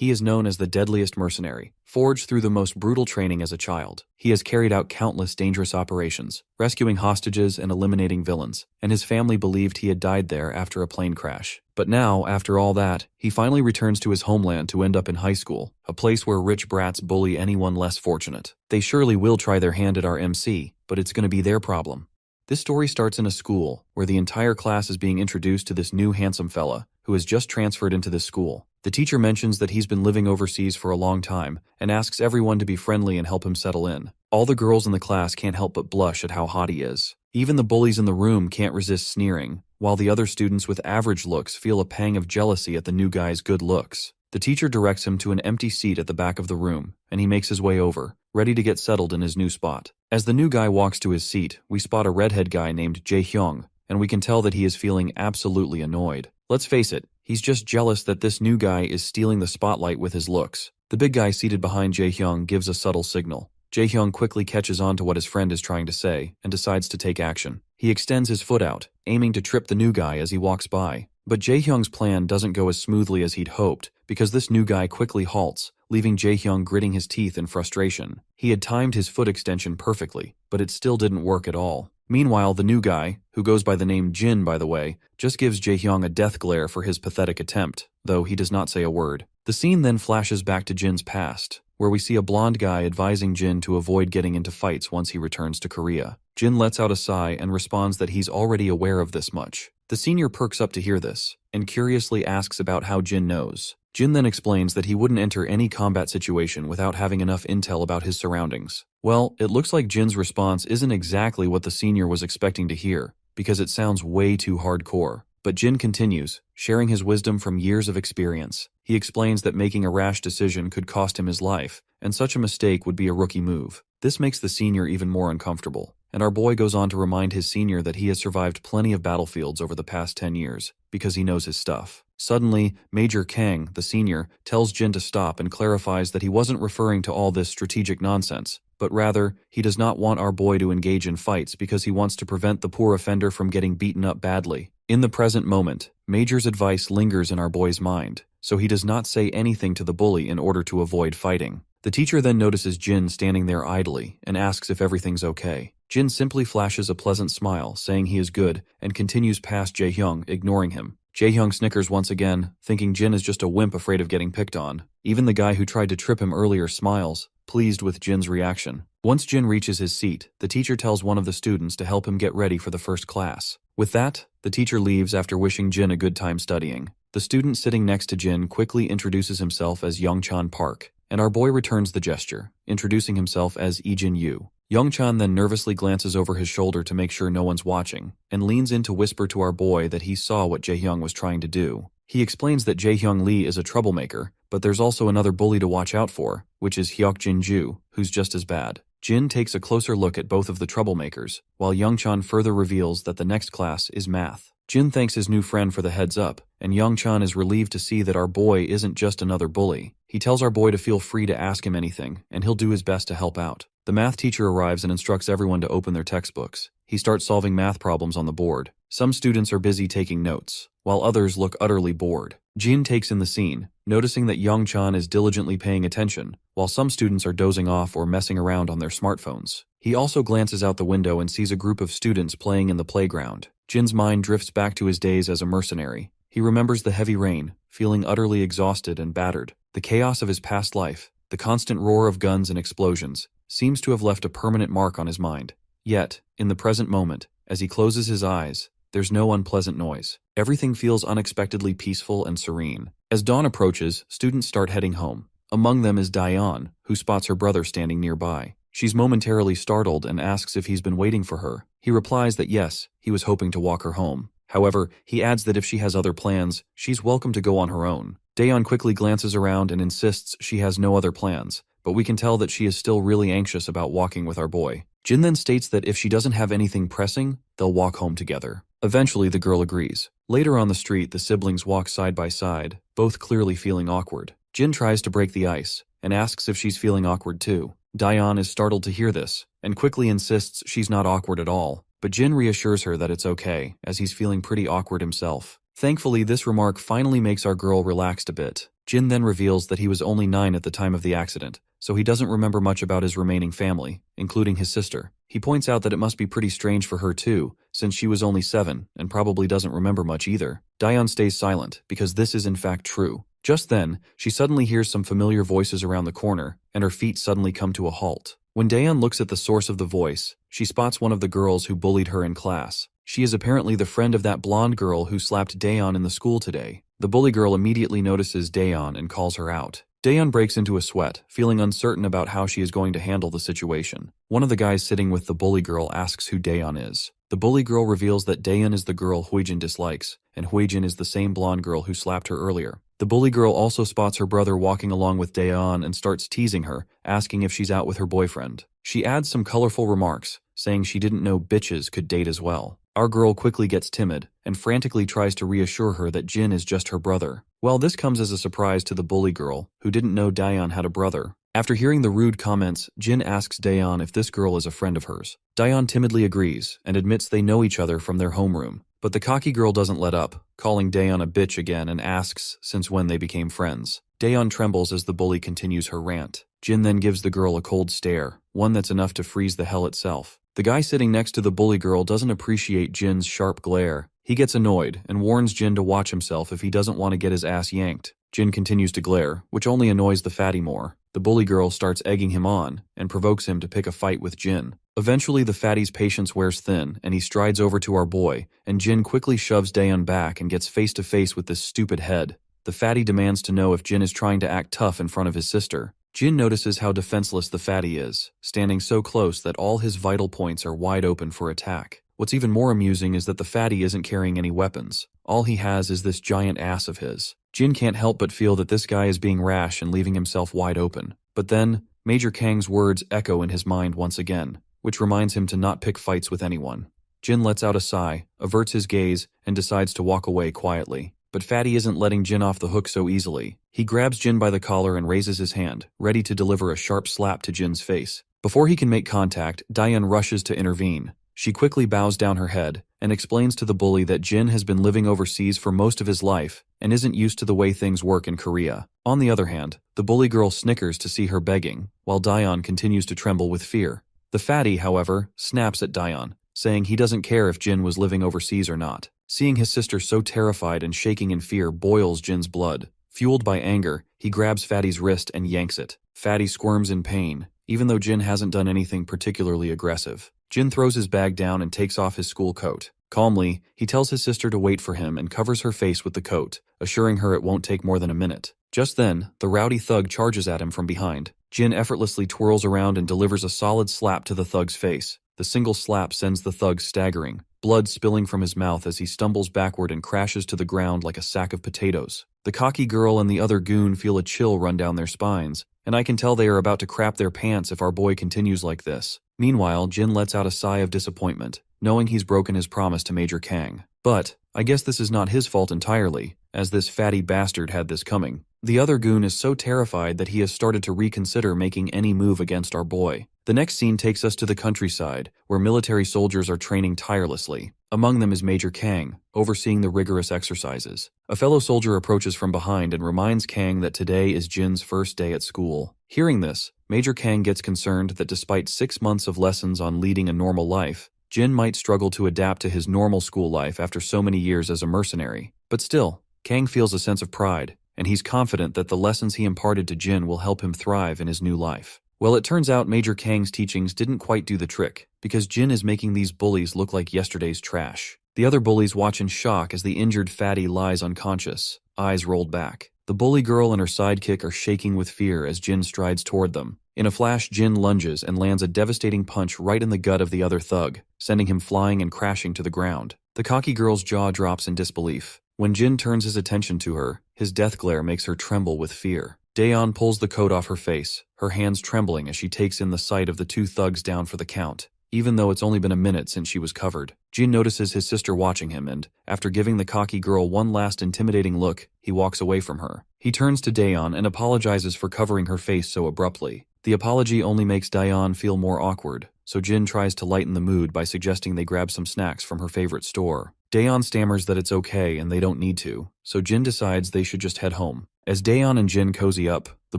He is known as the deadliest mercenary, forged through the most brutal training as a child. He has carried out countless dangerous operations, rescuing hostages and eliminating villains, and his family believed he had died there after a plane crash. But now, after all that, he finally returns to his homeland to end up in high school, a place where rich brats bully anyone less fortunate. They surely will try their hand at our MC, but it's going to be their problem. This story starts in a school, where the entire class is being introduced to this new handsome fella, who has just transferred into this school. The teacher mentions that he's been living overseas for a long time, and asks everyone to be friendly and help him settle in. All the girls in the class can't help but blush at how hot he is. Even the bullies in the room can't resist sneering, while the other students with average looks feel a pang of jealousy at the new guy's good looks. The teacher directs him to an empty seat at the back of the room, and he makes his way over, ready to get settled in his new spot. As the new guy walks to his seat, we spot a redhead guy named Jae-hyung, and we can tell that he is feeling absolutely annoyed. Let's face it, he's just jealous that this new guy is stealing the spotlight with his looks. The big guy seated behind Jae-hyung gives a subtle signal. Jae-hyung quickly catches on to what his friend is trying to say, and decides to take action. He extends his foot out, aiming to trip the new guy as he walks by. But Jae-hyung's plan doesn't go as smoothly as he'd hoped, because this new guy quickly halts, leaving Jae-hyung gritting his teeth in frustration. He had timed his foot extension perfectly, but it still didn't work at all. Meanwhile, the new guy, who goes by the name Jin by the way, just gives Jae-hyung a death glare for his pathetic attempt, though he does not say a word. The scene then flashes back to Jin's past, where we see a blonde guy advising Jin to avoid getting into fights once he returns to Korea. Jin lets out a sigh and responds that he's already aware of this much. The senior perks up to hear this, and curiously asks about how Jin knows. Jin then explains that he wouldn't enter any combat situation without having enough intel about his surroundings. Well, it looks like Jin's response isn't exactly what the senior was expecting to hear, because it sounds way too hardcore. But Jin continues, sharing his wisdom from years of experience. He explains that making a rash decision could cost him his life, and such a mistake would be a rookie move. This makes the senior even more uncomfortable, and our boy goes on to remind his senior that he has survived plenty of battlefields over the past 10 years, because he knows his stuff. Suddenly, Major Kang, the senior, tells Jin to stop and clarifies that he wasn't referring to all this strategic nonsense, but rather, he does not want our boy to engage in fights because he wants to prevent the poor offender from getting beaten up badly. In the present moment, Major's advice lingers in our boy's mind, so he does not say anything to the bully in order to avoid fighting. The teacher then notices Jin standing there idly and asks if everything's okay. Jin simply flashes a pleasant smile, saying he is good, and continues past Jae-hyung, ignoring him. Jae-hyung snickers once again, thinking Jin is just a wimp afraid of getting picked on. Even the guy who tried to trip him earlier smiles, pleased with Jin's reaction. Once Jin reaches his seat, the teacher tells one of the students to help him get ready for the first class. With that, the teacher leaves after wishing Jin a good time studying. The student sitting next to Jin quickly introduces himself as Youngchan Park, and our boy returns the gesture, introducing himself as Ijin Yu. Youngchan then nervously glances over his shoulder to make sure no one's watching, and leans in to whisper to our boy that he saw what Jae-hyung was trying to do. He explains that Jae-hyung Lee is a troublemaker, but there's also another bully to watch out for, which is Hyuk-jin Ju, who's just as bad. Jin takes a closer look at both of the troublemakers, while Youngchan further reveals that the next class is math. Jin thanks his new friend for the heads up, and Youngchan is relieved to see that our boy isn't just another bully. He tells our boy to feel free to ask him anything, and he'll do his best to help out. The math teacher arrives and instructs everyone to open their textbooks. He starts solving math problems on the board. Some students are busy taking notes, while others look utterly bored. Jin takes in the scene, noticing that Youngchan is diligently paying attention, while some students are dozing off or messing around on their smartphones. He also glances out the window and sees a group of students playing in the playground. Jin's mind drifts back to his days as a mercenary. He remembers the heavy rain, feeling utterly exhausted and battered. The chaos of his past life, the constant roar of guns and explosions, seems to have left a permanent mark on his mind. Yet, in the present moment, as he closes his eyes, there's no unpleasant noise. Everything feels unexpectedly peaceful and serene. As dawn approaches, students start heading home. Among them is Daeon, who spots her brother standing nearby. She's momentarily startled and asks if he's been waiting for her. He replies that yes, he was hoping to walk her home. However, he adds that if she has other plans, she's welcome to go on her own. Daeon quickly glances around and insists she has no other plans, but we can tell that she is still really anxious about walking with our boy. Jin then states that if she doesn't have anything pressing, they'll walk home together. Eventually, the girl agrees. Later on the street, the siblings walk side by side, both clearly feeling awkward. Jin tries to break the ice, and asks if she's feeling awkward too. Daeon is startled to hear this, and quickly insists she's not awkward at all, but Jin reassures her that it's okay, as he's feeling pretty awkward himself. Thankfully, this remark finally makes our girl relaxed a bit, Jin then reveals that he was only 9 at the time of the accident, so he doesn't remember much about his remaining family, including his sister. He points out that it must be pretty strange for her too, since she was only 7 and probably doesn't remember much either. Daeon stays silent, because this is in fact true. Just then, she suddenly hears some familiar voices around the corner, and her feet suddenly come to a halt. When Daeon looks at the source of the voice, she spots one of the girls who bullied her in class. She is apparently the friend of that blonde girl who slapped Daeon in the school today. The bully girl immediately notices Daeon and calls her out. Daeon breaks into a sweat, feeling uncertain about how she is going to handle the situation. One of the guys sitting with the bully girl asks who Daeon is. The bully girl reveals that Daeon is the girl Huijin dislikes, and Huijin is the same blonde girl who slapped her earlier. The bully girl also spots her brother walking along with Daeon and starts teasing her, asking if she's out with her boyfriend. She adds some colorful remarks, saying she didn't know bitches could date as well. Our girl quickly gets timid and frantically tries to reassure her that Jin is just her brother. Well, this comes as a surprise to the bully girl, who didn't know Daeon had a brother. After hearing the rude comments, Jin asks Daeon if this girl is a friend of hers. Daeon timidly agrees and admits they know each other from their homeroom. But the cocky girl doesn't let up, calling Daeon a bitch again and asks since when they became friends. Daeon trembles as the bully continues her rant. Jin then gives the girl a cold stare, one that's enough to freeze the hell itself. The guy sitting next to the bully girl doesn't appreciate Jin's sharp glare. He gets annoyed and warns Jin to watch himself if he doesn't want to get his ass yanked. Jin continues to glare, which only annoys the fatty more. The bully girl starts egging him on and provokes him to pick a fight with Jin. Eventually, the fatty's patience wears thin and he strides over to our boy, and Jin quickly shoves Daeon back and gets face to face with this stupid head. The fatty demands to know if Jin is trying to act tough in front of his sister. Jin notices how defenseless the fatty is, standing so close that all his vital points are wide open for attack. What's even more amusing is that the fatty isn't carrying any weapons. All he has is this giant ass of his. Jin can't help but feel that this guy is being rash and leaving himself wide open. But then, Major Kang's words echo in his mind once again, which reminds him to not pick fights with anyone. Jin lets out a sigh, averts his gaze, and decides to walk away quietly. But Fatty isn't letting Jin off the hook so easily. He grabs Jin by the collar and raises his hand, ready to deliver a sharp slap to Jin's face. Before he can make contact, Daeon rushes to intervene. She quickly bows down her head and explains to the bully that Jin has been living overseas for most of his life and isn't used to the way things work in Korea. On the other hand, the bully girl snickers to see her begging, while Daeon continues to tremble with fear. The fatty, however, snaps at Daeon, saying he doesn't care if Jin was living overseas or not. Seeing his sister so terrified and shaking in fear boils Jin's blood. Fueled by anger, he grabs Fatty's wrist and yanks it. Fatty squirms in pain, even though Jin hasn't done anything particularly aggressive. Jin throws his bag down and takes off his school coat. Calmly, he tells his sister to wait for him and covers her face with the coat, assuring her it won't take more than a minute. Just then, the rowdy thug charges at him from behind. Jin effortlessly twirls around and delivers a solid slap to the thug's face. The single slap sends the thug staggering, blood spilling from his mouth as he stumbles backward and crashes to the ground like a sack of potatoes. The cocky girl and the other goon feel a chill run down their spines, and I can tell they are about to crap their pants if our boy continues like this. Meanwhile, Jin lets out a sigh of disappointment, knowing he's broken his promise to Major Kang. But I guess this is not his fault entirely, as this fatty bastard had this coming. The other goon is so terrified that he has started to reconsider making any move against our boy. The next scene takes us to the countryside, where military soldiers are training tirelessly. Among them is Major Kang, overseeing the rigorous exercises. A fellow soldier approaches from behind and reminds Kang that today is Jin's first day at school. Hearing this, Major Kang gets concerned that despite 6 months of lessons on leading a normal life, Jin might struggle to adapt to his normal school life after so many years as a mercenary. But still, Kang feels a sense of pride, and he's confident that the lessons he imparted to Jin will help him thrive in his new life. Well, it turns out Major Kang's teachings didn't quite do the trick, because Jin is making these bullies look like yesterday's trash. The other bullies watch in shock as the injured fatty lies unconscious, eyes rolled back. The bully girl and her sidekick are shaking with fear as Jin strides toward them. In a flash, Jin lunges and lands a devastating punch right in the gut of the other thug, sending him flying and crashing to the ground. The cocky girl's jaw drops in disbelief. When Jin turns his attention to her, his death glare makes her tremble with fear. Daeon pulls the coat off her face, her hands trembling as she takes in the sight of the two thugs down for the count. Even though it's only been a minute since she was covered, Jin notices his sister watching him and, after giving the cocky girl one last intimidating look, he walks away from her. He turns to Daeon and apologizes for covering her face so abruptly. The apology only makes Daeon feel more awkward, so Jin tries to lighten the mood by suggesting they grab some snacks from her favorite store. Daeon stammers that it's okay and they don't need to, so Jin decides they should just head home. As Daeon and Jin cozy up, the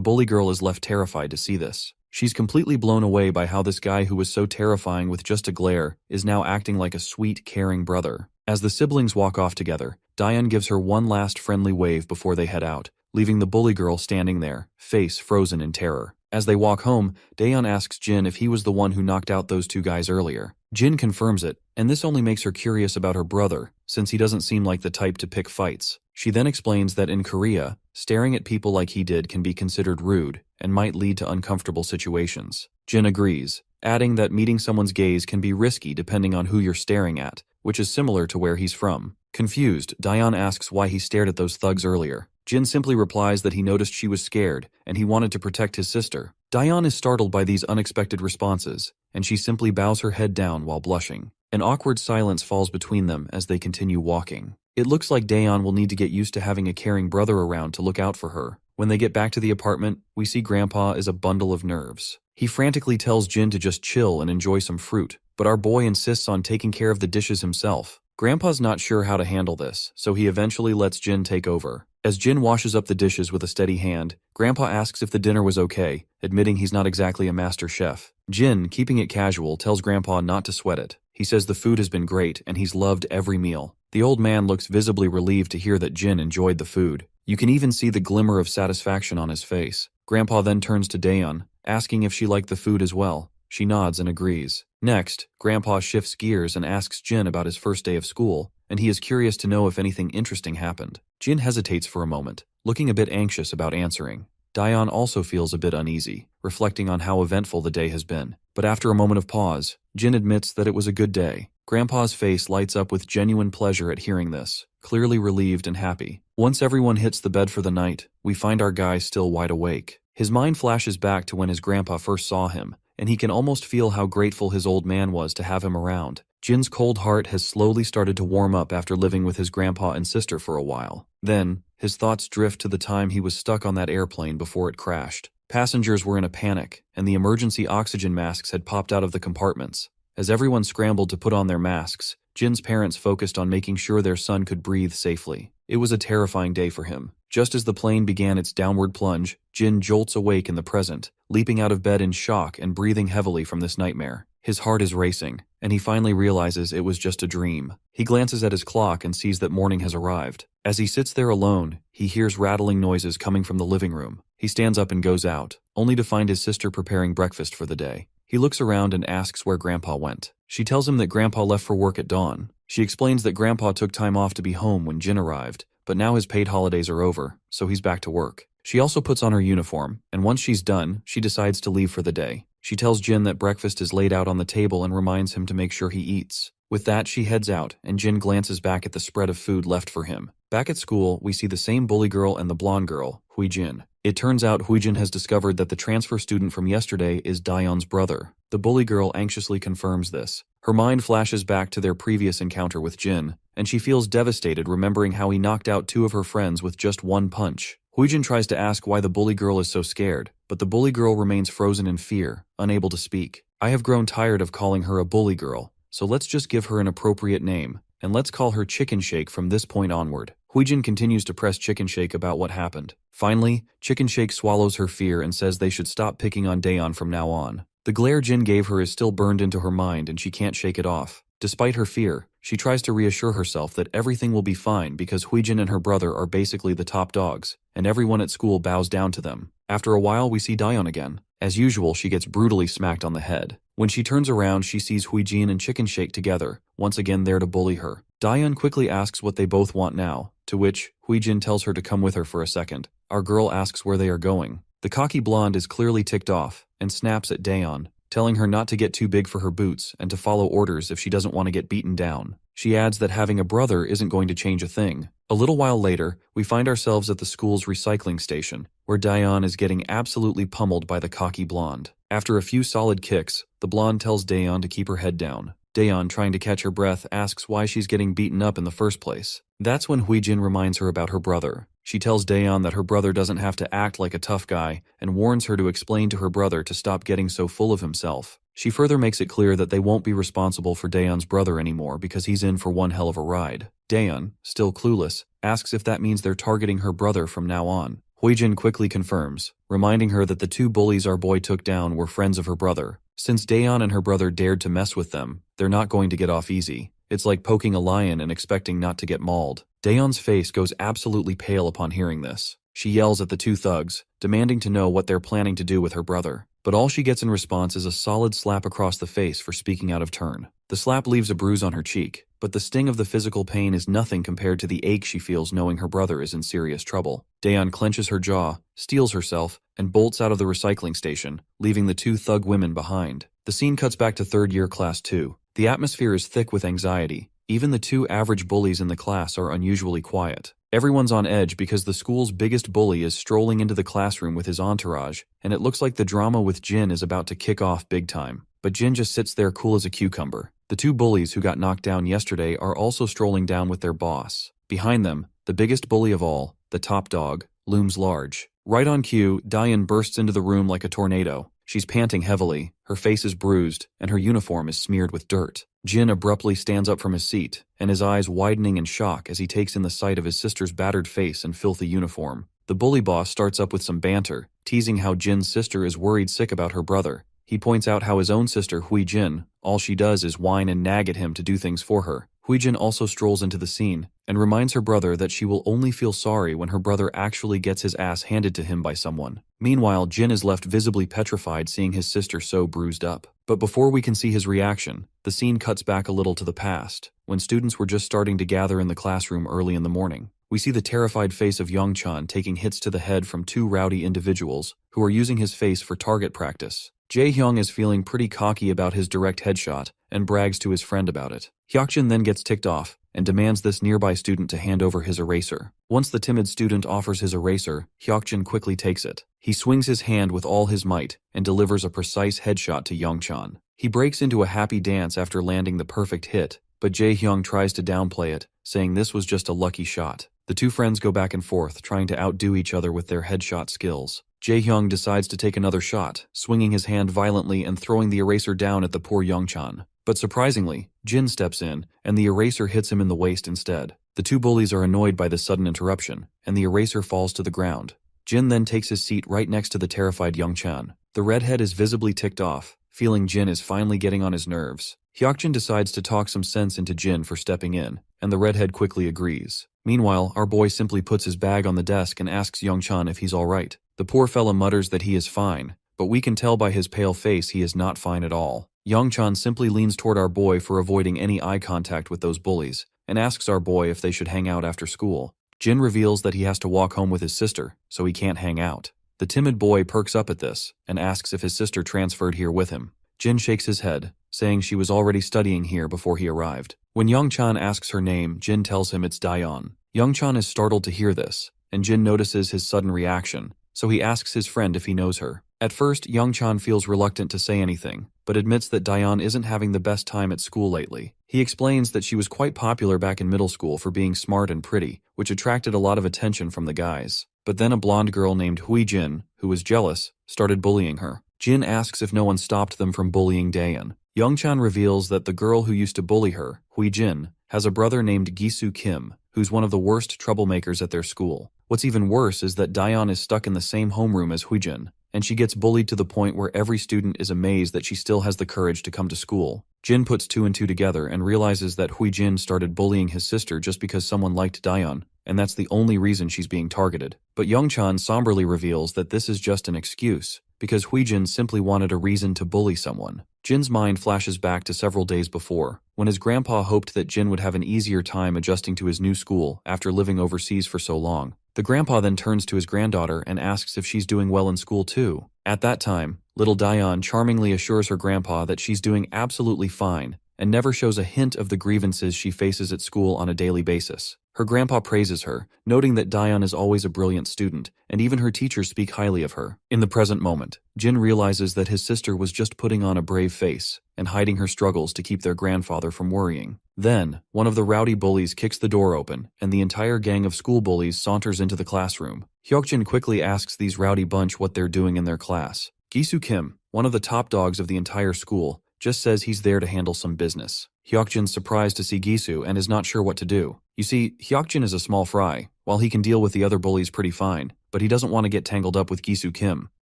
bully girl is left terrified to see this. She's completely blown away by how this guy who was so terrifying with just a glare is now acting like a sweet, caring brother. As the siblings walk off together, Daeon gives her one last friendly wave before they head out, leaving the bully girl standing there, face frozen in terror. As they walk home, Daeon asks Jin if he was the one who knocked out those two guys earlier. Jin confirms it, and this only makes her curious about her brother, since he doesn't seem like the type to pick fights. She then explains that in Korea, staring at people like he did can be considered rude and might lead to uncomfortable situations. Jin agrees, adding that meeting someone's gaze can be risky depending on who you're staring at, which is similar to where he's from. Confused, Daeon asks why he stared at those thugs earlier. Jin simply replies that he noticed she was scared and he wanted to protect his sister. Daeon is startled by these unexpected responses, and she simply bows her head down while blushing. An awkward silence falls between them as they continue walking. It looks like Daeon will need to get used to having a caring brother around to look out for her. When they get back to the apartment, we see Grandpa is a bundle of nerves. He frantically tells Jin to just chill and enjoy some fruit, but our boy insists on taking care of the dishes himself. Grandpa's not sure how to handle this, so he eventually lets Jin take over. As Jin washes up the dishes with a steady hand, Grandpa asks if the dinner was okay, admitting he's not exactly a master chef. Jin, keeping it casual, tells Grandpa not to sweat it. He says the food has been great and he's loved every meal. The old man looks visibly relieved to hear that Jin enjoyed the food. You can even see the glimmer of satisfaction on his face. Grandpa then turns to Daeon, asking if she liked the food as well. She nods and agrees. Next, Grandpa shifts gears and asks Jin about his first day of school, and he is curious to know if anything interesting happened. Jin hesitates for a moment, looking a bit anxious about answering. Daeon also feels a bit uneasy, reflecting on how eventful the day has been. But after a moment of pause, Jin admits that it was a good day. Grandpa's face lights up with genuine pleasure at hearing this, clearly relieved and happy. Once everyone hits the bed for the night, we find our guy still wide awake. His mind flashes back to when his grandpa first saw him, and he can almost feel how grateful his old man was to have him around. Jin's cold heart has slowly started to warm up after living with his grandpa and sister for a while. Then, his thoughts drift to the time he was stuck on that airplane before it crashed. Passengers were in a panic, and the emergency oxygen masks had popped out of the compartments. As everyone scrambled to put on their masks, Jin's parents focused on making sure their son could breathe safely. It was a terrifying day for him. Just as the plane began its downward plunge, Jin jolts awake in the present, leaping out of bed in shock and breathing heavily from this nightmare. His heart is racing, and he finally realizes it was just a dream. He glances at his clock and sees that morning has arrived. As he sits there alone, he hears rattling noises coming from the living room. He stands up and goes out, only to find his sister preparing breakfast for the day. He looks around and asks where Grandpa went. She tells him that Grandpa left for work at dawn. She explains that Grandpa took time off to be home when Jin arrived, but now his paid holidays are over, so he's back to work. She also puts on her uniform, and once she's done, she decides to leave for the day. She tells Jin that breakfast is laid out on the table and reminds him to make sure he eats. With that, she heads out, and Jin glances back at the spread of food left for him. Back at school, we see the same bully girl and the blonde girl, Huijin. It turns out Huijin has discovered that the transfer student from yesterday is Daeon's brother. The bully girl anxiously confirms this. Her mind flashes back to their previous encounter with Jin, and she feels devastated remembering how he knocked out two of her friends with just one punch. Huijin tries to ask why the bully girl is so scared, but the bully girl remains frozen in fear, unable to speak. I have grown tired of calling her a bully girl, so let's just give her an appropriate name, and let's call her Chicken Shake from this point onward. Huijin continues to press Chicken Shake about what happened. Finally, Chicken Shake swallows her fear and says they should stop picking on Daeon from now on. The glare Jin gave her is still burned into her mind and she can't shake it off. Despite her fear, she tries to reassure herself that everything will be fine because Huijin and her brother are basically the top dogs, and everyone at school bows down to them. After a while, we see Daeon again. As usual, she gets brutally smacked on the head. When she turns around, she sees Huijin and Chicken Shake together, once again there to bully her. Daeon quickly asks what they both want now, to which Huijin tells her to come with her for a second. Our girl asks where they are going. The cocky blonde is clearly ticked off and snaps at Daeon, telling her not to get too big for her boots and to follow orders if she doesn't want to get beaten down. She adds that having a brother isn't going to change a thing. A little while later, we find ourselves at the school's recycling station, where Daeon is getting absolutely pummeled by the cocky blonde. After a few solid kicks, the blonde tells Daeon to keep her head down. Daeon, trying to catch her breath, asks why she's getting beaten up in the first place. That's when Huijin reminds her about her brother. She tells Daeon that her brother doesn't have to act like a tough guy and warns her to explain to her brother to stop getting so full of himself. She further makes it clear that they won't be responsible for Daeon's brother anymore because he's in for one hell of a ride. Daeon, still clueless, asks if that means they're targeting her brother from now on. Huijin quickly confirms, reminding her that the two bullies our boy took down were friends of her brother. Since Daeon and her brother dared to mess with them, they're not going to get off easy. It's like poking a lion and expecting not to get mauled. Daeon's face goes absolutely pale upon hearing this. She yells at the two thugs, demanding to know what they're planning to do with her brother. But all she gets in response is a solid slap across the face for speaking out of turn. The slap leaves a bruise on her cheek, but the sting of the physical pain is nothing compared to the ache she feels knowing her brother is in serious trouble. Daeon clenches her jaw, steels herself, and bolts out of the recycling station, leaving the two thug women behind. The scene cuts back to third year class 2. The atmosphere is thick with anxiety. Even the two average bullies in the class are unusually quiet. Everyone's on edge because the school's biggest bully is strolling into the classroom with his entourage, and it looks like the drama with Jin is about to kick off big time. But Jin just sits there cool as a cucumber. The two bullies who got knocked down yesterday are also strolling down with their boss. Behind them, the biggest bully of all, the top dog, looms large. Right on cue, Daeon bursts into the room like a tornado. She's panting heavily, her face is bruised, and her uniform is smeared with dirt. Jin abruptly stands up from his seat, and his eyes widening in shock as he takes in the sight of his sister's battered face and filthy uniform. The bully boss starts up with some banter, teasing how Jin's sister is worried sick about her brother. He points out how his own sister, Huijin, all she does is whine and nag at him to do things for her. Huijin also strolls into the scene and reminds her brother that she will only feel sorry when her brother actually gets his ass handed to him by someone. Meanwhile, Jin is left visibly petrified seeing his sister so bruised up. But before we can see his reaction, the scene cuts back a little to the past, when students were just starting to gather in the classroom early in the morning. We see the terrified face of Youngchan taking hits to the head from two rowdy individuals who are using his face for target practice. Jae-hyung is feeling pretty cocky about his direct headshot and brags to his friend about it. Hyokjin then gets ticked off and demands this nearby student to hand over his eraser. Once the timid student offers his eraser, Hyokjin quickly takes it. He swings his hand with all his might and delivers a precise headshot to Youngchan. He breaks into a happy dance after landing the perfect hit, but Jae-hyung tries to downplay it, saying this was just a lucky shot. The two friends go back and forth, trying to outdo each other with their headshot skills. Jae-hyung decides to take another shot, swinging his hand violently and throwing the eraser down at the poor Youngchan. But surprisingly, Jin steps in, and the eraser hits him in the waist instead. The two bullies are annoyed by this sudden interruption, and the eraser falls to the ground. Jin then takes his seat right next to the terrified Youngchan. The redhead is visibly ticked off, feeling Jin is finally getting on his nerves. Hyokjin decides to talk some sense into Jin for stepping in, and the redhead quickly agrees. Meanwhile, our boy simply puts his bag on the desk and asks Youngchan if he's alright. The poor fella mutters that he is fine, but we can tell by his pale face he is not fine at all. Youngchan simply leans toward our boy for avoiding any eye contact with those bullies, and asks our boy if they should hang out after school. Jin reveals that he has to walk home with his sister, so he can't hang out. The timid boy perks up at this, and asks if his sister transferred here with him. Jin shakes his head, saying she was already studying here before he arrived. When Youngchan asks her name, Jin tells him it's Daeon. Youngchan is startled to hear this, and Jin notices his sudden reaction, so he asks his friend if he knows her. At first, Youngchan feels reluctant to say anything, but admits that Daeon isn't having the best time at school lately. He explains that she was quite popular back in middle school for being smart and pretty, which attracted a lot of attention from the guys. But then a blonde girl named Huijin, who was jealous, started bullying her. Jin asks if no one stopped them from bullying Daeon. Youngchan reveals that the girl who used to bully her, Huijin, has a brother named Gisu Kim, who's one of the worst troublemakers at their school. What's even worse is that Daeon is stuck in the same homeroom as Huijin, and she gets bullied to the point where every student is amazed that she still has the courage to come to school. Jin puts two and two together and realizes that Huijin started bullying his sister just because someone liked Daeon, and that's the only reason she's being targeted. But Youngchan somberly reveals that this is just an excuse, because Huijin simply wanted a reason to bully someone. Jin's mind flashes back to several days before, when his grandpa hoped that Jin would have an easier time adjusting to his new school after living overseas for so long. The grandpa then turns to his granddaughter and asks if she's doing well in school too. At that time, little Daeon charmingly assures her grandpa that she's doing absolutely fine and never shows a hint of the grievances she faces at school on a daily basis. Her grandpa praises her, noting that Daeon is always a brilliant student, and even her teachers speak highly of her. In the present moment, Jin realizes that his sister was just putting on a brave face and hiding her struggles to keep their grandfather from worrying. Then, one of the rowdy bullies kicks the door open, and the entire gang of school bullies saunters into the classroom. Hyokjin quickly asks these rowdy bunch what they're doing in their class. Gisu Kim, one of the top dogs of the entire school, just says he's there to handle some business. Hyokjin's surprised to see Gisu and is not sure what to do. You see, Hyokjin is a small fry. While he can deal with the other bullies pretty fine, but he doesn't want to get tangled up with Gisu Kim.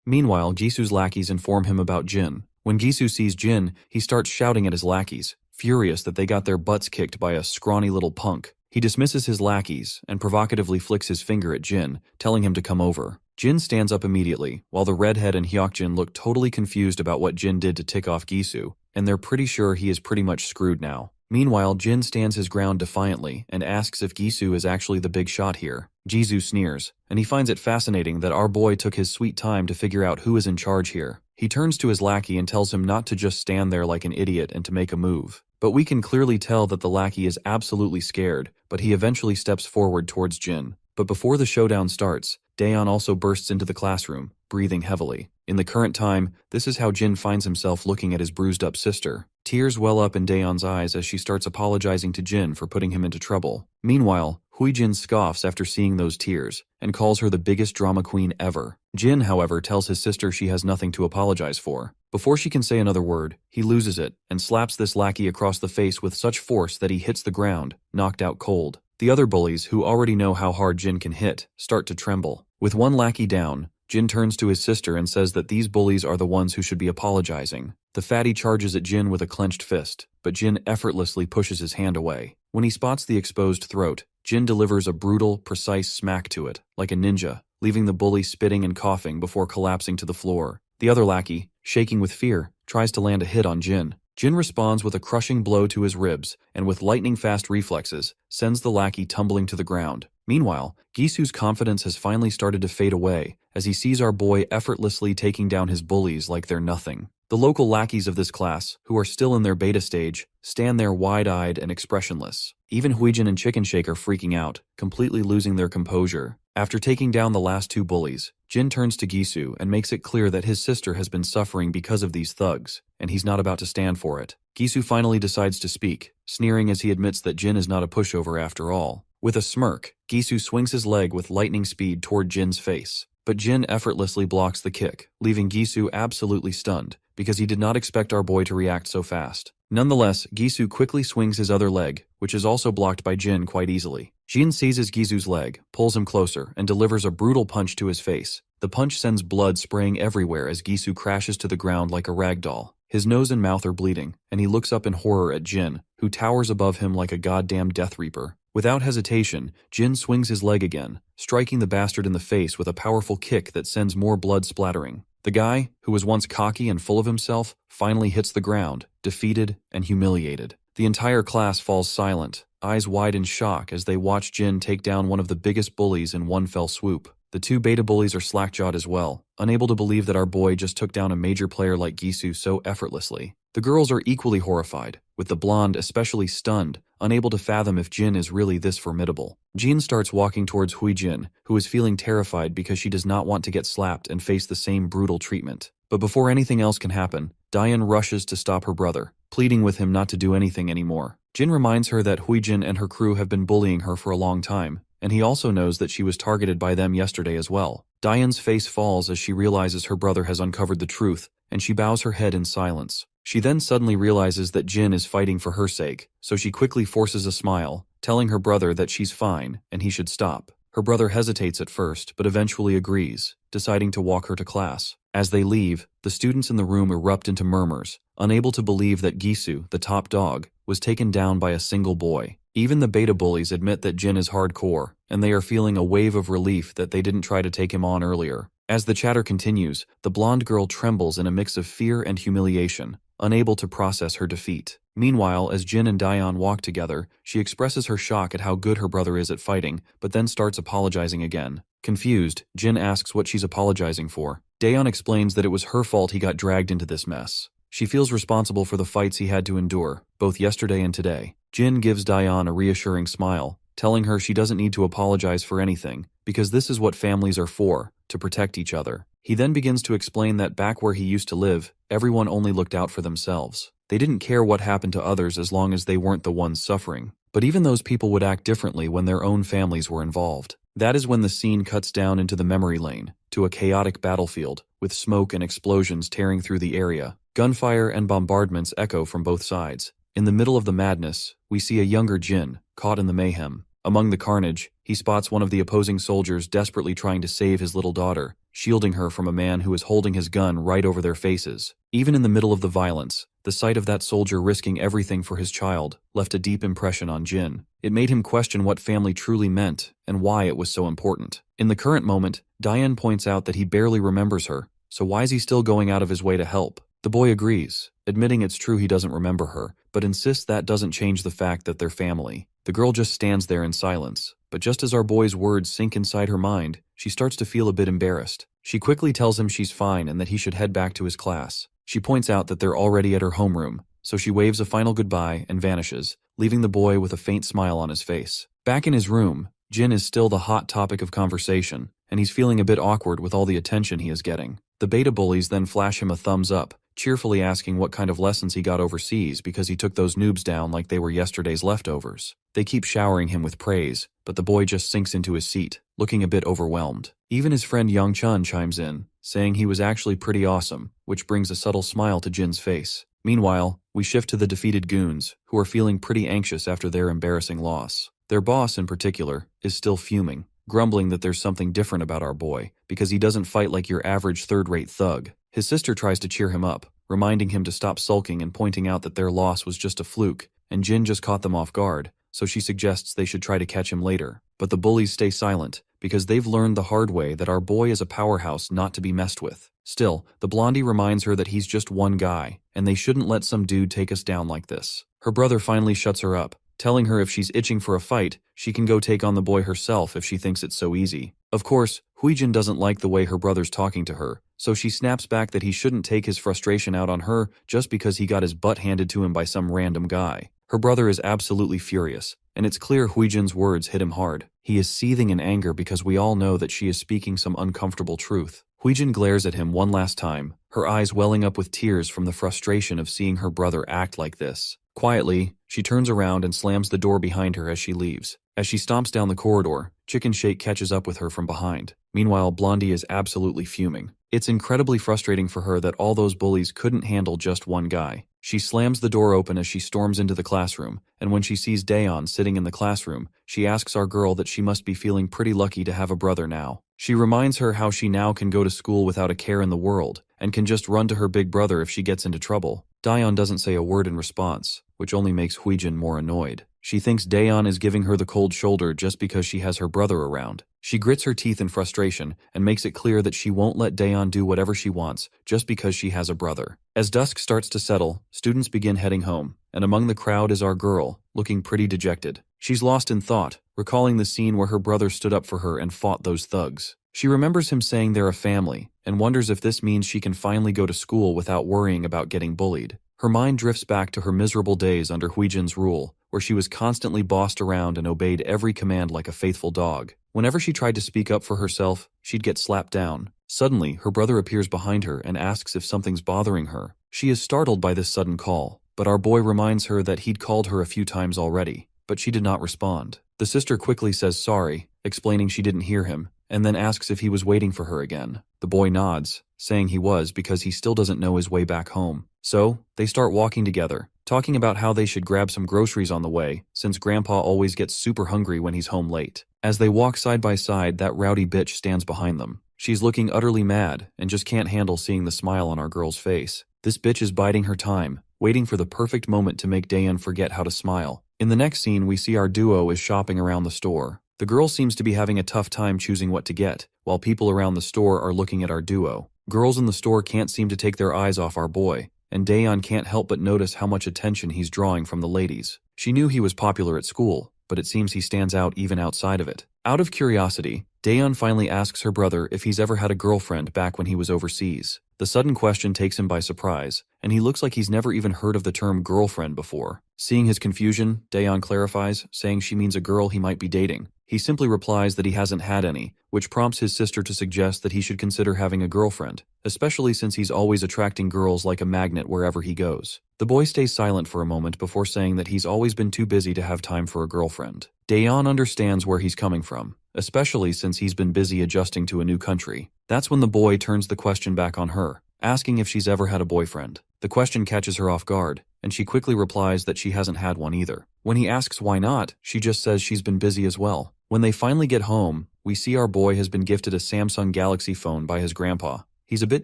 Meanwhile, Gisu's lackeys inform him about Jin. When Gisu sees Jin, he starts shouting at his lackeys, furious that they got their butts kicked by a scrawny little punk. He dismisses his lackeys and provocatively flicks his finger at Jin, telling him to come over. Jin stands up immediately, while the redhead and Hyokjin look totally confused about what Jin did to tick off Gisu, and they're pretty sure he is pretty much screwed now. Meanwhile, Jin stands his ground defiantly and asks if Gisu is actually the big shot here. Gisu sneers, and he finds it fascinating that our boy took his sweet time to figure out who is in charge here. He turns to his lackey and tells him not to just stand there like an idiot and to make a move. But we can clearly tell that the lackey is absolutely scared, but he eventually steps forward towards Jin. But before the showdown starts, Daeon also bursts into the classroom, breathing heavily. In the current time, this is how Jin finds himself looking at his bruised-up sister. Tears well up in Daeon's eyes as she starts apologizing to Jin for putting him into trouble. Meanwhile, Huijin scoffs after seeing those tears and calls her the biggest drama queen ever. Jin, however, tells his sister she has nothing to apologize for. Before she can say another word, he loses it and slaps this lackey across the face with such force that he hits the ground, knocked out cold. The other bullies, who already know how hard Jin can hit, start to tremble. With one lackey down, Jin turns to his sister and says that these bullies are the ones who should be apologizing. The fatty charges at Jin with a clenched fist, but Jin effortlessly pushes his hand away. When he spots the exposed throat, Jin delivers a brutal, precise smack to it, like a ninja, leaving the bully spitting and coughing before collapsing to the floor. The other lackey, shaking with fear, tries to land a hit on Jin. Jin responds with a crushing blow to his ribs, and with lightning-fast reflexes, sends the lackey tumbling to the ground. Meanwhile, Gisu's confidence has finally started to fade away, as he sees our boy effortlessly taking down his bullies like they're nothing. The local lackeys of this class, who are still in their beta stage, stand there wide-eyed and expressionless. Even Huijin and Chicken Shake are freaking out, completely losing their composure. After taking down the last two bullies, Jin turns to Gisu and makes it clear that his sister has been suffering because of these thugs, and he's not about to stand for it. Gisu finally decides to speak, sneering as he admits that Jin is not a pushover after all. With a smirk, Gisu swings his leg with lightning speed toward Jin's face, but Jin effortlessly blocks the kick, leaving Gisu absolutely stunned, because he did not expect our boy to react so fast. Nonetheless, Gisu quickly swings his other leg, which is also blocked by Jin quite easily. Jin seizes Gisu's leg, pulls him closer, and delivers a brutal punch to his face. The punch sends blood spraying everywhere as Gisu crashes to the ground like a rag doll. His nose and mouth are bleeding, and he looks up in horror at Jin, who towers above him like a goddamn Death Reaper. Without hesitation, Jin swings his leg again, striking the bastard in the face with a powerful kick that sends more blood splattering. The guy, who was once cocky and full of himself, finally hits the ground, defeated and humiliated. The entire class falls silent, eyes wide in shock as they watch Jin take down one of the biggest bullies in one fell swoop. The two beta bullies are slack-jawed as well, unable to believe that our boy just took down a major player like Gisu so effortlessly. The girls are equally horrified, with the blonde especially stunned, unable to fathom if Jin is really this formidable. Jin starts walking towards Huijin, who is feeling terrified because she does not want to get slapped and face the same brutal treatment. But before anything else can happen, Daeon rushes to stop her brother, pleading with him not to do anything anymore. Jin reminds her that Huijin and her crew have been bullying her for a long time, and he also knows that she was targeted by them yesterday as well. Daeon's face falls as she realizes her brother has uncovered the truth, and she bows her head in silence. She then suddenly realizes that Jin is fighting for her sake, so she quickly forces a smile, telling her brother that she's fine and he should stop. Her brother hesitates at first, but eventually agrees, deciding to walk her to class. As they leave, the students in the room erupt into murmurs, unable to believe that Gisu, the top dog, was taken down by a single boy. Even the beta bullies admit that Jin is hardcore, and they are feeling a wave of relief that they didn't try to take him on earlier. As the chatter continues, the blonde girl trembles in a mix of fear and humiliation, unable to process her defeat. Meanwhile, as Jin and Daeon walk together, she expresses her shock at how good her brother is at fighting, but then starts apologizing again. Confused, Jin asks what she's apologizing for. Daeon explains that it was her fault he got dragged into this mess. She feels responsible for the fights he had to endure, both yesterday and today. Jin gives Daeon a reassuring smile, telling her she doesn't need to apologize for anything, because this is what families are for, to protect each other. He then begins to explain that back where he used to live, everyone only looked out for themselves. They didn't care what happened to others as long as they weren't the ones suffering. But even those people would act differently when their own families were involved. That is when the scene cuts down into the memory lane, to a chaotic battlefield, with smoke and explosions tearing through the area. Gunfire and bombardments echo from both sides. In the middle of the madness, we see a younger Jin, caught in the mayhem. Among the carnage, he spots one of the opposing soldiers desperately trying to save his little daughter, shielding her from a man who is holding his gun right over their faces. Even in the middle of the violence, the sight of that soldier risking everything for his child left a deep impression on Jin. It made him question what family truly meant and why it was so important. In the current moment, Diane points out that he barely remembers her, so why is he still going out of his way to help? The boy agrees, admitting it's true he doesn't remember her, but insists that doesn't change the fact that they're family. The girl just stands there in silence, but just as our boy's words sink inside her mind, she starts to feel a bit embarrassed. She quickly tells him she's fine and that he should head back to his class. She points out that they're already at her homeroom, so she waves a final goodbye and vanishes, leaving the boy with a faint smile on his face. Back in his room, Jin is still the hot topic of conversation, and he's feeling a bit awkward with all the attention he is getting. The beta bullies then flash him a thumbs up, cheerfully asking what kind of lessons he got overseas because he took those noobs down like they were yesterday's leftovers. They keep showering him with praise, but the boy just sinks into his seat, looking a bit overwhelmed. Even his friend Young Chun chimes in, saying he was actually pretty awesome, which brings a subtle smile to Jin's face. Meanwhile, we shift to the defeated goons, who are feeling pretty anxious after their embarrassing loss. Their boss, in particular, is still fuming, grumbling that there's something different about our boy, because he doesn't fight like your average third-rate thug. His sister tries to cheer him up, reminding him to stop sulking and pointing out that their loss was just a fluke, and Jin just caught them off guard, so she suggests they should try to catch him later. But the bullies stay silent, because they've learned the hard way that our boy is a powerhouse not to be messed with. Still, the blondie reminds her that he's just one guy, and they shouldn't let some dude take us down like this. Her brother finally shuts her up, telling her if she's itching for a fight, she can go take on the boy herself if she thinks it's so easy. Of course, Huijin doesn't like the way her brother's talking to her, so she snaps back that he shouldn't take his frustration out on her just because he got his butt handed to him by some random guy. Her brother is absolutely furious, and it's clear Huijin's words hit him hard. He is seething in anger because we all know that she is speaking some uncomfortable truth. Huijin glares at him one last time, her eyes welling up with tears from the frustration of seeing her brother act like this. Quietly, she turns around and slams the door behind her as she leaves. As she stomps down the corridor, Chicken Shake catches up with her from behind. Meanwhile, Blondie is absolutely fuming. It's incredibly frustrating for her that all those bullies couldn't handle just one guy. She slams the door open as she storms into the classroom, and when she sees Daeon sitting in the classroom, she asks our girl that she must be feeling pretty lucky to have a brother now. She reminds her how she now can go to school without a care in the world, and can just run to her big brother if she gets into trouble. Daeon doesn't say a word in response, which only makes Huijin more annoyed. She thinks Daeon is giving her the cold shoulder just because she has her brother around. She grits her teeth in frustration and makes it clear that she won't let Daeon do whatever she wants just because she has a brother. As dusk starts to settle, students begin heading home, and among the crowd is our girl, looking pretty dejected. She's lost in thought, recalling the scene where her brother stood up for her and fought those thugs. She remembers him saying they're a family, and wonders if this means she can finally go to school without worrying about getting bullied. Her mind drifts back to her miserable days under Huijin's rule, where she was constantly bossed around and obeyed every command like a faithful dog. Whenever she tried to speak up for herself, she'd get slapped down. Suddenly, her brother appears behind her and asks if something's bothering her. She is startled by this sudden call, but our boy reminds her that he'd called her a few times already, but she did not respond. The sister quickly says sorry, explaining she didn't hear him, and then asks if he was waiting for her again. The boy nods, saying he was because he still doesn't know his way back home. So, they start walking together, talking about how they should grab some groceries on the way, since Grandpa always gets super hungry when he's home late. As they walk side by side, that rowdy bitch stands behind them. She's looking utterly mad, and just can't handle seeing the smile on our girl's face. This bitch is biding her time, waiting for the perfect moment to make Daeon forget how to smile. In the next scene, we see our duo is shopping around the store. The girl seems to be having a tough time choosing what to get, while people around the store are looking at our duo. Girls in the store can't seem to take their eyes off our boy, and Daeon can't help but notice how much attention he's drawing from the ladies. She knew he was popular at school, but it seems he stands out even outside of it. Out of curiosity, Daeon finally asks her brother if he's ever had a girlfriend back when he was overseas. The sudden question takes him by surprise, and he looks like he's never even heard of the term girlfriend before. Seeing his confusion, Daeon clarifies, saying she means a girl he might be dating. He simply replies that he hasn't had any, which prompts his sister to suggest that he should consider having a girlfriend, especially since he's always attracting girls like a magnet wherever he goes. The boy stays silent for a moment before saying that he's always been too busy to have time for a girlfriend. Daeon understands where he's coming from, especially since he's been busy adjusting to a new country. That's when the boy turns the question back on her, asking if she's ever had a boyfriend. The question catches her off guard, and she quickly replies that she hasn't had one either. When he asks why not, she just says she's been busy as well. When they finally get home, we see our boy has been gifted a Samsung Galaxy phone by his grandpa. He's a bit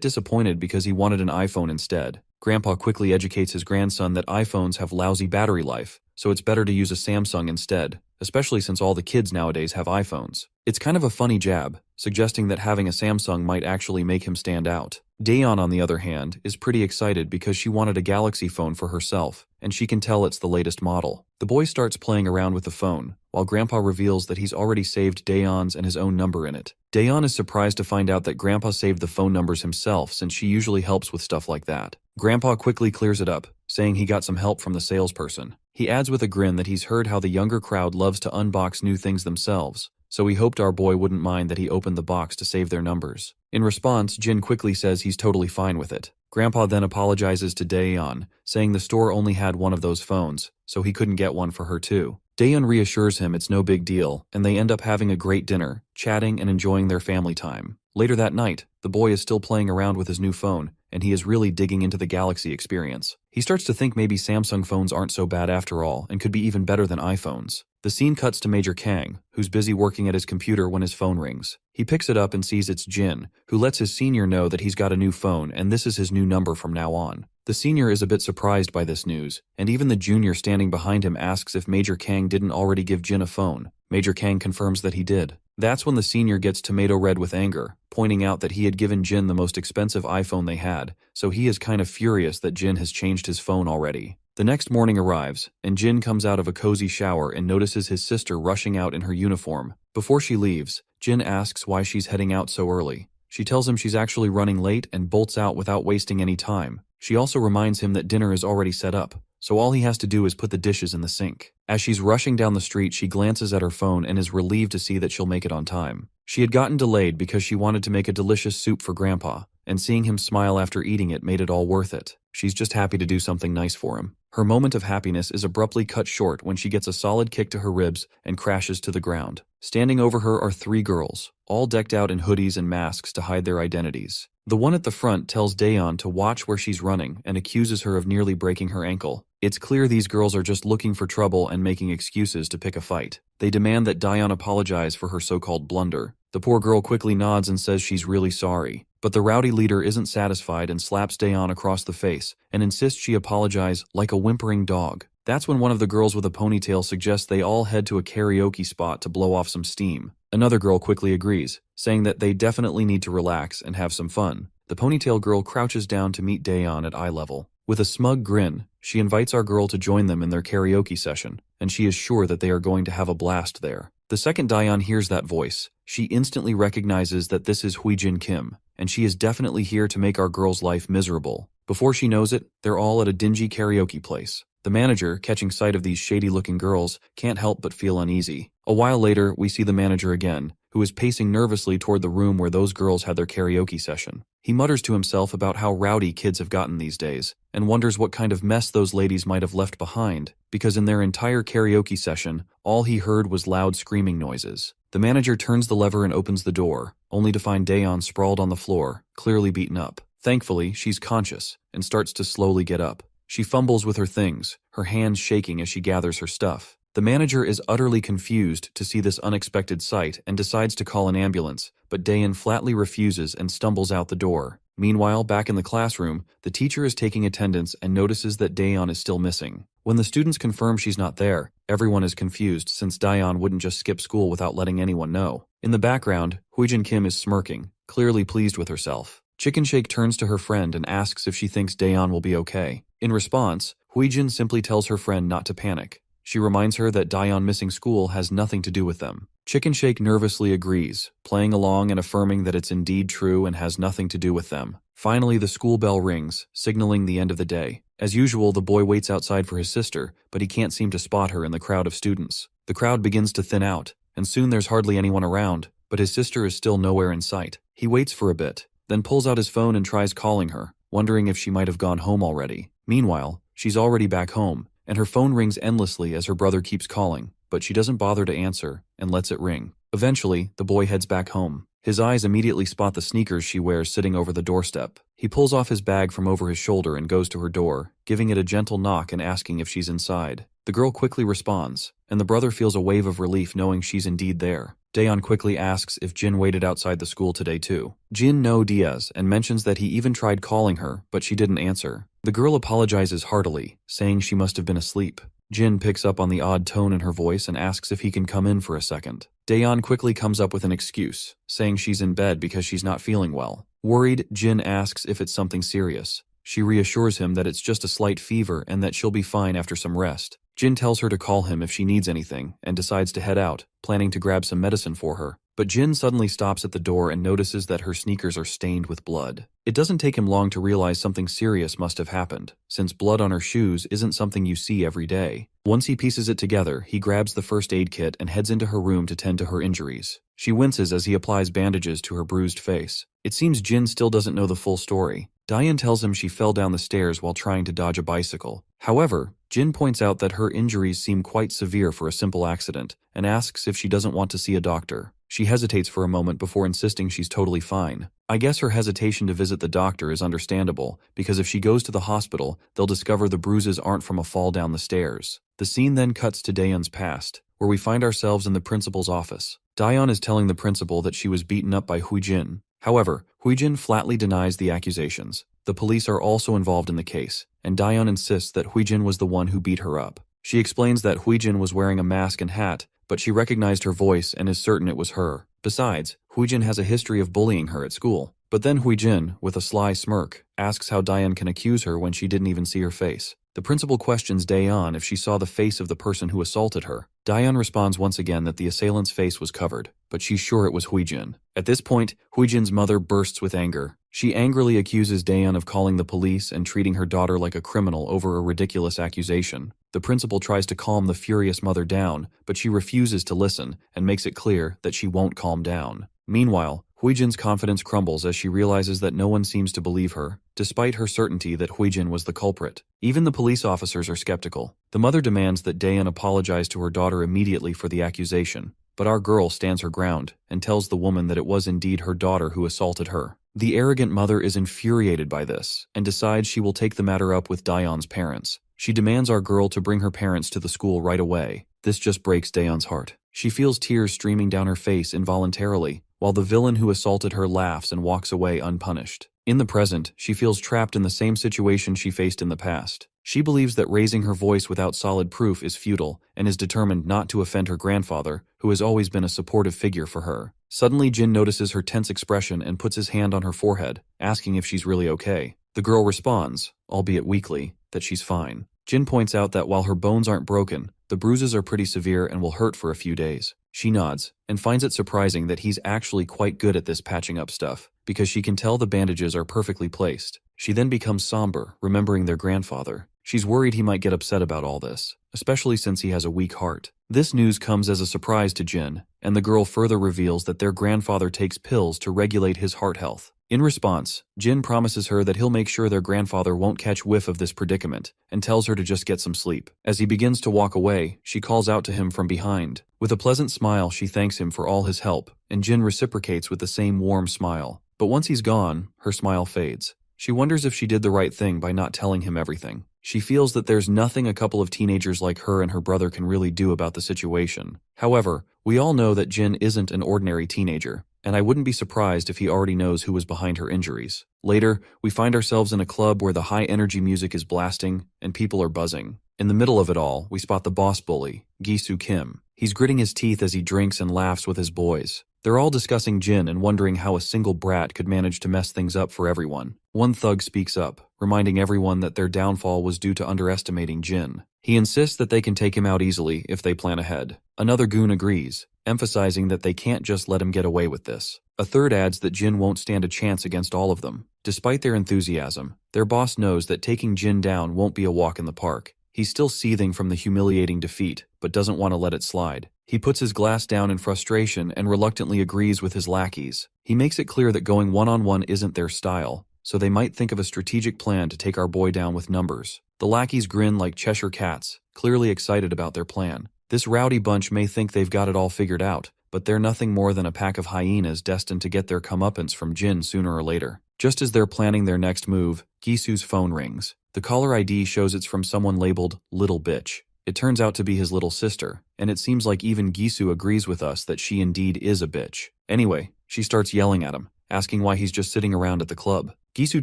disappointed because he wanted an iPhone instead. Grandpa quickly educates his grandson that iPhones have lousy battery life, so it's better to use a Samsung instead, especially since all the kids nowadays have iPhones. It's kind of a funny jab, suggesting that having a Samsung might actually make him stand out. Daeon, on the other hand, is pretty excited because she wanted a Galaxy phone for herself, and she can tell it's the latest model. The boy starts playing around with the phone, while Grandpa reveals that he's already saved Daeon's and his own number in it. Daeon is surprised to find out that Grandpa saved the phone numbers himself since she usually helps with stuff like that. Grandpa quickly clears it up, saying he got some help from the salesperson. He adds with a grin that he's heard how the younger crowd loves to unbox new things themselves, so he hoped our boy wouldn't mind that he opened the box to save their numbers. In response, Jin quickly says he's totally fine with it. Grandpa then apologizes to Daeon, saying the store only had one of those phones, so he couldn't get one for her too. Daeon reassures him it's no big deal, and they end up having a great dinner, chatting and enjoying their family time. Later that night, the boy is still playing around with his new phone, and he is really digging into the Galaxy experience. He starts to think maybe Samsung phones aren't so bad after all, and could be even better than iPhones. The scene cuts to Major Kang, who's busy working at his computer when his phone rings. He picks it up and sees it's Jin, who lets his senior know that he's got a new phone and this is his new number from now on. The senior is a bit surprised by this news, and even the junior standing behind him asks if Major Kang didn't already give Jin a phone. Major Kang confirms that he did. That's when the senior gets tomato red with anger, pointing out that he had given Jin the most expensive iPhone they had, so he is kind of furious that Jin has changed his phone already. The next morning arrives, and Jin comes out of a cozy shower and notices his sister rushing out in her uniform. Before she leaves, Jin asks why she's heading out so early. She tells him she's actually running late and bolts out without wasting any time. She also reminds him that dinner is already set up, so all he has to do is put the dishes in the sink. As she's rushing down the street, she glances at her phone and is relieved to see that she'll make it on time. She had gotten delayed because she wanted to make a delicious soup for Grandpa, and seeing him smile after eating it made it all worth it. She's just happy to do something nice for him. Her moment of happiness is abruptly cut short when she gets a solid kick to her ribs and crashes to the ground. Standing over her are 3 girls, all decked out in hoodies and masks to hide their identities. The one at the front tells Daeon to watch where she's running and accuses her of nearly breaking her ankle. It's clear these girls are just looking for trouble and making excuses to pick a fight. They demand that Daeon apologize for her so-called blunder. The poor girl quickly nods and says she's really sorry. But the rowdy leader isn't satisfied and slaps Daeon across the face and insists she apologize like a whimpering dog. That's when one of the girls with a ponytail suggests they all head to a karaoke spot to blow off some steam. Another girl quickly agrees, saying that they definitely need to relax and have some fun. The ponytail girl crouches down to meet Daeon at eye level. With a smug grin, she invites our girl to join them in their karaoke session, and she is sure that they are going to have a blast there. The second Daeon hears that voice, she instantly recognizes that this is Huijin Kim, and she is definitely here to make our girl's life miserable. Before she knows it, they're all at a dingy karaoke place. The manager, catching sight of these shady-looking girls, can't help but feel uneasy. A while later, we see the manager again, who is pacing nervously toward the room where those girls had their karaoke session. He mutters to himself about how rowdy kids have gotten these days, and wonders what kind of mess those ladies might have left behind, because in their entire karaoke session, all he heard was loud screaming noises. The manager turns the lever and opens the door, only to find Daeon sprawled on the floor, clearly beaten up. Thankfully, she's conscious, and starts to slowly get up. She fumbles with her things, her hands shaking as she gathers her stuff. The manager is utterly confused to see this unexpected sight and decides to call an ambulance, but Daeon flatly refuses and stumbles out the door. Meanwhile, back in the classroom, the teacher is taking attendance and notices that Daeon is still missing. When the students confirm she's not there, everyone is confused since Daeon wouldn't just skip school without letting anyone know. In the background, Huijin Kim is smirking, clearly pleased with herself. Chicken Shake turns to her friend and asks if she thinks Daeon will be okay. In response, Huijin simply tells her friend not to panic. She reminds her that Daeon missing school has nothing to do with them. Chicken Shake nervously agrees, playing along and affirming that it's indeed true and has nothing to do with them. Finally, the school bell rings, signaling the end of the day. As usual, the boy waits outside for his sister, but he can't seem to spot her in the crowd of students. The crowd begins to thin out, and soon there's hardly anyone around, but his sister is still nowhere in sight. He waits for a bit, then pulls out his phone and tries calling her, wondering if she might have gone home already. Meanwhile, she's already back home, and her phone rings endlessly as her brother keeps calling, but she doesn't bother to answer and lets it ring. Eventually, the boy heads back home. His eyes immediately spot the sneakers she wears sitting over the doorstep. He pulls off his bag from over his shoulder and goes to her door, giving it a gentle knock and asking if she's inside. The girl quickly responds, and the brother feels a wave of relief knowing she's indeed there. Daeon quickly asks if Jin waited outside the school today too. Jin no Diaz and mentions that he even tried calling her, but she didn't answer. The girl apologizes heartily, saying she must have been asleep. Jin picks up on the odd tone in her voice and asks if he can come in for a second. Daeon quickly comes up with an excuse, saying she's in bed because she's not feeling well. Worried, Jin asks if it's something serious. She reassures him that it's just a slight fever and that she'll be fine after some rest. Jin tells her to call him if she needs anything and decides to head out, planning to grab some medicine for her. But Jin suddenly stops at the door and notices that her sneakers are stained with blood. It doesn't take him long to realize something serious must have happened, since blood on her shoes isn't something you see every day. Once he pieces it together, he grabs the first aid kit and heads into her room to tend to her injuries. She winces as he applies bandages to her bruised face. It seems Jin still doesn't know the full story. Daeon tells him she fell down the stairs while trying to dodge a bicycle. However, Jin points out that her injuries seem quite severe for a simple accident and asks if she doesn't want to see a doctor. She hesitates for a moment before insisting she's totally fine. I guess her hesitation to visit the doctor is understandable, because if she goes to the hospital, they'll discover the bruises aren't from a fall down the stairs. The scene then cuts to Daeon's past, where we find ourselves in the principal's office. Daeon is telling the principal that she was beaten up by Huijin. However, Huijin flatly denies the accusations. The police are also involved in the case, and Daeon insists that Huijin was the one who beat her up. She explains that Huijin was wearing a mask and hat, but she recognized her voice and is certain it was her. Besides, Huijin has a history of bullying her at school. But then Huijin, with a sly smirk, asks how Daeon can accuse her when she didn't even see her face. The principal questions Daeon if she saw the face of the person who assaulted her. Daeon responds once again that the assailant's face was covered, but she's sure it was Huijin. At this point, Huijin's mother bursts with anger. She angrily accuses Daeon of calling the police and treating her daughter like a criminal over a ridiculous accusation. The principal tries to calm the furious mother down, but she refuses to listen and makes it clear that she won't calm down. Meanwhile, Huijin's confidence crumbles as she realizes that no one seems to believe her, despite her certainty that Huijin was the culprit. Even the police officers are skeptical. The mother demands that Daeon apologize to her daughter immediately for the accusation, but our girl stands her ground and tells the woman that it was indeed her daughter who assaulted her. The arrogant mother is infuriated by this and decides she will take the matter up with Daeon's parents. She demands our girl to bring her parents to the school right away. This just breaks Daeon's heart. She feels tears streaming down her face involuntarily, while the villain who assaulted her laughs and walks away unpunished. In the present, she feels trapped in the same situation she faced in the past. She believes that raising her voice without solid proof is futile and is determined not to offend her grandfather, who has always been a supportive figure for her. Suddenly, Jin notices her tense expression and puts his hand on her forehead, asking if she's really okay. The girl responds, albeit weakly, that she's fine. Jin points out that while her bones aren't broken, the bruises are pretty severe and will hurt for a few days. She nods, and finds it surprising that he's actually quite good at this patching up stuff, because she can tell the bandages are perfectly placed. She then becomes somber, remembering their grandfather. She's worried he might get upset about all this, especially since he has a weak heart. This news comes as a surprise to Jin, and the girl further reveals that their grandfather takes pills to regulate his heart health. In response, Jin promises her that he'll make sure their grandfather won't catch whiff of this predicament, and tells her to just get some sleep. As he begins to walk away, she calls out to him from behind. With a pleasant smile, she thanks him for all his help, and Jin reciprocates with the same warm smile. But once he's gone, her smile fades. She wonders if she did the right thing by not telling him everything. She feels that there's nothing a couple of teenagers like her and her brother can really do about the situation. However, we all know that Jin isn't an ordinary teenager, and I wouldn't be surprised if he already knows who was behind her injuries. Later, we find ourselves in a club where the high-energy music is blasting and people are buzzing. In the middle of it all, we spot the boss bully, Gi-soo Kim. He's gritting his teeth as he drinks and laughs with his boys. They're all discussing Jin and wondering how a single brat could manage to mess things up for everyone. One thug speaks up, reminding everyone that their downfall was due to underestimating Jin. He insists that they can take him out easily if they plan ahead. Another goon agrees, emphasizing that they can't just let him get away with this. A third adds that Jin won't stand a chance against all of them. Despite their enthusiasm, their boss knows that taking Jin down won't be a walk in the park. He's still seething from the humiliating defeat, but doesn't want to let it slide. He puts his glass down in frustration and reluctantly agrees with his lackeys. He makes it clear that going one-on-one isn't their style, so they might think of a strategic plan to take our boy down with numbers. The lackeys grin like Cheshire cats, clearly excited about their plan. This rowdy bunch may think they've got it all figured out, but they're nothing more than a pack of hyenas destined to get their comeuppance from Jin sooner or later. Just as they're planning their next move, Gisu's phone rings. The caller ID shows it's from someone labeled Little Bitch. It turns out to be his little sister, and it seems like even Gisu agrees with us that she indeed is a bitch. Anyway, she starts yelling at him, asking why he's just sitting around at the club. Gisu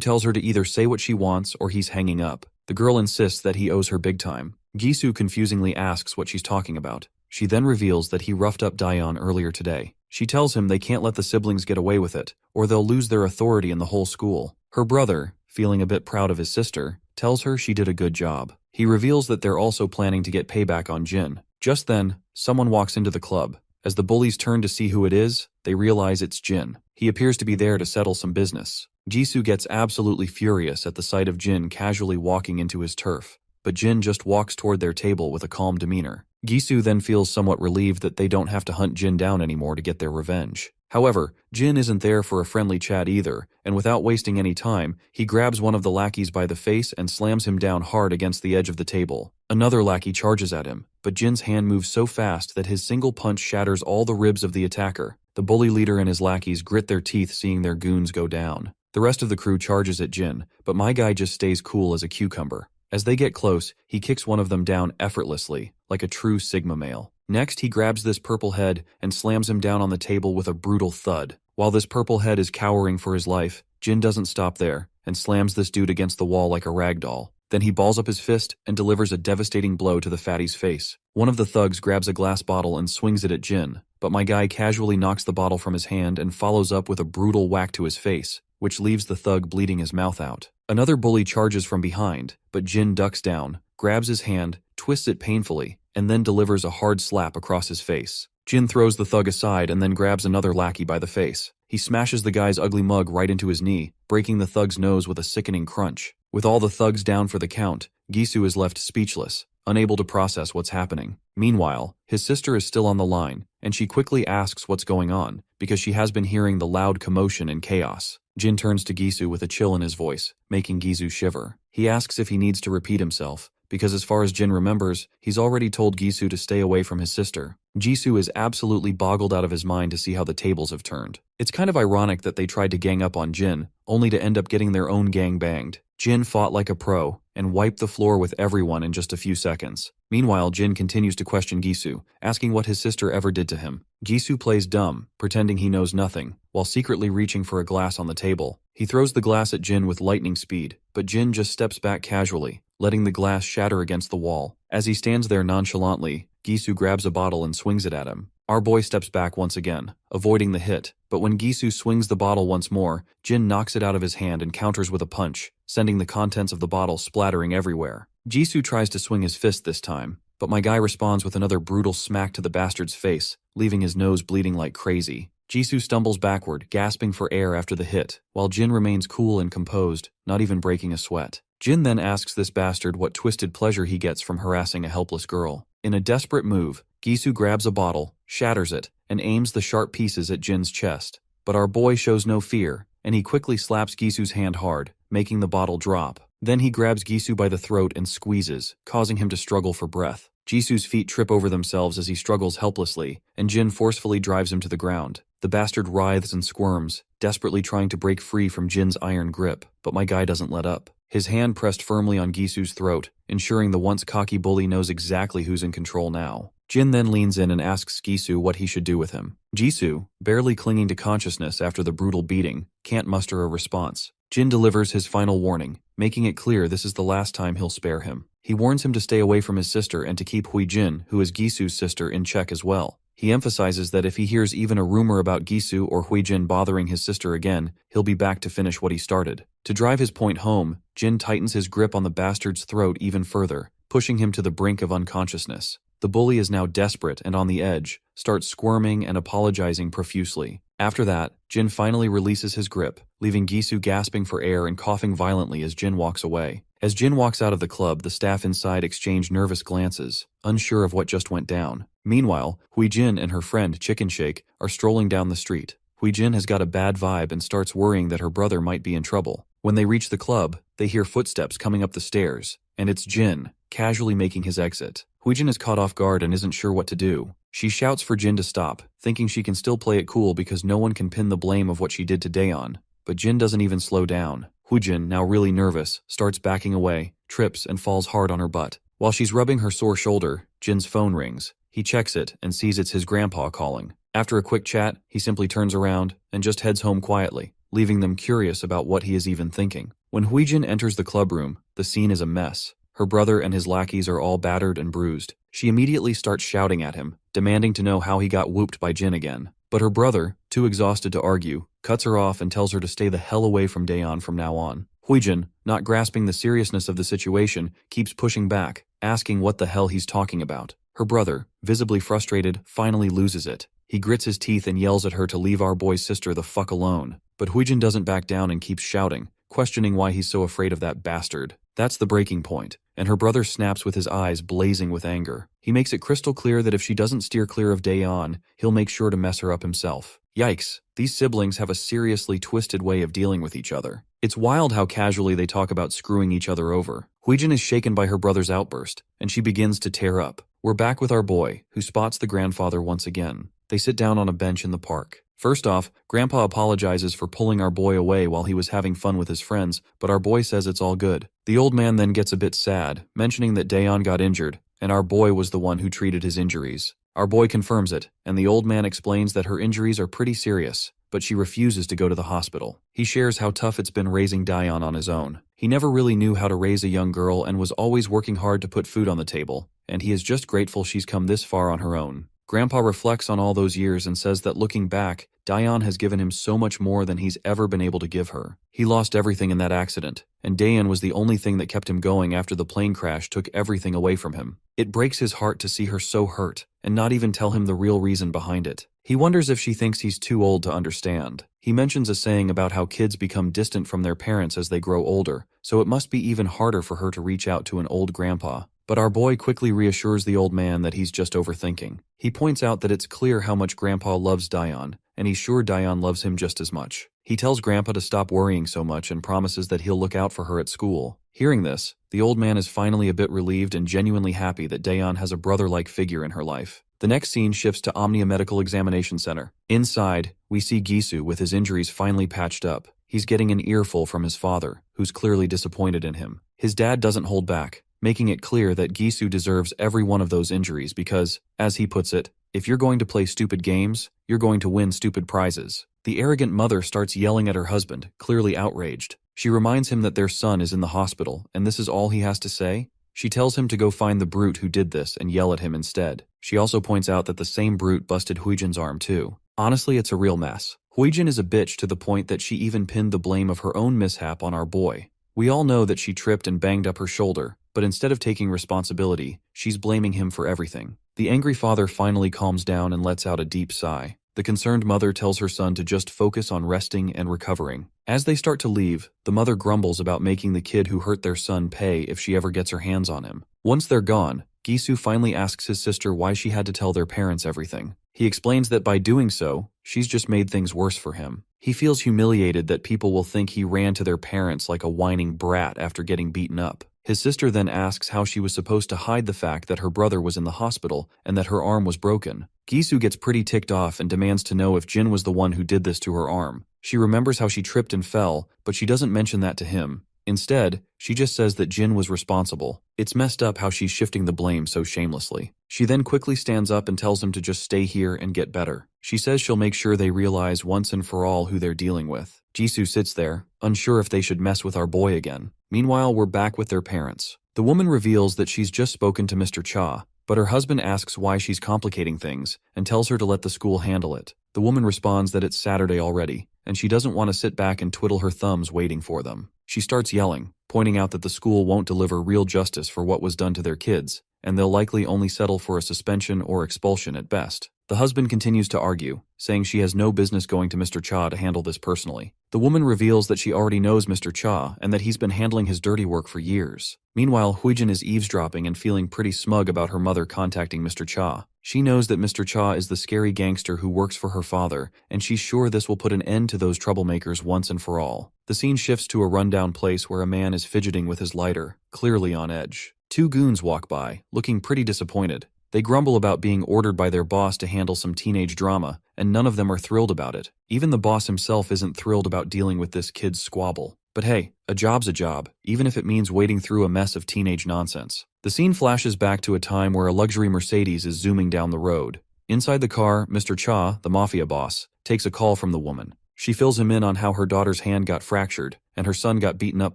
tells her to either say what she wants or he's hanging up. The girl insists that he owes her big time. Gisu confusingly asks what she's talking about. She then reveals that he roughed up Daeon earlier today. She tells him they can't let the siblings get away with it, or they'll lose their authority in the whole school. Her brother, feeling a bit proud of his sister, tells her she did a good job. He reveals that they're also planning to get payback on Jin. Just then, someone walks into the club. As the bullies turn to see who it is, they realize it's Jin. He appears to be there to settle some business. Gisu gets absolutely furious at the sight of Jin casually walking into his turf, but Jin just walks toward their table with a calm demeanor. Gisu then feels somewhat relieved that they don't have to hunt Jin down anymore to get their revenge. However, Jin isn't there for a friendly chat either, and without wasting any time, he grabs one of the lackeys by the face and slams him down hard against the edge of the table. Another lackey charges at him, but Jin's hand moves so fast that his single punch shatters all the ribs of the attacker. The bully leader and his lackeys grit their teeth seeing their goons go down. The rest of the crew charges at Jin, but my guy just stays cool as a cucumber. As they get close, he kicks one of them down effortlessly, like a true Sigma male. Next, he grabs this purple head and slams him down on the table with a brutal thud. While this purple head is cowering for his life, Jin doesn't stop there and slams this dude against the wall like a rag doll. Then he balls up his fist and delivers a devastating blow to the fatty's face. One of the thugs grabs a glass bottle and swings it at Jin, but my guy casually knocks the bottle from his hand and follows up with a brutal whack to his face, which leaves the thug bleeding his mouth out. Another bully charges from behind, but Jin ducks down, grabs his hand, twists it painfully, and then delivers a hard slap across his face. Jin throws the thug aside and then grabs another lackey by the face. He smashes the guy's ugly mug right into his knee, breaking the thug's nose with a sickening crunch. With all the thugs down for the count, Gisu is left speechless, unable to process what's happening. Meanwhile, his sister is still on the line, and she quickly asks what's going on, because she has been hearing the loud commotion and chaos. Jin turns to Gisu with a chill in his voice, making Gisu shiver. He asks if he needs to repeat himself, because as far as Jin remembers, he's already told Gisu to stay away from his sister. Gisu is absolutely boggled out of his mind to see how the tables have turned. It's kind of ironic that they tried to gang up on Jin, only to end up getting their own gang banged. Jin fought like a pro, and wiped the floor with everyone in just a few seconds. Meanwhile, Jin continues to question Gisu, asking what his sister ever did to him. Gisu plays dumb, pretending he knows nothing, while secretly reaching for a glass on the table. He throws the glass at Jin with lightning speed, but Jin just steps back casually, letting the glass shatter against the wall. As he stands there nonchalantly, Gisu grabs a bottle and swings it at him. Our boy steps back once again, avoiding the hit, but when Gisu swings the bottle once more, Jin knocks it out of his hand and counters with a punch, sending the contents of the bottle splattering everywhere. Gisu tries to swing his fist this time, but my guy responds with another brutal smack to the bastard's face, leaving his nose bleeding like crazy. Gisu stumbles backward, gasping for air after the hit, while Jin remains cool and composed, not even breaking a sweat. Jin then asks this bastard what twisted pleasure he gets from harassing a helpless girl. In a desperate move, Gisu grabs a bottle, shatters it, and aims the sharp pieces at Jin's chest. But our boy shows no fear, and he quickly slaps Gisu's hand hard, making the bottle drop. Then he grabs Gisu by the throat and squeezes, causing him to struggle for breath. Gisu's feet trip over themselves as he struggles helplessly, and Jin forcefully drives him to the ground. The bastard writhes and squirms, desperately trying to break free from Jin's iron grip, but my guy doesn't let up. His hand pressed firmly on Gisu's throat, ensuring the once cocky bully knows exactly who's in control now. Jin then leans in and asks Gisu what he should do with him. Gisu, barely clinging to consciousness after the brutal beating, can't muster a response. Jin delivers his final warning, making it clear this is the last time he'll spare him. He warns him to stay away from his sister and to keep Huijin, who is Gisu's sister, in check as well. He emphasizes that if he hears even a rumor about Gisu or Huijin bothering his sister again, he'll be back to finish what he started. To drive his point home, Jin tightens his grip on the bastard's throat even further, pushing him to the brink of unconsciousness. The bully is now desperate and on the edge, starts squirming and apologizing profusely. After that, Jin finally releases his grip, leaving Gisu gasping for air and coughing violently as Jin walks away. As Jin walks out of the club, the staff inside exchange nervous glances, unsure of what just went down. Meanwhile, Huijin and her friend Chicken Shake are strolling down the street. Huijin has got a bad vibe and starts worrying that her brother might be in trouble. When they reach the club, they hear footsteps coming up the stairs, and it's Jin, casually making his exit. Huijin is caught off guard and isn't sure what to do. She shouts for Jin to stop, thinking she can still play it cool because no one can pin the blame of what she did to Daeon. but Jin doesn't even slow down. Huijin, now really nervous, starts backing away, trips, and falls hard on her butt. While she's rubbing her sore shoulder, Jin's phone rings. He checks it and sees it's his grandpa calling. After a quick chat, he simply turns around and just heads home quietly, leaving them curious about what he is even thinking. When Huijin enters the clubroom, the scene is a mess. Her brother and his lackeys are all battered and bruised. She immediately starts shouting at him, demanding to know how he got whooped by Jin again. But her brother, too exhausted to argue, cuts her off and tells her to stay the hell away from Daeon from now on. Huijin, not grasping the seriousness of the situation, keeps pushing back, asking what the hell he's talking about. Her brother, visibly frustrated, finally loses it. He grits his teeth and yells at her to leave our boy's sister the fuck alone. But Huijin doesn't back down and keeps shouting, questioning why he's so afraid of that bastard. That's the breaking point, and her brother snaps with his eyes blazing with anger. He makes it crystal clear that if she doesn't steer clear of Daeon, he'll make sure to mess her up himself. Yikes, these siblings have a seriously twisted way of dealing with each other. It's wild how casually they talk about screwing each other over. Huijin is shaken by her brother's outburst, and she begins to tear up. We're back with our boy, who spots the grandfather once again. They sit down on a bench in the park. First off, Grandpa apologizes for pulling our boy away while he was having fun with his friends, but our boy says it's all good. The old man then gets a bit sad, mentioning that Daeon got injured, and our boy was the one who treated his injuries. Our boy confirms it, and the old man explains that her injuries are pretty serious, but she refuses to go to the hospital. He shares how tough it's been raising Daeon on his own. He never really knew how to raise a young girl and was always working hard to put food on the table, and he is just grateful she's come this far on her own. Grandpa reflects on all those years and says that looking back, Daeon has given him so much more than he's ever been able to give her. He lost everything in that accident, and Daeon was the only thing that kept him going after the plane crash took everything away from him. It breaks his heart to see her so hurt, and not even tell him the real reason behind it. He wonders if she thinks he's too old to understand. He mentions a saying about how kids become distant from their parents as they grow older, so it must be even harder for her to reach out to an old grandpa. But our boy quickly reassures the old man that he's just overthinking. He points out that it's clear how much Grandpa loves Daeon, and he's sure Daeon loves him just as much. He tells Grandpa to stop worrying so much and promises that he'll look out for her at school. Hearing this, the old man is finally a bit relieved and genuinely happy that Daeon has a brother-like figure in her life. The next scene shifts to Omnia Medical Examination Center. Inside, we see Gisu with his injuries finally patched up. He's getting an earful from his father, who's clearly disappointed in him. His dad doesn't hold back, making it clear that Gisu deserves every one of those injuries because, as he puts it, if you're going to play stupid games, you're going to win stupid prizes. The arrogant mother starts yelling at her husband, clearly outraged. She reminds him that their son is in the hospital, and this is all he has to say? She tells him to go find the brute who did this and yell at him instead. She also points out that the same brute busted Huijin's arm too. Honestly, it's a real mess. Huijin is a bitch to the point that she even pinned the blame of her own mishap on our boy. We all know that she tripped and banged up her shoulder, but instead of taking responsibility, she's blaming him for everything. The angry father finally calms down and lets out a deep sigh. The concerned mother tells her son to just focus on resting and recovering. As they start to leave, the mother grumbles about making the kid who hurt their son pay if she ever gets her hands on him. Once they're gone, Gisu finally asks his sister why she had to tell their parents everything. He explains that by doing so, she's just made things worse for him. He feels humiliated that people will think he ran to their parents like a whining brat after getting beaten up. His sister then asks how she was supposed to hide the fact that her brother was in the hospital and that her arm was broken. Gisu gets pretty ticked off and demands to know if Jin was the one who did this to her arm. She remembers how she tripped and fell, but she doesn't mention that to him. Instead, she just says that Jin was responsible. It's messed up how she's shifting the blame so shamelessly. She then quickly stands up and tells him to just stay here and get better. She says she'll make sure they realize once and for all who they're dealing with. Jisoo sits there, unsure if they should mess with our boy again. Meanwhile, we're back with their parents. The woman reveals that she's just spoken to Mr. Cha, but her husband asks why she's complicating things and tells her to let the school handle it. The woman responds that it's Saturday already, and she doesn't want to sit back and twiddle her thumbs waiting for them. She starts yelling, pointing out that the school won't deliver real justice for what was done to their kids, and they'll likely only settle for a suspension or expulsion at best. The husband continues to argue, saying she has no business going to Mr. Cha to handle this personally. The woman reveals that she already knows Mr. Cha and that he's been handling his dirty work for years. Meanwhile, Huijin is eavesdropping and feeling pretty smug about her mother contacting Mr. Cha. She knows that Mr. Cha is the scary gangster who works for her father, and she's sure this will put an end to those troublemakers once and for all. The scene shifts to a rundown place where a man is fidgeting with his lighter, clearly on edge. Two goons walk by, looking pretty disappointed. They grumble about being ordered by their boss to handle some teenage drama, and none of them are thrilled about it. Even the boss himself isn't thrilled about dealing with this kid's squabble. But hey, a job's a job, even if it means wading through a mess of teenage nonsense. The scene flashes back to a time where a luxury Mercedes is zooming down the road. Inside the car, Mr. Cha, the mafia boss, takes a call from the woman. She fills him in on how her daughter's hand got fractured, and her son got beaten up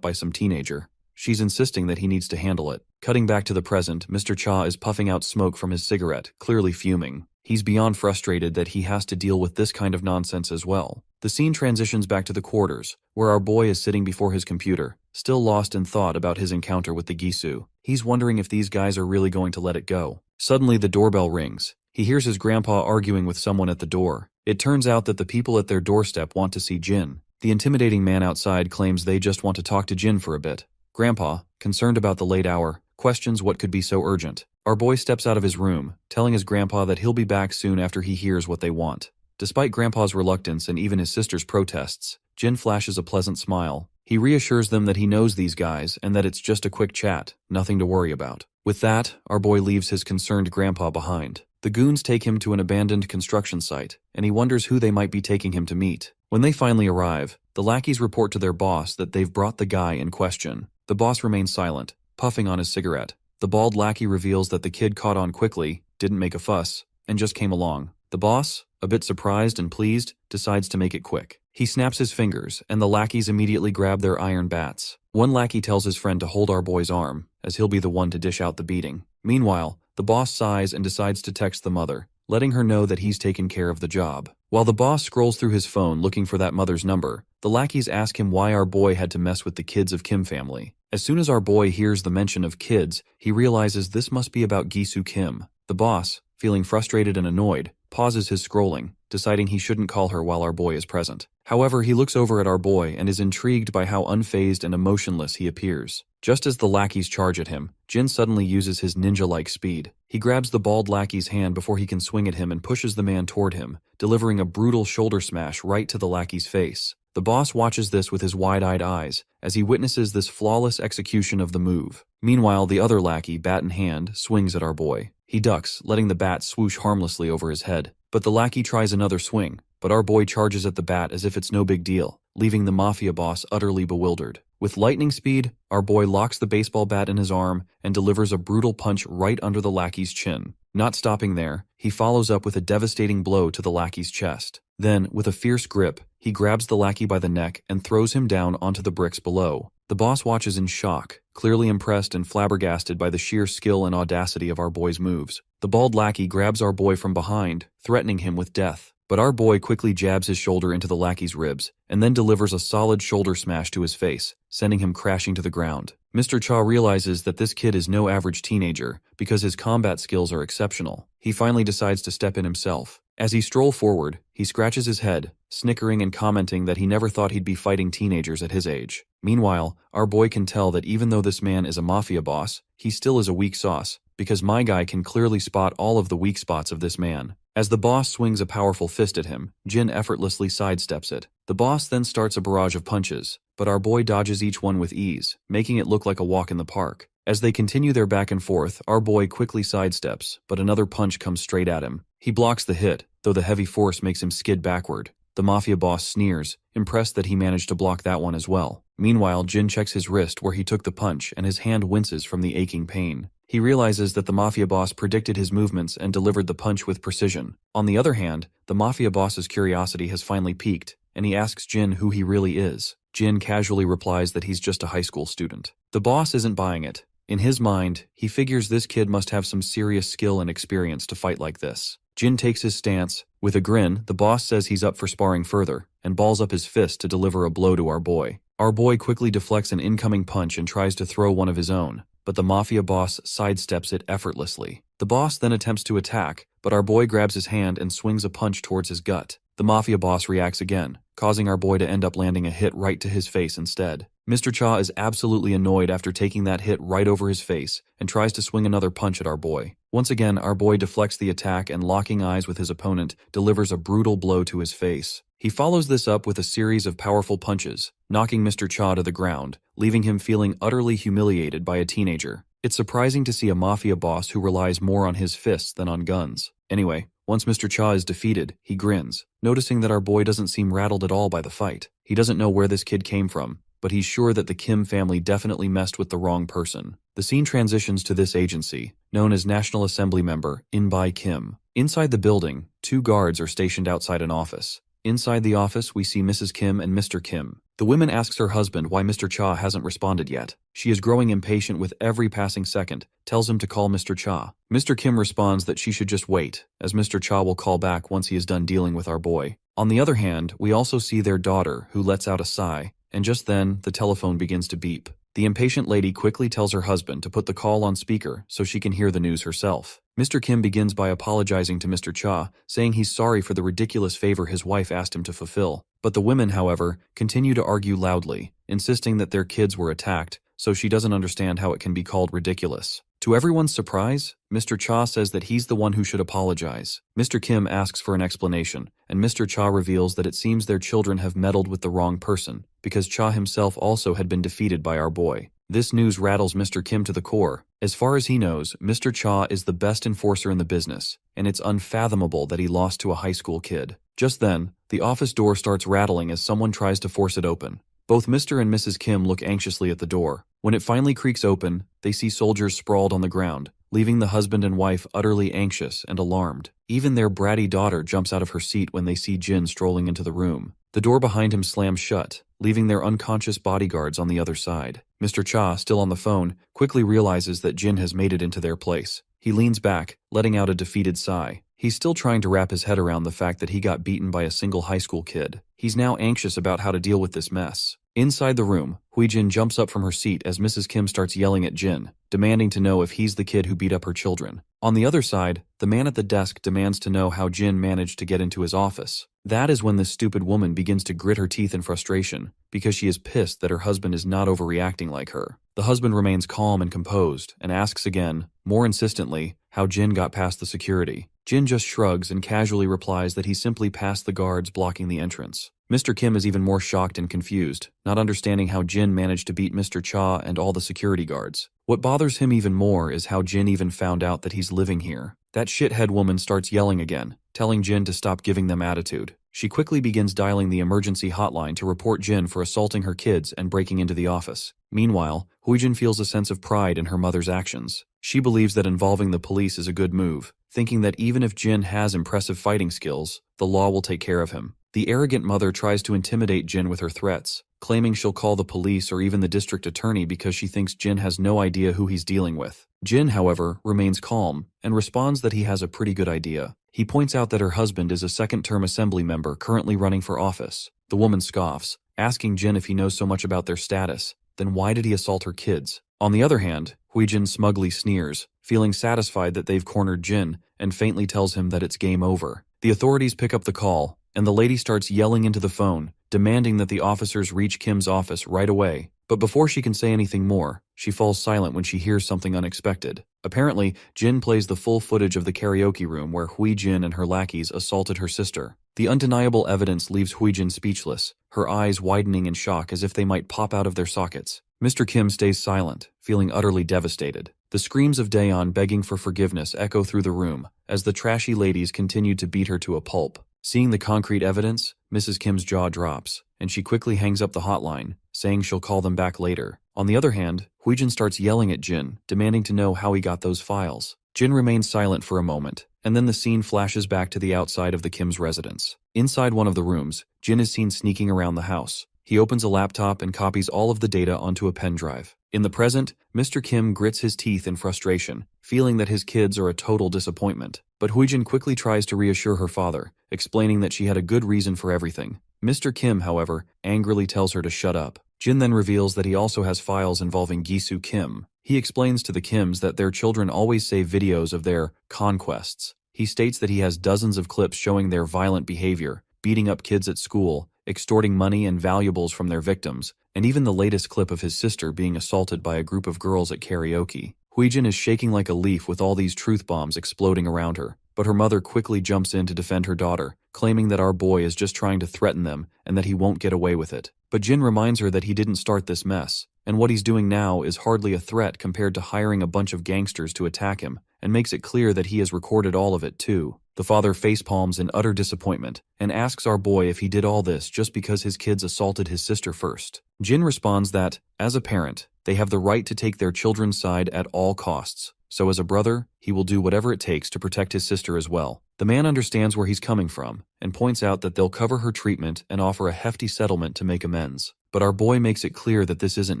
by some teenager. She's insisting that he needs to handle it. Cutting back to the present, Mr. Cha is puffing out smoke from his cigarette, clearly fuming. He's beyond frustrated that he has to deal with this kind of nonsense as well. The scene transitions back to the quarters, where our boy is sitting before his computer, still lost in thought about his encounter with the Gisu. He's wondering if these guys are really going to let it go. Suddenly the doorbell rings. He hears his grandpa arguing with someone at the door. It turns out that the people at their doorstep want to see Jin. The intimidating man outside claims they just want to talk to Jin for a bit. Grandpa, concerned about the late hour, questions what could be so urgent. Our boy steps out of his room, telling his grandpa that he'll be back soon after he hears what they want. Despite Grandpa's reluctance and even his sister's protests, Jin flashes a pleasant smile. He reassures them that he knows these guys and that it's just a quick chat, nothing to worry about. With that, our boy leaves his concerned grandpa behind. The goons take him to an abandoned construction site, and he wonders who they might be taking him to meet. When they finally arrive, the lackeys report to their boss that they've brought the guy in question. The boss remains silent, puffing on his cigarette. The bald lackey reveals that the kid caught on quickly, didn't make a fuss, and just came along. The boss, a bit surprised and pleased, decides to make it quick. He snaps his fingers, and the lackeys immediately grab their iron bats. One lackey tells his friend to hold our boy's arm, as he'll be the one to dish out the beating. Meanwhile, the boss sighs and decides to text the mother, letting her know that he's taken care of the job. While the boss scrolls through his phone looking for that mother's number, the lackeys ask him why our boy had to mess with the kids of Kim family. As soon as our boy hears the mention of kids, he realizes this must be about Gisu Kim. The boss, feeling frustrated and annoyed, pauses his scrolling, deciding he shouldn't call her while our boy is present. However, he looks over at our boy and is intrigued by how unfazed and emotionless he appears. Just as the lackeys charge at him, Jin suddenly uses his ninja-like speed. He grabs the bald lackey's hand before he can swing at him and pushes the man toward him, delivering a brutal shoulder smash right to the lackey's face. The boss watches this with his wide-eyed eyes, as he witnesses this flawless execution of the move. Meanwhile, the other lackey, bat in hand, swings at our boy. He ducks, letting the bat swoosh harmlessly over his head. But the lackey tries another swing, but our boy charges at the bat as if it's no big deal, leaving the mafia boss utterly bewildered. With lightning speed, our boy locks the baseball bat in his arm and delivers a brutal punch right under the lackey's chin. Not stopping there, he follows up with a devastating blow to the lackey's chest. Then, with a fierce grip, he grabs the lackey by the neck and throws him down onto the bricks below. The boss watches in shock, clearly impressed and flabbergasted by the sheer skill and audacity of our boy's moves. The bald lackey grabs our boy from behind, threatening him with death. But our boy quickly jabs his shoulder into the lackey's ribs, and then delivers a solid shoulder smash to his face, sending him crashing to the ground. Mr. Cha realizes that this kid is no average teenager, because his combat skills are exceptional. He finally decides to step in himself. As he strolls forward, he scratches his head, snickering and commenting that he never thought he'd be fighting teenagers at his age. Meanwhile, our boy can tell that even though this man is a mafia boss, he still is a weak sauce, because my guy can clearly spot all of the weak spots of this man. As the boss swings a powerful fist at him, Jin effortlessly sidesteps it. The boss then starts a barrage of punches, but our boy dodges each one with ease, making it look like a walk in the park. As they continue their back and forth, our boy quickly sidesteps, but another punch comes straight at him. He blocks the hit, though the heavy force makes him skid backward. The mafia boss sneers, impressed that he managed to block that one as well. Meanwhile, Jin checks his wrist where he took the punch and his hand winces from the aching pain. He realizes that the mafia boss predicted his movements and delivered the punch with precision. On the other hand, the mafia boss's curiosity has finally peaked, and he asks Jin who he really is. Jin casually replies that he's just a high school student. The boss isn't buying it. In his mind, he figures this kid must have some serious skill and experience to fight like this. Jin takes his stance. With a grin, the boss says he's up for sparring further, and balls up his fist to deliver a blow to our boy. Our boy quickly deflects an incoming punch and tries to throw one of his own, but the mafia boss sidesteps it effortlessly. The boss then attempts to attack, but our boy grabs his hand and swings a punch towards his gut. The mafia boss reacts again, causing our boy to end up landing a hit right to his face instead. Mr. Cha is absolutely annoyed after taking that hit right over his face and tries to swing another punch at our boy. Once again, our boy deflects the attack and, locking eyes with his opponent, delivers a brutal blow to his face. He follows this up with a series of powerful punches, knocking Mr. Cha to the ground, leaving him feeling utterly humiliated by a teenager. It's surprising to see a mafia boss who relies more on his fists than on guns. Anyway, once Mr. Cha is defeated, he grins, noticing that our boy doesn't seem rattled at all by the fight. He doesn't know where this kid came from, but he's sure that the Kim family definitely messed with the wrong person. The scene transitions to this agency, known as National Assembly Member In-bai Kim. Inside the building, 2 guards are stationed outside an office. Inside the office, we see Mrs. Kim and Mr. Kim. The woman asks her husband why Mr. Cha hasn't responded yet. She is growing impatient with every passing second, tells him to call Mr. Cha. Mr. Kim responds that she should just wait, as Mr. Cha will call back once he is done dealing with our boy. On the other hand, we also see their daughter, who lets out a sigh, and just then, the telephone begins to beep. The impatient lady quickly tells her husband to put the call on speaker so she can hear the news herself. Mr. Kim begins by apologizing to Mr. Cha, saying he's sorry for the ridiculous favor his wife asked him to fulfill. But the women, however, continue to argue loudly, insisting that their kids were attacked, so she doesn't understand how it can be called ridiculous. To everyone's surprise, Mr. Cha says that he's the one who should apologize. Mr. Kim asks for an explanation, and Mr. Cha reveals that it seems their children have meddled with the wrong person, because Cha himself also had been defeated by our boy. This news rattles Mr. Kim to the core. As far as he knows, Mr. Cha is the best enforcer in the business, and it's unfathomable that he lost to a high school kid. Just then, the office door starts rattling as someone tries to force it open. Both Mr. and Mrs. Kim look anxiously at the door. When it finally creaks open, they see soldiers sprawled on the ground, leaving the husband and wife utterly anxious and alarmed. Even their bratty daughter jumps out of her seat when they see Jin strolling into the room. The door behind him slams shut, leaving their unconscious bodyguards on the other side. Mr. Cha, still on the phone, quickly realizes that Jin has made it into their place. He leans back, letting out a defeated sigh. He's still trying to wrap his head around the fact that he got beaten by a single high school kid. He's now anxious about how to deal with this mess. Inside the room, Hui-jin jumps up from her seat as Mrs. Kim starts yelling at Jin, demanding to know if he's the kid who beat up her children. On the other side, the man at the desk demands to know how Jin managed to get into his office. That is when this stupid woman begins to grit her teeth in frustration, because she is pissed that her husband is not overreacting like her. The husband remains calm and composed, and asks again, more insistently, how Jin got past the security. Jin just shrugs and casually replies that he simply passed the guards blocking the entrance. Mr. Kim is even more shocked and confused, not understanding how Jin managed to beat Mr. Cha and all the security guards. What bothers him even more is how Jin even found out that he's living here. That shithead woman starts yelling again, telling Jin to stop giving them attitude. She quickly begins dialing the emergency hotline to report Jin for assaulting her kids and breaking into the office. Meanwhile, Hui-jin feels a sense of pride in her mother's actions. She believes that involving the police is a good move, thinking that even if Jin has impressive fighting skills, the law will take care of him. The arrogant mother tries to intimidate Jin with her threats, claiming she'll call the police or even the district attorney because she thinks Jin has no idea who he's dealing with. Jin, however, remains calm and responds that he has a pretty good idea. He points out that her husband is a second-term assembly member currently running for office. The woman scoffs, asking Jin if he knows so much about their status, then why did he assault her kids? On the other hand, Hui-jin smugly sneers, feeling satisfied that they've cornered Jin, and faintly tells him that it's game over. The authorities pick up the call, and the lady starts yelling into the phone, demanding that the officers reach Kim's office right away. But before she can say anything more, she falls silent when she hears something unexpected. Apparently, Jin plays the full footage of the karaoke room where Hui-jin and her lackeys assaulted her sister. The undeniable evidence leaves Hui-jin speechless, her eyes widening in shock as if they might pop out of their sockets. Mr. Kim stays silent, feeling utterly devastated. The screams of Daeon begging for forgiveness echo through the room, as the trashy ladies continue to beat her to a pulp. Seeing the concrete evidence, Mrs. Kim's jaw drops, and she quickly hangs up the hotline, saying she'll call them back later. On the other hand, Hui-jin starts yelling at Jin, demanding to know how he got those files. Jin remains silent for a moment, and then the scene flashes back to the outside of the Kim's residence. Inside one of the rooms, Jin is seen sneaking around the house. He opens a laptop and copies all of the data onto a pen drive. In the present, Mr. Kim grits his teeth in frustration, feeling that his kids are a total disappointment. But Hui-jin quickly tries to reassure her father, explaining that she had a good reason for everything. Mr. Kim, however, angrily tells her to shut up. Jin then reveals that he also has files involving Gisu Kim. He explains to the Kims that their children always save videos of their conquests. He states that he has dozens of clips showing their violent behavior, beating up kids at school, extorting money and valuables from their victims, and even the latest clip of his sister being assaulted by a group of girls at karaoke. Hui-jin is shaking like a leaf with all these truth bombs exploding around her, but her mother quickly jumps in to defend her daughter, claiming that our boy is just trying to threaten them and that he won't get away with it. But Jin reminds her that he didn't start this mess, and what he's doing now is hardly a threat compared to hiring a bunch of gangsters to attack him, and makes it clear that he has recorded all of it too. The father facepalms in utter disappointment and asks our boy if he did all this just because his kids assaulted his sister first. Jin responds that, as a parent, they have the right to take their children's side at all costs, so as a brother, he will do whatever it takes to protect his sister as well. The man understands where he's coming from and points out that they'll cover her treatment and offer a hefty settlement to make amends. But our boy makes it clear that this isn't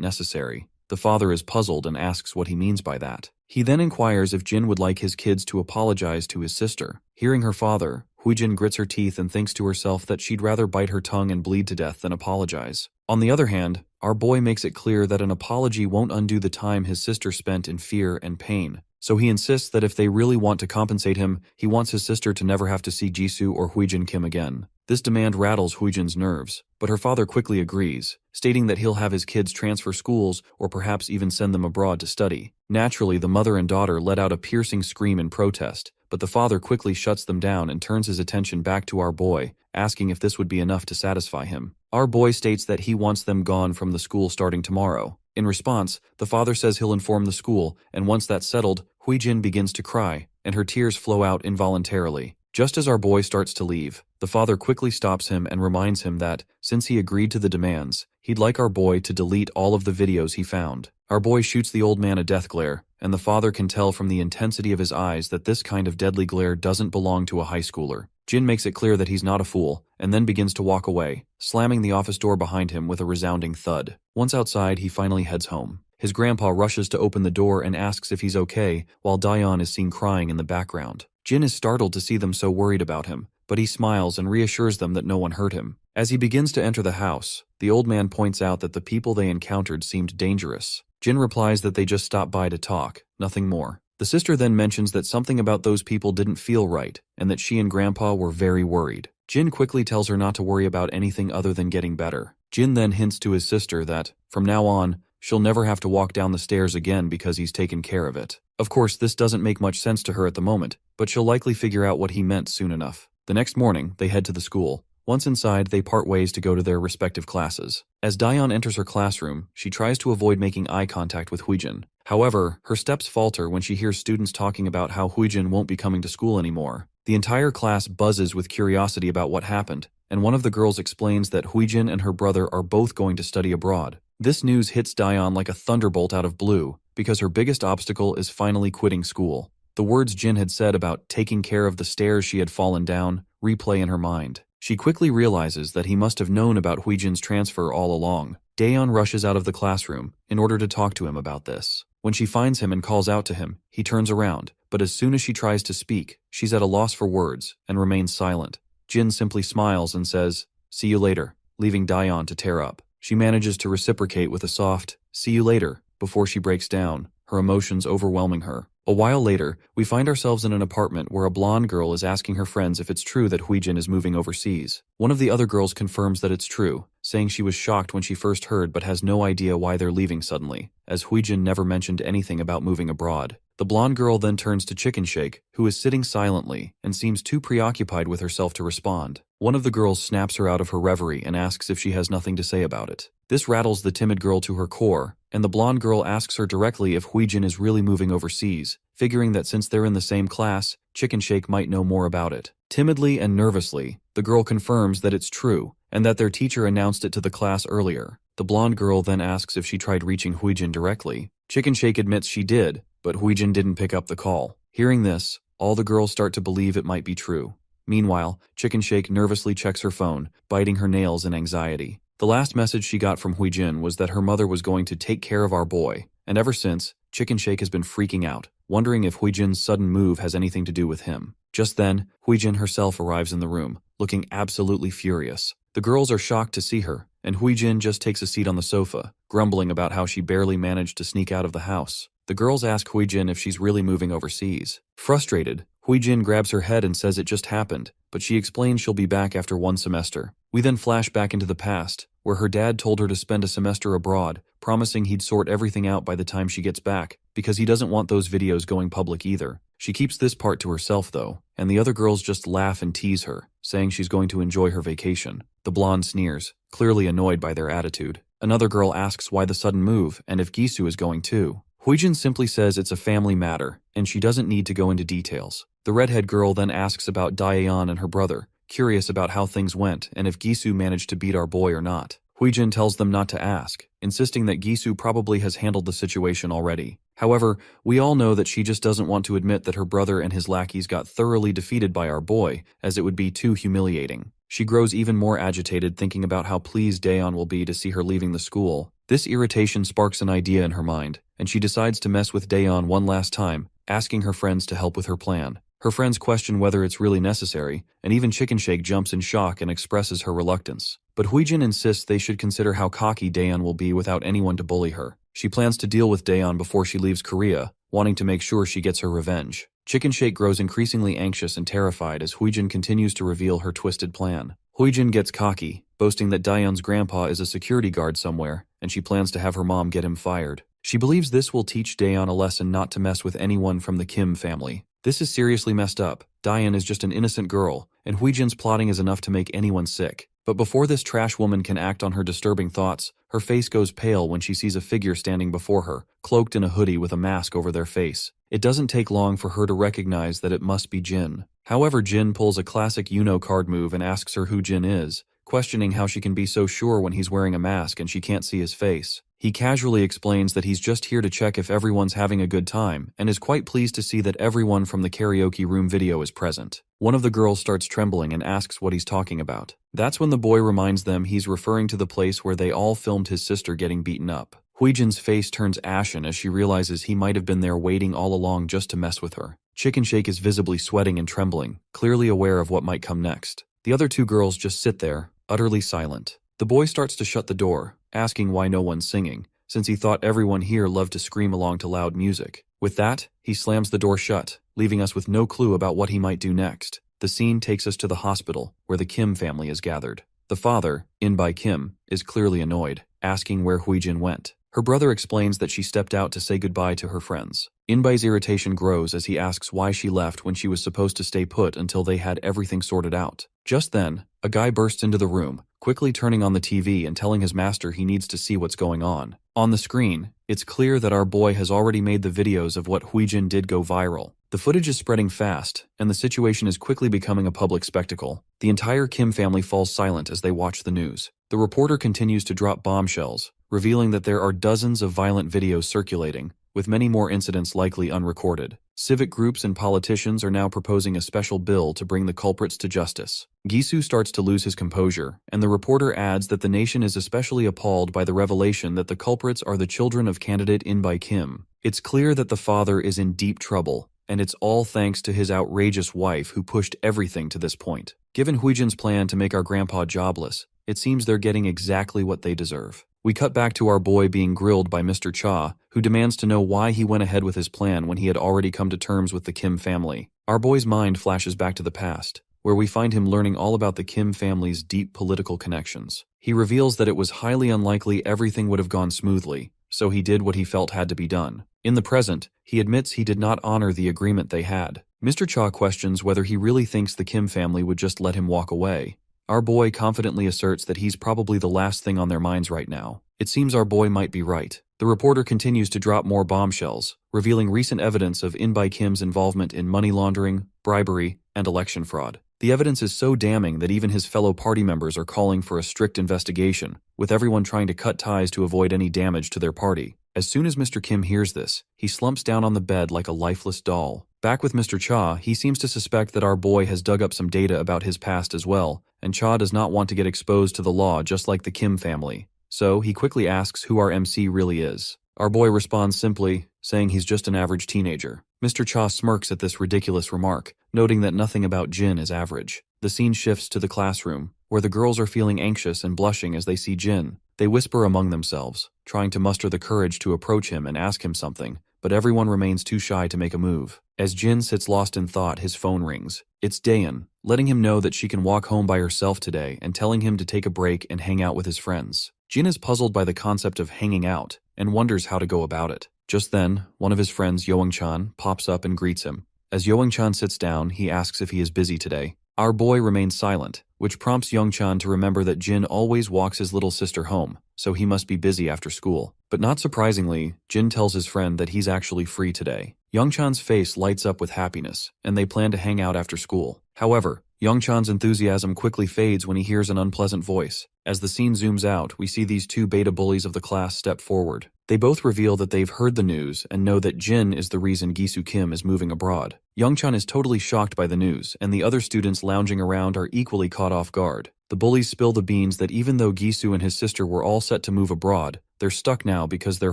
necessary. The father is puzzled and asks what he means by that. He then inquires if Jin would like his kids to apologize to his sister. Hearing her father, Huijin grits her teeth and thinks to herself that she'd rather bite her tongue and bleed to death than apologize. On the other hand, our boy makes it clear that an apology won't undo the time his sister spent in fear and pain. So he insists that if they really want to compensate him, he wants his sister to never have to see Jisoo or Huijin Kim again. This demand rattles Huijin's nerves, but her father quickly agrees, stating that he'll have his kids transfer schools or perhaps even send them abroad to study. Naturally, the mother and daughter let out a piercing scream in protest, but the father quickly shuts them down and turns his attention back to our boy, asking if this would be enough to satisfy him. Our boy states that he wants them gone from the school starting tomorrow. In response, the father says he'll inform the school, and once that's settled, Huijin begins to cry, and her tears flow out involuntarily. Just as our boy starts to leave, the father quickly stops him and reminds him that, since he agreed to the demands, he'd like our boy to delete all of the videos he found. Our boy shoots the old man a death glare, and the father can tell from the intensity of his eyes that this kind of deadly glare doesn't belong to a high schooler. Jin makes it clear that he's not a fool, and then begins to walk away, slamming the office door behind him with a resounding thud. Once outside, he finally heads home. His grandpa rushes to open the door and asks if he's okay, while Daeon is seen crying in the background. Jin is startled to see them so worried about him, but he smiles and reassures them that no one hurt him. As he begins to enter the house, the old man points out that the people they encountered seemed dangerous. Jin replies that they just stopped by to talk, nothing more. The sister then mentions that something about those people didn't feel right, and that she and Grandpa were very worried. Jin quickly tells her not to worry about anything other than getting better. Jin then hints to his sister that, from now on, she'll never have to walk down the stairs again because he's taken care of it. Of course, this doesn't make much sense to her at the moment, but she'll likely figure out what he meant soon enough. The next morning, they head to the school. Once inside, they part ways to go to their respective classes. As Daeon enters her classroom, she tries to avoid making eye contact with Huijin. However, her steps falter when she hears students talking about how Huijin won't be coming to school anymore. The entire class buzzes with curiosity about what happened, and one of the girls explains that Huijin and her brother are both going to study abroad. This news hits Daeon like a thunderbolt out of blue, because her biggest obstacle is finally quitting school. The words Jin had said about taking care of the stairs she had fallen down replay in her mind. She quickly realizes that he must have known about Huijin's transfer all along. Daeon rushes out of the classroom in order to talk to him about this. When she finds him and calls out to him, he turns around, but as soon as she tries to speak, she's at a loss for words and remains silent. Jin simply smiles and says, "See you later," leaving Daeon to tear up. She manages to reciprocate with a soft, "See you later," before she breaks down, her emotions overwhelming her. A while later, we find ourselves in an apartment where a blonde girl is asking her friends if it's true that Huijin is moving overseas. One of the other girls confirms that it's true, saying she was shocked when she first heard but has no idea why they're leaving suddenly, as Huijin never mentioned anything about moving abroad. The blonde girl then turns to Chicken Shake, who is sitting silently and seems too preoccupied with herself to respond. One of the girls snaps her out of her reverie and asks if she has nothing to say about it. This rattles the timid girl to her core, and the blonde girl asks her directly if Huijin is really moving overseas, figuring that since they're in the same class, Chicken Shake might know more about it. Timidly and nervously, the girl confirms that it's true, and that their teacher announced it to the class earlier. The blonde girl then asks if she tried reaching Huijin directly. Chicken Shake admits she did, but Huijin didn't pick up the call. Hearing this, all the girls start to believe it might be true. Meanwhile, Chicken Shake nervously checks her phone, biting her nails in anxiety. The last message she got from Huijin was that her mother was going to take care of our boy, and ever since, Chicken Shake has been freaking out, wondering if Huijin's sudden move has anything to do with him. Just then, Huijin herself arrives in the room, looking absolutely furious. The girls are shocked to see her, and Huijin just takes a seat on the sofa, grumbling about how she barely managed to sneak out of the house. The girls ask Huijin if she's really moving overseas. Frustrated, Huijin grabs her head and says it just happened, but she explains she'll be back after one semester. We then flash back into the past, where her dad told her to spend a semester abroad, promising he'd sort everything out by the time she gets back, because he doesn't want those videos going public either. She keeps this part to herself though, and the other girls just laugh and tease her, saying she's going to enjoy her vacation. The blonde sneers, clearly annoyed by their attitude. Another girl asks why the sudden move and if Gisu is going too. Huijin simply says it's a family matter, and she doesn't need to go into details. The redhead girl then asks about Daeyeon and her brother, curious about how things went and if Gisu managed to beat our boy or not. Huijin tells them not to ask, insisting that Gisu probably has handled the situation already. However, we all know that she just doesn't want to admit that her brother and his lackeys got thoroughly defeated by our boy, as it would be too humiliating. She grows even more agitated thinking about how pleased Daeyeon will be to see her leaving the school. This irritation sparks an idea in her mind, and she decides to mess with Daeyeon one last time, asking her friends to help with her plan. Her friends question whether it's really necessary, and even Chicken Shake jumps in shock and expresses her reluctance. But Huijin insists they should consider how cocky Daeyeon will be without anyone to bully her. She plans to deal with Daeyeon before she leaves Korea, wanting to make sure she gets her revenge. Chicken Shake grows increasingly anxious and terrified as Huijin continues to reveal her twisted plan. Huijin gets cocky, boasting that Daeyeon's grandpa is a security guard somewhere, and she plans to have her mom get him fired. She believes this will teach Daeyeon a lesson not to mess with anyone from the Kim family. This is seriously messed up. Daeyeon is just an innocent girl, and Huijin's plotting is enough to make anyone sick. But before this trash woman can act on her disturbing thoughts, her face goes pale when she sees a figure standing before her, cloaked in a hoodie with a mask over their face. It doesn't take long for her to recognize that it must be Jin. However, Jin pulls a classic Uno card move and asks her who Jin is, questioning how she can be so sure when he's wearing a mask and she can't see his face. He casually explains that he's just here to check if everyone's having a good time and is quite pleased to see that everyone from the karaoke room video is present. One of the girls starts trembling and asks what he's talking about. That's when the boy reminds them he's referring to the place where they all filmed his sister getting beaten up. Huijin's face turns ashen as she realizes he might have been there waiting all along just to mess with her. Chicken Shake is visibly sweating and trembling, clearly aware of what might come next. The other two girls just sit there, utterly silent. The boy starts to shut the door, asking why no one's singing, since he thought everyone here loved to scream along to loud music. With that, he slams the door shut, leaving us with no clue about what he might do next. The scene takes us to the hospital, where the Kim family is gathered. The father, In-by Kim, is clearly annoyed, asking where Huijin went. Her brother explains that she stepped out to say goodbye to her friends. In-by's irritation grows as he asks why she left when she was supposed to stay put until they had everything sorted out. Just then, a guy bursts into the room, quickly turning on the TV and telling his master he needs to see what's going on. On the screen, it's clear that our boy has already made the videos of what Huijin did go viral. The footage is spreading fast, and the situation is quickly becoming a public spectacle. The entire Kim family falls silent as they watch the news. The reporter continues to drop bombshells, revealing that there are dozens of violent videos circulating, with many more incidents likely unrecorded. Civic groups and politicians are now proposing a special bill to bring the culprits to justice. Gisu starts to lose his composure, and the reporter adds that the nation is especially appalled by the revelation that the culprits are the children of candidate In-by Kim. It's clear that the father is in deep trouble, and it's all thanks to his outrageous wife who pushed everything to this point. Given Huijin's plan to make our grandpa jobless, it seems they're getting exactly what they deserve. We cut back to our boy being grilled by Mr. Cha, who demands to know why he went ahead with his plan when he had already come to terms with the Kim family. Our boy's mind flashes back to the past, where we find him learning all about the Kim family's deep political connections. He reveals that it was highly unlikely everything would have gone smoothly, so he did what he felt had to be done. In the present, he admits he did not honor the agreement they had. Mr. Cha questions whether he really thinks the Kim family would just let him walk away. Our boy confidently asserts that he's probably the last thing on their minds right now. It seems our boy might be right. The reporter continues to drop more bombshells, revealing recent evidence of In-by Kim's involvement in money laundering, bribery, and election fraud. The evidence is so damning that even his fellow party members are calling for a strict investigation, with everyone trying to cut ties to avoid any damage to their party. As soon as Mr. Kim hears this, he slumps down on the bed like a lifeless doll. Back with Mr. Cha, he seems to suspect that our boy has dug up some data about his past as well, and Cha does not want to get exposed to the law just like the Kim family. So he quickly asks who our MC really is. Our boy responds simply, saying he's just an average teenager. Mr. Cha smirks at this ridiculous remark, noting that nothing about Jin is average. The scene shifts to the classroom, where the girls are feeling anxious and blushing as they see Jin. They whisper among themselves, trying to muster the courage to approach him and ask him something, but everyone remains too shy to make a move. As Jin sits lost in thought, his phone rings. It's Daeyeon, letting him know that she can walk home by herself today and telling him to take a break and hang out with his friends. Jin is puzzled by the concept of hanging out and wonders how to go about it. Just then, one of his friends, Young-chan, pops up and greets him. As Young-chan sits down, he asks if he is busy today. Our boy remains silent, which prompts Youngchan to remember that Jin always walks his little sister home, so he must be busy after school. But not surprisingly, Jin tells his friend that he's actually free today. Youngchan's face lights up with happiness, and they plan to hang out after school. However, Youngchan's enthusiasm quickly fades when he hears an unpleasant voice. As the scene zooms out, we see these two beta bullies of the class step forward. They both reveal that they've heard the news and know that Jin is the reason Gisu Kim is moving abroad. Youngchan is totally shocked by the news, and the other students lounging around are equally caught off guard. The bullies spill the beans that even though Gisu and his sister were all set to move abroad, they're stuck now because their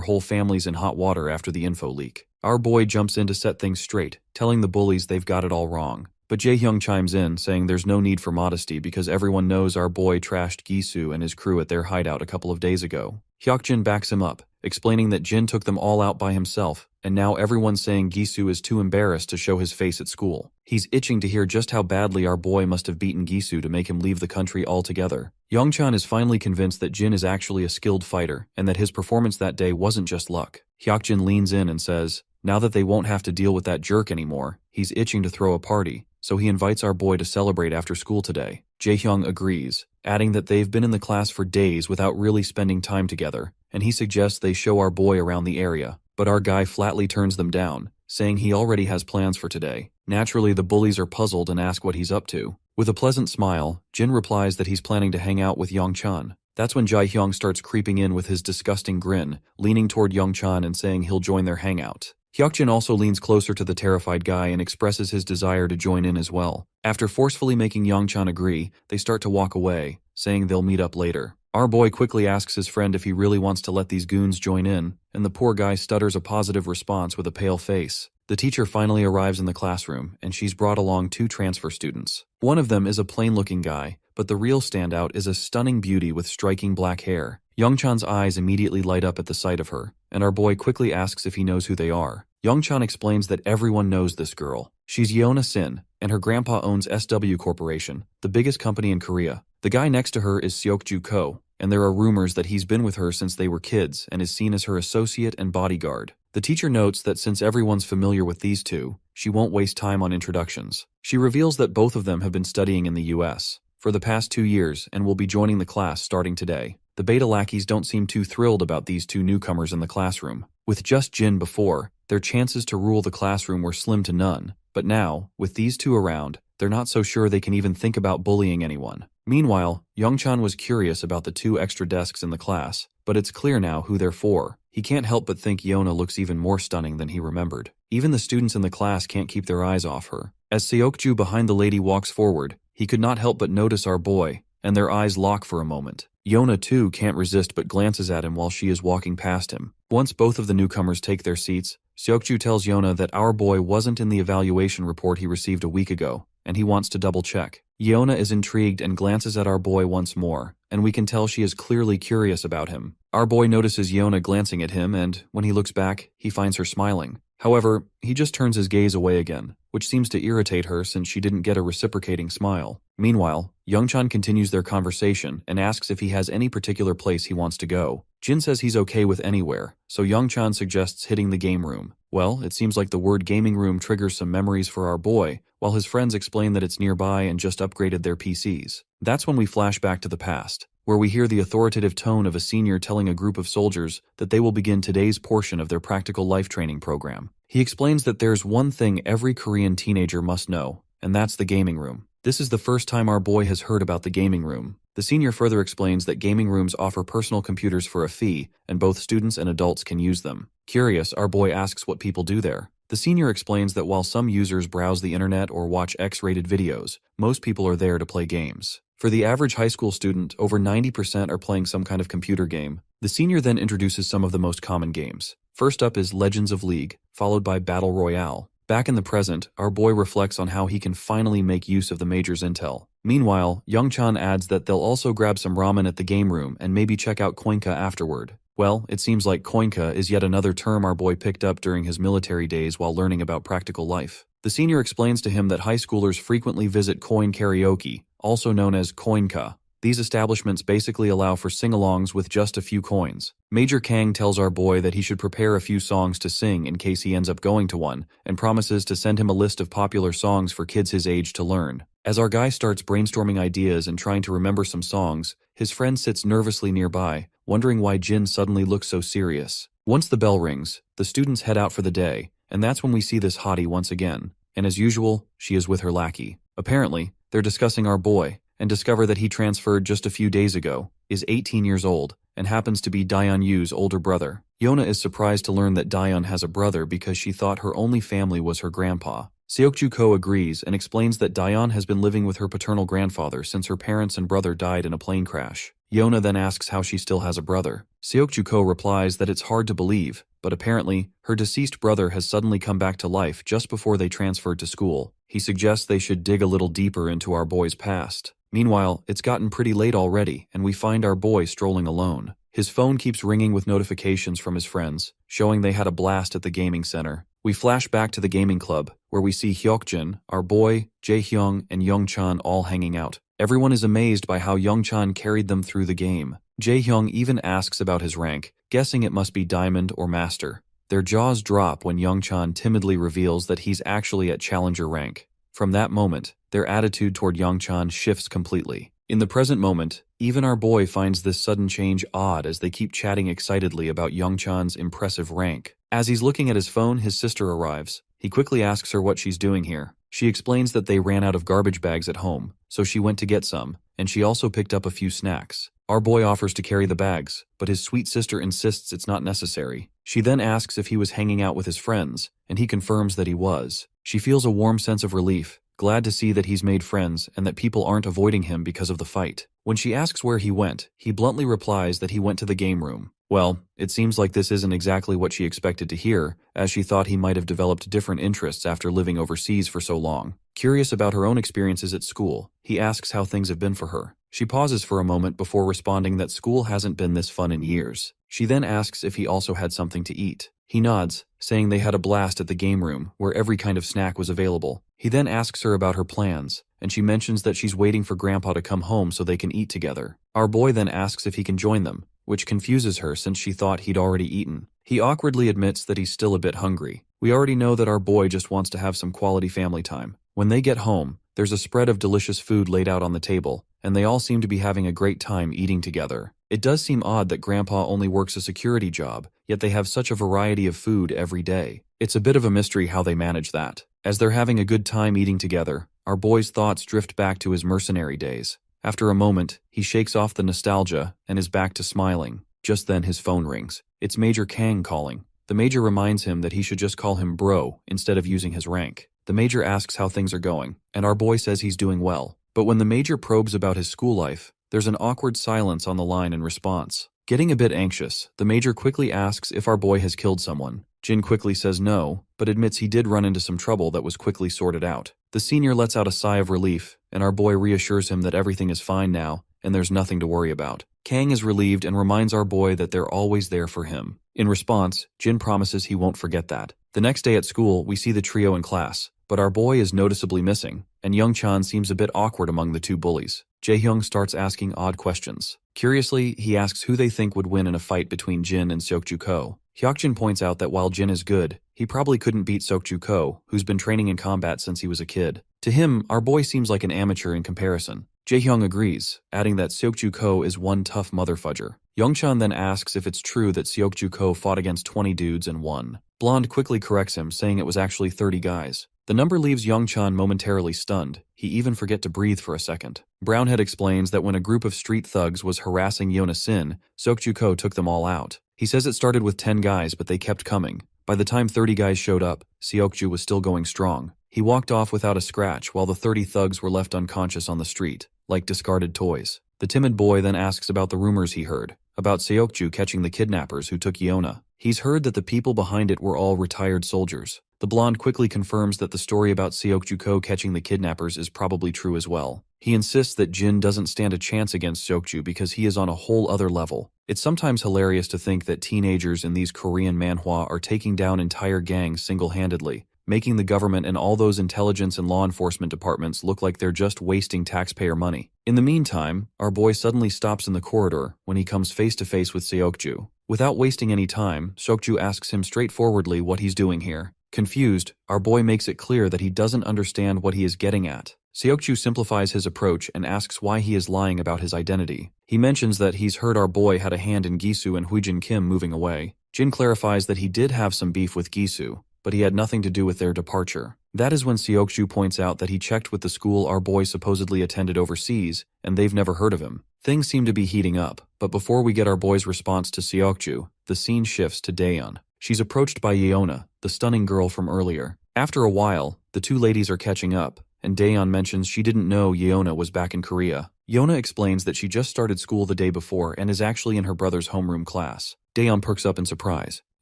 whole family's in hot water after the info leak. Our boy jumps in to set things straight, telling the bullies they've got it all wrong. But Jae-hyung chimes in, saying there's no need for modesty because everyone knows our boy trashed Gisu and his crew at their hideout a couple of days ago. Hyokjin backs him up, explaining that Jin took them all out by himself, and now everyone's saying Gisu is too embarrassed to show his face at school. He's itching to hear just how badly our boy must have beaten Gisu to make him leave the country altogether. Youngchan is finally convinced that Jin is actually a skilled fighter, and that his performance that day wasn't just luck. Hyokjin leans in and says, now that they won't have to deal with that jerk anymore, he's itching to throw a party, so he invites our boy to celebrate after school today. Jae-hyung agrees, adding that they've been in the class for days without really spending time together, and he suggests they show our boy around the area, but our guy flatly turns them down, saying he already has plans for today. Naturally, the bullies are puzzled and ask what he's up to. With a pleasant smile, Jin replies that he's planning to hang out with Youngchan. That's when Jae-hyung starts creeping in with his disgusting grin, leaning toward Youngchan and saying he'll join their hangout. Hyokjin also leans closer to the terrified guy and expresses his desire to join in as well. After forcefully making Youngchan agree, they start to walk away, saying they'll meet up later. Our boy quickly asks his friend if he really wants to let these goons join in, and the poor guy stutters a positive response with a pale face. The teacher finally arrives in the classroom, and she's brought along 2 transfer students. One of them is a plain-looking guy, but the real standout is a stunning beauty with striking black hair. Youngchan's eyes immediately light up at the sight of her, and our boy quickly asks if he knows who they are. Youngchan explains that everyone knows this girl. She's Yeona Sin, and her grandpa owns SW Corporation, the biggest company in Korea. The guy next to her is Seokju Ko, and there are rumors that he's been with her since they were kids and is seen as her associate and bodyguard. The teacher notes that since everyone's familiar with these two, she won't waste time on introductions. She reveals that both of them have been studying in the US for the past 2 years and will be joining the class starting today. The beta lackeys don't seem too thrilled about these 2 newcomers in the classroom. With just Jin before, their chances to rule the classroom were slim to none, but now, with these 2 around, they're not so sure they can even think about bullying anyone. Meanwhile, Youngchan was curious about the 2 extra desks in the class, but it's clear now who they're for. He can't help but think Yeona looks even more stunning than he remembered. Even the students in the class can't keep their eyes off her. As Seokju behind the lady walks forward, he could not help but notice our boy, and their eyes lock for a moment. Yeona too can't resist but glances at him while she is walking past him. Once both of the newcomers take their seats, Seokju tells Yeona that our boy wasn't in the evaluation report he received a week ago, and he wants to double-check. Yeona is intrigued and glances at our boy once more, and we can tell she is clearly curious about him. Our boy notices Yeona glancing at him, and when he looks back, he finds her smiling. However, he just turns his gaze away again, which seems to irritate her since she didn't get a reciprocating smile. Meanwhile, Youngchan continues their conversation and asks if he has any particular place he wants to go. Jin says he's okay with anywhere, so Youngchan suggests hitting the game room. Well, it seems like the word gaming room triggers some memories for our boy, while his friends explain that it's nearby and just upgraded their PCs. That's when we flash back to the past, where we hear the authoritative tone of a senior telling a group of soldiers that they will begin today's portion of their practical life training program. He explains that there's one thing every Korean teenager must know, and that's the gaming room. This is the first time our boy has heard about the gaming room. The senior further explains that gaming rooms offer personal computers for a fee, and both students and adults can use them. Curious, our boy asks what people do there. The senior explains that while some users browse the internet or watch X-rated videos, most people are there to play games. For the average high school student, over 90% are playing some kind of computer game. The senior then introduces some of the most common games. First up is Legends of League, followed by Battle Royale. Back in the present, our boy reflects on how he can finally make use of the Major's intel. Meanwhile, Youngchan adds that they'll also grab some ramen at the game room and maybe check out Koinka afterward. Well, it seems like Koinka is yet another term our boy picked up during his military days while learning about practical life. The senior explains to him that high schoolers frequently visit coin karaoke, also known as Koinka. These establishments basically allow for sing-alongs with just a few coins. Major Kang tells our boy that he should prepare a few songs to sing in case he ends up going to one, and promises to send him a list of popular songs for kids his age to learn. As our guy starts brainstorming ideas and trying to remember some songs, his friend sits nervously nearby, wondering why Jin suddenly looks so serious. Once the bell rings, the students head out for the day, and that's when we see this hottie once again. And as usual, she is with her lackey. Apparently, they're discussing our boy, and discover that he transferred just a few days ago, is 18 years old, and happens to be Daeon Yu's older brother. Yona is surprised to learn that Daeon has a brother because she thought her only family was her grandpa. Seokju-ko agrees and explains that Daeon has been living with her paternal grandfather since her parents and brother died in a plane crash. Yona then asks how she still has a brother. Seokju-ko replies that it's hard to believe, but apparently, her deceased brother has suddenly come back to life just before they transferred to school. He suggests they should dig a little deeper into our boy's past. Meanwhile, it's gotten pretty late already, and we find our boy strolling alone. His phone keeps ringing with notifications from his friends, showing they had a blast at the gaming center. We flash back to the gaming club, where we see Hyokjin, our boy, Jaehyung, and Youngchan all hanging out. Everyone is amazed by how Youngchan carried them through the game. Jaehyung even asks about his rank, guessing it must be Diamond or Master. Their jaws drop when Youngchan timidly reveals that he's actually at Challenger rank. From that moment, their attitude toward Youngchan shifts completely. In the present moment, even our boy finds this sudden change odd as they keep chatting excitedly about Youngchan's impressive rank. As he's looking at his phone, his sister arrives. He quickly asks her what she's doing here. She explains that they ran out of garbage bags at home, so she went to get some, and she also picked up a few snacks. Our boy offers to carry the bags, but his sweet sister insists it's not necessary. She then asks if he was hanging out with his friends, and he confirms that he was. She feels a warm sense of relief, glad to see that he's made friends and that people aren't avoiding him because of the fight. When she asks where he went, he bluntly replies that he went to the game room. Well, it seems like this isn't exactly what she expected to hear, as she thought he might have developed different interests after living overseas for so long. Curious about her own experiences at school, he asks how things have been for her. She pauses for a moment before responding that school hasn't been this fun in years. She then asks if he also had something to eat. He nods, saying they had a blast at the game room, where every kind of snack was available. He then asks her about her plans, and she mentions that she's waiting for Grandpa to come home so they can eat together. Our boy then asks if he can join them, which confuses her since she thought he'd already eaten. He awkwardly admits that he's still a bit hungry. We already know that our boy just wants to have some quality family time. When they get home, there's a spread of delicious food laid out on the table, and they all seem to be having a great time eating together. It does seem odd that Grandpa only works a security job, yet they have such a variety of food every day. It's a bit of a mystery how they manage that. As they're having a good time eating together, our boy's thoughts drift back to his mercenary days. After a moment, he shakes off the nostalgia and is back to smiling. Just then his phone rings. It's Major Kang calling. The Major reminds him that he should just call him bro instead of using his rank. The Major asks how things are going, and our boy says he's doing well. But when the Major probes about his school life, there's an awkward silence on the line in response. Getting a bit anxious, the Major quickly asks if our boy has killed someone. Jin quickly says no, but admits he did run into some trouble that was quickly sorted out. The senior lets out a sigh of relief, and our boy reassures him that everything is fine now, and there's nothing to worry about. Kang is relieved and reminds our boy that they're always there for him. In response, Jin promises he won't forget that. The next day at school, we see the trio in class, but our boy is noticeably missing, and Youngchan seems a bit awkward among the two bullies. Jaehyung starts asking odd questions. Curiously, he asks who they think would win in a fight between Jin and Seokju-ko. Hyokjin points out that while Jin is good, he probably couldn't beat Seokju-ko, who's been training in combat since he was a kid. To him, our boy seems like an amateur in comparison. Jaehyung agrees, adding that Seokju-ko is one tough motherfudger. Youngchan then asks if it's true that Seokju-ko fought against 20 dudes and won. Blonde quickly corrects him, saying it was actually 30 guys. The number leaves Youngchan momentarily stunned. He even forget to breathe for a second. Brownhead explains that when a group of street thugs was harassing Yona Sin, Seokju-ko took them all out. He says it started with 10 guys, but they kept coming. By the time 30 guys showed up, Seokju was still going strong. He walked off without a scratch while the 30 thugs were left unconscious on the street, like discarded toys. The timid boy then asks about the rumors he heard, about Seokju catching the kidnappers who took Yona. He's heard that the people behind it were all retired soldiers. The blonde quickly confirms that the story about Seokju-ko catching the kidnappers is probably true as well. He insists that Jin doesn't stand a chance against Seokju because he is on a whole other level. It's sometimes hilarious to think that teenagers in these Korean manhwa are taking down entire gangs single-handedly, making the government and all those intelligence and law enforcement departments look like they're just wasting taxpayer money. In the meantime, our boy suddenly stops in the corridor when he comes face to face with Seokju. Without wasting any time, Seokju asks him straightforwardly what he's doing here. Confused, our boy makes it clear that he doesn't understand what he is getting at. Seokju simplifies his approach and asks why he is lying about his identity. He mentions that he's heard our boy had a hand in Gisu and Huijin Kim moving away. Jin clarifies that he did have some beef with Gisu, but he had nothing to do with their departure. That is when Seokju points out that he checked with the school our boy supposedly attended overseas, and they've never heard of him. Things seem to be heating up, but before we get our boy's response to Seokju, the scene shifts to Daeyeon. She's approached by Yeona, the stunning girl from earlier. After a while, the two ladies are catching up, and Daeyeon mentions she didn't know Yeona was back in Korea. Yeona explains that she just started school the day before and is actually in her brother's homeroom class. Daeyeon perks up in surprise.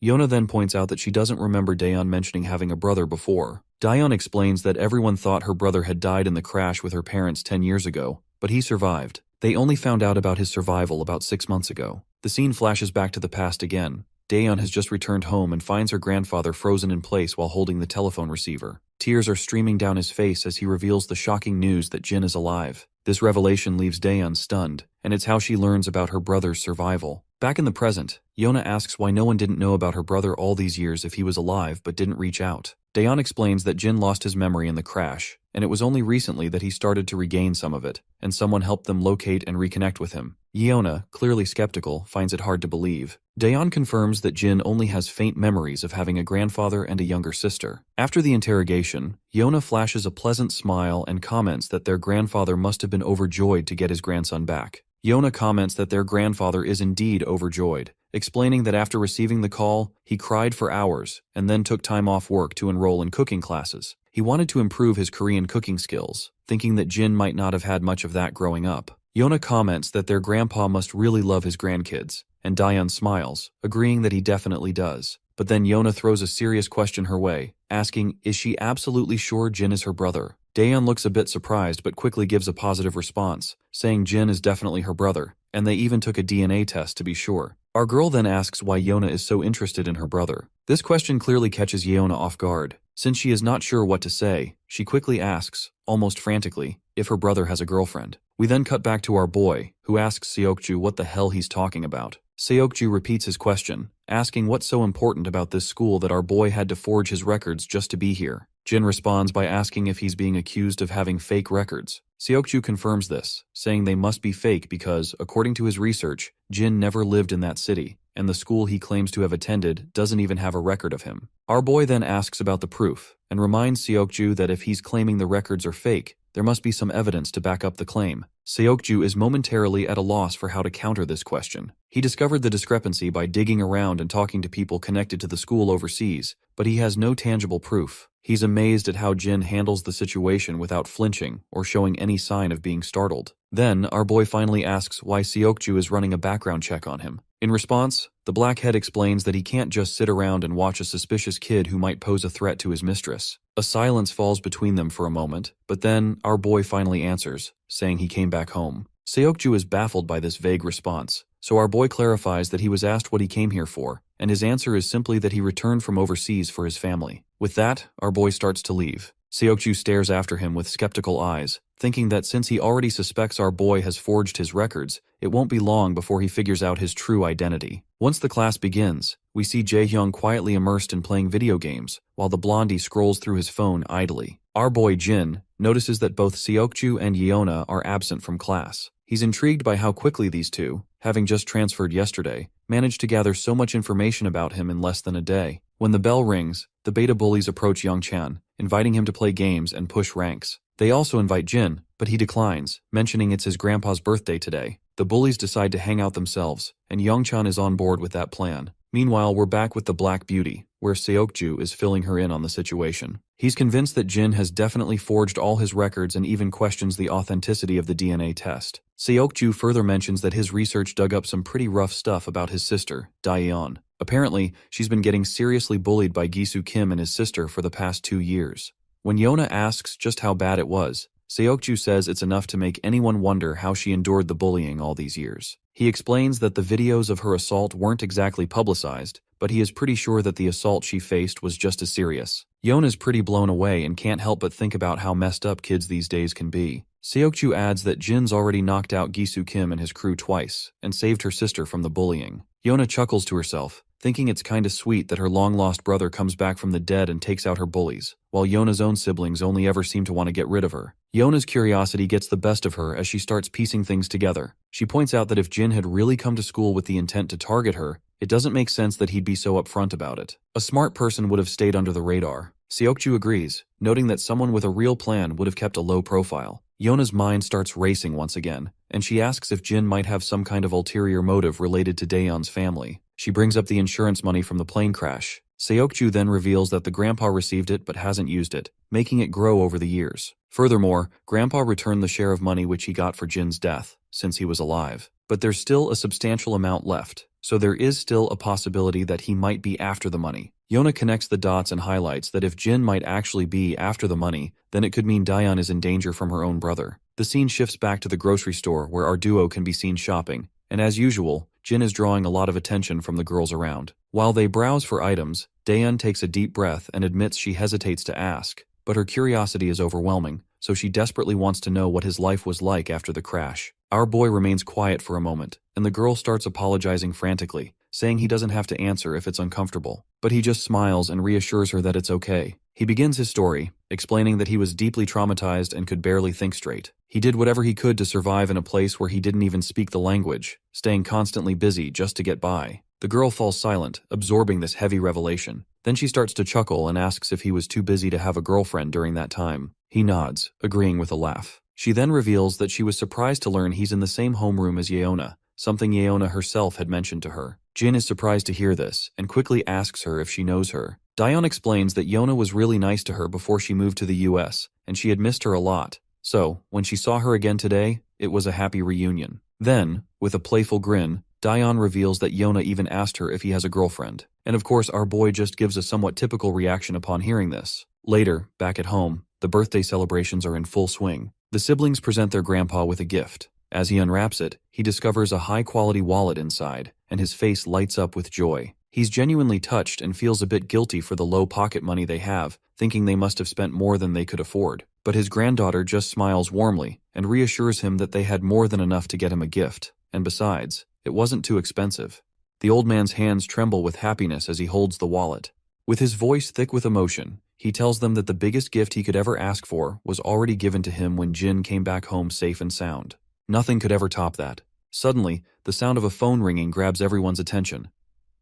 Yeona then points out that she doesn't remember Daeyeon mentioning having a brother before. Daeyeon explains that everyone thought her brother had died in the crash with her parents 10 years ago, but he survived. They only found out about his survival about 6 months ago. The scene flashes back to the past again. Daeyeon has just returned home and finds her grandfather frozen in place while holding the telephone receiver. Tears are streaming down his face as he reveals the shocking news that Jin is alive. This revelation leaves Daeyeon stunned, and it's how she learns about her brother's survival. Back in the present, Yeona asks why no one didn't know about her brother all these years if he was alive but didn't reach out. Daeyeon explains that Jin lost his memory in the crash, and it was only recently that he started to regain some of it, and someone helped them locate and reconnect with him. Yeona, clearly skeptical, finds it hard to believe. Daeyeon confirms that Jin only has faint memories of having a grandfather and a younger sister. After the interrogation, Yeona flashes a pleasant smile and comments that their grandfather must have been overjoyed to get his grandson back. Yeona comments that their grandfather is indeed overjoyed, explaining that after receiving the call, he cried for hours and then took time off work to enroll in cooking classes. He wanted to improve his Korean cooking skills, thinking that Jin might not have had much of that growing up. Yeona comments that their grandpa must really love his grandkids, and Daeyeon smiles, agreeing that he definitely does. But then Yeona throws a serious question her way, asking, is she absolutely sure Jin is her brother? Daeyeon looks a bit surprised but quickly gives a positive response, saying Jin is definitely her brother, and they even took a DNA test to be sure. Our girl then asks why Yeona is so interested in her brother. This question clearly catches Yeona off guard. Since she is not sure what to say, she quickly asks, almost frantically, if her brother has a girlfriend. We then cut back to our boy, who asks Seokju what the hell he's talking about. Seokju repeats his question, asking what's so important about this school that our boy had to forge his records just to be here. Jin responds by asking if he's being accused of having fake records. Seokju confirms this, saying they must be fake because, according to his research, Jin never lived in that city, and the school he claims to have attended doesn't even have a record of him. Our boy then asks about the proof, and reminds Seokju that if he's claiming the records are fake, there must be some evidence to back up the claim. Seokju is momentarily at a loss for how to counter this question. He discovered the discrepancy by digging around and talking to people connected to the school overseas, but he has no tangible proof. He's amazed at how Jin handles the situation without flinching or showing any sign of being startled. Then, our boy finally asks why Seokju is running a background check on him. In response, the blackhead explains that he can't just sit around and watch a suspicious kid who might pose a threat to his mistress. A silence falls between them for a moment, but then our boy finally answers, saying he came back home. Seokju is baffled by this vague response, so our boy clarifies that he was asked what he came here for, and his answer is simply that he returned from overseas for his family. With that, our boy starts to leave. Seokju stares after him with skeptical eyes, thinking that since he already suspects our boy has forged his records, it won't be long before he figures out his true identity. Once the class begins, we see Jaehyung quietly immersed in playing video games, while the blondie scrolls through his phone idly. Our boy Jin notices that both Seokju and Yeona are absent from class. He's intrigued by how quickly these two, having just transferred yesterday, managed to gather so much information about him in less than a day. When the bell rings, the beta bullies approach Youngchan, inviting him to play games and push ranks. They also invite Jin, but he declines, mentioning it's his grandpa's birthday today. The bullies decide to hang out themselves, and Youngchan is on board with that plan. Meanwhile, we're back with the Black Beauty, where Seokju is filling her in on the situation. He's convinced that Jin has definitely forged all his records and even questions the authenticity of the DNA test. Seokju further mentions that his research dug up some pretty rough stuff about his sister, Daeyeon. Apparently, she's been getting seriously bullied by Gisu Kim and his sister for the past 2 years. When Yeona asks just how bad it was, Seokju says it's enough to make anyone wonder how she endured the bullying all these years. He explains that the videos of her assault weren't exactly publicized, but he is pretty sure that the assault she faced was just as serious. Yeona's pretty blown away and can't help but think about how messed up kids these days can be. Seokju adds that Jin's already knocked out Gisu Kim and his crew twice, and saved her sister from the bullying. Yeona chuckles to herself, thinking it's kinda sweet that her long-lost brother comes back from the dead and takes out her bullies, while Yona's own siblings only ever seem to want to get rid of her. Yona's curiosity gets the best of her as she starts piecing things together. She points out that if Jin had really come to school with the intent to target her, it doesn't make sense that he'd be so upfront about it. A smart person would have stayed under the radar. Seokju agrees, noting that someone with a real plan would have kept a low profile. Yona's mind starts racing once again, and she asks if Jin might have some kind of ulterior motive related to Daeyeon's family. She brings up the insurance money from the plane crash. Seokju then reveals that the grandpa received it but hasn't used it, making it grow over the years. Furthermore, grandpa returned the share of money which he got for Jin's death, since he was alive. But there's still a substantial amount left, so there is still a possibility that he might be after the money. Yona connects the dots and highlights that if Jin might actually be after the money, then it could mean Daeyeon is in danger from her own brother. The scene shifts back to the grocery store where our duo can be seen shopping, and as usual, Jin is drawing a lot of attention from the girls around. While they browse for items, Daeyeon takes a deep breath and admits she hesitates to ask, but her curiosity is overwhelming, so she desperately wants to know what his life was like after the crash. Our boy remains quiet for a moment, and the girl starts apologizing frantically, saying he doesn't have to answer if it's uncomfortable. But he just smiles and reassures her that it's okay. He begins his story, explaining that he was deeply traumatized and could barely think straight. He did whatever he could to survive in a place where he didn't even speak the language, staying constantly busy just to get by. The girl falls silent, absorbing this heavy revelation. Then she starts to chuckle and asks if he was too busy to have a girlfriend during that time. He nods, agreeing with a laugh. She then reveals that she was surprised to learn he's in the same homeroom as Yeona, something Yeona herself had mentioned to her. Jin is surprised to hear this, and quickly asks her if she knows her. Daeyeon explains that Yeona was really nice to her before she moved to the US, and she had missed her a lot. So, when she saw her again today, it was a happy reunion. Then, with a playful grin, Daeyeon reveals that Yeona even asked her if he has a girlfriend. And of course our boy just gives a somewhat typical reaction upon hearing this. Later, back at home, the birthday celebrations are in full swing. The siblings present their grandpa with a gift. As he unwraps it, he discovers a high-quality wallet inside, and his face lights up with joy. He's genuinely touched and feels a bit guilty for the low pocket money they have, thinking they must have spent more than they could afford. But his granddaughter just smiles warmly and reassures him that they had more than enough to get him a gift, and besides, it wasn't too expensive. The old man's hands tremble with happiness as he holds the wallet. With his voice thick with emotion, he tells them that the biggest gift he could ever ask for was already given to him when Jin came back home safe and sound. Nothing could ever top that. Suddenly, the sound of a phone ringing grabs everyone's attention.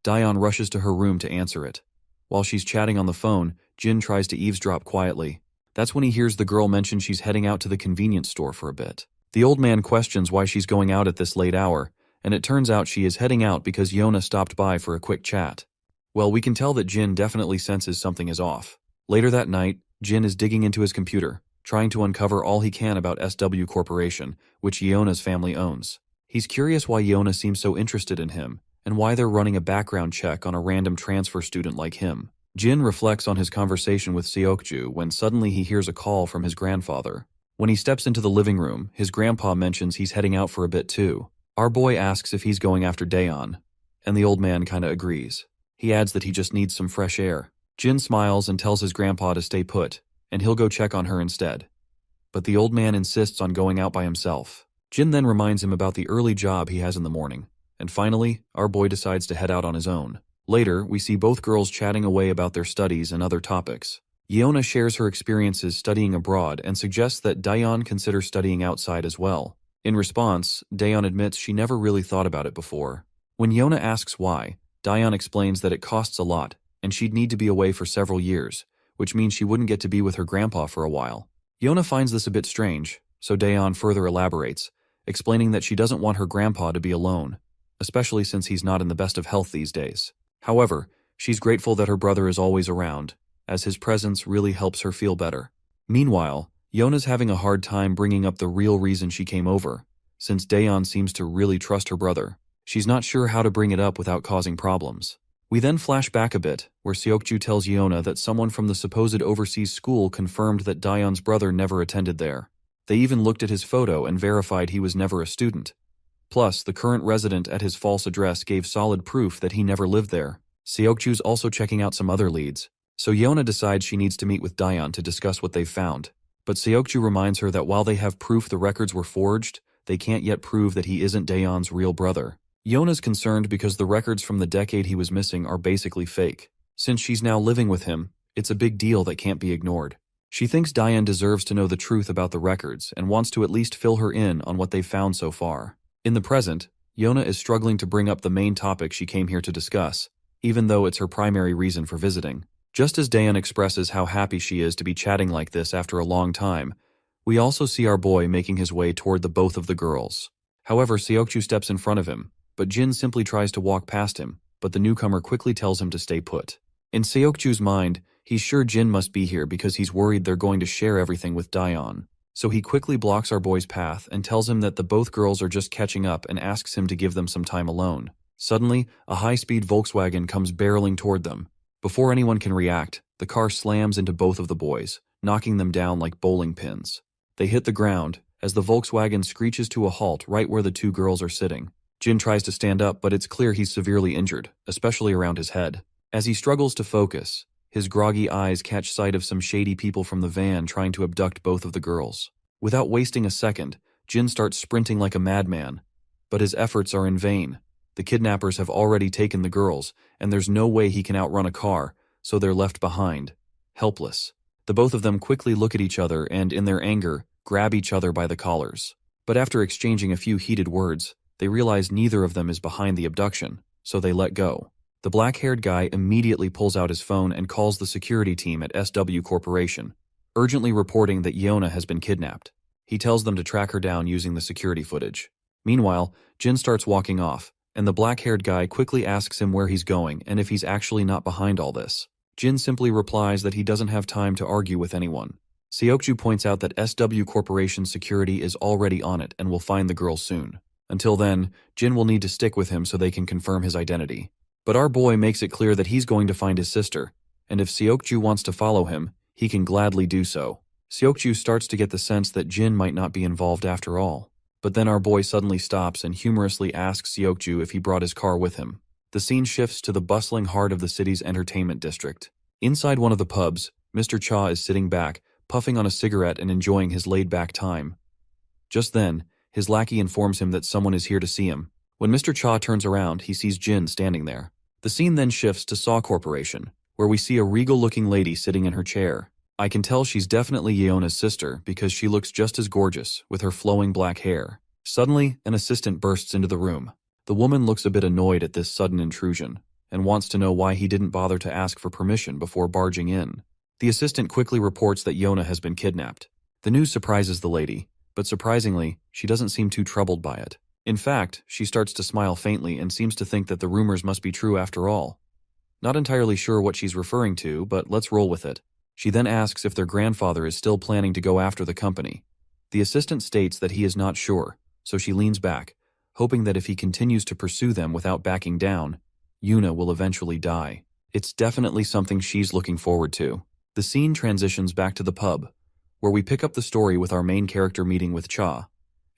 Daeyeon rushes to her room to answer it. While she's chatting on the phone, Jin tries to eavesdrop quietly. That's when he hears the girl mention she's heading out to the convenience store for a bit. The old man questions why she's going out at this late hour, and it turns out she is heading out because Yeona stopped by for a quick chat. Well, we can tell that Jin definitely senses something is off. Later that night, Jin is digging into his computer, trying to uncover all he can about SW Corporation, which Yeona's family owns. He's curious why Yeona seems so interested in him, and why they're running a background check on a random transfer student like him. Jin reflects on his conversation with Seokju when suddenly he hears a call from his grandfather. When he steps into the living room, his grandpa mentions he's heading out for a bit too. Our boy asks if he's going after Daeyeon, and the old man kinda agrees. He adds that he just needs some fresh air. Jin smiles and tells his grandpa to stay put, and he'll go check on her instead. But the old man insists on going out by himself. Jin then reminds him about the early job he has in the morning, and finally, our boy decides to head out on his own. Later, we see both girls chatting away about their studies and other topics. Yeona shares her experiences studying abroad and suggests that Daeyeon consider studying outside as well. In response, Daeyeon admits she never really thought about it before. When Yeona asks why, Daeyeon explains that it costs a lot, and she'd need to be away for several years, which means she wouldn't get to be with her grandpa for a while. Yeona finds this a bit strange, so Daeyeon further elaborates, explaining that she doesn't want her grandpa to be alone, especially since he's not in the best of health these days. However, she's grateful that her brother is always around, as his presence really helps her feel better. Meanwhile, Yeona's having a hard time bringing up the real reason she came over, since Daeyeon seems to really trust her brother. She's not sure how to bring it up without causing problems. We then flash back a bit, where Seokju tells Yeona that someone from the supposed overseas school confirmed that Daeyeon's brother never attended there. They even looked at his photo and verified he was never a student. Plus, the current resident at his false address gave solid proof that he never lived there. Seokju's also checking out some other leads, so Yeona decides she needs to meet with Daeyeon to discuss what they've found. But Seokju reminds her that while they have proof the records were forged, they can't yet prove that he isn't Daeyeon's real brother. Yona's concerned because the records from the decade he was missing are basically fake. Since she's now living with him, it's a big deal that can't be ignored. She thinks Diane deserves to know the truth about the records and wants to at least fill her in on what they've found so far. In the present, Yona is struggling to bring up the main topic she came here to discuss, even though it's her primary reason for visiting. Just as Diane expresses how happy she is to be chatting like this after a long time, we also see our boy making his way toward the both of the girls. However, Seokju steps in front of him, but Jin simply tries to walk past him, but the newcomer quickly tells him to stay put. In Seokju's mind, he's sure Jin must be here because he's worried they're going to share everything with Dion. So he quickly blocks our boy's path and tells him that the both girls are just catching up and asks him to give them some time alone. Suddenly, a high-speed Volkswagen comes barreling toward them. Before anyone can react, the car slams into both of the boys, knocking them down like bowling pins. They hit the ground, as the Volkswagen screeches to a halt right where the two girls are sitting. Jin tries to stand up, but it's clear he's severely injured, especially around his head. As he struggles to focus, his groggy eyes catch sight of some shady people from the van trying to abduct both of the girls. Without wasting a second, Jin starts sprinting like a madman. But his efforts are in vain. The kidnappers have already taken the girls, and there's no way he can outrun a car, so they're left behind, helpless. The both of them quickly look at each other and, in their anger, grab each other by the collars. But after exchanging a few heated words, they realize neither of them is behind the abduction, so they let go. The black-haired guy immediately pulls out his phone and calls the security team at SW Corporation, urgently reporting that Yona has been kidnapped. He tells them to track her down using the security footage. Meanwhile, Jin starts walking off, and the black-haired guy quickly asks him where he's going and if he's actually not behind all this. Jin simply replies that he doesn't have time to argue with anyone. Seokju points out that SW Corporation security is already on it and will find the girls soon. Until then, Jin will need to stick with him so they can confirm his identity. But our boy makes it clear that he's going to find his sister, and if Seokju wants to follow him, he can gladly do so. Seokju starts to get the sense that Jin might not be involved after all. But then our boy suddenly stops and humorously asks Seokju if he brought his car with him. The scene shifts to the bustling heart of the city's entertainment district. Inside one of the pubs, Mr. Cha is sitting back, puffing on a cigarette and enjoying his laid-back time. Just then, his lackey informs him that someone is here to see him. When Mr. Cha turns around, he sees Jin standing there. The scene then shifts to Saw Corporation, where we see a regal-looking lady sitting in her chair. I can tell she's definitely Yeona's sister because she looks just as gorgeous, with her flowing black hair. Suddenly, an assistant bursts into the room. The woman looks a bit annoyed at this sudden intrusion, and wants to know why he didn't bother to ask for permission before barging in. The assistant quickly reports that Yona has been kidnapped. The news surprises the lady, but surprisingly, she doesn't seem too troubled by it. In fact, she starts to smile faintly and seems to think that the rumors must be true after all. Not entirely sure what she's referring to, but let's roll with it. She then asks if their grandfather is still planning to go after the company. The assistant states that he is not sure, so she leans back, hoping that if he continues to pursue them without backing down, Yuna will eventually die. It's definitely something she's looking forward to. The scene transitions back to the pub, where we pick up the story with our main character meeting with Cha,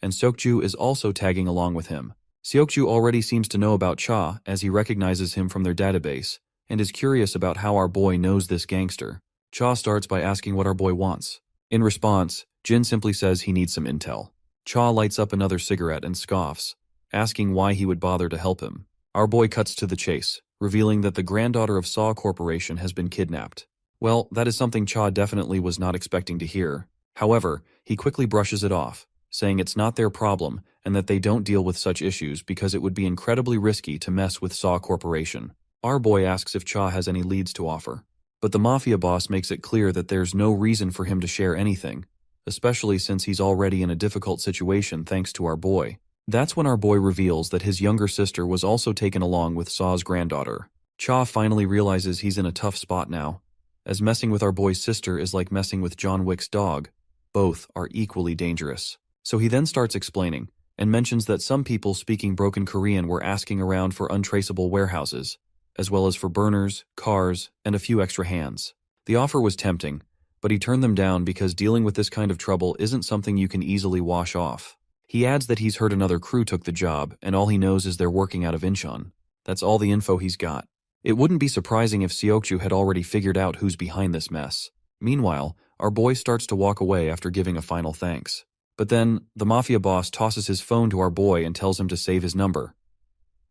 and Seokju is also tagging along with him. Seokju already seems to know about Cha as he recognizes him from their database, and is curious about how our boy knows this gangster. Cha starts by asking what our boy wants. In response, Jin simply says he needs some intel. Cha lights up another cigarette and scoffs, asking why he would bother to help him. Our boy cuts to the chase, revealing that the granddaughter of Saw Corporation has been kidnapped. Well, that is something Cha definitely was not expecting to hear. However, he quickly brushes it off, saying it's not their problem and that they don't deal with such issues because it would be incredibly risky to mess with Saw Corporation. Our boy asks if Cha has any leads to offer, but the mafia boss makes it clear that there's no reason for him to share anything, especially since he's already in a difficult situation thanks to our boy. That's when our boy reveals that his younger sister was also taken along with Saw's granddaughter. Cha finally realizes he's in a tough spot now, as messing with our boy's sister is like messing with John Wick's dog. Both are equally dangerous. So he then starts explaining, and mentions that some people speaking broken Korean were asking around for untraceable warehouses, as well as for burners, cars, and a few extra hands. The offer was tempting, but he turned them down because dealing with this kind of trouble isn't something you can easily wash off. He adds that he's heard another crew took the job, and all he knows is they're working out of Incheon. That's all the info he's got. It wouldn't be surprising if Seokju had already figured out who's behind this mess. Meanwhile, our boy starts to walk away after giving a final thanks. But then, the mafia boss tosses his phone to our boy and tells him to save his number.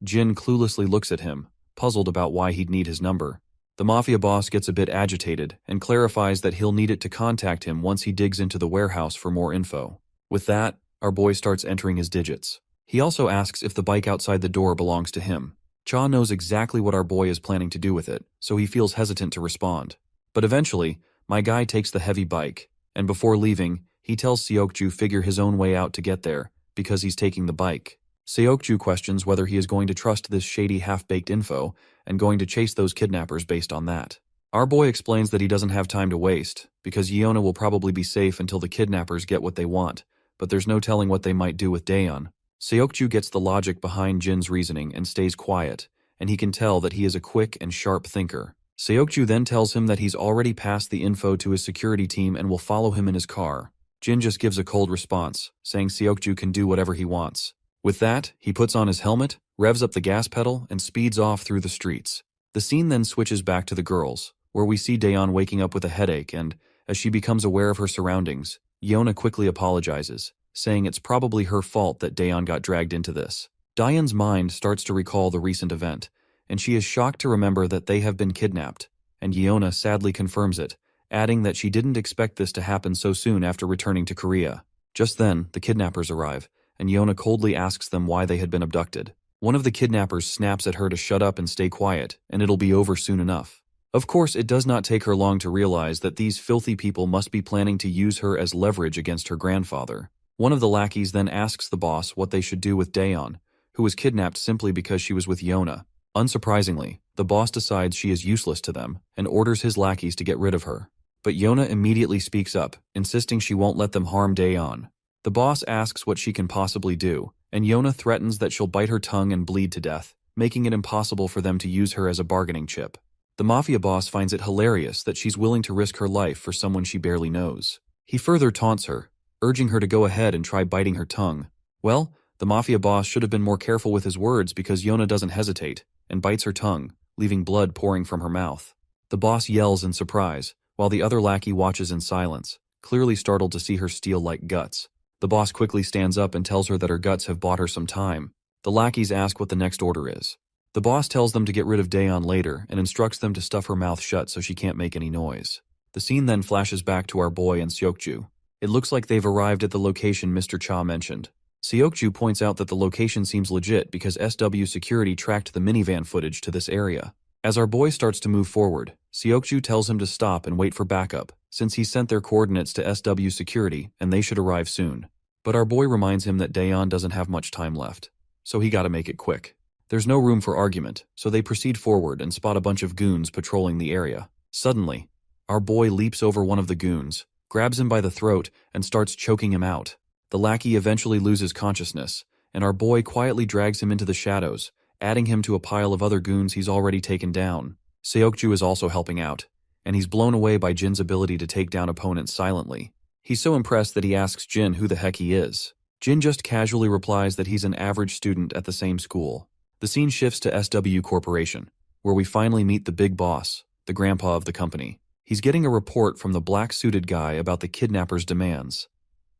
Jin cluelessly looks at him, puzzled about why he'd need his number. The mafia boss gets a bit agitated and clarifies that he'll need it to contact him once he digs into the warehouse for more info. With that, our boy starts entering his digits. He also asks if the bike outside the door belongs to him. Cha knows exactly what our boy is planning to do with it, so he feels hesitant to respond. But eventually, my guy takes the heavy bike, and before leaving, he tells Seokju figure his own way out to get there, because he's taking the bike. Seokju questions whether he is going to trust this shady half-baked info and going to chase those kidnappers based on that. Our boy explains that he doesn't have time to waste, because Yeona will probably be safe until the kidnappers get what they want, but there's no telling what they might do with Daeon. Seokju gets the logic behind Jin's reasoning and stays quiet, and he can tell that he is a quick and sharp thinker. Seokju then tells him that he's already passed the info to his security team and will follow him in his car. Jin just gives a cold response, saying Seokju can do whatever he wants. With that, he puts on his helmet, revs up the gas pedal, and speeds off through the streets. The scene then switches back to the girls, where we see Daeon waking up with a headache and, as she becomes aware of her surroundings, Yeona quickly apologizes, saying it's probably her fault that Daeon got dragged into this. Daeon's mind starts to recall the recent event, and she is shocked to remember that they have been kidnapped, and Yeona sadly confirms it, adding that she didn't expect this to happen so soon after returning to Korea. Just then, the kidnappers arrive, and Yeona coldly asks them why they had been abducted. One of the kidnappers snaps at her to shut up and stay quiet, and it'll be over soon enough. Of course, it does not take her long to realize that these filthy people must be planning to use her as leverage against her grandfather. One of the lackeys then asks the boss what they should do with Daeon, who was kidnapped simply because she was with Yeona. Unsurprisingly, the boss decides she is useless to them and orders his lackeys to get rid of her. But Yeona immediately speaks up, insisting she won't let them harm Daeon. The boss asks what she can possibly do, and Yeona threatens that she'll bite her tongue and bleed to death, making it impossible for them to use her as a bargaining chip. The mafia boss finds it hilarious that she's willing to risk her life for someone she barely knows. He further taunts her, urging her to go ahead and try biting her tongue. Well, the mafia boss should have been more careful with his words because Yeona doesn't hesitate and bites her tongue, leaving blood pouring from her mouth. The boss yells in surprise, while the other lackey watches in silence, clearly startled to see her steel-like guts. The boss quickly stands up and tells her that her guts have bought her some time. The lackeys ask what the next order is. The boss tells them to get rid of Daeon later and instructs them to stuff her mouth shut so she can't make any noise. The scene then flashes back to our boy and Seokju. It looks like they've arrived at the location Mr. Cha mentioned. Seokju points out that the location seems legit because SW security tracked the minivan footage to this area. As our boy starts to move forward, Seokju tells him to stop and wait for backup, since he sent their coordinates to SW security and they should arrive soon. But our boy reminds him that Daeon doesn't have much time left, so he gotta make it quick. There's no room for argument, so they proceed forward and spot a bunch of goons patrolling the area. Suddenly, our boy leaps over one of the goons, grabs him by the throat, and starts choking him out. The lackey eventually loses consciousness, and our boy quietly drags him into the shadows, adding him to a pile of other goons he's already taken down. Seokju is also helping out, and he's blown away by Jin's ability to take down opponents silently. He's so impressed that he asks Jin who the heck he is. Jin just casually replies that he's an average student at the same school. The scene shifts to SW Corporation, where we finally meet the big boss, the grandpa of the company. He's getting a report from the black-suited guy about the kidnappers' demands.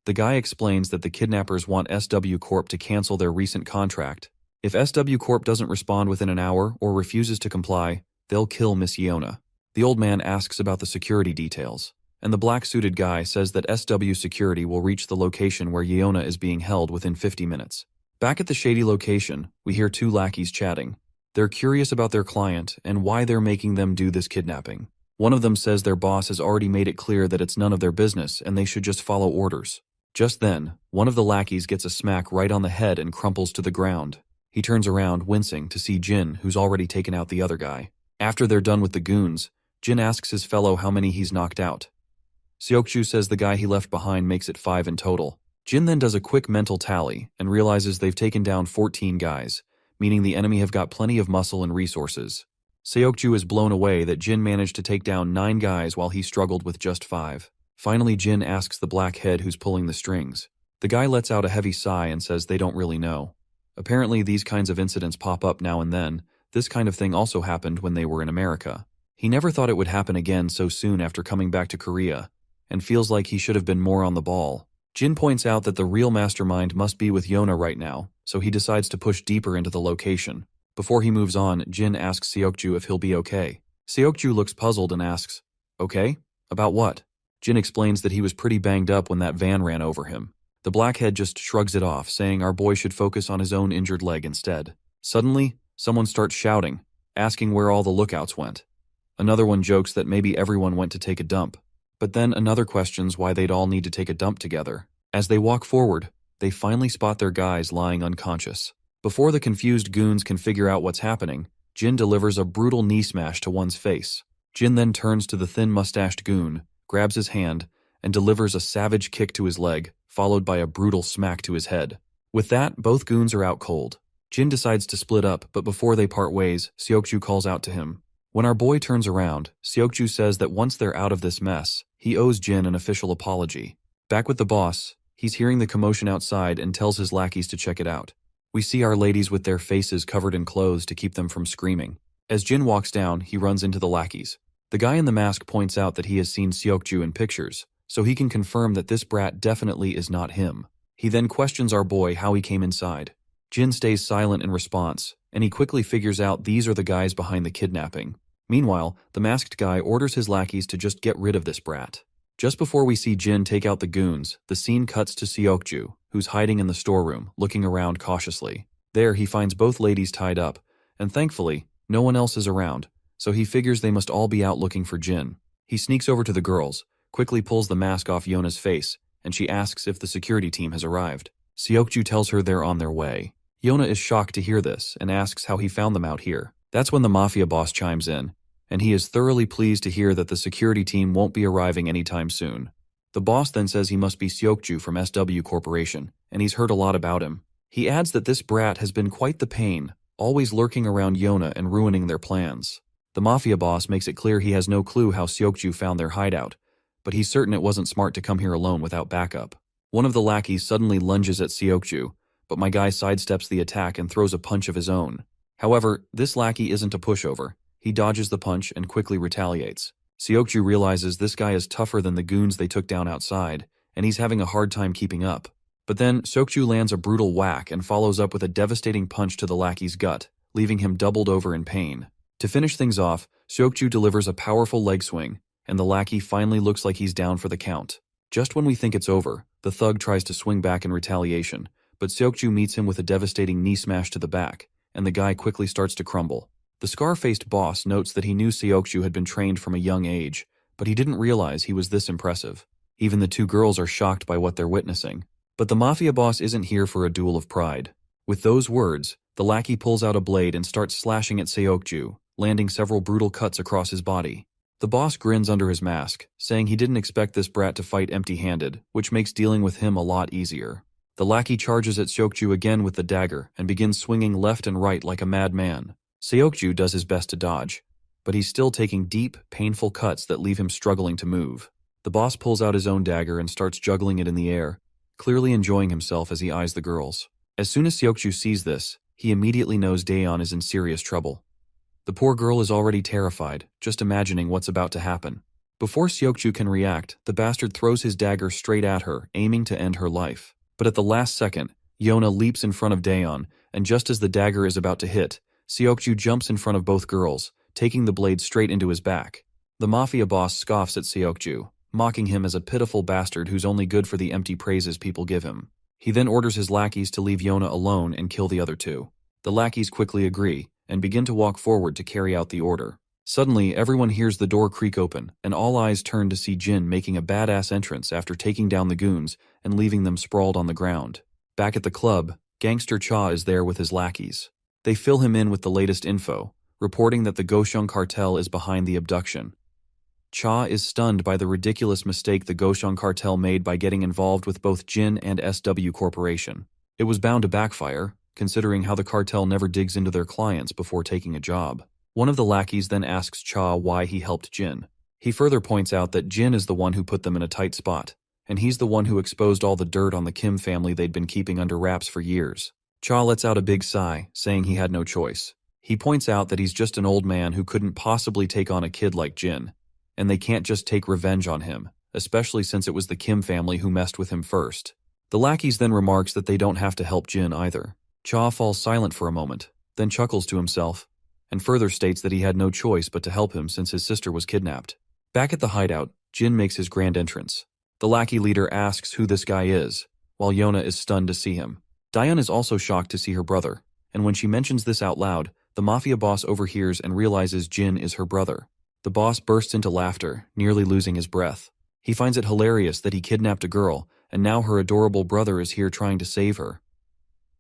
The guy explains that the kidnappers want SW Corp to cancel their recent contract. If SW Corp doesn't respond within an hour or refuses to comply, they'll kill Miss Yeona. The old man asks about the security details, and the black-suited guy says that SW security will reach the location where Yeona is being held within 50 minutes. Back at the shady location, we hear two lackeys chatting. They're curious about their client and why they're making them do this kidnapping. One of them says their boss has already made it clear that it's none of their business and they should just follow orders. Just then, one of the lackeys gets a smack right on the head and crumples to the ground. He turns around, wincing, to see Jin, who's already taken out the other guy. After they're done with the goons, Jin asks his fellow how many he's knocked out. Seokju says the guy he left behind makes it 5 in total. Jin then does a quick mental tally and realizes they've taken down 14 guys, meaning the enemy have got plenty of muscle and resources. Seokju is blown away that Jin managed to take down 9 guys while he struggled with just 5. Finally, Jin asks the black head who's pulling the strings. The guy lets out a heavy sigh and says they don't really know. Apparently, these kinds of incidents pop up now and then. This kind of thing also happened when they were in America. He never thought it would happen again so soon after coming back to Korea, and feels like he should have been more on the ball. Jin points out that the real mastermind must be with Yeona right now, so he decides to push deeper into the location. Before he moves on, Jin asks Seokju if he'll be okay. Seokju looks puzzled and asks, "Okay? About what?" Jin explains that he was pretty banged up when that van ran over him. The blackhead just shrugs it off, saying our boy should focus on his own injured leg instead. Suddenly, someone starts shouting, asking where all the lookouts went. Another one jokes that maybe everyone went to take a dump. But then another questions why they'd all need to take a dump together. As they walk forward, they finally spot their guys lying unconscious. Before the confused goons can figure out what's happening, Jin delivers a brutal knee smash to one's face. Jin then turns to the thin mustached goon, grabs his hand, and delivers a savage kick to his leg, followed by a brutal smack to his head. With that, both goons are out cold. Jin decides to split up, but before they part ways, Seokju calls out to him. When our boy turns around, Seokju says that once they're out of this mess, he owes Jin an official apology. Back with the boss, he's hearing the commotion outside and tells his lackeys to check it out. We see our ladies with their faces covered in clothes to keep them from screaming. As Jin walks down, he runs into the lackeys. The guy in the mask points out that he has seen Seokju in pictures, so he can confirm that this brat definitely is not him. He then questions our boy how he came inside. Jin stays silent in response, and he quickly figures out these are the guys behind the kidnapping. Meanwhile, the masked guy orders his lackeys to just get rid of this brat. Just before we see Jin take out the goons, the scene cuts to Seokju, who's hiding in the storeroom, looking around cautiously. There, he finds both ladies tied up, and thankfully, no one else is around, so he figures they must all be out looking for Jin. He sneaks over to the girls, quickly pulls the mask off Yona's face, and she asks if the security team has arrived. Seokju tells her they're on their way. Yona is shocked to hear this and asks how he found them out here. That's when the mafia boss chimes in, and he is thoroughly pleased to hear that the security team won't be arriving anytime soon. The boss then says he must be Seokju from SW Corporation, and he's heard a lot about him. He adds that this brat has been quite the pain, always lurking around Yona and ruining their plans. The mafia boss makes it clear he has no clue how Seokju found their hideout, but he's certain it wasn't smart to come here alone without backup. One of the lackeys suddenly lunges at Seokju, but my guy sidesteps the attack and throws a punch of his own. However, this lackey isn't a pushover. He dodges the punch and quickly retaliates. Seokju realizes this guy is tougher than the goons they took down outside, and he's having a hard time keeping up. But then, Seokju lands a brutal whack and follows up with a devastating punch to the lackey's gut, leaving him doubled over in pain. To finish things off, Seokju delivers a powerful leg swing, and the lackey finally looks like he's down for the count. Just when we think it's over, the thug tries to swing back in retaliation, but Seokju meets him with a devastating knee smash to the back, and the guy quickly starts to crumble. The scar-faced boss notes that he knew Seokju had been trained from a young age, but he didn't realize he was this impressive. Even the two girls are shocked by what they're witnessing. But the mafia boss isn't here for a duel of pride. With those words, the lackey pulls out a blade and starts slashing at Seokju, landing several brutal cuts across his body. The boss grins under his mask, saying he didn't expect this brat to fight empty-handed, which makes dealing with him a lot easier. The lackey charges at Seokju again with the dagger and begins swinging left and right like a madman. Seokju does his best to dodge, but he's still taking deep, painful cuts that leave him struggling to move. The boss pulls out his own dagger and starts juggling it in the air, clearly enjoying himself as he eyes the girls. As soon as Seokju sees this, he immediately knows Daeon is in serious trouble. The poor girl is already terrified, just imagining what's about to happen. Before Seokju can react, the bastard throws his dagger straight at her, aiming to end her life. But at the last second, Yona leaps in front of Daeon, and just as the dagger is about to hit, Seokju jumps in front of both girls, taking the blade straight into his back. The mafia boss scoffs at Seokju, mocking him as a pitiful bastard who's only good for the empty praises people give him. He then orders his lackeys to leave Yona alone and kill the other two. The lackeys quickly agree, and begin to walk forward to carry out the order. Suddenly, everyone hears the door creak open, and all eyes turn to see Jin making a badass entrance after taking down the goons and leaving them sprawled on the ground. Back at the club, Gangster Cha is there with his lackeys. They fill him in with the latest info, reporting that the Gosheng cartel is behind the abduction. Cha is stunned by the ridiculous mistake the Gosheng cartel made by getting involved with both Jin and SW Corporation. It was bound to backfire, considering how the cartel never digs into their clients before taking a job. One of the lackeys then asks Cha why he helped Jin. He further points out that Jin is the one who put them in a tight spot, and he's the one who exposed all the dirt on the Kim family they'd been keeping under wraps for years. Cha lets out a big sigh, saying he had no choice. He points out that he's just an old man who couldn't possibly take on a kid like Jin, and they can't just take revenge on him, especially since it was the Kim family who messed with him first. The lackeys then remarks that they don't have to help Jin either. Cha falls silent for a moment, then chuckles to himself, and further states that he had no choice but to help him since his sister was kidnapped. Back at the hideout, Jin makes his grand entrance. The lackey leader asks who this guy is, while Yona is stunned to see him. Dion is also shocked to see her brother, and when she mentions this out loud, the mafia boss overhears and realizes Jin is her brother. The boss bursts into laughter, nearly losing his breath. He finds it hilarious that he kidnapped a girl, and now her adorable brother is here trying to save her.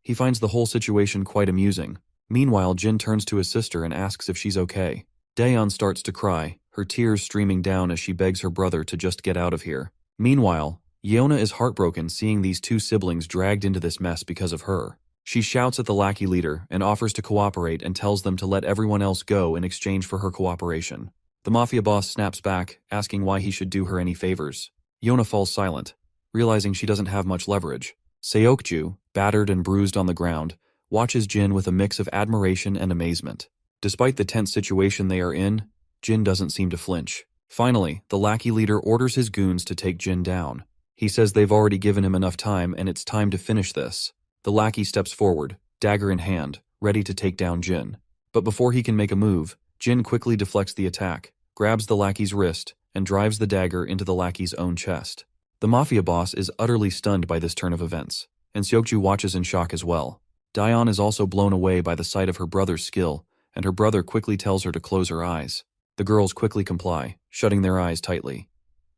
He finds the whole situation quite amusing. Meanwhile, Jin turns to his sister and asks if she's okay. Daeon starts to cry, her tears streaming down as she begs her brother to just get out of here. Meanwhile, Yona is heartbroken seeing these two siblings dragged into this mess because of her. She shouts at the lackey leader and offers to cooperate and tells them to let everyone else go in exchange for her cooperation. The mafia boss snaps back, asking why he should do her any favors. Yona falls silent, realizing she doesn't have much leverage. Seokju, battered and bruised on the ground, watches Jin with a mix of admiration and amazement. Despite the tense situation they are in, Jin doesn't seem to flinch. Finally, the lackey leader orders his goons to take Jin down. He says they've already given him enough time and it's time to finish this. The lackey steps forward, dagger in hand, ready to take down Jin. But before he can make a move, Jin quickly deflects the attack, grabs the lackey's wrist, and drives the dagger into the lackey's own chest. The mafia boss is utterly stunned by this turn of events, and Seokju watches in shock as well. Dion is also blown away by the sight of her brother's skill, and her brother quickly tells her to close her eyes. The girls quickly comply, shutting their eyes tightly.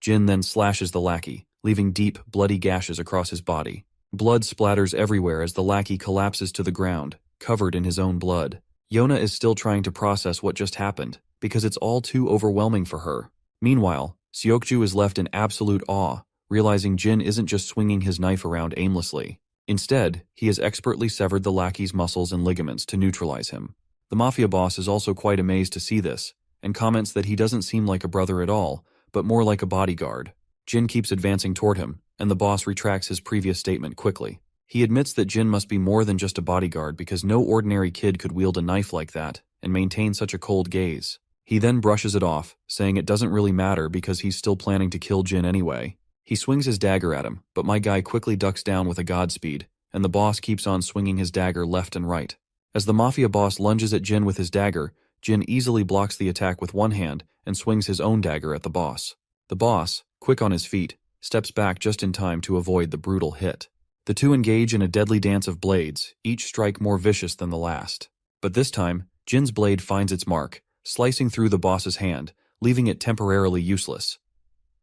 Jin then slashes the lackey, leaving deep, bloody gashes across his body. Blood splatters everywhere as the lackey collapses to the ground, covered in his own blood. Yona is still trying to process what just happened, because it's all too overwhelming for her. Meanwhile, Seokju is left in absolute awe, realizing Jin isn't just swinging his knife around aimlessly. Instead, he has expertly severed the lackey's muscles and ligaments to neutralize him. The mafia boss is also quite amazed to see this, and comments that he doesn't seem like a brother at all, but more like a bodyguard. Jin keeps advancing toward him, and the boss retracts his previous statement quickly. He admits that Jin must be more than just a bodyguard because no ordinary kid could wield a knife like that and maintain such a cold gaze. He then brushes it off, saying it doesn't really matter because he's still planning to kill Jin anyway. He swings his dagger at him, but my guy quickly ducks down with a godspeed, and the boss keeps on swinging his dagger left and right. As the mafia boss lunges at Jin with his dagger, Jin easily blocks the attack with one hand and swings his own dagger at the boss. The boss, quick on his feet, steps back just in time to avoid the brutal hit. The two engage in a deadly dance of blades, each strike more vicious than the last. But this time, Jin's blade finds its mark, slicing through the boss's hand, leaving it temporarily useless.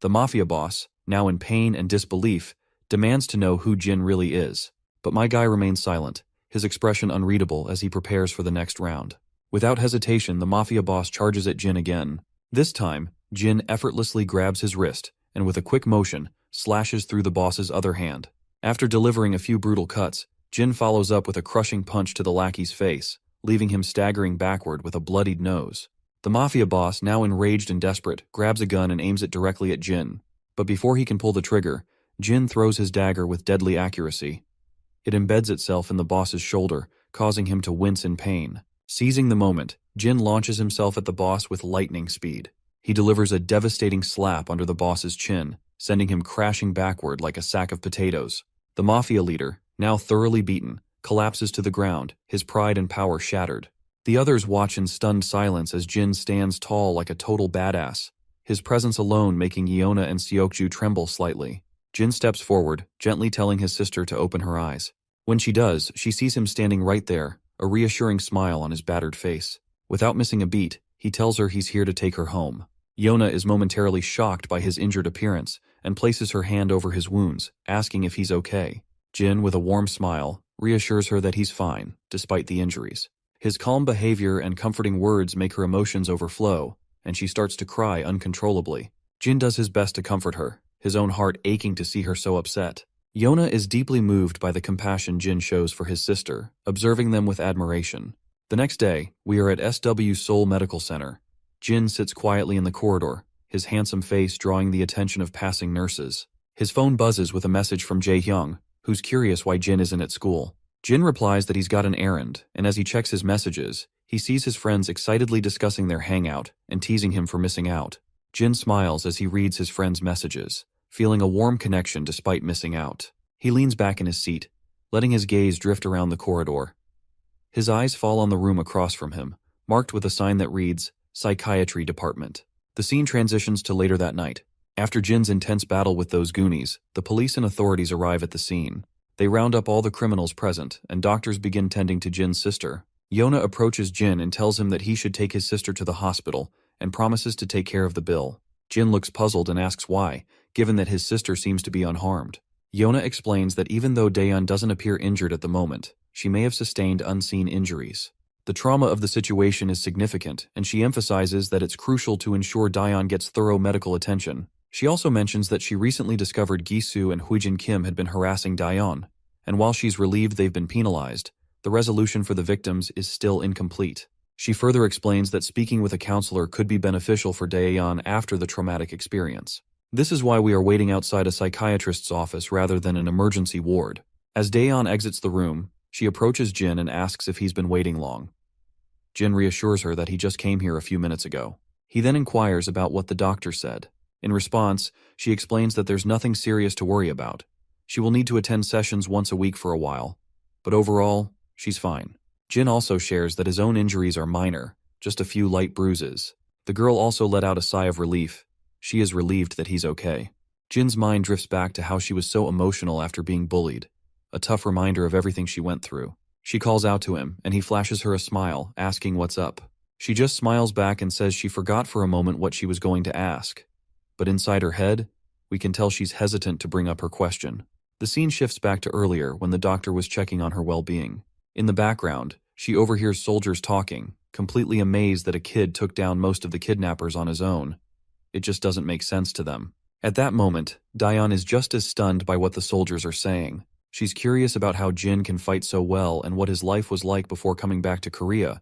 The mafia boss, now in pain and disbelief, demands to know who Jin really is. But my guy remains silent, his expression unreadable as he prepares for the next round. Without hesitation, the mafia boss charges at Jin again. This time, Jin effortlessly grabs his wrist, and with a quick motion, slashes through the boss's other hand. After delivering a few brutal cuts, Jin follows up with a crushing punch to the lackey's face, leaving him staggering backward with a bloodied nose. The mafia boss, now enraged and desperate, grabs a gun and aims it directly at Jin. But before he can pull the trigger, Jin throws his dagger with deadly accuracy. It embeds itself in the boss's shoulder, causing him to wince in pain. Seizing the moment, Jin launches himself at the boss with lightning speed. He delivers a devastating slap under the boss's chin, sending him crashing backward like a sack of potatoes. The mafia leader, now thoroughly beaten, collapses to the ground, his pride and power shattered. The others watch in stunned silence as Jin stands tall like a total badass, his presence alone making Yona and Seokju tremble slightly. Jin steps forward, gently telling his sister to open her eyes. When she does, she sees him standing right there, a reassuring smile on his battered face. Without missing a beat, he tells her he's here to take her home. Yona is momentarily shocked by his injured appearance and places her hand over his wounds, asking if he's okay. Jin, with a warm smile, reassures her that he's fine, despite the injuries. His calm behavior and comforting words make her emotions overflow, and she starts to cry uncontrollably. Jin does his best to comfort her, his own heart aching to see her so upset. Yona is deeply moved by the compassion Jin shows for his sister, observing them with admiration. The next day, we are at SW Seoul Medical Center. Jin sits quietly in the corridor, his handsome face drawing the attention of passing nurses. His phone buzzes with a message from Jae-hyung, who's curious why Jin isn't at school. Jin replies that he's got an errand, and as he checks his messages, he sees his friends excitedly discussing their hangout and teasing him for missing out. Jin smiles as he reads his friends' messages, feeling a warm connection despite missing out. He leans back in his seat, letting his gaze drift around the corridor. His eyes fall on the room across from him, marked with a sign that reads, Psychiatry Department. The scene transitions to later that night. After Jin's intense battle with those Goonies, the police and authorities arrive at the scene. They round up all the criminals present, and doctors begin tending to Jin's sister. Yona approaches Jin and tells him that he should take his sister to the hospital, and promises to take care of the bill. Jin looks puzzled and asks why, given that his sister seems to be unharmed. Yona explains that even though Daeyeon doesn't appear injured at the moment, she may have sustained unseen injuries. The trauma of the situation is significant, and she emphasizes that it's crucial to ensure Daeyeon gets thorough medical attention. She also mentions that she recently discovered Gisu and Huijin Kim had been harassing Daeyeon, and while she's relieved they've been penalized, the resolution for the victims is still incomplete. She further explains that speaking with a counselor could be beneficial for Daeyeon after the traumatic experience. This is why we are waiting outside a psychiatrist's office rather than an emergency ward. As Daeyeon exits the room, she approaches Jin and asks if he's been waiting long. Jin reassures her that he just came here a few minutes ago. He then inquires about what the doctor said. In response, she explains that there's nothing serious to worry about. She will need to attend sessions once a week for a while, but overall, she's fine. Jin also shares that his own injuries are minor, just a few light bruises. The girl also let out a sigh of relief. She is relieved that he's okay. Jin's mind drifts back to how she was so emotional after being bullied, a tough reminder of everything she went through. She calls out to him, and he flashes her a smile, asking what's up. She just smiles back and says she forgot for a moment what she was going to ask. But inside her head, we can tell she's hesitant to bring up her question. The scene shifts back to earlier when the doctor was checking on her well-being. In the background, she overhears soldiers talking, completely amazed that a kid took down most of the kidnappers on his own. It just doesn't make sense to them. At that moment, Daeyeon is just as stunned by what the soldiers are saying. She's curious about how Jin can fight so well and what his life was like before coming back to Korea,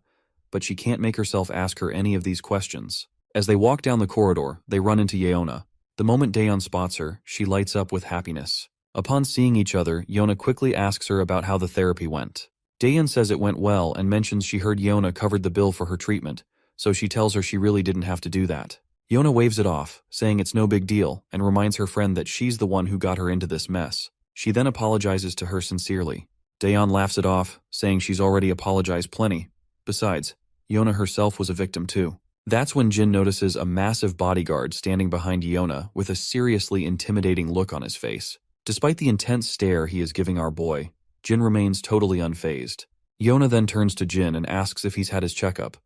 but she can't make herself ask her any of these questions. As they walk down the corridor, they run into Yeona. The moment Daeyeon spots her, she lights up with happiness. Upon seeing each other, Yeona quickly asks her about how the therapy went. Daeyeon says it went well and mentions she heard Yeona covered the bill for her treatment, so she tells her she really didn't have to do that. Yeona waves it off, saying it's no big deal, and reminds her friend that she's the one who got her into this mess. She then apologizes to her sincerely. Daeyeon laughs it off, saying she's already apologized plenty. Besides, Yeona herself was a victim too. That's when Jin notices a massive bodyguard standing behind Yeona with a seriously intimidating look on his face. Despite the intense stare he is giving our boy, Jin remains totally unfazed. Yeona then turns to Jin and asks if he's had his checkup.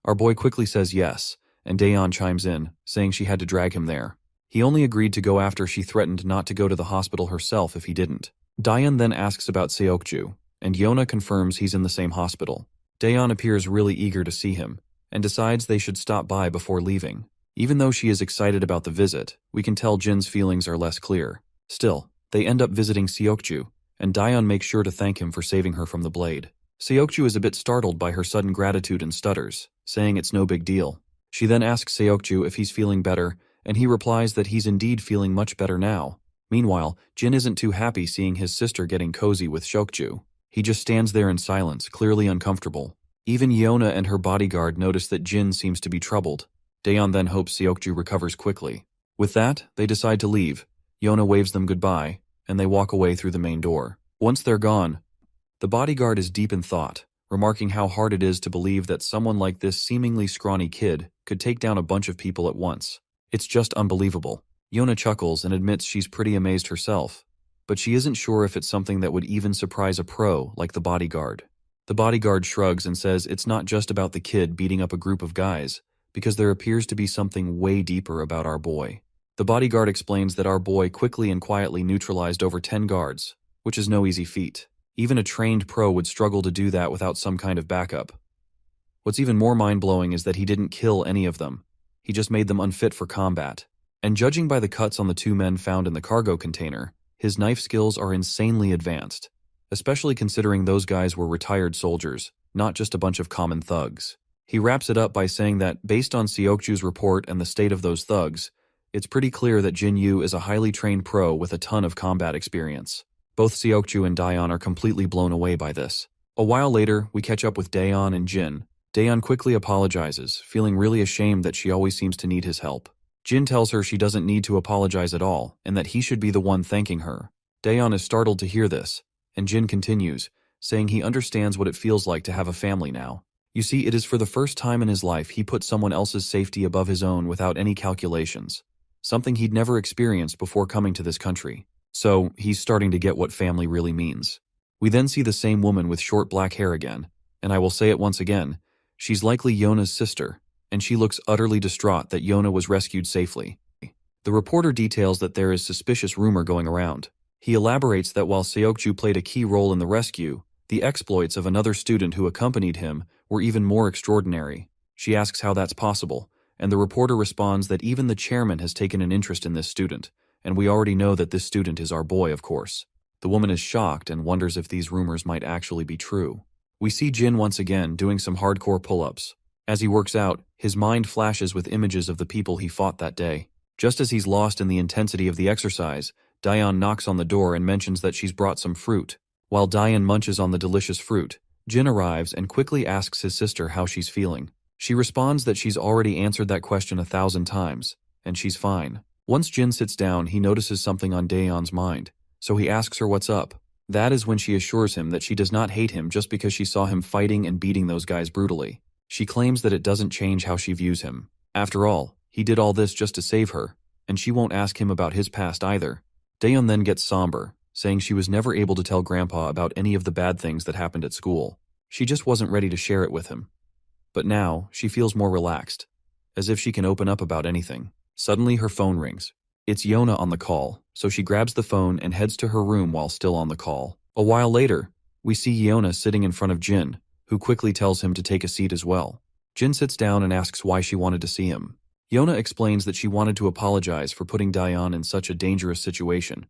Our boy quickly says yes, and Daeyeon chimes in, saying she had to drag him there. He only agreed to go after she threatened not to go to the hospital herself if he didn't. Daeyeon then asks about Seokju, and Yeona confirms he's in the same hospital. Daeyeon appears really eager to see him, and decides they should stop by before leaving. Even though she is excited about the visit, we can tell Jin's feelings are less clear. Still, they end up visiting Seokju, and Daeyeon makes sure to thank him for saving her from the blade. Seokju is a bit startled by her sudden gratitude and stutters, saying it's no big deal. She then asks Seokju if he's feeling better, and he replies that he's indeed feeling much better now. Meanwhile, Jin isn't too happy seeing his sister getting cozy with Seokju. He just stands there in silence, clearly uncomfortable. Even Yeona and her bodyguard notice that Jin seems to be troubled. Daeyeon then hopes Seokju recovers quickly. With that, they decide to leave. Yeona waves them goodbye, and they walk away through the main door. Once they're gone, the bodyguard is deep in thought, remarking how hard it is to believe that someone like this seemingly scrawny kid could take down a bunch of people at once. It's just unbelievable. Yeona chuckles and admits she's pretty amazed herself, but she isn't sure if it's something that would even surprise a pro like the bodyguard. The bodyguard shrugs and says it's not just about the kid beating up a group of guys, because there appears to be something way deeper about our boy. The bodyguard explains that our boy quickly and quietly neutralized over 10 guards, which is no easy feat. Even a trained pro would struggle to do that without some kind of backup. What's even more mind-blowing is that he didn't kill any of them. He just made them unfit for combat. And judging by the cuts on the 2 men found in the cargo container, his knife skills are insanely advanced, especially considering those guys were retired soldiers, not just a bunch of common thugs. He wraps it up by saying that, based on Seokju's report and the state of those thugs, it's pretty clear that Jin Yu is a highly trained pro with a ton of combat experience. Both Seokju and Daeyeon are completely blown away by this. A while later, we catch up with Daeyeon and Jin. Daeyeon quickly apologizes, feeling really ashamed that she always seems to need his help. Jin tells her she doesn't need to apologize at all, and that he should be the one thanking her. Daeyeon is startled to hear this, and Jin continues, saying he understands what it feels like to have a family now. You see, it is for the first time in his life he put someone else's safety above his own without any calculations, something he'd never experienced before coming to this country. So, he's starting to get what family really means. We then see the same woman with short black hair again, and I will say it once again, she's likely Yona's sister, and she looks utterly distraught that Yona was rescued safely. The reporter details that there is suspicious rumor going around. He elaborates that while Seokju played a key role in the rescue, the exploits of another student who accompanied him were even more extraordinary. She asks how that's possible, and the reporter responds that even the chairman has taken an interest in this student, and we already know that this student is our boy, of course. The woman is shocked and wonders if these rumors might actually be true. We see Jin once again doing some hardcore pull-ups. As he works out, his mind flashes with images of the people he fought that day. Just as he's lost in the intensity of the exercise, Daeon knocks on the door and mentions that she's brought some fruit. While Daeon munches on the delicious fruit, Jin arrives and quickly asks his sister how she's feeling. She responds that she's already answered that question 1,000 times, and she's fine. Once Jin sits down, he notices something on Daeon's mind, so he asks her what's up. That is when she assures him that she does not hate him just because she saw him fighting and beating those guys brutally. She claims that it doesn't change how she views him. After all, he did all this just to save her, and she won't ask him about his past either. Daeon then gets somber, saying she was never able to tell Grandpa about any of the bad things that happened at school. She just wasn't ready to share it with him. But now, she feels more relaxed, as if she can open up about anything. Suddenly her phone rings. It's Yona on the call, so she grabs the phone and heads to her room while still on the call. A while later, we see Yona sitting in front of Jin, who quickly tells him to take a seat as well. Jin sits down and asks why she wanted to see him. Yona explains that she wanted to apologize for putting Daeon in such a dangerous situation.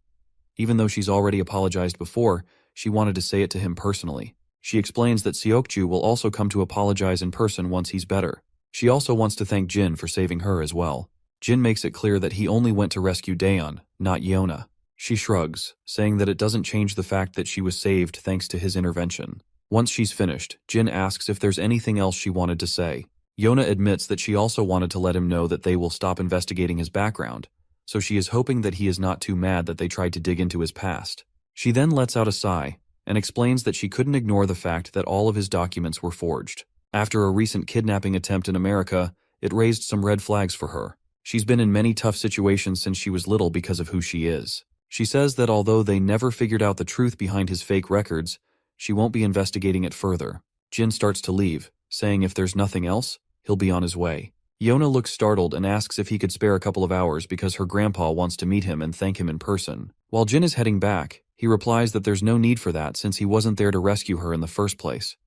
Even though she's already apologized before, she wanted to say it to him personally. She explains that Seokju will also come to apologize in person once he's better. She also wants to thank Jin for saving her as well. Jin makes it clear that he only went to rescue Daeon, not Yona. She shrugs, saying that it doesn't change the fact that she was saved thanks to his intervention. Once she's finished, Jin asks if there's anything else she wanted to say. Yona admits that she also wanted to let him know that they will stop investigating his background, so she is hoping that he is not too mad that they tried to dig into his past. She then lets out a sigh and explains that she couldn't ignore the fact that all of his documents were forged. After a recent kidnapping attempt in America, it raised some red flags for her. She's been in many tough situations since she was little because of who she is. She says that although they never figured out the truth behind his fake records, she won't be investigating it further. Jin starts to leave, saying if there's nothing else, he'll be on his way. Yona looks startled and asks if he could spare a couple of hours because her grandpa wants to meet him and thank him in person. While Jin is heading back, he replies that there's no need for that since he wasn't there to rescue her in the first place.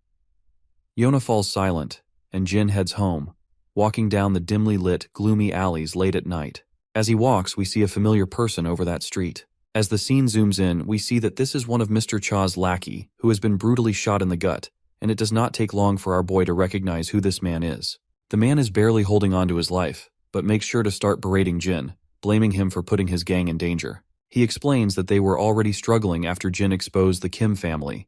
Yona falls silent, and Jin heads home, walking down the dimly lit, gloomy alleys late at night. As he walks, we see a familiar person over that street. As the scene zooms in, we see that this is one of Mr. Cha's lackey, who has been brutally shot in the gut, and it does not take long for our boy to recognize who this man is. The man is barely holding on to his life, but makes sure to start berating Jin, blaming him for putting his gang in danger. He explains that they were already struggling after Jin exposed the Kim family.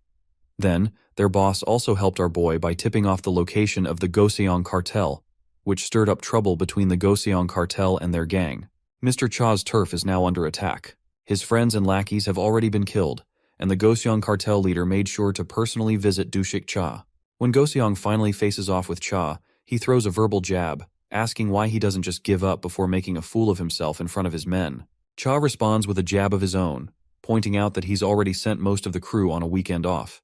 Then, their boss also helped our boy by tipping off the location of the Goseong cartel, which stirred up trouble between the Goseong cartel and their gang. Mr. Cha's turf is now under attack. His friends and lackeys have already been killed, and the Goseong cartel leader made sure to personally visit Dushik Cha. When Goseong finally faces off with Cha, he throws a verbal jab, asking why he doesn't just give up before making a fool of himself in front of his men. Cha responds with a jab of his own, pointing out that he's already sent most of the crew on a weekend off.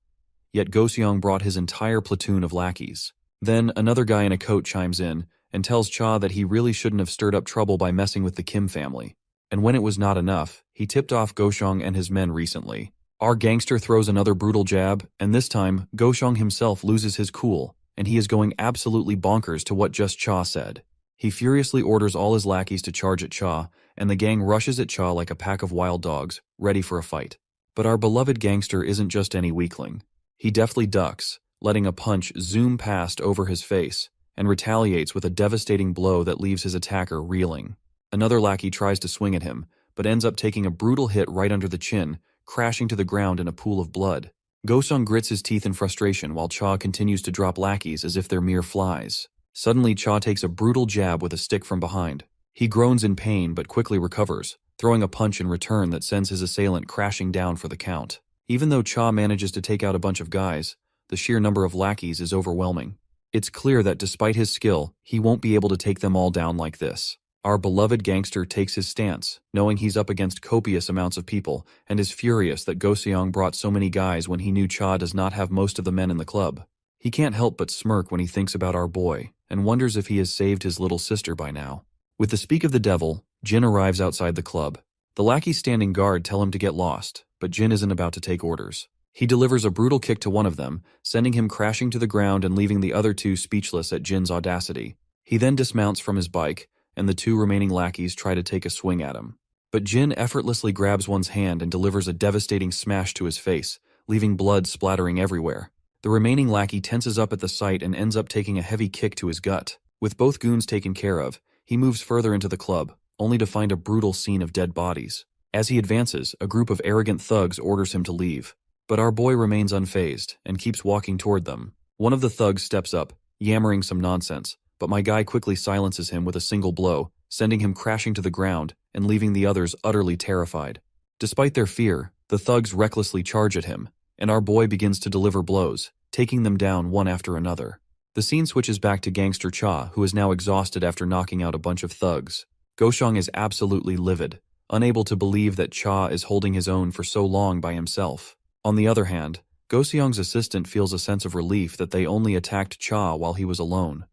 Yet Goseong brought his entire platoon of lackeys. Then another guy in a coat chimes in and tells Cha that he really shouldn't have stirred up trouble by messing with the Kim family. And when it was not enough, he tipped off Goseong and his men recently. Our gangster throws another brutal jab, and this time, Goseong himself loses his cool, and he is going absolutely bonkers to what just Cha said. He furiously orders all his lackeys to charge at Cha, and the gang rushes at Cha like a pack of wild dogs, ready for a fight. But our beloved gangster isn't just any weakling. He deftly ducks, letting a punch zoom past over his face, and retaliates with a devastating blow that leaves his attacker reeling. Another lackey tries to swing at him, but ends up taking a brutal hit right under the chin, crashing to the ground in a pool of blood. Goseong grits his teeth in frustration while Cha continues to drop lackeys as if they're mere flies. Suddenly, Cha takes a brutal jab with a stick from behind. He groans in pain but quickly recovers, throwing a punch in return that sends his assailant crashing down for the count. Even though Cha manages to take out a bunch of guys, the sheer number of lackeys is overwhelming. It's clear that despite his skill, he won't be able to take them all down like this. Our beloved gangster takes his stance, knowing he's up against copious amounts of people, and is furious that Go Seong brought so many guys when he knew Cha does not have most of the men in the club. He can't help but smirk when he thinks about our boy, and wonders if he has saved his little sister by now. With the speak of the devil, Jin arrives outside the club. The lackeys standing guard tell him to get lost, but Jin isn't about to take orders. He delivers a brutal kick to one of them, sending him crashing to the ground and leaving the other two speechless at Jin's audacity. He then dismounts from his bike, and the two remaining lackeys try to take a swing at him. But Jin effortlessly grabs one's hand and delivers a devastating smash to his face, leaving blood splattering everywhere. The remaining lackey tenses up at the sight and ends up taking a heavy kick to his gut. With both goons taken care of, he moves further into the club, only to find a brutal scene of dead bodies. As he advances, a group of arrogant thugs orders him to leave. But our boy remains unfazed and keeps walking toward them. One of the thugs steps up, yammering some nonsense, but my guy quickly silences him with a single blow, sending him crashing to the ground and leaving the others utterly terrified. Despite their fear, the thugs recklessly charge at him, and our boy begins to deliver blows, taking them down one after another. The scene switches back to Gangster Cha, who is now exhausted after knocking out a bunch of thugs. Goshong is absolutely livid, unable to believe that Cha is holding his own for so long by himself. On the other hand, Go Seong's assistant feels a sense of relief that they only attacked Cha while he was alone.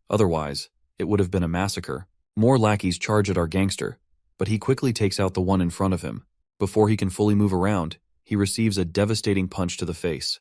Otherwise, it would have been a massacre. More lackeys charge at our gangster, but he quickly takes out the one in front of him. Before he can fully move around, he receives a devastating punch to the face.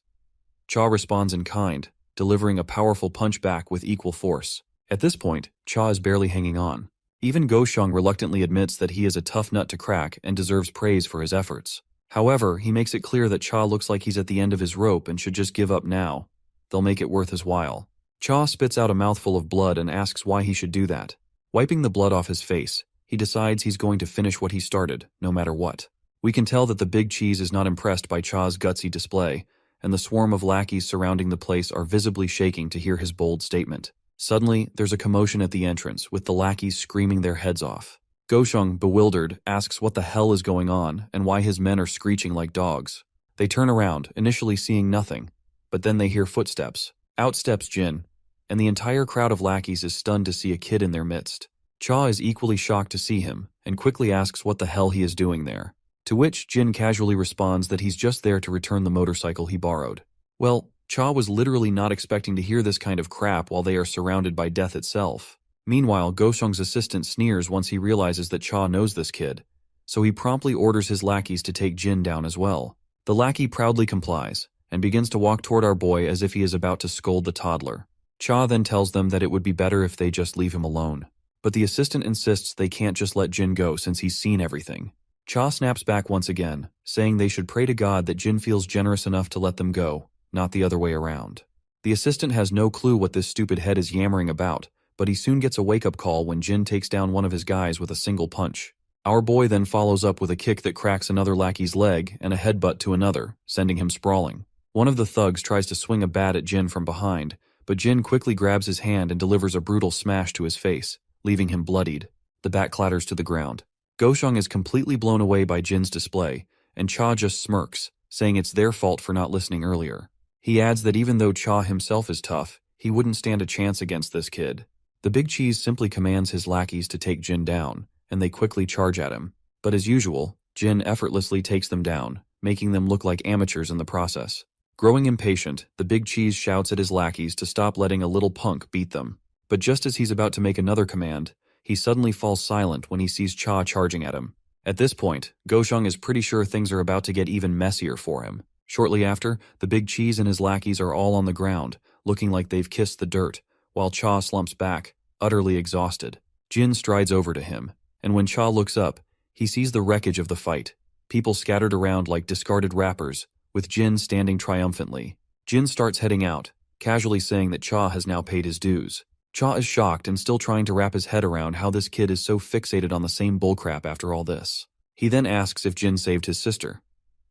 Cha responds in kind, delivering a powerful punch back with equal force. At this point, Cha is barely hanging on. Even Goshong reluctantly admits that he is a tough nut to crack and deserves praise for his efforts. However, he makes it clear that Cha looks like he's at the end of his rope and should just give up now. They'll make it worth his while. Cha spits out a mouthful of blood and asks why he should do that. Wiping the blood off his face, he decides he's going to finish what he started, no matter what. We can tell that the big cheese is not impressed by Cha's gutsy display, and the swarm of lackeys surrounding the place are visibly shaking to hear his bold statement. Suddenly, there's a commotion at the entrance, with the lackeys screaming their heads off. Goshong, bewildered, asks what the hell is going on and why his men are screeching like dogs. They turn around, initially seeing nothing, but then they hear footsteps. Out steps Jin, and the entire crowd of lackeys is stunned to see a kid in their midst. Cha is equally shocked to see him, and quickly asks what the hell he is doing there. To which Jin casually responds that he's just there to return the motorcycle he borrowed. Well, Cha was literally not expecting to hear this kind of crap while they are surrounded by death itself. Meanwhile, Goshong's assistant sneers once he realizes that Cha knows this kid, so he promptly orders his lackeys to take Jin down as well. The lackey proudly complies, and begins to walk toward our boy as if he is about to scold the toddler. Cha then tells them that it would be better if they just leave him alone. But the assistant insists they can't just let Jin go since he's seen everything. Cha snaps back once again, saying they should pray to God that Jin feels generous enough to let them go, not the other way around. The assistant has no clue what this stupid head is yammering about, but he soon gets a wake-up call when Jin takes down one of his guys with a single punch. Our boy then follows up with a kick that cracks another lackey's leg and a headbutt to another, sending him sprawling. One of the thugs tries to swing a bat at Jin from behind, but Jin quickly grabs his hand and delivers a brutal smash to his face, leaving him bloodied. The bat clatters to the ground. Goshong is completely blown away by Jin's display, and Cha just smirks, saying it's their fault for not listening earlier. He adds that even though Cha himself is tough, he wouldn't stand a chance against this kid. The big cheese simply commands his lackeys to take Jin down, and they quickly charge at him. But as usual, Jin effortlessly takes them down, making them look like amateurs in the process. Growing impatient, the big cheese shouts at his lackeys to stop letting a little punk beat them. But just as he's about to make another command, he suddenly falls silent when he sees Cha charging at him. At this point, Goshong is pretty sure things are about to get even messier for him. Shortly after, the big cheese and his lackeys are all on the ground, looking like they've kissed the dirt, while Cha slumps back, utterly exhausted. Jin strides over to him, and when Cha looks up, he sees the wreckage of the fight. People scattered around like discarded wrappers, with Jin standing triumphantly. Jin starts heading out, casually saying that Cha has now paid his dues. Cha is shocked and still trying to wrap his head around how this kid is so fixated on the same bullcrap after all this. He then asks if Jin saved his sister.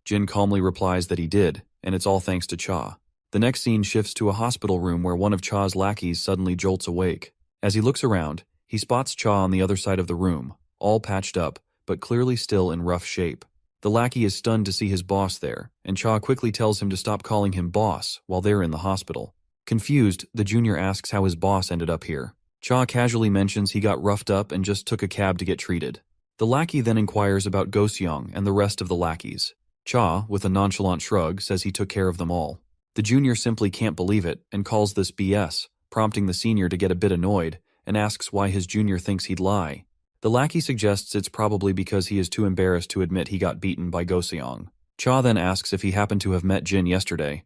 Jin calmly replies that he did, and it's all thanks to Cha. The next scene shifts to a hospital room where one of Cha's lackeys suddenly jolts awake. As he looks around, he spots Cha on the other side of the room, all patched up, but clearly still in rough shape. The lackey is stunned to see his boss there, and Cha quickly tells him to stop calling him boss while they're in the hospital. Confused, the junior asks how his boss ended up here. Cha casually mentions he got roughed up and just took a cab to get treated. The lackey then inquires about Go-seong and the rest of the lackeys. Cha, with a nonchalant shrug, says he took care of them all. The junior simply can't believe it and calls this BS, prompting the senior to get a bit annoyed and asks why his junior thinks he'd lie. The lackey suggests it's probably because he is too embarrassed to admit he got beaten by Go-seong. Cha then asks if he happened to have met Jin yesterday.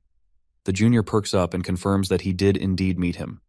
The junior perks up and confirms that he did indeed meet him.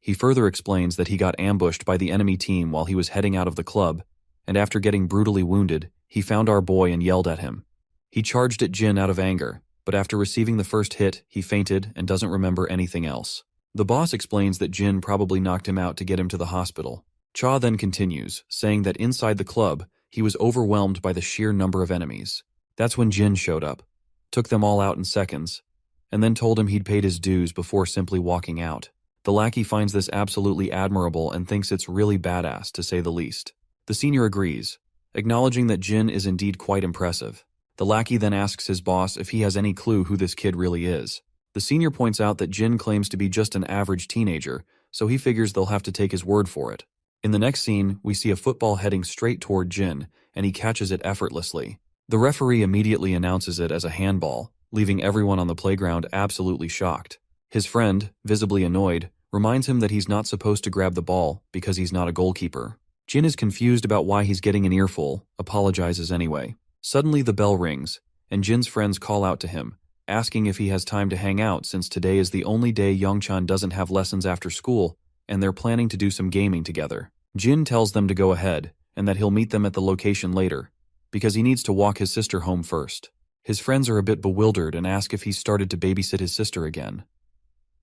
He further explains that he got ambushed by the enemy team while he was heading out of the club, and after getting brutally wounded, he found our boy and yelled at him. He charged at Jin out of anger, but after receiving the first hit, he fainted and doesn't remember anything else. The boss explains that Jin probably knocked him out to get him to the hospital. Cha then continues, saying that inside the club, he was overwhelmed by the sheer number of enemies. That's when Jin showed up, took them all out in seconds, and then told him he'd paid his dues before simply walking out. The lackey finds this absolutely admirable and thinks it's really badass, to say the least. The senior agrees, acknowledging that Jin is indeed quite impressive. The lackey then asks his boss if he has any clue who this kid really is. The senior points out that Jin claims to be just an average teenager, so he figures they'll have to take his word for it. In the next scene, we see a football heading straight toward Jin, and he catches it effortlessly. The referee immediately announces it as a handball, leaving everyone on the playground absolutely shocked. His friend, visibly annoyed, reminds him that he's not supposed to grab the ball because he's not a goalkeeper. Jin is confused about why he's getting an earful, apologizes anyway. Suddenly the bell rings, and Jin's friends call out to him, asking if he has time to hang out since today is the only day Youngchan doesn't have lessons after school, and they're planning to do some gaming together. Jin tells them to go ahead, and that he'll meet them at the location later, because he needs to walk his sister home first. His friends are a bit bewildered and ask if he's started to babysit his sister again.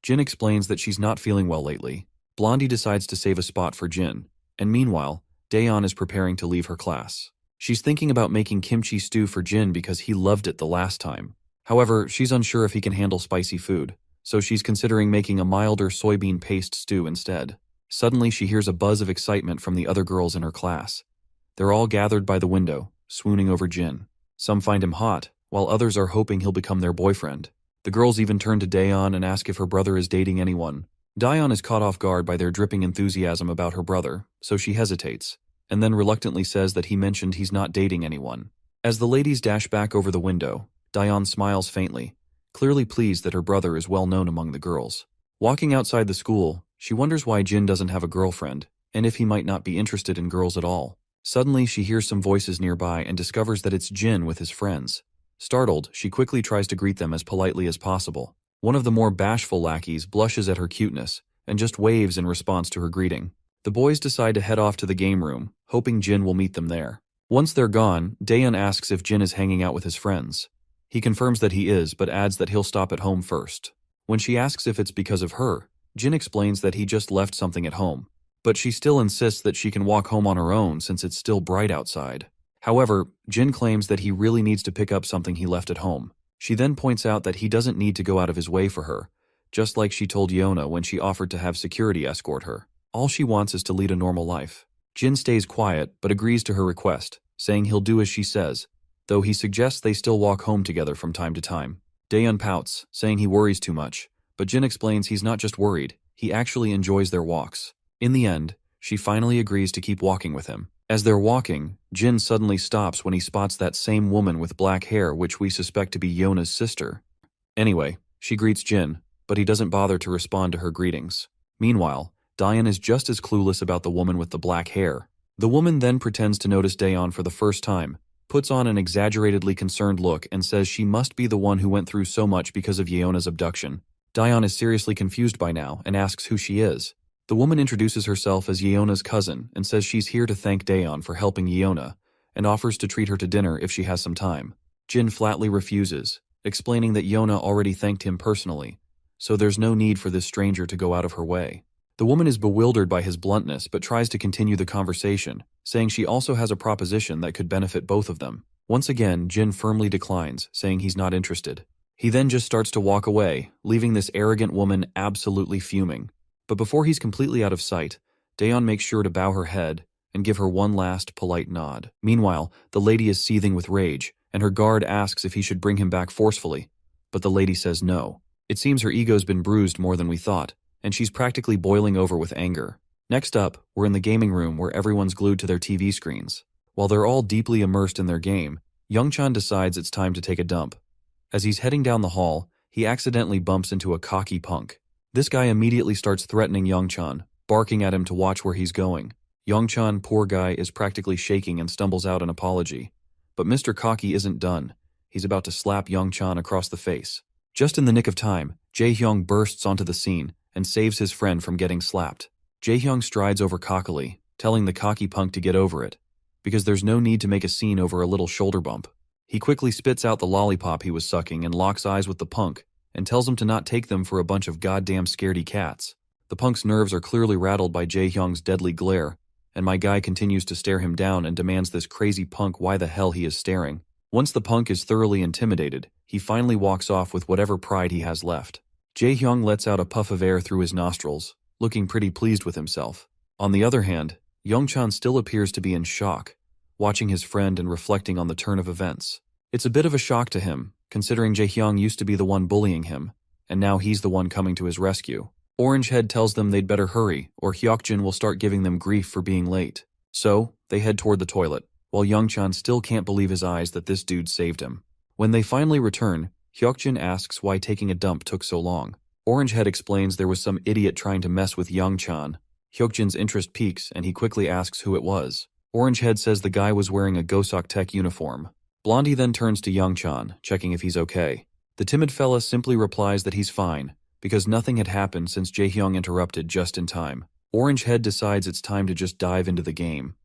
Jin explains that she's not feeling well lately. Blondie decides to save a spot for Jin, and meanwhile, Daeon is preparing to leave her class. She's thinking about making kimchi stew for Jin because he loved it the last time. However, she's unsure if he can handle spicy food, so she's considering making a milder soybean paste stew instead. Suddenly, she hears a buzz of excitement from the other girls in her class. They're all gathered by the window, swooning over Jin. Some find him hot, while others are hoping he'll become their boyfriend. The girls even turn to Daeon and ask if her brother is dating anyone. Daeon is caught off guard by their dripping enthusiasm about her brother, so she hesitates, and then reluctantly says that he mentioned he's not dating anyone. As the ladies dash back over the window, Daeon smiles faintly, clearly pleased that her brother is well known among the girls. Walking outside the school, she wonders why Jin doesn't have a girlfriend, and if he might not be interested in girls at all. Suddenly, she hears some voices nearby and discovers that it's Jin with his friends. Startled, she quickly tries to greet them as politely as possible. One of the more bashful lackeys blushes at her cuteness and just waves in response to her greeting. The boys decide to head off to the game room, hoping Jin will meet them there. Once they're gone, Daeon asks if Jin is hanging out with his friends. He confirms that he is, but adds that he'll stop at home first. When she asks if it's because of her, Jin explains that he just left something at home, but she still insists that she can walk home on her own since it's still bright outside. However, Jin claims that he really needs to pick up something he left at home. She then points out that he doesn't need to go out of his way for her, just like she told Yona when she offered to have security escort her. All she wants is to lead a normal life. Jin stays quiet, but agrees to her request, saying he'll do as she says, though he suggests they still walk home together from time to time. Daeon pouts, saying he worries too much, but Jin explains he's not just worried, he actually enjoys their walks. In the end, she finally agrees to keep walking with him. As they're walking, Jin suddenly stops when he spots that same woman with black hair which we suspect to be Yona's sister. Anyway, she greets Jin, but he doesn't bother to respond to her greetings. Meanwhile, Daeon is just as clueless about the woman with the black hair. The woman then pretends to notice Daeon for the first time, puts on an exaggeratedly concerned look and says she must be the one who went through so much because of Yeona's abduction. Daeon is seriously confused by now and asks who she is. The woman introduces herself as Yeona's cousin and says she's here to thank Daeon for helping Yeona, and offers to treat her to dinner if she has some time. Jin flatly refuses, explaining that Yeona already thanked him personally, so there's no need for this stranger to go out of her way. The woman is bewildered by his bluntness but tries to continue the conversation, saying she also has a proposition that could benefit both of them. Once again, Jin firmly declines, saying he's not interested. He then just starts to walk away, leaving this arrogant woman absolutely fuming. But before he's completely out of sight, Daeon makes sure to bow her head and give her one last polite nod. Meanwhile, the lady is seething with rage and her guard asks if he should bring him back forcefully, but the lady says no. It seems her ego's been bruised more than we thought, and she's practically boiling over with anger. Next up, we're in the gaming room where everyone's glued to their TV screens. While they're all deeply immersed in their game, Youngchan decides it's time to take a dump. As he's heading down the hall, he accidentally bumps into a cocky punk. This guy immediately starts threatening Youngchan, barking at him to watch where he's going. Youngchan, poor guy, is practically shaking and stumbles out an apology. But Mr. Cocky isn't done. He's about to slap Youngchan across the face. Just in the nick of time, Jae-hyung bursts onto the scene and saves his friend from getting slapped. Jae-hyung strides over cockily, telling the cocky punk to get over it, because there's no need to make a scene over a little shoulder bump. He quickly spits out the lollipop he was sucking and locks eyes with the punk, and tells him to not take them for a bunch of goddamn scaredy cats. The punk's nerves are clearly rattled by Jae-hyung's deadly glare, and my guy continues to stare him down and demands this crazy punk why the hell he is staring. Once the punk is thoroughly intimidated, he finally walks off with whatever pride he has left. Jae-hyung lets out a puff of air through his nostrils, looking pretty pleased with himself. On the other hand, Youngchan still appears to be in shock, watching his friend and reflecting on the turn of events. It's a bit of a shock to him, considering Jae-hyung used to be the one bullying him, and now he's the one coming to his rescue. Orangehead tells them they'd better hurry, or Hyokjin will start giving them grief for being late. So, they head toward the toilet, while Youngchan still can't believe his eyes that this dude saved him. When they finally return, Hyokjin asks why taking a dump took so long. Orangehead explains there was some idiot trying to mess with Youngchan. Hyokjin's interest peaks, and he quickly asks who it was. Orangehead says the guy was wearing a Gosok Tech uniform. Blondie then turns to Youngchan, checking if he's okay. The timid fella simply replies that he's fine, because nothing had happened since Jae-hyung interrupted just in time. Orangehead decides it's time to just dive into the game.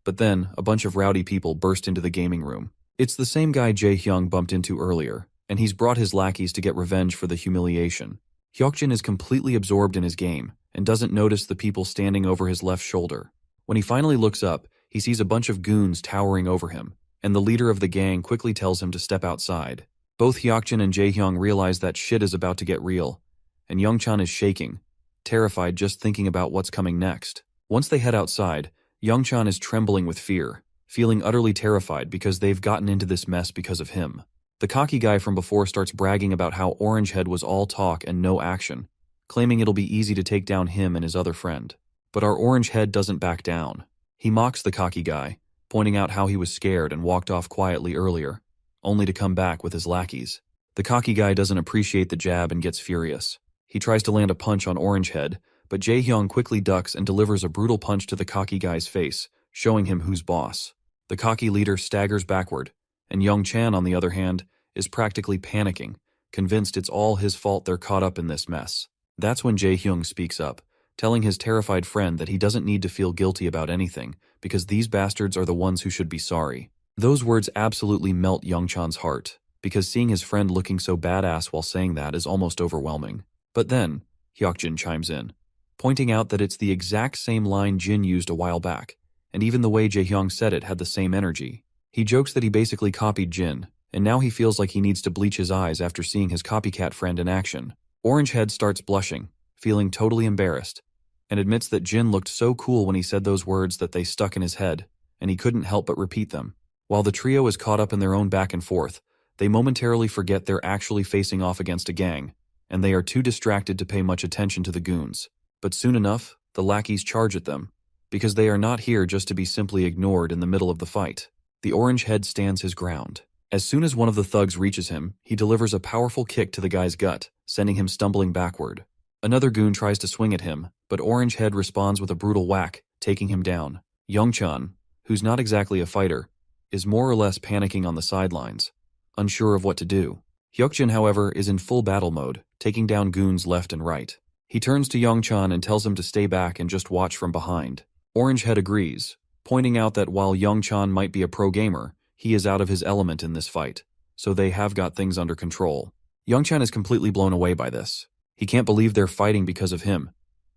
But then, a bunch of rowdy people burst into the gaming room. It's the same guy Jae-hyung bumped into earlier, and he's brought his lackeys to get revenge for the humiliation. Hyokjin is completely absorbed in his game, and doesn't notice the people standing over his left shoulder. When he finally looks up, he sees a bunch of goons towering over him, and the leader of the gang quickly tells him to step outside. Both Hyokjin and Jae-hyung realize that shit is about to get real, and Youngchan is shaking, terrified just thinking about what's coming next. Once they head outside, Youngchan is trembling with fear, feeling utterly terrified because they've gotten into this mess because of him. The cocky guy from before starts bragging about how Orangehead was all talk and no action, claiming it'll be easy to take down him and his other friend. But our Orangehead doesn't back down. He mocks the cocky guy, pointing out how he was scared and walked off quietly earlier, only to come back with his lackeys. The cocky guy doesn't appreciate the jab and gets furious. He tries to land a punch on Orangehead, but Jae-hyung quickly ducks and delivers a brutal punch to the cocky guy's face, showing him who's boss. The cocky leader staggers backward, and Youngchan, on the other hand, is practically panicking, convinced it's all his fault they're caught up in this mess. That's when Jae-hyung speaks up, telling his terrified friend that he doesn't need to feel guilty about anything, because these bastards are the ones who should be sorry. Those words absolutely melt Youngchan's heart, because seeing his friend looking so badass while saying that is almost overwhelming. But then, Hyokjin chimes in, pointing out that it's the exact same line Jin used a while back, and even the way Jae-hyung said it had the same energy. He jokes that he basically copied Jin, and now he feels like he needs to bleach his eyes after seeing his copycat friend in action. Orangehead starts blushing, feeling totally embarrassed, and admits that Jin looked so cool when he said those words that they stuck in his head, and he couldn't help but repeat them. While the trio is caught up in their own back and forth, they momentarily forget they're actually facing off against a gang, and they are too distracted to pay much attention to the goons. But soon enough, the lackeys charge at them, because they are not here just to be simply ignored in the middle of the fight. The Orangehead stands his ground. As soon as one of the thugs reaches him, he delivers a powerful kick to the guy's gut, sending him stumbling backward. Another goon tries to swing at him, but Orangehead responds with a brutal whack, taking him down. Youngchan, who's not exactly a fighter, is more or less panicking on the sidelines, unsure of what to do. Hyokjin, however, is in full battle mode, taking down goons left and right. He turns to Youngchan and tells him to stay back and just watch from behind. Orangehead agrees, pointing out that while Youngchan might be a pro gamer, he is out of his element in this fight, so they have got things under control. Youngchan is completely blown away by this. He can't believe they're fighting because of him,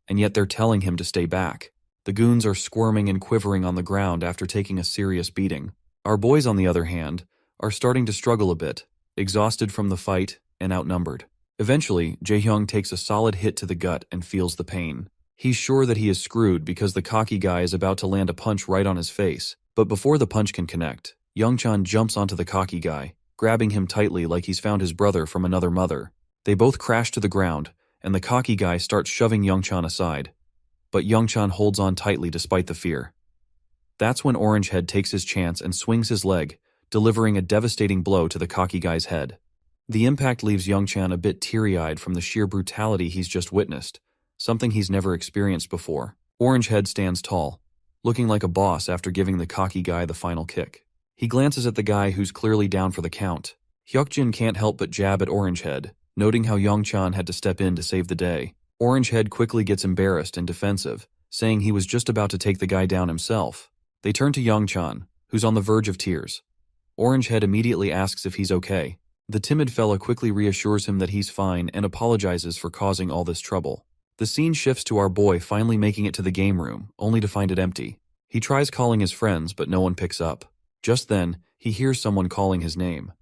and yet they're telling him to stay back. The goons are squirming and quivering on the ground after taking a serious beating. Our boys, on the other hand, are starting to struggle a bit, exhausted from the fight and outnumbered. Eventually, Jae-hyung takes a solid hit to the gut and feels the pain. He's sure that he is screwed because the cocky guy is about to land a punch right on his face, but before the punch can connect, Youngchan jumps onto the cocky guy, grabbing him tightly like he's found his brother from another mother. They both crash to the ground, and the cocky guy starts shoving Youngchan aside. But Youngchan holds on tightly despite the fear. That's when Orangehead takes his chance and swings his leg, delivering a devastating blow to the cocky guy's head. The impact leaves Youngchan a bit teary-eyed from the sheer brutality he's just witnessed, something he's never experienced before. Orangehead stands tall, looking like a boss after giving the cocky guy the final kick. He glances at the guy who's clearly down for the count. Hyukjin can't help but jab at Orangehead, noting how Youngchan had to step in to save the day. Orangehead quickly gets embarrassed and defensive, saying he was just about to take the guy down himself. They turn to Youngchan, who's on the verge of tears. Orangehead immediately asks if he's okay. The timid fella quickly reassures him that he's fine and apologizes for causing all this trouble. The scene shifts to our boy finally making it to the game room, only to find it empty. He tries calling his friends, but no one picks up. Just then, he hears someone calling his name.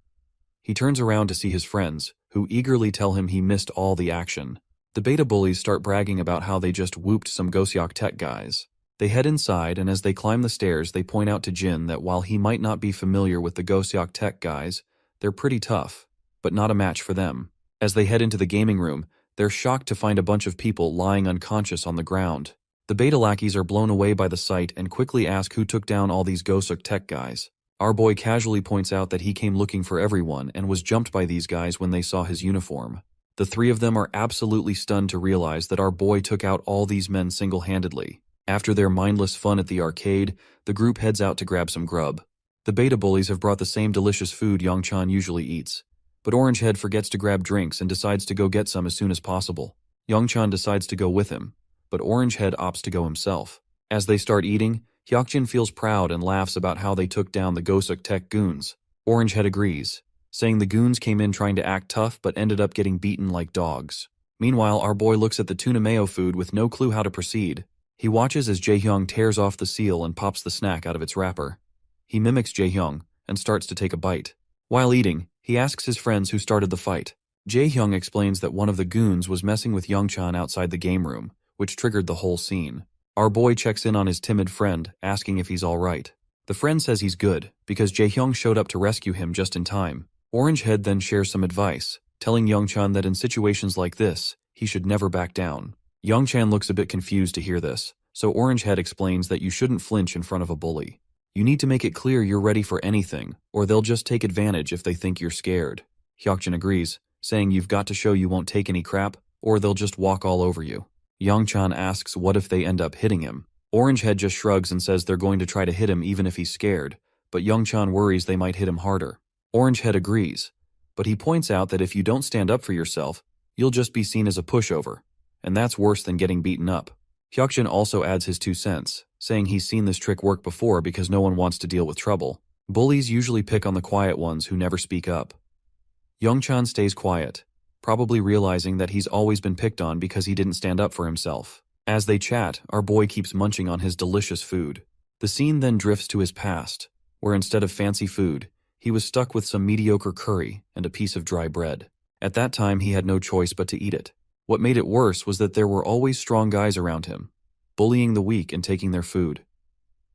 He turns around to see his friends, who eagerly tell him he missed all the action. The beta bullies start bragging about how they just whooped some Goseok Tech guys. They head inside, and as they climb the stairs, they point out to Jin that while he might not be familiar with the Goseok Tech guys, they're pretty tough, but not a match for them. As they head into the gaming room, they're shocked to find a bunch of people lying unconscious on the ground. The beta lackeys are blown away by the sight and quickly ask who took down all these Goseok Tech guys. Our boy casually points out that he came looking for everyone and was jumped by these guys when they saw his uniform. The three of them are absolutely stunned to realize that our boy took out all these men single-handedly. After their mindless fun at the arcade, the group heads out to grab some grub. The beta bullies have brought the same delicious food Youngchan usually eats, but Orangehead forgets to grab drinks and decides to go get some as soon as possible. Youngchan decides to go with him, but Orangehead opts to go himself. As they start eating, Hyukjin feels proud and laughs about how they took down the Goseok Tech goons. Orangehead agrees, saying the goons came in trying to act tough but ended up getting beaten like dogs. Meanwhile, our boy looks at the tuna mayo food with no clue how to proceed. He watches as Jaehyung tears off the seal and pops the snack out of its wrapper. He mimics Jaehyung and starts to take a bite. While eating, he asks his friends who started the fight. Jaehyung explains that one of the goons was messing with Youngchan outside the game room, which triggered the whole scene. Our boy checks in on his timid friend, asking if he's alright. The friend says he's good, because Jaehyung showed up to rescue him just in time. Orangehead then shares some advice, telling Youngchan that in situations like this, he should never back down. Youngchan looks a bit confused to hear this, so Orangehead explains that you shouldn't flinch in front of a bully. You need to make it clear you're ready for anything, or they'll just take advantage if they think you're scared. Hyukjin agrees, saying you've got to show you won't take any crap, or they'll just walk all over you. Youngchan asks what if they end up hitting him. Orangehead just shrugs and says they're going to try to hit him even if he's scared, but Youngchan worries they might hit him harder. Orangehead agrees, but he points out that if you don't stand up for yourself, you'll just be seen as a pushover, and that's worse than getting beaten up. Hyukjin also adds his 2 cents, saying he's seen this trick work before because no one wants to deal with trouble. Bullies usually pick on the quiet ones who never speak up. Youngchan stays quiet, probably realizing that he's always been picked on because he didn't stand up for himself. As they chat, our boy keeps munching on his delicious food. The scene then drifts to his past, where instead of fancy food, he was stuck with some mediocre curry and a piece of dry bread. At that time, he had no choice but to eat it. What made it worse was that there were always strong guys around him, bullying the weak and taking their food.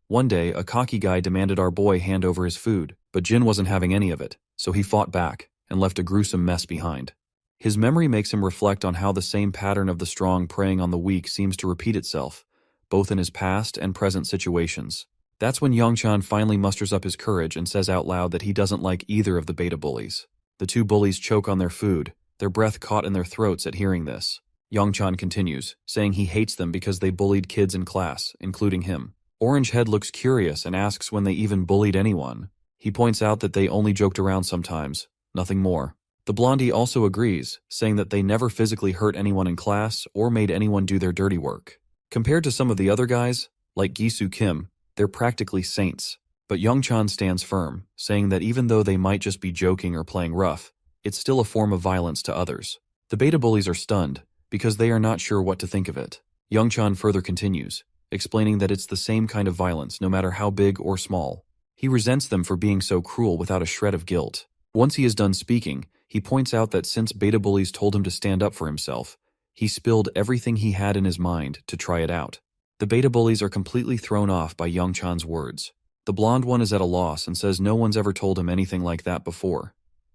One day, a cocky guy demanded our boy hand over his food, but Jin wasn't having any of it, so he fought back and left a gruesome mess behind. His memory makes him reflect on how the same pattern of the strong preying on the weak seems to repeat itself, both in his past and present situations. That's when Youngchan finally musters up his courage and says out loud that he doesn't like either of the beta bullies. The 2 bullies choke on their food, their breath caught in their throats at hearing this. Youngchan continues, saying he hates them because they bullied kids in class, including him. Orangehead looks curious and asks when they even bullied anyone. He points out that they only joked around sometimes, nothing more. The blondie also agrees, saying that they never physically hurt anyone in class or made anyone do their dirty work. Compared to some of the other guys, like Gisu Kim, they're practically saints. But Youngchan stands firm, saying that even though they might just be joking or playing rough, it's still a form of violence to others. The beta bullies are stunned, because they are not sure what to think of it. Youngchan further continues, explaining that it's the same kind of violence no matter how big or small. He resents them for being so cruel without a shred of guilt. Once he is done speaking, he points out that since beta bullies told him to stand up for himself, he spilled everything he had in his mind to try it out. The beta bullies are completely thrown off by Youngchan's words. The blonde one is at a loss and says no one's ever told him anything like that before.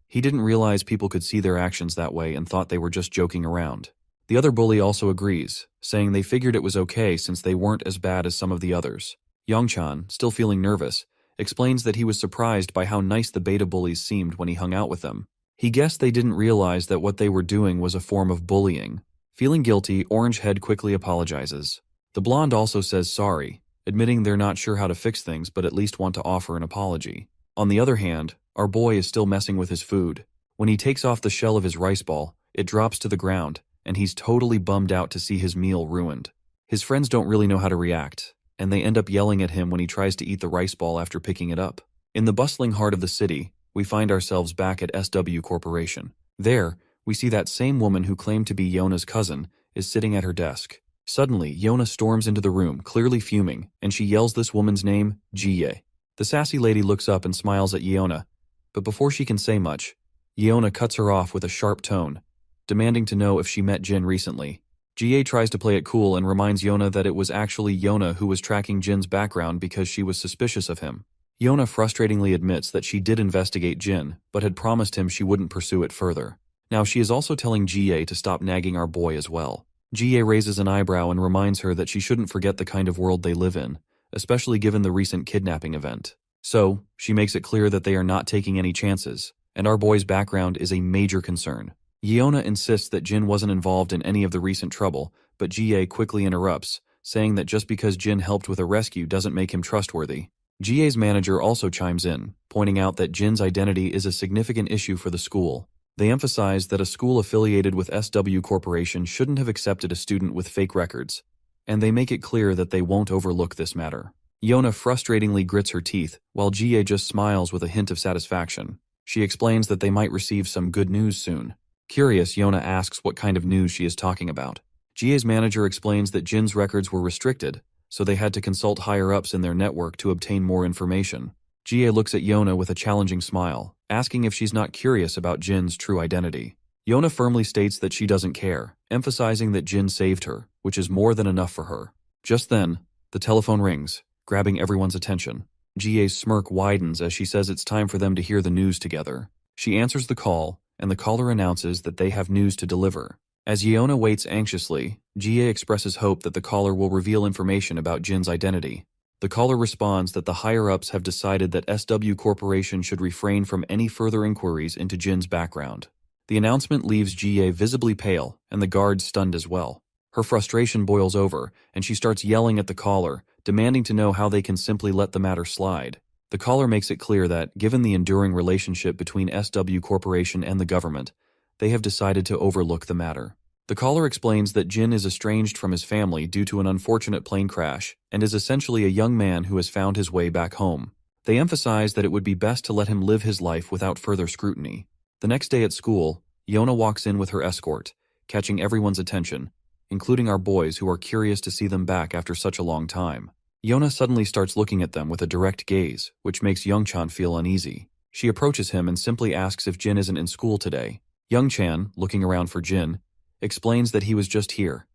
He didn't realize people could see their actions that way and thought they were just joking around. The other bully also agrees, saying they figured it was okay since they weren't as bad as some of the others. Youngchan, still feeling nervous, explains that he was surprised by how nice the beta bullies seemed when he hung out with them. He guessed they didn't realize that what they were doing was a form of bullying. Feeling guilty, Orangehead quickly apologizes. The blonde also says sorry, admitting they're not sure how to fix things but at least want to offer an apology. On the other hand, our boy is still messing with his food. When he takes off the shell of his rice ball, it drops to the ground, and he's totally bummed out to see his meal ruined. His friends don't really know how to react, and they end up yelling at him when he tries to eat the rice ball after picking it up. In the bustling heart of the city, we find ourselves back at SW Corporation. There, we see that same woman who claimed to be Yona's cousin is sitting at her desk. Suddenly, Yona storms into the room, clearly fuming, and she yells this woman's name, Jie. The sassy lady looks up and smiles at Yona, but before she can say much, Yona cuts her off with a sharp tone, demanding to know if she met Jin recently. Jie tries to play it cool and reminds Yona that it was actually Yona who was tracking Jin's background because she was suspicious of him. Yona frustratingly admits that she did investigate Jin, but had promised him she wouldn't pursue it further. Now she is also telling Jie to stop nagging our boy as well. Jie raises an eyebrow and reminds her that she shouldn't forget the kind of world they live in, especially given the recent kidnapping event. So, she makes it clear that they are not taking any chances, and our boy's background is a major concern. Yona insists that Jin wasn't involved in any of the recent trouble, but Jie quickly interrupts, saying that just because Jin helped with a rescue doesn't make him trustworthy. Jie's manager also chimes in, pointing out that Jin's identity is a significant issue for the school. They emphasize that a school affiliated with SW Corporation shouldn't have accepted a student with fake records, and they make it clear that they won't overlook this matter. Yona frustratingly grits her teeth, while Jie just smiles with a hint of satisfaction. She explains that they might receive some good news soon. Curious, Yona asks what kind of news she is talking about. Jie's manager explains that Jin's records were restricted, so they had to consult higher-ups in their network to obtain more information. Jie looks at Yona with a challenging smile, asking if she's not curious about Jin's true identity. Yona firmly states that she doesn't care, emphasizing that Jin saved her, which is more than enough for her. Just then, the telephone rings, grabbing everyone's attention. Jie's smirk widens as she says it's time for them to hear the news together. She answers the call, and the caller announces that they have news to deliver. As Yona waits anxiously, Jie expresses hope that the caller will reveal information about Jin's identity. The caller responds that the higher-ups have decided that SW Corporation should refrain from any further inquiries into Jin's background. The announcement leaves Jie visibly pale, and the guard stunned as well. Her frustration boils over, and she starts yelling at the caller, demanding to know how they can simply let the matter slide. The caller makes it clear that, given the enduring relationship between SW Corporation and the government, they have decided to overlook the matter. The caller explains that Jin is estranged from his family due to an unfortunate plane crash and is essentially a young man who has found his way back home. They emphasize that it would be best to let him live his life without further scrutiny. The next day at school, Yona walks in with her escort, catching everyone's attention, including our boys who are curious to see them back after such a long time. Yona suddenly starts looking at them with a direct gaze, which makes Youngchan feel uneasy. She approaches him and simply asks if Jin isn't in school today. Youngchan, looking around for Jin, explains that he was just here,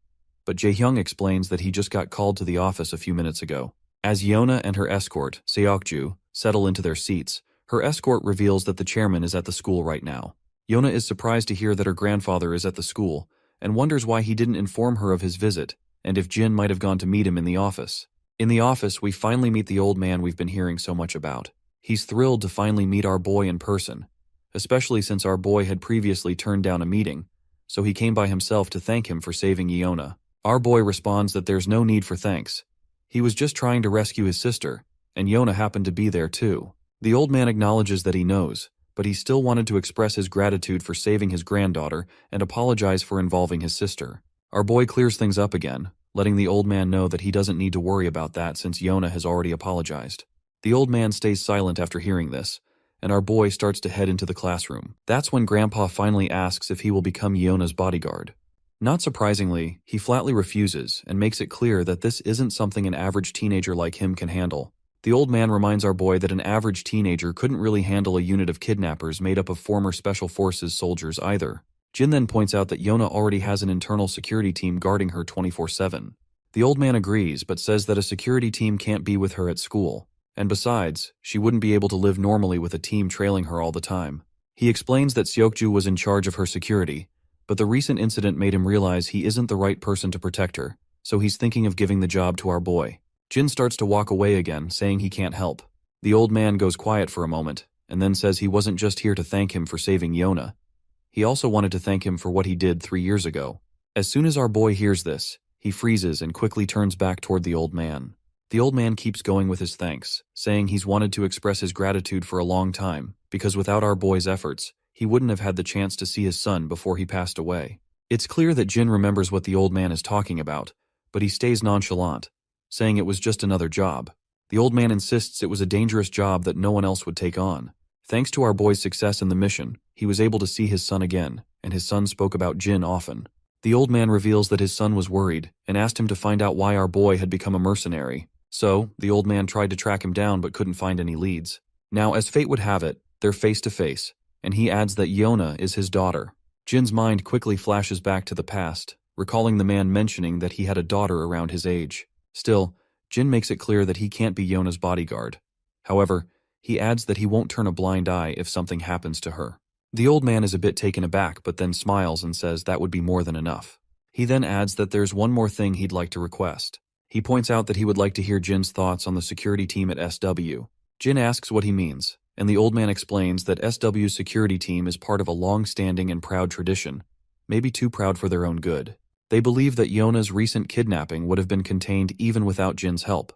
but Jaehyung explains that he just got called to the office a few minutes ago. As Yona and her escort, Seokju, settle into their seats, her escort reveals that the chairman is at the school right now. Yona is surprised to hear that her grandfather is at the school, and wonders why he didn't inform her of his visit, and if Jin might have gone to meet him in the office. In the office, we finally meet the old man we've been hearing so much about. He's thrilled to finally meet our boy in person, especially since our boy had previously turned down a meeting, so he came by himself to thank him for saving Yona. Our boy responds that there's no need for thanks. He was just trying to rescue his sister, and Yona happened to be there too. The old man acknowledges that he knows, but he still wanted to express his gratitude for saving his granddaughter and apologize for involving his sister. Our boy clears things up again, letting the old man know that he doesn't need to worry about that since Yona has already apologized. The old man stays silent after hearing this, and our boy starts to head into the classroom. That's when Grandpa finally asks if he will become Yona's bodyguard. Not surprisingly, he flatly refuses and makes it clear that this isn't something an average teenager like him can handle. The old man reminds our boy that an average teenager couldn't really handle a unit of kidnappers made up of former Special Forces soldiers either. Jin then points out that Yona already has an internal security team guarding her 24/7. The old man agrees but says that a security team can't be with her at school. And besides, she wouldn't be able to live normally with a team trailing her all the time. He explains that Seokju was in charge of her security, but the recent incident made him realize he isn't the right person to protect her, so he's thinking of giving the job to our boy. Jin starts to walk away again, saying he can't help. The old man goes quiet for a moment, and then says he wasn't just here to thank him for saving Yona. He also wanted to thank him for what he did 3 years ago. As soon as our boy hears this, he freezes and quickly turns back toward the old man. The old man keeps going with his thanks, saying he's wanted to express his gratitude for a long time, because without our boy's efforts, he wouldn't have had the chance to see his son before he passed away. It's clear that Jin remembers what the old man is talking about, but he stays nonchalant, saying it was just another job. The old man insists it was a dangerous job that no one else would take on. Thanks to our boy's success in the mission, he was able to see his son again, and his son spoke about Jin often. The old man reveals that his son was worried and asked him to find out why our boy had become a mercenary. So, the old man tried to track him down but couldn't find any leads. Now, as fate would have it, they're face to face, and he adds that Yona is his daughter. Jin's mind quickly flashes back to the past, recalling the man mentioning that he had a daughter around his age. Still, Jin makes it clear that he can't be Yona's bodyguard. However, he adds that he won't turn a blind eye if something happens to her. The old man is a bit taken aback but then smiles and says that would be more than enough. He then adds that there's one more thing he'd like to request. He points out that he would like to hear Jin's thoughts on the security team at SW. Jin asks what he means, and the old man explains that SW's security team is part of a long-standing and proud tradition, maybe too proud for their own good. They believe that Yona's recent kidnapping would have been contained even without Jin's help.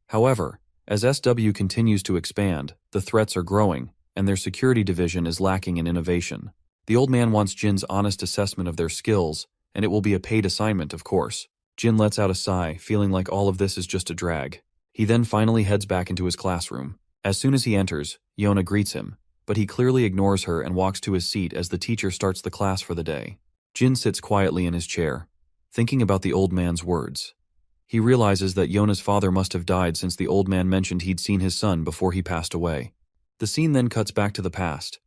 However, as SW continues to expand, the threats are growing, and their security division is lacking in innovation. The old man wants Jin's honest assessment of their skills, and it will be a paid assignment, of course. Jin lets out a sigh, feeling like all of this is just a drag. He then finally heads back into his classroom. As soon as he enters, Yona greets him, but he clearly ignores her and walks to his seat as the teacher starts the class for the day. Jin sits quietly in his chair, thinking about the old man's words. He realizes that Yona's father must have died since the old man mentioned he'd seen his son before he passed away. The scene then cuts back to the past.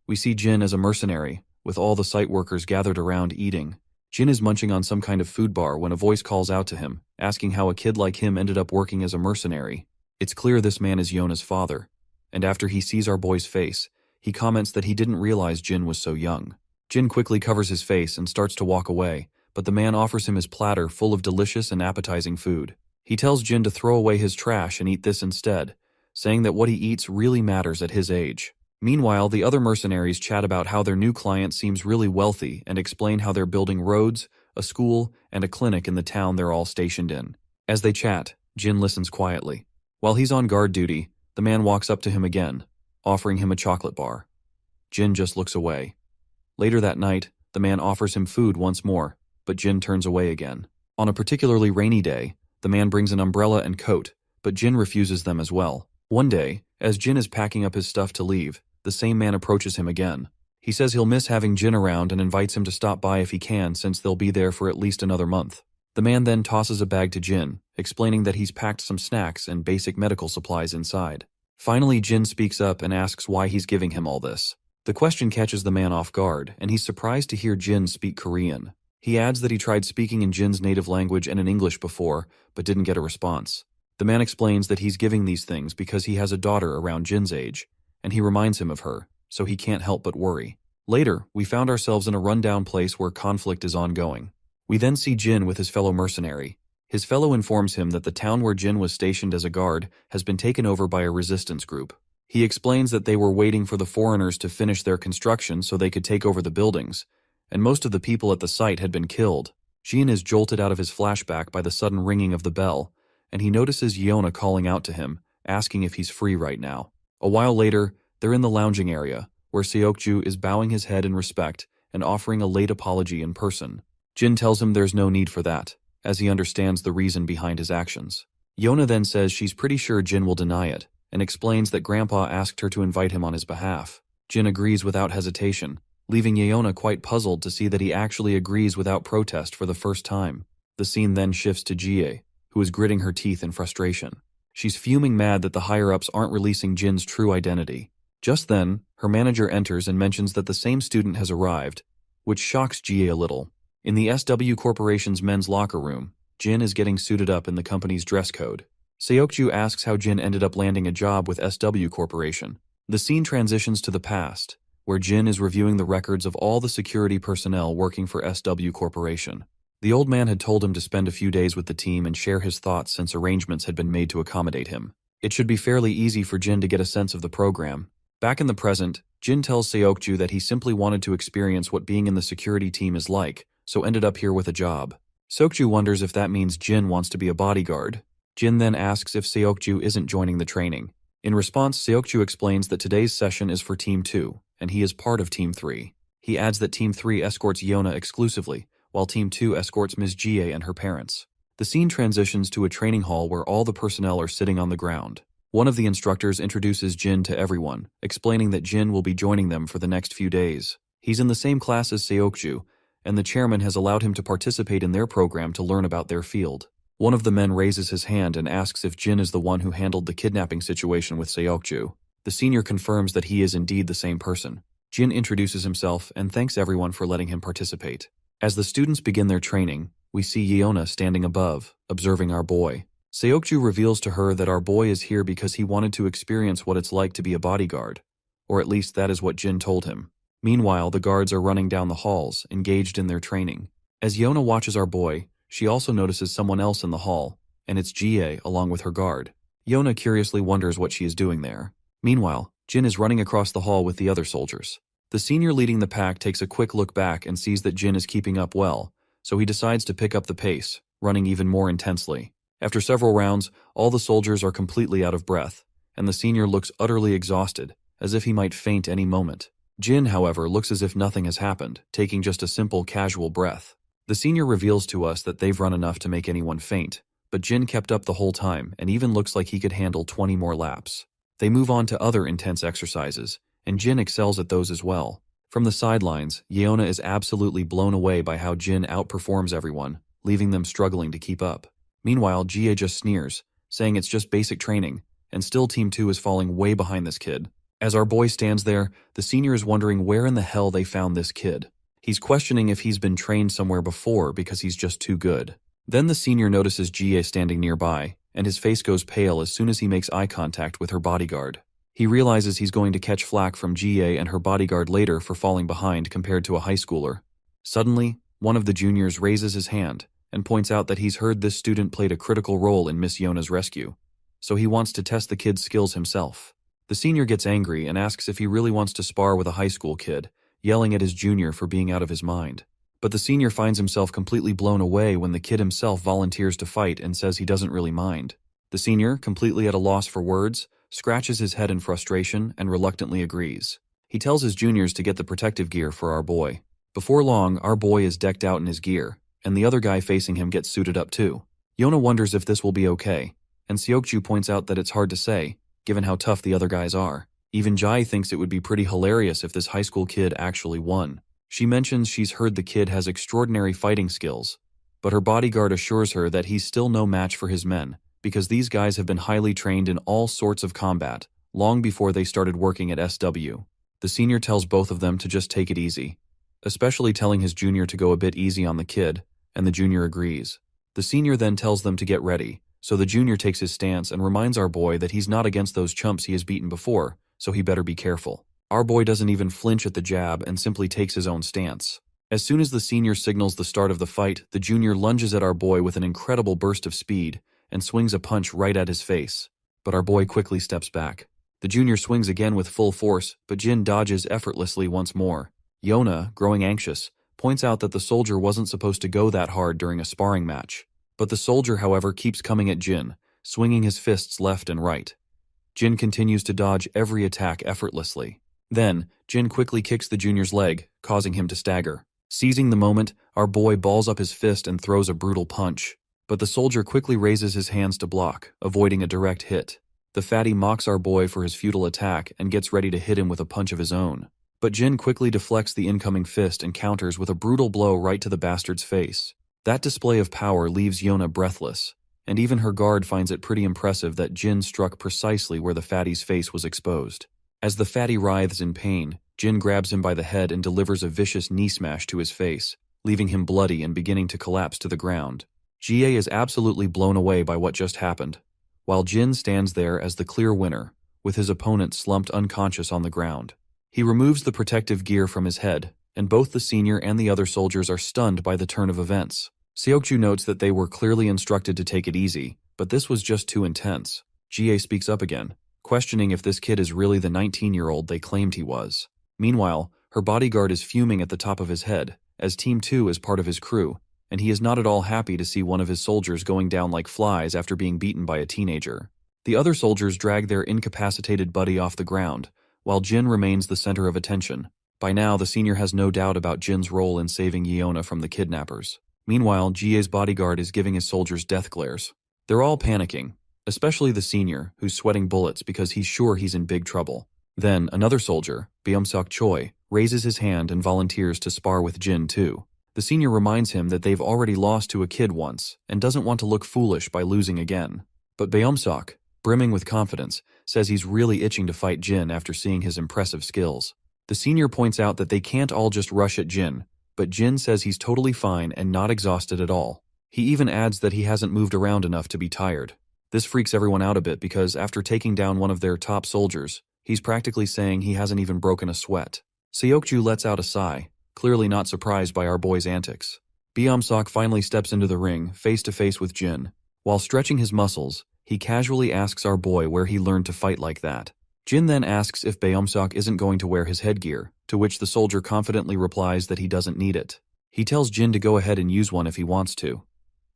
We see Jin as a mercenary, with all the site workers gathered around eating. Jin is munching on some kind of food bar when a voice calls out to him, asking how a kid like him ended up working as a mercenary. It's clear this man is Yona's father, and after he sees our boy's face, he comments that he didn't realize Jin was so young. Jin quickly covers his face and starts to walk away, but the man offers him his platter full of delicious and appetizing food. He tells Jin to throw away his trash and eat this instead, saying that what he eats really matters at his age. Meanwhile, the other mercenaries chat about how their new client seems really wealthy and explain how they're building roads, a school, and a clinic in the town they're all stationed in. As they chat, Jin listens quietly. While he's on guard duty, the man walks up to him again, offering him a chocolate bar. Jin just looks away. Later that night, the man offers him food once more, but Jin turns away again. On a particularly rainy day, the man brings an umbrella and coat, but Jin refuses them as well. One day, as Jin is packing up his stuff to leave, the same man approaches him again. He says he'll miss having Jin around and invites him to stop by if he can since they'll be there for at least another month. The man then tosses a bag to Jin, explaining that he's packed some snacks and basic medical supplies inside. Finally, Jin speaks up and asks why he's giving him all this. The question catches the man off guard, and he's surprised to hear Jin speak Korean. He adds that he tried speaking in Jin's native language and in English before, but didn't get a response. The man explains that he's giving these things because he has a daughter around Jin's age, and he reminds him of her, so he can't help but worry. Later, we found ourselves in a rundown place where conflict is ongoing. We then see Jin with his fellow mercenary. His fellow informs him that the town where Jin was stationed as a guard has been taken over by a resistance group. He explains that they were waiting for the foreigners to finish their construction so they could take over the buildings, and most of the people at the site had been killed. Jin is jolted out of his flashback by the sudden ringing of the bell, and he notices Yona calling out to him, asking if he's free right now. A while later, they're in the lounging area, where Seokju is bowing his head in respect and offering a late apology in person. Jin tells him there's no need for that, as he understands the reason behind his actions. Yona then says she's pretty sure Jin will deny it, and explains that Grandpa asked her to invite him on his behalf. Jin agrees without hesitation, leaving Yona quite puzzled to see that he actually agrees without protest for the first time. The scene then shifts to Jie, who is gritting her teeth in frustration. She's fuming mad that the higher-ups aren't releasing Jin's true identity. Just then, her manager enters and mentions that the same student has arrived, which shocks Jie a little. In the SW Corporation's men's locker room, Jin is getting suited up in the company's dress code. Seokju asks how Jin ended up landing a job with SW Corporation. The scene transitions to the past, where Jin is reviewing the records of all the security personnel working for SW Corporation. The old man had told him to spend a few days with the team and share his thoughts since arrangements had been made to accommodate him. It should be fairly easy for Jin to get a sense of the program. Back in the present, Jin tells Seokju that he simply wanted to experience what being in the security team is like, so ended up here with a job. Seokju wonders if that means Jin wants to be a bodyguard. Jin then asks if Seokju isn't joining the training. In response, Seokju explains that today's session is for Team 2, and he is part of Team 3. He adds that Team 3 escorts Yona exclusively, while Team 2 escorts Ms. Jie and her parents. The scene transitions to a training hall where all the personnel are sitting on the ground. One of the instructors introduces Jin to everyone, explaining that Jin will be joining them for the next few days. He's in the same class as Seokju, and the chairman has allowed him to participate in their program to learn about their field. One of the men raises his hand and asks if Jin is the one who handled the kidnapping situation with Seokju. The senior confirms that he is indeed the same person. Jin introduces himself and thanks everyone for letting him participate. As the students begin their training, we see Yona standing above, observing our boy. Seokju reveals to her that our boy is here because he wanted to experience what it's like to be a bodyguard, or at least that is what Jin told him. Meanwhile, the guards are running down the halls, engaged in their training. As Yona watches our boy, she also notices someone else in the hall, and it's Jie along with her guard. Yona curiously wonders what she is doing there. Meanwhile, Jin is running across the hall with the other soldiers. The senior leading the pack takes a quick look back and sees that Jin is keeping up well, so he decides to pick up the pace, running even more intensely. After several rounds, all the soldiers are completely out of breath, and the senior looks utterly exhausted, as if he might faint any moment. Jin, however, looks as if nothing has happened, taking just a simple, casual breath. The senior reveals to us that they've run enough to make anyone faint, but Jin kept up the whole time and even looks like he could handle 20 more laps. They move on to other intense exercises, and Jin excels at those as well. From the sidelines, Yeona is absolutely blown away by how Jin outperforms everyone, leaving them struggling to keep up. Meanwhile, Jie just sneers, saying it's just basic training, and still Team 2 is falling way behind this kid. As our boy stands there, the senior is wondering where in the hell they found this kid. He's questioning if he's been trained somewhere before because he's just too good. Then the senior notices Jie standing nearby, and his face goes pale as soon as he makes eye contact with her bodyguard. He realizes he's going to catch flack from Jie and her bodyguard later for falling behind compared to a high schooler. Suddenly, one of the juniors raises his hand and points out that he's heard this student played a critical role in Miss Yona's rescue, so he wants to test the kid's skills himself. The senior gets angry and asks if he really wants to spar with a high school kid, yelling at his junior for being out of his mind. But the senior finds himself completely blown away when the kid himself volunteers to fight and says he doesn't really mind. The senior, completely at a loss for words, scratches his head in frustration and reluctantly agrees. He tells his juniors to get the protective gear for our boy. Before long, our boy is decked out in his gear, and the other guy facing him gets suited up too. Yona wonders if this will be okay, and Seokju points out that it's hard to say, given how tough the other guys are. Even Jai thinks it would be pretty hilarious if this high school kid actually won. She mentions she's heard the kid has extraordinary fighting skills, but her bodyguard assures her that he's still no match for his men, because these guys have been highly trained in all sorts of combat, long before they started working at SW. The senior tells both of them to just take it easy, especially telling his junior to go a bit easy on the kid, and the junior agrees. The senior then tells them to get ready, so the junior takes his stance and reminds our boy that he's not against those chumps he has beaten before, so he better be careful. Our boy doesn't even flinch at the jab and simply takes his own stance. As soon as the senior signals the start of the fight, the junior lunges at our boy with an incredible burst of speed and swings a punch right at his face. But our boy quickly steps back. The junior swings again with full force, but Jin dodges effortlessly once more. Yona, growing anxious, points out that the soldier wasn't supposed to go that hard during a sparring match. But the soldier, however, keeps coming at Jin, swinging his fists left and right. Jin continues to dodge every attack effortlessly. Then, Jin quickly kicks the junior's leg, causing him to stagger. Seizing the moment, our boy balls up his fist and throws a brutal punch. But the soldier quickly raises his hands to block, avoiding a direct hit. The fatty mocks our boy for his futile attack and gets ready to hit him with a punch of his own. But Jin quickly deflects the incoming fist and counters with a brutal blow right to the bastard's face. That display of power leaves Yona breathless, and even her guard finds it pretty impressive that Jin struck precisely where the fatty's face was exposed. As the fatty writhes in pain, Jin grabs him by the head and delivers a vicious knee smash to his face, leaving him bloody and beginning to collapse to the ground. Jie is absolutely blown away by what just happened, while Jin stands there as the clear winner, with his opponent slumped unconscious on the ground. He removes the protective gear from his head, and both the senior and the other soldiers are stunned by the turn of events. Seokju notes that they were clearly instructed to take it easy, but this was just too intense. Jie speaks up again, questioning if this kid is really the 19-year-old they claimed he was. Meanwhile, her bodyguard is fuming at the top of his head, as Team 2 is part of his crew, and he is not at all happy to see one of his soldiers going down like flies after being beaten by a teenager. The other soldiers drag their incapacitated buddy off the ground, while Jin remains the center of attention. By now, the senior has no doubt about Jin's role in saving Yeona from the kidnappers. Meanwhile, Jie's bodyguard is giving his soldiers death glares. They're all panicking, especially the senior, who's sweating bullets because he's sure he's in big trouble. Then, another soldier, Beomseok Choi, raises his hand and volunteers to spar with Jin too. The senior reminds him that they've already lost to a kid once, and doesn't want to look foolish by losing again. But Beomseok, brimming with confidence, says he's really itching to fight Jin after seeing his impressive skills. The senior points out that they can't all just rush at Jin, but Jin says he's totally fine and not exhausted at all. He even adds that he hasn't moved around enough to be tired. This freaks everyone out a bit because after taking down one of their top soldiers, he's practically saying he hasn't even broken a sweat. Seokju lets out a sigh, clearly not surprised by our boy's antics. Beomseok finally steps into the ring, face to face with Jin. While stretching his muscles, he casually asks our boy where he learned to fight like that. Jin then asks if Beomseok isn't going to wear his headgear, to which the soldier confidently replies that he doesn't need it. He tells Jin to go ahead and use one if he wants to.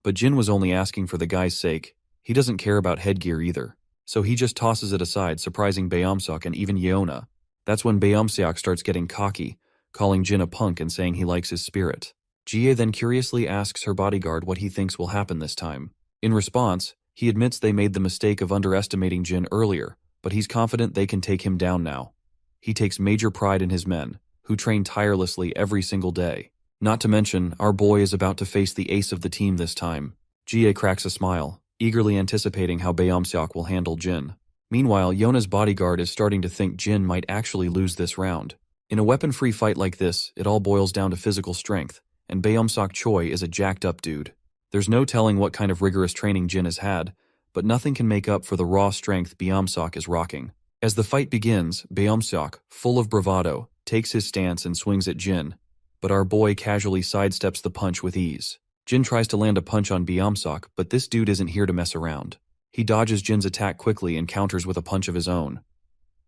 But Jin was only asking for the guy's sake. He doesn't care about headgear either. So he just tosses it aside, surprising Beomseok and even Yeona. That's when Beomseok starts getting cocky, calling Jin a punk and saying he likes his spirit. Jie then curiously asks her bodyguard what he thinks will happen this time. In response, he admits they made the mistake of underestimating Jin earlier, but he's confident they can take him down now. He takes major pride in his men, who train tirelessly every single day. Not to mention, our boy is about to face the ace of the team this time. Jie cracks a smile, eagerly anticipating how Beomseok will handle Jin. Meanwhile, Yona's bodyguard is starting to think Jin might actually lose this round. In a weapon-free fight like this, it all boils down to physical strength, and Beomseok Choi is a jacked-up dude. There's no telling what kind of rigorous training Jin has had, but nothing can make up for the raw strength Beomseok is rocking. As the fight begins, Beomseok, full of bravado, takes his stance and swings at Jin, but our boy casually sidesteps the punch with ease. Jin tries to land a punch on Beomseok, but this dude isn't here to mess around. He dodges Jin's attack quickly and counters with a punch of his own.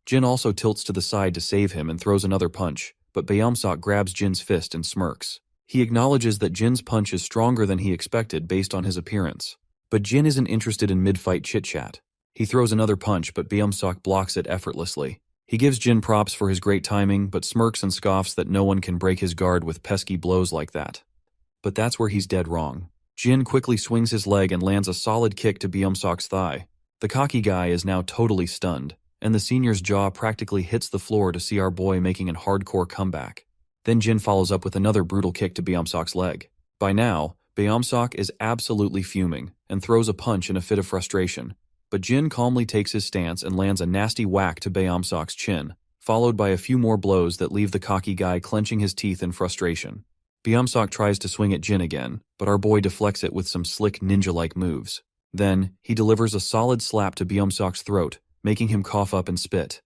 Jin also tilts to the side to save him and throws another punch, but Beomseok grabs Jin's fist and smirks. He acknowledges that Jin's punch is stronger than he expected based on his appearance. But Jin isn't interested in mid-fight chit-chat. He throws another punch, but Beomseok blocks it effortlessly. He gives Jin props for his great timing, but smirks and scoffs that no one can break his guard with pesky blows like that. But that's where he's dead wrong. Jin quickly swings his leg and lands a solid kick to Beomseok's thigh. The cocky guy is now totally stunned, and the senior's jaw practically hits the floor to see our boy making a hardcore comeback. Then Jin follows up with another brutal kick to Beomseok's leg. By now, Beomseok is absolutely fuming and throws a punch in a fit of frustration, but Jin calmly takes his stance and lands a nasty whack to Beomseok's chin, followed by a few more blows that leave the cocky guy clenching his teeth in frustration. Beomseok tries to swing at Jin again, but our boy deflects it with some slick ninja-like moves. Then, he delivers a solid slap to Beomseok's throat, making him cough up and spit.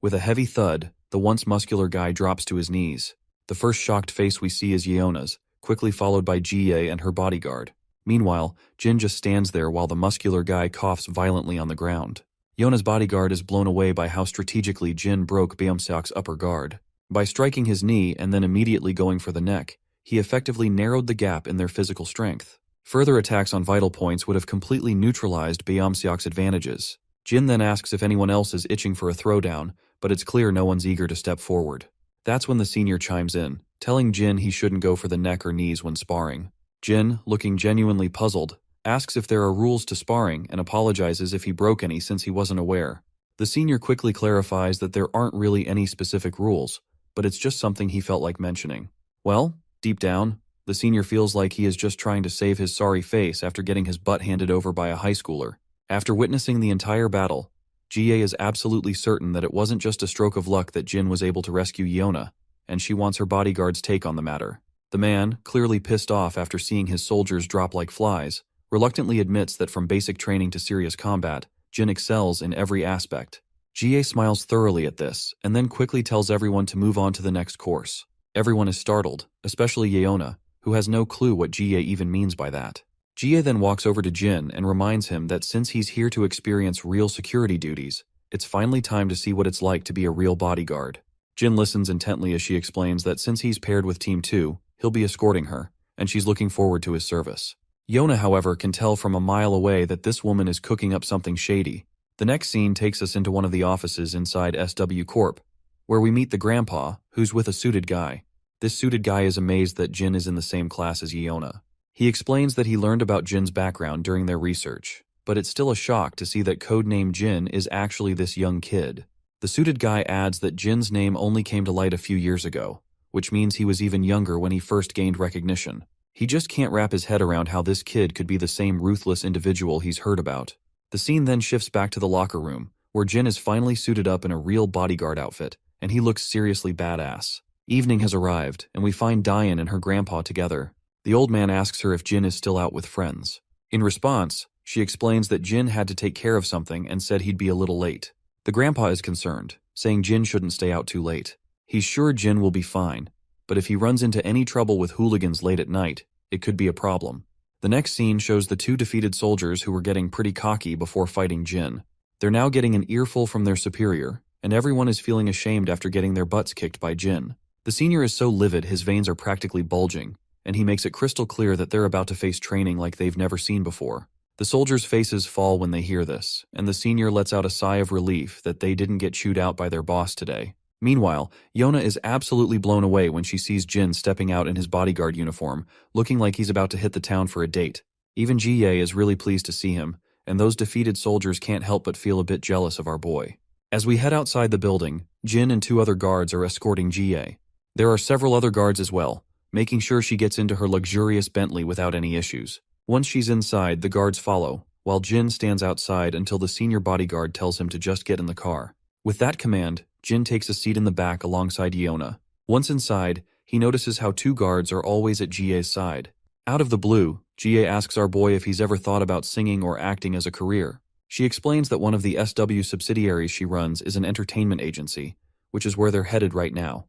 With a heavy thud, the once muscular guy drops to his knees. The first shocked face we see is Yeona's, quickly followed by Jie and her bodyguard. Meanwhile, Jin just stands there while the muscular guy coughs violently on the ground. Yeona's bodyguard is blown away by how strategically Jin broke Beomseok's upper guard. By striking his knee and then immediately going for the neck, he effectively narrowed the gap in their physical strength. Further attacks on vital points would have completely neutralized Beomseok's advantages. Jin then asks if anyone else is itching for a throwdown, but it's clear no one's eager to step forward. That's when the senior chimes in, telling Jin he shouldn't go for the neck or knees when sparring. Jin, looking genuinely puzzled, asks if there are rules to sparring and apologizes if he broke any since he wasn't aware. The senior quickly clarifies that there aren't really any specific rules, but it's just something he felt like mentioning. Well, deep down, the senior feels like he is just trying to save his sorry face after getting his butt handed over by a high schooler. After witnessing the entire battle, Jie is absolutely certain that it wasn't just a stroke of luck that Jin was able to rescue Yeona, and she wants her bodyguard's take on the matter. The man, clearly pissed off after seeing his soldiers drop like flies, reluctantly admits that from basic training to serious combat, Jin excels in every aspect. GA smiles thoroughly at this, and then quickly tells everyone to move on to the next course. Everyone is startled, especially Yeona, who has no clue what GA even means by that. GA then walks over to Jin and reminds him that since he's here to experience real security duties, it's finally time to see what it's like to be a real bodyguard. Jin listens intently as she explains that since he's paired with Team 2, he'll be escorting her, and she's looking forward to his service. Yeona, however, can tell from a mile away that this woman is cooking up something shady. The next scene takes us into one of the offices inside SW Corp, where we meet the grandpa, who's with a suited guy. This suited guy is amazed that Jin is in the same class as Yeona. He explains that he learned about Jin's background during their research, but it's still a shock to see that codename Jin is actually this young kid. The suited guy adds that Jin's name only came to light a few years ago, which means he was even younger when he first gained recognition. He just can't wrap his head around how this kid could be the same ruthless individual he's heard about. The scene then shifts back to the locker room, where Jin is finally suited up in a real bodyguard outfit, and he looks seriously badass. Evening has arrived, and we find Diane and her grandpa together. The old man asks her if Jin is still out with friends. In response, she explains that Jin had to take care of something and said he'd be a little late. The grandpa is concerned, saying Jin shouldn't stay out too late. He's sure Jin will be fine, but if he runs into any trouble with hooligans late at night, it could be a problem. The next scene shows the two defeated soldiers who were getting pretty cocky before fighting Jin. They're now getting an earful from their superior, and everyone is feeling ashamed after getting their butts kicked by Jin. The senior is so livid his veins are practically bulging, and he makes it crystal clear that they're about to face training like they've never seen before. The soldiers' faces fall when they hear this, and the senior lets out a sigh of relief that they didn't get chewed out by their boss today. Meanwhile, Yeona is absolutely blown away when she sees Jin stepping out in his bodyguard uniform, looking like he's about to hit the town for a date. Even GA is really pleased to see him, and those defeated soldiers can't help but feel a bit jealous of our boy. As we head outside the building, Jin and two other guards are escorting GA. There are several other guards as well, making sure she gets into her luxurious Bentley without any issues. Once she's inside, the guards follow, while Jin stands outside until the senior bodyguard tells him to just get in the car. With that command, Jin takes a seat in the back alongside Yeona. Once inside, he notices how two guards are always at GA's side. Out of the blue, GA asks our boy if he's ever thought about singing or acting as a career. She explains that one of the SW subsidiaries she runs is an entertainment agency, which is where they're headed right now.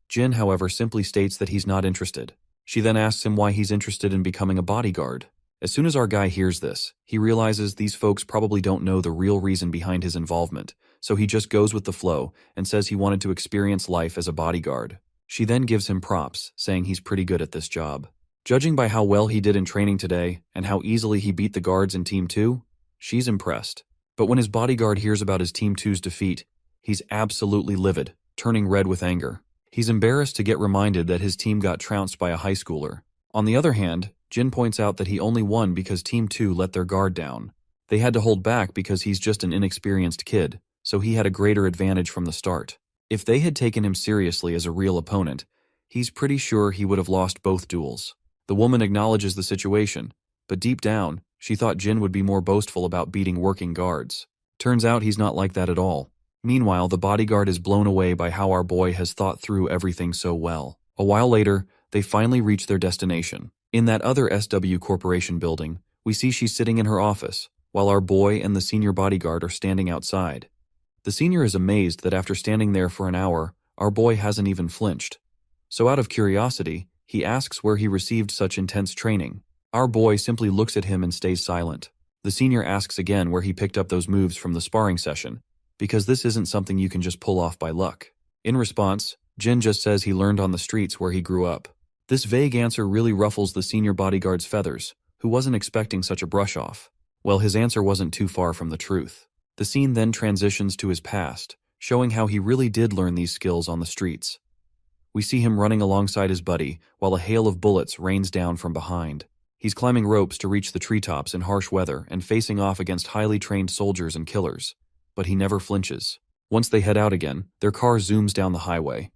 Jin, however, simply states that he's not interested. She then asks him why he's interested in becoming a bodyguard. As soon as our guy hears this, he realizes these folks probably don't know the real reason behind his involvement, so he just goes with the flow and says he wanted to experience life as a bodyguard. She then gives him props, saying he's pretty good at this job. Judging by how well he did in training today and how easily he beat the guards in Team 2, she's impressed. But when his bodyguard hears about his Team 2's defeat, he's absolutely livid, turning red with anger. He's embarrassed to get reminded that his team got trounced by a high schooler. On the other hand, Jin points out that he only won because Team 2 let their guard down. They had to hold back because he's just an inexperienced kid, so he had a greater advantage from the start. If they had taken him seriously as a real opponent, he's pretty sure he would have lost both duels. The woman acknowledges the situation, but deep down, she thought Jin would be more boastful about beating working guards. Turns out he's not like that at all. Meanwhile, the bodyguard is blown away by how our boy has thought through everything so well. A while later, they finally reach their destination. In that other SW Corporation building, we see she's sitting in her office, while our boy and the senior bodyguard are standing outside. The senior is amazed that after standing there for an hour, our boy hasn't even flinched. So out of curiosity, he asks where he received such intense training. Our boy simply looks at him and stays silent. The senior asks again where he picked up those moves from the sparring session, because this isn't something you can just pull off by luck. In response, Jin just says he learned on the streets where he grew up. This vague answer really ruffles the senior bodyguard's feathers, who wasn't expecting such a brush-off. Well, his answer wasn't too far from the truth. The scene then transitions to his past, showing how he really did learn these skills on the streets. We see him running alongside his buddy, while a hail of bullets rains down from behind. He's climbing ropes to reach the treetops in harsh weather and facing off against highly trained soldiers and killers. But he never flinches. Once they head out again, their car zooms down the highway.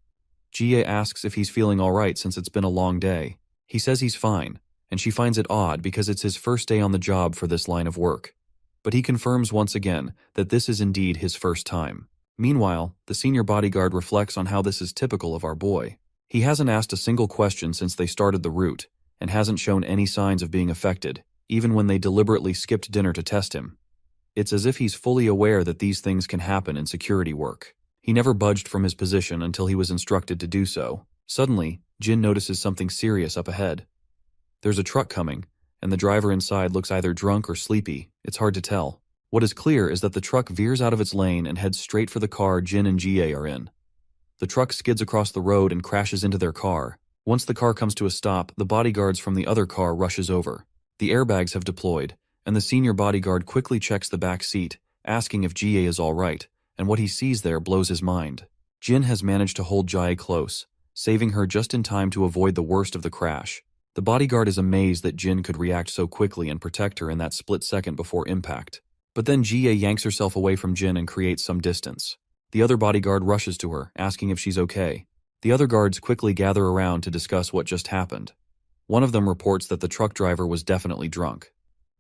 Jie asks if he's feeling alright since it's been a long day. He says he's fine, and she finds it odd because it's his first day on the job for this line of work. But he confirms once again that this is indeed his first time. Meanwhile, the senior bodyguard reflects on how this is typical of our boy. He hasn't asked a single question since they started the route, and hasn't shown any signs of being affected, even when they deliberately skipped dinner to test him. It's as if he's fully aware that these things can happen in security work. He never budged from his position until he was instructed to do so. Suddenly, Jin notices something serious up ahead. There's a truck coming, and the driver inside looks either drunk or sleepy. It's hard to tell. What is clear is that the truck veers out of its lane and heads straight for the car Jin and GA are in. The truck skids across the road and crashes into their car. Once the car comes to a stop, the bodyguards from the other car rushes over. The airbags have deployed, and the senior bodyguard quickly checks the back seat, asking if GA is all right, and what he sees there blows his mind. Jin has managed to hold Jae close, saving her just in time to avoid the worst of the crash. The bodyguard is amazed that Jin could react so quickly and protect her in that split second before impact. But then Jie yanks herself away from Jin and creates some distance. The other bodyguard rushes to her, asking if she's okay. The other guards quickly gather around to discuss what just happened. One of them reports that the truck driver was definitely drunk.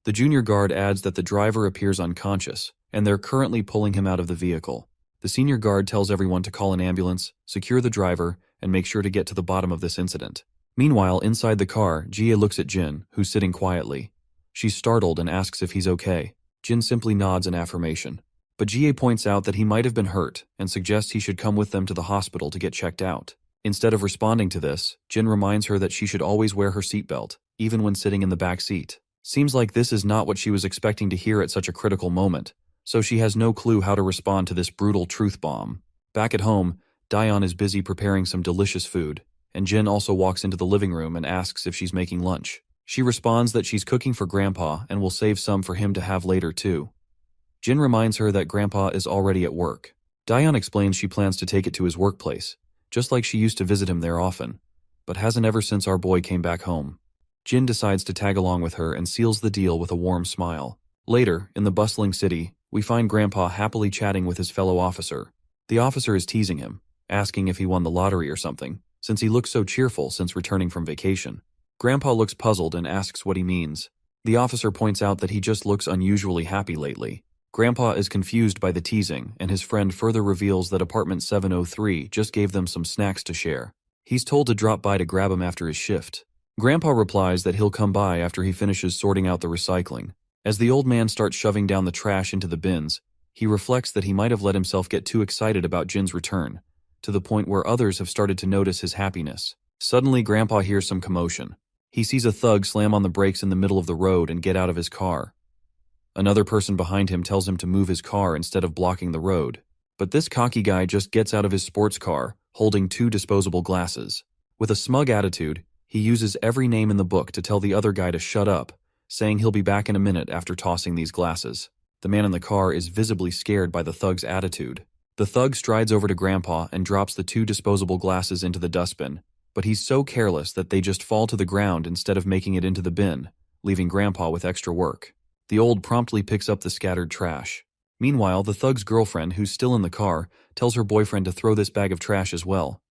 The junior guard adds that the driver appears unconscious, and they're currently pulling him out of the vehicle. The senior guard tells everyone to call an ambulance, secure the driver, and make sure to get to the bottom of this incident. Meanwhile, inside the car, Jie looks at Jin, who's sitting quietly. She's startled and asks if he's okay. Jin simply nods in affirmation. But Jie points out that he might have been hurt and suggests he should come with them to the hospital to get checked out. Instead of responding to this, Jin reminds her that she should always wear her seatbelt, even when sitting in the back seat. Seems like this is not what she was expecting to hear at such a critical moment, so she has no clue how to respond to this brutal truth bomb. Back at home, Daeon is busy preparing some delicious food, and Jin also walks into the living room and asks if she's making lunch. She responds that she's cooking for Grandpa and will save some for him to have later too. Jin reminds her that Grandpa is already at work. Daeon explains she plans to take it to his workplace, just like she used to visit him there often, but hasn't ever since our boy came back home. Jin decides to tag along with her and seals the deal with a warm smile. Later, in the bustling city, we find Grandpa happily chatting with his fellow officer. The officer is teasing him, asking if he won the lottery or something, since he looks so cheerful since returning from vacation. Grandpa looks puzzled and asks what he means. The officer points out that he just looks unusually happy lately. Grandpa is confused by the teasing, and his friend further reveals that apartment 703 just gave them some snacks to share. He's told to drop by to grab him after his shift. Grandpa replies that he'll come by after he finishes sorting out the recycling. As the old man starts shoving down the trash into the bins, he reflects that he might have let himself get too excited about Jin's return, to the point where others have started to notice his happiness. Suddenly, Grandpa hears some commotion. He sees a thug slam on the brakes in the middle of the road and get out of his car. Another person behind him tells him to move his car instead of blocking the road. But this cocky guy just gets out of his sports car, holding 2 disposable glasses. With a smug attitude, he uses every name in the book to tell the other guy to shut up, saying he'll be back in a minute after tossing these glasses. The man in the car is visibly scared by the thug's attitude. The thug strides over to Grandpa and drops the 2 disposable glasses into the dustbin, but he's so careless that they just fall to the ground instead of making it into the bin, leaving Grandpa with extra work. The old promptly picks up the scattered trash. Meanwhile, the thug's girlfriend, who's still in the car, tells her boyfriend to throw this bag of trash as well.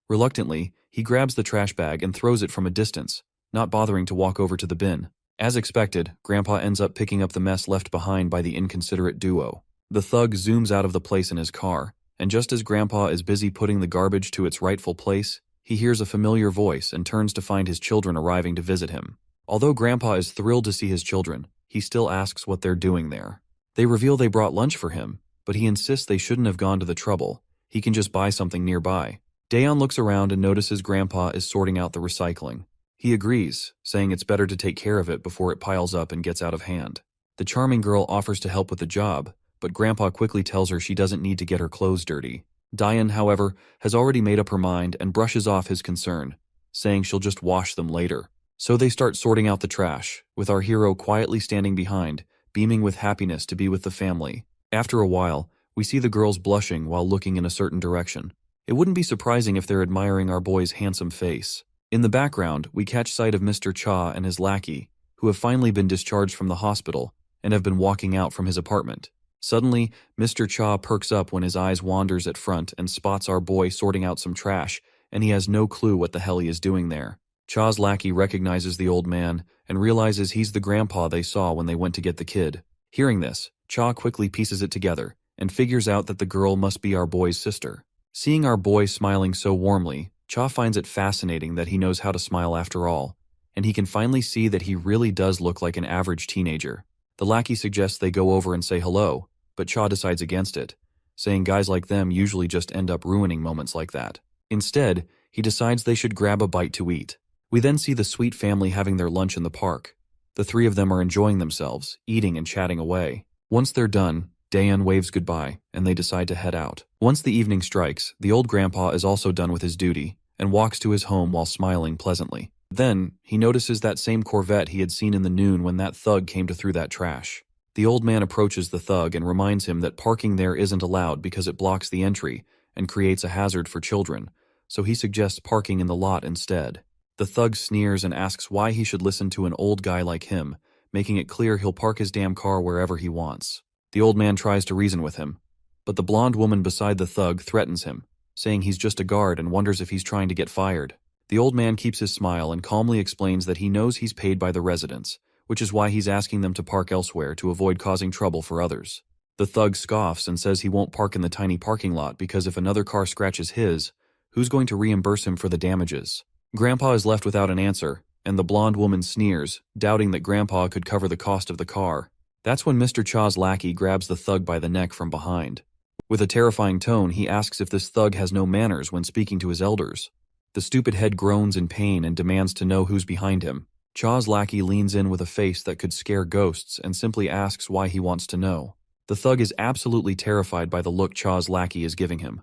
Reluctantly, he grabs the trash bag and throws it from a distance, not bothering to walk over to the bin. As expected, Grandpa ends up picking up the mess left behind by the inconsiderate duo. The thug zooms out of the place in his car, and just as Grandpa is busy putting the garbage to its rightful place, he hears a familiar voice and turns to find his children arriving to visit him. Although Grandpa is thrilled to see his children, he still asks what they're doing there. They reveal they brought lunch for him, but he insists they shouldn't have gone to the trouble. He can just buy something nearby. Daeon looks around and notices Grandpa is sorting out the recycling. He agrees, saying it's better to take care of it before it piles up and gets out of hand. The charming girl offers to help with the job, but Grandpa quickly tells her she doesn't need to get her clothes dirty. Daeon, however, has already made up her mind and brushes off his concern, saying she'll just wash them later. So they start sorting out the trash, with our hero quietly standing behind, beaming with happiness to be with the family. After a while, we see the girls blushing while looking in a certain direction. It wouldn't be surprising if they're admiring our boy's handsome face. In the background, we catch sight of Mr. Cha and his lackey, who have finally been discharged from the hospital and have been walking out from his apartment. Suddenly, Mr. Cha perks up when his eyes wanders at front and spots our boy sorting out some trash, and he has no clue what the hell he is doing there. Cha's lackey recognizes the old man and realizes he's the grandpa they saw when they went to get the kid. Hearing this, Cha quickly pieces it together and figures out that the girl must be our boy's sister. Seeing our boy smiling so warmly, Cha finds it fascinating that he knows how to smile after all, and he can finally see that he really does look like an average teenager. The lackey suggests they go over and say hello, but Cha decides against it, saying guys like them usually just end up ruining moments like that. Instead, he decides they should grab a bite to eat. We then see the sweet family having their lunch in the park. The three of them are enjoying themselves, eating and chatting away. Once they're done, Dayan waves goodbye, and they decide to head out. Once the evening strikes, the old grandpa is also done with his duty, and walks to his home while smiling pleasantly. Then, he notices that same Corvette he had seen in the noon when that thug came to throw that trash. The old man approaches the thug and reminds him that parking there isn't allowed because it blocks the entry and creates a hazard for children, so he suggests parking in the lot instead. The thug sneers and asks why he should listen to an old guy like him, making it clear he'll park his damn car wherever he wants. The old man tries to reason with him, but the blonde woman beside the thug threatens him, saying he's just a guard and wonders if he's trying to get fired. The old man keeps his smile and calmly explains that he knows he's paid by the residents, which is why he's asking them to park elsewhere to avoid causing trouble for others. The thug scoffs and says he won't park in the tiny parking lot because if another car scratches his, who's going to reimburse him for the damages? Grandpa is left without an answer, and the blonde woman sneers, doubting that Grandpa could cover the cost of the car. That's when Mr. Cha's lackey grabs the thug by the neck from behind. With a terrifying tone, he asks if this thug has no manners when speaking to his elders. The stupid head groans in pain and demands to know who's behind him. Cha's lackey leans in with a face that could scare ghosts and simply asks why he wants to know. The thug is absolutely terrified by the look Cha's lackey is giving him.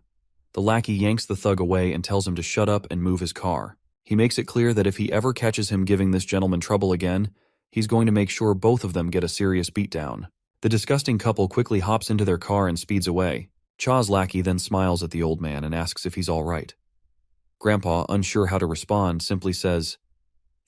The lackey yanks the thug away and tells him to shut up and move his car. He makes it clear that if he ever catches him giving this gentleman trouble again, he's going to make sure both of them get a serious beatdown. The disgusting couple quickly hops into their car and speeds away. Cha's lackey then smiles at the old man and asks if he's all right. Grandpa, unsure how to respond, simply says,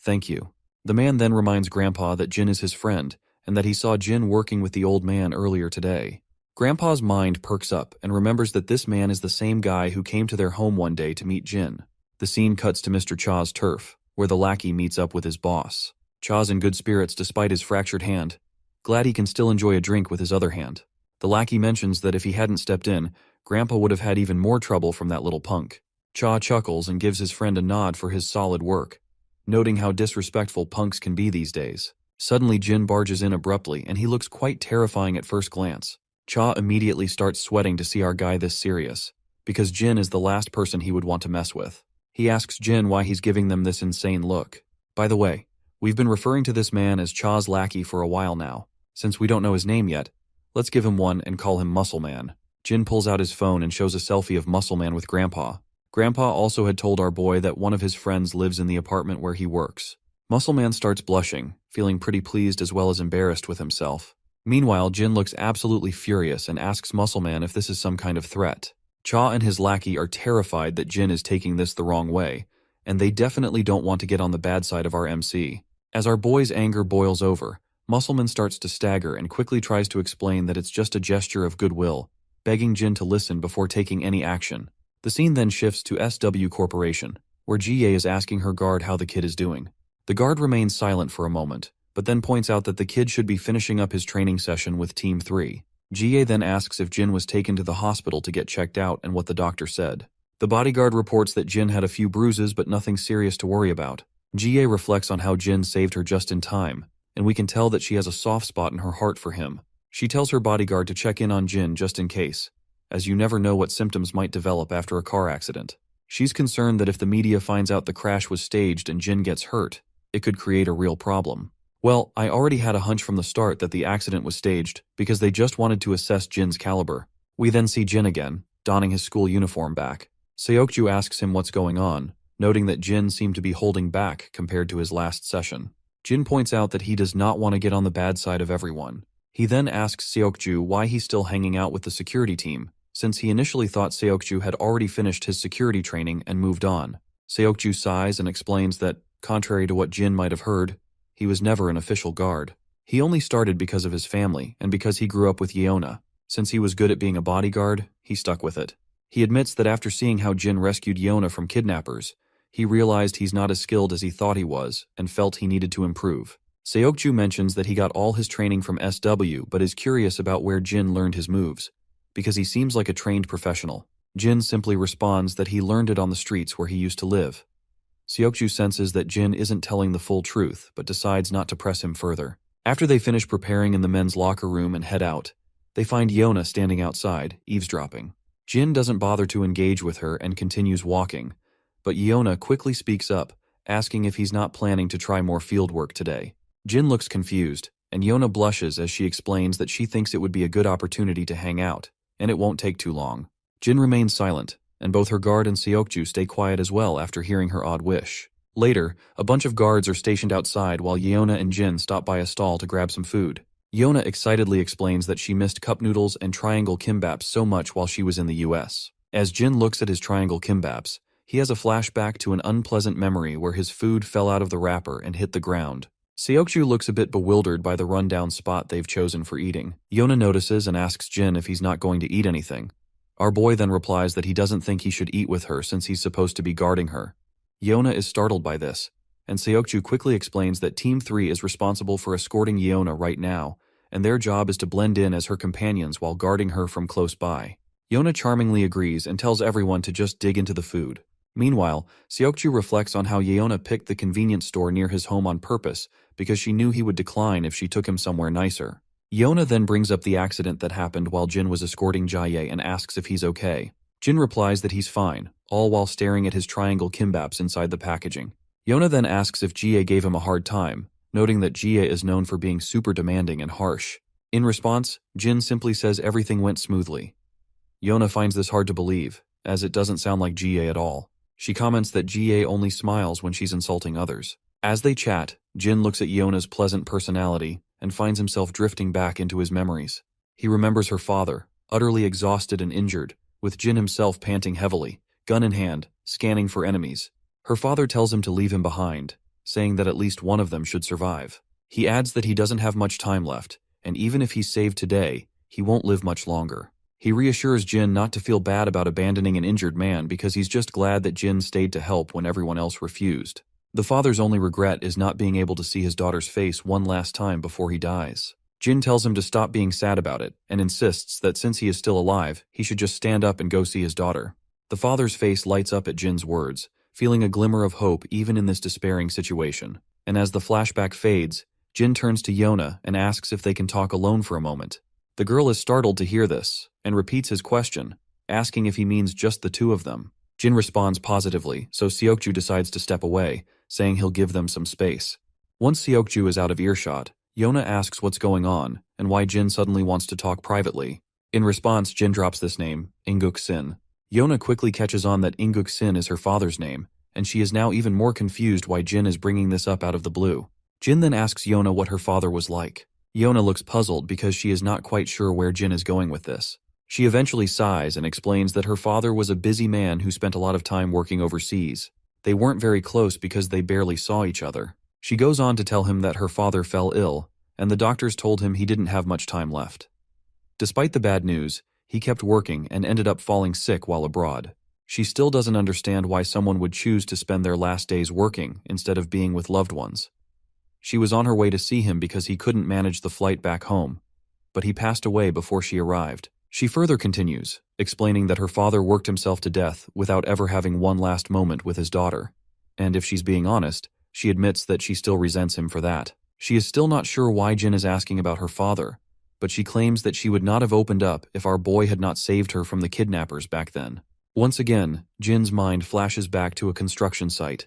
"Thank you." The man then reminds Grandpa that Jin is his friend and that he saw Jin working with the old man earlier today. Grandpa's mind perks up and remembers that this man is the same guy who came to their home one day to meet Jin. The scene cuts to Mr. Cha's turf, where the lackey meets up with his boss. Cha's in good spirits despite his fractured hand, glad he can still enjoy a drink with his other hand. The lackey mentions that if he hadn't stepped in, Grandpa would have had even more trouble from that little punk. Cha chuckles and gives his friend a nod for his solid work, noting how disrespectful punks can be these days. Suddenly Jin barges in abruptly and he looks quite terrifying at first glance. Cha immediately starts sweating to see our guy this serious, because Jin is the last person he would want to mess with. He asks Jin why he's giving them this insane look. By the way, we've been referring to this man as Cha's lackey for a while now. Since we don't know his name yet, let's give him one and call him Muscle Man. Jin pulls out his phone and shows a selfie of Muscle Man with Grandpa. Grandpa also had told our boy that one of his friends lives in the apartment where he works. Muscle Man starts blushing, feeling pretty pleased as well as embarrassed with himself. Meanwhile, Jin looks absolutely furious and asks Muscle Man if this is some kind of threat. Cha and his lackey are terrified that Jin is taking this the wrong way, and they definitely don't want to get on the bad side of our MC. As our boy's anger boils over, Muscleman starts to stagger and quickly tries to explain that it's just a gesture of goodwill, begging Jin to listen before taking any action. The scene then shifts to SW Corporation, where GA is asking her guard how the kid is doing. The guard remains silent for a moment, but then points out that the kid should be finishing up his training session with Team 3. GA then asks if Jin was taken to the hospital to get checked out and what the doctor said. The bodyguard reports that Jin had a few bruises but nothing serious to worry about. GA reflects on how Jin saved her just in time, and we can tell that she has a soft spot in her heart for him. She tells her bodyguard to check in on Jin just in case, as you never know what symptoms might develop after a car accident. She's concerned that if the media finds out the crash was staged and Jin gets hurt, it could create a real problem. Well, I already had a hunch from the start that the accident was staged because they just wanted to assess Jin's caliber. We then see Jin again, donning his school uniform back. Seokju asks him what's going on, noting that Jin seemed to be holding back compared to his last session. Jin points out that he does not want to get on the bad side of everyone. He then asks Seokju why he's still hanging out with the security team, since he initially thought Seokju had already finished his security training and moved on. Seokju sighs and explains that, contrary to what Jin might have heard, he was never an official guard. He only started because of his family and because he grew up with Yeona. Since he was good at being a bodyguard, he stuck with it. He admits that after seeing how Jin rescued Yeona from kidnappers, he realized he's not as skilled as he thought he was and felt he needed to improve. Seokju mentions that he got all his training from SW but is curious about where Jin learned his moves, because he seems like a trained professional. Jin simply responds that he learned it on the streets where he used to live. Seokju senses that Jin isn't telling the full truth, but decides not to press him further. After they finish preparing in the men's locker room and head out, they find Yona standing outside, eavesdropping. Jin doesn't bother to engage with her and continues walking, but Yona quickly speaks up, asking if he's not planning to try more field work today. Jin looks confused, and Yona blushes as she explains that she thinks it would be a good opportunity to hang out, and it won't take too long. Jin remains silent, and both her guard and Seokju stay quiet as well after hearing her odd wish. Later, a bunch of guards are stationed outside while Yona and Jin stop by a stall to grab some food. Yona excitedly explains that she missed cup noodles and triangle kimbaps so much while she was in the US. As Jin looks at his triangle kimbaps, he has a flashback to an unpleasant memory where his food fell out of the wrapper and hit the ground. Seokju looks a bit bewildered by the rundown spot they've chosen for eating. Yona notices and asks Jin if he's not going to eat anything. Our boy then replies that he doesn't think he should eat with her since he's supposed to be guarding her. Yona is startled by this, and Seokju quickly explains that Team 3 is responsible for escorting Yona right now, and their job is to blend in as her companions while guarding her from close by. Yona charmingly agrees and tells everyone to just dig into the food. Meanwhile, Seokju reflects on how Yona picked the convenience store near his home on purpose because she knew he would decline if she took him somewhere nicer. Yona then brings up the accident that happened while Jin was escorting Jaye and asks if he's okay. Jin replies that he's fine, all while staring at his triangle kimbaps inside the packaging. Yona then asks if Jie gave him a hard time, noting that Jie is known for being super demanding and harsh. In response, Jin simply says everything went smoothly. Yona finds this hard to believe, as it doesn't sound like Jie at all. She comments that Jie only smiles when she's insulting others. As they chat, Jin looks at Yona's pleasant personality and finds himself drifting back into his memories. He remembers her father, utterly exhausted and injured, with Jin himself panting heavily, gun in hand, scanning for enemies. Her father tells him to leave him behind, saying that at least one of them should survive. He adds that he doesn't have much time left, and even if he's saved today, he won't live much longer. He reassures Jin not to feel bad about abandoning an injured man because he's just glad that Jin stayed to help when everyone else refused. The father's only regret is not being able to see his daughter's face one last time before he dies. Jin tells him to stop being sad about it and insists that since he is still alive, he should just stand up and go see his daughter. The father's face lights up at Jin's words, feeling a glimmer of hope even in this despairing situation. And as the flashback fades, Jin turns to Yona and asks if they can talk alone for a moment. The girl is startled to hear this and repeats his question, asking if he means just the two of them. Jin responds positively, so Seokju decides to step away, saying he'll give them some space. Once Seokju is out of earshot, Yona asks what's going on and why Jin suddenly wants to talk privately. In response, Jin drops this name, Inguk-sin. Yona quickly catches on that Inguk-sin is her father's name, and she is now even more confused why Jin is bringing this up out of the blue. Jin then asks Yona what her father was like. Yona looks puzzled because she is not quite sure where Jin is going with this. She eventually sighs and explains that her father was a busy man who spent a lot of time working overseas. They weren't very close because they barely saw each other. She goes on to tell him that her father fell ill, and the doctors told him he didn't have much time left. Despite the bad news, he kept working and ended up falling sick while abroad. She still doesn't understand why someone would choose to spend their last days working instead of being with loved ones. She was on her way to see him because he couldn't manage the flight back home, but he passed away before she arrived. She further continues, explaining that her father worked himself to death without ever having one last moment with his daughter, and if she's being honest, she admits that she still resents him for that. She is still not sure why Jin is asking about her father, but she claims that she would not have opened up if our boy had not saved her from the kidnappers back then. Once again, Jin's mind flashes back to a construction site.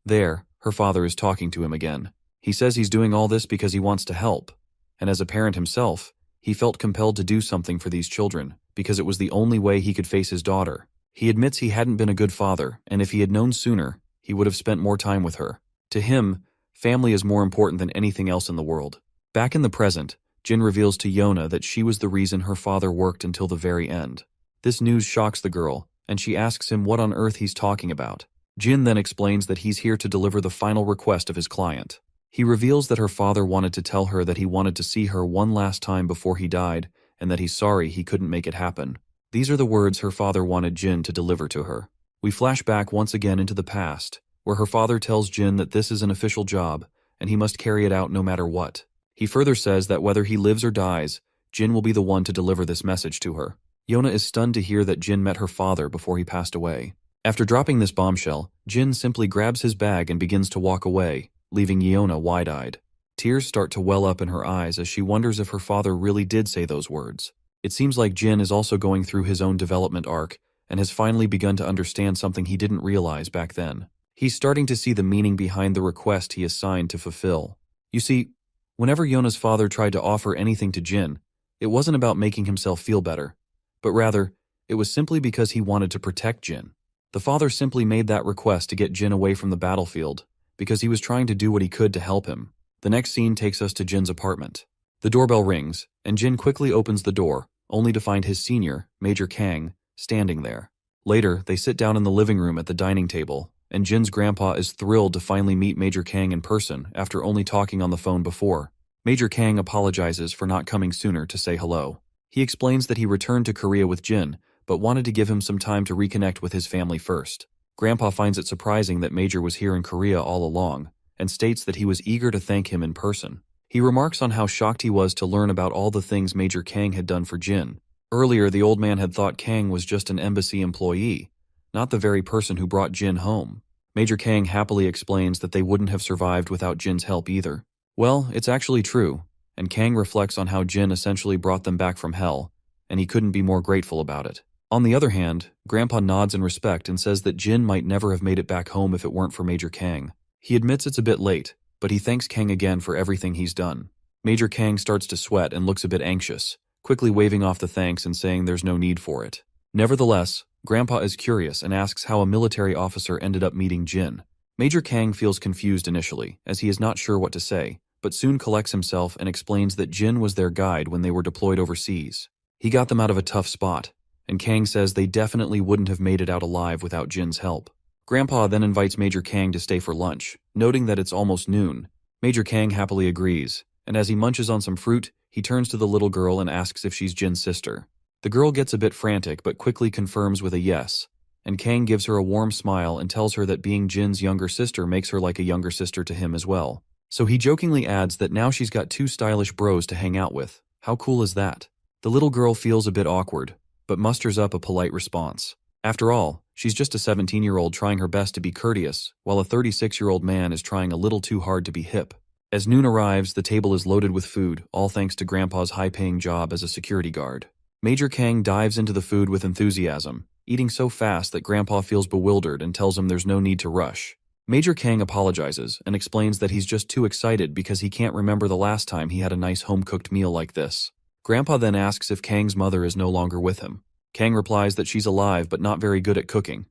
There, her father is talking to him again. He says he's doing all this because he wants to help, and as a parent himself, he felt compelled to do something for these children because it was the only way he could face his daughter. He admits he hadn't been a good father, and if he had known sooner, he would have spent more time with her. To him, family is more important than anything else in the world. Back in the present, Jin reveals to Yona that she was the reason her father worked until the very end. This news shocks the girl, and she asks him what on earth he's talking about. Jin then explains that he's here to deliver the final request of his client. He reveals that her father wanted to tell her that he wanted to see her one last time before he died, and that he's sorry he couldn't make it happen. These are the words her father wanted Jin to deliver to her. We flash back once again into the past, where her father tells Jin that this is an official job, and he must carry it out no matter what. He further says that whether he lives or dies, Jin will be the one to deliver this message to her. Yona is stunned to hear that Jin met her father before he passed away. After dropping this bombshell, Jin simply grabs his bag and begins to walk away, leaving Yona wide-eyed. Tears start to well up in her eyes as she wonders if her father really did say those words. It seems like Jin is also going through his own development arc and has finally begun to understand something he didn't realize back then. He's starting to see the meaning behind the request he is signed to fulfill. You see, whenever Yona's father tried to offer anything to Jin, it wasn't about making himself feel better, but rather, it was simply because he wanted to protect Jin. The father simply made that request to get Jin away from the battlefield, because he was trying to do what he could to help him. The next scene takes us to Jin's apartment. The doorbell rings, and Jin quickly opens the door, only to find his senior, Major Kang, standing there. Later, they sit down in the living room at the dining table, and Jin's grandpa is thrilled to finally meet Major Kang in person after only talking on the phone before. Major Kang apologizes for not coming sooner to say hello. He explains that he returned to Korea with Jin, but wanted to give him some time to reconnect with his family first. Grandpa finds it surprising that Major was here in Korea all along, and states that he was eager to thank him in person. He remarks on how shocked he was to learn about all the things Major Kang had done for Jin. Earlier, the old man had thought Kang was just an embassy employee, not the very person who brought Jin home. Major Kang happily explains that they wouldn't have survived without Jin's help either. Well, it's actually true, and Kang reflects on how Jin essentially brought them back from hell, and he couldn't be more grateful about it. On the other hand, Grandpa nods in respect and says that Jin might never have made it back home if it weren't for Major Kang. He admits it's a bit late, but he thanks Kang again for everything he's done. Major Kang starts to sweat and looks a bit anxious, quickly waving off the thanks and saying there's no need for it. Nevertheless, Grandpa is curious and asks how a military officer ended up meeting Jin. Major Kang feels confused initially, as he is not sure what to say, but soon collects himself and explains that Jin was their guide when they were deployed overseas. He got them out of a tough spot, and Kang says they definitely wouldn't have made it out alive without Jin's help. Grandpa then invites Major Kang to stay for lunch, noting that it's almost noon. Major Kang happily agrees, and as he munches on some fruit, he turns to the little girl and asks if she's Jin's sister. The girl gets a bit frantic but quickly confirms with a yes, and Kang gives her a warm smile and tells her that being Jin's younger sister makes her like a younger sister to him as well. So he jokingly adds that now she's got two stylish bros to hang out with. How cool is that? The little girl feels a bit awkward, but musters up a polite response. After all, she's just a 17-year-old trying her best to be courteous, while a 36-year-old man is trying a little too hard to be hip. As noon arrives, the table is loaded with food, all thanks to Grandpa's high-paying job as a security guard. Major Kang dives into the food with enthusiasm, eating so fast that Grandpa feels bewildered and tells him there's no need to rush. Major Kang apologizes and explains that he's just too excited because he can't remember the last time he had a nice home-cooked meal like this. Grandpa then asks if Kang's mother is no longer with him. Kang replies that she's alive but not very good at cooking.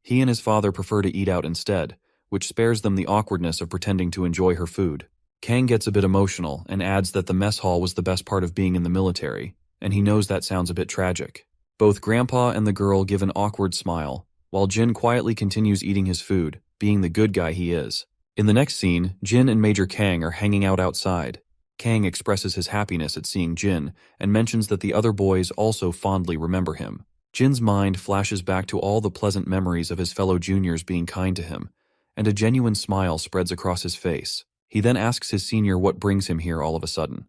He and his father prefer to eat out instead, which spares them the awkwardness of pretending to enjoy her food. Kang gets a bit emotional and adds that the mess hall was the best part of being in the military, and he knows that sounds a bit tragic. Both Grandpa and the girl give an awkward smile, while Jin quietly continues eating his food, being the good guy he is. In the next scene, Jin and Major Kang are hanging out outside. Kang expresses his happiness at seeing Jin and mentions that the other boys also fondly remember him. Jin's mind flashes back to all the pleasant memories of his fellow juniors being kind to him, and a genuine smile spreads across his face. He then asks his senior what brings him here all of a sudden.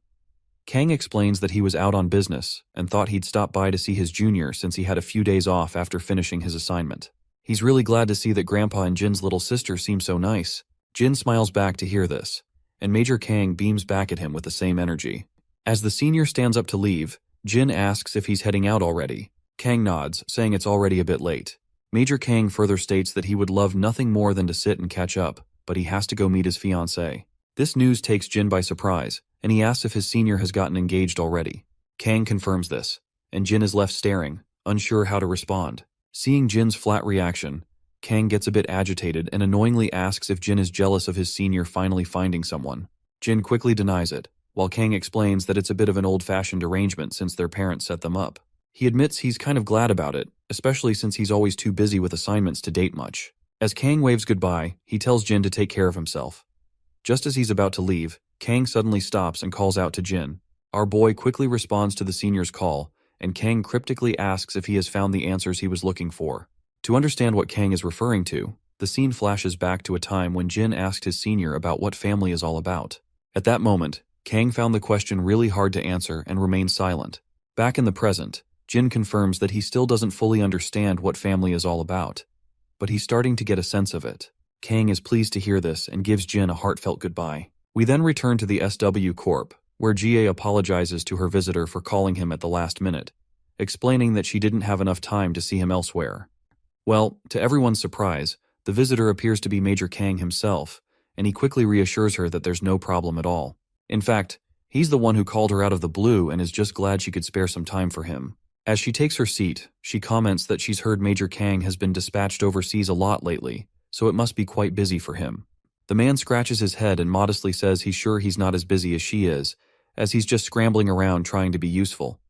Kang explains that he was out on business and thought he'd stop by to see his junior since he had a few days off after finishing his assignment. He's really glad to see that Grandpa and Jin's little sister seem so nice. Jin smiles back to hear this, and Major Kang beams back at him with the same energy. As the senior stands up to leave, Jin asks if he's heading out already. Kang nods, saying it's already a bit late. Major Kang further states that he would love nothing more than to sit and catch up, but he has to go meet his fiancée. This news takes Jin by surprise, and he asks if his senior has gotten engaged already. Kang confirms this, and Jin is left staring, unsure how to respond. Seeing Jin's flat reaction, Kang gets a bit agitated and annoyingly asks if Jin is jealous of his senior finally finding someone. Jin quickly denies it, while Kang explains that it's a bit of an old-fashioned arrangement since their parents set them up. He admits he's kind of glad about it, especially since he's always too busy with assignments to date much. As Kang waves goodbye, he tells Jin to take care of himself. Just as he's about to leave, Kang suddenly stops and calls out to Jin. Our boy quickly responds to the senior's call, and Kang cryptically asks if he has found the answers he was looking for. To understand what Kang is referring to, the scene flashes back to a time when Jin asked his senior about what family is all about. At that moment, Kang found the question really hard to answer and remained silent. Back in the present, Jin confirms that he still doesn't fully understand what family is all about, but he's starting to get a sense of it. Kang is pleased to hear this and gives Jin a heartfelt goodbye. We then return to the SW Corp, where GA apologizes to her visitor for calling him at the last minute, explaining that she didn't have enough time to see him elsewhere. Well, to everyone's surprise, the visitor appears to be Major Kang himself, and he quickly reassures her that there's no problem at all. In fact, he's the one who called her out of the blue and is just glad she could spare some time for him. As she takes her seat, she comments that she's heard Major Kang has been dispatched overseas a lot lately, so it must be quite busy for him. The man scratches his head and modestly says he's sure he's not as busy as she is, as he's just scrambling around trying to be useful.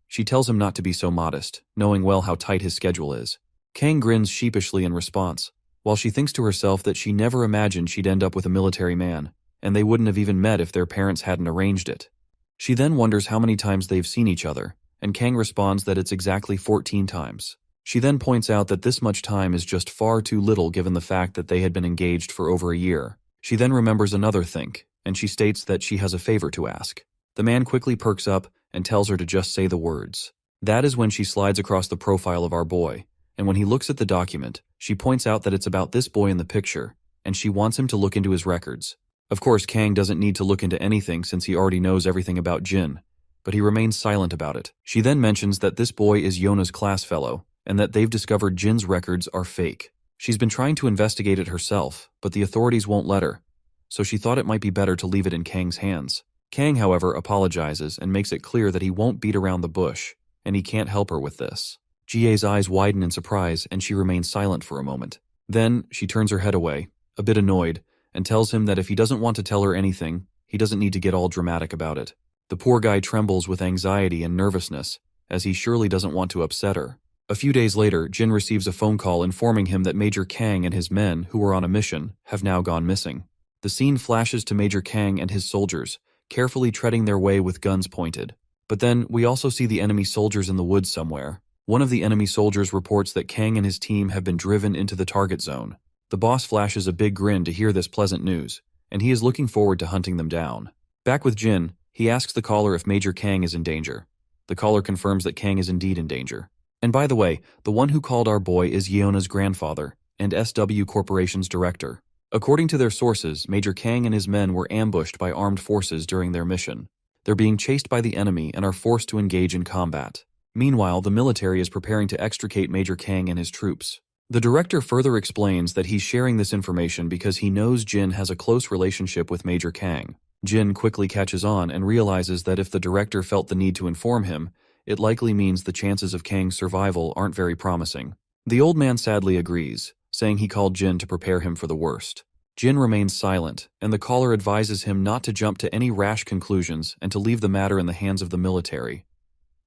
She tells him not to be so modest, knowing well how tight his schedule is. Kang grins sheepishly in response, while she thinks to herself that she never imagined she'd end up with a military man, and they wouldn't have even met if their parents hadn't arranged it. She then wonders how many times they've seen each other, and Kang responds that it's exactly 14 times. She then points out that this much time is just far too little given the fact that they had been engaged for over a year. She then remembers another think, and she states that she has a favor to ask. The man quickly perks up and tells her to just say the words. That is when she slides across the profile of our boy, and when he looks at the document, she points out that it's about this boy in the picture, and she wants him to look into his records. Of course, Kang doesn't need to look into anything since he already knows everything about Jin, but he remains silent about it. She then mentions that this boy is Yona's class fellow, and that they've discovered Jin's records are fake. She's been trying to investigate it herself, but the authorities won't let her, so she thought it might be better to leave it in Kang's hands. Kang, however, apologizes and makes it clear that he won't beat around the bush, and he can't help her with this. GA's eyes widen in surprise, and she remains silent for a moment. Then, she turns her head away, a bit annoyed, and tells him that if he doesn't want to tell her anything, he doesn't need to get all dramatic about it. The poor guy trembles with anxiety and nervousness, as he surely doesn't want to upset her. A few days later, Jin receives a phone call informing him that Major Kang and his men, who were on a mission, have now gone missing. The scene flashes to Major Kang and his soldiers, carefully treading their way with guns pointed. But then, we also see the enemy soldiers in the woods somewhere. One of the enemy soldiers reports that Kang and his team have been driven into the target zone. The boss flashes a big grin to hear this pleasant news, and he is looking forward to hunting them down. Back with Jin, he asks the caller if Major Kang is in danger. The caller confirms that Kang is indeed in danger. And by the way, the one who called our boy is Yeona's grandfather and SW Corporation's director. According to their sources, Major Kang and his men were ambushed by armed forces during their mission. They're being chased by the enemy and are forced to engage in combat. Meanwhile, the military is preparing to extricate Major Kang and his troops. The director further explains that he's sharing this information because he knows Jin has a close relationship with Major Kang. Jin quickly catches on and realizes that if the director felt the need to inform him, it likely means the chances of Kang's survival aren't very promising. The old man sadly agrees, saying he called Jin to prepare him for the worst. Jin remains silent, and the caller advises him not to jump to any rash conclusions and to leave the matter in the hands of the military.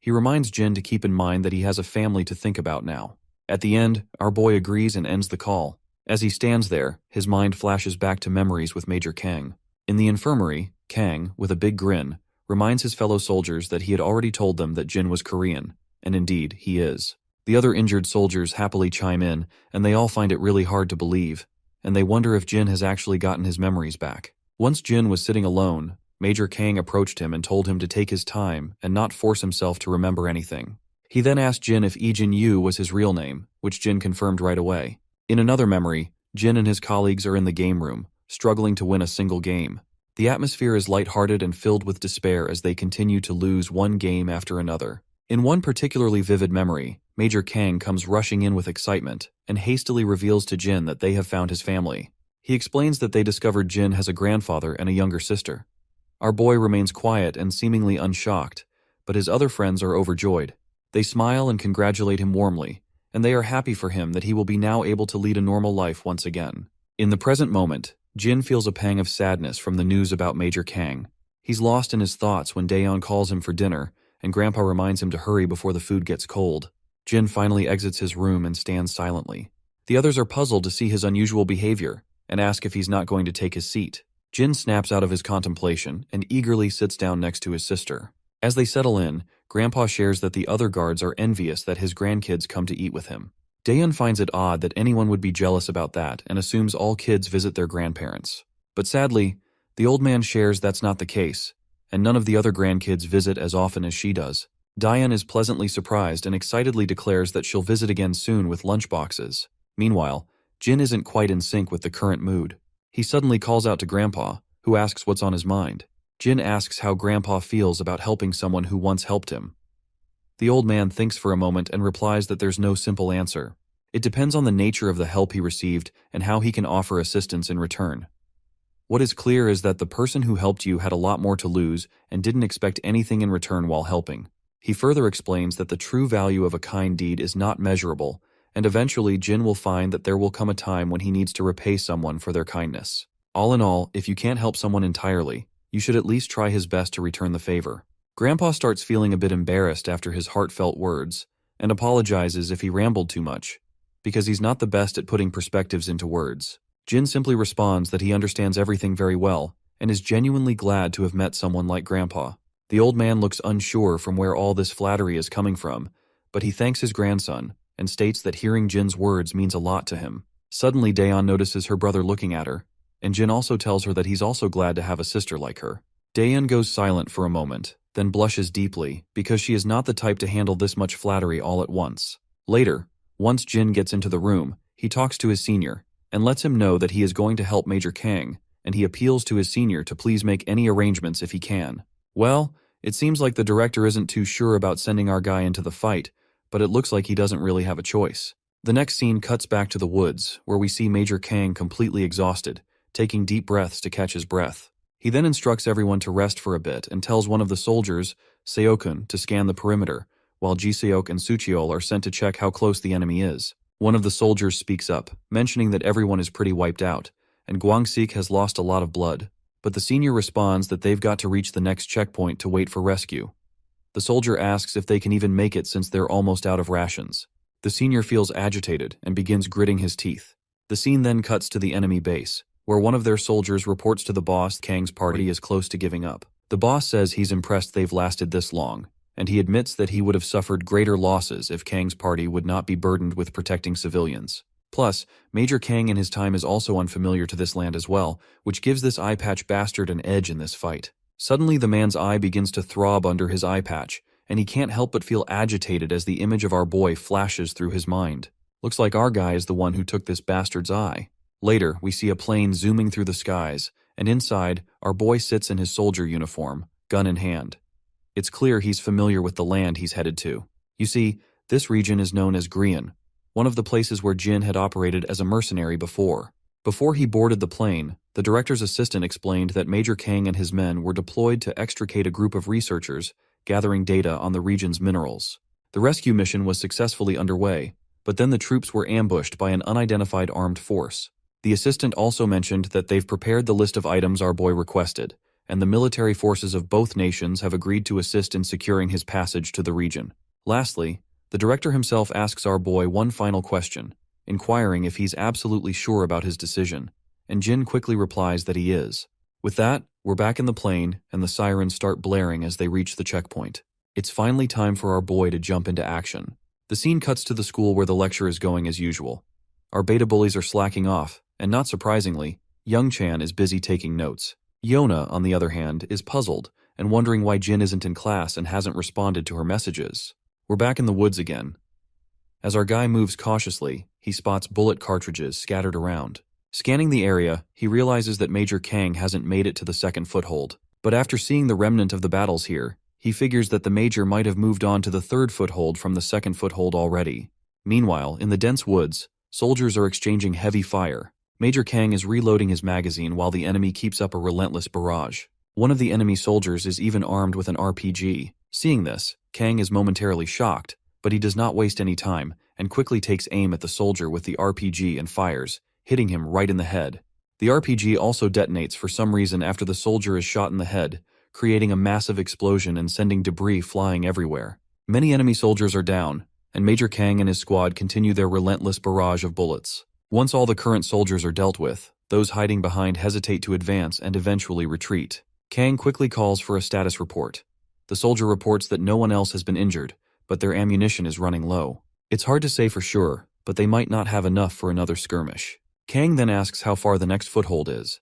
He reminds Jin to keep in mind that he has a family to think about now. At the end, our boy agrees and ends the call. As he stands there, his mind flashes back to memories with Major Kang. In the infirmary, Kang, with a big grin, reminds his fellow soldiers that he had already told them that Jin was Korean, and indeed, he is. The other injured soldiers happily chime in, and they all find it really hard to believe, and they wonder if Jin has actually gotten his memories back. Once Jin was sitting alone, Major Kang approached him and told him to take his time and not force himself to remember anything. He then asked Jin if Jin Yu was his real name, which Jin confirmed right away. In another memory, Jin and his colleagues are in the game room, struggling to win a single game. The atmosphere is lighthearted and filled with despair as they continue to lose one game after another. In one particularly vivid memory, Major Kang comes rushing in with excitement and hastily reveals to Jin that they have found his family. He explains that they discovered Jin has a grandfather and a younger sister. Our boy remains quiet and seemingly unshocked, but his other friends are overjoyed. They smile and congratulate him warmly, and they are happy for him that he will be now able to lead a normal life once again. In the present moment, Jin feels a pang of sadness from the news about Major Kang. He's lost in his thoughts when Daeon calls him for dinner, and Grandpa reminds him to hurry before the food gets cold. Jin finally exits his room and stands silently. The others are puzzled to see his unusual behavior, and ask if he's not going to take his seat. Jin snaps out of his contemplation and eagerly sits down next to his sister. As they settle in, Grandpa shares that the other guards are envious that his grandkids come to eat with him. Daeon finds it odd that anyone would be jealous about that and assumes all kids visit their grandparents. But sadly, the old man shares that's not the case, and none of the other grandkids visit as often as she does. Daeon is pleasantly surprised and excitedly declares that she'll visit again soon with lunchboxes. Meanwhile, Jin isn't quite in sync with the current mood. He suddenly calls out to Grandpa, who asks what's on his mind. Jin asks how Grandpa feels about helping someone who once helped him. The old man thinks for a moment and replies that there's no simple answer. It depends on the nature of the help he received and how he can offer assistance in return. What is clear is that the person who helped you had a lot more to lose and didn't expect anything in return while helping. He further explains that the true value of a kind deed is not measurable, and eventually Jin will find that there will come a time when he needs to repay someone for their kindness. All in all, if you can't help someone entirely, you should at least try his best to return the favor. Grandpa starts feeling a bit embarrassed after his heartfelt words, and apologizes if he rambled too much, because he's not the best at putting perspectives into words. Jin simply responds that he understands everything very well, and is genuinely glad to have met someone like Grandpa. The old man looks unsure from where all this flattery is coming from, but he thanks his grandson, and states that hearing Jin's words means a lot to him. Suddenly Daeon notices her brother looking at her, and Jin also tells her that he's also glad to have a sister like her. Daeon goes silent for a moment, then blushes deeply, because she is not the type to handle this much flattery all at once. Later, once Jin gets into the room, he talks to his senior, and lets him know that he is going to help Major Kang, and he appeals to his senior to please make any arrangements if he can. Well, it seems like the director isn't too sure about sending our guy into the fight, but it looks like he doesn't really have a choice. The next scene cuts back to the woods, where we see Major Kang completely exhausted, taking deep breaths to catch his breath. He then instructs everyone to rest for a bit and tells one of the soldiers, Seokun, to scan the perimeter, while Ji-seok and Sucheol are sent to check how close the enemy is. One of the soldiers speaks up, mentioning that everyone is pretty wiped out, and Gwangsik has lost a lot of blood. But the senior responds that they've got to reach the next checkpoint to wait for rescue. The soldier asks if they can even make it since they're almost out of rations. The senior feels agitated and begins gritting his teeth. The scene then cuts to the enemy base, where one of their soldiers reports to the boss Kang's party is close to giving up. The boss says he's impressed they've lasted this long, and he admits that he would have suffered greater losses if Kang's party would not be burdened with protecting civilians. Plus, Major Kang in his time is also unfamiliar to this land as well, which gives this eye patch bastard an edge in this fight. Suddenly the man's eye begins to throb under his eye patch, and he can't help but feel agitated as the image of our boy flashes through his mind. Looks like our guy is the one who took this bastard's eye. Later, we see a plane zooming through the skies, and inside, our boy sits in his soldier uniform, gun in hand. It's clear he's familiar with the land he's headed to. You see, this region is known as Grian, one of the places where Jin had operated as a mercenary before. Before he boarded the plane, the director's assistant explained that Major Kang and his men were deployed to extricate a group of researchers gathering data on the region's minerals. The rescue mission was successfully underway, but then the troops were ambushed by an unidentified armed force. The assistant also mentioned that they've prepared the list of items our boy requested, and the military forces of both nations have agreed to assist in securing his passage to the region. Lastly, the director himself asks our boy one final question, inquiring if he's absolutely sure about his decision, and Jin quickly replies that he is. With that, we're back in the plane, and the sirens start blaring as they reach the checkpoint. It's finally time for our boy to jump into action. The scene cuts to the school where the lecture is going as usual. Our beta bullies are slacking off, and not surprisingly, Young Chan is busy taking notes. Yona, on the other hand, is puzzled and wondering why Jin isn't in class and hasn't responded to her messages. We're back in the woods again. As our guy moves cautiously, he spots bullet cartridges scattered around. Scanning the area, he realizes that Major Kang hasn't made it to the second foothold. But after seeing the remnant of the battles here, he figures that the Major might have moved on to the third foothold from the second foothold already. Meanwhile, in the dense woods, soldiers are exchanging heavy fire. Major Kang is reloading his magazine while the enemy keeps up a relentless barrage. One of the enemy soldiers is even armed with an RPG. Seeing this, Kang is momentarily shocked, but he does not waste any time and quickly takes aim at the soldier with the RPG and fires, hitting him right in the head. The RPG also detonates for some reason after the soldier is shot in the head, creating a massive explosion and sending debris flying everywhere. Many enemy soldiers are down, and Major Kang and his squad continue their relentless barrage of bullets. Once all the current soldiers are dealt with, those hiding behind hesitate to advance and eventually retreat. Kang quickly calls for a status report. The soldier reports that no one else has been injured, but their ammunition is running low. It's hard to say for sure, but they might not have enough for another skirmish. Kang then asks how far the next foothold is.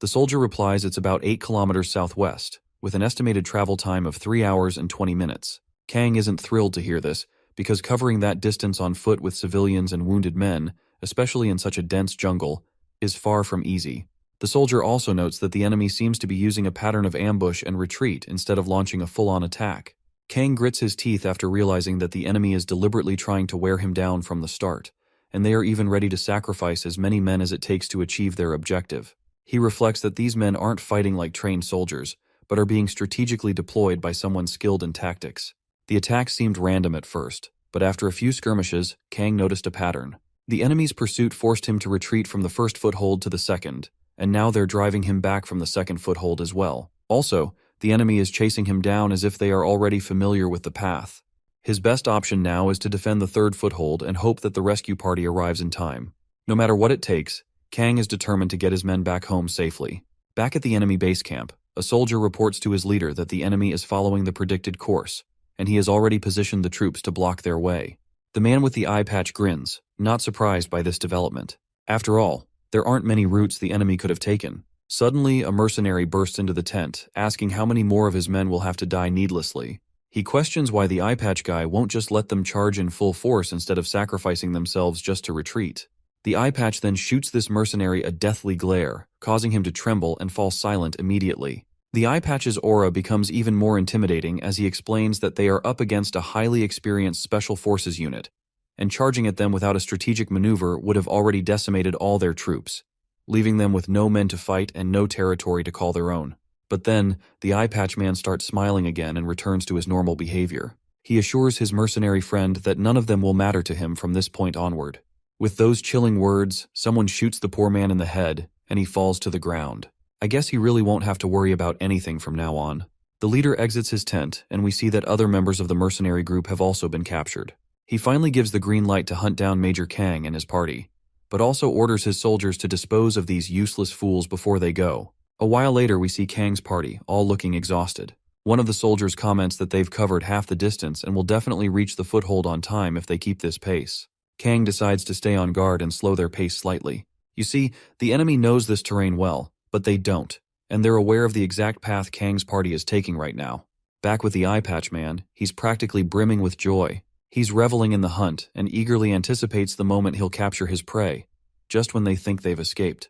The soldier replies it's about 8 kilometers southwest, with an estimated travel time of 3 hours and 20 minutes. Kang isn't thrilled to hear this, because covering that distance on foot with civilians and wounded men, especially in such a dense jungle, is far from easy. The soldier also notes that the enemy seems to be using a pattern of ambush and retreat instead of launching a full-on attack. Kang grits his teeth after realizing that the enemy is deliberately trying to wear him down from the start, and they are even ready to sacrifice as many men as it takes to achieve their objective. He reflects that these men aren't fighting like trained soldiers, but are being strategically deployed by someone skilled in tactics. The attack seemed random at first, but after a few skirmishes, Kang noticed a pattern. The enemy's pursuit forced him to retreat from the first foothold to the second, and now they're driving him back from the second foothold as well. Also, the enemy is chasing him down as if they are already familiar with the path. His best option now is to defend the third foothold and hope that the rescue party arrives in time. No matter what it takes, Kang is determined to get his men back home safely. Back at the enemy base camp, a soldier reports to his leader that the enemy is following the predicted course, and he has already positioned the troops to block their way. The man with the eye patch grins, not surprised by this development. After all, there aren't many routes the enemy could have taken. Suddenly, a mercenary bursts into the tent, asking how many more of his men will have to die needlessly. He questions why the eye patch guy won't just let them charge in full force instead of sacrificing themselves just to retreat. The eye patch then shoots this mercenary a deathly glare, causing him to tremble and fall silent immediately. The eye patch's aura becomes even more intimidating as he explains that they are up against a highly experienced special forces unit, and charging at them without a strategic maneuver would have already decimated all their troops, leaving them with no men to fight and no territory to call their own. But then, the eye patch man starts smiling again and returns to his normal behavior. He assures his mercenary friend that none of them will matter to him from this point onward. With those chilling words, someone shoots the poor man in the head, and he falls to the ground. I guess he really won't have to worry about anything from now on. The leader exits his tent, and we see that other members of the mercenary group have also been captured. He finally gives the green light to hunt down Major Kang and his party, but also orders his soldiers to dispose of these useless fools before they go. A while later, we see Kang's party, all looking exhausted. One of the soldiers comments that they've covered half the distance and will definitely reach the foothold on time if they keep this pace. Kang decides to stay on guard and slow their pace slightly. You see, the enemy knows this terrain well, but they don't, and they're aware of the exact path Kang's party is taking right now. Back with the eye patch man, he's practically brimming with joy. He's reveling in the hunt and eagerly anticipates the moment he'll capture his prey, just when they think they've escaped.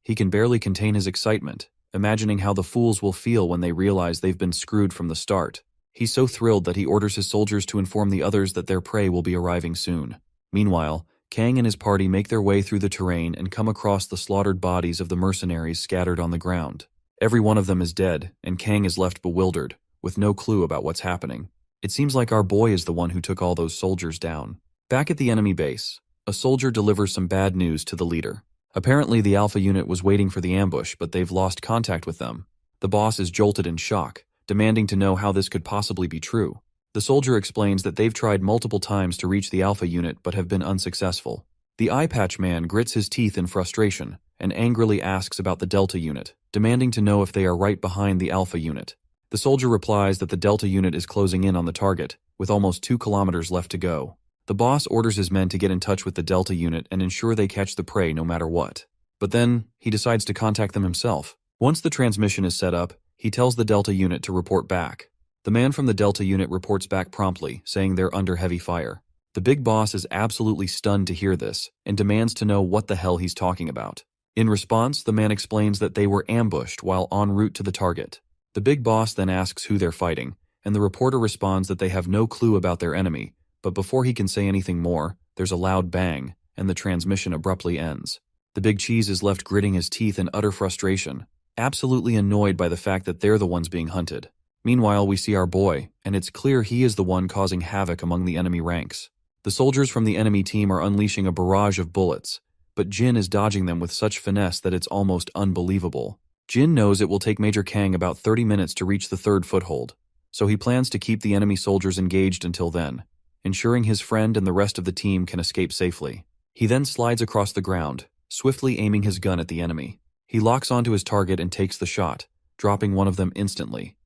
He can barely contain his excitement, imagining how the fools will feel when they realize they've been screwed from the start. He's so thrilled that he orders his soldiers to inform the others that their prey will be arriving soon. Meanwhile, Kang and his party make their way through the terrain and come across the slaughtered bodies of the mercenaries scattered on the ground. Every one of them is dead, and Kang is left bewildered, with no clue about what's happening. It seems like our boy is the one who took all those soldiers down. Back at the enemy base, a soldier delivers some bad news to the leader. Apparently, the Alpha unit was waiting for the ambush, but they've lost contact with them. The boss is jolted in shock, demanding to know how this could possibly be true. The soldier explains that they've tried multiple times to reach the Alpha unit but have been unsuccessful. The eye patch man grits his teeth in frustration and angrily asks about the Delta unit, demanding to know if they are right behind the Alpha unit. The soldier replies that the Delta unit is closing in on the target, with almost 2 kilometers left to go. The boss orders his men to get in touch with the Delta unit and ensure they catch the prey no matter what. But then, he decides to contact them himself. Once the transmission is set up, he tells the Delta unit to report back. The man from the Delta unit reports back promptly, saying they're under heavy fire. The big boss is absolutely stunned to hear this, and demands to know what the hell he's talking about. In response, the man explains that they were ambushed while en route to the target. The big boss then asks who they're fighting, and the reporter responds that they have no clue about their enemy, but before he can say anything more, there's a loud bang, and the transmission abruptly ends. The big cheese is left gritting his teeth in utter frustration, absolutely annoyed by the fact that they're the ones being hunted. Meanwhile, we see our boy, and it's clear he is the one causing havoc among the enemy ranks. The soldiers from the enemy team are unleashing a barrage of bullets, but Jin is dodging them with such finesse that it's almost unbelievable. Jin knows it will take Major Kang about 30 minutes to reach the third foothold, so he plans to keep the enemy soldiers engaged until then, ensuring his friend and the rest of the team can escape safely. He then slides across the ground, swiftly aiming his gun at the enemy. He locks onto his target and takes the shot, dropping one of them instantly.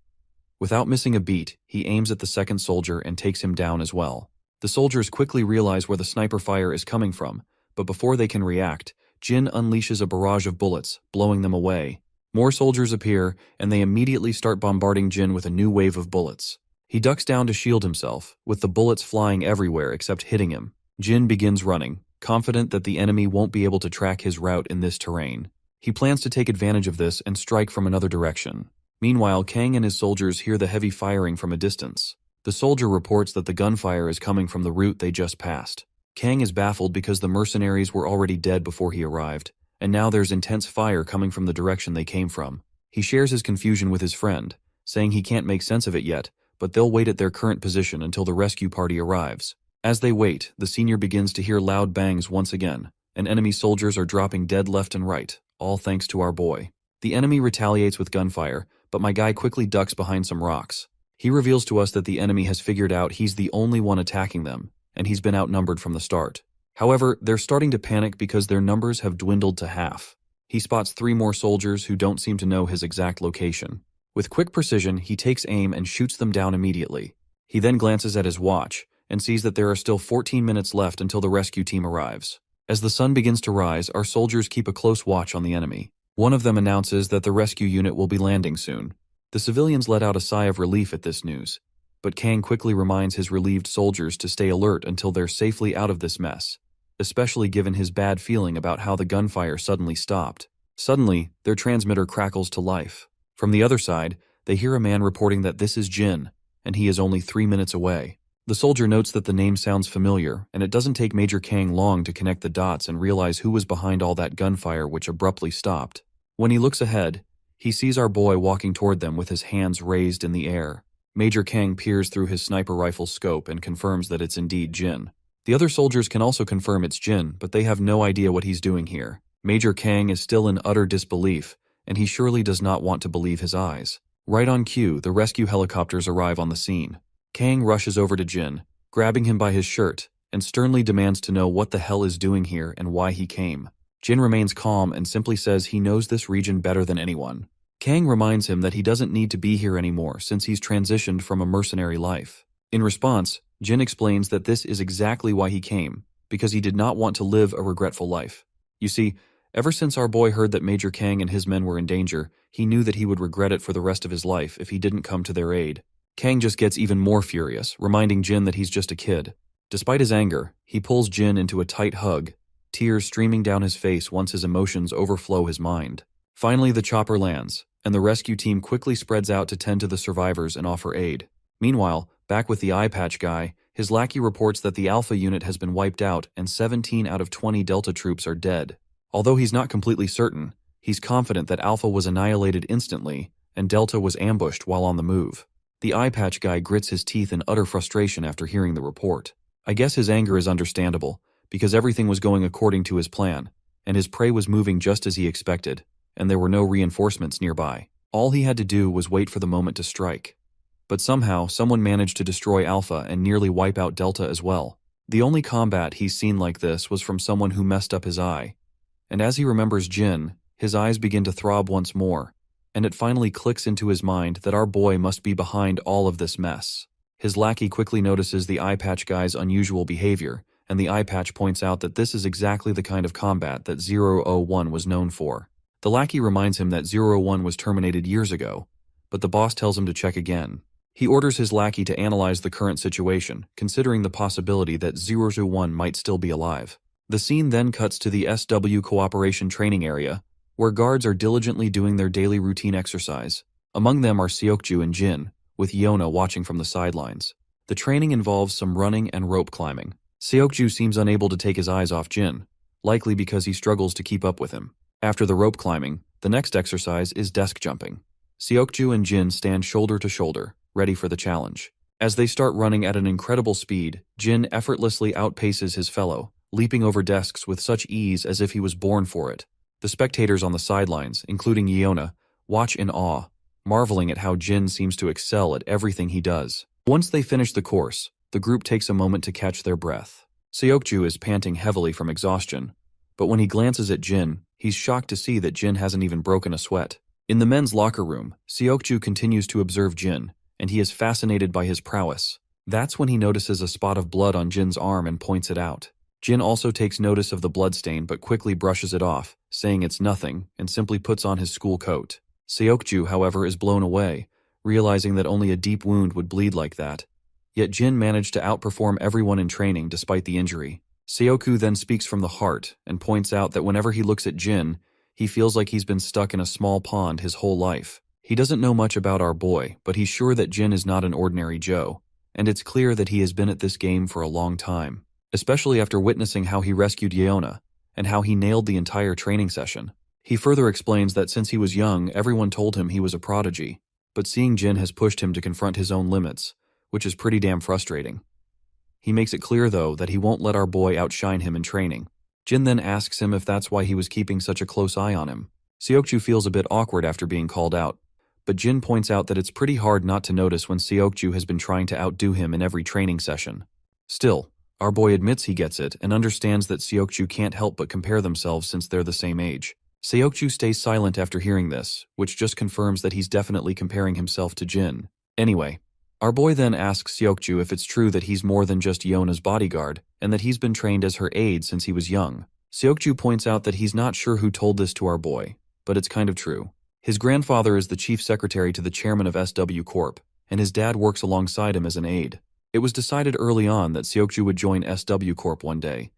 Without missing a beat, he aims at the second soldier and takes him down as well. The soldiers quickly realize where the sniper fire is coming from, but before they can react, Jin unleashes a barrage of bullets, blowing them away. More soldiers appear, and they immediately start bombarding Jin with a new wave of bullets. He ducks down to shield himself, with the bullets flying everywhere except hitting him. Jin begins running, confident that the enemy won't be able to track his route in this terrain. He plans to take advantage of this and strike from another direction. Meanwhile, Kang and his soldiers hear the heavy firing from a distance. The soldier reports that the gunfire is coming from the route they just passed. Kang is baffled because the mercenaries were already dead before he arrived, and now there's intense fire coming from the direction they came from. He shares his confusion with his friend, saying he can't make sense of it yet, but they'll wait at their current position until the rescue party arrives. As they wait, the senior begins to hear loud bangs once again, and enemy soldiers are dropping dead left and right, all thanks to our boy. The enemy retaliates with gunfire, but my guy quickly ducks behind some rocks. He reveals to us that the enemy has figured out he's the only one attacking them, and he's been outnumbered from the start. However, they're starting to panic because their numbers have dwindled to half. He spots 3 more soldiers who don't seem to know his exact location. With quick precision, he takes aim and shoots them down immediately. He then glances at his watch and sees that there are still 14 minutes left until the rescue team arrives. As the sun begins to rise, our soldiers keep a close watch on the enemy. One of them announces that the rescue unit will be landing soon. The civilians let out a sigh of relief at this news, but Kang quickly reminds his relieved soldiers to stay alert until they're safely out of this mess, especially given his bad feeling about how the gunfire suddenly stopped. Suddenly, their transmitter crackles to life. From the other side, they hear a man reporting that this is Jin, and he is only 3 minutes away. The soldier notes that the name sounds familiar, and it doesn't take Major Kang long to connect the dots and realize who was behind all that gunfire which abruptly stopped. When he looks ahead, he sees our boy walking toward them with his hands raised in the air. Major Kang peers through his sniper rifle's scope and confirms that it's indeed Jin. The other soldiers can also confirm it's Jin, but they have no idea what he's doing here. Major Kang is still in utter disbelief, and he surely does not want to believe his eyes. Right on cue, the rescue helicopters arrive on the scene. Kang rushes over to Jin, grabbing him by his shirt, and sternly demands to know what the hell is doing here and why he came. Jin remains calm and simply says he knows this region better than anyone. Kang reminds him that he doesn't need to be here anymore since he's transitioned from a mercenary life. In response, Jin explains that this is exactly why he came, because he did not want to live a regretful life. You see, ever since our boy heard that Major Kang and his men were in danger, he knew that he would regret it for the rest of his life if he didn't come to their aid. Kang just gets even more furious, reminding Jin that he's just a kid. Despite his anger, he pulls Jin into a tight hug, tears streaming down his face once his emotions overflow his mind. Finally, the chopper lands, and the rescue team quickly spreads out to tend to the survivors and offer aid. Meanwhile, back with the eye patch guy, his lackey reports that the Alpha unit has been wiped out and 17 out of 20 Delta troops are dead. Although he's not completely certain, he's confident that Alpha was annihilated instantly and Delta was ambushed while on the move. The eye patch guy grits his teeth in utter frustration after hearing the report. I guess his anger is understandable, because everything was going according to his plan, and his prey was moving just as he expected, and there were no reinforcements nearby. All he had to do was wait for the moment to strike. But somehow, someone managed to destroy Alpha and nearly wipe out Delta as well. The only combat he's seen like this was from someone who messed up his eye. And as he remembers Jin, his eyes begin to throb once more, and it finally clicks into his mind that our boy must be behind all of this mess. His lackey quickly notices the eye patch guy's unusual behavior, and the eye patch points out that this is exactly the kind of combat that 001 was known for. The lackey reminds him that 01 was terminated years ago, but the boss tells him to check again. He orders his lackey to analyze the current situation, considering the possibility that 001 might still be alive. The scene then cuts to the SW Cooperation Training Area, where guards are diligently doing their daily routine exercise. Among them are Seokju and Jin, with Yona watching from the sidelines. The training involves some running and rope climbing. Seokju seems unable to take his eyes off Jin, likely because he struggles to keep up with him. After the rope climbing, the next exercise is desk jumping. Seokju and Jin stand shoulder to shoulder, ready for the challenge. As they start running at an incredible speed, Jin effortlessly outpaces his fellow, leaping over desks with such ease as if he was born for it. The spectators on the sidelines, including Yona, watch in awe, marveling at how Jin seems to excel at everything he does. Once they finish the course, the group takes a moment to catch their breath. Seokju is panting heavily from exhaustion, but when he glances at Jin, he's shocked to see that Jin hasn't even broken a sweat. In the men's locker room, Seokju continues to observe Jin, and he is fascinated by his prowess. That's when he notices a spot of blood on Jin's arm and points it out. Jin also takes notice of the bloodstain but quickly brushes it off, saying it's nothing, and simply puts on his school coat. Seokju, however, is blown away, realizing that only a deep wound would bleed like that. Yet Jin managed to outperform everyone in training despite the injury. Seokju then speaks from the heart and points out that whenever he looks at Jin, He feels like he's been stuck in a small pond his whole life. He doesn't know much about our boy, but he's sure that Jin is not an ordinary Joe, and it's clear that he has been at this game for a long time, especially after witnessing how he rescued Yeona, and how he nailed the entire training session. He further explains that since he was young, everyone told him he was a prodigy, but seeing Jin has pushed him to confront his own limits, which is pretty damn frustrating. He makes it clear, though, that he won't let our boy outshine him in training. Jin then asks him if that's why he was keeping such a close eye on him. Seokju feels a bit awkward after being called out, but Jin points out that it's pretty hard not to notice when Seokju has been trying to outdo him in every training session. Still, our boy admits he gets it and understands that Seokju can't help but compare themselves since they're the same age. Seokju stays silent after hearing this, which just confirms that he's definitely comparing himself to Jin. Anyway, our boy then asks Seokju if it's true that he's more than just Yeona's bodyguard, and that he's been trained as her aide since he was young. Seokju points out that he's not sure who told this to our boy, but it's kind of true. His grandfather is the chief secretary to the chairman of SW Corp, and his dad works alongside him as an aide. It was decided early on that Seokju would join SW Corp one day,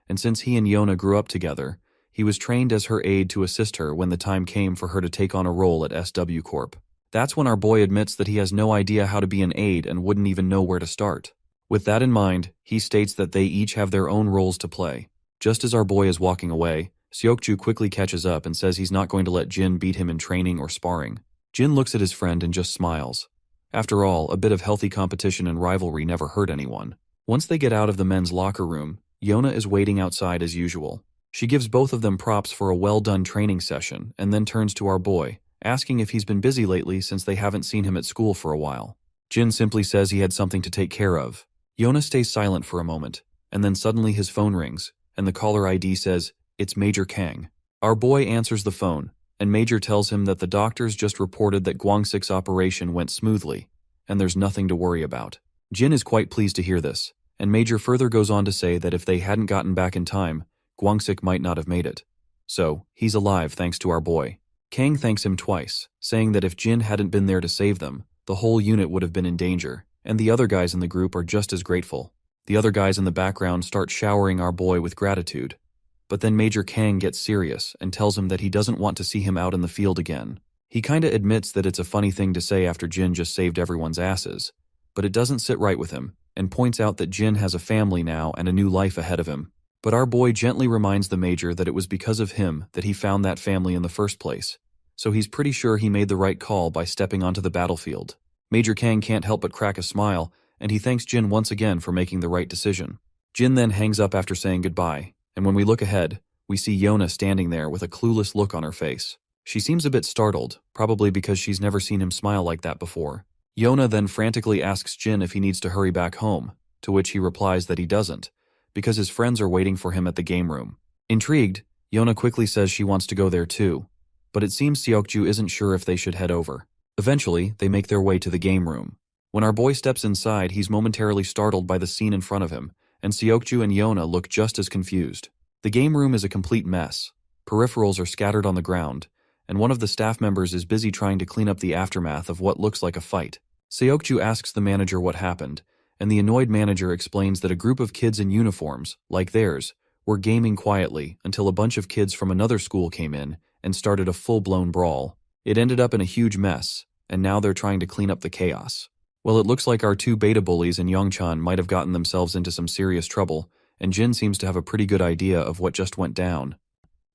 and since he and Yeona grew up together, he was trained as her aide to assist her when the time came for her to take on a role at SW Corp. That's when our boy admits that he has no idea how to be an aide and wouldn't even know where to start. With that in mind, he states that they each have their own roles to play. Just as our boy is walking away, Seokju quickly catches up and says he's not going to let Jin beat him in training or sparring. Jin looks at his friend and just smiles. After all, a bit of healthy competition and rivalry never hurt anyone. Once they get out of the men's locker room, Yeona is waiting outside as usual. She gives both of them props for a well-done training session and then turns to our boy, asking if he's been busy lately since they haven't seen him at school for a while. Jin simply says he had something to take care of. Yeona stays silent for a moment, and then suddenly his phone rings, and the caller ID says, "It's Major Kang." Our boy answers the phone, and Major tells him that the doctors just reported that Gwangsik's operation went smoothly, and there's nothing to worry about. Jin is quite pleased to hear this, and Major further goes on to say that if they hadn't gotten back in time, Gwangsik might not have made it. So, he's alive thanks to our boy. Kang thanks him twice, saying that if Jin hadn't been there to save them, the whole unit would have been in danger, and the other guys in the group are just as grateful. The other guys in the background start showering our boy with gratitude. But then Major Kang gets serious and tells him that he doesn't want to see him out in the field again. He kinda admits that it's a funny thing to say after Jin just saved everyone's asses, but it doesn't sit right with him, and points out that Jin has a family now and a new life ahead of him. But our boy gently reminds the Major that it was because of him that he found that family in the first place, so he's pretty sure he made the right call by stepping onto the battlefield. Major Kang can't help but crack a smile, and he thanks Jin once again for making the right decision. Jin then hangs up after saying goodbye, and when we look ahead, we see Yeona standing there with a clueless look on her face. She seems a bit startled, probably because she's never seen him smile like that before. Yeona then frantically asks Jin if he needs to hurry back home, to which he replies that he doesn't, because his friends are waiting for him at the game room. Intrigued, Yeona quickly says she wants to go there too, but it seems Seokju isn't sure if they should head over. Eventually, they make their way to the game room. When our boy steps inside, he's momentarily startled by the scene in front of him, and Seokju and Yeona look just as confused. The game room is a complete mess. Peripherals are scattered on the ground, and one of the staff members is busy trying to clean up the aftermath of what looks like a fight. Seokju asks the manager what happened, and the annoyed manager explains that a group of kids in uniforms, like theirs, were gaming quietly until a bunch of kids from another school came in and started a full-blown brawl. It ended up in a huge mess, and now they're trying to clean up the chaos. Well, it looks like our two beta bullies and Youngchan might have gotten themselves into some serious trouble, and Jin seems to have a pretty good idea of what just went down.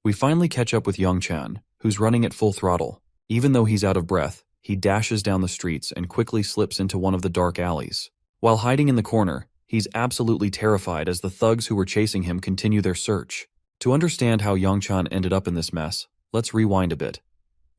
We finally catch up with Youngchan, who's running at full throttle. Even though he's out of breath, he dashes down the streets and quickly slips into one of the dark alleys. While hiding in the corner, he's absolutely terrified as the thugs who were chasing him continue their search. To understand how Youngchan ended up in this mess, let's rewind a bit.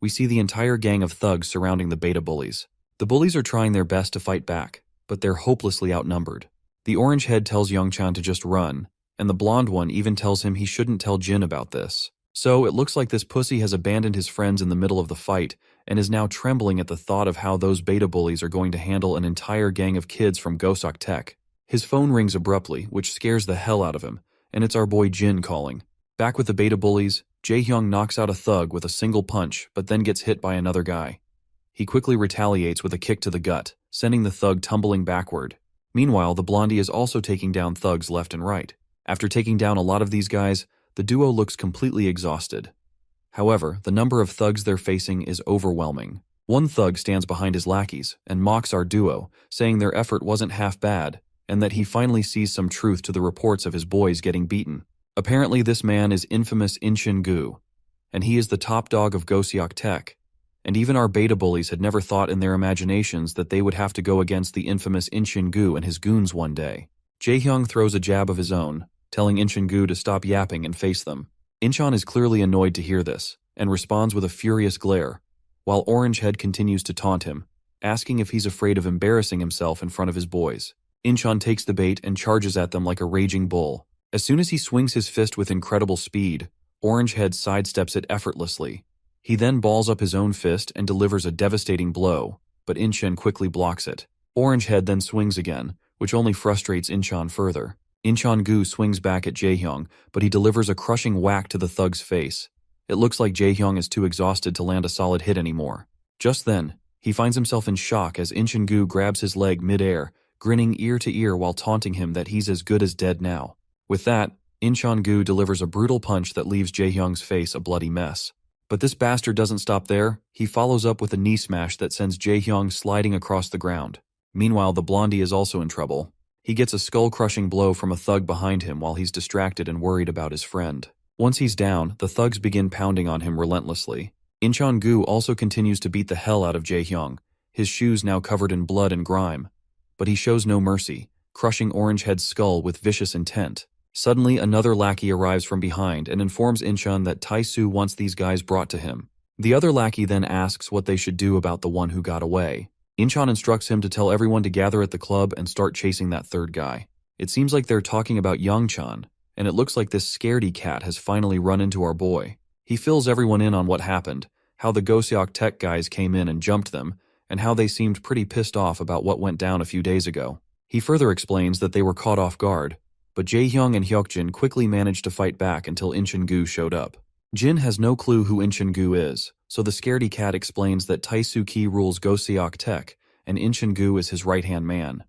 We see the entire gang of thugs surrounding the beta bullies. The bullies are trying their best to fight back, but they're hopelessly outnumbered. The orange head tells Youngchan to just run, and the blonde one even tells him he shouldn't tell Jin about this. So it looks like this pussy has abandoned his friends in the middle of the fight and is now trembling at the thought of how those beta bullies are going to handle an entire gang of kids from Gosok Tech. His phone rings abruptly, which scares the hell out of him, and it's our boy Jin calling. Back with the beta bullies, Jae-hyung knocks out a thug with a single punch, but then gets hit by another guy. He quickly retaliates with a kick to the gut, sending the thug tumbling backward. Meanwhile, the blondie is also taking down thugs left and right. After taking down a lot of these guys, the duo looks completely exhausted. However, the number of thugs they're facing is overwhelming. One thug stands behind his lackeys and mocks our duo, saying their effort wasn't half bad, and that he finally sees some truth to the reports of his boys getting beaten. Apparently this man is infamous Inchin-gu, and he is the top dog of Goseok Tech, and even our beta bullies had never thought in their imaginations that they would have to go against the infamous Inchin-gu and his goons one day. Jaehyung throws a jab of his own, telling Inchin-gu to stop yapping and face them. Incheon is clearly annoyed to hear this, and responds with a furious glare, while Orange Head continues to taunt him, asking if he's afraid of embarrassing himself in front of his boys. Incheon takes the bait and charges at them like a raging bull. As soon as he swings his fist with incredible speed, Orange Head sidesteps it effortlessly. He then balls up his own fist and delivers a devastating blow, but Incheon quickly blocks it. Orange Head then swings again, which only frustrates Incheon further. Inchin-gu swings back at Jaehyung, but he delivers a crushing whack to the thug's face. It looks like Jaehyung is too exhausted to land a solid hit anymore. Just then, he finds himself in shock as Inchin-gu grabs his leg mid-air, grinning ear to ear while taunting him that he's as good as dead now. With that, Inchin-gu delivers a brutal punch that leaves Jaehyung's face a bloody mess. But this bastard doesn't stop there. He follows up with a knee smash that sends Jaehyung sliding across the ground. Meanwhile, the blondie is also in trouble. He gets a skull-crushing blow from a thug behind him while he's distracted and worried about his friend. Once he's down, the thugs begin pounding on him relentlessly. Inchin-gu also continues to beat the hell out of Jaehyung, his shoes now covered in blood and grime. But he shows no mercy, crushing Orange Head's skull with vicious intent. Suddenly, another lackey arrives from behind and informs Incheon that Tae-soo wants these guys brought to him. The other lackey then asks what they should do about the one who got away. Incheon instructs him to tell everyone to gather at the club and start chasing that third guy. It seems like they're talking about Youngchan, and it looks like this scaredy cat has finally run into our boy. He fills everyone in on what happened, how the Goseok Tech guys came in and jumped them, and how they seemed pretty pissed off about what went down a few days ago. He further explains that they were caught off guard, but Jaehyung and Hyukjin quickly managed to fight back until Inchin-gu showed up. Jin has no clue who Inchin-gu is, so the scaredy cat explains that Tae-soo Ki rules Goseok Tech, and Inchin-gu is his right-hand man.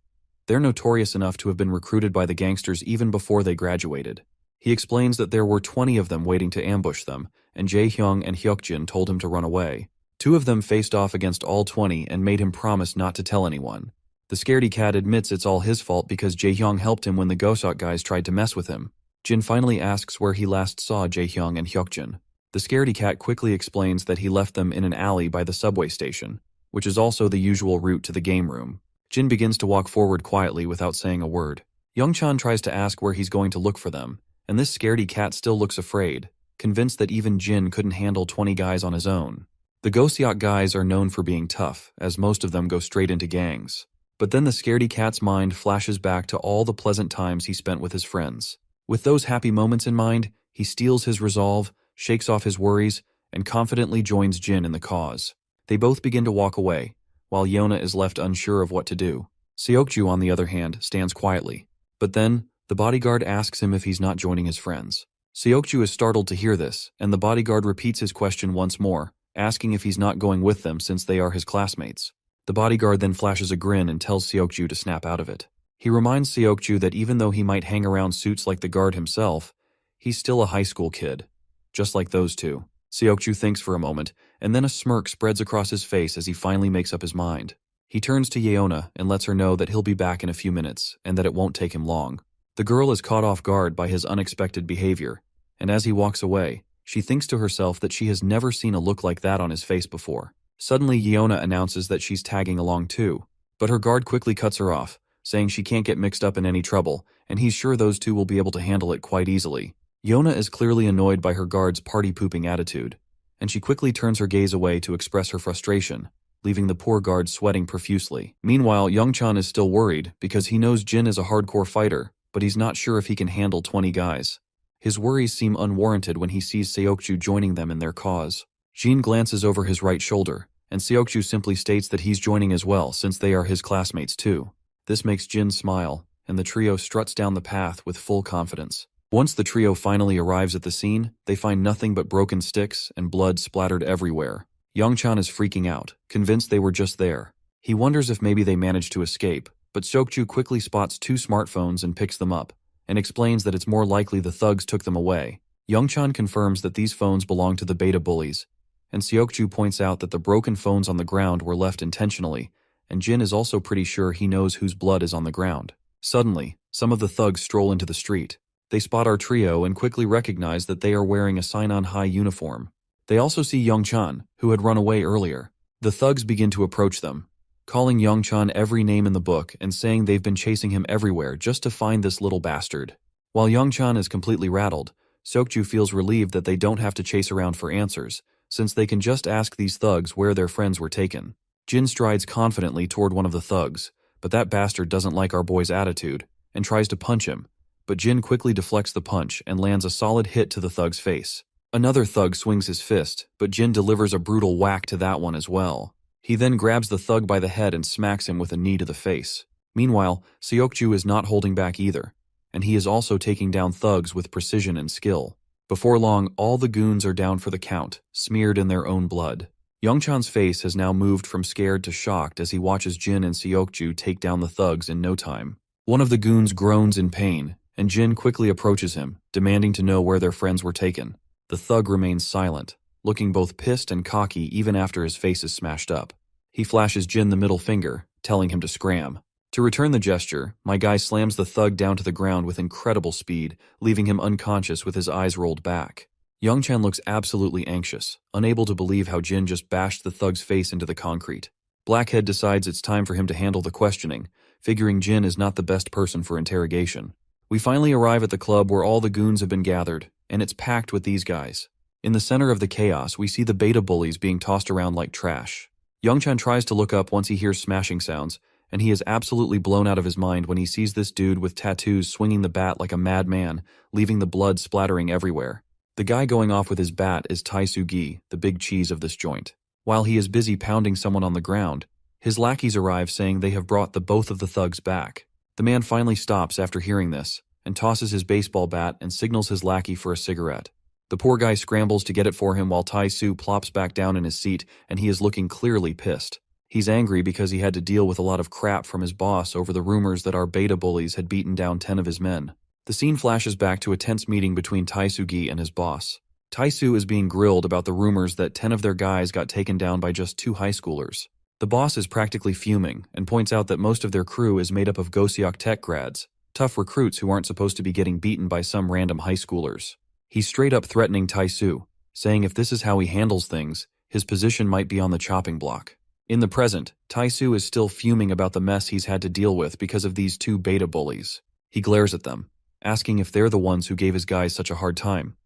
They're notorious enough to have been recruited by the gangsters even before they graduated. He explains that there were 20 of them waiting to ambush them, and Jaehyung and Hyukjin told him to run away. 2 of them faced off against all 20 and made him promise not to tell anyone. The scaredy cat admits it's all his fault because Jaehyung helped him when the Goseok guys tried to mess with him. Jin finally asks where he last saw Jaehyung and Hyukjin. The scaredy cat quickly explains that he left them in an alley by the subway station, which is also the usual route to the game room. Jin begins to walk forward quietly without saying a word. Youngchan tries to ask where he's going to look for them, and this scaredy cat still looks afraid, convinced that even Jin couldn't handle 20 guys on his own. The Goseok guys are known for being tough, as most of them go straight into gangs. But then the scaredy cat's mind flashes back to all the pleasant times he spent with his friends. With those happy moments in mind, he steals his resolve, shakes off his worries, and confidently joins Jin in the cause. They both begin to walk away, while Yona is left unsure of what to do. Seokju, on the other hand, stands quietly. But then, the bodyguard asks him if he's not joining his friends. Seokju is startled to hear this, and the bodyguard repeats his question once more, asking if he's not going with them since they are his classmates. The bodyguard then flashes a grin and tells Seokju to snap out of it. He reminds Seokju that even though he might hang around suits like the guard himself, he's still a high school kid, just like those two. Seokju thinks for a moment, and then a smirk spreads across his face as he finally makes up his mind. He turns to Yeona and lets her know that he'll be back in a few minutes, and that it won't take him long. The girl is caught off guard by his unexpected behavior, and as he walks away, she thinks to herself that she has never seen a look like that on his face before. Suddenly, Yeona announces that she's tagging along too, but her guard quickly cuts her off, saying she can't get mixed up in any trouble, and he's sure those two will be able to handle it quite easily. Yeona is clearly annoyed by her guard's party-pooping attitude, and she quickly turns her gaze away to express her frustration, leaving the poor guard sweating profusely. Meanwhile, Youngchan is still worried because he knows Jin is a hardcore fighter, but he's not sure if he can handle 20 guys. His worries seem unwarranted when he sees Seokju joining them in their cause. Jin glances over his right shoulder, and Seokju simply states that he's joining as well since they are his classmates too. This makes Jin smile, and the trio struts down the path with full confidence. Once the trio finally arrives at the scene, they find nothing but broken sticks and blood splattered everywhere. Youngchan is freaking out, convinced they were just there. He wonders if maybe they managed to escape, but Seokju quickly spots 2 smartphones and picks them up, and explains that it's more likely the thugs took them away. Youngchan confirms that these phones belong to the beta bullies, and Seokju points out that the broken phones on the ground were left intentionally, and Jin is also pretty sure he knows whose blood is on the ground. Suddenly, some of the thugs stroll into the street. They spot our trio and quickly recognize that they are wearing a sign-on-high uniform. They also see Youngchan, who had run away earlier. The thugs begin to approach them, calling Youngchan every name in the book and saying they've been chasing him everywhere just to find this little bastard. While Youngchan is completely rattled, Seokju feels relieved that they don't have to chase around for answers, since they can just ask these thugs where their friends were taken. Jin strides confidently toward one of the thugs, but that bastard doesn't like our boy's attitude and tries to punch him, but Jin quickly deflects the punch and lands a solid hit to the thug's face. Another thug swings his fist, but Jin delivers a brutal whack to that one as well. He then grabs the thug by the head and smacks him with a knee to the face. Meanwhile, Seokju is not holding back either, and he is also taking down thugs with precision and skill. Before long, all the goons are down for the count, smeared in their own blood. Youngchan's face has now moved from scared to shocked as he watches Jin and Seokju take down the thugs in no time. One of the goons groans in pain, and Jin quickly approaches him, demanding to know where their friends were taken. The thug remains silent, looking both pissed and cocky even after his face is smashed up. He flashes Jin the middle finger, telling him to scram. To return the gesture, my guy slams the thug down to the ground with incredible speed, leaving him unconscious with his eyes rolled back. Youngchan looks absolutely anxious, unable to believe how Jin just bashed the thug's face into the concrete. Blackhead decides it's time for him to handle the questioning, figuring Jin is not the best person for interrogation. We finally arrive at the club where all the goons have been gathered, and it's packed with these guys. In the center of the chaos, we see the beta bullies being tossed around like trash. Youngchan tries to look up once he hears smashing sounds, and he is absolutely blown out of his mind when he sees this dude with tattoos swinging the bat like a madman, leaving the blood splattering everywhere. The guy going off with his bat is Taisugi, the big cheese of this joint. While he is busy pounding someone on the ground, his lackeys arrive saying they have brought both of the thugs back. The man finally stops after hearing this, and tosses his baseball bat and signals his lackey for a cigarette. The poor guy scrambles to get it for him while Tai-Su plops back down in his seat, and he is looking clearly pissed. He's angry because he had to deal with a lot of crap from his boss over the rumors that our beta bullies had beaten down 10 of his men. The scene flashes back to a tense meeting between Taisugi and his boss. Tai-Su is being grilled about the rumors that 10 of their guys got taken down by just 2 high schoolers. The boss is practically fuming and points out that most of their crew is made up of Goseok Tech grads, tough recruits who aren't supposed to be getting beaten by some random high schoolers. He's straight up threatening Tai-Su, saying if this is how he handles things, his position might be on the chopping block. In the present, Tai-Su is still fuming about the mess he's had to deal with because of these 2 beta bullies. He glares at them, asking if they're the ones who gave his guys such a hard time.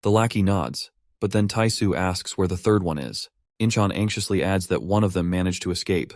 The lackey nods, but then Tai-Su asks where the third one is. Incheon anxiously adds that one of them managed to escape,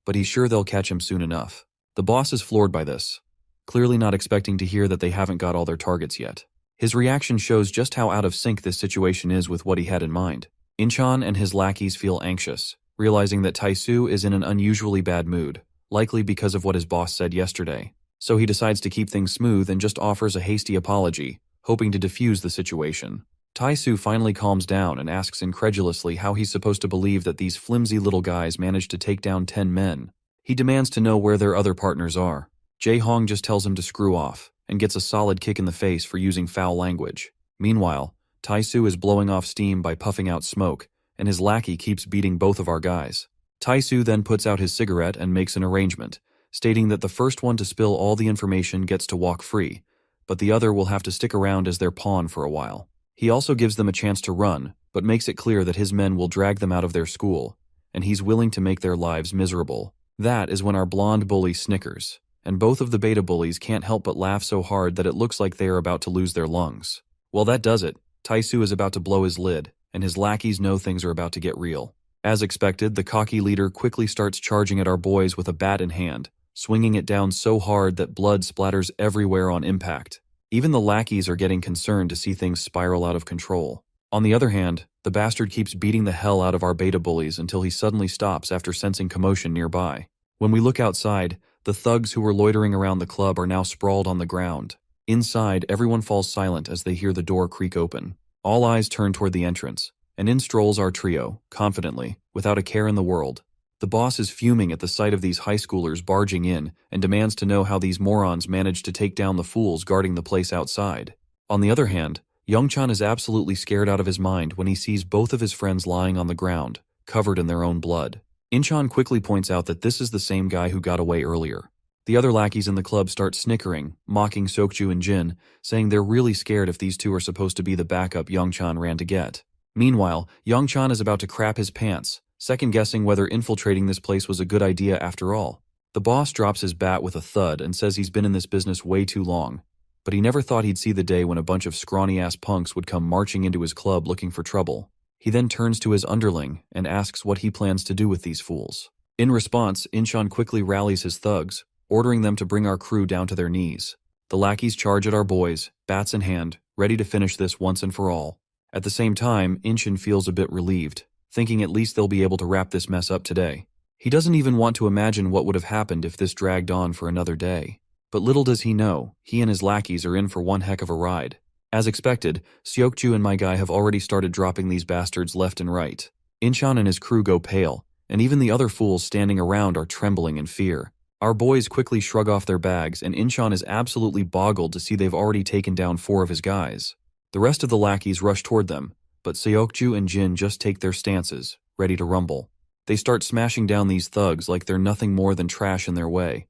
but he's sure they'll catch him soon enough. The boss is floored by this, clearly not expecting to hear that they haven't got all their targets yet. His reaction shows just how out of sync this situation is with what he had in mind. Incheon and his lackeys feel anxious, realizing that Tai-Su is in an unusually bad mood, likely because of what his boss said yesterday. So he decides to keep things smooth and just offers a hasty apology, hoping to defuse the situation. Tai-Su finally calms down and asks incredulously how he's supposed to believe that these flimsy little guys managed to take down 10 men. He demands to know where their other partners are. Jae-Hong just tells him to screw off, and gets a solid kick in the face for using foul language. Meanwhile, Tai-Su is blowing off steam by puffing out smoke, and his lackey keeps beating both of our guys. Tai-Su then puts out his cigarette and makes an arrangement, stating that the first one to spill all the information gets to walk free, but the other will have to stick around as their pawn for a while. He also gives them a chance to run, but makes it clear that his men will drag them out of their school, and he's willing to make their lives miserable. That is when our blonde bully snickers, and both of the beta bullies can't help but laugh so hard that it looks like they are about to lose their lungs. Well, that does it. Tai-Su is about to blow his lid, and his lackeys know things are about to get real. As expected, the cocky leader quickly starts charging at our boys with a bat in hand, swinging it down so hard that blood splatters everywhere on impact. Even the lackeys are getting concerned to see things spiral out of control. On the other hand, the bastard keeps beating the hell out of our beta bullies until he suddenly stops after sensing commotion nearby. When we look outside, the thugs who were loitering around the club are now sprawled on the ground. Inside, everyone falls silent as they hear the door creak open. All eyes turn toward the entrance, and in strolls our trio, confidently, without a care in the world. The boss is fuming at the sight of these high schoolers barging in and demands to know how these morons managed to take down the fools guarding the place outside. On the other hand, Youngchan is absolutely scared out of his mind when he sees both of his friends lying on the ground, covered in their own blood. Inchan quickly points out that this is the same guy who got away earlier. The other lackeys in the club start snickering, mocking Seokju and Jin, saying they're really scared if these two are supposed to be the backup Youngchan ran to get. Meanwhile, Youngchan is about to crap his pants, second-guessing whether infiltrating this place was a good idea after all. The boss drops his bat with a thud and says he's been in this business way too long, but he never thought he'd see the day when a bunch of scrawny-ass punks would come marching into his club looking for trouble. He then turns to his underling and asks what he plans to do with these fools. In response, Inchan quickly rallies his thugs, ordering them to bring our crew down to their knees. The lackeys charge at our boys, bats in hand, ready to finish this once and for all. At the same time, Inchan feels a bit relieved, thinking at least they'll be able to wrap this mess up today. He doesn't even want to imagine what would have happened if this dragged on for another day. But little does he know, he and his lackeys are in for one heck of a ride. As expected, Seokju and my guy have already started dropping these bastards left and right. Inchan and his crew go pale, and even the other fools standing around are trembling in fear. Our boys quickly shrug off their bags, and Inchan is absolutely boggled to see they've already taken down 4 of his guys. The rest of the lackeys rush toward them, but Seokju and Jin just take their stances, ready to rumble. They start smashing down these thugs like they're nothing more than trash in their way.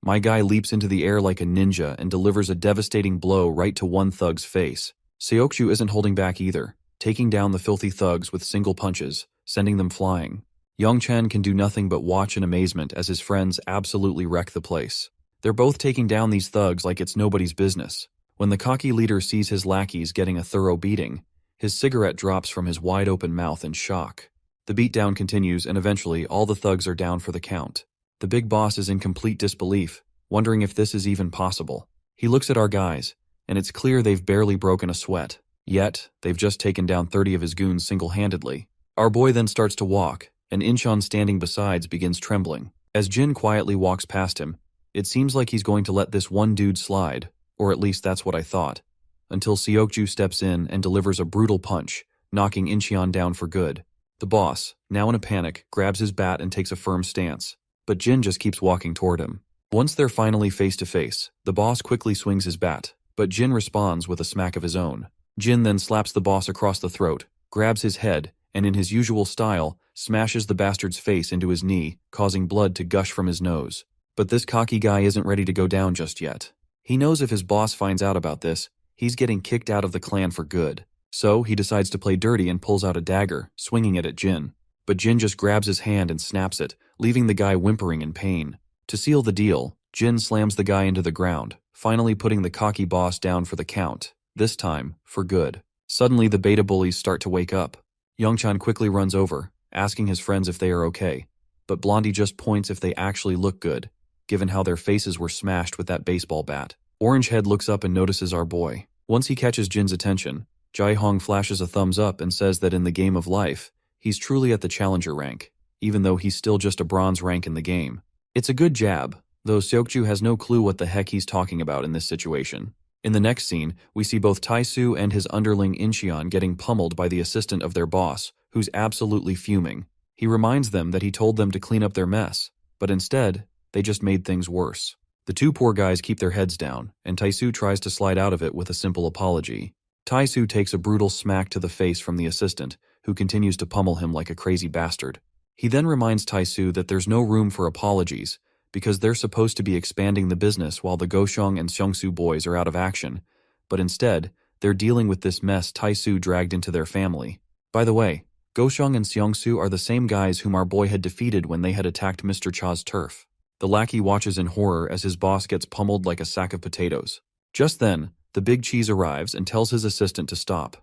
My guy leaps into the air like a ninja and delivers a devastating blow right to one thug's face. Seokju isn't holding back either, taking down the filthy thugs with single punches, sending them flying. Youngchan can do nothing but watch in amazement as his friends absolutely wreck the place. They're both taking down these thugs like it's nobody's business. When the cocky leader sees his lackeys getting a thorough beating, his cigarette drops from his wide-open mouth in shock. The beatdown continues, and eventually all the thugs are down for the count. The big boss is in complete disbelief, wondering if this is even possible. He looks at our guys, and it's clear they've barely broken a sweat. Yet, they've just taken down 30 of his goons single-handedly. Our boy then starts to walk, and Inchan standing besides begins trembling. As Jin quietly walks past him, it seems like he's going to let this one dude slide, or at least that's what I thought, until Seokju steps in and delivers a brutal punch, knocking Inchan down for good. The boss, now in a panic, grabs his bat and takes a firm stance, but Jin just keeps walking toward him. Once they're finally face to face, the boss quickly swings his bat, but Jin responds with a smack of his own. Jin then slaps the boss across the throat, grabs his head, and in his usual style, smashes the bastard's face into his knee, causing blood to gush from his nose. But this cocky guy isn't ready to go down just yet. He knows if his boss finds out about this, he's getting kicked out of the clan for good. So he decides to play dirty and pulls out a dagger, swinging it at Jin. But Jin just grabs his hand and snaps it, leaving the guy whimpering in pain. To seal the deal, Jin slams the guy into the ground, finally putting the cocky boss down for the count, this time for good. Suddenly the beta bullies start to wake up. Youngchan quickly runs over, asking his friends if they are okay, but Blondie just points if they actually look good, given how their faces were smashed with that baseball bat. Orangehead looks up and notices our boy. Once he catches Jin's attention, Jae-hong flashes a thumbs up and says that in the game of life, he's truly at the challenger rank, even though he's still just a bronze rank in the game. It's a good jab, though Seokju has no clue what the heck he's talking about in this situation. In the next scene, we see both Taesu and his underling Incheon getting pummeled by the assistant of their boss, who's absolutely fuming. He reminds them that he told them to clean up their mess, but instead, they just made things worse. The two poor guys keep their heads down, and Taesu tries to slide out of it with a simple apology. Taesu takes a brutal smack to the face from the assistant, who continues to pummel him like a crazy bastard. He then reminds Taesu that there's no room for apologies, because they're supposed to be expanding the business while the Goshong and Seongsu boys are out of action, but instead, they're dealing with this mess Taesu dragged into their family. By the way, Goshong and Seongsu are the same guys whom our boy had defeated when they had attacked Mr. Cha's turf. The lackey watches in horror as his boss gets pummeled like a sack of potatoes. Just then, the big cheese arrives and tells his assistant to stop.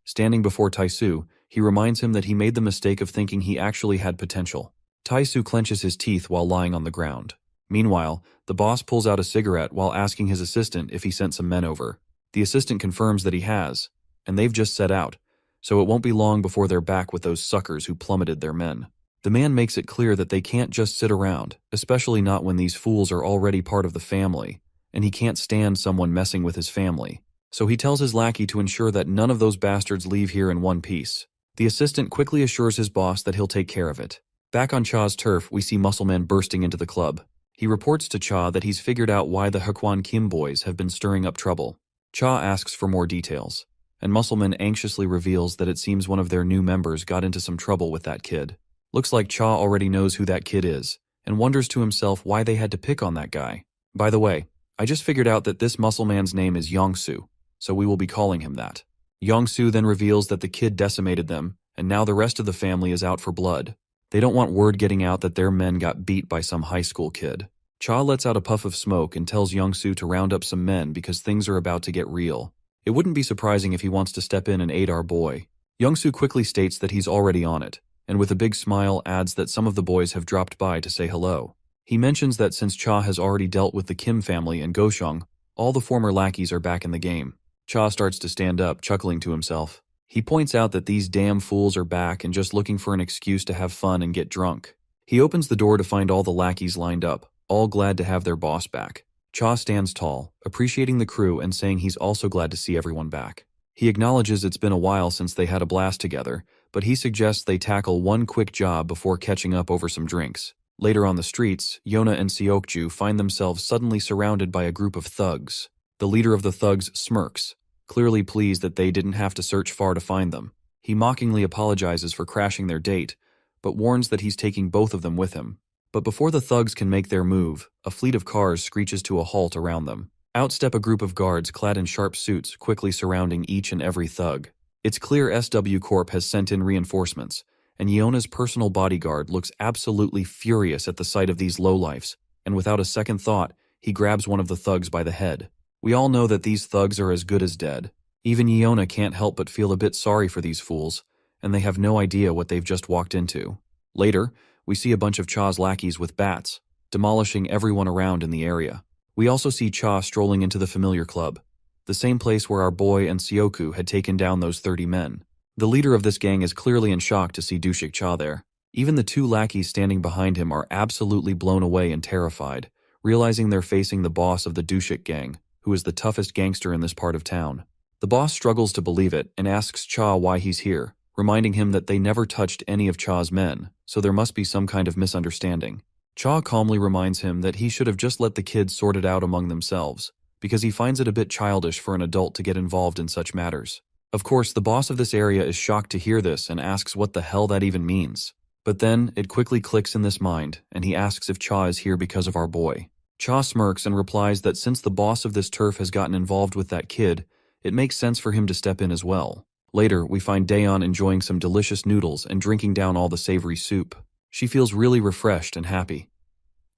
Standing before Taesu, he reminds him that he made the mistake of thinking he actually had potential. Taesu clenches his teeth while lying on the ground. Meanwhile, the boss pulls out a cigarette while asking his assistant if he sent some men over. The assistant confirms that he has, and they've just set out, so it won't be long before they're back with those suckers who plummeted their men. The man makes it clear that they can't just sit around, especially not when these fools are already part of the family, and he can't stand someone messing with his family. So he tells his lackey to ensure that none of those bastards leave here in one piece. The assistant quickly assures his boss that he'll take care of it. Back on Cha's turf, we see Muscleman bursting into the club. He reports to Cha that he's figured out why the Hakwon Kim boys have been stirring up trouble. Cha asks for more details, and Muscleman anxiously reveals that it seems one of their new members got into some trouble with that kid. Looks like Cha already knows who that kid is, and wonders to himself why they had to pick on that guy. By the way, I just figured out that this Muscleman's name is Yongsu, so we will be calling him that. Yongsu then reveals that the kid decimated them, and now the rest of the family is out for blood. They don't want word getting out that their men got beat by some high school kid. Cha lets out a puff of smoke and tells Yongsu to round up some men because things are about to get real. It wouldn't be surprising if he wants to step in and aid our boy. Yongsu quickly states that he's already on it, and with a big smile adds that some of the boys have dropped by to say hello. He mentions that since Cha has already dealt with the Kim family and Gosheng, all the former lackeys are back in the game. Cha starts to stand up, chuckling to himself. He points out that these damn fools are back and just looking for an excuse to have fun and get drunk. He opens the door to find all the lackeys lined up, all glad to have their boss back. Cha stands tall, appreciating the crew and saying he's also glad to see everyone back. He acknowledges it's been a while since they had a blast together, but he suggests they tackle one quick job before catching up over some drinks. Later on the streets, Yona and Seokju find themselves suddenly surrounded by a group of thugs. The leader of the thugs smirks, clearly pleased that they didn't have to search far to find them. He mockingly apologizes for crashing their date, but warns that he's taking both of them with him. But before the thugs can make their move, a fleet of cars screeches to a halt around them. Out step a group of guards clad in sharp suits, quickly surrounding each and every thug. It's clear SW Corp has sent in reinforcements, and Yona's personal bodyguard looks absolutely furious at the sight of these lowlifes, and without a second thought, he grabs one of the thugs by the head. We all know that these thugs are as good as dead. Even Yona can't help but feel a bit sorry for these fools, and they have no idea what they've just walked into. Later, we see a bunch of Cha's lackeys with bats, demolishing everyone around in the area. We also see Cha strolling into the familiar club, the same place where our boy and Seoku had taken down those 30 men. The leader of this gang is clearly in shock to see Dushik Cha there. Even the two lackeys standing behind him are absolutely blown away and terrified, realizing they're facing the boss of the Dushik gang, who is the toughest gangster in this part of town. The boss struggles to believe it and asks Cha why he's here, reminding him that they never touched any of Cha's men, so there must be some kind of misunderstanding. Cha calmly reminds him that he should have just let the kids sort it out among themselves, because he finds it a bit childish for an adult to get involved in such matters. Of course, the boss of this area is shocked to hear this and asks what the hell that even means. But then, it quickly clicks in this mind, and he asks if Cha is here because of our boy. Cha smirks and replies that since the boss of this turf has gotten involved with that kid, it makes sense for him to step in as well. Later, we find Daeon enjoying some delicious noodles and drinking down all the savory soup. She feels really refreshed and happy.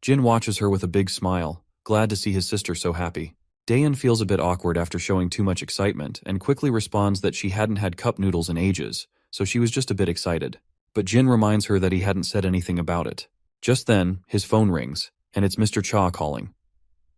Jin watches her with a big smile, glad to see his sister so happy. Daeon feels a bit awkward after showing too much excitement and quickly responds that she hadn't had cup noodles in ages, so she was just a bit excited. But Jin reminds her that he hadn't said anything about it. Just then, his phone rings, and it's Mr. Cha calling.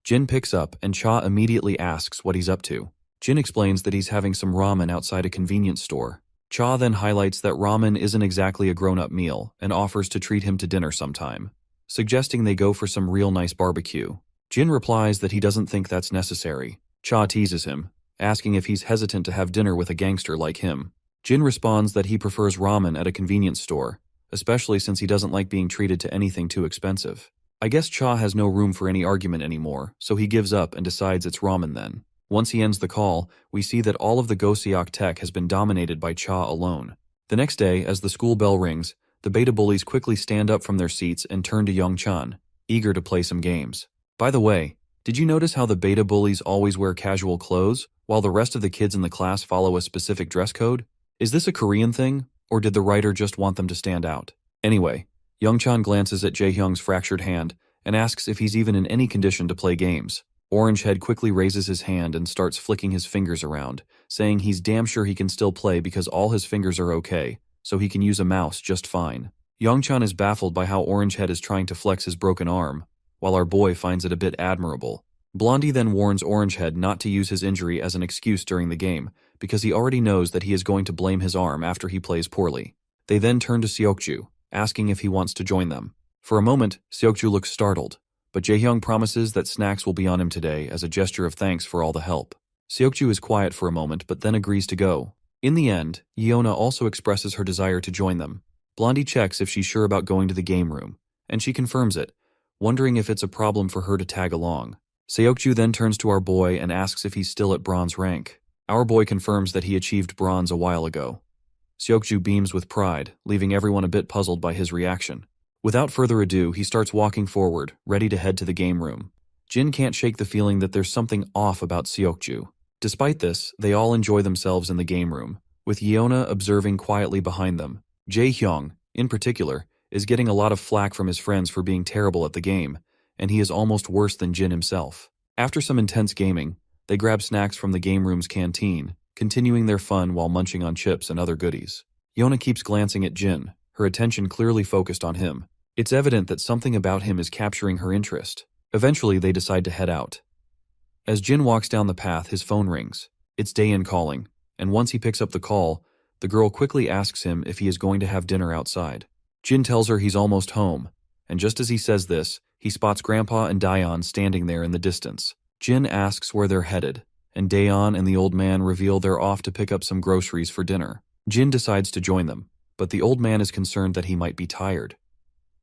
Jin picks up, and Cha immediately asks what he's up to. Jin explains that he's having some ramen outside a convenience store. Cha then highlights that ramen isn't exactly a grown-up meal and offers to treat him to dinner sometime, suggesting they go for some real nice barbecue. Jin replies that he doesn't think that's necessary. Cha teases him, asking if he's hesitant to have dinner with a gangster like him. Jin responds that he prefers ramen at a convenience store, especially since he doesn't like being treated to anything too expensive. I guess Cha has no room for any argument anymore, so he gives up and decides it's ramen then. Once he ends the call, we see that all of the Goseok tech has been dominated by Cha alone. The next day, as the school bell rings, the beta bullies quickly stand up from their seats and turn to Young-chan, eager to play some games. By the way, did you notice how the beta bullies always wear casual clothes, while the rest of the kids in the class follow a specific dress code? Is this a Korean thing, or did the writer just want them to stand out? Anyway, Young-chan glances at Jae-hyung's fractured hand and asks if he's even in any condition to play games. Orangehead quickly raises his hand and starts flicking his fingers around, saying he's damn sure he can still play because all his fingers are okay, so he can use a mouse just fine. Young-chan is baffled by how Orangehead is trying to flex his broken arm, while our boy finds it a bit admirable. Blondie then warns Orangehead not to use his injury as an excuse during the game, because he already knows that he is going to blame his arm after he plays poorly. They then turn to Seokju, asking if he wants to join them. For a moment, Seokju looks startled, but Jaehyung promises that snacks will be on him today as a gesture of thanks for all the help. Seokju is quiet for a moment but then agrees to go. In the end, Yeona also expresses her desire to join them. Blondie checks if she's sure about going to the game room, and she confirms it, wondering if it's a problem for her to tag along. Seokju then turns to our boy and asks if he's still at bronze rank. Our boy confirms that he achieved bronze a while ago. Seokju beams with pride, leaving everyone a bit puzzled by his reaction. Without further ado, he starts walking forward, ready to head to the game room. Jin can't shake the feeling that there's something off about Seokju. Despite this, they all enjoy themselves in the game room, with Yeona observing quietly behind them. Jae-hyung, in particular, is getting a lot of flack from his friends for being terrible at the game, and he is almost worse than Jin himself. After some intense gaming, they grab snacks from the game room's canteen, continuing their fun while munching on chips and other goodies. Yeona keeps glancing at Jin, her attention clearly focused on him. It's evident that something about him is capturing her interest. Eventually, they decide to head out. As Jin walks down the path, his phone rings. It's Daein calling, and once he picks up the call, the girl quickly asks him if he is going to have dinner outside. Jin tells her he's almost home, and just as he says this, he spots Grandpa and Daeon standing there in the distance. Jin asks where they're headed, and Daeon and the old man reveal they're off to pick up some groceries for dinner. Jin decides to join them, but the old man is concerned that he might be tired.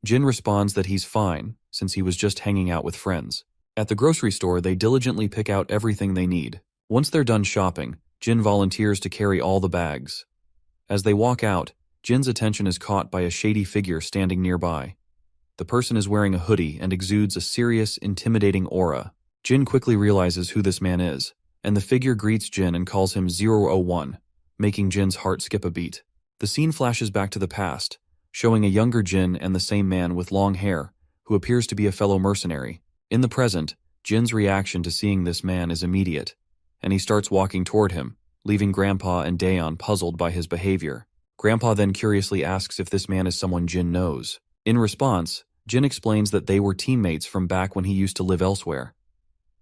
Jin responds that he's fine, since he was just hanging out with friends. At the grocery store, they diligently pick out everything they need. Once they're done shopping, Jin volunteers to carry all the bags. As they walk out, Jin's attention is caught by a shady figure standing nearby. The person is wearing a hoodie and exudes a serious, intimidating aura. Jin quickly realizes who this man is, and the figure greets Jin and calls him 001, making Jin's heart skip a beat. The scene flashes back to the past, showing a younger Jin and the same man with long hair, who appears to be a fellow mercenary. In the present, Jin's reaction to seeing this man is immediate, and he starts walking toward him, leaving Grandpa and Daeon puzzled by his behavior. Grandpa then curiously asks if this man is someone Jin knows. In response, Jin explains that they were teammates from back when he used to live elsewhere.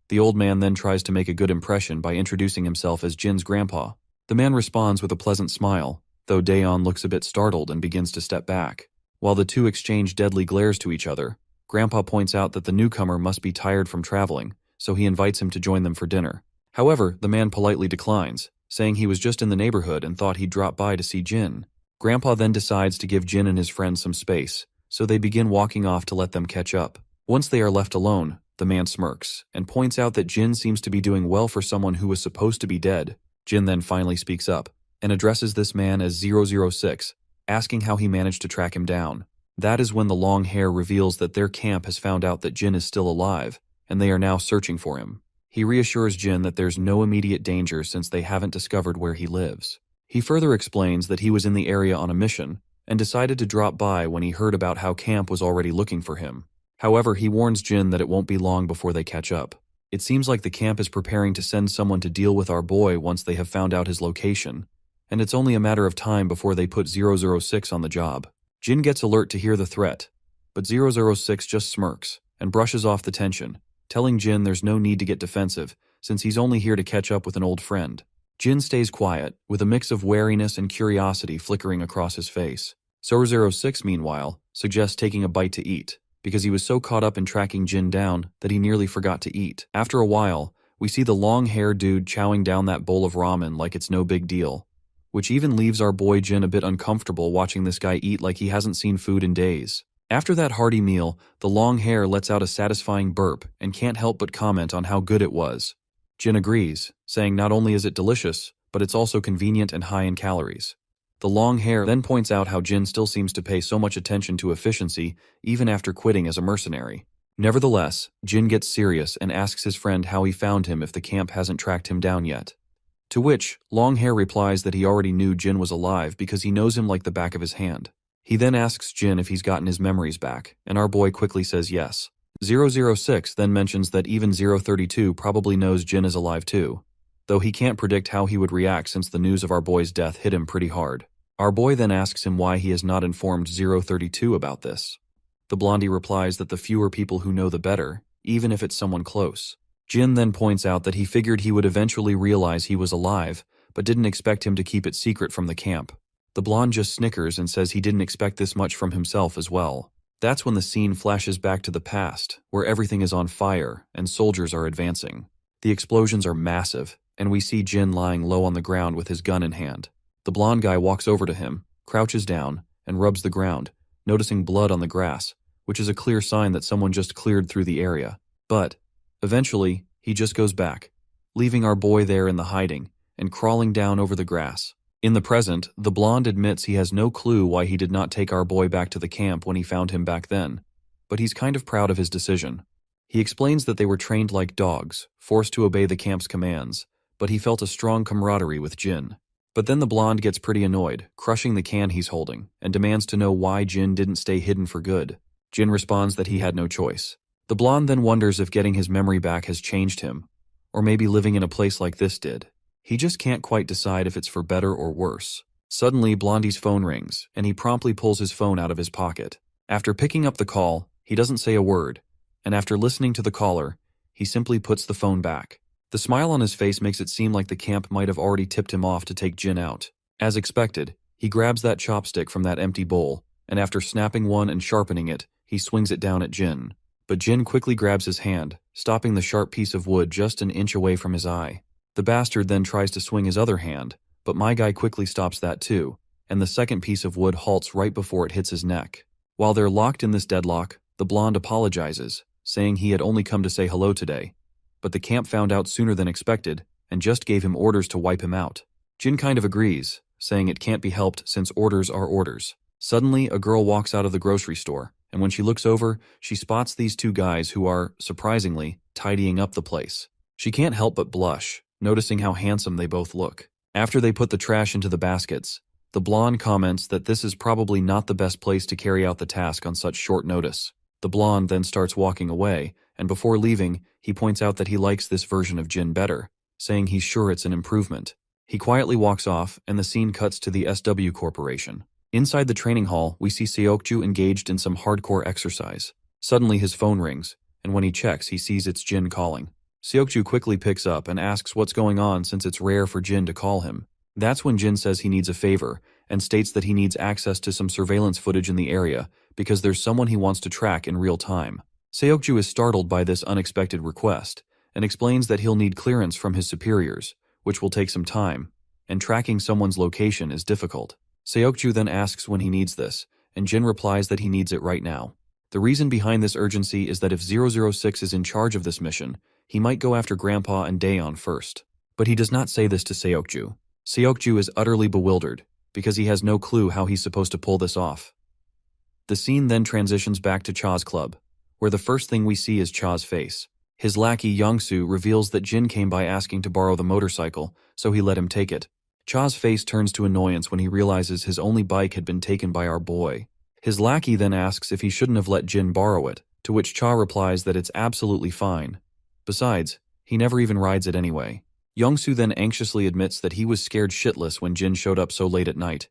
The old man then tries to make a good impression by introducing himself as Jin's grandpa. The man responds with a pleasant smile, though Daeon looks a bit startled and begins to step back. While the two exchange deadly glares to each other, Grandpa points out that the newcomer must be tired from traveling, so he invites him to join them for dinner. However, the man politely declines, saying he was just in the neighborhood and thought he'd drop by to see Jin. Grandpa then decides to give Jin and his friends some space, so they begin walking off to let them catch up. Once they are left alone, the man smirks and points out that Jin seems to be doing well for someone who was supposed to be dead. Jin then finally speaks up and addresses this man as 006, asking how he managed to track him down. That is when the long hair reveals that their camp has found out that Jin is still alive, and they are now searching for him. He reassures Jin that there's no immediate danger since they haven't discovered where he lives. He further explains that he was in the area on a mission and decided to drop by when he heard about how camp was already looking for him. However, he warns Jin that it won't be long before they catch up. It seems like the camp is preparing to send someone to deal with our boy once they have found out his location, and it's only a matter of time before they put 006 on the job. Jin gets alert to hear the threat, but 006 just smirks and brushes off the tension, telling Jin there's no need to get defensive since he's only here to catch up with an old friend. Jin stays quiet, with a mix of wariness and curiosity flickering across his face. 006, meanwhile, suggests taking a bite to eat, because he was so caught up in tracking Jin down that he nearly forgot to eat. After a while, we see the long-haired dude chowing down that bowl of ramen like it's no big deal, which even leaves our boy Jin a bit uncomfortable watching this guy eat like he hasn't seen food in days. After that hearty meal, the long hair lets out a satisfying burp and can't help but comment on how good it was. Jin agrees, saying not only is it delicious, but it's also convenient and high in calories. The long hair then points out how Jin still seems to pay so much attention to efficiency even after quitting as a mercenary. Nevertheless, Jin gets serious and asks his friend how he found him if the camp hasn't tracked him down yet. To which, long hair replies that he already knew Jin was alive because he knows him like the back of his hand. He then asks Jin if he's gotten his memories back, and our boy quickly says yes. 006 then mentions that even 032 probably knows Jin is alive too, though he can't predict how he would react since the news of our boy's death hit him pretty hard. Our boy then asks him why he has not informed 032 about this. The blondie replies that the fewer people who know the better, even if it's someone close. Jin then points out that he figured he would eventually realize he was alive, but didn't expect him to keep it secret from the camp. The blonde just snickers and says he didn't expect this much from himself as well. That's when the scene flashes back to the past, where everything is on fire and soldiers are advancing. The explosions are massive, and we see Jin lying low on the ground with his gun in hand. The blonde guy walks over to him, crouches down, and rubs the ground, noticing blood on the grass, which is a clear sign that someone just cleared through the area. But Eventually, he just goes back, leaving our boy there in the hiding and crawling down over the grass. In the present, the blonde admits he has no clue why he did not take our boy back to the camp when he found him back then, but he's kind of proud of his decision. He explains that they were trained like dogs, forced to obey the camp's commands, but he felt a strong camaraderie with Jin. But then the blonde gets pretty annoyed, crushing the can he's holding, and demands to know why Jin didn't stay hidden for good. Jin responds that he had no choice. The blonde then wonders if getting his memory back has changed him, or maybe living in a place like this did. He just can't quite decide if it's for better or worse. Suddenly, Blondie's phone rings, and he promptly pulls his phone out of his pocket. After picking up the call, he doesn't say a word, and after listening to the caller, he simply puts the phone back. The smile on his face makes it seem like the camp might have already tipped him off to take Jin out. As expected, he grabs that chopstick from that empty bowl, and after snapping one and sharpening it, he swings it down at Jin. But Jin quickly grabs his hand, stopping the sharp piece of wood just an inch away from his eye. The bastard then tries to swing his other hand, but my guy quickly stops that too, and the second piece of wood halts right before it hits his neck. While they're locked in this deadlock, the blonde apologizes, saying he had only come to say hello today. But the camp found out sooner than expected, and just gave him orders to wipe him out. Jin kind of agrees, saying it can't be helped since orders are orders. Suddenly, a girl walks out of the grocery store, and when she looks over, she spots these two guys who are, surprisingly, tidying up the place. She can't help but blush, noticing how handsome they both look. After they put the trash into the baskets, the blonde comments that this is probably not the best place to carry out the task on such short notice. The blonde then starts walking away, and before leaving, he points out that he likes this version of Jin better, saying he's sure it's an improvement. He quietly walks off, and the scene cuts to the SW Corporation. Inside the training hall, we see Seokju engaged in some hardcore exercise. Suddenly his phone rings, and when he checks, he sees it's Jin calling. Seokju quickly picks up and asks what's going on since it's rare for Jin to call him. That's when Jin says he needs a favor, and states that he needs access to some surveillance footage in the area because there's someone he wants to track in real time. Seokju is startled by this unexpected request, and explains that he'll need clearance from his superiors, which will take some time, and tracking someone's location is difficult. Seokju then asks when he needs this, and Jin replies that he needs it right now. The reason behind this urgency is that if 006 is in charge of this mission, he might go after Grandpa and Daeon first. But he does not say this to Seokju. Seokju is utterly bewildered, because he has no clue how he's supposed to pull this off. The scene then transitions back to Cha's club, where the first thing we see is Cha's face. His lackey Yongsoo reveals that Jin came by asking to borrow the motorcycle, so he let him take it. Cha's face turns to annoyance when he realizes his only bike had been taken by our boy. His lackey then asks if he shouldn't have let Jin borrow it, to which Cha replies that it's absolutely fine. Besides, he never even rides it anyway. Yongsoo then anxiously admits that he was scared shitless when Jin showed up so late at night,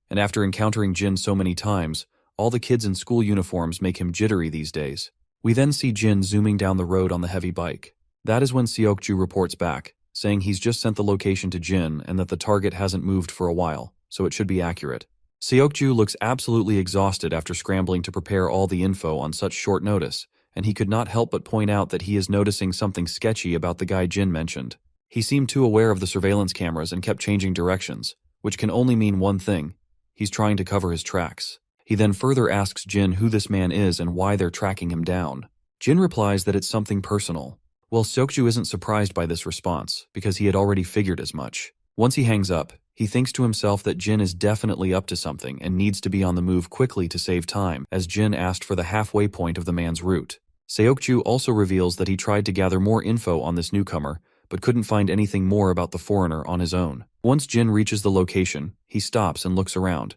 and after encountering Jin so many times, all the kids in school uniforms make him jittery these days. We then see Jin zooming down the road on the heavy bike. That is when Seokju reports back, saying he's just sent the location to Jin and that the target hasn't moved for a while, so it should be accurate. Seokju looks absolutely exhausted after scrambling to prepare all the info on such short notice, and he could not help but point out that he is noticing something sketchy about the guy Jin mentioned. He seemed too aware of the surveillance cameras and kept changing directions, which can only mean one thing: he's trying to cover his tracks. He then further asks Jin who this man is and why they're tracking him down. Jin replies that it's something personal. Well, Seokju isn't surprised by this response, because he had already figured as much. Once he hangs up, he thinks to himself that Jin is definitely up to something and needs to be on the move quickly to save time, as Jin asked for the halfway point of the man's route. Seokju also reveals that he tried to gather more info on this newcomer, but couldn't find anything more about the foreigner on his own. Once Jin reaches the location, he stops and looks around,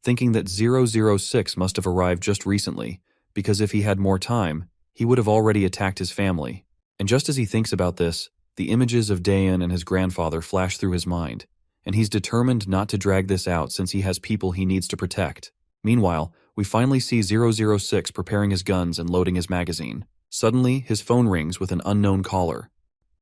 thinking that 006 must have arrived just recently, because if he had more time, he would have already attacked his family. And just as he thinks about this, the images of Daeon and his grandfather flash through his mind, and he's determined not to drag this out since he has people he needs to protect. Meanwhile, we finally see 006 preparing his guns and loading his magazine. Suddenly, his phone rings with an unknown caller.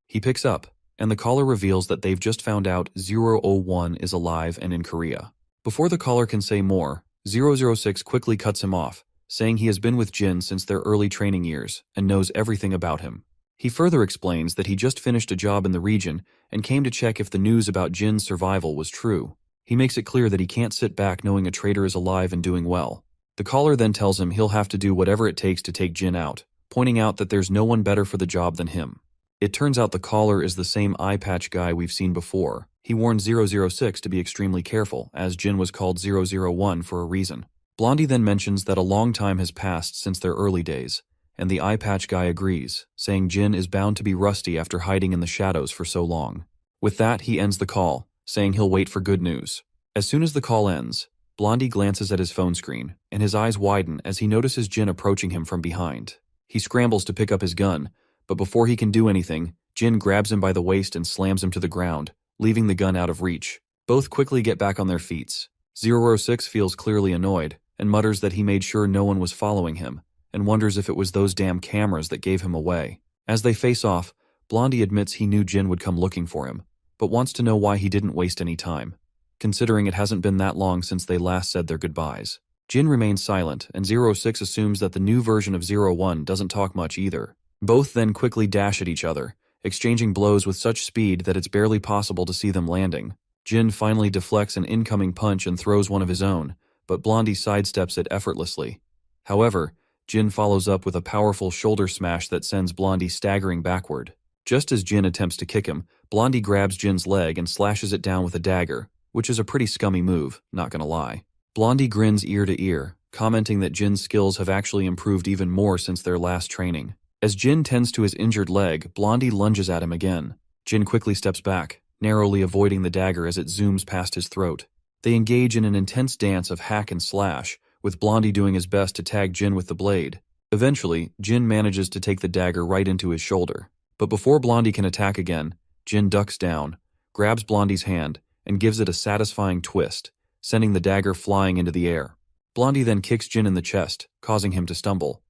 He picks up, and the caller reveals that they've just found out 001 is alive and in Korea. Before the caller can say more, 006 quickly cuts him off, saying he has been with Jin since their early training years and knows everything about him. He further explains that he just finished a job in the region and came to check if the news about Jin's survival was true. He makes it clear that he can't sit back knowing a traitor is alive and doing well. The caller then tells him he'll have to do whatever it takes to take Jin out, pointing out that there's no one better for the job than him. It turns out the caller is the same eye patch guy we've seen before. He warned 006 to be extremely careful, as Jin was called 001 for a reason. Blondie then mentions that a long time has passed since their early days, and the eye patch guy agrees, saying Jin is bound to be rusty after hiding in the shadows for so long. With that, he ends the call, saying he'll wait for good news. As soon as the call ends, Blondie glances at his phone screen, and his eyes widen as he notices Jin approaching him from behind. He scrambles to pick up his gun, but before he can do anything, Jin grabs him by the waist and slams him to the ground, leaving the gun out of reach. Both quickly get back on their feet. 006 feels clearly annoyed, and mutters that he made sure no one was following him, and wonders if it was those damn cameras that gave him away. As they face off, Blondie admits he knew Jin would come looking for him, but wants to know why he didn't waste any time, considering it hasn't been that long since they last said their goodbyes. Jin remains silent, and 06 assumes that the new version of 01 doesn't talk much either. Both then quickly dash at each other, exchanging blows with such speed that it's barely possible to see them landing. Jin finally deflects an incoming punch and throws one of his own, but Blondie sidesteps it effortlessly. However, Jin follows up with a powerful shoulder smash that sends Blondie staggering backward. Just as Jin attempts to kick him, Blondie grabs Jin's leg and slashes it down with a dagger, which is a pretty scummy move, not gonna lie. Blondie grins ear to ear, commenting that Jin's skills have actually improved even more since their last training. As Jin tends to his injured leg, Blondie lunges at him again. Jin quickly steps back, narrowly avoiding the dagger as it zooms past his throat. They engage in an intense dance of hack and slash, with Blondie doing his best to tag Jin with the blade. Eventually, Jin manages to take the dagger right into his shoulder. But before Blondie can attack again, Jin ducks down, grabs Blondie's hand, and gives it a satisfying twist, sending the dagger flying into the air. Blondie then kicks Jin in the chest, causing him to stumble.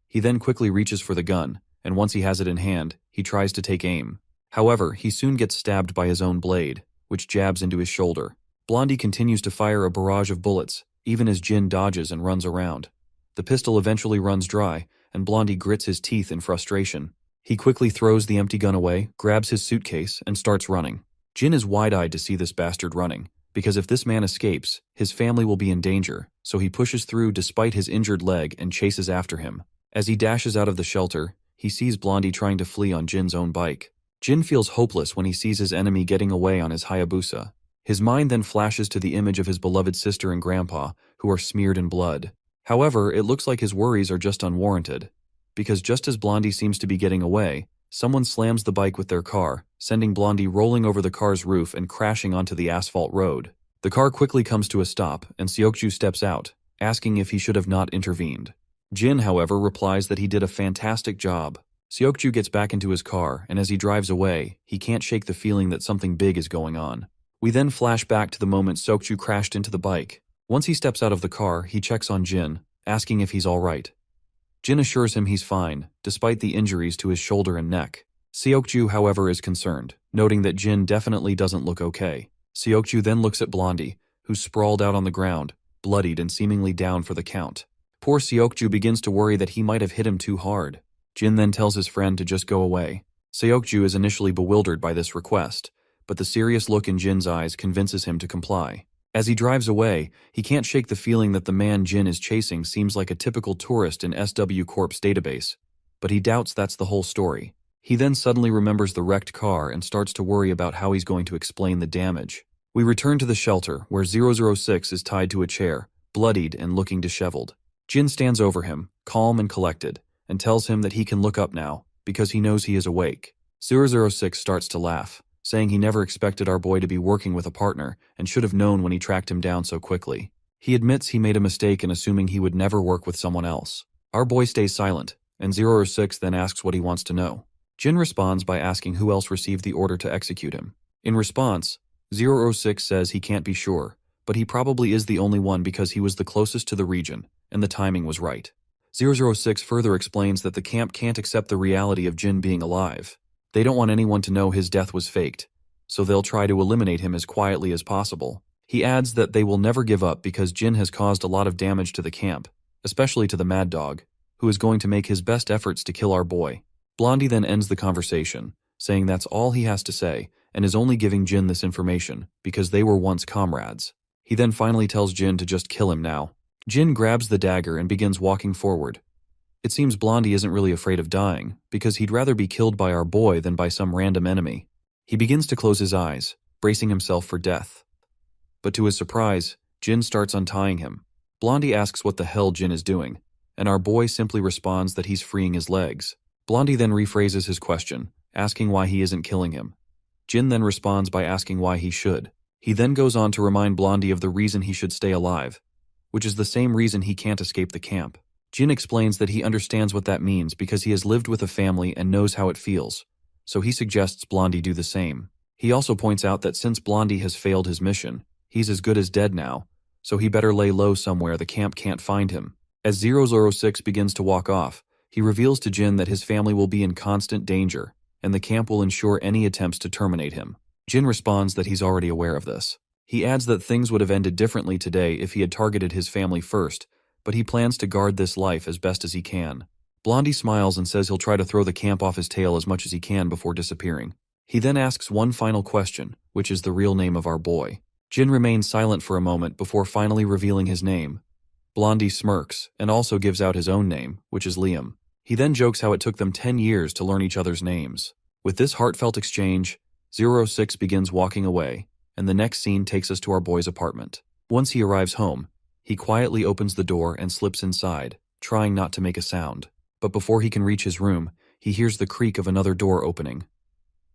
He then quickly reaches for the gun, and once he has it in hand, he tries to take aim. However, he soon gets stabbed by his own blade, which jabs into his shoulder. Blondie continues to fire a barrage of bullets, even as Jin dodges and runs around. The pistol eventually runs dry, and Blondie grits his teeth in frustration. He quickly throws the empty gun away, grabs his suitcase, and starts running. Jin is wide-eyed to see this bastard running, because if this man escapes, his family will be in danger, so he pushes through despite his injured leg and chases after him. As he dashes out of the shelter, he sees Blondie trying to flee on Jin's own bike. Jin feels hopeless when he sees his enemy getting away on his Hayabusa. His mind then flashes to the image of his beloved sister and grandpa, who are smeared in blood. However, it looks like his worries are just unwarranted, because just as Blondie seems to be getting away, someone slams the bike with their car, sending Blondie rolling over the car's roof and crashing onto the asphalt road. The car quickly comes to a stop, and Seokju steps out, asking if he should have not intervened. Jin, however, replies that he did a fantastic job. Seokju gets back into his car, and as he drives away, he can't shake the feeling that something big is going on. We then flash back to the moment Seokju crashed into the bike. Once he steps out of the car, he checks on Jin, asking if he's alright. Jin assures him he's fine, despite the injuries to his shoulder and neck. Seokju, however, is concerned, noting that Jin definitely doesn't look okay. Seokju then looks at Blondie, who's sprawled out on the ground, bloodied and seemingly down for the count. Poor Seokju begins to worry that he might have hit him too hard. Jin then tells his friend to just go away. Seokju is initially bewildered by this request, but the serious look in Jin's eyes convinces him to comply. As he drives away, he can't shake the feeling that the man Jin is chasing seems like a typical tourist in SW Corp's database, but he doubts that's the whole story. He then suddenly remembers the wrecked car and starts to worry about how he's going to explain the damage. We return to the shelter, where 006 is tied to a chair, bloodied and looking disheveled. Jin stands over him, calm and collected, and tells him that he can look up now, because he knows he is awake. 006 starts to laugh, saying he never expected our boy to be working with a partner and should have known when he tracked him down so quickly. He admits he made a mistake in assuming he would never work with someone else. Our boy stays silent, and 006 then asks what he wants to know. Jin responds by asking who else received the order to execute him. In response, 006 says he can't be sure, but he probably is the only one because he was the closest to the region, and the timing was right. 006 further explains that the camp can't accept the reality of Jin being alive. They don't want anyone to know his death was faked, so they'll try to eliminate him as quietly as possible. He adds that they will never give up because Jin has caused a lot of damage to the camp, especially to the Mad Dog, who is going to make his best efforts to kill our boy. Blondie then ends the conversation, saying that's all he has to say, and is only giving Jin this information because they were once comrades. He then finally tells Jin to just kill him now. Jin grabs the dagger and begins walking forward. It seems Blondie isn't really afraid of dying, because he'd rather be killed by our boy than by some random enemy. He begins to close his eyes, bracing himself for death. But to his surprise, Jin starts untying him. Blondie asks what the hell Jin is doing, and our boy simply responds that he's freeing his legs. Blondie then rephrases his question, asking why he isn't killing him. Jin then responds by asking why he should. He then goes on to remind Blondie of the reason he should stay alive, which is the same reason he can't escape the camp. Jin explains that he understands what that means because he has lived with a family and knows how it feels, so he suggests Blondie do the same. He also points out that since Blondie has failed his mission, he's as good as dead now, so he better lay low somewhere the camp can't find him. As 006 begins to walk off, he reveals to Jin that his family will be in constant danger, and the camp will ensure any attempts to terminate him. Jin responds that he's already aware of this. He adds that things would have ended differently today if he had targeted his family first, but he plans to guard this life as best as he can. Blondie smiles and says he'll try to throw the camp off his tail as much as he can before disappearing. He then asks one final question, which is the real name of our boy. Jin remains silent for a moment before finally revealing his name. Blondie smirks and also gives out his own name, which is Liam. He then jokes how it took them 10 years to learn each other's names. With this heartfelt exchange, 06 begins walking away, and the next scene takes us to our boy's apartment. Once he arrives home, he quietly opens the door and slips inside, trying not to make a sound. But before he can reach his room, he hears the creak of another door opening.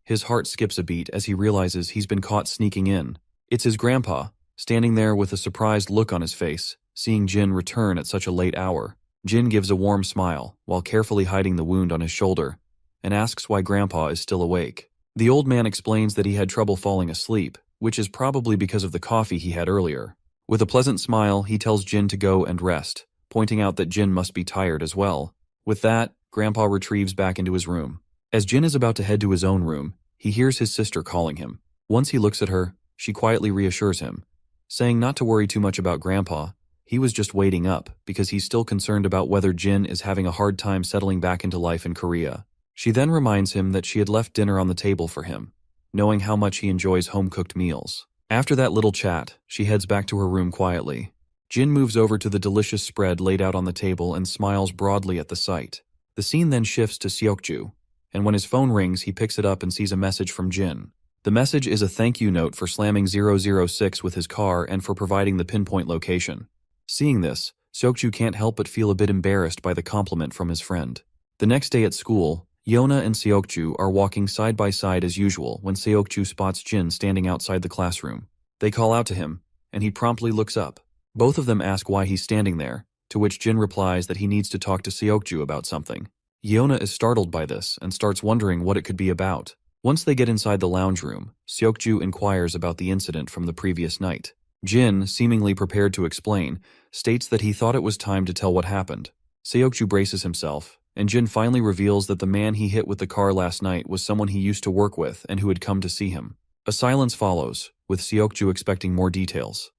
His heart skips a beat as he realizes he's been caught sneaking in. It's his grandpa, standing there with a surprised look on his face, seeing Jin return at such a late hour. Jin gives a warm smile, while carefully hiding the wound on his shoulder, and asks why Grandpa is still awake. The old man explains that he had trouble falling asleep, which is probably because of the coffee he had earlier. With a pleasant smile, he tells Jin to go and rest, pointing out that Jin must be tired as well. With that, Grandpa retrieves back into his room. As Jin is about to head to his own room, he hears his sister calling him. Once he looks at her, she quietly reassures him, saying not to worry too much about Grandpa. He was just waiting up because he's still concerned about whether Jin is having a hard time settling back into life in Korea. She then reminds him that she had left dinner on the table for him, knowing how much he enjoys home-cooked meals. After that little chat, she heads back to her room quietly. Jin moves over to the delicious spread laid out on the table and smiles broadly at the sight. The scene then shifts to Seokju, and when his phone rings, he picks it up and sees a message from Jin. The message is a thank you note for slamming 006 with his car and for providing the pinpoint location. Seeing this, Seokju can't help but feel a bit embarrassed by the compliment from his friend. The next day at school, Yona and Seokju are walking side by side as usual when Seokju spots Jin standing outside the classroom. They call out to him, and he promptly looks up. Both of them ask why he's standing there, to which Jin replies that he needs to talk to Seokju about something. Yona is startled by this and starts wondering what it could be about. Once they get inside the lounge room, Seokju inquires about the incident from the previous night. Jin, seemingly prepared to explain, states that he thought it was time to tell what happened. Seokju braces himself, and Jin finally reveals that the man he hit with the car last night was someone he used to work with and who had come to see him. A silence follows, with Seokju expecting more details.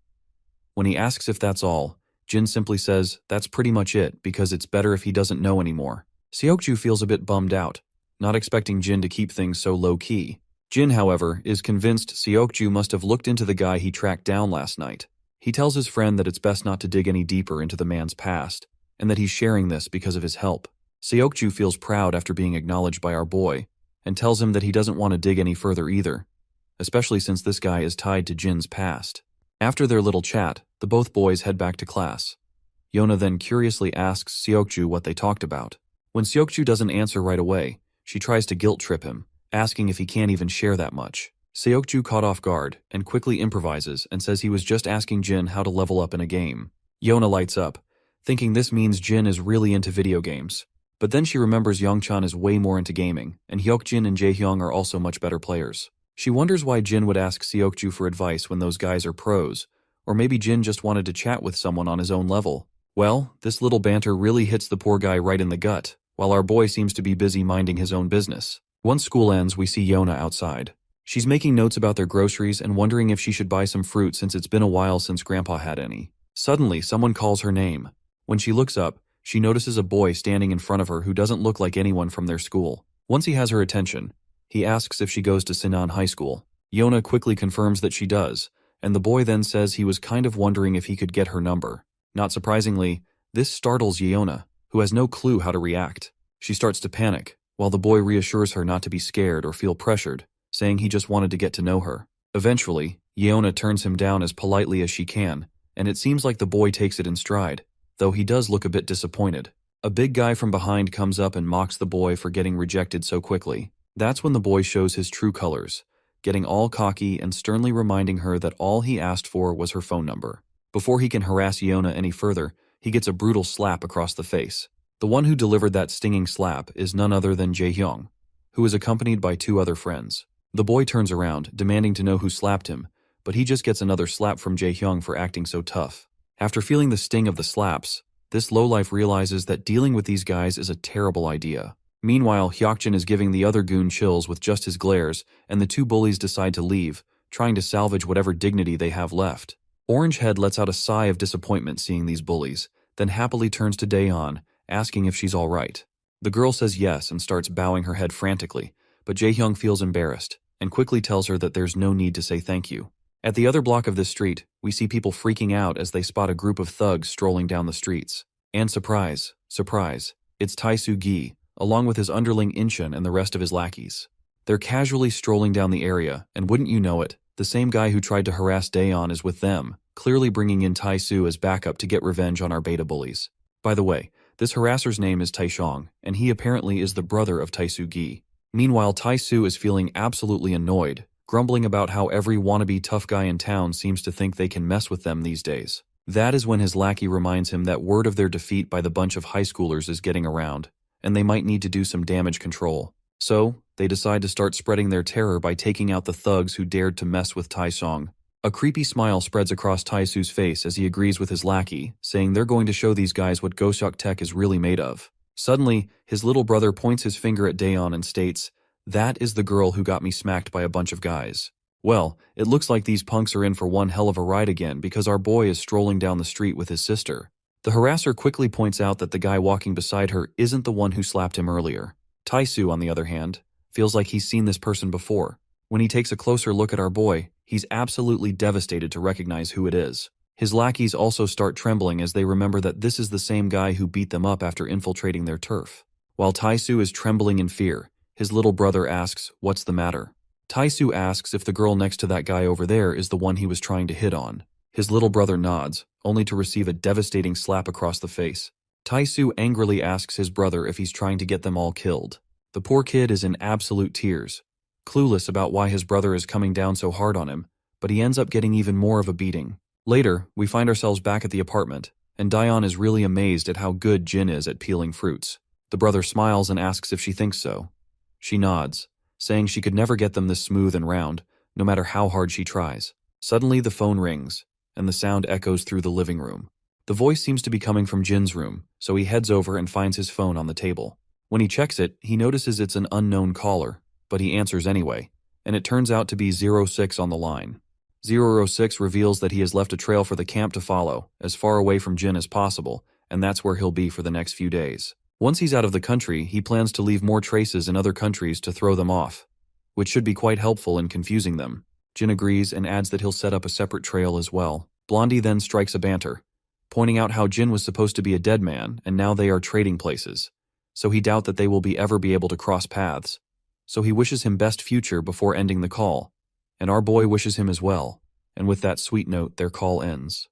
When he asks if that's all, Jin simply says that's pretty much it because it's better if he doesn't know anymore. Seokju feels a bit bummed out, not expecting Jin to keep things so low-key. Jin, however, is convinced Seokju must have looked into the guy he tracked down last night. He tells his friend that it's best not to dig any deeper into the man's past, and that he's sharing this because of his help. Seokju feels proud after being acknowledged by our boy, and tells him that he doesn't want to dig any further either, especially since this guy is tied to Jin's past. After their little chat, the both boys head back to class. Yona then curiously asks Seokju what they talked about. When Seokju doesn't answer right away, she tries to guilt trip him, asking if he can't even share that much. Seokju caught off guard and quickly improvises and says he was just asking Jin how to level up in a game. Yona lights up, thinking this means Jin is really into video games. But then she remembers Youngchan is way more into gaming, and Hyokjin and Jaehyung are also much better players. She wonders why Jin would ask Seokju for advice when those guys are pros, or maybe Jin just wanted to chat with someone on his own level. Well, this little banter really hits the poor guy right in the gut, while our boy seems to be busy minding his own business. Once school ends, we see Yona outside. She's making notes about their groceries and wondering if she should buy some fruit since it's been a while since Grandpa had any. Suddenly, someone calls her name. When she looks up, she notices a boy standing in front of her who doesn't look like anyone from their school. Once he has her attention, he asks if she goes to Sinan High School. Yona quickly confirms that she does, and the boy then says he was kind of wondering if he could get her number. Not surprisingly, this startles Yona, who has no clue how to react. She starts to panic, while the boy reassures her not to be scared or feel pressured, saying he just wanted to get to know her. Eventually, Yeona turns him down as politely as she can, and it seems like the boy takes it in stride, though he does look a bit disappointed. A big guy from behind comes up and mocks the boy for getting rejected so quickly. That's when the boy shows his true colors, getting all cocky and sternly reminding her that all he asked for was her phone number. Before he can harass Yeona any further, he gets a brutal slap across the face. The one who delivered that stinging slap is none other than Jae-hyung, who is accompanied by 2 other friends. The boy turns around, demanding to know who slapped him, but he just gets another slap from Jae-hyung for acting so tough. After feeling the sting of the slaps, this lowlife realizes that dealing with these guys is a terrible idea. Meanwhile, Hyokjin is giving the other goon chills with just his glares, and the 2 bullies decide to leave, trying to salvage whatever dignity they have left. Orangehead lets out a sigh of disappointment seeing these bullies, then happily turns to Daeon, asking if she's all right. The girl says yes and starts bowing her head frantically, but Jae-hyung feels embarrassed and quickly tells her that there's no need to say thank you. At the other block of this street, we see people freaking out as they spot a group of thugs strolling down the streets. And surprise, surprise, it's Tae-soo-gi, along with his underling Incheon and the rest of his lackeys. They're casually strolling down the area, and wouldn't you know it, the same guy who tried to harass Daeon is with them, clearly bringing in Tae-soo as backup to get revenge on our beta bullies. By the way, this harasser's name is Tae-shong, and he apparently is the brother of Tae-soo-gi. Meanwhile, Tae-soo is feeling absolutely annoyed, grumbling about how every wannabe tough guy in town seems to think they can mess with them these days. That is when his lackey reminds him that word of their defeat by the bunch of high schoolers is getting around, and they might need to do some damage control. So, they decide to start spreading their terror by taking out the thugs who dared to mess with Tae-song. A creepy smile spreads across Tae-soo's face as he agrees with his lackey, saying they're going to show these guys what Gosok Tech is really made of. Suddenly, his little brother points his finger at Daeon and states, "That is the girl who got me smacked by a bunch of guys." Well, it looks like these punks are in for one hell of a ride again because our boy is strolling down the street with his sister. The harasser quickly points out that the guy walking beside her isn't the one who slapped him earlier. Tae-soo, on the other hand, feels like he's seen this person before. When he takes a closer look at our boy, he's absolutely devastated to recognize who it is. His lackeys also start trembling as they remember that this is the same guy who beat them up after infiltrating their turf. While Tae-soo is trembling in fear, his little brother asks, "What's the matter?" Tae-soo asks if the girl next to that guy over there is the one he was trying to hit on. His little brother nods, only to receive a devastating slap across the face. Tae-soo angrily asks his brother if he's trying to get them all killed. The poor kid is in absolute tears, clueless about why his brother is coming down so hard on him, but he ends up getting even more of a beating. Later, we find ourselves back at the apartment, and Daeon is really amazed at how good Jin is at peeling fruits. The brother smiles and asks if she thinks so. She nods, saying she could never get them this smooth and round, no matter how hard she tries. Suddenly the phone rings, and the sound echoes through the living room. The voice seems to be coming from Jin's room, so he heads over and finds his phone on the table. When he checks it, he notices it's an unknown caller, but he answers anyway, and it turns out to be 06 on the line. 006 reveals that he has left a trail for the camp to follow, as far away from Jin as possible, and that's where he'll be for the next few days. Once he's out of the country, he plans to leave more traces in other countries to throw them off, which should be quite helpful in confusing them. Jin agrees and adds that he'll set up a separate trail as well. Blondie then strikes a banter, pointing out how Jin was supposed to be a dead man, and now they are trading places, so he doubts that they will ever be able to cross paths. So he wishes him best future before ending the call, and our boy wishes him as well, and with that sweet note, their call ends.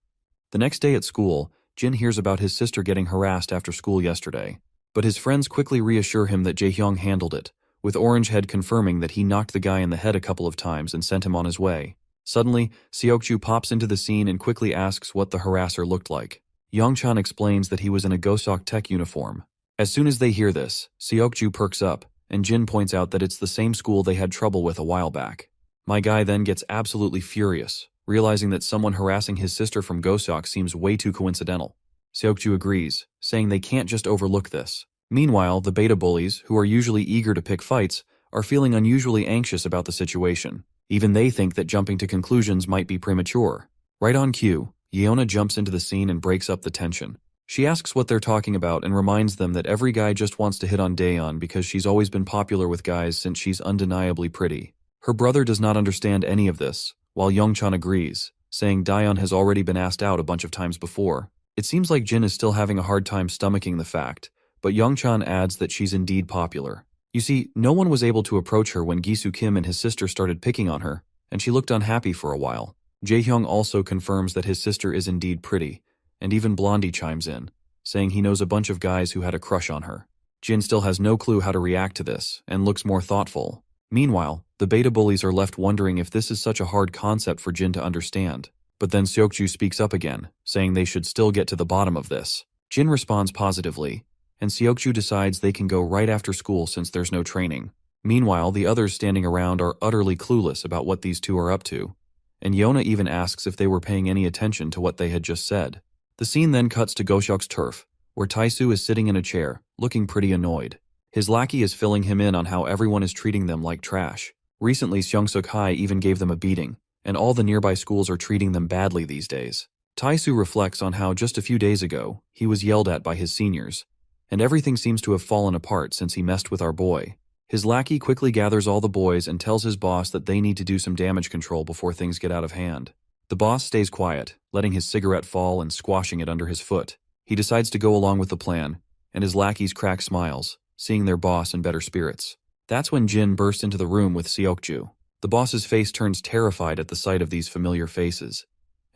The next day at school, Jin hears about his sister getting harassed after school yesterday, but his friends quickly reassure him that Jae-hyung handled it, with Orangehead confirming that he knocked the guy in the head a couple of times and sent him on his way. Suddenly, Seokju pops into the scene and quickly asks what the harasser looked like. Yongchan explains that he was in a Gosok Tech uniform. As soon as they hear this, Seokju perks up, and Jin points out that it's the same school they had trouble with a while back. My guy then gets absolutely furious, realizing that someone harassing his sister from Gosok seems way too coincidental. Seokju agrees, saying they can't just overlook this. Meanwhile, the beta bullies, who are usually eager to pick fights, are feeling unusually anxious about the situation. Even they think that jumping to conclusions might be premature. Right on cue, Yeona jumps into the scene and breaks up the tension. She asks what they're talking about and reminds them that every guy just wants to hit on Daeon because she's always been popular with guys since she's undeniably pretty. Her brother does not understand any of this, while Yongchan agrees, saying Daeon has already been asked out a bunch of times before. It seems like Jin is still having a hard time stomaching the fact but Youngchan adds that she's indeed popular. You see, no one was able to approach her when Gisu Kim and his sister started picking on her, and she looked unhappy for a while. Jaehyung also confirms that his sister is indeed pretty, and even Blondie chimes in, saying he knows a bunch of guys who had a crush on her. Jin still has no clue how to react to this, and looks more thoughtful. Meanwhile, the beta bullies are left wondering if this is such a hard concept for Jin to understand. But then Seokju speaks up again, saying they should still get to the bottom of this. Jin responds positively, and Seokju decides they can go right after school since there's no training. Meanwhile, the others standing around are utterly clueless about what these two are up to, and Yona even asks if they were paying any attention to what they had just said. The scene then cuts to Goshok's turf, where Taisu is sitting in a chair, looking pretty annoyed. His lackey is filling him in on how everyone is treating them like trash. Recently, Seongsuk High even gave them a beating, and all the nearby schools are treating them badly these days. Taisu reflects on how just a few days ago, he was yelled at by his seniors, and everything seems to have fallen apart since he messed with our boy. His lackey quickly gathers all the boys and tells his boss that they need to do some damage control before things get out of hand. The boss stays quiet, letting his cigarette fall and squashing it under his foot. He decides to go along with the plan, and his lackeys crack smiles, seeing their boss in better spirits. That's when Jin bursts into the room with Seokju. The boss's face turns terrified at the sight of these familiar faces,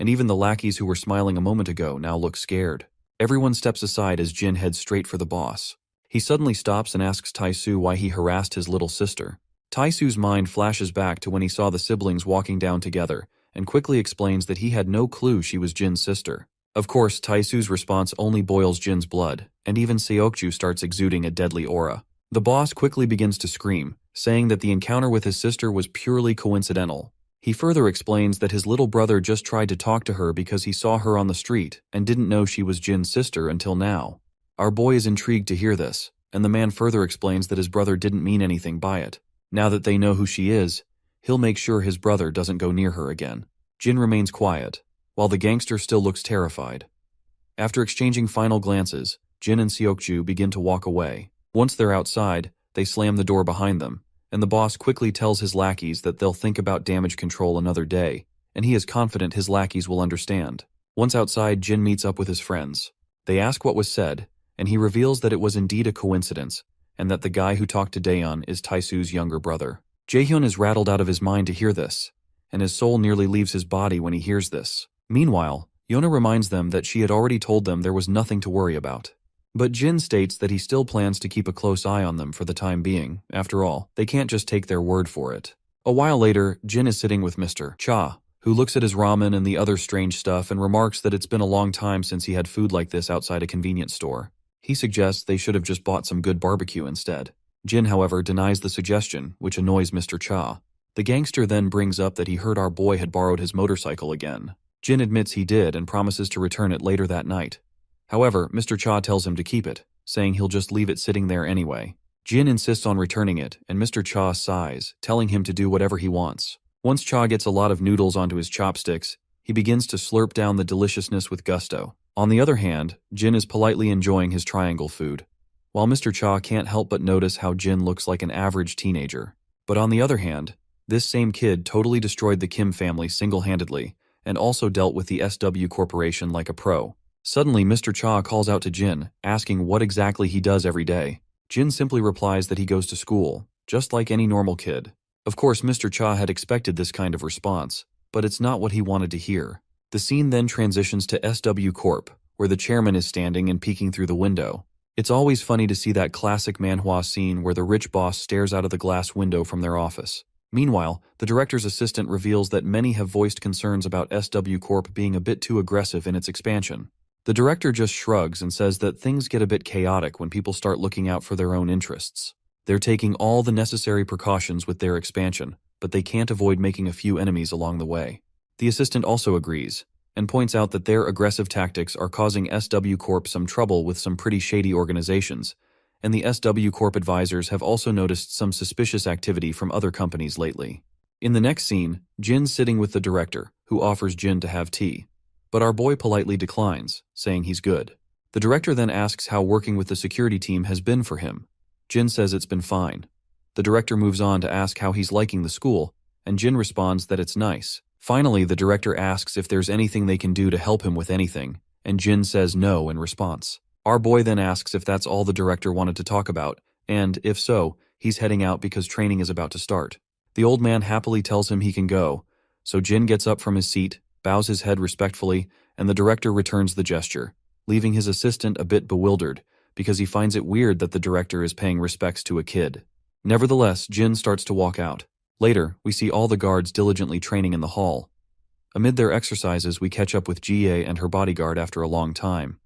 and even the lackeys who were smiling a moment ago now look scared. Everyone steps aside as Jin heads straight for the boss. He suddenly stops and asks Taisu why he harassed his little sister. Taisu's mind flashes back to when he saw the siblings walking down together, and quickly explains that he had no clue she was Jin's sister. Of course, Taisu's response only boils Jin's blood, and even Seokju starts exuding a deadly aura. The boss quickly begins to scream, saying that the encounter with his sister was purely coincidental. He further explains that his little brother just tried to talk to her because he saw her on the street and didn't know she was Jin's sister until now. Our boy is intrigued to hear this, and the man further explains that his brother didn't mean anything by it. Now that they know who she is, he'll make sure his brother doesn't go near her again. Jin remains quiet, while the gangster still looks terrified. After exchanging final glances, Jin and Seokju begin to walk away. Once they're outside, they slam the door behind them, and the boss quickly tells his lackeys that they'll think about damage control another day, and he is confident his lackeys will understand. Once outside, Jin meets up with his friends. They ask what was said, and he reveals that it was indeed a coincidence, and that the guy who talked to Daeon is Taisu's younger brother. Jaehyun is rattled out of his mind to hear this, and his soul nearly leaves his body when he hears this. Meanwhile, Yona reminds them that she had already told them there was nothing to worry about. But Jin states that he still plans to keep a close eye on them for the time being. After all, they can't just take their word for it. A while later, Jin is sitting with Mr. Cha, who looks at his ramen and the other strange stuff and remarks that it's been a long time since he had food like this outside a convenience store. He suggests they should have just bought some good barbecue instead. Jin, however, denies the suggestion, which annoys Mr. Cha. The gangster then brings up that he heard our boy had borrowed his motorcycle again. Jin admits he did and promises to return it later that night. However, Mr. Cha tells him to keep it, saying he'll just leave it sitting there anyway. Jin insists on returning it, and Mr. Cha sighs, telling him to do whatever he wants. Once Cha gets a lot of noodles onto his chopsticks, he begins to slurp down the deliciousness with gusto. On the other hand, Jin is politely enjoying his triangle food, while Mr. Cha can't help but notice how Jin looks like an average teenager. But on the other hand, this same kid totally destroyed the Kim family single-handedly, and also dealt with the SW Corporation like a pro. Suddenly, Mr. Cha calls out to Jin, asking what exactly he does every day. Jin simply replies that he goes to school, just like any normal kid. Of course, Mr. Cha had expected this kind of response, but it's not what he wanted to hear. The scene then transitions to SW Corp, where the chairman is standing and peeking through the window. It's always funny to see that classic manhwa scene where the rich boss stares out of the glass window from their office. Meanwhile, the director's assistant reveals that many have voiced concerns about SW Corp being a bit too aggressive in its expansion. The director just shrugs and says that things get a bit chaotic when people start looking out for their own interests. They're taking all the necessary precautions with their expansion, but they can't avoid making a few enemies along the way. The assistant also agrees, and points out that their aggressive tactics are causing SW Corp some trouble with some pretty shady organizations, and the SW Corp advisors have also noticed some suspicious activity from other companies lately. In the next scene, Jin's sitting with the director, who offers Jin to have tea. But our boy politely declines, saying he's good. The director then asks how working with the security team has been for him. Jin says it's been fine. The director moves on to ask how he's liking the school, and Jin responds that it's nice. Finally, the director asks if there's anything they can do to help him with anything, and Jin says no in response. Our boy then asks if that's all the director wanted to talk about, and, if so, he's heading out because training is about to start. The old man happily tells him he can go, so Jin gets up from his seat, bows his head respectfully, and the director returns the gesture, leaving his assistant a bit bewildered because he finds it weird that the director is paying respects to a kid. Nevertheless, Jin starts to walk out. Later, we see all the guards diligently training in the hall. Amid their exercises, we catch up with Jie and her bodyguard after a long time.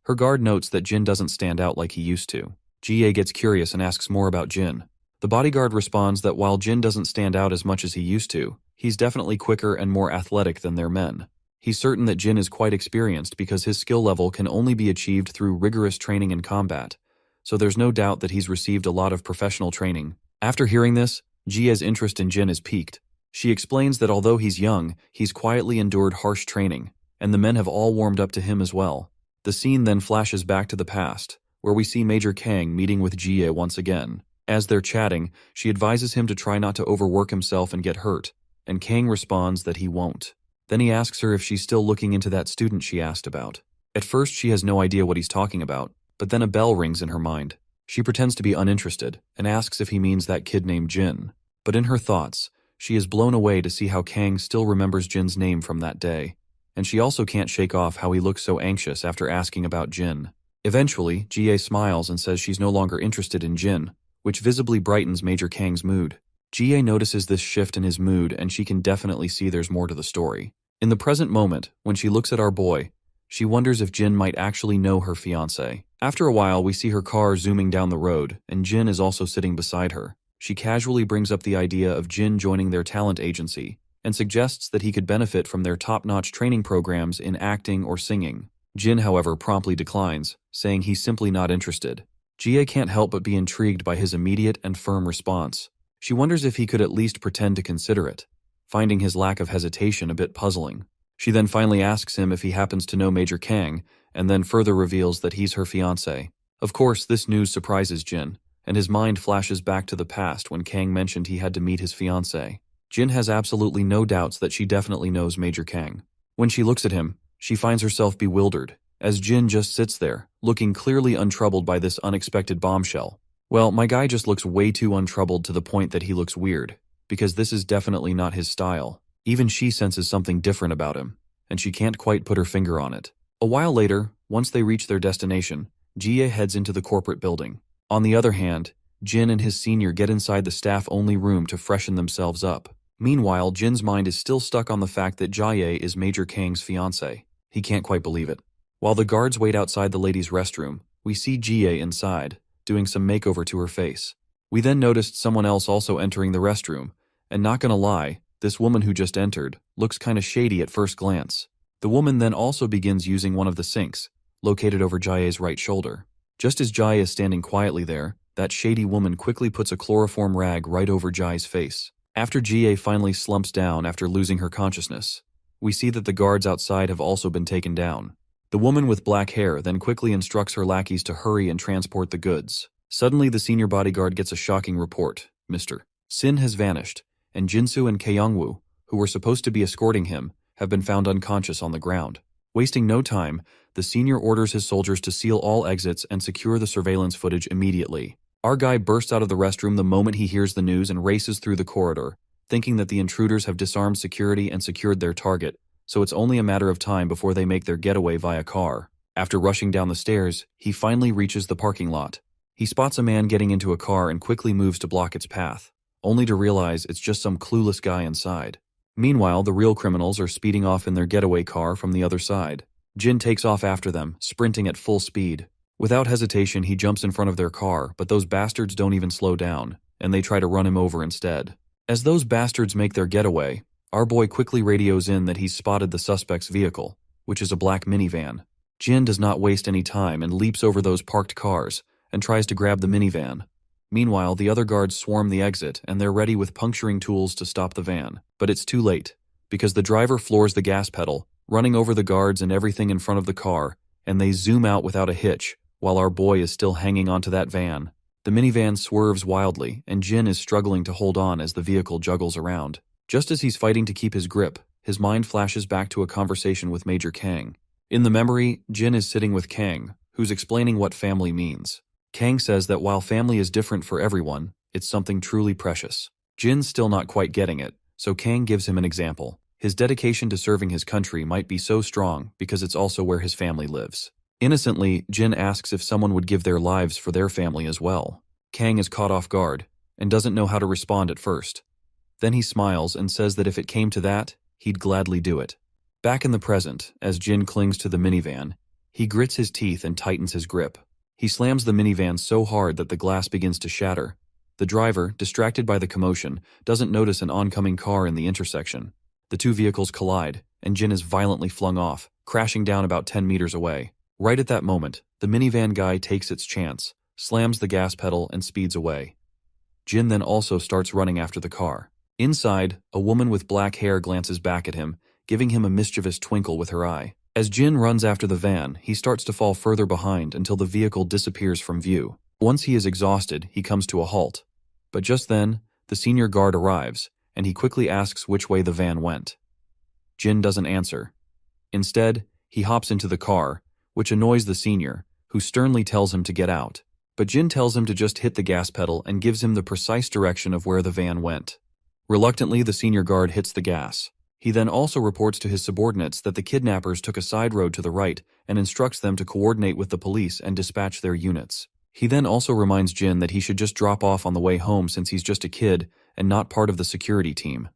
Her guard notes that Jin doesn't stand out like he used to. Jie gets curious and asks more about Jin. The bodyguard responds that while Jin doesn't stand out as much as he used to, he's definitely quicker and more athletic than their men. He's certain that Jin is quite experienced because his skill level can only be achieved through rigorous training in combat, so there's no doubt that he's received a lot of professional training. After hearing this, Jie's interest in Jin is piqued. She explains that although he's young, he's quietly endured harsh training, and the men have all warmed up to him as well. The scene then flashes back to the past, where we see Major Kang meeting with Jie once again. As they're chatting, she advises him to try not to overwork himself and get hurt, and Kang responds that he won't. Then he asks her if she's still looking into that student she asked about. At first, she has no idea what he's talking about, but then a bell rings in her mind. She pretends to be uninterested and asks if he means that kid named Jin. But in her thoughts, she is blown away to see how Kang still remembers Jin's name from that day, and she also can't shake off how he looks so anxious after asking about Jin. Eventually, Jie smiles and says she's no longer interested in Jin, which visibly brightens Major Kang's mood. Jie notices this shift in his mood, and she can definitely see there's more to the story. In the present moment, when she looks at our boy, she wonders if Jin might actually know her fiancé. After a while, we see her car zooming down the road, and Jin is also sitting beside her. She casually brings up the idea of Jin joining their talent agency, and suggests that he could benefit from their top-notch training programs in acting or singing. Jin, however, promptly declines, saying he's simply not interested. Jie can't help but be intrigued by his immediate and firm response. She wonders if he could at least pretend to consider it, finding his lack of hesitation a bit puzzling. She then finally asks him if he happens to know Major Kang, and then further reveals that he's her fiancé. Of course, this news surprises Jin, and his mind flashes back to the past when Kang mentioned he had to meet his fiancé. Jin has absolutely no doubts that she definitely knows Major Kang. When she looks at him, she finds herself bewildered, as Jin just sits there, looking clearly untroubled by this unexpected bombshell. Well, my guy just looks way too untroubled to the point that he looks weird, because this is definitely not his style. Even she senses something different about him, and she can't quite put her finger on it. A while later, once they reach their destination, Jie heads into the corporate building. On the other hand, Jin and his senior get inside the staff-only room to freshen themselves up. Meanwhile, Jin's mind is still stuck on the fact that Jie is Major Kang's fiancé. He can't quite believe it. While the guards wait outside the ladies' restroom, we see Jie inside, doing some makeover to her face. We then noticed someone else also entering the restroom, and not gonna lie, this woman who just entered looks kinda shady at first glance. The woman then also begins using one of the sinks, located over Jie's right shoulder. Just as Jie is standing quietly there, that shady woman quickly puts a chloroform rag right over Jie's face. After Jie finally slumps down after losing her consciousness, we see that the guards outside have also been taken down. The woman with black hair then quickly instructs her lackeys to hurry and transport the goods. Suddenly, the senior bodyguard gets a shocking report. Mr. Sin has vanished, and Jinsu and Kaeyoungwoo, who were supposed to be escorting him, have been found unconscious on the ground. Wasting no time, the senior orders his soldiers to seal all exits and secure the surveillance footage immediately. Our guy bursts out of the restroom the moment he hears the news and races through the corridor, thinking that the intruders have disarmed security and secured their target, so it's only a matter of time before they make their getaway via car. After rushing down the stairs, he finally reaches the parking lot. He spots a man getting into a car and quickly moves to block its path, only to realize it's just some clueless guy inside. Meanwhile, the real criminals are speeding off in their getaway car from the other side. Jin takes off after them, sprinting at full speed. Without hesitation, he jumps in front of their car, but those bastards don't even slow down, and they try to run him over instead. As those bastards make their getaway, our boy quickly radios in that he's spotted the suspect's vehicle, which is a black minivan. Jin does not waste any time and leaps over those parked cars and tries to grab the minivan. Meanwhile, the other guards swarm the exit and they're ready with puncturing tools to stop the van. But it's too late, because the driver floors the gas pedal, running over the guards and everything in front of the car, and they zoom out without a hitch, while our boy is still hanging onto that van. The minivan swerves wildly, and Jin is struggling to hold on as the vehicle juggles around. Just as he's fighting to keep his grip, his mind flashes back to a conversation with Major Kang. In the memory, Jin is sitting with Kang, who's explaining what family means. Kang says that while family is different for everyone, it's something truly precious. Jin's still not quite getting it, so Kang gives him an example. His dedication to serving his country might be so strong because it's also where his family lives. Innocently, Jin asks if someone would give their lives for their family as well. Kang is caught off guard and doesn't know how to respond at first. Then he smiles and says that if it came to that, he'd gladly do it. Back in the present, as Jin clings to the minivan, he grits his teeth and tightens his grip. He slams the minivan so hard that the glass begins to shatter. The driver, distracted by the commotion, doesn't notice an oncoming car in the intersection. The two vehicles collide, and Jin is violently flung off, crashing down about 10 meters away. Right at that moment, the minivan guy takes its chance, slams the gas pedal, and speeds away. Jin then also starts running after the car. Inside, a woman with black hair glances back at him, giving him a mischievous twinkle with her eye. As Jin runs after the van, he starts to fall further behind until the vehicle disappears from view. Once he is exhausted, he comes to a halt. But just then, the senior guard arrives, and he quickly asks which way the van went. Jin doesn't answer. Instead, he hops into the car, which annoys the senior, who sternly tells him to get out. But Jin tells him to just hit the gas pedal and gives him the precise direction of where the van went. Reluctantly, the senior guard hits the gas. He then also reports to his subordinates that the kidnappers took a side road to the right and instructs them to coordinate with the police and dispatch their units. He then also reminds Jin that he should just drop off on the way home since he's just a kid and not part of the security team.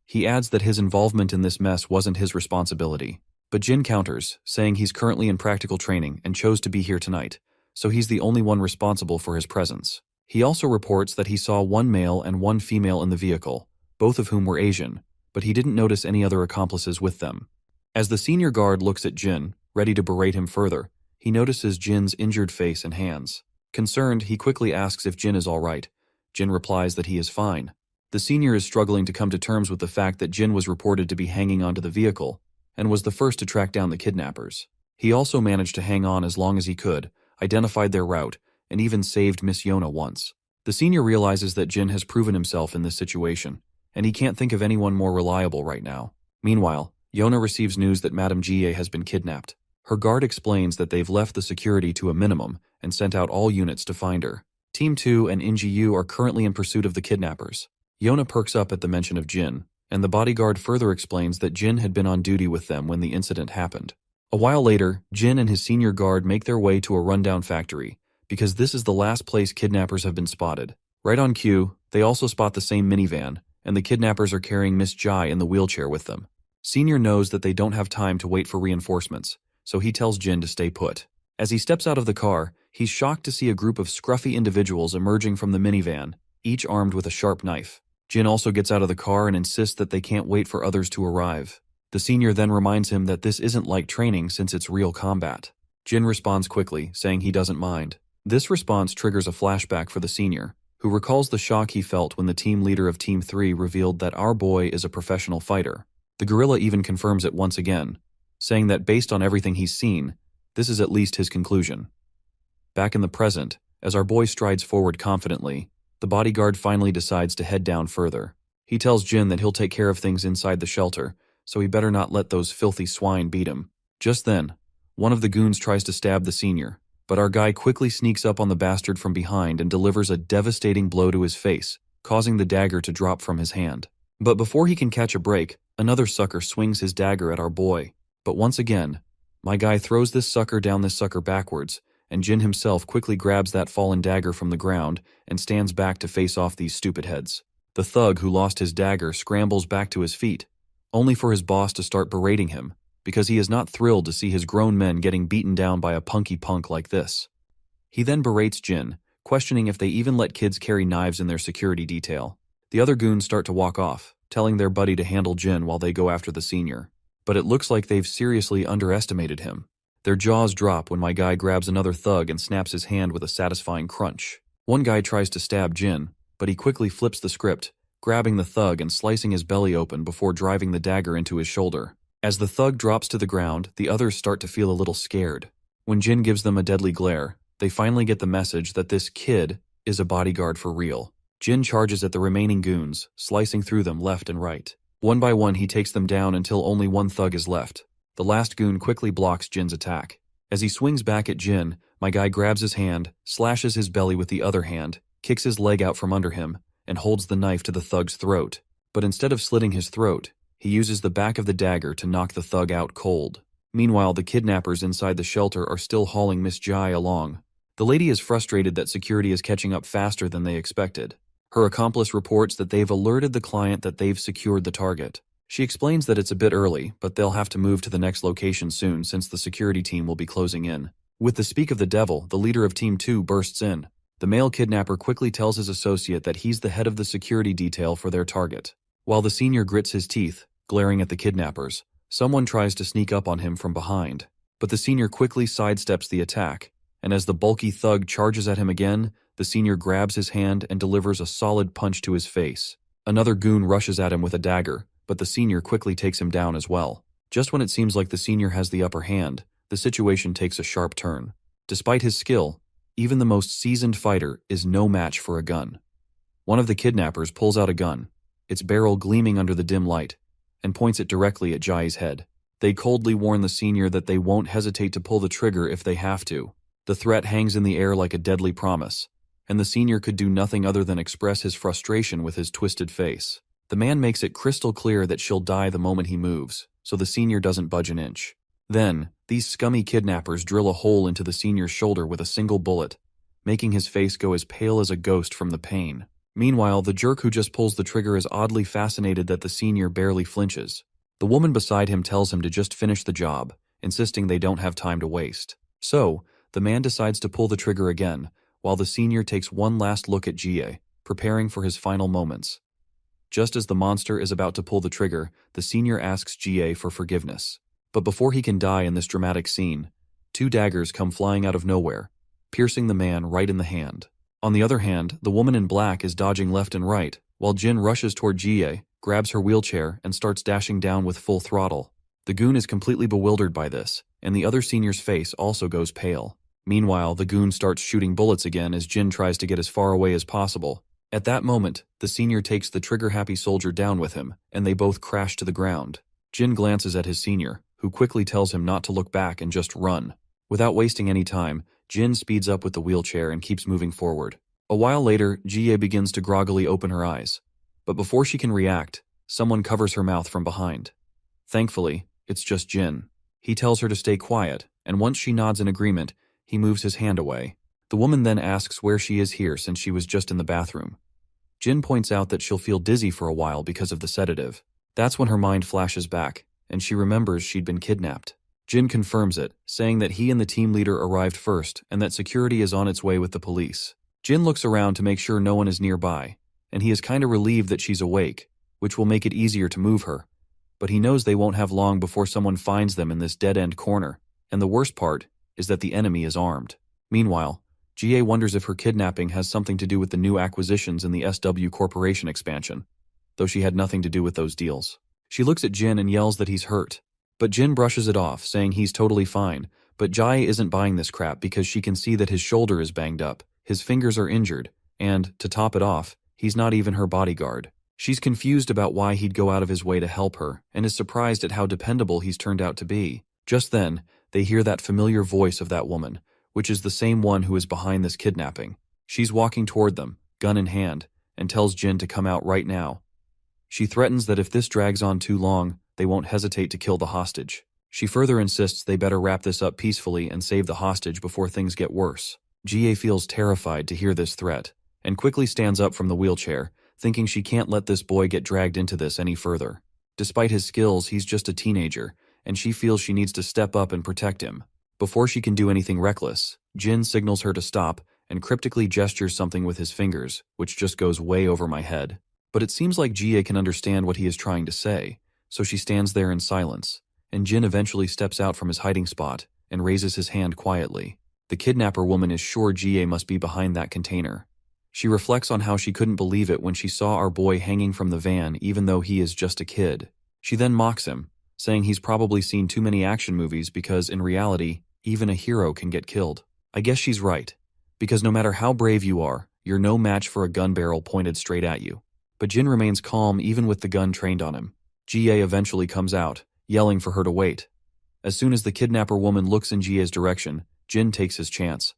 He adds that his involvement in this mess wasn't his responsibility. But Jin counters, saying he's currently in practical training and chose to be here tonight, so he's the only one responsible for his presence. He also reports that he saw one male and one female in the vehicle, both of whom were Asian, but he didn't notice any other accomplices with them. As the senior guard looks at Jin, ready to berate him further, he notices Jin's injured face and hands. Concerned, he quickly asks if Jin is all right. Jin replies that he is fine. The senior is struggling to come to terms with the fact that Jin was reported to be hanging onto the vehicle and was the first to track down the kidnappers. He also managed to hang on as long as he could, identified their route, and even saved Miss Yona once. The senior realizes that Jin has proven himself in this situation, and he can't think of anyone more reliable right now. Meanwhile, Yona receives news that Madame Jie has been kidnapped. Her guard explains that they've left the security to a minimum and sent out all units to find her. Team 2 and NGU are currently in pursuit of the kidnappers. Yona perks up at the mention of Jin, and the bodyguard further explains that Jin had been on duty with them when the incident happened. A while later, Jin and his senior guard make their way to a rundown factory, because this is the last place kidnappers have been spotted. Right on cue, they also spot the same minivan, and the kidnappers are carrying Miss Jai in the wheelchair with them. Senior knows that they don't have time to wait for reinforcements, so he tells Jin to stay put. As he steps out of the car, he's shocked to see a group of scruffy individuals emerging from the minivan, each armed with a sharp knife. Jin also gets out of the car and insists that they can't wait for others to arrive. The senior then reminds him that this isn't like training since it's real combat. Jin responds quickly, saying he doesn't mind. This response triggers a flashback for the senior, who recalls the shock he felt when the team leader of Team 3 revealed that our boy is a professional fighter. The gorilla even confirms it once again, saying that based on everything he's seen, this is at least his conclusion. Back in the present, as our boy strides forward confidently, the bodyguard finally decides to head down further. He tells Jin that he'll take care of things inside the shelter, so he better not let those filthy swine beat him. Just then, one of the goons tries to stab the senior, but our guy quickly sneaks up on the bastard from behind and delivers a devastating blow to his face, causing the dagger to drop from his hand. But before he can catch a break, another sucker swings his dagger at our boy. But once again, my guy throws this sucker down this sucker backwards, and Jin himself quickly grabs that fallen dagger from the ground and stands back to face off these stupid heads. The thug who lost his dagger scrambles back to his feet, only for his boss to start berating him, because he is not thrilled to see his grown men getting beaten down by a punky punk like this. He then berates Jin, questioning if they even let kids carry knives in their security detail. The other goons start to walk off, telling their buddy to handle Jin while they go after the senior. But it looks like they've seriously underestimated him. Their jaws drop when my guy grabs another thug and snaps his hand with a satisfying crunch. One guy tries to stab Jin, but he quickly flips the script, grabbing the thug and slicing his belly open before driving the dagger into his shoulder. As the thug drops to the ground, the others start to feel a little scared. When Jin gives them a deadly glare, they finally get the message that this kid is a bodyguard for real. Jin charges at the remaining goons, slicing through them left and right. One by one, he takes them down until only one thug is left. The last goon quickly blocks Jin's attack, As he swings back at Jin, my guy grabs his hand, slashes his belly with the other hand, kicks his leg out from under him, and holds the knife to the thug's throat. But instead of slitting his throat, he uses the back of the dagger to knock the thug out cold. Meanwhile, the kidnappers inside the shelter are still hauling Miss Jai along. The lady is frustrated that security is catching up faster than they expected. Her accomplice reports that they've alerted the client that they've secured the target. She explains that it's a bit early, but they'll have to move to the next location soon since the security team will be closing in. With the speak of the devil, the leader of Team 2 bursts in. The male kidnapper quickly tells his associate that he's the head of the security detail for their target. While the senior grits his teeth, glaring at the kidnappers, someone tries to sneak up on him from behind. But the senior quickly sidesteps the attack, and as the bulky thug charges at him again, the senior grabs his hand and delivers a solid punch to his face. Another goon rushes at him with a dagger, but the senior quickly takes him down as well. Just when it seems like the senior has the upper hand, the situation takes a sharp turn. Despite his skill, even the most seasoned fighter is no match for a gun. One of the kidnappers pulls out a gun, its barrel gleaming under the dim light, and points it directly at Jai's head. They coldly warn the senior that they won't hesitate to pull the trigger if they have to. The threat hangs in the air like a deadly promise, and the senior could do nothing other than express his frustration with his twisted face. The man makes it crystal clear that she'll die the moment he moves, so the senior doesn't budge an inch. Then, these scummy kidnappers drill a hole into the senior's shoulder with a single bullet, making his face go as pale as a ghost from the pain. Meanwhile, the jerk who just pulls the trigger is oddly fascinated that the senior barely flinches. The woman beside him tells him to just finish the job, insisting they don't have time to waste. So, the man decides to pull the trigger again, while the senior takes one last look at Jie, preparing for his final moments. Just as the monster is about to pull the trigger, the senior asks Jie for forgiveness. But before he can die in this dramatic scene, two daggers come flying out of nowhere, piercing the man right in the hand. On the other hand, the woman in black is dodging left and right, while Jin rushes toward Jie, grabs her wheelchair, and starts dashing down with full throttle. The goon is completely bewildered by this, and the other senior's face also goes pale. Meanwhile, the goon starts shooting bullets again as Jin tries to get as far away as possible. At that moment, the senior takes the trigger-happy soldier down with him, and they both crash to the ground. Jin glances at his senior, who quickly tells him not to look back and just run. Without wasting any time, Jin speeds up with the wheelchair and keeps moving forward. A while later, Jie begins to groggily open her eyes. But before she can react, someone covers her mouth from behind. Thankfully, it's just Jin. He tells her to stay quiet, and once she nods in agreement, he moves his hand away. The woman then asks where she is here since she was just in the bathroom. Jin points out that she'll feel dizzy for a while because of the sedative. That's when her mind flashes back, and she remembers she'd been kidnapped. Jin confirms it, saying that he and the team leader arrived first and that security is on its way with the police. Jin looks around to make sure no one is nearby, and he is kinda relieved that she's awake, which will make it easier to move her. But he knows they won't have long before someone finds them in this dead-end corner, and the worst part is that the enemy is armed. Meanwhile, Jie wonders if her kidnapping has something to do with the new acquisitions in the SW Corporation expansion, though she had nothing to do with those deals. She looks at Jin and yells that he's hurt, but Jin brushes it off, saying he's totally fine, but Jie isn't buying this crap because she can see that his shoulder is banged up, his fingers are injured, and, to top it off, he's not even her bodyguard. She's confused about why he'd go out of his way to help her, and is surprised at how dependable he's turned out to be. Just then, they hear that familiar voice of that woman, which is the same one who is behind this kidnapping. She's walking toward them, gun in hand, and tells Jin to come out right now. She threatens that if this drags on too long, they won't hesitate to kill the hostage. She further insists they better wrap this up peacefully and save the hostage before things get worse. Jie feels terrified to hear this threat, and quickly stands up from the wheelchair, thinking she can't let this boy get dragged into this any further. Despite his skills, he's just a teenager, and she feels she needs to step up and protect him. Before she can do anything reckless, Jin signals her to stop and cryptically gestures something with his fingers, which just goes way over my head. But it seems like Jie can understand what he is trying to say, so she stands there in silence, and Jin eventually steps out from his hiding spot and raises his hand quietly. The kidnapper woman is sure Jie must be behind that container. She reflects on how she couldn't believe it when she saw our boy hanging from the van even though he is just a kid. She then mocks him, saying he's probably seen too many action movies because, in reality, even a hero can get killed. I guess she's right, because no matter how brave you are, you're no match for a gun barrel pointed straight at you. But Jin remains calm even with the gun trained on him. Jie eventually comes out, yelling for her to wait. As soon as the kidnapper woman looks in Jie's direction, Jin takes his chance.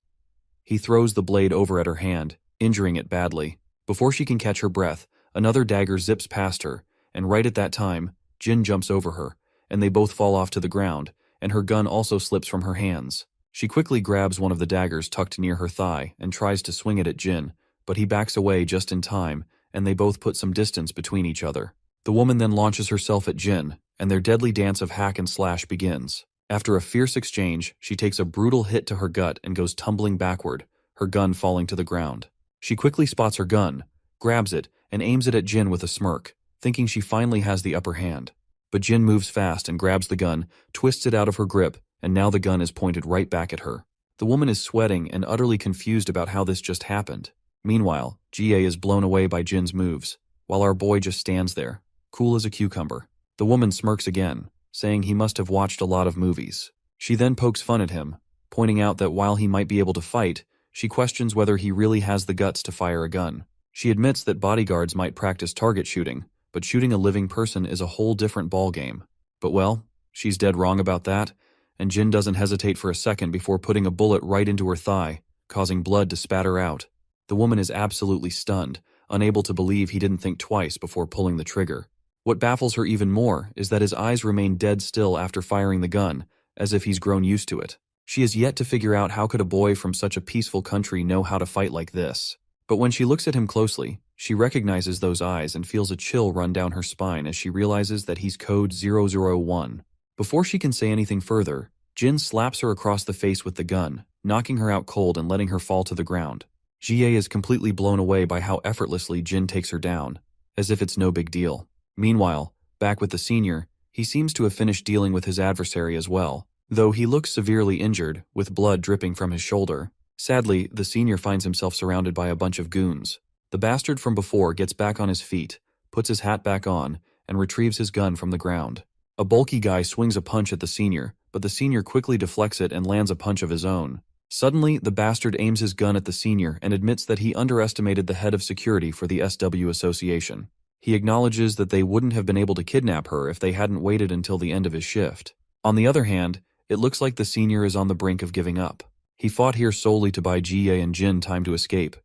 He throws the blade over at her hand, injuring it badly. Before she can catch her breath, another dagger zips past her, and right at that time, Jin jumps over her, and they both fall off to the ground, and her gun also slips from her hands. She quickly grabs one of the daggers tucked near her thigh and tries to swing it at Jin, but he backs away just in time, and they both put some distance between each other. The woman then launches herself at Jin, and their deadly dance of hack and slash begins. After a fierce exchange, she takes a brutal hit to her gut and goes tumbling backward, her gun falling to the ground. She quickly spots her gun, grabs it, and aims it at Jin with a smirk, thinking she finally has the upper hand. But Jin moves fast and grabs the gun, twists it out of her grip, and now the gun is pointed right back at her. The woman is sweating and utterly confused about how this just happened. Meanwhile, Jie is blown away by Jin's moves, while our boy just stands there, cool as a cucumber. The woman smirks again, saying he must have watched a lot of movies. She then pokes fun at him, pointing out that while he might be able to fight, she questions whether he really has the guts to fire a gun. She admits that bodyguards might practice target shooting, but shooting a living person is a whole different ballgame. But well, she's dead wrong about that, and Jin doesn't hesitate for a second before putting a bullet right into her thigh, causing blood to spatter out. The woman is absolutely stunned, unable to believe he didn't think twice before pulling the trigger. What baffles her even more is that his eyes remain dead still after firing the gun, as if he's grown used to it. She has yet to figure out how could a boy from such a peaceful country know how to fight like this. But when she looks at him closely, she recognizes those eyes and feels a chill run down her spine as she realizes that he's code 001. Before she can say anything further, Jin slaps her across the face with the gun, knocking her out cold and letting her fall to the ground. Jie is completely blown away by how effortlessly Jin takes her down, as if it's no big deal. Meanwhile, back with the senior, he seems to have finished dealing with his adversary as well, though he looks severely injured, with blood dripping from his shoulder. Sadly, the senior finds himself surrounded by a bunch of goons. The bastard from before gets back on his feet, puts his hat back on, and retrieves his gun from the ground. A bulky guy swings a punch at the senior, but the senior quickly deflects it and lands a punch of his own. Suddenly, the bastard aims his gun at the senior and admits that he underestimated the head of security for the SW Association. He acknowledges that they wouldn't have been able to kidnap her if they hadn't waited until the end of his shift. On the other hand, it looks like the senior is on the brink of giving up. He fought here solely to buy Jie and Jin time to escape,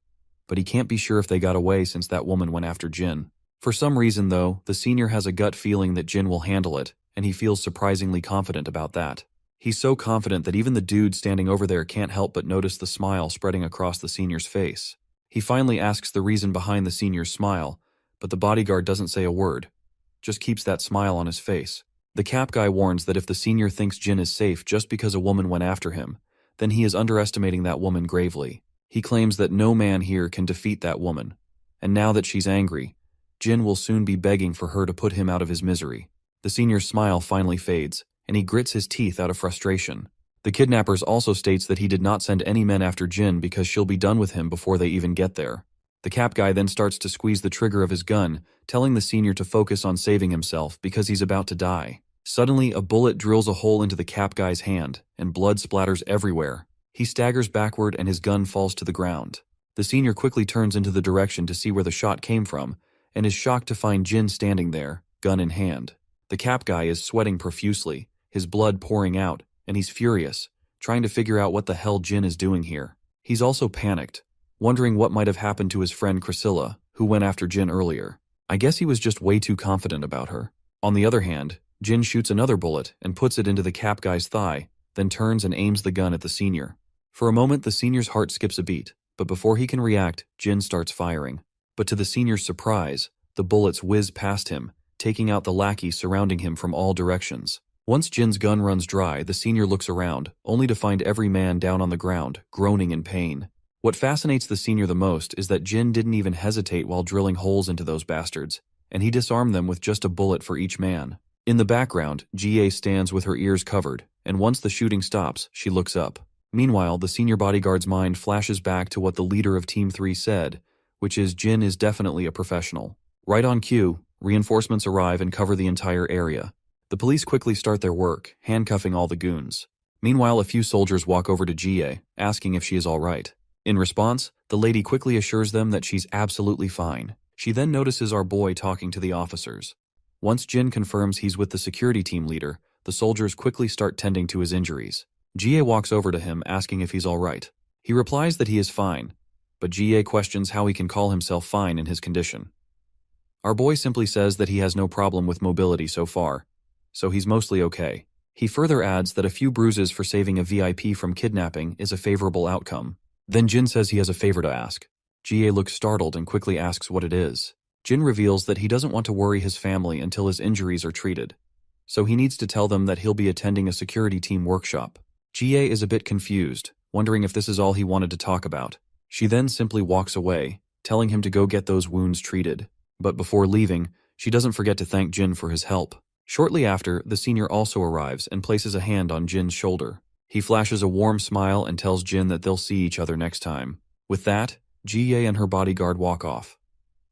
but he can't be sure if they got away since that woman went after Jin. For some reason, though, the senior has a gut feeling that Jin will handle it, and he feels surprisingly confident about that. He's so confident that even the dude standing over there can't help but notice the smile spreading across the senior's face. He finally asks the reason behind the senior's smile, but the bodyguard doesn't say a word, just keeps that smile on his face. The cap guy warns that if the senior thinks Jin is safe just because a woman went after him, then he is underestimating that woman gravely. He claims that no man here can defeat that woman, and now that she's angry, Jin will soon be begging for her to put him out of his misery. The senior's smile finally fades, and he grits his teeth out of frustration. The kidnappers also states that he did not send any men after Jin because she'll be done with him before they even get there. The cap guy then starts to squeeze the trigger of his gun, telling the senior to focus on saving himself because he's about to die. Suddenly, a bullet drills a hole into the cap guy's hand, and blood splatters everywhere. He staggers backward and his gun falls to the ground. The senior quickly turns into the direction to see where the shot came from, and is shocked to find Jin standing there, gun in hand. The cap guy is sweating profusely, his blood pouring out, and he's furious, trying to figure out what the hell Jin is doing here. He's also panicked, wondering what might have happened to his friend Priscilla, who went after Jin earlier. I guess he was just way too confident about her. On the other hand, Jin shoots another bullet and puts it into the cap guy's thigh, then turns and aims the gun at the senior. For a moment, the senior's heart skips a beat, but before he can react, Jin starts firing. But to the senior's surprise, the bullets whiz past him, taking out the lackeys surrounding him from all directions. Once Jin's gun runs dry, the senior looks around, only to find every man down on the ground, groaning in pain. What fascinates the senior the most is that Jin didn't even hesitate while drilling holes into those bastards, and he disarmed them with just a bullet for each man. In the background, Jie stands with her ears covered, and once the shooting stops, she looks up. Meanwhile, the senior bodyguard's mind flashes back to what the leader of Team 3 said, which is Jin is definitely a professional. Right on cue, reinforcements arrive and cover the entire area. The police quickly start their work, handcuffing all the goons. Meanwhile, a few soldiers walk over to Jie, asking if she is all right. In response, the lady quickly assures them that she's absolutely fine. She then notices our boy talking to the officers. Once Jin confirms he's with the security team leader, the soldiers quickly start tending to his injuries. GA walks over to him asking if he's alright. He replies that he is fine, but GA questions how he can call himself fine in his condition. Our boy simply says that he has no problem with mobility so far, so he's mostly okay. He further adds that a few bruises for saving a VIP from kidnapping is a favorable outcome. Then Jin says he has a favor to ask. GA looks startled and quickly asks what it is. Jin reveals that he doesn't want to worry his family until his injuries are treated, so he needs to tell them that he'll be attending a security team workshop. GA is a bit confused, wondering if this is all he wanted to talk about. She then simply walks away, telling him to go get those wounds treated. But before leaving, she doesn't forget to thank Jin for his help. Shortly after, the senior also arrives and places a hand on Jin's shoulder. He flashes a warm smile and tells Jin that they'll see each other next time. With that, GA and her bodyguard walk off.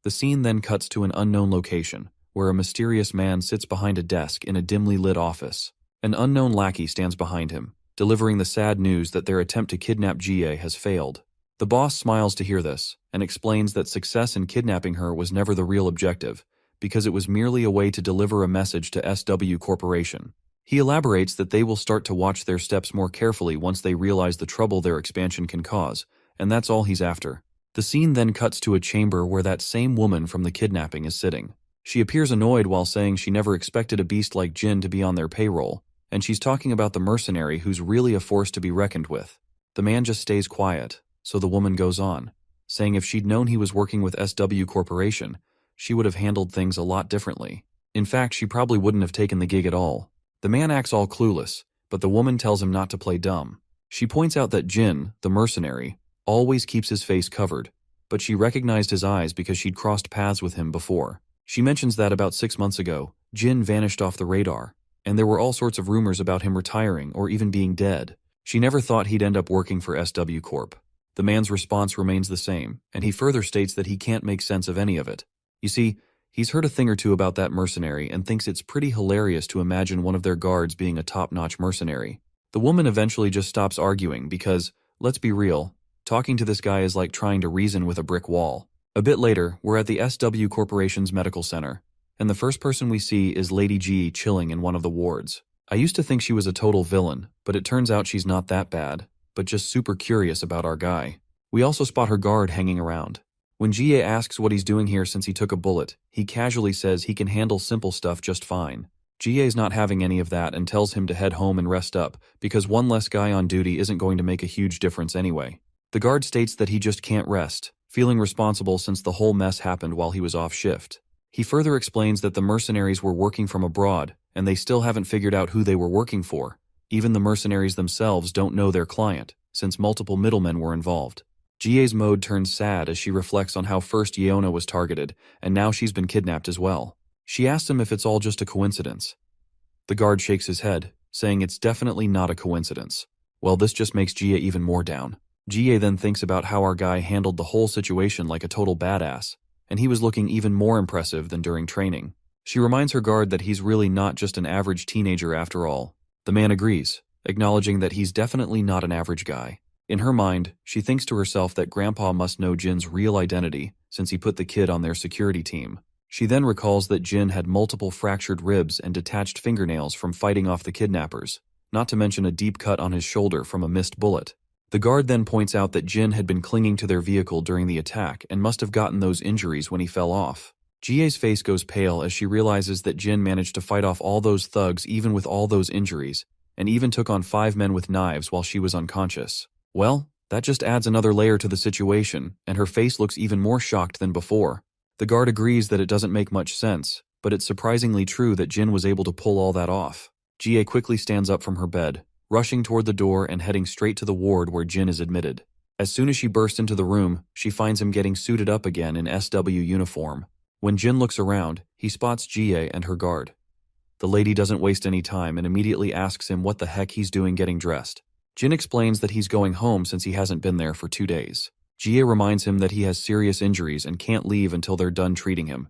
The scene then cuts to an unknown location, where a mysterious man sits behind a desk in a dimly lit office. An unknown lackey stands behind him, delivering the sad news that their attempt to kidnap GA has failed. The boss smiles to hear this, and explains that success in kidnapping her was never the real objective, because it was merely a way to deliver a message to SW Corporation. He elaborates that they will start to watch their steps more carefully once they realize the trouble their expansion can cause, and that's all he's after. The scene then cuts to a chamber where that same woman from the kidnapping is sitting. She appears annoyed while saying she never expected a beast like Jin to be on their payroll, and she's talking about the mercenary who's really a force to be reckoned with. The man just stays quiet, so the woman goes on, saying if she'd known he was working with SW Corporation, she would have handled things a lot differently. In fact, she probably wouldn't have taken the gig at all. The man acts all clueless, but the woman tells him not to play dumb. She points out that Jin, the mercenary, always keeps his face covered, but she recognized his eyes because she'd crossed paths with him before. She mentions that about 6 months ago, Jin vanished off the radar, and there were all sorts of rumors about him retiring or even being dead. She never thought he'd end up working for SW Corp. The man's response remains the same, and he further states that he can't make sense of any of it. You see, he's heard a thing or two about that mercenary and thinks it's pretty hilarious to imagine one of their guards being a top-notch mercenary. The woman eventually just stops arguing because, let's be real, talking to this guy is like trying to reason with a brick wall. A bit later, we're at the SW Corporation's medical center, and the first person we see is Lady G chilling in one of the wards. I used to think she was a total villain, but it turns out she's not that bad, but just super curious about our guy. We also spot her guard hanging around. When GA asks what he's doing here since he took a bullet, he casually says he can handle simple stuff just fine. GA's not having any of that and tells him to head home and rest up, because one less guy on duty isn't going to make a huge difference anyway. The guard states that he just can't rest, feeling responsible since the whole mess happened while he was off shift. He further explains that the mercenaries were working from abroad, and they still haven't figured out who they were working for. Even the mercenaries themselves don't know their client, since multiple middlemen were involved. GA's mode turns sad as she reflects on how first Yeona was targeted, and now she's been kidnapped as well. She asks him if it's all just a coincidence. The guard shakes his head, saying it's definitely not a coincidence. Well, this just makes GA even more down. GA then thinks about how our guy handled the whole situation like a total badass, and he was looking even more impressive than during training. She reminds her guard that he's really not just an average teenager after all. The man agrees, acknowledging that he's definitely not an average guy. In her mind, she thinks to herself that Grandpa must know Jin's real identity since he put the kid on their security team. She then recalls that Jin had multiple fractured ribs and detached fingernails from fighting off the kidnappers, not to mention a deep cut on his shoulder from a missed bullet. The guard then points out that Jin had been clinging to their vehicle during the attack and must have gotten those injuries when he fell off. GA's face goes pale as she realizes that Jin managed to fight off all those thugs even with all those injuries, and even took on 5 men with knives while she was unconscious. Well, that just adds another layer to the situation, and her face looks even more shocked than before. The guard agrees that it doesn't make much sense, but it's surprisingly true that Jin was able to pull all that off. GA quickly stands up from her bed, rushing toward the door and heading straight to the ward where Jin is admitted. As soon as she bursts into the room, she finds him getting suited up again in SW uniform. When Jin looks around, he spots GA and her guard. The lady doesn't waste any time and immediately asks him what the heck he's doing getting dressed. Jin explains that he's going home since he hasn't been there for 2 days. GA reminds him that he has serious injuries and can't leave until they're done treating him.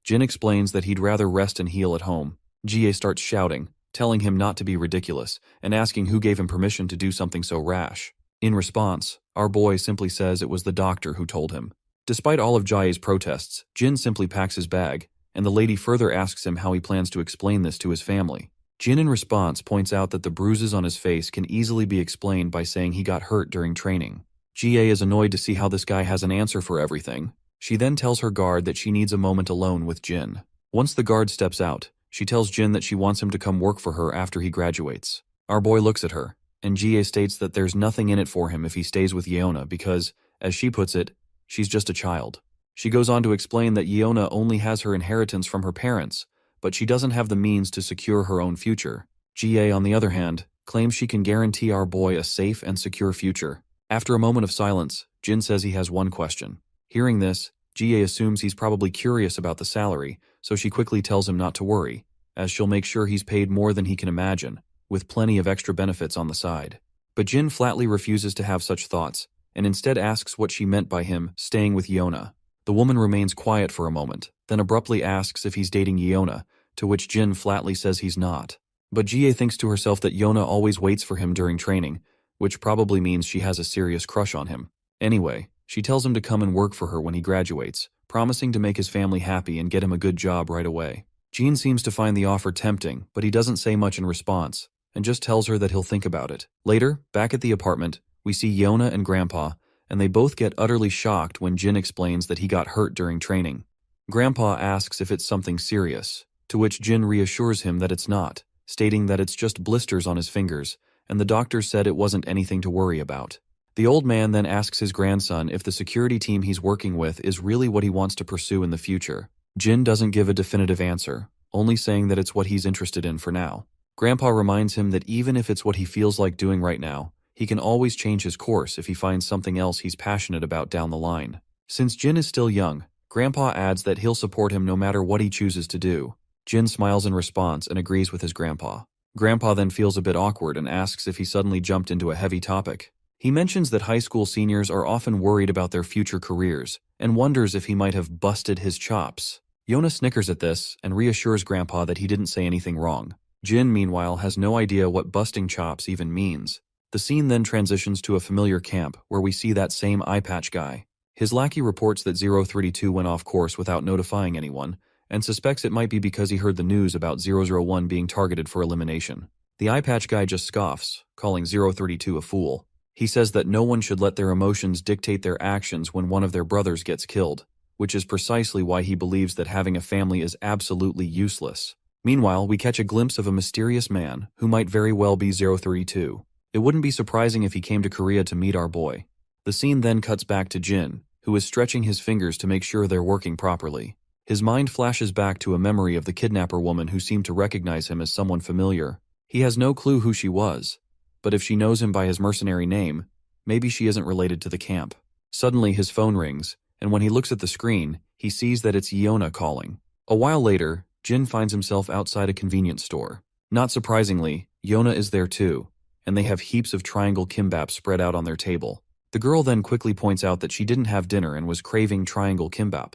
Jin explains that he'd rather rest and heal at home. GA starts shouting, telling him not to be ridiculous, and asking who gave him permission to do something so rash. In response, our boy simply says it was the doctor who told him. Despite all of Jae's protests, Jin simply packs his bag, and the lady further asks him how he plans to explain this to his family. Jin in response points out that the bruises on his face can easily be explained by saying he got hurt during training. GA is annoyed to see how this guy has an answer for everything. She then tells her guard that she needs a moment alone with Jin. Once the guard steps out, she tells Jin that she wants him to come work for her after he graduates. Our boy looks at her, and GA states that there's nothing in it for him if he stays with Yeona because, as she puts it, she's just a child. She goes on to explain that Yeona only has her inheritance from her parents, but she doesn't have the means to secure her own future. GA, on the other hand, claims she can guarantee our boy a safe and secure future. After a moment of silence, Jin says he has one question. Hearing this, GA assumes he's probably curious about the salary, so she quickly tells him not to worry, as she'll make sure he's paid more than he can imagine, with plenty of extra benefits on the side. But Jin flatly refuses to have such thoughts, and instead asks what she meant by him staying with Yeona. The woman remains quiet for a moment, then abruptly asks if he's dating Yeona, to which Jin flatly says he's not. But GA thinks to herself that Yeona always waits for him during training, which probably means she has a serious crush on him. Anyway, she tells him to come and work for her when he graduates, promising to make his family happy and get him a good job right away. Jin seems to find the offer tempting, but he doesn't say much in response, and just tells her that he'll think about it. Later, back at the apartment, we see Yeona and Grandpa, and they both get utterly shocked when Jin explains that he got hurt during training. Grandpa asks if it's something serious, to which Jin reassures him that it's not, stating that it's just blisters on his fingers, and the doctor said it wasn't anything to worry about. The old man then asks his grandson if the security team he's working with is really what he wants to pursue in the future. Jin doesn't give a definitive answer, only saying that it's what he's interested in for now. Grandpa reminds him that even if it's what he feels like doing right now, he can always change his course if he finds something else he's passionate about down the line. Since Jin is still young, Grandpa adds that he'll support him no matter what he chooses to do. Jin smiles in response and agrees with his grandpa. Grandpa then feels a bit awkward and asks if he suddenly jumped into a heavy topic. He mentions that high school seniors are often worried about their future careers and wonders if he might have busted his chops. Yeona snickers at this and reassures Grandpa that he didn't say anything wrong. Jin, meanwhile, has no idea what busting chops even means. The scene then transitions to a familiar camp where we see that same eye patch guy. His lackey reports that 032 went off course without notifying anyone, and suspects it might be because he heard the news about 001 being targeted for elimination. The eye patch guy just scoffs, calling 032 a fool. He says that no one should let their emotions dictate their actions when one of their brothers gets killed, which is precisely why he believes that having a family is absolutely useless. Meanwhile, we catch a glimpse of a mysterious man who might very well be 032. It wouldn't be surprising if he came to Korea to meet our boy. The scene then cuts back to Jin, who is stretching his fingers to make sure they're working properly. His mind flashes back to a memory of the kidnapper woman who seemed to recognize him as someone familiar. He has no clue who she was, but if she knows him by his mercenary name, maybe she isn't related to the camp. Suddenly his phone rings, and when he looks at the screen, he sees that it's Yeona calling. A while later, Jin finds himself outside a convenience store. Not surprisingly, Yeona is there too, and they have heaps of triangle kimbap spread out on their table. The girl then quickly points out that she didn't have dinner and was craving triangle kimbap,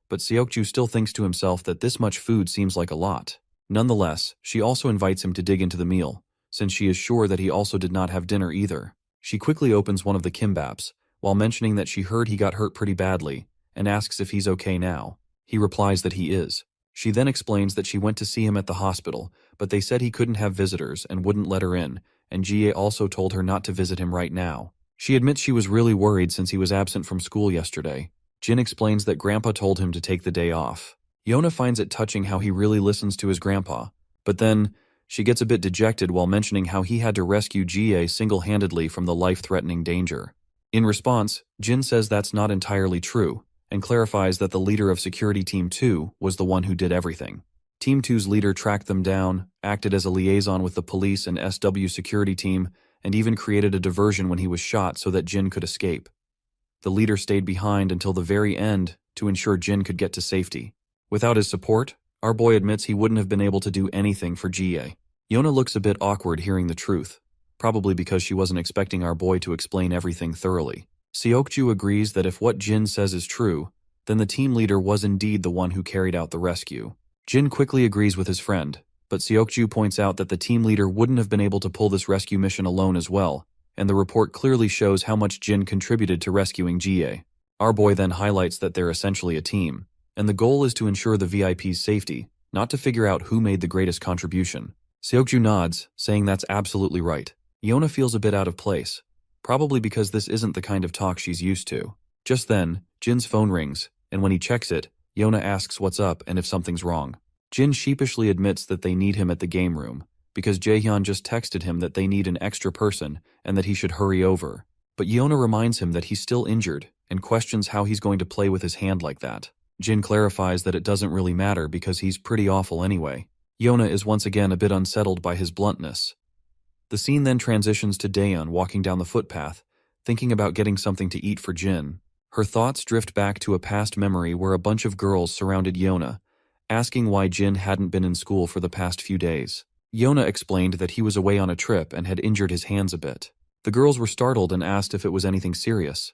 but Seokju still thinks to himself that this much food seems like a lot. Nonetheless, she also invites him to dig into the meal, since she is sure that he also did not have dinner either. She quickly opens one of the kimbaps, while mentioning that she heard he got hurt pretty badly, and asks if he's okay now. He replies that he is. She then explains that she went to see him at the hospital, but they said he couldn't have visitors and wouldn't let her in, and GA also told her not to visit him right now. She admits she was really worried since he was absent from school yesterday. Jin explains that Grandpa told him to take the day off. Yeona finds it touching how he really listens to his grandpa, but then she gets a bit dejected while mentioning how he had to rescue GA single-handedly from the life-threatening danger. In response, Jin says that's not entirely true, and clarifies that the leader of Security Team 2 was the one who did everything. Team 2's leader tracked them down, acted as a liaison with the police and SW security team, and even created a diversion when he was shot so that Jin could escape. The leader stayed behind until the very end to ensure Jin could get to safety. Without his support, our boy admits he wouldn't have been able to do anything for GA. Yeona looks a bit awkward hearing the truth, probably because she wasn't expecting our boy to explain everything thoroughly. Seokju agrees that if what Jin says is true, then the team leader was indeed the one who carried out the rescue. Jin quickly agrees with his friend, but Seokju points out that the team leader wouldn't have been able to pull this rescue mission alone as well, and the report clearly shows how much Jin contributed to rescuing GA. Our boy then highlights that they're essentially a team, and the goal is to ensure the VIP's safety, not to figure out who made the greatest contribution. Seokju nods, saying that's absolutely right. Yona feels a bit out of place, probably because this isn't the kind of talk she's used to. Just then, Jin's phone rings, and when he checks it, Yona asks what's up and if something's wrong. Jin sheepishly admits that they need him at the game room, because Jaehyun just texted him that they need an extra person and that he should hurry over. But Yona reminds him that he's still injured and questions how he's going to play with his hand like that. Jin clarifies that it doesn't really matter because he's pretty awful anyway. Yona is once again a bit unsettled by his bluntness. The scene then transitions to Daeun walking down the footpath, thinking about getting something to eat for Jin. Her thoughts drift back to a past memory where a bunch of girls surrounded Yona, asking why Jin hadn't been in school for the past few days. Yona explained that he was away on a trip and had injured his hands a bit. The girls were startled and asked if it was anything serious.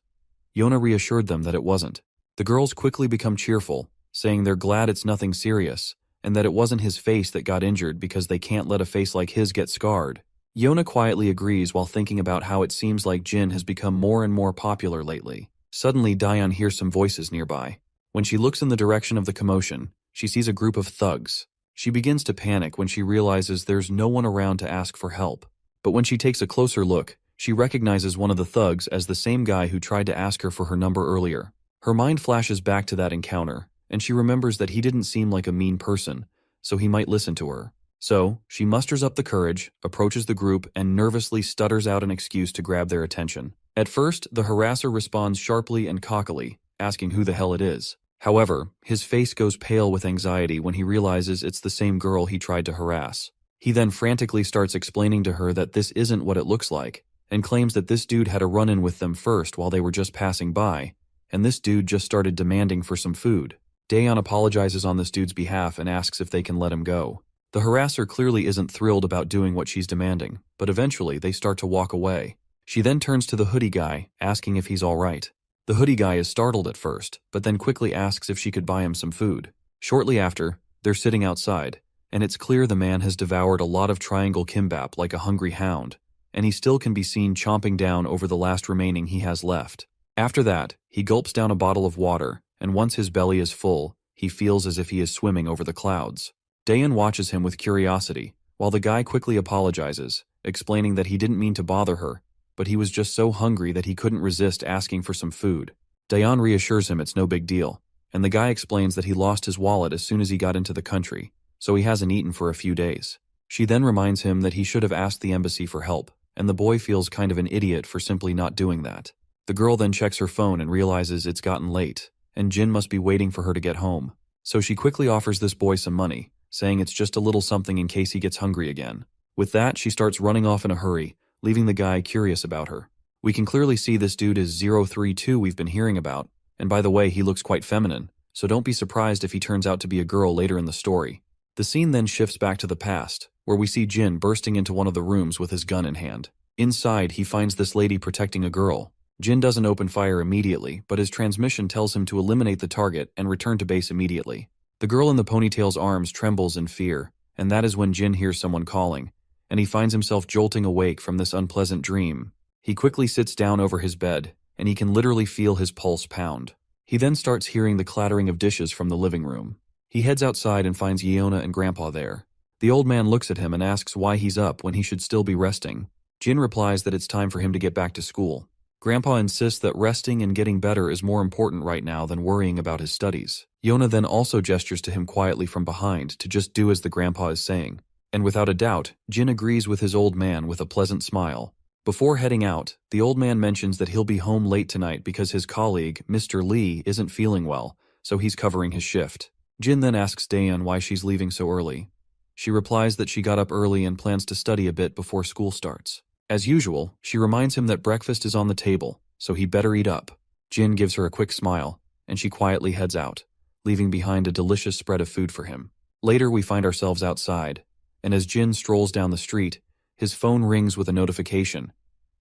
Yona reassured them that it wasn't. The girls quickly become cheerful, saying they're glad it's nothing serious, and that it wasn't his face that got injured because they can't let a face like his get scarred. Yona quietly agrees while thinking about how it seems like Jin has become more and more popular lately. Suddenly, Daeun hears some voices nearby. When she looks in the direction of the commotion, she sees a group of thugs. She begins to panic when she realizes there's no one around to ask for help. But when she takes a closer look, she recognizes one of the thugs as the same guy who tried to ask her for her number earlier. Her mind flashes back to that encounter, and she remembers that he didn't seem like a mean person, so he might listen to her. So, she musters up the courage, approaches the group, and nervously stutters out an excuse to grab their attention. At first, the harasser responds sharply and cockily, asking who the hell it is. However, his face goes pale with anxiety when he realizes it's the same girl he tried to harass. He then frantically starts explaining to her that this isn't what it looks like, and claims that this dude had a run-in with them first while they were just passing by, and this dude just started demanding for some food. Daeun apologizes on this dude's behalf and asks if they can let him go. The harasser clearly isn't thrilled about doing what she's demanding, but eventually they start to walk away. She then turns to the hoodie guy, asking if he's alright. The hoodie guy is startled at first, but then quickly asks if she could buy him some food. Shortly after, they're sitting outside, and it's clear the man has devoured a lot of triangle kimbap like a hungry hound, and he still can be seen chomping down over the last remaining he has left. After that, he gulps down a bottle of water, and once his belly is full, he feels as if he is swimming over the clouds. Daeun watches him with curiosity, while the guy quickly apologizes, explaining that he didn't mean to bother her, but he was just so hungry that he couldn't resist asking for some food. Daeun reassures him it's no big deal, and the guy explains that he lost his wallet as soon as he got into the country, so he hasn't eaten for a few days. She then reminds him that he should have asked the embassy for help, and the boy feels kind of an idiot for simply not doing that. The girl then checks her phone and realizes it's gotten late, and Jin must be waiting for her to get home. So she quickly offers this boy some money, saying it's just a little something in case he gets hungry again. With that, she starts running off in a hurry, leaving the guy curious about her. We can clearly see this dude is 032 we've been hearing about, and by the way, he looks quite feminine, so don't be surprised if he turns out to be a girl later in the story. The scene then shifts back to the past, where we see Jin bursting into one of the rooms with his gun in hand. Inside, he finds this lady protecting a girl. Jin doesn't open fire immediately, but his transmission tells him to eliminate the target and return to base immediately. The girl in the ponytail's arms trembles in fear, and that is when Jin hears someone calling, and he finds himself jolting awake from this unpleasant dream. He quickly sits down over his bed, and he can literally feel his pulse pound. He then starts hearing the clattering of dishes from the living room. He heads outside and finds Yeona and Grandpa there. The old man looks at him and asks why he's up when he should still be resting. Jin replies that it's time for him to get back to school. Grandpa insists that resting and getting better is more important right now than worrying about his studies. Yeona then also gestures to him quietly from behind to just do as the grandpa is saying. And without a doubt, Jin agrees with his old man with a pleasant smile. Before heading out, the old man mentions that he'll be home late tonight because his colleague, Mr. Lee, isn't feeling well, so he's covering his shift. Jin then asks Daeun why she's leaving so early. She replies that she got up early and plans to study a bit before school starts. As usual, she reminds him that breakfast is on the table, so he better eat up. Jin gives her a quick smile, and she quietly heads out, leaving behind a delicious spread of food for him. Later, we find ourselves outside, and as Jin strolls down the street, his phone rings with a notification,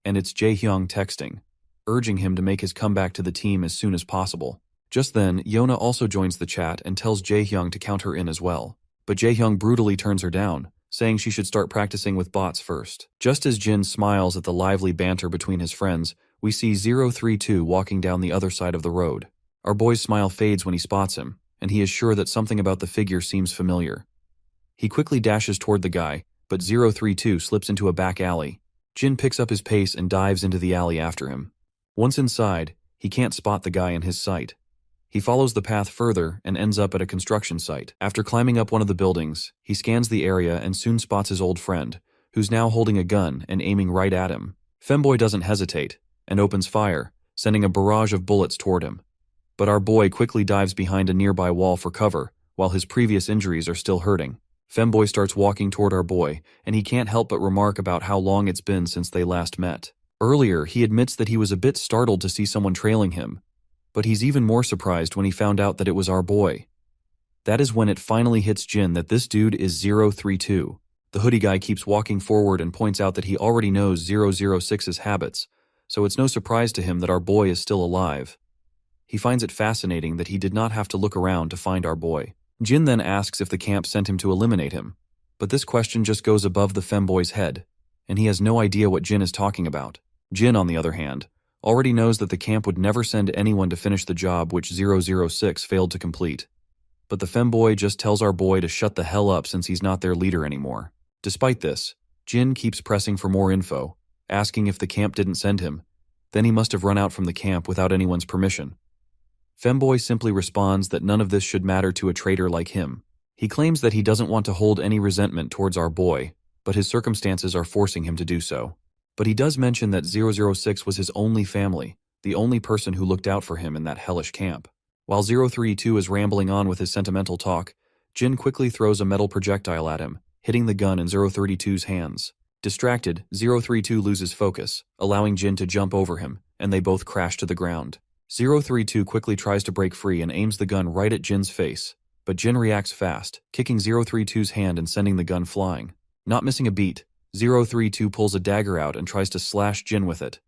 and it's Jaehyung texting, urging him to make his comeback to the team as soon as possible. Just then, Yeona also joins the chat and tells Jaehyung to count her in as well. But Jaehyung brutally turns her down, saying she should start practicing with bots first. Just as Jin smiles at the lively banter between his friends, we see 032 walking down the other side of the road. Our boy's smile fades when he spots him, and he is sure that something about the figure seems familiar. He quickly dashes toward the guy, but 032 slips into a back alley. Jin picks up his pace and dives into the alley after him. Once inside, he can't spot the guy in his sight. He follows the path further and ends up at a construction site. After climbing up one of the buildings, he scans the area and soon spots his old friend, who's now holding a gun and aiming right at him. Femboy doesn't hesitate and opens fire, sending a barrage of bullets toward him. But our boy quickly dives behind a nearby wall for cover, while his previous injuries are still hurting. Femboy starts walking toward our boy, and he can't help but remark about how long it's been since they last met. Earlier, he admits that he was a bit startled to see someone trailing him, but he's even more surprised when he found out that it was our boy. That is when it finally hits Jin that this dude is 032. The hoodie guy keeps walking forward and points out that he already knows 006's habits, so it's no surprise to him that our boy is still alive. He finds it fascinating that he did not have to look around to find our boy. Jin then asks if the camp sent him to eliminate him, but this question just goes above the femboy's head, and he has no idea what Jin is talking about. Jin, on the other hand, already knows that the camp would never send anyone to finish the job which 006 failed to complete. But the femboy just tells our boy to shut the hell up since he's not their leader anymore. Despite this, Jin keeps pressing for more info, asking if the camp didn't send him. Then he must have run out from the camp without anyone's permission. Femboy simply responds that none of this should matter to a traitor like him. He claims that he doesn't want to hold any resentment towards our boy, but his circumstances are forcing him to do so. But he does mention that 006 was his only family, the only person who looked out for him in that hellish camp. While 032 is rambling on with his sentimental talk, Jin quickly throws a metal projectile at him, hitting the gun in 032's hands. Distracted, 032 loses focus, allowing Jin to jump over him, and they both crash to the ground. 032 quickly tries to break free and aims the gun right at Jin's face, but Jin reacts fast, kicking 032's hand and sending the gun flying. Not missing a beat, 032 pulls a dagger out and tries to slash Jin with it.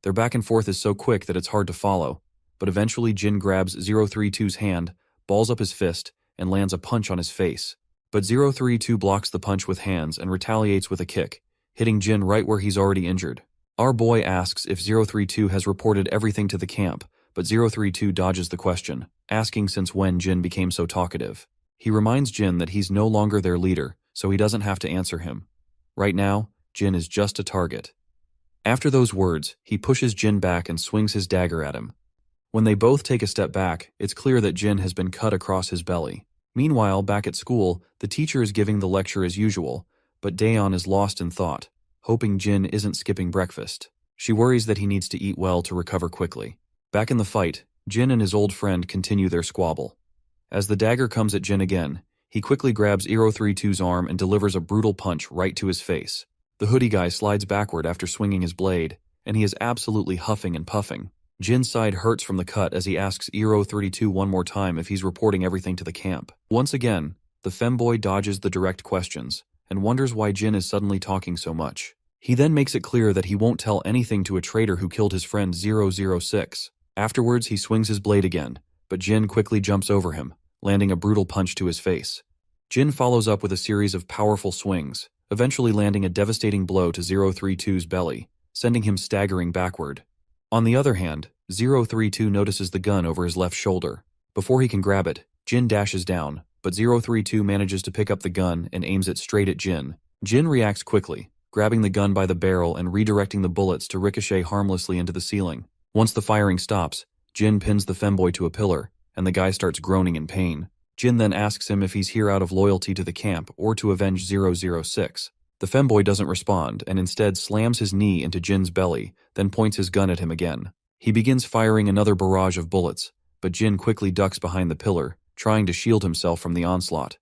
Their back and forth is so quick that it's hard to follow, but eventually Jin grabs 032's hand, balls up his fist, and lands a punch on his face. But 032 blocks the punch with hands and retaliates with a kick, hitting Jin right where he's already injured. Our boy asks if 032 has reported everything to the camp, but 032 dodges the question, asking since when Jin became so talkative. He reminds Jin that he's no longer their leader, so he doesn't have to answer him. Right now, Jin is just a target. After those words, he pushes Jin back and swings his dagger at him. When they both take a step back, it's clear that Jin has been cut across his belly. Meanwhile, back at school, the teacher is giving the lecture as usual, but Daeon is lost in thought, hoping Jin isn't skipping breakfast. She worries that he needs to eat well to recover quickly. Back in the fight, Jin and his old friend continue their squabble. As the dagger comes at Jin again, he quickly grabs 032's arm and delivers a brutal punch right to his face. The hoodie guy slides backward after swinging his blade, and he is absolutely huffing and puffing. Jin's side hurts from the cut as he asks 032 one more time if he's reporting everything to the camp. Once again, the femboy dodges the direct questions and wonders why Jin is suddenly talking so much. He then makes it clear that he won't tell anything to a traitor who killed his friend 006. Afterwards, he swings his blade again, but Jin quickly jumps over him, landing a brutal punch to his face. Jin follows up with a series of powerful swings, eventually landing a devastating blow to 032's belly, sending him staggering backward. On the other hand, 032 notices the gun over his left shoulder. Before he can grab it, Jin dashes down, but 032 manages to pick up the gun and aims it straight at Jin. Jin reacts quickly, grabbing the gun by the barrel and redirecting the bullets to ricochet harmlessly into the ceiling. Once the firing stops, Jin pins the femboy to a pillar, and the guy starts groaning in pain. Jin then asks him if he's here out of loyalty to the camp or to avenge 006. The femboy doesn't respond and instead slams his knee into Jin's belly, then points his gun at him again. He begins firing another barrage of bullets, but Jin quickly ducks behind the pillar, trying to shield himself from the onslaught.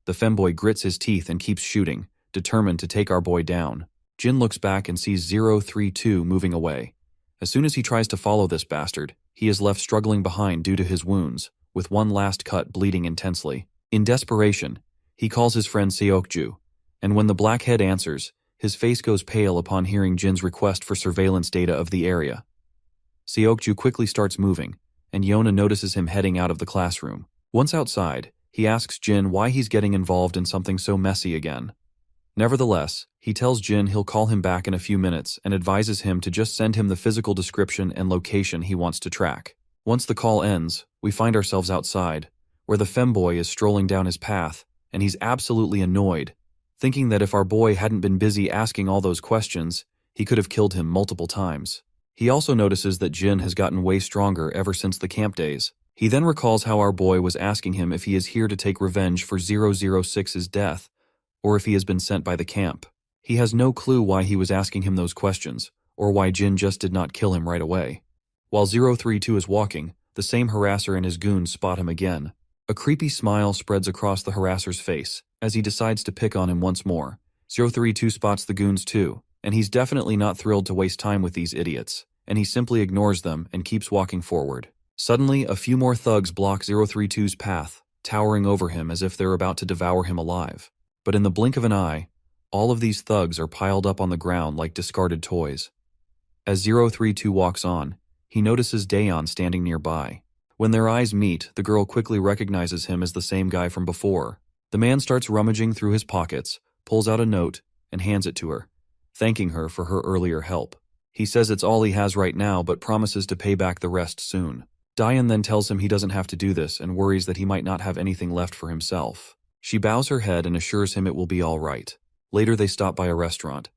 The femboy grits his teeth and keeps shooting, determined to take our boy down. Jin looks back and sees 032 moving away. As soon as he tries to follow this bastard, he is left struggling behind due to his wounds, with one last cut bleeding intensely. In desperation, he calls his friend Seokju, and when the blackhead answers, his face goes pale upon hearing Jin's request for surveillance data of the area. Seokju quickly starts moving, and Yona notices him heading out of the classroom. Once outside, he asks Jin why he's getting involved in something so messy again. Nevertheless, he tells Jin he'll call him back in a few minutes and advises him to just send him the physical description and location he wants to track. Once the call ends, we find ourselves outside, where the femboy is strolling down his path, and he's absolutely annoyed, thinking that if our boy hadn't been busy asking all those questions, he could have killed him multiple times. He also notices that Jin has gotten way stronger ever since the camp days. He then recalls how our boy was asking him if he is here to take revenge for 006's death, or if he has been sent by the camp. He has no clue why he was asking him those questions, or why Jin just did not kill him right away. While 032 is walking, the same harasser and his goons spot him again. A creepy smile spreads across the harasser's face as he decides to pick on him once more. 032 spots the goons too, and he's definitely not thrilled to waste time with these idiots, and he simply ignores them and keeps walking forward. Suddenly, a few more thugs block 032's path, towering over him as if they're about to devour him alive. But in the blink of an eye, all of these thugs are piled up on the ground like discarded toys. As 032 walks on, he notices Daeon standing nearby. When their eyes meet, the girl quickly recognizes him as the same guy from before. The man starts rummaging through his pockets, pulls out a note, and hands it to her, thanking her for her earlier help. He says it's all he has right now but promises to pay back the rest soon. Daeon then tells him he doesn't have to do this and worries that he might not have anything left for himself. She bows her head and assures him it will be all right. Later they stop by a restaurant.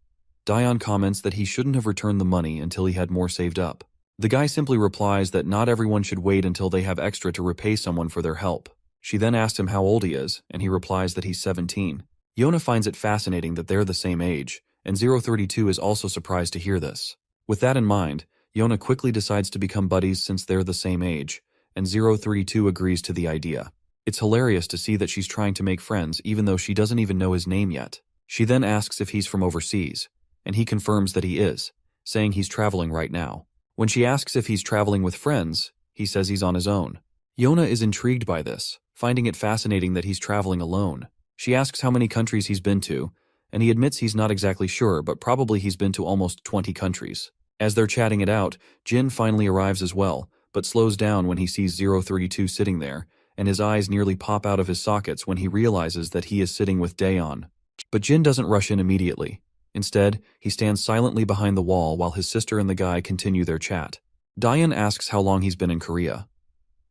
Daeon comments that he shouldn't have returned the money until he had more saved up. The guy simply replies that not everyone should wait until they have extra to repay someone for their help. She then asks him how old he is, and he replies that he's 17. Yona finds it fascinating that they're the same age, and 032 is also surprised to hear this. With that in mind, Yona quickly decides to become buddies since they're the same age, and 032 agrees to the idea. It's hilarious to see that she's trying to make friends even though she doesn't even know his name yet. She then asks if he's from overseas, and he confirms that he is, saying he's traveling right now. When she asks if he's traveling with friends, he says he's on his own. Yona is intrigued by this, finding it fascinating that he's traveling alone. She asks how many countries he's been to, and he admits he's not exactly sure, but probably he's been to almost 20 countries. As they're chatting it out, Jin finally arrives as well, but slows down when he sees 032 sitting there, and his eyes nearly pop out of his sockets when he realizes that he is sitting with Daeon. But Jin doesn't rush in immediately. Instead, he stands silently behind the wall while his sister and the guy continue their chat. Daeon asks how long he's been in Korea.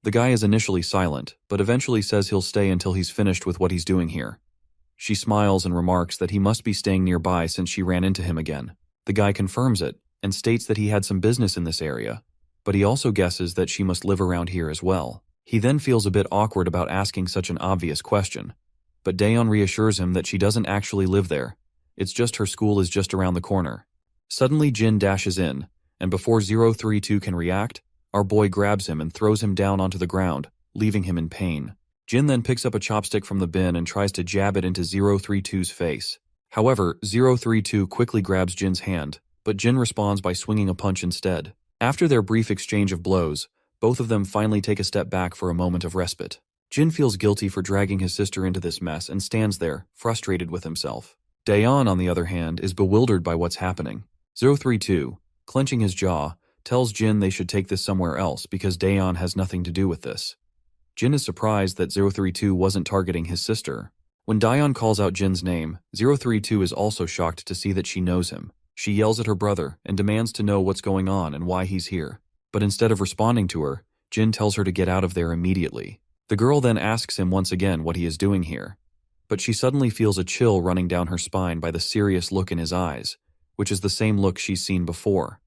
The guy is initially silent, but eventually says he'll stay until he's finished with what he's doing here. She smiles and remarks that he must be staying nearby since she ran into him again. The guy confirms it, and states that he had some business in this area, but he also guesses that she must live around here as well. He then feels a bit awkward about asking such an obvious question, but Daeon reassures him that she doesn't actually live there. It's just her school is just around the corner. Suddenly Jin dashes in, and before 032 can react, our boy grabs him and throws him down onto the ground, leaving him in pain. Jin then picks up a chopstick from the bin and tries to jab it into 032's face. However, 032 quickly grabs Jin's hand, but Jin responds by swinging a punch instead. After their brief exchange of blows, both of them finally take a step back for a moment of respite. Jin feels guilty for dragging his sister into this mess and stands there, frustrated with himself. Daeon, on the other hand, is bewildered by what's happening. 032, clenching his jaw, tells Jin they should take this somewhere else because Daeon has nothing to do with this. Jin is surprised that 032 wasn't targeting his sister. When Daeon calls out Jin's name, 032 is also shocked to see that she knows him. She yells at her brother and demands to know what's going on and why he's here. But instead of responding to her, Jin tells her to get out of there immediately. The girl then asks him once again what he is doing here, but she suddenly feels a chill running down her spine by the serious look in his eyes, which is the same look she's seen before.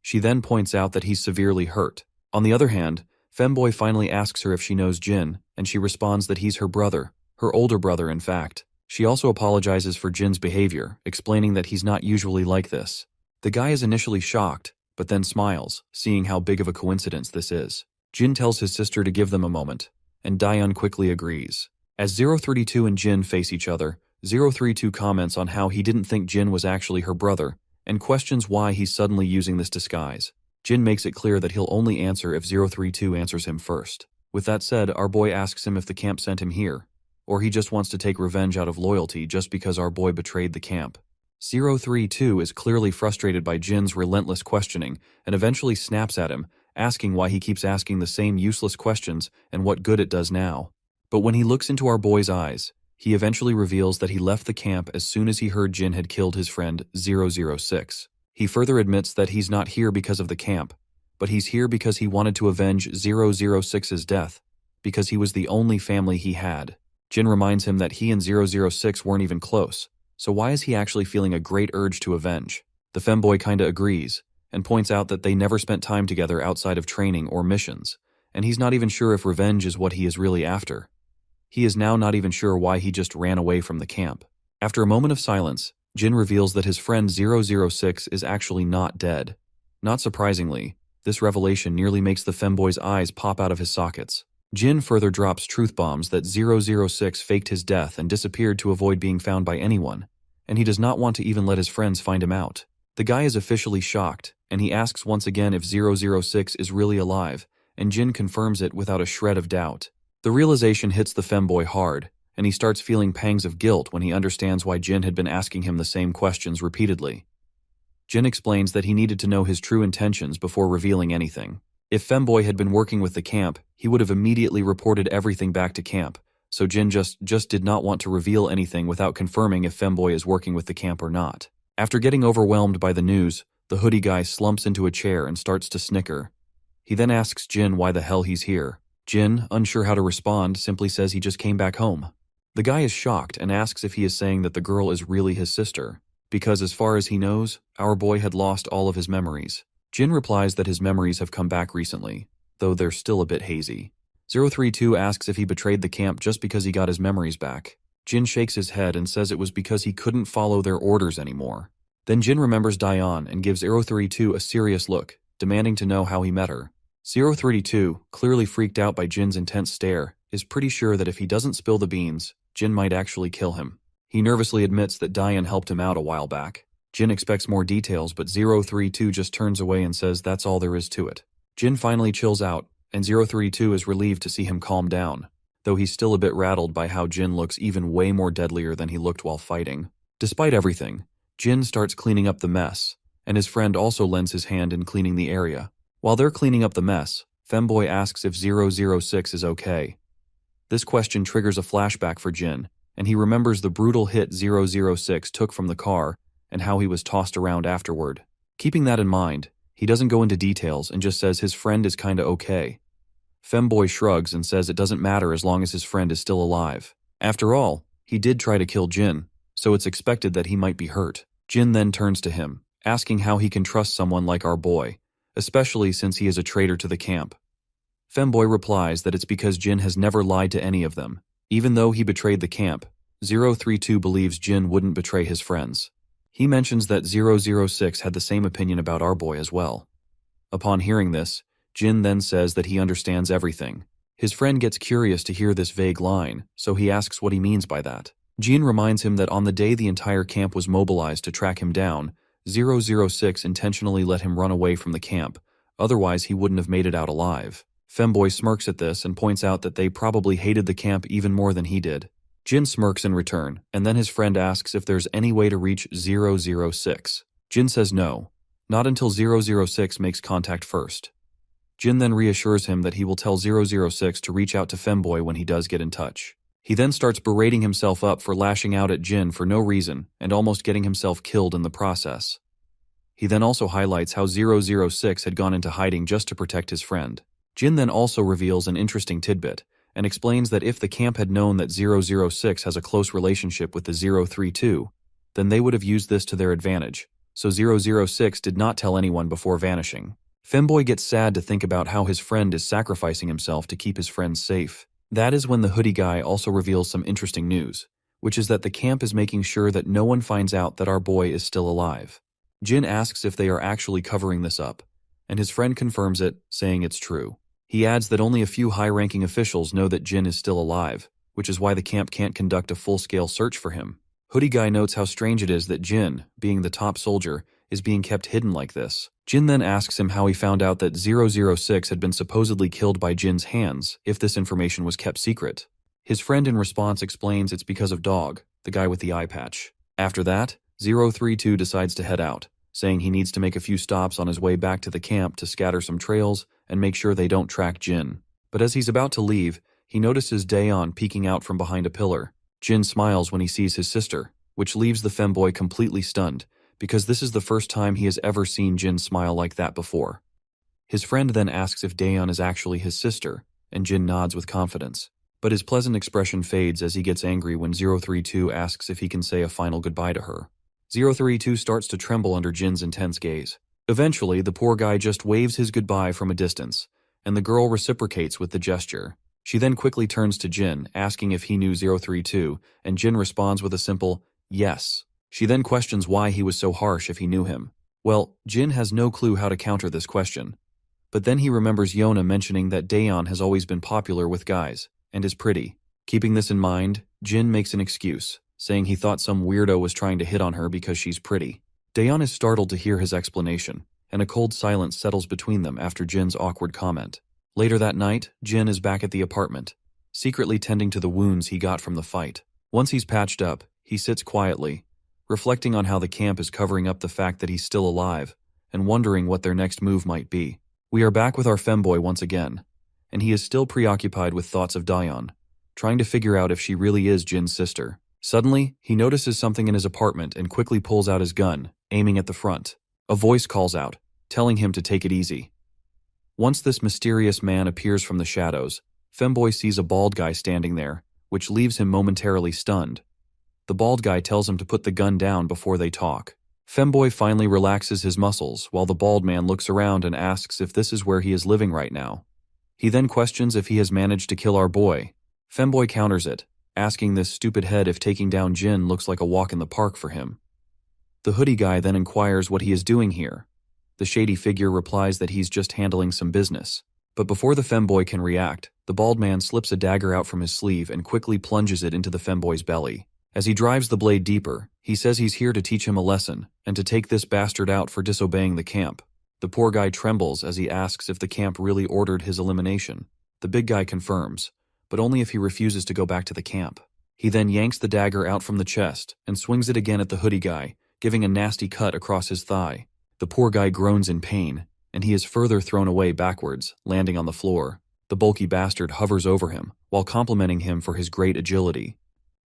She then points out that he's severely hurt. On the other hand, Femboy finally asks her if she knows Jin, and she responds that he's her brother, her older brother in fact. She also apologizes for Jin's behavior, explaining that he's not usually like this. The guy is initially shocked, but then smiles, seeing how big of a coincidence this is. Jin tells his sister to give them a moment, and Daeon quickly agrees. As 032 and Jin face each other, 032 comments on how he didn't think Jin was actually her brother, and questions why he's suddenly using this disguise. Jin makes it clear that he'll only answer if 032 answers him first. With that said, our boy asks him if the camp sent him here, or he just wants to take revenge out of loyalty just because our boy betrayed the camp. 032 is clearly frustrated by Jin's relentless questioning and eventually snaps at him, asking why he keeps asking the same useless questions and what good it does now. But when he looks into our boy's eyes, he eventually reveals that he left the camp as soon as he heard Jin had killed his friend 006. He further admits that he's not here because of the camp, but he's here because he wanted to avenge 006's death, because he was the only family he had. Jin reminds him that he and 006 weren't even close, so why is he actually feeling a great urge to avenge? The femboy kinda agrees, and points out that they never spent time together outside of training or missions, and he's not even sure if revenge is what he is really after. He is now not even sure why he just ran away from the camp. After a moment of silence, Jin reveals that his friend 006 is actually not dead. Not surprisingly, this revelation nearly makes the femboy's eyes pop out of his sockets. Jin further drops truth bombs that 006 faked his death and disappeared to avoid being found by anyone, and he does not want to even let his friends find him out. The guy is officially shocked, and he asks once again if 006 is really alive, and Jin confirms it without a shred of doubt. The realization hits the femboy hard, and he starts feeling pangs of guilt when he understands why Jin had been asking him the same questions repeatedly. Jin explains that he needed to know his true intentions before revealing anything. If femboy had been working with the camp, he would have immediately reported everything back to camp, so Jin just did not want to reveal anything without confirming if femboy is working with the camp or not. After getting overwhelmed by the news, the hoodie guy slumps into a chair and starts to snicker. He then asks Jin why the hell he's here. Jin, unsure how to respond, simply says he just came back home. The guy is shocked and asks if he is saying that the girl is really his sister, because as far as he knows, our boy had lost all of his memories. Jin replies that his memories have come back recently, though they're still a bit hazy. 032 asks if he betrayed the camp just because he got his memories back. Jin shakes his head and says it was because he couldn't follow their orders anymore. Then Jin remembers Dayan and gives 032 a serious look, demanding to know how he met her. 032, clearly freaked out by Jin's intense stare, is pretty sure that if he doesn't spill the beans, Jin might actually kill him. He nervously admits that Dayan helped him out a while back. Jin expects more details, but 032 just turns away and says that's all there is to it. Jin finally chills out, and 032 is relieved to see him calm down, though he's still a bit rattled by how Jin looks even way more deadlier than he looked while fighting. Despite everything, Jin starts cleaning up the mess, and his friend also lends his hand in cleaning the area. While they're cleaning up the mess, femboy asks if 006 is okay. This question triggers a flashback for Jin, and he remembers the brutal hit 006 took from the car and how he was tossed around afterward. Keeping that in mind, he doesn't go into details and just says his friend is kinda okay. Femboy shrugs and says it doesn't matter as long as his friend is still alive. After all, he did try to kill Jin, so it's expected that he might be hurt. Jin then turns to him, asking how he can trust someone like our boy, especially since he is a traitor to the camp. Femboy replies that it's because Jin has never lied to any of them. Even though he betrayed the camp, 032 believes Jin wouldn't betray his friends. He mentions that 006 had the same opinion about our boy as well. Upon hearing this, Jin then says that he understands everything. His friend gets curious to hear this vague line, so he asks what he means by that. Jin reminds him that on the day the entire camp was mobilized to track him down, 006 intentionally let him run away from the camp, otherwise he wouldn't have made it out alive. Femboy smirks at this and points out that they probably hated the camp even more than he did. Jin smirks in return, and then his friend asks if there's any way to reach 006. Jin says no, not until 006 makes contact first. Jin then reassures him that he will tell 006 to reach out to Femboy when he does get in touch. He then starts berating himself up for lashing out at Jin for no reason and almost getting himself killed in the process. He then also highlights how 006 had gone into hiding just to protect his friend. Jin then also reveals an interesting tidbit, and explains that if the camp had known that 006 has a close relationship with the 032, then they would have used this to their advantage, so 006 did not tell anyone before vanishing. Femboy gets sad to think about how his friend is sacrificing himself to keep his friends safe. That is when the hoodie guy also reveals some interesting news, which is that the camp is making sure that no one finds out that our boy is still alive. Jin asks if they are actually covering this up, and his friend confirms it, saying it's true. He adds that only a few high-ranking officials know that Jin is still alive, which is why the camp can't conduct a full-scale search for him. Hoodie guy notes how strange it is that Jin, being the top soldier, is being kept hidden like this. Jin then asks him how he found out that 006 had been supposedly killed by Jin's hands if this information was kept secret. His friend in response explains it's because of Dog, the guy with the eye patch. After that, 032 decides to head out, saying he needs to make a few stops on his way back to the camp to scatter some trails and make sure they don't track Jin. But as he's about to leave, he notices Dayan peeking out from behind a pillar. Jin smiles when he sees his sister, which leaves the femboy completely stunned, because this is the first time he has ever seen Jin smile like that before. His friend then asks if Dayan is actually his sister, and Jin nods with confidence. But his pleasant expression fades as he gets angry when 032 asks if he can say a final goodbye to her. 032 starts to tremble under Jin's intense gaze. Eventually, the poor guy just waves his goodbye from a distance, and the girl reciprocates with the gesture. She then quickly turns to Jin, asking if he knew 032, and Jin responds with a simple, yes. She then questions why he was so harsh if he knew him. Well, Jin has no clue how to counter this question. But then he remembers Yona mentioning that Daeon has always been popular with guys, and is pretty. Keeping this in mind, Jin makes an excuse, saying he thought some weirdo was trying to hit on her because she's pretty. Daeon is startled to hear his explanation, and a cold silence settles between them after Jin's awkward comment. Later that night, Jin is back at the apartment, secretly tending to the wounds he got from the fight. Once he's patched up, he sits quietly, reflecting on how the camp is covering up the fact that he's still alive, and wondering what their next move might be. We are back with our femboy once again, and he is still preoccupied with thoughts of Daeon, trying to figure out if she really is Jin's sister. Suddenly, he notices something in his apartment and quickly pulls out his gun, aiming at the front. A voice calls out, telling him to take it easy. Once this mysterious man appears from the shadows, femboy sees a bald guy standing there, which leaves him momentarily stunned. The bald guy tells him to put the gun down before they talk. Femboy finally relaxes his muscles while the bald man looks around and asks if this is where he is living right now. He then questions if he has managed to kill our boy. Femboy counters it, asking this stupid head if taking down Jin looks like a walk in the park for him. The hoodie guy then inquires what he is doing here. The shady figure replies that he's just handling some business. But before the femboy can react, the bald man slips a dagger out from his sleeve and quickly plunges it into the femboy's belly. As he drives the blade deeper, he says he's here to teach him a lesson and to take this bastard out for disobeying the camp. The poor guy trembles as he asks if the camp really ordered his elimination. The big guy confirms, but only if he refuses to go back to the camp. He then yanks the dagger out from the chest and swings it again at the hoodie guy, giving a nasty cut across his thigh. The poor guy groans in pain, and he is further thrown away backwards, landing on the floor. The bulky bastard hovers over him, while complimenting him for his great agility.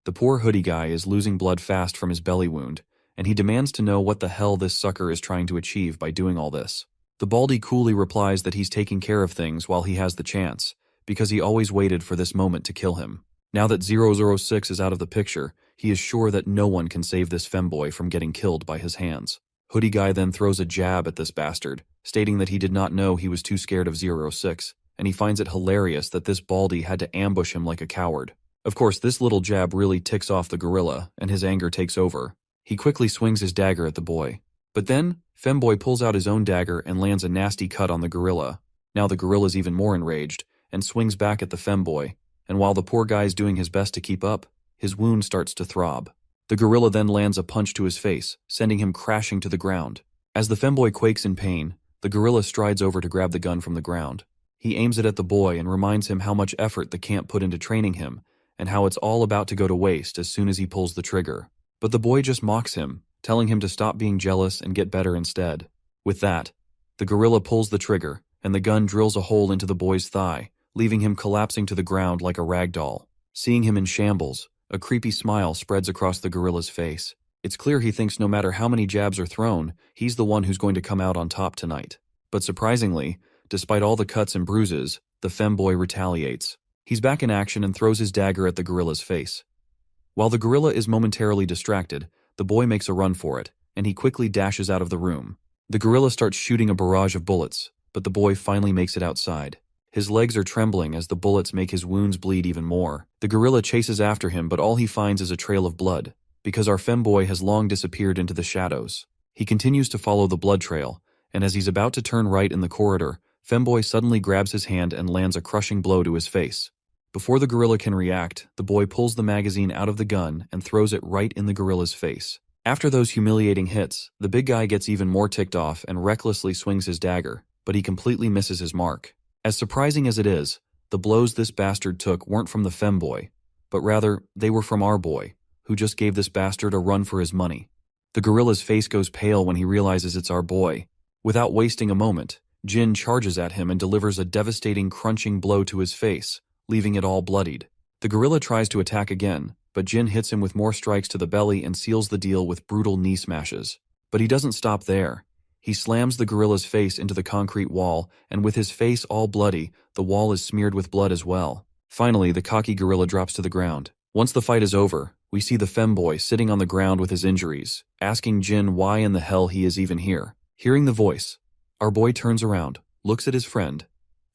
The poor hoodie guy is losing blood fast from his belly wound, and he demands to know what the hell this sucker is trying to achieve by doing all this. The baldy coolly replies that he's taking care of things while he has the chance, because he always waited for this moment to kill him. Now that 006 is out of the picture, he is sure that no one can save this femboy from getting killed by his hands. Hoodie guy then throws a jab at this bastard, stating that he did not know he was too scared of 06, and he finds it hilarious that this baldy had to ambush him like a coward. Of course, this little jab really ticks off the gorilla, and his anger takes over. He quickly swings his dagger at the boy. But then, femboy pulls out his own dagger and lands a nasty cut on the gorilla. Now the gorilla's even more enraged, and swings back at the femboy, and while the poor guy's doing his best to keep up, his wound starts to throb. The gorilla then lands a punch to his face, sending him crashing to the ground. As the femboy quakes in pain, the gorilla strides over to grab the gun from the ground. He aims it at the boy and reminds him how much effort the camp put into training him, and how it's all about to go to waste as soon as he pulls the trigger. But the boy just mocks him, telling him to stop being jealous and get better instead. With that, the gorilla pulls the trigger, and the gun drills a hole into the boy's thigh, leaving him collapsing to the ground like a rag doll. Seeing him in shambles, a creepy smile spreads across the gorilla's face. It's clear he thinks no matter how many jabs are thrown, he's the one who's going to come out on top tonight. But surprisingly, despite all the cuts and bruises, the femboy retaliates. He's back in action and throws his dagger at the gorilla's face. While the gorilla is momentarily distracted, the boy makes a run for it, and he quickly dashes out of the room. The gorilla starts shooting a barrage of bullets, but the boy finally makes it outside. His legs are trembling as the bullets make his wounds bleed even more. The gorilla chases after him, but all he finds is a trail of blood, because our femboy has long disappeared into the shadows. He continues to follow the blood trail, and as he's about to turn right in the corridor, femboy suddenly grabs his hand and lands a crushing blow to his face. Before the gorilla can react, the boy pulls the magazine out of the gun and throws it right in the gorilla's face. After those humiliating hits, the big guy gets even more ticked off and recklessly swings his dagger, but he completely misses his mark. As surprising as it is, the blows this bastard took weren't from the femboy, but rather, they were from our boy, who just gave this bastard a run for his money. The gorilla's face goes pale when he realizes it's our boy. Without wasting a moment, Jin charges at him and delivers a devastating crunching blow to his face, leaving it all bloodied. The gorilla tries to attack again, but Jin hits him with more strikes to the belly and seals the deal with brutal knee smashes. But he doesn't stop there. He slams the gorilla's face into the concrete wall, and with his face all bloody, the wall is smeared with blood as well. Finally, the cocky gorilla drops to the ground. Once the fight is over, we see the femboy sitting on the ground with his injuries, asking Jin why in the hell he is even here. Hearing the voice, our boy turns around, looks at his friend,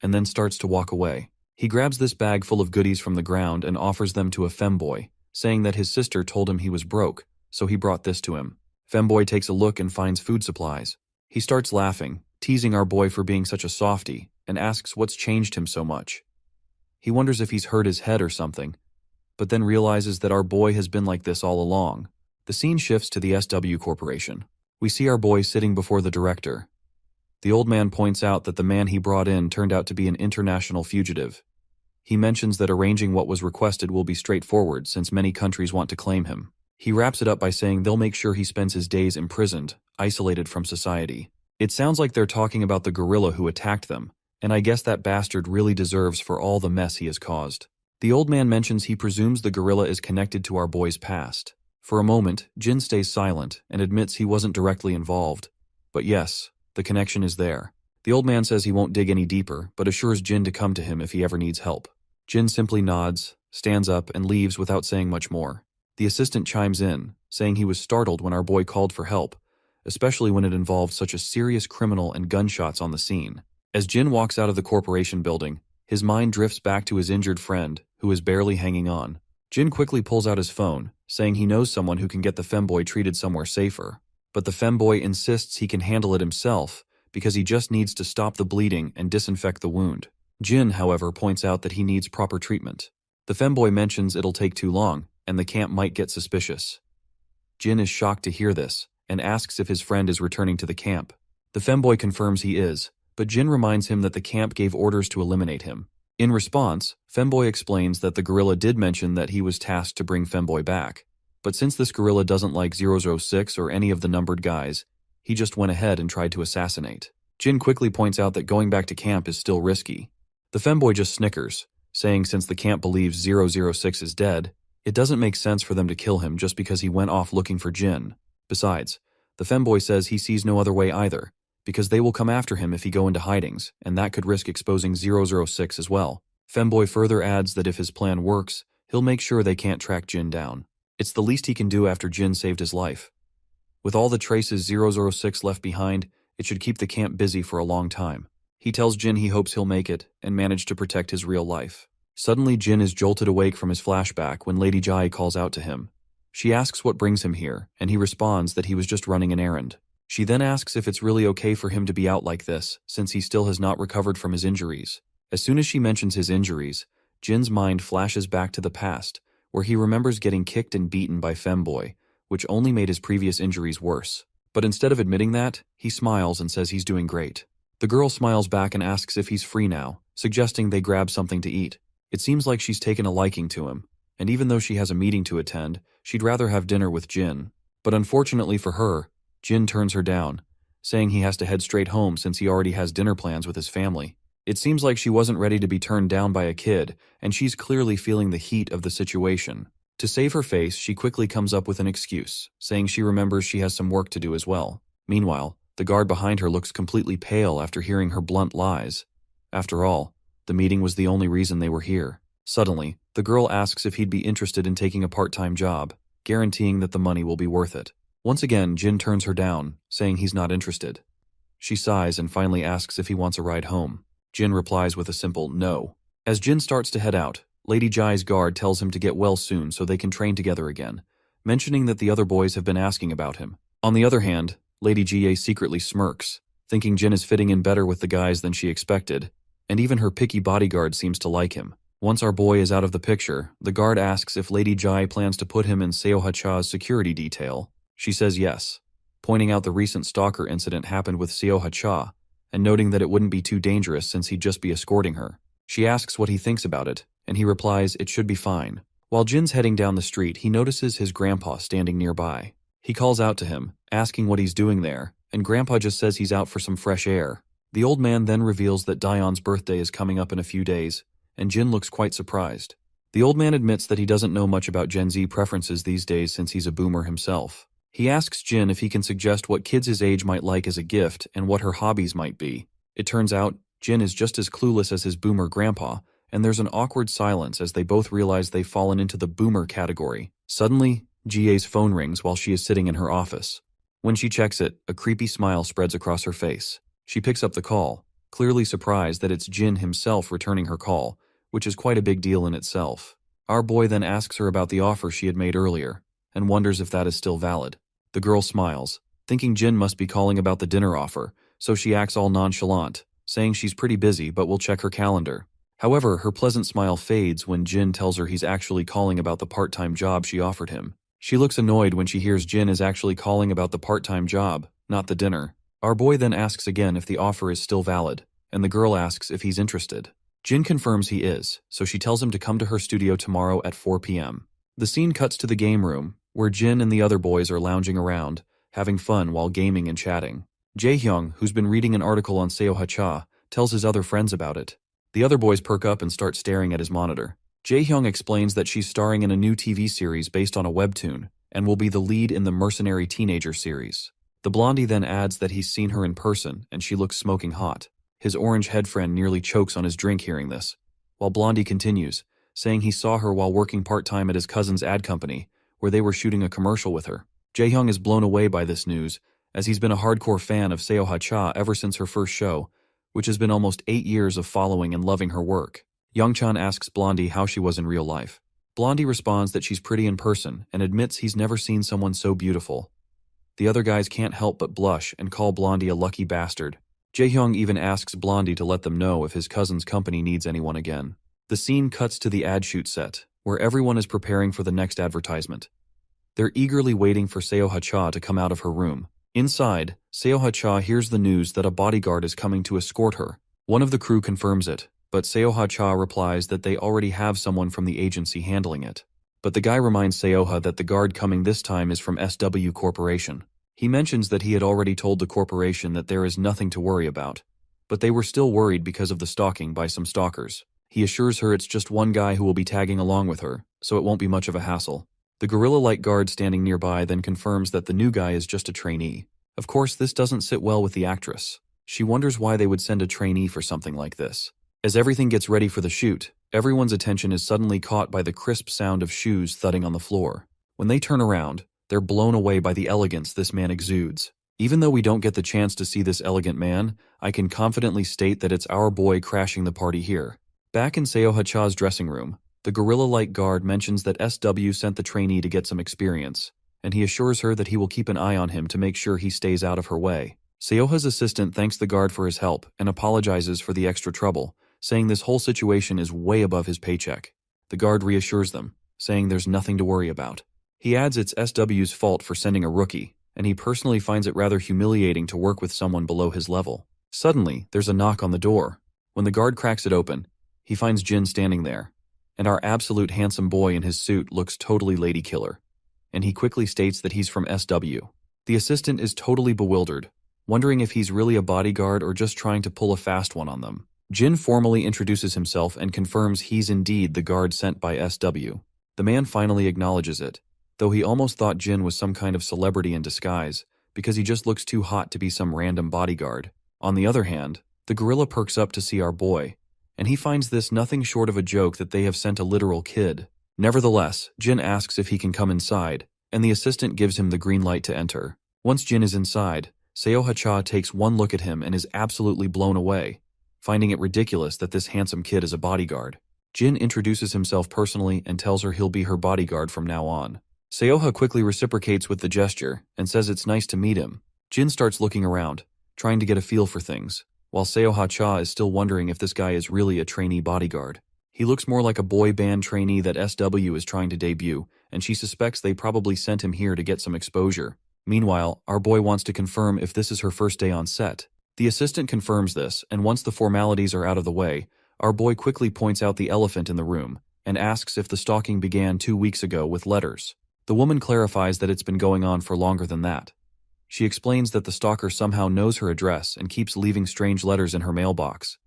and then starts to walk away. He grabs this bag full of goodies from the ground and offers them to a femboy, saying that his sister told him he was broke, so he brought this to him. Femboy takes a look and finds food supplies. He starts laughing, teasing our boy for being such a softie, and asks what's changed him so much. He wonders if he's hurt his head or something, but then realizes that our boy has been like this all along. The scene shifts to the SW Corporation. We see our boy sitting before the director. The old man points out that the man he brought in turned out to be an international fugitive. He mentions that arranging what was requested will be straightforward since many countries want to claim him. He wraps it up by saying they'll make sure he spends his days imprisoned, isolated from society. It sounds like they're talking about the gorilla who attacked them, and I guess that bastard really deserves for all the mess he has caused. The old man mentions he presumes the gorilla is connected to our boy's past. For a moment, Jin stays silent and admits he wasn't directly involved. But yes, the connection is there. The old man says he won't dig any deeper, but assures Jin to come to him if he ever needs help. Jin simply nods, stands up, and leaves without saying much more. The assistant chimes in, saying he was startled when our boy called for help, especially when it involved such a serious criminal and gunshots on the scene. As Jin walks out of the corporation building, his mind drifts back to his injured friend, who is barely hanging on. Jin quickly pulls out his phone, saying he knows someone who can get the femboy treated somewhere safer. But the femboy insists he can handle it himself because he just needs to stop the bleeding and disinfect the wound. Jin, however, points out that he needs proper treatment. The femboy mentions it'll take too long, and the camp might get suspicious. Jin is shocked to hear this, and asks if his friend is returning to the camp. The femboy confirms he is, but Jin reminds him that the camp gave orders to eliminate him. In response, femboy explains that the gorilla did mention that he was tasked to bring femboy back, but since this gorilla doesn't like 006 or any of the numbered guys, he just went ahead and tried to assassinate. Jin quickly points out that going back to camp is still risky. The femboy just snickers, saying since the camp believes 006 is dead, it doesn't make sense for them to kill him just because he went off looking for Jin. Besides, the femboy says he sees no other way either, because they will come after him if he go into hidings, and that could risk exposing 006 as well. Femboy further adds that if his plan works, he'll make sure they can't track Jin down. It's the least he can do after Jin saved his life. With all the traces 006 left behind, it should keep the camp busy for a long time. He tells Jin he hopes he'll make it and manage to protect his real life. Suddenly, Jin is jolted awake from his flashback when Lady Jai calls out to him. She asks what brings him here, and he responds that he was just running an errand. She then asks if it's really okay for him to be out like this, since he still has not recovered from his injuries. As soon as she mentions his injuries, Jin's mind flashes back to the past, where he remembers getting kicked and beaten by femboy, which only made his previous injuries worse. But instead of admitting that, he smiles and says he's doing great. The girl smiles back and asks if he's free now, suggesting they grab something to eat. It seems like she's taken a liking to him, and even though she has a meeting to attend, she'd rather have dinner with Jin. But unfortunately for her, Jin turns her down, saying he has to head straight home since he already has dinner plans with his family. It seems like she wasn't ready to be turned down by a kid, and she's clearly feeling the heat of the situation. To save her face, she quickly comes up with an excuse, saying she remembers she has some work to do as well. Meanwhile, the guard behind her looks completely pale after hearing her blunt lies. After all, the meeting was the only reason they were here. Suddenly, the girl asks if he'd be interested in taking a part-time job, guaranteeing that the money will be worth it. Once again, Jin turns her down, saying he's not interested. She sighs and finally asks if he wants a ride home. Jin replies with a simple no. As Jin starts to head out, Lady Jai's guard tells him to get well soon so they can train together again, mentioning that the other boys have been asking about him. On the other hand, Lady Jie secretly smirks, thinking Jin is fitting in better with the guys than she expected, and even her picky bodyguard seems to like him. Once our boy is out of the picture, the guard asks if Lady Jai plans to put him in Seohacha's security detail. She says yes, pointing out the recent stalker incident happened with Seohacha, and noting that it wouldn't be too dangerous since he'd just be escorting her. She asks what he thinks about it, and he replies it should be fine. While Jin's heading down the street, he notices his grandpa standing nearby. He calls out to him, asking what he's doing there, and Grandpa just says he's out for some fresh air. The old man then reveals that Dion's birthday is coming up in a few days, and Jin looks quite surprised. The old man admits that he doesn't know much about Gen Z preferences these days since he's a boomer himself. He asks Jin if he can suggest what kids his age might like as a gift and what her hobbies might be. It turns out, Jin is just as clueless as his boomer grandpa, and there's an awkward silence as they both realize they've fallen into the boomer category. Suddenly, GA's phone rings while she is sitting in her office. When she checks it, a creepy smile spreads across her face. She picks up the call, clearly surprised that it's Jin himself returning her call, which is quite a big deal in itself. Our boy then asks her about the offer she had made earlier, and wonders if that is still valid. The girl smiles, thinking Jin must be calling about the dinner offer, so she acts all nonchalant, saying she's pretty busy but will check her calendar. However, her pleasant smile fades when Jin tells her he's actually calling about the part-time job she offered him. She looks annoyed when she hears Jin is actually calling about the part-time job, not the dinner. Our boy then asks again if the offer is still valid, and the girl asks if he's interested. Jin confirms he is, so she tells him to come to her studio tomorrow at 4 p.m. The scene cuts to the game room, where Jin and the other boys are lounging around, having fun while gaming and chatting. Jae-hyung, who's been reading an article on Seo Ha-cha, tells his other friends about it. The other boys perk up and start staring at his monitor. Jae-hyung explains that she's starring in a new TV series based on a webtoon, and will be the lead in the Mercenary teenager series. The blondie then adds that he's seen her in person, and she looks smoking hot. His orange head friend nearly chokes on his drink hearing this, while Blondie continues, saying he saw her while working part-time at his cousin's ad company, where they were shooting a commercial with her. Jae-hyung is blown away by this news, as he's been a hardcore fan of Seo Ha-cha ever since her first show, which has been almost 8 years of following and loving her work. Youngchan asks Blondie how she was in real life. Blondie responds that she's pretty in person and admits he's never seen someone so beautiful. The other guys can't help but blush and call Blondie a lucky bastard. Jae-hyung even asks Blondie to let them know if his cousin's company needs anyone again. The scene cuts to the ad shoot set, where everyone is preparing for the next advertisement. They're eagerly waiting for Seo Ha-cha to come out of her room. Inside, Seo Ha-cha hears the news that a bodyguard is coming to escort her. One of the crew confirms it, but Seo Ha-cha replies that they already have someone from the agency handling it. But the guy reminds Seo-ha that the guard coming this time is from SW Corporation. He mentions that he had already told the corporation that there is nothing to worry about, but they were still worried because of the stalking by some stalkers. He assures her it's just one guy who will be tagging along with her, so it won't be much of a hassle. The gorilla-like guard standing nearby then confirms that the new guy is just a trainee. Of course, this doesn't sit well with the actress. She wonders why they would send a trainee for something like this. As everything gets ready for the shoot, everyone's attention is suddenly caught by the crisp sound of shoes thudding on the floor. When they turn around, they're blown away by the elegance this man exudes. Even though we don't get the chance to see this elegant man, I can confidently state that it's our boy crashing the party here. Back in Seo Ha-cha's dressing room, the gorilla-like guard mentions that SW sent the trainee to get some experience, and he assures her that he will keep an eye on him to make sure he stays out of her way. Seoha's assistant thanks the guard for his help and apologizes for the extra trouble, saying this whole situation is way above his paycheck. The guard reassures them, saying there's nothing to worry about. He adds it's SW's fault for sending a rookie, and he personally finds it rather humiliating to work with someone below his level. Suddenly, there's a knock on the door. When the guard cracks it open, he finds Jin standing there, and our absolute handsome boy in his suit looks totally lady killer, and he quickly states that he's from SW. The assistant is totally bewildered, wondering if he's really a bodyguard or just trying to pull a fast one on them. Jin formally introduces himself and confirms he's indeed the guard sent by SW. The man finally acknowledges it, though he almost thought Jin was some kind of celebrity in disguise, because he just looks too hot to be some random bodyguard. On the other hand, the gorilla perks up to see our boy, and he finds this nothing short of a joke that they have sent a literal kid. Nevertheless, Jin asks if he can come inside, and the assistant gives him the green light to enter. Once Jin is inside, Seo Ha-cha takes one look at him and is absolutely blown away, finding it ridiculous that this handsome kid is a bodyguard. Jin introduces himself personally and tells her he'll be her bodyguard from now on. Seo-ha quickly reciprocates with the gesture and says it's nice to meet him. Jin starts looking around, trying to get a feel for things, while Seo Ha-cha is still wondering if this guy is really a trainee bodyguard. He looks more like a boy band trainee that SW is trying to debut, and she suspects they probably sent him here to get some exposure. Meanwhile, our boy wants to confirm if this is her first day on set. The assistant confirms this, and once the formalities are out of the way, our boy quickly points out the elephant in the room and asks if the stalking began 2 weeks ago with letters. The woman clarifies that it's been going on for longer than that. She explains that the stalker somehow knows her address and keeps leaving strange letters in her mailbox.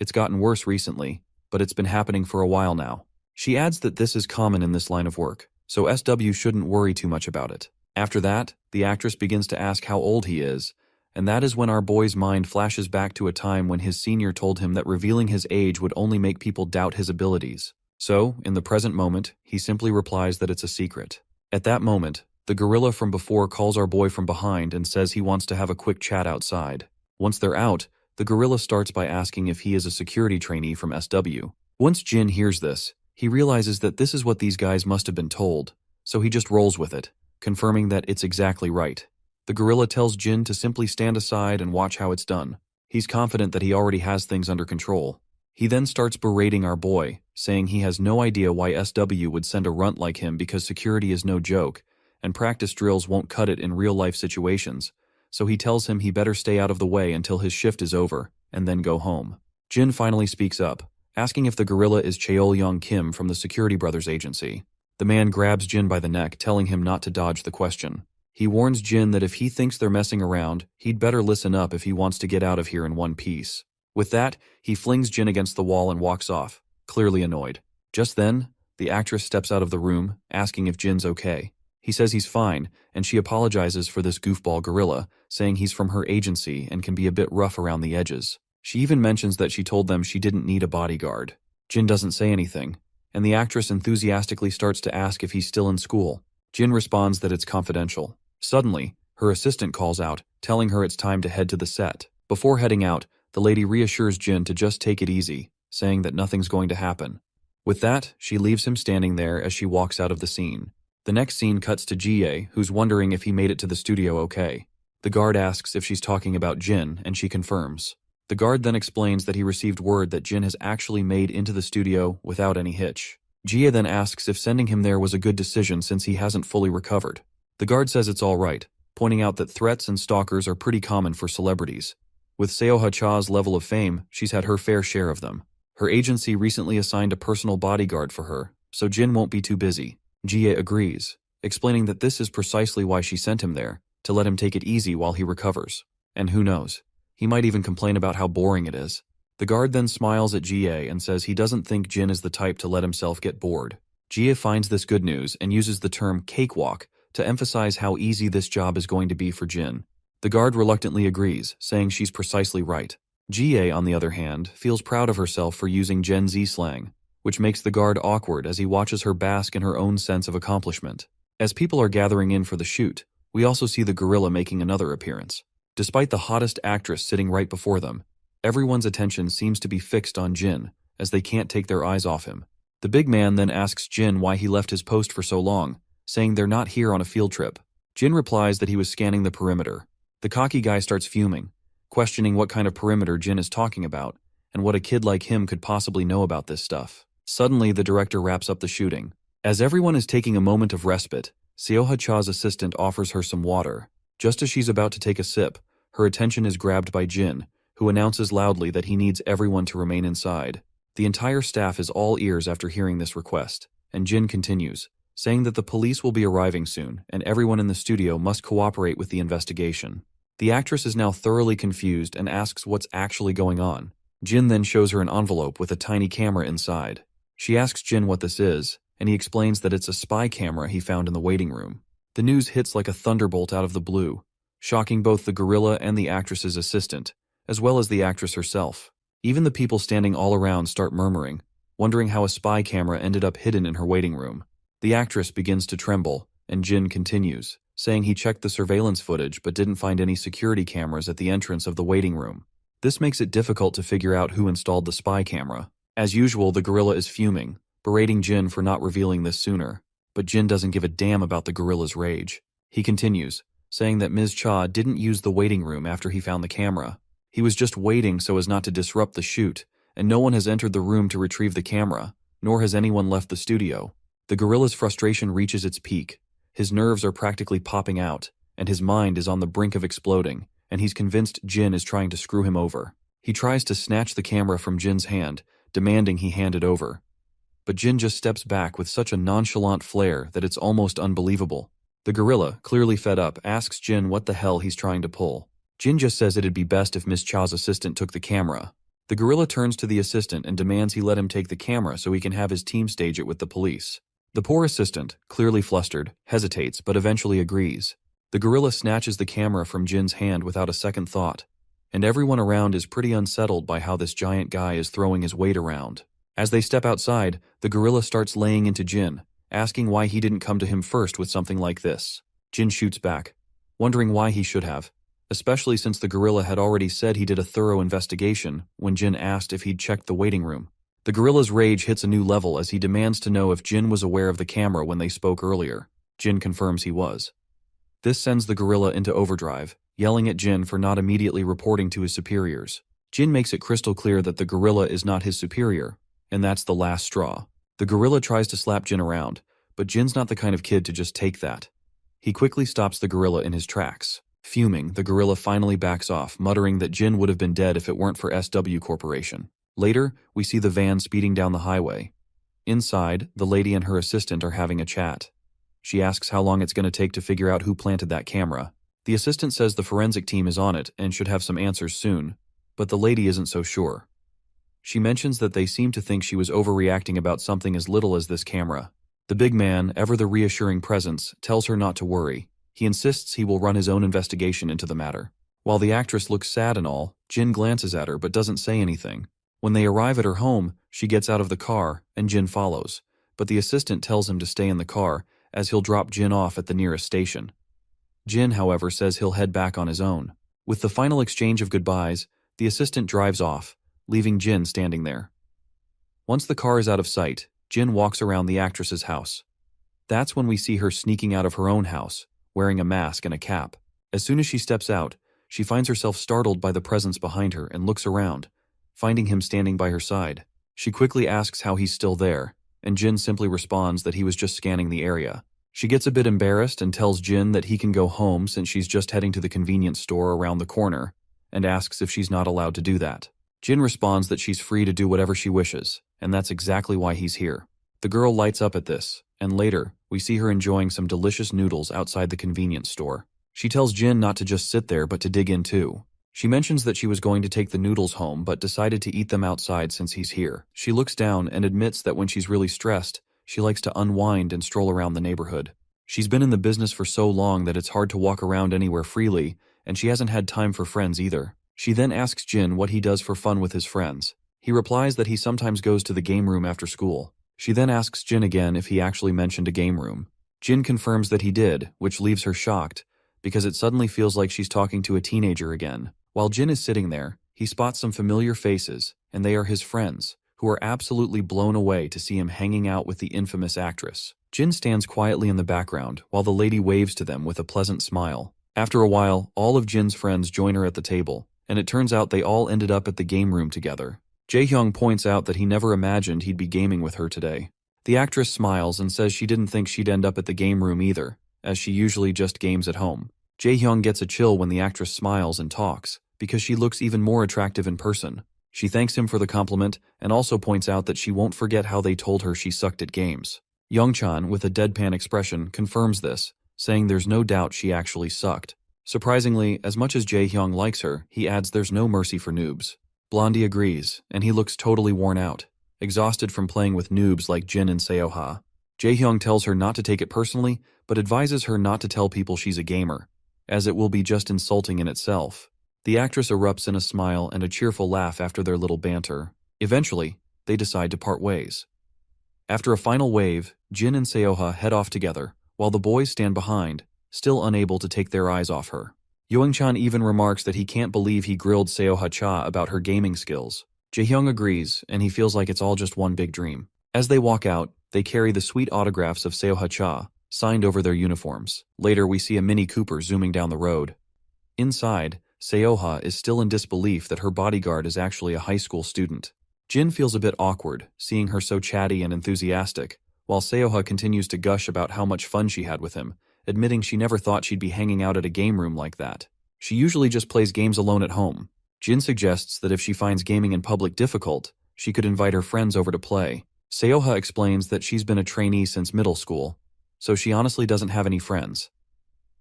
It's gotten worse recently, but it's been happening for a while now. She adds that this is common in this line of work, so SW shouldn't worry too much about it. After that, the actress begins to ask how old he is, And that is when our boy's mind flashes back to a time when his senior told him that revealing his age would only make people doubt his abilities. So, in the present moment, he simply replies that it's a secret. At that moment, the gorilla from before calls our boy from behind and says he wants to have a quick chat outside. Once they're out, the gorilla starts by asking if he is a security trainee from SW. Once Jin hears this, he realizes that this is what these guys must have been told, so he just rolls with it, confirming that it's exactly right. The gorilla tells Jin to simply stand aside and watch how it's done. He's confident that he already has things under control. He then starts berating our boy, saying he has no idea why SW would send a runt like him because security is no joke, and practice drills won't cut it in real-life situations, so he tells him he better stay out of the way until his shift is over, and then go home. Jin finally speaks up, asking if the gorilla is Cheol-young Kim from the Security Brothers agency. The man grabs Jin by the neck, telling him not to dodge the question. He warns Jin that if he thinks they're messing around, he'd better listen up if he wants to get out of here in one piece. With that, he flings Jin against the wall and walks off, clearly annoyed. Just then, the actress steps out of the room, asking if Jin's okay. He says he's fine, and she apologizes for this goofball gorilla, saying he's from her agency and can be a bit rough around the edges. She even mentions that she told them she didn't need a bodyguard. Jin doesn't say anything, and the actress enthusiastically starts to ask if he's still in school. Jin responds that it's confidential. Suddenly, her assistant calls out, telling her it's time to head to the set. Before heading out, the lady reassures Jin to just take it easy, saying that nothing's going to happen. With that, she leaves him standing there as she walks out of the scene. The next scene cuts to Jie, who's wondering if he made it to the studio okay. The guard asks if she's talking about Jin, and she confirms. The guard then explains that he received word that Jin has actually made into the studio without any hitch. Jie then asks if sending him there was a good decision since he hasn't fully recovered. The guard says it's all right, pointing out that threats and stalkers are pretty common for celebrities. With Seo Cha's level of fame, she's had her fair share of them. Her agency recently assigned a personal bodyguard for her, so Jin won't be too busy. Jie agrees, explaining that this is precisely why she sent him there, to let him take it easy while he recovers. And who knows, he might even complain about how boring it is. The guard then smiles at Jie and says he doesn't think Jin is the type to let himself get bored. Jie finds this good news and uses the term cakewalk to emphasize how easy this job is going to be for Jin. The guard reluctantly agrees, saying she's precisely right. Jie, on the other hand, feels proud of herself for using Gen Z slang, which makes the guard awkward as he watches her bask in her own sense of accomplishment. As people are gathering in for the shoot, we also see the gorilla making another appearance. Despite the hottest actress sitting right before them, everyone's attention seems to be fixed on Jin, as they can't take their eyes off him. The big man then asks Jin why he left his post for so long, saying they're not here on a field trip. Jin replies that he was scanning the perimeter. The cocky guy starts fuming, questioning what kind of perimeter Jin is talking about, and what a kid like him could possibly know about this stuff. Suddenly, the director wraps up the shooting. As everyone is taking a moment of respite, Seo Cha's assistant offers her some water. Just as she's about to take a sip, her attention is grabbed by Jin, who announces loudly that he needs everyone to remain inside. The entire staff is all ears after hearing this request, and Jin continues, saying that the police will be arriving soon, and everyone in the studio must cooperate with the investigation. The actress is now thoroughly confused and asks what's actually going on. Jin then shows her an envelope with a tiny camera inside. She asks Jin what this is, and he explains that it's a spy camera he found in the waiting room. The news hits like a thunderbolt out of the blue, shocking both the gorilla and the actress's assistant, as well as the actress herself. Even the people standing all around start murmuring, wondering how a spy camera ended up hidden in her waiting room. The actress begins to tremble, and Jin continues, saying he checked the surveillance footage but didn't find any security cameras at the entrance of the waiting room. This makes it difficult to figure out who installed the spy camera. As usual, the gorilla is fuming, berating Jin for not revealing this sooner, but Jin doesn't give a damn about the gorilla's rage. He continues, saying that Ms. Cha didn't use the waiting room after he found the camera. He was just waiting so as not to disrupt the shoot, and no one has entered the room to retrieve the camera, nor has anyone left the studio. The gorilla's frustration reaches its peak. His nerves are practically popping out, and his mind is on the brink of exploding, and he's convinced Jin is trying to screw him over. He tries to snatch the camera from Jin's hand, demanding he hand it over. But Jin just steps back with such a nonchalant flair that it's almost unbelievable. The gorilla, clearly fed up, asks Jin what the hell he's trying to pull. Jin just says it'd be best if Miss Cha's assistant took the camera. The gorilla turns to the assistant and demands he let him take the camera so he can have his team stage it with the police. The poor assistant, clearly flustered, hesitates but eventually agrees. The gorilla snatches the camera from Jin's hand without a second thought, and everyone around is pretty unsettled by how this giant guy is throwing his weight around. As they step outside, the gorilla starts laying into Jin, asking why he didn't come to him first with something like this. Jin shoots back, wondering why he should have, especially since the gorilla had already said he did a thorough investigation when Jin asked if he'd checked the waiting room. The gorilla's rage hits a new level as he demands to know if Jin was aware of the camera when they spoke earlier. Jin confirms he was. This sends the gorilla into overdrive, yelling at Jin for not immediately reporting to his superiors. Jin makes it crystal clear that the gorilla is not his superior, and that's the last straw. The gorilla tries to slap Jin around, but Jin's not the kind of kid to just take that. He quickly stops the gorilla in his tracks. Fuming, the gorilla finally backs off, muttering that Jin would have been dead if it weren't for SW Corporation. Later, we see the van speeding down the highway. Inside, the lady and her assistant are having a chat. She asks how long it's going to take to figure out who planted that camera. The assistant says the forensic team is on it and should have some answers soon, but the lady isn't so sure. She mentions that they seem to think she was overreacting about something as little as this camera. The big man, ever the reassuring presence, tells her not to worry. He insists he will run his own investigation into the matter. While the actress looks sad and all, Jin glances at her but doesn't say anything. When they arrive at her home, she gets out of the car and Jin follows, but the assistant tells him to stay in the car as he'll drop Jin off at the nearest station. Jin, however, says he'll head back on his own. With the final exchange of goodbyes, the assistant drives off, leaving Jin standing there. Once the car is out of sight, Jin walks around the actress's house. That's when we see her sneaking out of her own house, wearing a mask and a cap. As soon as she steps out, she finds herself startled by the presence behind her and looks around, finding him standing by her side. She quickly asks how he's still there, and Jin simply responds that he was just scanning the area. She gets a bit embarrassed and tells Jin that he can go home since she's just heading to the convenience store around the corner, and asks if she's not allowed to do that. Jin responds that she's free to do whatever she wishes, and that's exactly why he's here. The girl lights up at this, and later, we see her enjoying some delicious noodles outside the convenience store. She tells Jin not to just sit there but to dig in too. She mentions that she was going to take the noodles home but decided to eat them outside since he's here. She looks down and admits that when she's really stressed, she likes to unwind and stroll around the neighborhood. She's been in the business for so long that it's hard to walk around anywhere freely, and she hasn't had time for friends either. She then asks Jin what he does for fun with his friends. He replies that he sometimes goes to the game room after school. She then asks Jin again if he actually mentioned a game room. Jin confirms that he did, which leaves her shocked, because it suddenly feels like she's talking to a teenager again. While Jin is sitting there, he spots some familiar faces, and they are his friends, who are absolutely blown away to see him hanging out with the infamous actress. Jin stands quietly in the background while the lady waves to them with a pleasant smile. After a while, all of Jin's friends join her at the table, and it turns out they all ended up at the game room together. Jae-hyung points out that he never imagined he'd be gaming with her today. The actress smiles and says she didn't think she'd end up at the game room either, as she usually just games at home. Jae-hyung gets a chill when the actress smiles and talks, because she looks even more attractive in person. She thanks him for the compliment and also points out that she won't forget how they told her she sucked at games. Youngchan, with a deadpan expression, confirms this, saying there's no doubt she actually sucked. Surprisingly, as much as Jae-hyung likes her, he adds there's no mercy for noobs. Blondie agrees, and he looks totally worn out, exhausted from playing with noobs like Jin and Seoha. Jae-hyung tells her not to take it personally, but advises her not to tell people she's a gamer, as it will be just insulting in itself. The actress erupts in a smile and a cheerful laugh after their little banter. Eventually, they decide to part ways. After a final wave, Jin and Seoha head off together, while the boys stand behind, still unable to take their eyes off her. Youngchan even remarks that he can't believe he grilled Seoha-cha about her gaming skills. Jae-hyung agrees, and he feels like it's all just one big dream. As they walk out, they carry the sweet autographs of Seoha-cha, signed over their uniforms. Later, we see a Mini Cooper zooming down the road. Inside, Seoha is still in disbelief that her bodyguard is actually a high school student. Jin feels a bit awkward, seeing her so chatty and enthusiastic, while Seoha continues to gush about how much fun she had with him, admitting she never thought she'd be hanging out at a game room like that. She usually just plays games alone at home. Jin suggests that if she finds gaming in public difficult, she could invite her friends over to play. Seoha explains that she's been a trainee since middle school, so she honestly doesn't have any friends.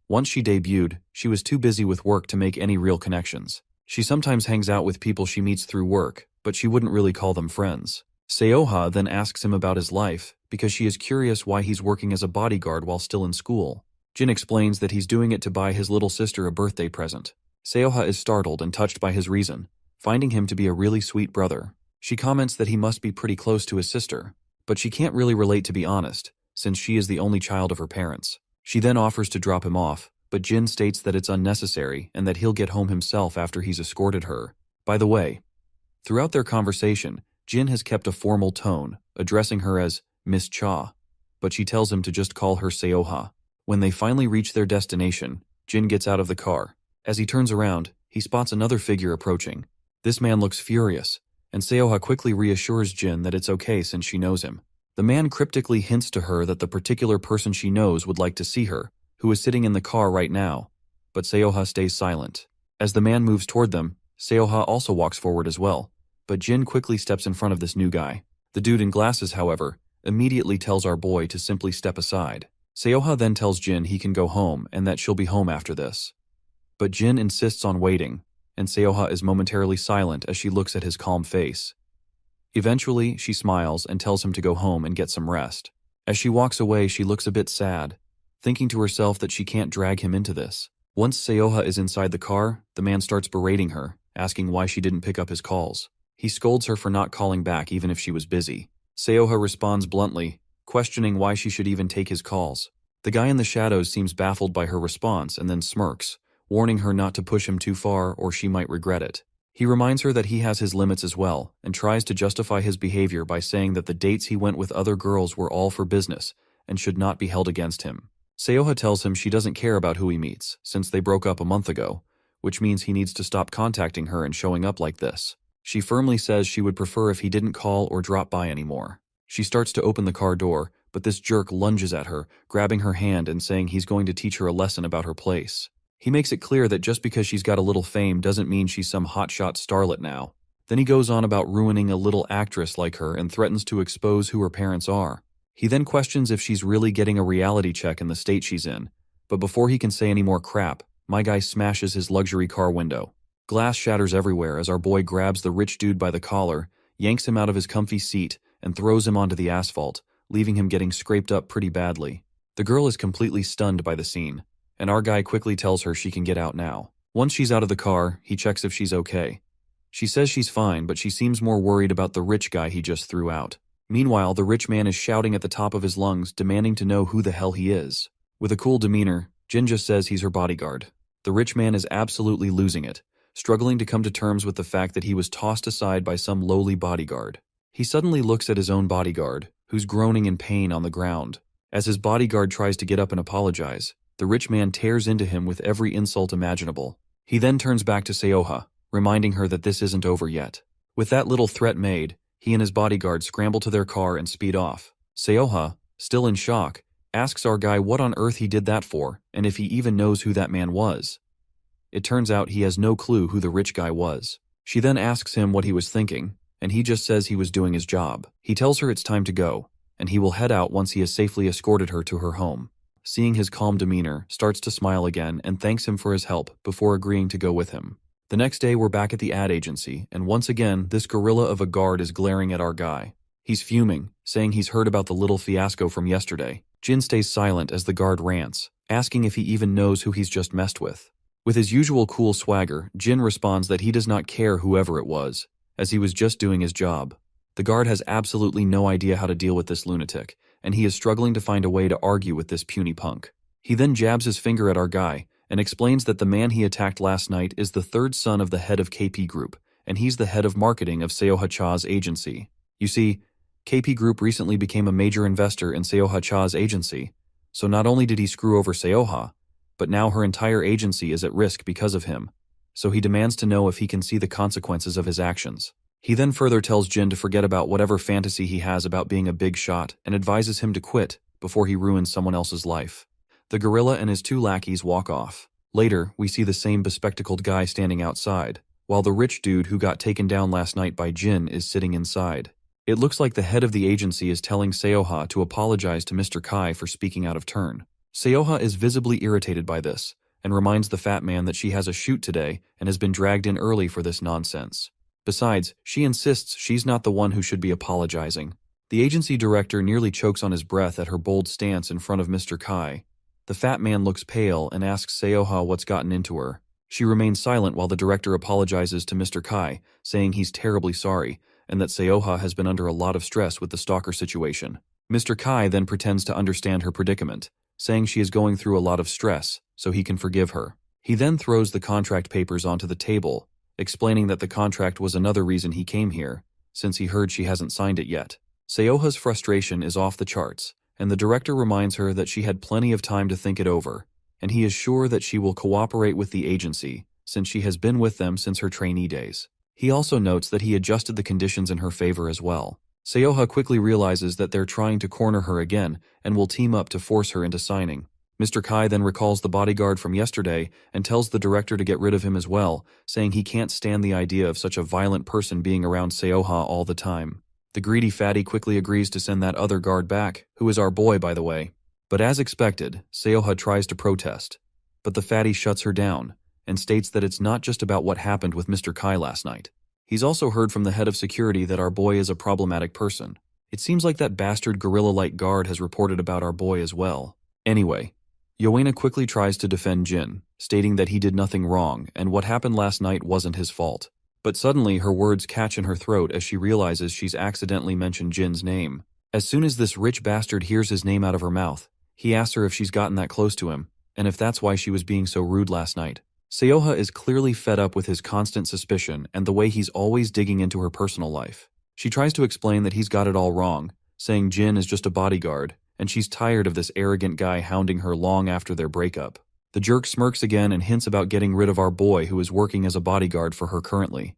Once she debuted, she was too busy with work to make any real connections. She sometimes hangs out with people she meets through work, but she wouldn't really call them friends. Seoha then asks him about his life, because she is curious why he's working as a bodyguard while still in school. Jin explains that he's doing it to buy his little sister a birthday present. Seoha is startled and touched by his reason, finding him to be a really sweet brother. She comments that he must be pretty close to his sister, but she can't really relate to be honest, since she is the only child of her parents. She then offers to drop him off, but Jin states that it's unnecessary and that he'll get home himself after he's escorted her. By the way, throughout their conversation, Jin has kept a formal tone, addressing her as Miss Cha, but she tells him to just call her Seoha. When they finally reach their destination, Jin gets out of the car. As he turns around, he spots another figure approaching. This man looks furious, and Seoha quickly reassures Jin that it's okay since she knows him. The man cryptically hints to her that the particular person she knows would like to see her, who is sitting in the car right now, but Seoha stays silent. As the man moves toward them, Seoha also walks forward as well, but Jin quickly steps in front of this new guy. The dude in glasses, however, immediately tells our boy to simply step aside. Seoha then tells Jin he can go home and that she'll be home after this. But Jin insists on waiting, and Seoha is momentarily silent as she looks at his calm face. Eventually, she smiles and tells him to go home and get some rest. As she walks away, she looks a bit sad, thinking to herself that she can't drag him into this. Once Seoha is inside the car, the man starts berating her, asking why she didn't pick up his calls. He scolds her for not calling back even if she was busy. Seoha responds bluntly, questioning why she should even take his calls. The guy in the shadows seems baffled by her response and then smirks, warning her not to push him too far or she might regret it. He reminds her that he has his limits as well, and tries to justify his behavior by saying that the dates he went with other girls were all for business and should not be held against him. Seoha tells him she doesn't care about who he meets, since they broke up a month ago, which means he needs to stop contacting her and showing up like this. She firmly says she would prefer if he didn't call or drop by anymore. She starts to open the car door, but this jerk lunges at her, grabbing her hand and saying he's going to teach her a lesson about her place. He makes it clear that just because she's got a little fame doesn't mean she's some hotshot starlet now. Then he goes on about ruining a little actress like her and threatens to expose who her parents are. He then questions if she's really getting a reality check in the state she's in, but before he can say any more crap, my guy smashes his luxury car window. Glass shatters everywhere as our boy grabs the rich dude by the collar, yanks him out of his comfy seat, and throws him onto the asphalt, leaving him getting scraped up pretty badly. The girl is completely stunned by the scene, and our guy quickly tells her she can get out now. Once she's out of the car, he checks if she's okay. She says she's fine, but she seems more worried about the rich guy he just threw out. Meanwhile, the rich man is shouting at the top of his lungs, demanding to know who the hell he is. With a cool demeanor, Jin just says he's her bodyguard. The rich man is absolutely losing it, struggling to come to terms with the fact that he was tossed aside by some lowly bodyguard. He suddenly looks at his own bodyguard, who's groaning in pain on the ground. As his bodyguard tries to get up and apologize, the rich man tears into him with every insult imaginable. He then turns back to Seoha, reminding her that this isn't over yet. With that little threat made, he and his bodyguard scramble to their car and speed off. Seoha, still in shock, asks our guy what on earth he did that for, and if he even knows who that man was. It turns out he has no clue who the rich guy was. She then asks him what he was thinking, and he just says he was doing his job. He tells her it's time to go, and he will head out once he has safely escorted her to her home. Seeing his calm demeanor, starts to smile again and thanks him for his help before agreeing to go with him. The next day we're back at the ad agency, and once again this gorilla of a guard is glaring at our guy. He's fuming, saying he's heard about the little fiasco from yesterday. Jin stays silent as the guard rants, asking if he even knows who he's just messed with. With his usual cool swagger, Jin responds that he does not care whoever it was, as he was just doing his job. The guard has absolutely no idea how to deal with this lunatic, and he is struggling to find a way to argue with this puny punk. He then jabs his finger at our guy, and explains that the man he attacked last night is the third son of the head of KP Group, and he's the head of marketing of Seoha Cha's agency. You see, KP Group recently became a major investor in Seoha Cha's agency, so not only did he screw over Seoha, but now her entire agency is at risk because of him, so he demands to know if he can see the consequences of his actions. He then further tells Jin to forget about whatever fantasy he has about being a big shot and advises him to quit before he ruins someone else's life. The gorilla and his two lackeys walk off. Later, we see the same bespectacled guy standing outside, while the rich dude who got taken down last night by Jin is sitting inside. It looks like the head of the agency is telling Seoha to apologize to Mr. Kai for speaking out of turn. Seoha is visibly irritated by this, and reminds the fat man that she has a shoot today and has been dragged in early for this nonsense. Besides, she insists she's not the one who should be apologizing. The agency director nearly chokes on his breath at her bold stance in front of Mr. Kai, The fat man looks pale and asks Seoha what's gotten into her. She remains silent while the director apologizes to Mr. Kai, saying he's terribly sorry, and that Seoha has been under a lot of stress with the stalker situation. Mr. Kai then pretends to understand her predicament, saying she is going through a lot of stress, so he can forgive her. He then throws the contract papers onto the table, explaining that the contract was another reason he came here, since he heard she hasn't signed it yet. Seoha's frustration is off the charts, and the director reminds her that she had plenty of time to think it over, and he is sure that she will cooperate with the agency, since she has been with them since her trainee days. He also notes that he adjusted the conditions in her favor as well. Seoha quickly realizes that they're trying to corner her again and will team up to force her into signing. Mr. Kai then recalls the bodyguard from yesterday and tells the director to get rid of him as well, saying he can't stand the idea of such a violent person being around Seoha all the time. The greedy fatty quickly agrees to send that other guard back, who is our boy by the way. But as expected, Seoha tries to protest, but the fatty shuts her down and states that it's not just about what happened with Mr. Kai last night. He's also heard from the head of security that our boy is a problematic person. It seems like that bastard gorilla-like guard has reported about our boy as well. Anyway, Yoena quickly tries to defend Jin, stating that he did nothing wrong and what happened last night wasn't his fault. But suddenly her words catch in her throat as she realizes she's accidentally mentioned Jin's name. As soon as this rich bastard hears his name out of her mouth, he asks her if she's gotten that close to him, and if that's why she was being so rude last night. Seoha is clearly fed up with his constant suspicion and the way he's always digging into her personal life. She tries to explain that he's got it all wrong, saying Jin is just a bodyguard, and she's tired of this arrogant guy hounding her long after their breakup. The jerk smirks again and hints about getting rid of our boy who is working as a bodyguard for her currently.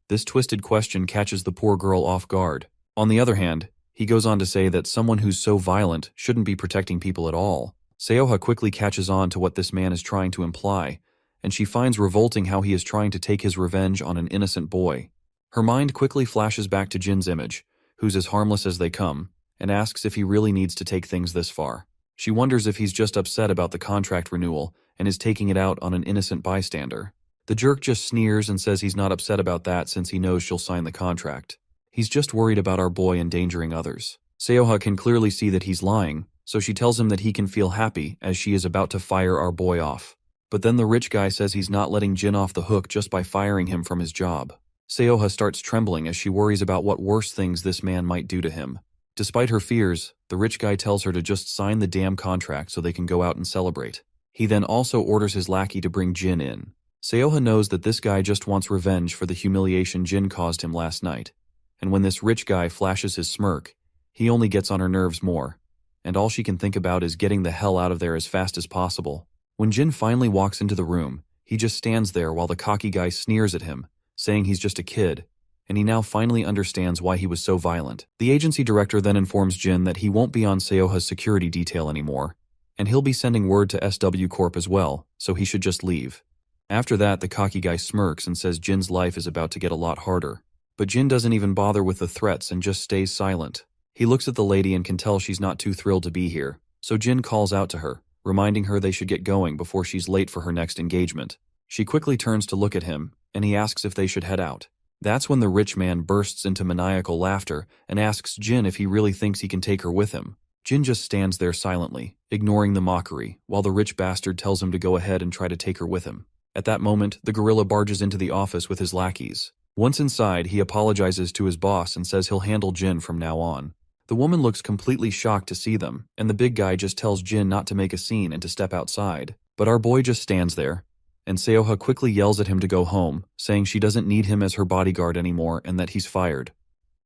This twisted question catches the poor girl off guard. On the other hand, he goes on to say that someone who's so violent shouldn't be protecting people at all. Seoha quickly catches on to what this man is trying to imply, and she finds revolting how he is trying to take his revenge on an innocent boy. Her mind quickly flashes back to Jin's image, who's as harmless as they come, and asks if he really needs to take things this far. She wonders if he's just upset about the contract renewal and is taking it out on an innocent bystander. The jerk just sneers and says he's not upset about that since he knows she'll sign the contract. He's just worried about our boy endangering others. Seoha can clearly see that he's lying, so she tells him that he can feel happy as she is about to fire our boy off. But then the rich guy says he's not letting Jin off the hook just by firing him from his job. Seoha starts trembling as she worries about what worse things this man might do to him. Despite her fears, the rich guy tells her to just sign the damn contract so they can go out and celebrate. He then also orders his lackey to bring Jin in. Seoha knows that this guy just wants revenge for the humiliation Jin caused him last night. And when this rich guy flashes his smirk, he only gets on her nerves more, and all she can think about is getting the hell out of there as fast as possible. When Jin finally walks into the room, he just stands there while the cocky guy sneers at him, saying he's just a kid, and he now finally understands why he was so violent. The agency director then informs Jin that he won't be on Seoha's security detail anymore, and he'll be sending word to SW Corp as well, so he should just leave. After that, the cocky guy smirks and says Jin's life is about to get a lot harder. But Jin doesn't even bother with the threats and just stays silent. He looks at the lady and can tell she's not too thrilled to be here, so Jin calls out to her, reminding her they should get going before she's late for her next engagement. She quickly turns to look at him, and he asks if they should head out. That's when the rich man bursts into maniacal laughter and asks Jin if he really thinks he can take her with him. Jin just stands there silently, ignoring the mockery, while the rich bastard tells him to go ahead and try to take her with him. At that moment, the gorilla barges into the office with his lackeys. Once inside, he apologizes to his boss and says he'll handle Jin from now on. The woman looks completely shocked to see them, and the big guy just tells Jin not to make a scene and to step outside. But our boy just stands there, and Seoha quickly yells at him to go home, saying she doesn't need him as her bodyguard anymore and that he's fired.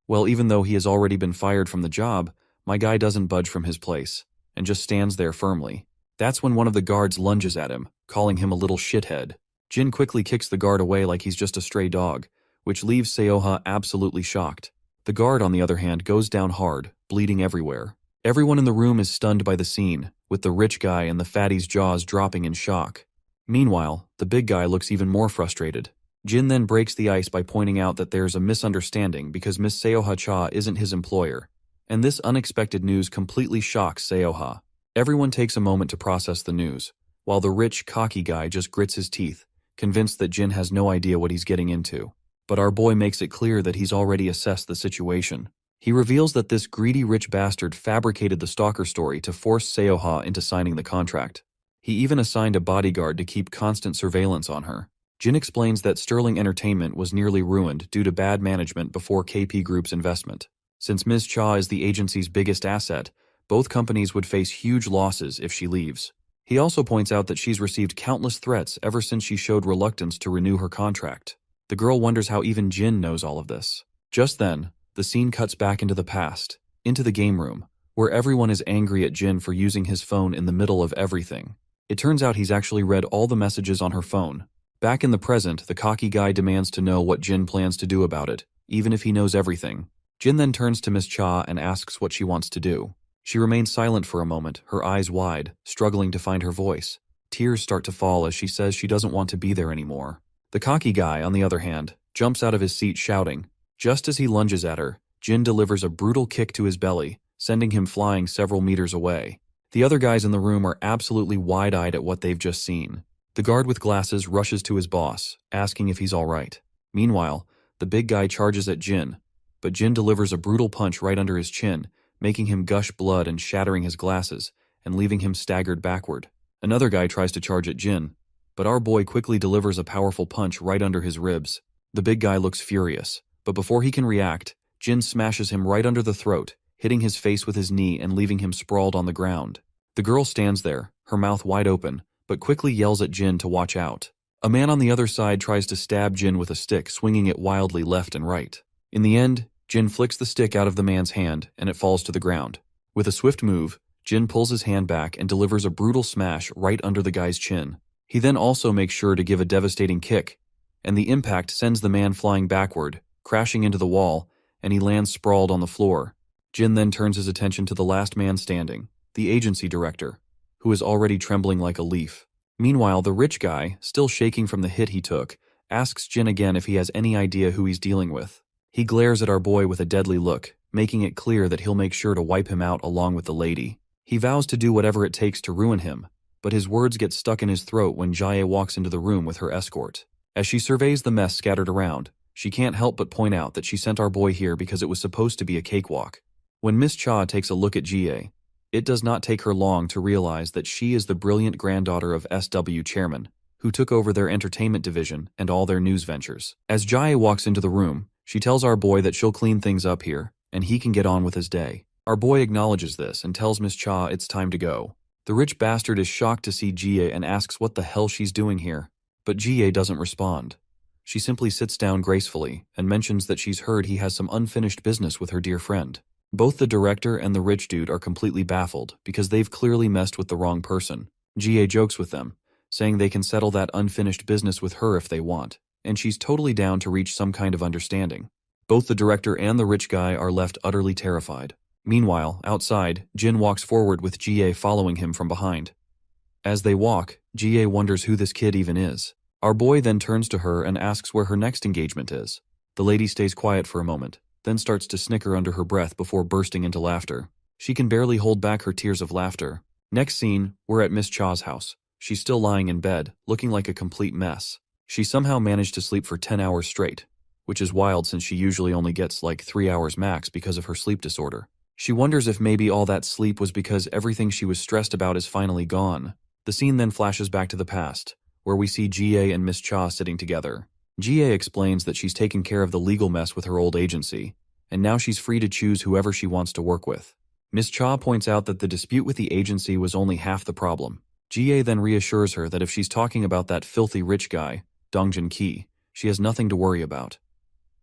Well, even though he has already been fired from the job, my guy doesn't budge from his place, and just stands there firmly. That's when one of the guards lunges at him, calling him a little shithead. Jin quickly kicks the guard away like he's just a stray dog, which leaves Seoha absolutely shocked. The guard, on the other hand, goes down hard, bleeding everywhere. Everyone in the room is stunned by the scene, with the rich guy and the fatty's jaws dropping in shock. Meanwhile, the big guy looks even more frustrated. Jin then breaks the ice by pointing out that there's a misunderstanding because Miss Seoha Cha isn't his employer, and this unexpected news completely shocks Seoha. Everyone takes a moment to process the news, while the rich, cocky guy just grits his teeth, convinced that Jin has no idea what he's getting into. But our boy makes it clear that he's already assessed the situation. He reveals that this greedy rich bastard fabricated the stalker story to force Seoha into signing the contract. He even assigned a bodyguard to keep constant surveillance on her. Jin explains that Sterling Entertainment was nearly ruined due to bad management before KP Group's investment. Since Ms. Cha is the agency's biggest asset, both companies would face huge losses if she leaves. He also points out that she's received countless threats ever since she showed reluctance to renew her contract. The girl wonders how even Jin knows all of this. Just then, the scene cuts back into the past, into the game room, where everyone is angry at Jin for using his phone in the middle of everything. It turns out he's actually read all the messages on her phone. Back in the present, the cocky guy demands to know what Jin plans to do about it, even if he knows everything. Jin then turns to Miss Cha and asks what she wants to do. She remains silent for a moment, her eyes wide, struggling to find her voice. Tears start to fall as she says she doesn't want to be there anymore. The cocky guy, on the other hand, jumps out of his seat shouting. Just as he lunges at her, Jin delivers a brutal kick to his belly, sending him flying several meters away. The other guys in the room are absolutely wide-eyed at what they've just seen. The guard with glasses rushes to his boss, asking if he's all right. Meanwhile, the big guy charges at Jin, but Jin delivers a brutal punch right under his chin, making him gush blood and shattering his glasses, and leaving him staggered backward. Another guy tries to charge at Jin, but our boy quickly delivers a powerful punch right under his ribs. The big guy looks furious, but before he can react, Jin smashes him right under the throat, hitting his face with his knee and leaving him sprawled on the ground. The girl stands there, her mouth wide open, but quickly yells at Jin to watch out. A man on the other side tries to stab Jin with a stick, swinging it wildly left and right. In the end, Jin flicks the stick out of the man's hand, and it falls to the ground. With a swift move, Jin pulls his hand back and delivers a brutal smash right under the guy's chin. He then also makes sure to give a devastating kick, and the impact sends the man flying backward, crashing into the wall, and he lands sprawled on the floor. Jin then turns his attention to the last man standing, the agency director, who is already trembling like a leaf. Meanwhile, the rich guy, still shaking from the hit he took, asks Jin again if he has any idea who he's dealing with. He glares at our boy with a deadly look, making it clear that he'll make sure to wipe him out along with the lady. He vows to do whatever it takes to ruin him, but his words get stuck in his throat when Jae walks into the room with her escort. As she surveys the mess scattered around, she can't help but point out that she sent our boy here because it was supposed to be a cakewalk. When Miss Cha takes a look at Jae, it does not take her long to realize that she is the brilliant granddaughter of SW chairman, who took over their entertainment division and all their news ventures. As Jae walks into the room, she tells our boy that she'll clean things up here, and he can get on with his day. Our boy acknowledges this and tells Miss Cha it's time to go. The rich bastard is shocked to see Jae and asks what the hell she's doing here, but Jae doesn't respond. She simply sits down gracefully and mentions that she's heard he has some unfinished business with her dear friend. Both the director and the rich dude are completely baffled because they've clearly messed with the wrong person. Jae jokes with them, saying they can settle that unfinished business with her if they want, and she's totally down to reach some kind of understanding. Both the director and the rich guy are left utterly terrified. Meanwhile, outside, Jin walks forward with Jae following him from behind. As they walk, Jae wonders who this kid even is. Our boy then turns to her and asks where her next engagement is. The lady stays quiet for a moment, then starts to snicker under her breath before bursting into laughter. She can barely hold back her tears of laughter. Next scene, we're at Miss Cha's house. She's still lying in bed, looking like a complete mess. She somehow managed to sleep for 10 hours straight, which is wild since she usually only gets like 3 hours max because of her sleep disorder. She wonders if maybe all that sleep was because everything she was stressed about is finally gone. The scene then flashes back to the past, where we see Jae and Miss Cha sitting together. Jae explains that she's taken care of the legal mess with her old agency, and now she's free to choose whoever she wants to work with. Miss Cha points out that the dispute with the agency was only half the problem. Jae then reassures her that if she's talking about that filthy rich guy, Dongjin Ki, she has nothing to worry about.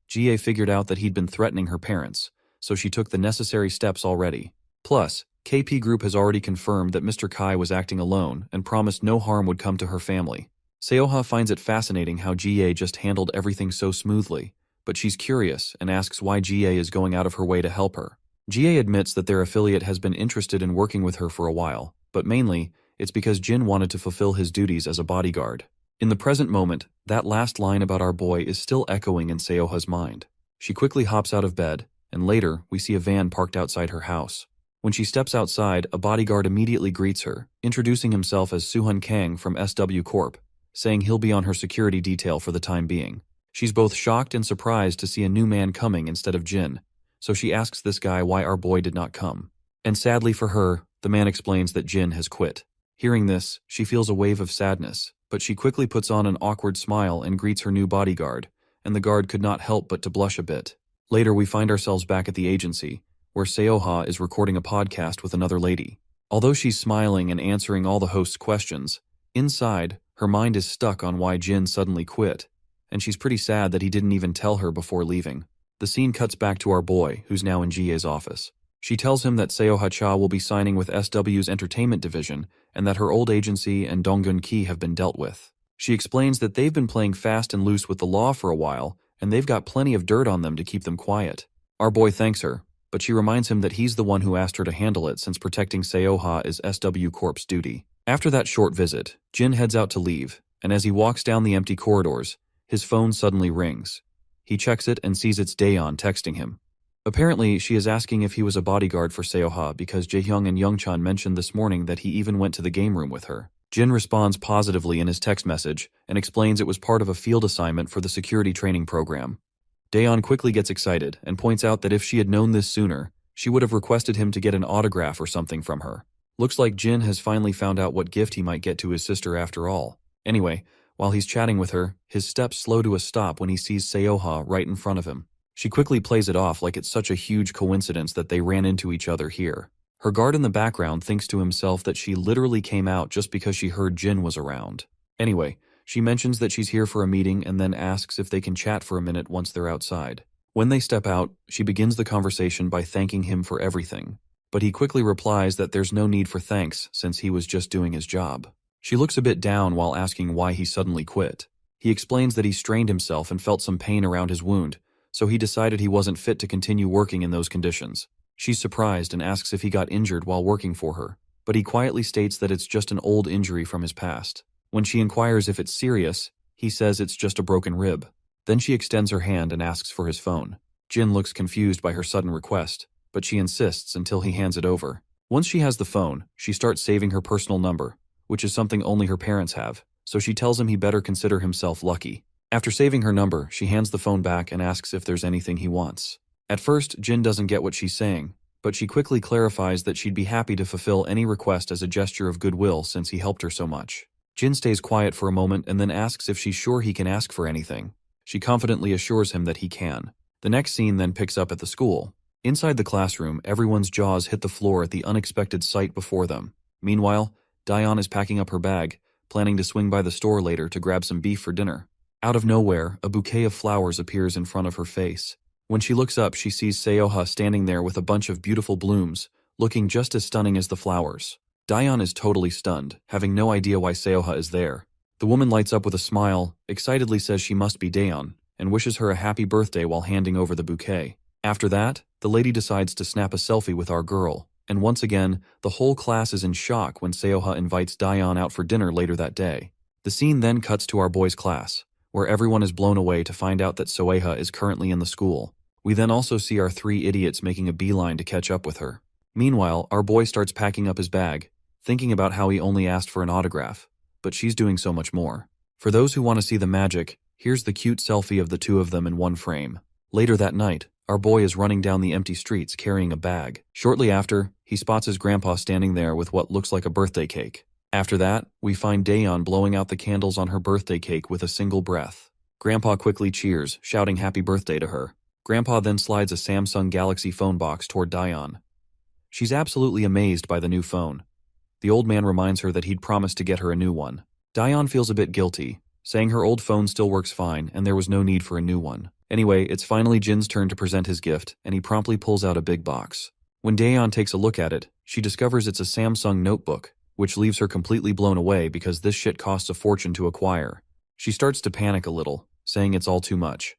Jae figured out that he'd been threatening her parents, so she took the necessary steps already. Plus, KP Group has already confirmed that Mr. Kai was acting alone and promised no harm would come to her family. Seoha finds it fascinating how Jae just handled everything so smoothly, but she's curious and asks why Jae is going out of her way to help her. Jae admits that their affiliate has been interested in working with her for a while, but mainly, it's because Jin wanted to fulfill his duties as a bodyguard. In the present moment, that last line about our boy is still echoing in Seoha's mind. She quickly hops out of bed, and later, we see a van parked outside her house. When she steps outside, a bodyguard immediately greets her, introducing himself as Suhun Kang from SW Corp, saying he'll be on her security detail for the time being. She's both shocked and surprised to see a new man coming instead of Jin, so she asks this guy why our boy did not come. And sadly for her, the man explains that Jin has quit. Hearing this, she feels a wave of sadness, but she quickly puts on an awkward smile and greets her new bodyguard, and the guard could not help but to blush a bit. Later we find ourselves back at the agency, where Seoha is recording a podcast with another lady. Although she's smiling and answering all the host's questions, inside, her mind is stuck on why Jin suddenly quit, and she's pretty sad that he didn't even tell her before leaving. The scene cuts back to our boy, who's now in Jie's office. She tells him that Seoha-cha will be signing with SW's entertainment division and that her old agency and Donggun Ki have been dealt with. She explains that they've been playing fast and loose with the law for a while, and they've got plenty of dirt on them to keep them quiet. Our boy thanks her, but she reminds him that he's the one who asked her to handle it since protecting Seoha is SW Corp's duty. After that short visit, Jin heads out to leave, and as he walks down the empty corridors, his phone suddenly rings. He checks it and sees it's Daeon texting him. Apparently, she is asking if he was a bodyguard for Seoha because Jaehyung and Youngchan mentioned this morning that he even went to the game room with her. Jin responds positively in his text message and explains it was part of a field assignment for the security training program. Daeon quickly gets excited and points out that if she had known this sooner, she would have requested him to get an autograph or something from her. Looks like Jin has finally found out what gift he might get to his sister after all. Anyway, while he's chatting with her, his steps slow to a stop when he sees Seoha right in front of him. She quickly plays it off like it's such a huge coincidence that they ran into each other here. Her guard in the background thinks to himself that she literally came out just because she heard Jin was around. Anyway, she mentions that she's here for a meeting and then asks if they can chat for a minute once they're outside. When they step out, she begins the conversation by thanking him for everything. But he quickly replies that there's no need for thanks since he was just doing his job. She looks a bit down while asking why he suddenly quit. He explains that he strained himself and felt some pain around his wound, so he decided he wasn't fit to continue working in those conditions. She's surprised and asks if he got injured while working for her, but he quietly states that it's just an old injury from his past. When she inquires if it's serious, he says it's just a broken rib. Then she extends her hand and asks for his phone. Jin looks confused by her sudden request, but she insists until he hands it over. Once she has the phone, she starts saving her personal number, which is something only her parents have, so she tells him he better consider himself lucky. After saving her number, she hands the phone back and asks if there's anything he wants. At first, Jin doesn't get what she's saying, but she quickly clarifies that she'd be happy to fulfill any request as a gesture of goodwill since he helped her so much. Jin stays quiet for a moment and then asks if she's sure he can ask for anything. She confidently assures him that he can. The next scene then picks up at the school. Inside the classroom, everyone's jaws hit the floor at the unexpected sight before them. Meanwhile, Daeon is packing up her bag, planning to swing by the store later to grab some beef for dinner. Out of nowhere, a bouquet of flowers appears in front of her face. When she looks up, she sees Seoha standing there with a bunch of beautiful blooms, looking just as stunning as the flowers. Daeon is totally stunned, having no idea why Seoha is there. The woman lights up with a smile, excitedly says she must be Daeon, and wishes her a happy birthday while handing over the bouquet. After that, the lady decides to snap a selfie with our girl, and once again, the whole class is in shock when Seoha invites Daeon out for dinner later that day. The scene then cuts to our boys' class, where everyone is blown away to find out that Soeha is currently in the school. We then also see our three idiots making a beeline to catch up with her. Meanwhile, our boy starts packing up his bag, thinking about how he only asked for an autograph, but she's doing so much more. For those who want to see the magic, here's the cute selfie of the two of them in one frame. Later that night, our boy is running down the empty streets carrying a bag. Shortly after, he spots his grandpa standing there with what looks like a birthday cake. After that, we find Daeon blowing out the candles on her birthday cake with a single breath. Grandpa quickly cheers, shouting happy birthday to her. Grandpa then slides a Samsung Galaxy phone box toward Daeon. She's absolutely amazed by the new phone. The old man reminds her that he'd promised to get her a new one. Daeon feels a bit guilty, saying her old phone still works fine and there was no need for a new one. Anyway, it's finally Jin's turn to present his gift, and he promptly pulls out a big box. When Daeon takes a look at it, she discovers it's a Samsung notebook, which leaves her completely blown away because this shit costs a fortune to acquire. She starts to panic a little, saying it's all too much.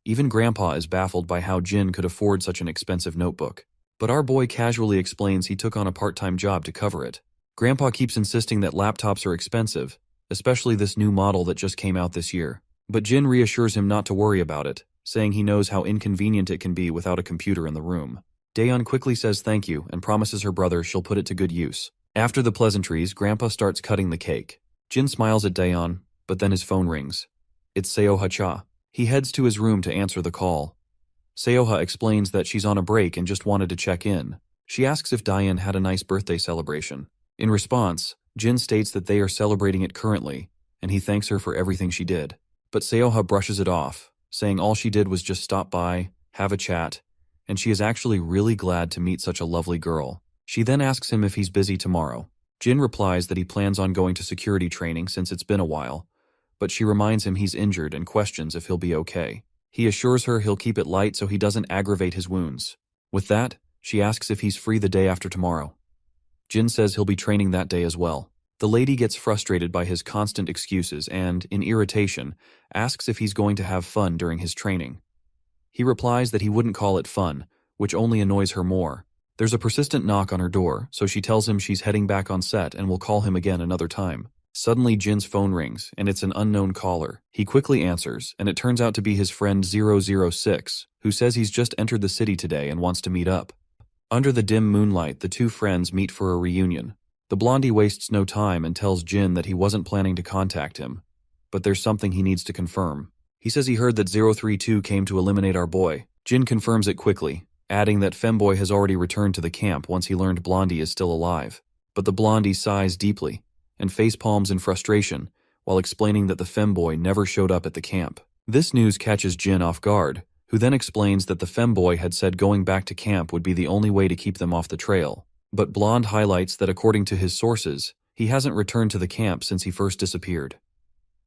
Even Grandpa is baffled by how Jin could afford such an expensive notebook. But our boy casually explains he took on a part-time job to cover it. Grandpa keeps insisting that laptops are expensive, especially this new model that just came out this year. But Jin reassures him not to worry about it, saying he knows how inconvenient it can be without a computer in the room. Daeon quickly says thank you and promises her brother she'll put it to good use. After the pleasantries, Grandpa starts cutting the cake. Jin smiles at Daeon, but then his phone rings. It's Seoha-cha. He heads to his room to answer the call. Seoha explains that she's on a break and just wanted to check in. She asks if Diane had a nice birthday celebration. In response, Jin states that they are celebrating it currently, and he thanks her for everything she did. But Seoha brushes it off, saying all she did was just stop by, have a chat, and she is actually really glad to meet such a lovely girl. She then asks him if he's busy tomorrow. Jin replies that he plans on going to security training since it's been a while, but she reminds him he's injured and questions if he'll be okay. He assures her he'll keep it light so he doesn't aggravate his wounds. With that, she asks if he's free the day after tomorrow. Jin says he'll be training that day as well. The lady gets frustrated by his constant excuses and, in irritation, asks if he's going to have fun during his training. He replies that he wouldn't call it fun, which only annoys her more. There's a persistent knock on her door, so she tells him she's heading back on set and will call him again another time. Suddenly Jin's phone rings, and it's an unknown caller. He quickly answers, and it turns out to be his friend 006, who says he's just entered the city today and wants to meet up. Under the dim moonlight, the two friends meet for a reunion. The blondie wastes no time and tells Jin that he wasn't planning to contact him, but there's something he needs to confirm. He says he heard that 032 came to eliminate our boy. Jin confirms it quickly, adding that Femboy has already returned to the camp once he learned Blondie is still alive. But the blondie sighs deeply and facepalms in frustration while explaining that the Femboy never showed up at the camp. This news catches Jin off guard, who then explains that the Femboy had said going back to camp would be the only way to keep them off the trail. But Blonde highlights that according to his sources, he hasn't returned to the camp since he first disappeared.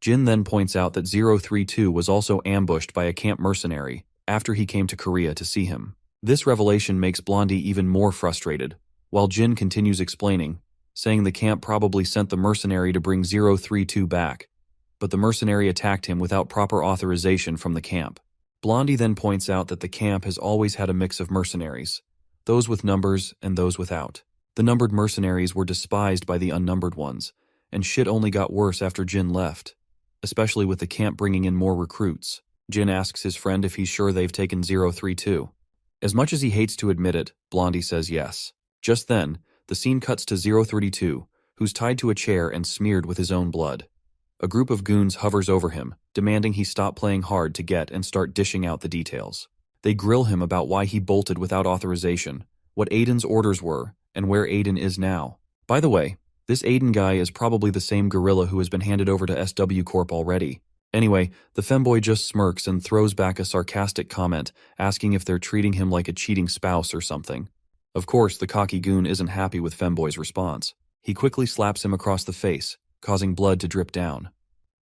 Jin then points out that 032 was also ambushed by a camp mercenary after he came to Korea to see him. This revelation makes Blondie even more frustrated, while Jin continues explaining, saying the camp probably sent the mercenary to bring 032 back, but the mercenary attacked him without proper authorization from the camp. Blondie then points out that the camp has always had a mix of mercenaries, those with numbers and those without. The numbered mercenaries were despised by the unnumbered ones, and shit only got worse after Jin left, especially with the camp bringing in more recruits. Jin asks his friend if he's sure they've taken 032. As much as he hates to admit it, Blondie says yes. Just then, the scene cuts to 032, who's tied to a chair and smeared with his own blood. A group of goons hovers over him, demanding he stop playing hard to get and start dishing out the details. They grill him about why he bolted without authorization, what Aiden's orders were, and where Aiden is now. By the way, this Aiden guy is probably the same gorilla who has been handed over to SW Corp already. Anyway, the femboy just smirks and throws back a sarcastic comment, asking if they're treating him like a cheating spouse or something. Of course, the cocky goon isn't happy with femboy's response. He quickly slaps him across the face, causing blood to drip down.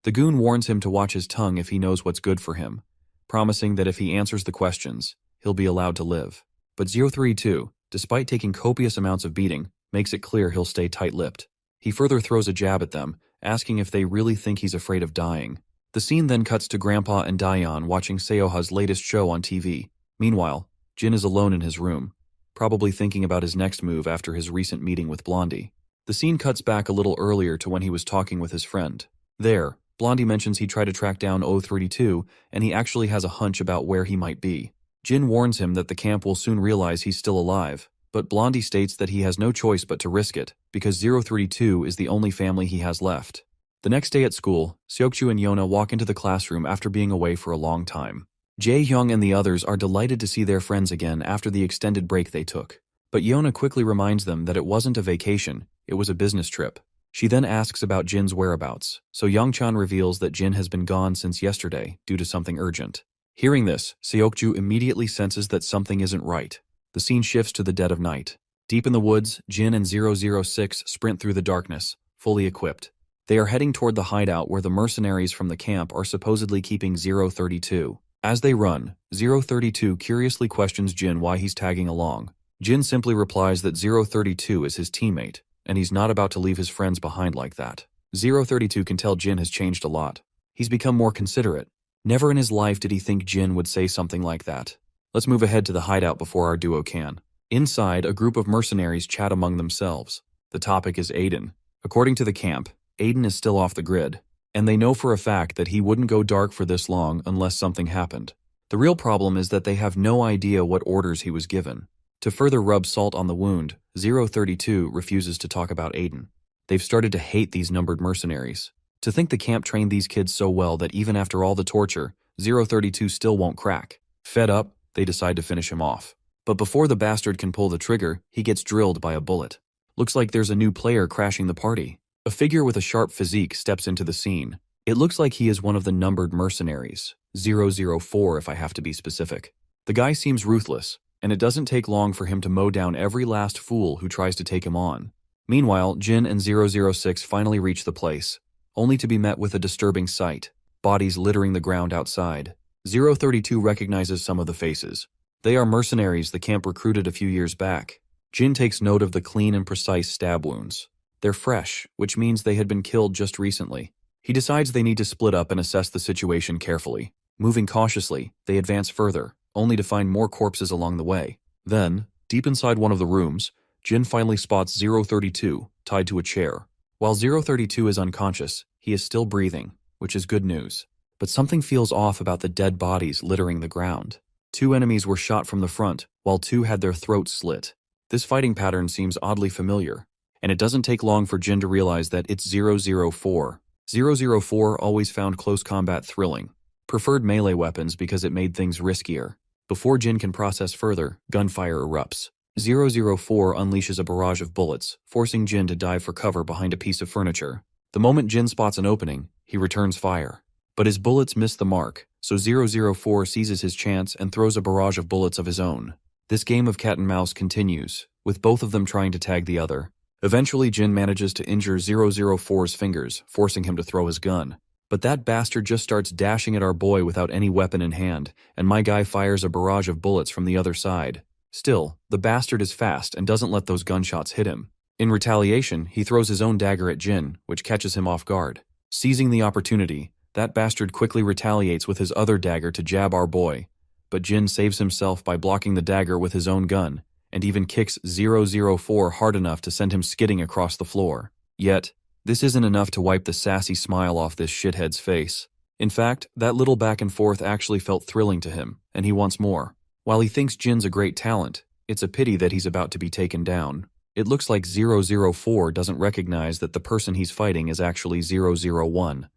The goon warns him to watch his tongue if he knows what's good for him, promising that if he answers the questions, he'll be allowed to live. But 032, despite taking copious amounts of beating, makes it clear he'll stay tight-lipped. He further throws a jab at them, asking if they really think he's afraid of dying. The scene then cuts to Grandpa and Dayan watching Seoha's latest show on TV. Meanwhile, Jin is alone in his room, probably thinking about his next move after his recent meeting with Blondie. The scene cuts back a little earlier to when he was talking with his friend. There, Blondie mentions he tried to track down 032, and he actually has a hunch about where he might be. Jin warns him that the camp will soon realize he's still alive, but Blondie states that he has no choice but to risk it, because 032 is the only family he has left. The next day at school, Seokju and Yona walk into the classroom after being away for a long time. Jae-hyung and the others are delighted to see their friends again after the extended break they took. But Yona quickly reminds them that it wasn't a vacation, it was a business trip. She then asks about Jin's whereabouts, so Youngchan reveals that Jin has been gone since yesterday due to something urgent. Hearing this, Seokju immediately senses that something isn't right. The scene shifts to the dead of night. Deep in the woods, Jin and 006 sprint through the darkness, fully equipped. They are heading toward the hideout where the mercenaries from the camp are supposedly keeping 032. As they run, 032 curiously questions Jin why he's tagging along. Jin simply replies that 032 is his teammate, and he's not about to leave his friends behind like that. 032 can tell Jin has changed a lot. He's become more considerate. Never in his life did he think Jin would say something like that. Let's move ahead to the hideout before our duo can. Inside, a group of mercenaries chat among themselves. The topic is Aiden. According to the camp, Aiden is still off the grid, and they know for a fact that he wouldn't go dark for this long unless something happened. The real problem is that they have no idea what orders he was given. To further rub salt on the wound, 032 refuses to talk about Aiden. They've started to hate these numbered mercenaries. To think the camp trained these kids so well that even after all the torture, 032 still won't crack. Fed up, they decide to finish him off. But before the bastard can pull the trigger, he gets drilled by a bullet. Looks like there's a new player crashing the party. A figure with a sharp physique steps into the scene. It looks like he is one of the numbered mercenaries, 004 if I have to be specific. The guy seems ruthless, and it doesn't take long for him to mow down every last fool who tries to take him on. Meanwhile, Jin and 006 finally reach the place, only to be met with a disturbing sight, bodies littering the ground outside. 032 recognizes some of the faces. They are mercenaries the camp recruited a few years back. Jin takes note of the clean and precise stab wounds. They're fresh, which means they had been killed just recently. He decides they need to split up and assess the situation carefully. Moving cautiously, they advance further, only to find more corpses along the way. Then, deep inside one of the rooms, Jin finally spots 032, tied to a chair. While 032 is unconscious, he is still breathing, which is good news. But something feels off about the dead bodies littering the ground. 2 enemies were shot from the front, while 2 had their throats slit. This fighting pattern seems oddly familiar, and it doesn't take long for Jin to realize that it's 004. 004 always found close combat thrilling, preferred melee weapons because it made things riskier. Before Jin can process further, gunfire erupts. 004 unleashes a barrage of bullets, forcing Jin to dive for cover behind a piece of furniture. The moment Jin spots an opening, he returns fire. But his bullets miss the mark, so 004 seizes his chance and throws a barrage of bullets of his own. This game of cat and mouse continues, with both of them trying to tag the other. Eventually, Jin manages to injure 004's fingers, forcing him to throw his gun. But that bastard just starts dashing at our boy without any weapon in hand, and my guy fires a barrage of bullets from the other side. Still, the bastard is fast and doesn't let those gunshots hit him. In retaliation, he throws his own dagger at Jin, which catches him off guard. Seizing the opportunity, that bastard quickly retaliates with his other dagger to jab our boy. But Jin saves himself by blocking the dagger with his own gun, and even kicks 004 hard enough to send him skidding across the floor. Yet, this isn't enough to wipe the sassy smile off this shithead's face. In fact, that little back and forth actually felt thrilling to him, and he wants more. While he thinks Jin's a great talent, it's a pity that he's about to be taken down. It looks like 004 doesn't recognize that the person he's fighting is actually 001,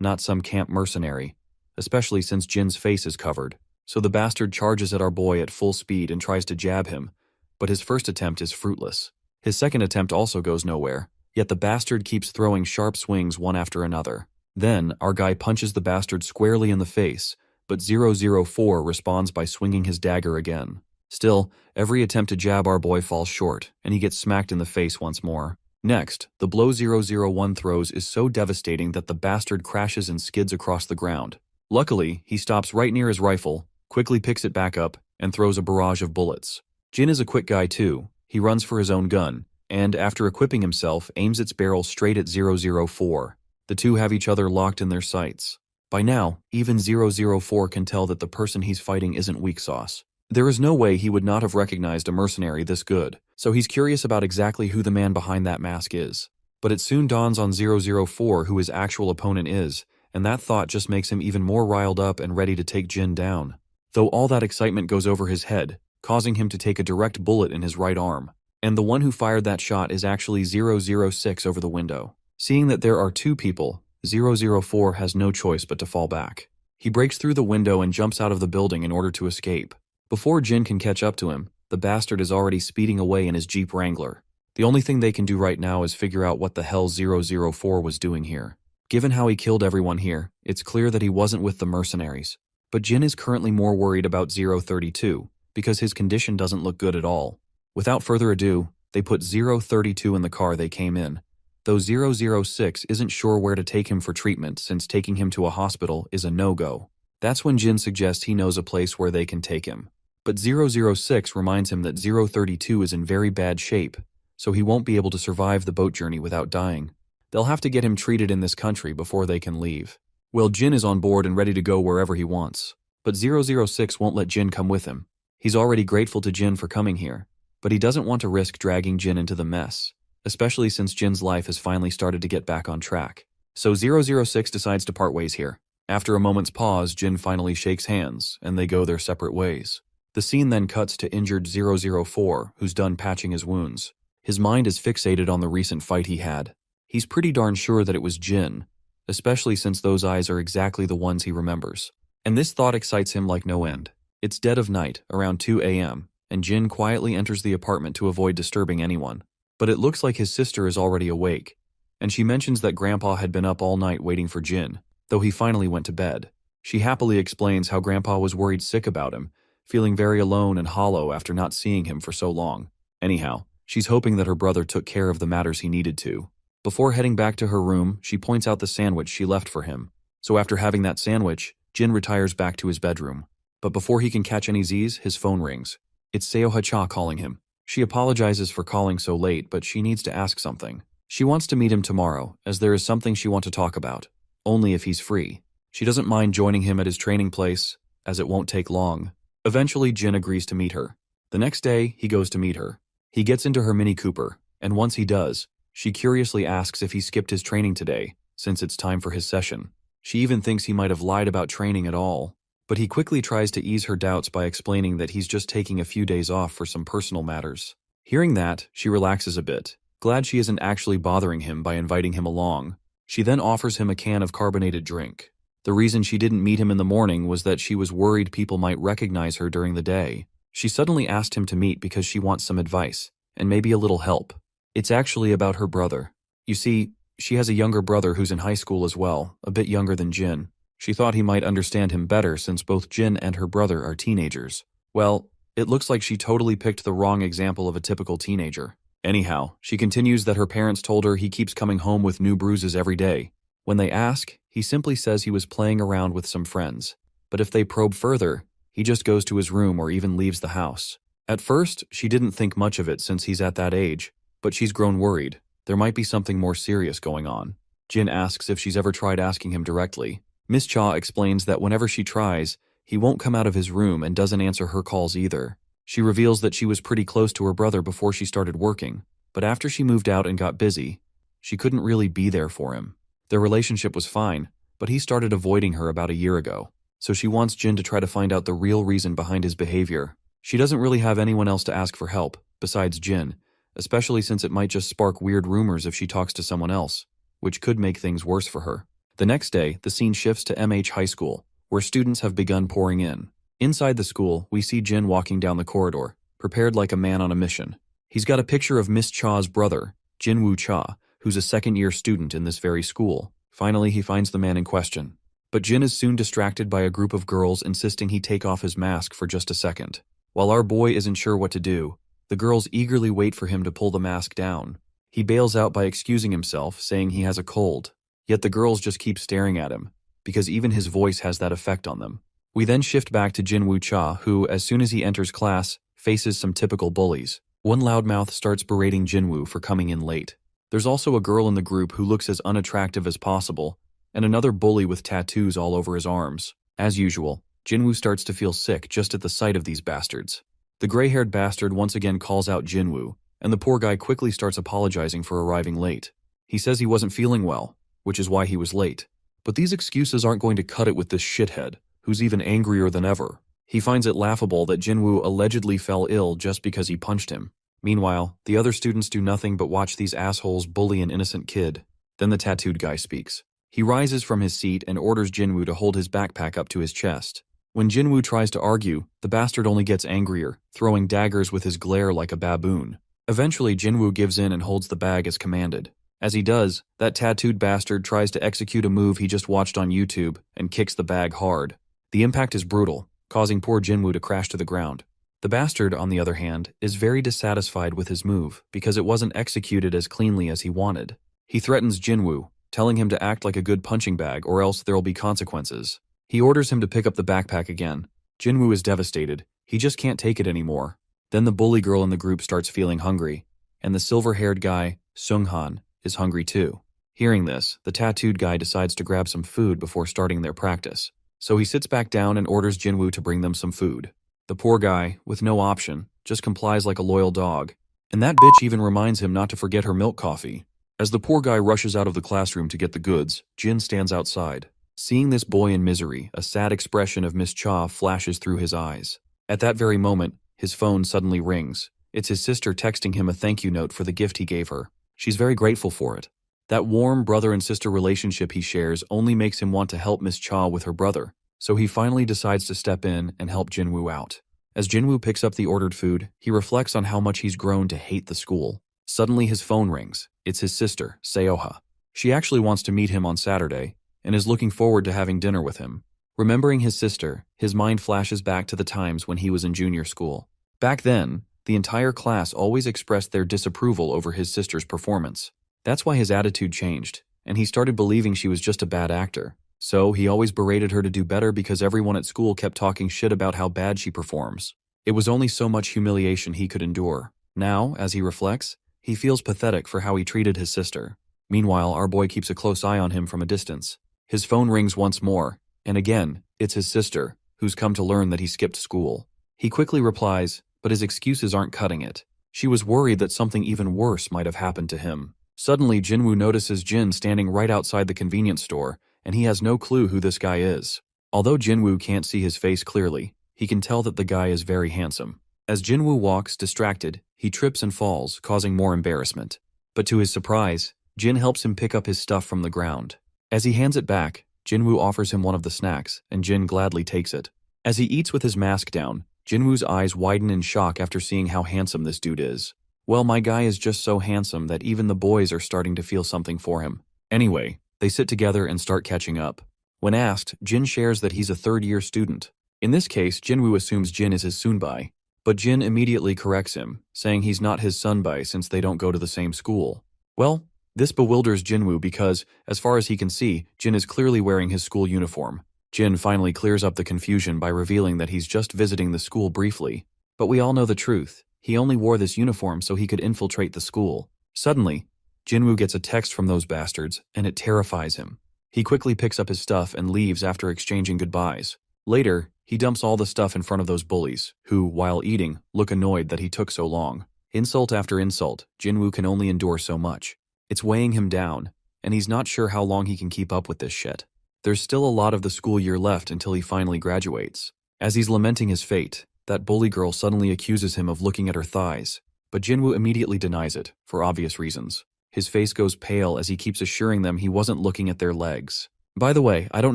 not some camp mercenary, especially since Jin's face is covered. So the bastard charges at our boy at full speed and tries to jab him, but his first attempt is fruitless. His second attempt also goes nowhere, yet the bastard keeps throwing sharp swings one after another. Then, our guy punches the bastard squarely in the face, but 004 responds by swinging his dagger again. Still, every attempt to jab our boy falls short, and he gets smacked in the face once more. Next, the blow 001 throws is so devastating that the bastard crashes and skids across the ground. Luckily, he stops right near his rifle, quickly picks it back up, and throws a barrage of bullets. Jin is a quick guy too. He runs for his own gun, and after equipping himself, aims its barrel straight at 004. The two have each other locked in their sights. By now, even 004 can tell that the person he's fighting isn't weak sauce. There is no way he would not have recognized a mercenary this good, so he's curious about exactly who the man behind that mask is. But it soon dawns on 004 who his actual opponent is, and that thought just makes him even more riled up and ready to take Jin down. Though all that excitement goes over his head, causing him to take a direct bullet in his right arm. And the one who fired that shot is actually 006 over the window. Seeing that there are 2 people, 004 has no choice but to fall back. He breaks through the window and jumps out of the building in order to escape. Before Jin can catch up to him, the bastard is already speeding away in his Jeep Wrangler. The only thing they can do right now is figure out what the hell 004 was doing here. Given how he killed everyone here, it's clear that he wasn't with the mercenaries. But Jin is currently more worried about 032, because his condition doesn't look good at all. Without further ado, they put 032 in the car they came in. Though 006 isn't sure where to take him for treatment since taking him to a hospital is a no-go. That's when Jin suggests he knows a place where they can take him. But 006 reminds him that 032 is in very bad shape, so he won't be able to survive the boat journey without dying. They'll have to get him treated in this country before they can leave. Well, Jin is on board and ready to go wherever he wants. But 006 won't let Jin come with him. He's already grateful to Jin for coming here, but he doesn't want to risk dragging Jin into the mess, especially since Jin's life has finally started to get back on track. So 006 decides to part ways here. After a moment's pause, Jin finally shakes hands, and they go their separate ways. The scene then cuts to injured 004, who's done patching his wounds. His mind is fixated on the recent fight he had. He's pretty darn sure that it was Jin, especially since those eyes are exactly the ones he remembers. And this thought excites him like no end. It's dead of night, around 2 a.m., and Jin quietly enters the apartment to avoid disturbing anyone. But it looks like his sister is already awake, and she mentions that Grandpa had been up all night waiting for Jin, though he finally went to bed. She happily explains how Grandpa was worried sick about him, feeling very alone and hollow after not seeing him for so long. Anyhow, she's hoping that her brother took care of the matters he needed to. Before heading back to her room, she points out the sandwich she left for him. So after having that sandwich, Jin retires back to his bedroom. But before he can catch any Z's, his phone rings. It's Seo Ha-cha calling him. She apologizes for calling so late, but she needs to ask something. She wants to meet him tomorrow, as there is something she wants to talk about. Only if he's free. She doesn't mind joining him at his training place, as it won't take long. Eventually, Jin agrees to meet her. The next day, he goes to meet her. He gets into her Mini Cooper, and once he does, she curiously asks if he skipped his training today, since it's time for his session. She even thinks he might have lied about training at all. But he quickly tries to ease her doubts by explaining that he's just taking a few days off for some personal matters. Hearing that, she relaxes a bit, glad she isn't actually bothering him by inviting him along. She then offers him a can of carbonated drink. The reason she didn't meet him in the morning was that she was worried people might recognize her during the day. She suddenly asked him to meet because she wants some advice, and maybe a little help. It's actually about her brother. You see, she has a younger brother who's in high school as well, a bit younger than Jin. She thought he might understand him better since both Jin and her brother are teenagers. Well, it looks like she totally picked the wrong example of a typical teenager. Anyhow, she continues that her parents told her he keeps coming home with new bruises every day. When they ask, he simply says he was playing around with some friends. But if they probe further, he just goes to his room or even leaves the house. At first, she didn't think much of it since he's at that age, but she's grown worried. There might be something more serious going on. Jin asks if she's ever tried asking him directly. Miss Cha explains that whenever she tries, he won't come out of his room and doesn't answer her calls either. She reveals that she was pretty close to her brother before she started working, but after she moved out and got busy, she couldn't really be there for him. Their relationship was fine, but he started avoiding her about a year ago, so she wants Jin to try to find out the real reason behind his behavior. She doesn't really have anyone else to ask for help, besides Jin, especially since it might just spark weird rumors if she talks to someone else, which could make things worse for her. The next day, the scene shifts to MH High School, where students have begun pouring in. Inside the school, we see Jin walking down the corridor, prepared like a man on a mission. He's got a picture of Miss Cha's brother, Jin Woo Cha, who's a second-year student in this very school. Finally, he finds the man in question. But Jin is soon distracted by a group of girls insisting he take off his mask for just a second. While our boy isn't sure what to do, the girls eagerly wait for him to pull the mask down. He bails out by excusing himself, saying he has a cold. Yet the girls just keep staring at him, because even his voice has that effect on them. We then shift back to Jin Woo Cha, who, as soon as he enters class, faces some typical bullies. One loudmouth starts berating Jinwoo for coming in late. There's also a girl in the group who looks as unattractive as possible, and another bully with tattoos all over his arms. As usual, Jinwoo starts to feel sick just at the sight of these bastards. The gray-haired bastard once again calls out Jinwoo, and the poor guy quickly starts apologizing for arriving late. He says he wasn't feeling well, which is why he was late. But these excuses aren't going to cut it with this shithead, who's even angrier than ever. He finds it laughable that Jinwoo allegedly fell ill just because he punched him. Meanwhile, the other students do nothing but watch these assholes bully an innocent kid. Then the tattooed guy speaks. He rises from his seat and orders Jinwoo to hold his backpack up to his chest. When Jinwoo tries to argue, the bastard only gets angrier, throwing daggers with his glare like a baboon. Eventually, Jinwoo gives in and holds the bag as commanded. As he does, that tattooed bastard tries to execute a move he just watched on YouTube and kicks the bag hard. The impact is brutal, causing poor Jinwoo to crash to the ground. The bastard, on the other hand, is very dissatisfied with his move because it wasn't executed as cleanly as he wanted. He threatens Jinwoo, telling him to act like a good punching bag or else there'll be consequences. He orders him to pick up the backpack again. Jinwoo is devastated. He just can't take it anymore. Then the bully girl in the group starts feeling hungry, and the silver-haired guy, Sunghan, is hungry too. Hearing this, the tattooed guy decides to grab some food before starting their practice. So he sits back down and orders Jinwoo to bring them some food. The poor guy, with no option, just complies like a loyal dog. And that bitch even reminds him not to forget her milk coffee. As the poor guy rushes out of the classroom to get the goods, Jin stands outside. Seeing this boy in misery, a sad expression of Miss Cha flashes through his eyes. At that very moment, his phone suddenly rings. It's his sister texting him a thank you note for the gift he gave her. She's very grateful for it. That warm brother and sister relationship he shares only makes him want to help Miss Cha with her brother, so he finally decides to step in and help Jinwoo out. As Jinwoo picks up the ordered food, he reflects on how much he's grown to hate the school. Suddenly his phone rings. It's his sister, Seoha. She actually wants to meet him on Saturday and is looking forward to having dinner with him. Remembering his sister, his mind flashes back to the times when he was in junior school. Back then, the entire class always expressed their disapproval over his sister's performance. That's why his attitude changed, and he started believing she was just a bad actor. So he always berated her to do better because everyone at school kept talking shit about how bad she performs. It was only so much humiliation he could endure. Now, as he reflects, he feels pathetic for how he treated his sister. Meanwhile, our boy keeps a close eye on him from a distance. His phone rings once more, and again, it's his sister, who's come to learn that he skipped school. He quickly replies, but his excuses aren't cutting it. She was worried that something even worse might have happened to him. Suddenly, Jinwoo notices Jin standing right outside the convenience store, and he has no clue who this guy is. Although Jinwoo can't see his face clearly, he can tell that the guy is very handsome. As Jinwoo walks, distracted, he trips and falls, causing more embarrassment. But to his surprise, Jin helps him pick up his stuff from the ground. As he hands it back, Jinwoo offers him one of the snacks, and Jin gladly takes it. As he eats with his mask down, Jinwoo's eyes widen in shock after seeing how handsome this dude is. Well, my guy is just so handsome that even the boys are starting to feel something for him. Anyway, they sit together and start catching up. When asked, Jin shares that he's a third-year student. In this case, Jinwoo assumes Jin is his sunbai, but Jin immediately corrects him, saying he's not his sunbai since they don't go to the same school. Well, this bewilders Jinwoo because, as far as he can see, Jin is clearly wearing his school uniform. Jin finally clears up the confusion by revealing that he's just visiting the school briefly. But we all know the truth. He only wore this uniform so he could infiltrate the school. Suddenly, Jinwoo gets a text from those bastards, and it terrifies him. He quickly picks up his stuff and leaves after exchanging goodbyes. Later, he dumps all the stuff in front of those bullies, who, while eating, look annoyed that he took so long. Insult after insult, Jinwoo can only endure so much. It's weighing him down, and he's not sure how long he can keep up with this shit. There's still a lot of the school year left until he finally graduates. As he's lamenting his fate, that bully girl suddenly accuses him of looking at her thighs, but Jinwoo immediately denies it, for obvious reasons. His face goes pale as he keeps assuring them he wasn't looking at their legs. By the way, I don't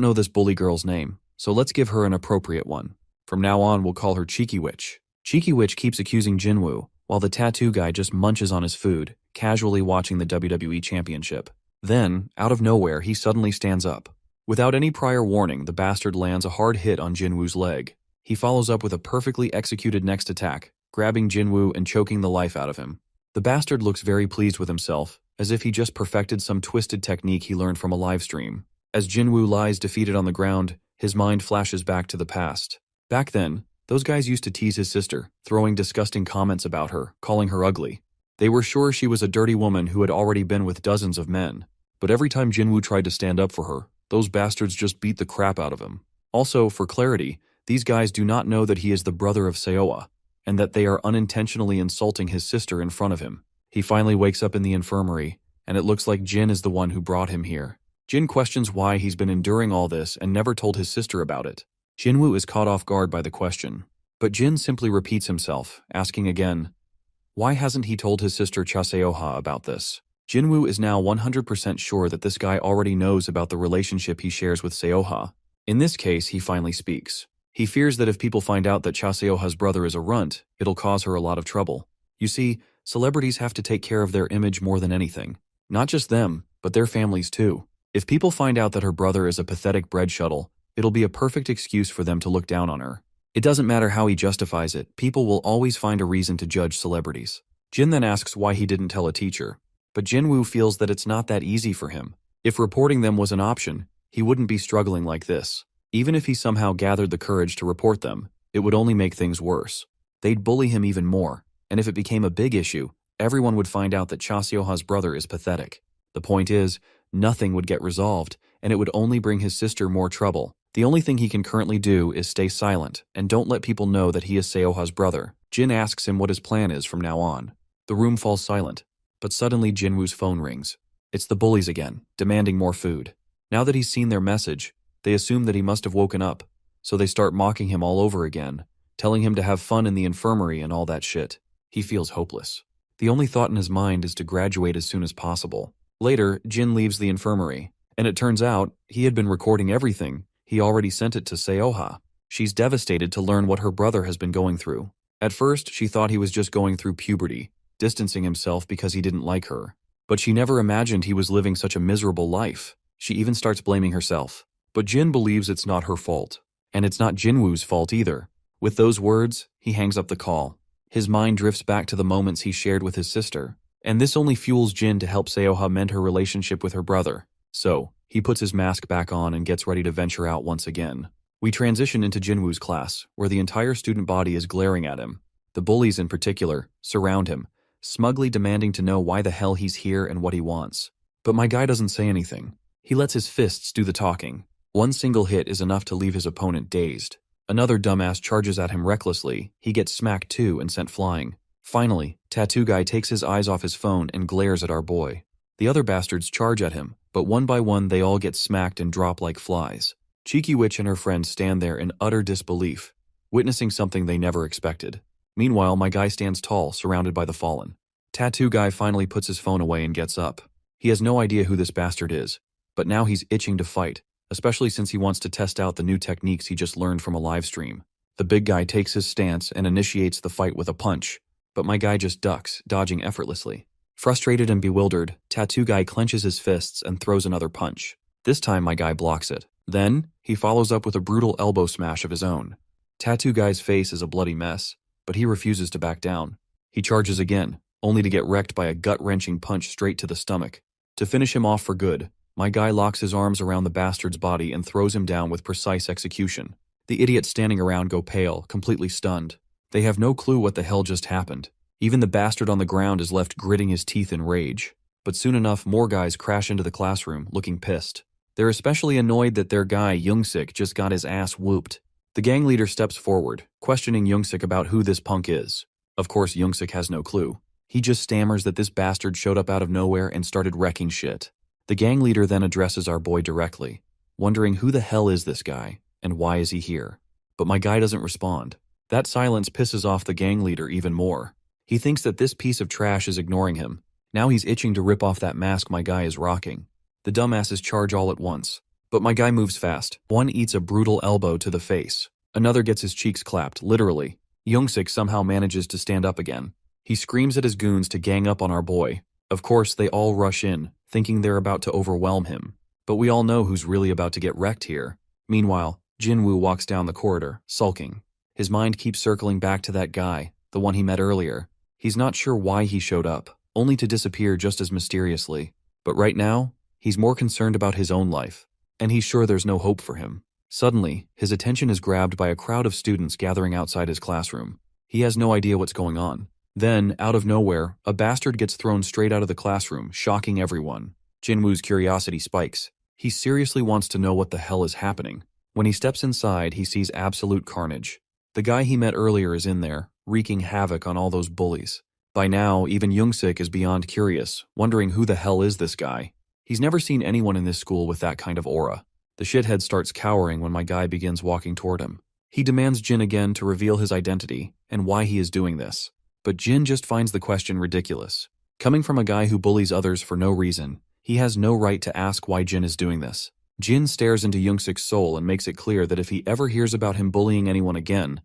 know this bully girl's name, so let's give her an appropriate one. From now on, we'll call her Cheeky Witch. Cheeky Witch keeps accusing Jinwoo, while the tattoo guy just munches on his food, casually watching the WWE Championship. Then, out of nowhere, he suddenly stands up. Without any prior warning, the bastard lands a hard hit on Jinwoo's leg. He follows up with a perfectly executed next attack, grabbing Jinwoo and choking the life out of him. The bastard looks very pleased with himself, as if he just perfected some twisted technique he learned from a livestream. As Jinwoo lies defeated on the ground, his mind flashes back to the past. Back then, those guys used to tease his sister, throwing disgusting comments about her, calling her ugly. They were sure she was a dirty woman who had already been with dozens of men. But every time Jinwoo tried to stand up for her, those bastards just beat the crap out of him. Also, for clarity, these guys do not know that he is the brother of Seoha, and that they are unintentionally insulting his sister in front of him. He finally wakes up in the infirmary, and it looks like Jin is the one who brought him here. Jin questions why he's been enduring all this and never told his sister about it. Jinwoo is caught off guard by the question, but Jin simply repeats himself, asking again, why hasn't he told his sister Seoha about this? Jinwoo is now 100% sure that this guy already knows about the relationship he shares with Seoha. In this case, he finally speaks. He fears that if people find out that Seoha's brother is a runt, it'll cause her a lot of trouble. You see, celebrities have to take care of their image more than anything. Not just them, but their families too. If people find out that her brother is a pathetic bread shuttle, it'll be a perfect excuse for them to look down on her. It doesn't matter how he justifies it, people will always find a reason to judge celebrities. Jin then asks why he didn't tell a teacher, but Jinwoo feels that it's not that easy for him. If reporting them was an option, he wouldn't be struggling like this. Even if he somehow gathered the courage to report them, it would only make things worse. They'd bully him even more, and if it became a big issue, everyone would find out that Seoha's brother is pathetic. The point is, nothing would get resolved, and it would only bring his sister more trouble. The only thing he can currently do is stay silent and don't let people know that he is Seoha's brother. Jin asks him what his plan is from now on. The room falls silent, but suddenly Jinwoo's phone rings. It's the bullies again, demanding more food. Now that he's seen their message, they assume that he must have woken up, so they start mocking him all over again, telling him to have fun in the infirmary and all that shit. He feels hopeless. The only thought in his mind is to graduate as soon as possible. Later, Jin leaves the infirmary, and it turns out he had been recording everything He already sent it to Seoha. She's devastated to learn what her brother has been going through. At first, she thought he was just going through puberty, distancing himself because he didn't like her. But she never imagined he was living such a miserable life. She even starts blaming herself. But Jin believes it's not her fault. And it's not Jinwoo's fault either. With those words, he hangs up the call. His mind drifts back to the moments he shared with his sister. And this only fuels Jin to help Seoha mend her relationship with her brother. So, he puts his mask back on and gets ready to venture out once again. We transition into Jinwoo's class, where the entire student body is glaring at him. The bullies in particular surround him, smugly demanding to know why the hell he's here and what he wants. But my guy doesn't say anything. He lets his fists do the talking. One single hit is enough to leave his opponent dazed. Another dumbass charges at him recklessly. He gets smacked too and sent flying. Finally, Tattoo Guy takes his eyes off his phone and glares at our boy. The other bastards charge at him, but one by one they all get smacked and drop like flies. Cheeky Witch and her friend stand there in utter disbelief, witnessing something they never expected. Meanwhile, my guy stands tall, surrounded by the fallen. Tattoo Guy finally puts his phone away and gets up. He has no idea who this bastard is, but now he's itching to fight, especially since he wants to test out the new techniques he just learned from a live stream. The big guy takes his stance and initiates the fight with a punch, but my guy just ducks, dodging effortlessly. Frustrated and bewildered, Tattoo Guy clenches his fists and throws another punch. This time my guy blocks it. Then, he follows up with a brutal elbow smash of his own. Tattoo Guy's face is a bloody mess, but he refuses to back down. He charges again, only to get wrecked by a gut-wrenching punch straight to the stomach. To finish him off for good, my guy locks his arms around the bastard's body and throws him down with precise execution. The idiots standing around go pale, completely stunned. They have no clue what the hell just happened. Even the bastard on the ground is left gritting his teeth in rage. But soon enough, more guys crash into the classroom, looking pissed. They're especially annoyed that their guy, Youngsik, just got his ass whooped. The gang leader steps forward, questioning Youngsik about who this punk is. Of course, Youngsik has no clue. He just stammers that this bastard showed up out of nowhere and started wrecking shit. The gang leader then addresses our boy directly, wondering who the hell is this guy, and why is he here. But my guy doesn't respond. That silence pisses off the gang leader even more. He thinks that this piece of trash is ignoring him. Now he's itching to rip off that mask my guy is rocking. The dumbasses charge all at once. But my guy moves fast. One eats a brutal elbow to the face. Another gets his cheeks clapped, literally. Youngsik somehow manages to stand up again. He screams at his goons to gang up on our boy. Of course, they all rush in, thinking they're about to overwhelm him. But we all know who's really about to get wrecked here. Meanwhile, Jinwoo walks down the corridor, sulking. His mind keeps circling back to that guy, the one he met earlier. He's not sure why he showed up, only to disappear just as mysteriously. But right now, he's more concerned about his own life, and he's sure there's no hope for him. Suddenly, his attention is grabbed by a crowd of students gathering outside his classroom. He has no idea what's going on. Then, out of nowhere, a bastard gets thrown straight out of the classroom, shocking everyone. Jinwoo's curiosity spikes. He seriously wants to know what the hell is happening. When he steps inside, he sees absolute carnage. The guy he met earlier is in there, wreaking havoc on all those bullies. By now, even Youngsik is beyond curious, wondering who the hell is this guy. He's never seen anyone in this school with that kind of aura. The shithead starts cowering when my guy begins walking toward him. He demands Jin again to reveal his identity and why he is doing this. But Jin just finds the question ridiculous. Coming from a guy who bullies others for no reason, he has no right to ask why Jin is doing this. Jin stares into Youngsik's soul and makes it clear that if he ever hears about him bullying anyone again,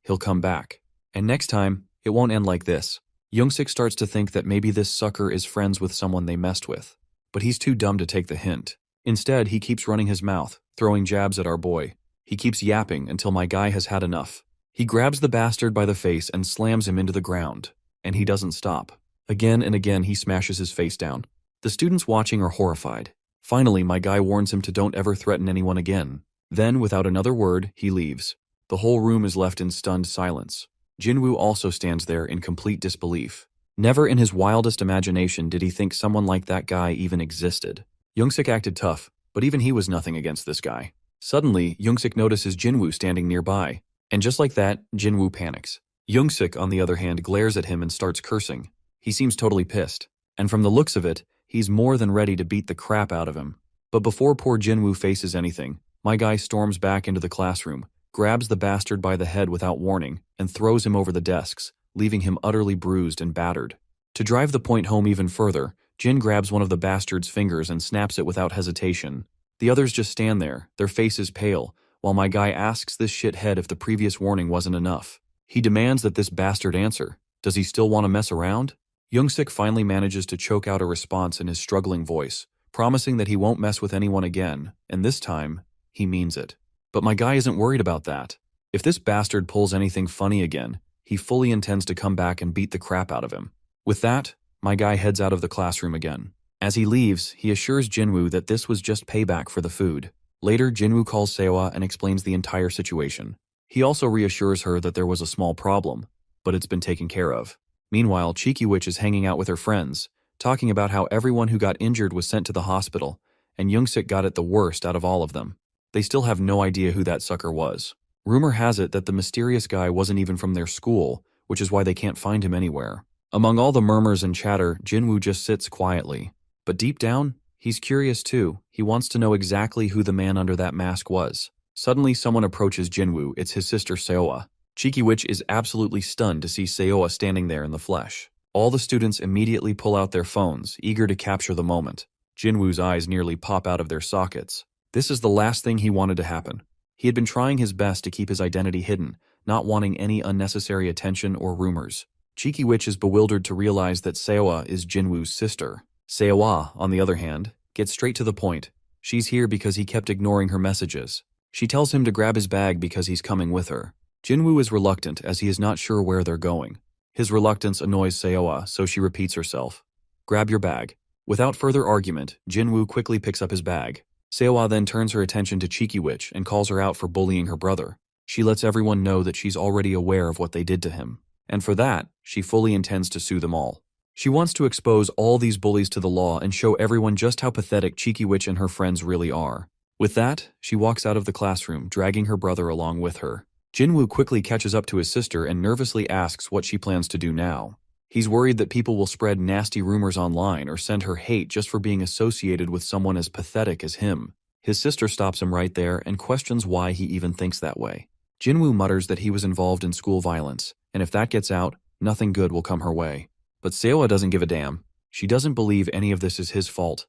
he'll come back. And next time, it won't end like this. Youngsik starts to think that maybe this sucker is friends with someone they messed with. But he's too dumb to take the hint. Instead, he keeps running his mouth, throwing jabs at our boy. He keeps yapping until my guy has had enough. He grabs the bastard by the face and slams him into the ground. And he doesn't stop. Again and again he smashes his face down. The students watching are horrified. Finally, my guy warns him to don't ever threaten anyone again. Then, without another word, he leaves. The whole room is left in stunned silence. Jinwoo also stands there in complete disbelief. Never in his wildest imagination did he think someone like that guy even existed. Youngsik acted tough, but even he was nothing against this guy. Suddenly, Youngsik notices Jinwoo standing nearby. And just like that, Jinwoo panics. Youngsik, on the other hand, glares at him and starts cursing. He seems totally pissed. And from the looks of it, he's more than ready to beat the crap out of him. But before poor Jinwoo faces anything, my guy storms back into the classroom, grabs the bastard by the head without warning, and throws him over the desks, leaving him utterly bruised and battered. To drive the point home even further, Jin grabs one of the bastard's fingers and snaps it without hesitation. The others just stand there, their faces pale, while my guy asks this shithead if the previous warning wasn't enough. He demands that this bastard answer. Does he still want to mess around? Youngsik finally manages to choke out a response in his struggling voice, promising that he won't mess with anyone again, and this time, he means it. But my guy isn't worried about that. If this bastard pulls anything funny again, he fully intends to come back and beat the crap out of him. With that, my guy heads out of the classroom again. As he leaves, he assures Jinwoo that this was just payback for the food. Later, Jinwoo calls Seowa and explains the entire situation. He also reassures her that there was a small problem, but it's been taken care of. Meanwhile, Cheeky Witch is hanging out with her friends, talking about how everyone who got injured was sent to the hospital, and Youngsik got it the worst out of all of them. They still have no idea who that sucker was. Rumor has it that the mysterious guy wasn't even from their school, which is why they can't find him anywhere. Among all the murmurs and chatter, Jinwoo just sits quietly. But deep down, he's curious too. He wants to know exactly who the man under that mask was. Suddenly, someone approaches Jinwoo. It's his sister Seowa. Cheeky Witch is absolutely stunned to see Seowa standing there in the flesh. All the students immediately pull out their phones, eager to capture the moment. Jinwoo's eyes nearly pop out of their sockets. This is the last thing he wanted to happen. He had been trying his best to keep his identity hidden, not wanting any unnecessary attention or rumors. Cheeky Witch is bewildered to realize that Seowa is Jinwoo's sister. Seowa, on the other hand, gets straight to the point. She's here because he kept ignoring her messages. She tells him to grab his bag because he's coming with her. Jinwoo is reluctant as he is not sure where they're going. His reluctance annoys Seowa, so she repeats herself. Grab your bag. Without further argument, Jinwoo quickly picks up his bag. Seowa then turns her attention to Cheeky Witch and calls her out for bullying her brother. She lets everyone know that she's already aware of what they did to him. And for that, she fully intends to sue them all. She wants to expose all these bullies to the law and show everyone just how pathetic Cheeky Witch and her friends really are. With that, she walks out of the classroom, dragging her brother along with her. Jinwoo quickly catches up to his sister and nervously asks what she plans to do now. He's worried that people will spread nasty rumors online or send her hate just for being associated with someone as pathetic as him. His sister stops him right there and questions why he even thinks that way. Jinwoo mutters that he was involved in school violence, and if that gets out, nothing good will come her way. But Seowa doesn't give a damn. She doesn't believe any of this is his fault.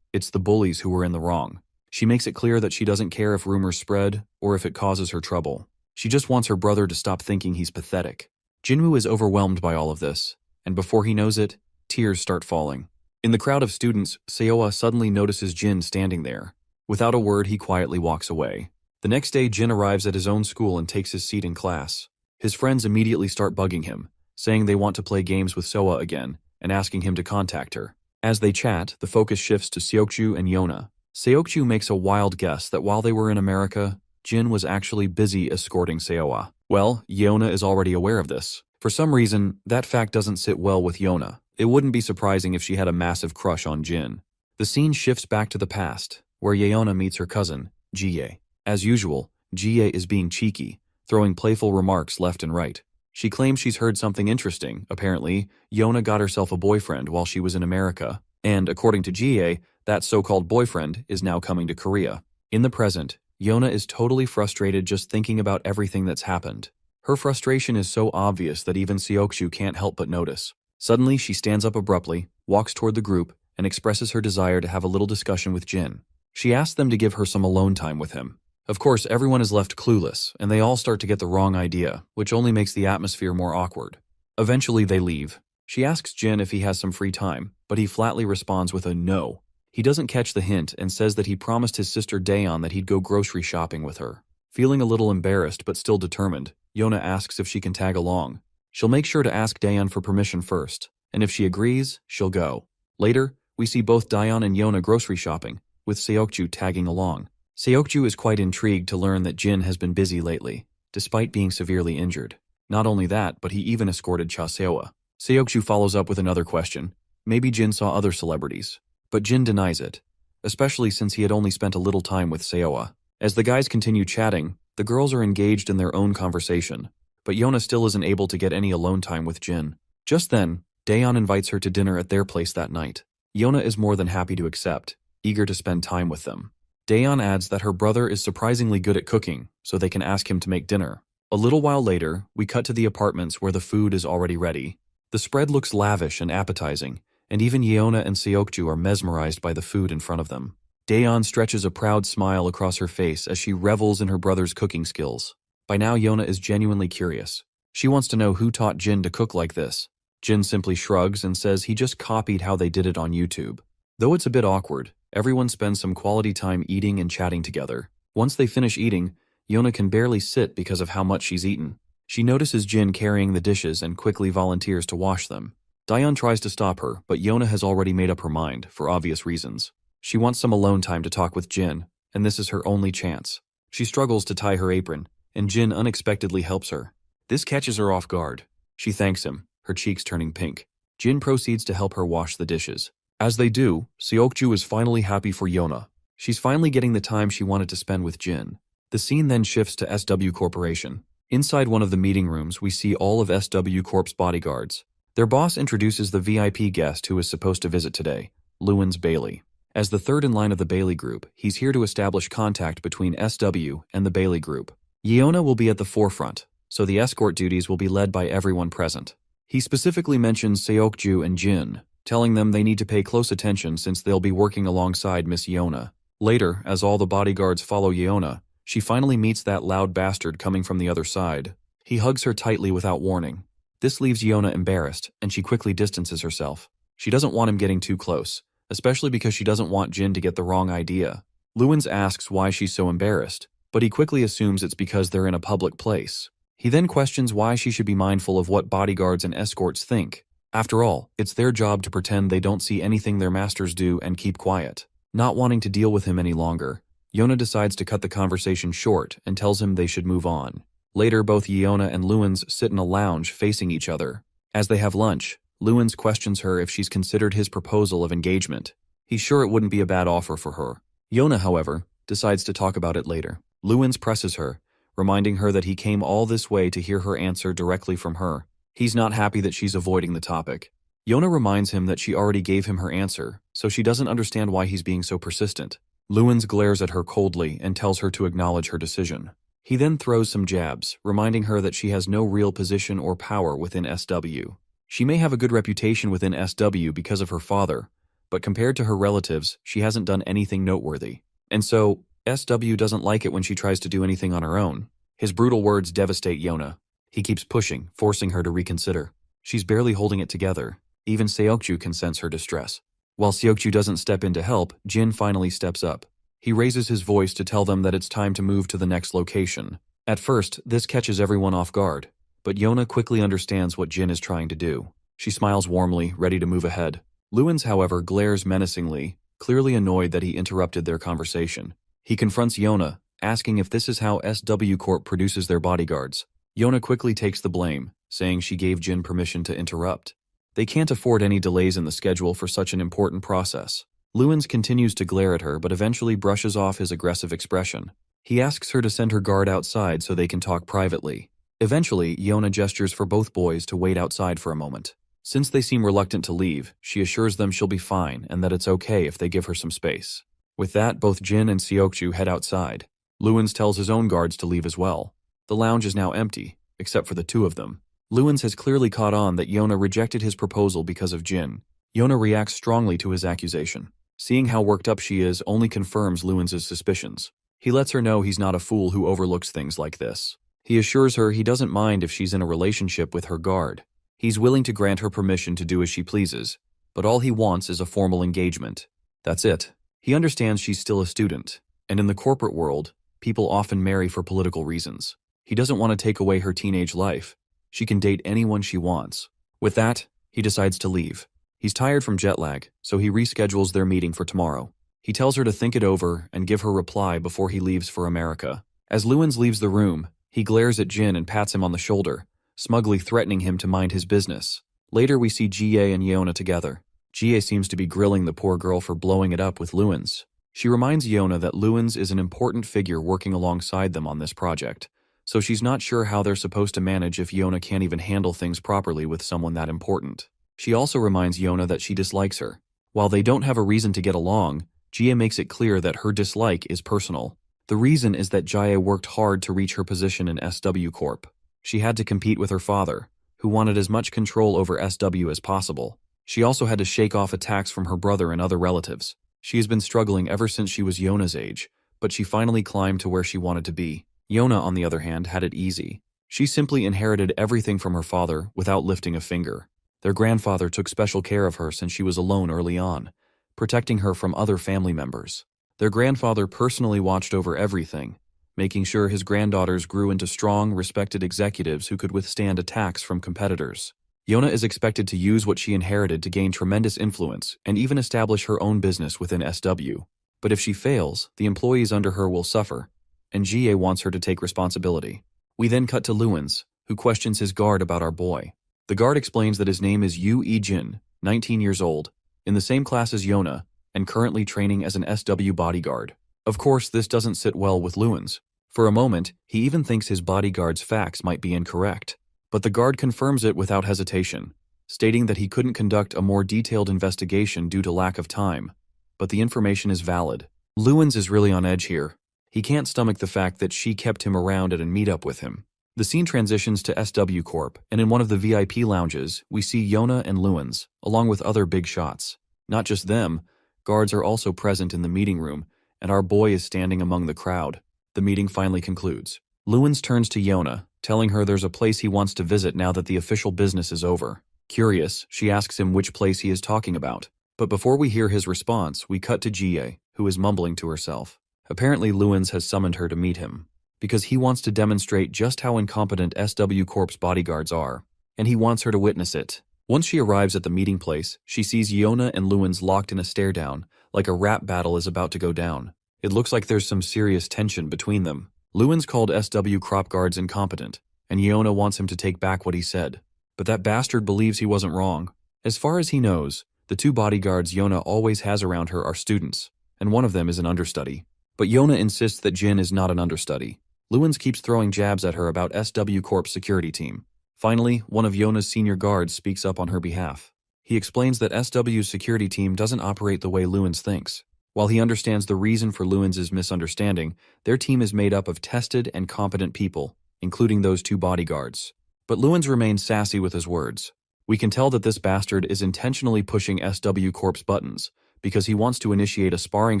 It's the bullies who were in the wrong. She makes it clear that she doesn't care if rumors spread or if it causes her trouble. She just wants her brother to stop thinking he's pathetic. Jinwoo is overwhelmed by all of this, and before he knows it, tears start falling. In the crowd of students, Seowa suddenly notices Jin standing there. Without a word, he quietly walks away. The next day, Jin arrives at his own school and takes his seat in class. His friends immediately start bugging him, saying they want to play games with Seowa again and asking him to contact her. As they chat, the focus shifts to Seokju and Yona. Seokju makes a wild guess that while they were in America, Jin was actually busy escorting Seowa. Well, Yona is already aware of this. For some reason, that fact doesn't sit well with Yona. It wouldn't be surprising if she had a massive crush on Jin. The scene shifts back to the past, where Yeona meets her cousin, Jie. As usual, Jie is being cheeky, throwing playful remarks left and right. She claims she's heard something interesting. Apparently, Yona got herself a boyfriend while she was in America, and according to Jie, that so-called boyfriend is now coming to Korea. In the present, Yona is totally frustrated just thinking about everything that's happened. Her frustration is so obvious that even Seokju can't help but notice. Suddenly, she stands up abruptly, walks toward the group, and expresses her desire to have a little discussion with Jin. She asks them to give her some alone time with him. Of course, everyone is left clueless, and they all start to get the wrong idea, which only makes the atmosphere more awkward. Eventually, they leave. She asks Jin if he has some free time, but he flatly responds with a no. He doesn't catch the hint and says that he promised his sister Daeon that he'd go grocery shopping with her. Feeling a little embarrassed but still determined, Yona asks if she can tag along. She'll make sure to ask Daeon for permission first, and if she agrees, she'll go. Later, we see both Daeon and Yona grocery shopping, with Seokju tagging along. Seokju is quite intrigued to learn that Jin has been busy lately, despite being severely injured. Not only that, but he even escorted Cha Seowa. Seokju follows up with another question. Maybe Jin saw other celebrities. But Jin denies it, especially since he had only spent a little time with Seowa. As the guys continue chatting, the girls are engaged in their own conversation, but Yona still isn't able to get any alone time with Jin. Just then, Daeon invites her to dinner at their place that night. Yona is more than happy to accept, eager to spend time with them. Daeon adds that her brother is surprisingly good at cooking, so they can ask him to make dinner. A little while later, we cut to the apartments where the food is already ready. The spread looks lavish and appetizing, and even Yeona and Seokju are mesmerized by the food in front of them. Daeon stretches a proud smile across her face as she revels in her brother's cooking skills. By now, Yona is genuinely curious. She wants to know who taught Jin to cook like this. Jin simply shrugs and says he just copied how they did it on YouTube. Though it's a bit awkward, everyone spends some quality time eating and chatting together. Once they finish eating, Yona can barely sit because of how much she's eaten. She notices Jin carrying the dishes and quickly volunteers to wash them. Daeon tries to stop her, but Yona has already made up her mind, for obvious reasons. She wants some alone time to talk with Jin, and this is her only chance. She struggles to tie her apron, and Jin unexpectedly helps her. This catches her off guard. She thanks him, her cheeks turning pink. Jin proceeds to help her wash the dishes. As they do, Seokju is finally happy for Yona. She's finally getting the time she wanted to spend with Jin. The scene then shifts to SW Corporation. Inside one of the meeting rooms, we see all of SW Corp's bodyguards. Their boss introduces the VIP guest who is supposed to visit today, Lewin's Bailey. As the third in line of the Bailey group, he's here to establish contact between SW and the Bailey group. Yona will be at the forefront, so the escort duties will be led by everyone present. He specifically mentions Seokju and Jin, telling them they need to pay close attention since they'll be working alongside Miss Yona. Later, as all the bodyguards follow Yona, she finally meets that loud bastard coming from the other side. He hugs her tightly without warning. This leaves Yona embarrassed, and she quickly distances herself. She doesn't want him getting too close, especially because she doesn't want Jin to get the wrong idea. Lewins asks why she's so embarrassed, but he quickly assumes it's because they're in a public place. He then questions why she should be mindful of what bodyguards and escorts think. After all, it's their job to pretend they don't see anything their masters do and keep quiet. Not wanting to deal with him any longer, Yona decides to cut the conversation short and tells him they should move on. Later, both Yona and Lewins sit in a lounge facing each other. As they have lunch, Lewins questions her if she's considered his proposal of engagement. He's sure it wouldn't be a bad offer for her. Yona, however, decides to talk about it later. Lewins presses her, reminding her that he came all this way to hear her answer directly from her. He's not happy that she's avoiding the topic. Yona reminds him that she already gave him her answer, so she doesn't understand why he's being so persistent. Lewins glares at her coldly and tells her to acknowledge her decision. He then throws some jabs, reminding her that she has no real position or power within SW. She may have a good reputation within SW because of her father, but compared to her relatives, she hasn't done anything noteworthy. And so, SW doesn't like it when she tries to do anything on her own. His brutal words devastate Yona. He keeps pushing, forcing her to reconsider. She's barely holding it together. Even Seokju can sense her distress. While Seokju doesn't step in to help, Jin finally steps up. He raises his voice to tell them that it's time to move to the next location. At first, this catches everyone off guard, but Yona quickly understands what Jin is trying to do. She smiles warmly, ready to move ahead. Lewins, however, glares menacingly, clearly annoyed that he interrupted their conversation. He confronts Yona, asking if this is how SW Corp produces their bodyguards. Yona quickly takes the blame, saying she gave Jin permission to interrupt. They can't afford any delays in the schedule for such an important process. Lewins continues to glare at her but eventually brushes off his aggressive expression. He asks her to send her guard outside so they can talk privately. Eventually, Yona gestures for both boys to wait outside for a moment. Since they seem reluctant to leave, she assures them she'll be fine and that it's okay if they give her some space. With that, both Jin and Seokju head outside. Lewins tells his own guards to leave as well. The lounge is now empty, except for the two of them. Lewins has clearly caught on that Yona rejected his proposal because of Jin. Yona reacts strongly to his accusation. Seeing how worked up she is only confirms Lewins' suspicions. He lets her know he's not a fool who overlooks things like this. He assures her he doesn't mind if she's in a relationship with her guard. He's willing to grant her permission to do as she pleases, but all he wants is a formal engagement. That's it. He understands she's still a student, and in the corporate world, people often marry for political reasons. He doesn't want to take away her teenage life. She can date anyone she wants. With that, he decides to leave. He's tired from jet lag, so he reschedules their meeting for tomorrow. He tells her to think it over and give her reply before he leaves for America. As Lewins leaves the room, he glares at Jin and pats him on the shoulder, smugly threatening him to mind his business. Later we see Jie and Yona together. Jie seems to be grilling the poor girl for blowing it up with Lewins. She reminds Yona that Lewins is an important figure working alongside them on this project, so she's not sure how they're supposed to manage if Yona can't even handle things properly with someone that important. She also reminds Yona that she dislikes her. While they don't have a reason to get along, Jie makes it clear that her dislike is personal. The reason is that Jie worked hard to reach her position in SW Corp. She had to compete with her father, who wanted as much control over SW as possible. She also had to shake off attacks from her brother and other relatives. She has been struggling ever since she was Yona's age, but she finally climbed to where she wanted to be. Yona, on the other hand, had it easy. She simply inherited everything from her father without lifting a finger. Their grandfather took special care of her since she was alone early on, protecting her from other family members. Their grandfather personally watched over everything, making sure his granddaughters grew into strong, respected executives who could withstand attacks from competitors. Yona is expected to use what she inherited to gain tremendous influence and even establish her own business within SW. But if she fails, the employees under her will suffer, and GA wants her to take responsibility. We then cut to Luins, who questions his guard about our boy. The guard explains that his name is Yu E-jin, 19 years old, in the same class as Yona, and currently training as an SW bodyguard. Of course, this doesn't sit well with Luins. For a moment, he even thinks his bodyguard's facts might be incorrect. But the guard confirms it without hesitation, stating that he couldn't conduct a more detailed investigation due to lack of time. But the information is valid. Luins is really on edge here. He can't stomach the fact that she kept him around at a meetup with him. The scene transitions to SW Corp, and in one of the VIP lounges, we see Yona and Luins, along with other big shots. Not just them, guards are also present in the meeting room, and our boy is standing among the crowd. The meeting finally concludes. Luins turns to Yona, telling her there's a place he wants to visit now that the official business is over. Curious, she asks him which place he is talking about. But before we hear his response, we cut to GA, who is mumbling to herself. Apparently Luins has summoned her to meet him, because he wants to demonstrate just how incompetent SW Corp's bodyguards are, and he wants her to witness it. Once she arrives at the meeting place, she sees Yona and Luins locked in a stare-down, like a rap battle is about to go down. It looks like there's some serious tension between them. Luins called SW Crop guards incompetent, and Yona wants him to take back what he said. But that bastard believes he wasn't wrong. As far as he knows, the two bodyguards Yona always has around her are students, and one of them is an understudy. But Yona insists that Jin is not an understudy. Luins keeps throwing jabs at her about SW Corp's security team. Finally, one of Yona's senior guards speaks up on her behalf. He explains that SW's security team doesn't operate the way Luins thinks. While he understands the reason for Luins' misunderstanding, their team is made up of tested and competent people, including those two bodyguards. But Luins remains sassy with his words. We can tell that this bastard is intentionally pushing SW Corp's buttons, because he wants to initiate a sparring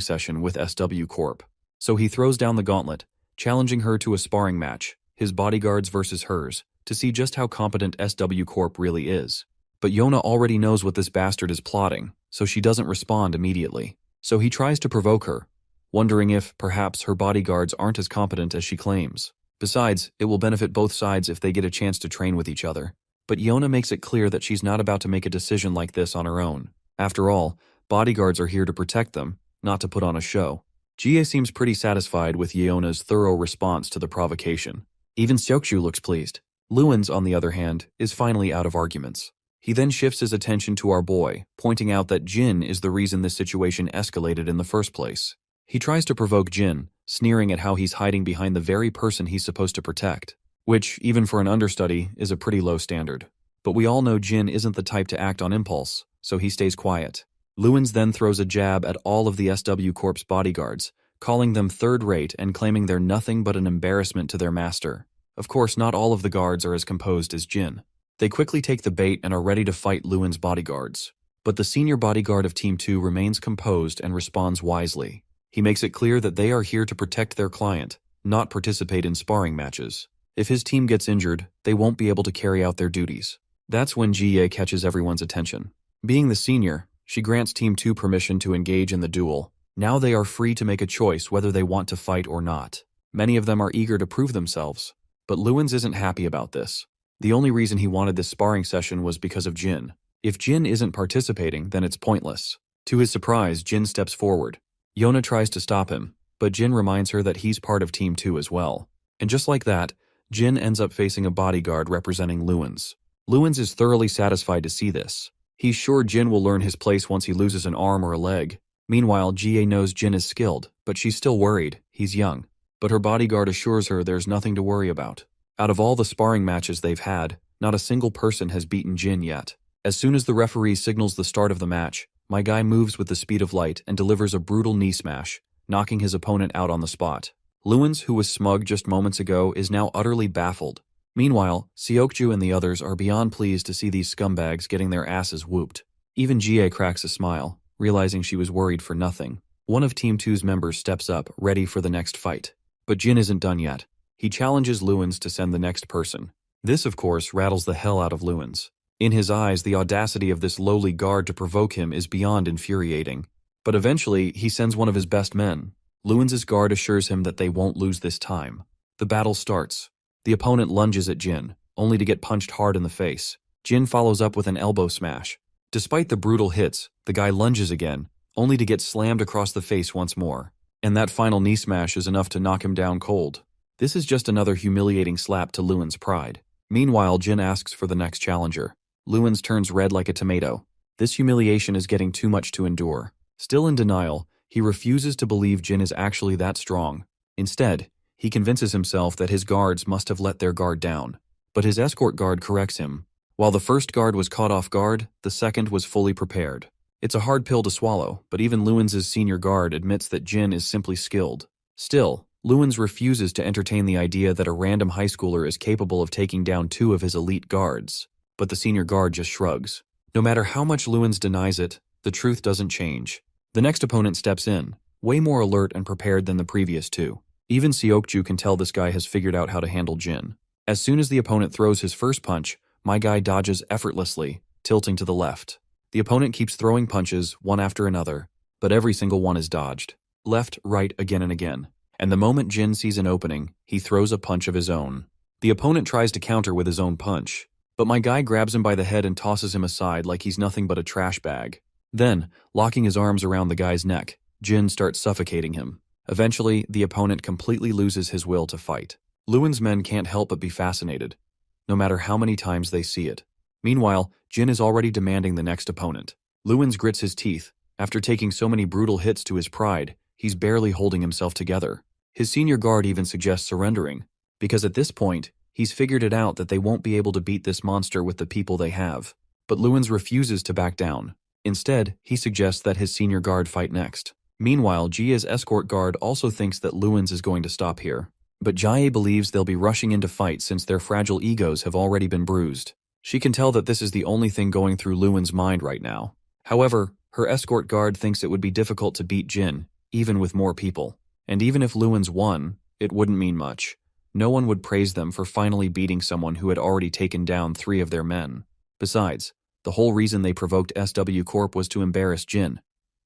session with SW Corp. So he throws down the gauntlet, challenging her to a sparring match, his bodyguards versus hers, to see just how competent SW Corp really is. But Yona already knows what this bastard is plotting, so she doesn't respond immediately. So he tries to provoke her, wondering if, perhaps, her bodyguards aren't as competent as she claims. Besides, it will benefit both sides if they get a chance to train with each other. But Yona makes it clear that she's not about to make a decision like this on her own. After all, bodyguards are here to protect them, not to put on a show. GA seems pretty satisfied with Yeona's thorough response to the provocation. Even Seokju looks pleased. Luins, on the other hand, is finally out of arguments. He then shifts his attention to our boy, pointing out that Jin is the reason this situation escalated in the first place. He tries to provoke Jin, sneering at how he's hiding behind the very person he's supposed to protect, which, even for an understudy, is a pretty low standard. But we all know Jin isn't the type to act on impulse, so he stays quiet. Luins then throws a jab at all of the SW Corp's bodyguards, calling them third-rate and claiming they're nothing but an embarrassment to their master. Of course, not all of the guards are as composed as Jin. They quickly take the bait and are ready to fight Luins' bodyguards. But the senior bodyguard of Team 2 remains composed and responds wisely. He makes it clear that they are here to protect their client, not participate in sparring matches. If his team gets injured, they won't be able to carry out their duties. That's when GA catches everyone's attention. Being the senior, she grants Team 2 permission to engage in the duel. Now they are free to make a choice whether they want to fight or not. Many of them are eager to prove themselves. But Luins isn't happy about this. The only reason he wanted this sparring session was because of Jin. If Jin isn't participating, then it's pointless. To his surprise, Jin steps forward. Yona tries to stop him, but Jin reminds her that he's part of Team 2 as well. And just like that, Jin ends up facing a bodyguard representing Luins. Luins is thoroughly satisfied to see this. He's sure Jin will learn his place once he loses an arm or a leg. Meanwhile, GA knows Jin is skilled, but she's still worried. He's young. But her bodyguard assures her there's nothing to worry about. Out of all the sparring matches they've had, not a single person has beaten Jin yet. As soon as the referee signals the start of the match, my guy moves with the speed of light and delivers a brutal knee smash, knocking his opponent out on the spot. Luins, who was smug just moments ago, is now utterly baffled. Meanwhile, Seokju and the others are beyond pleased to see these scumbags getting their asses whooped. Even GA cracks a smile, realizing she was worried for nothing. One of Team 2's members steps up, ready for the next fight. But Jin isn't done yet. He challenges Luins to send the next person. This, of course, rattles the hell out of Luins. In his eyes, the audacity of this lowly guard to provoke him is beyond infuriating. But eventually, he sends one of his best men. Luins' guard assures him that they won't lose this time. The battle starts. The opponent lunges at Jin, only to get punched hard in the face. Jin follows up with an elbow smash. Despite the brutal hits, the guy lunges again, only to get slammed across the face once more. And that final knee smash is enough to knock him down cold. This is just another humiliating slap to Luins' pride. Meanwhile, Jin asks for the next challenger. Luins turns red like a tomato. This humiliation is getting too much to endure. Still in denial, he refuses to believe Jin is actually that strong. Instead, he convinces himself that his guards must have let their guard down. But his escort guard corrects him. While the first guard was caught off guard, the second was fully prepared. It's a hard pill to swallow, but even Luins' senior guard admits that Jin is simply skilled. Still, Luins refuses to entertain the idea that a random high schooler is capable of taking down 2 of his elite guards. But the senior guard just shrugs. No matter how much Luins denies it, the truth doesn't change. The next opponent steps in, way more alert and prepared than the previous 2. Even Seokju can tell this guy has figured out how to handle Jin. As soon as the opponent throws his first punch, my guy dodges effortlessly, tilting to the left. The opponent keeps throwing punches, one after another, but every single one is dodged. Left, right, again and again. And the moment Jin sees an opening, he throws a punch of his own. The opponent tries to counter with his own punch, but my guy grabs him by the head and tosses him aside like he's nothing but a trash bag. Then, locking his arms around the guy's neck, Jin starts suffocating him. Eventually, the opponent completely loses his will to fight. Luins' men can't help but be fascinated, no matter how many times they see it. Meanwhile, Jin is already demanding the next opponent. Luins grits his teeth. After taking so many brutal hits to his pride, he's barely holding himself together. His senior guard even suggests surrendering, because at this point, he's figured it out that they won't be able to beat this monster with the people they have. But Luins refuses to back down. Instead, he suggests that his senior guard fight next. Meanwhile, Jia's escort guard also thinks that Luins is going to stop here. But Jie believes they'll be rushing into fight since their fragile egos have already been bruised. She can tell that this is the only thing going through Luins' mind right now. However, her escort guard thinks it would be difficult to beat Jin, even with more people. And even if Luins won, it wouldn't mean much. No one would praise them for finally beating someone who had already taken down 3 of their men. Besides, the whole reason they provoked SW Corp was to embarrass Jin.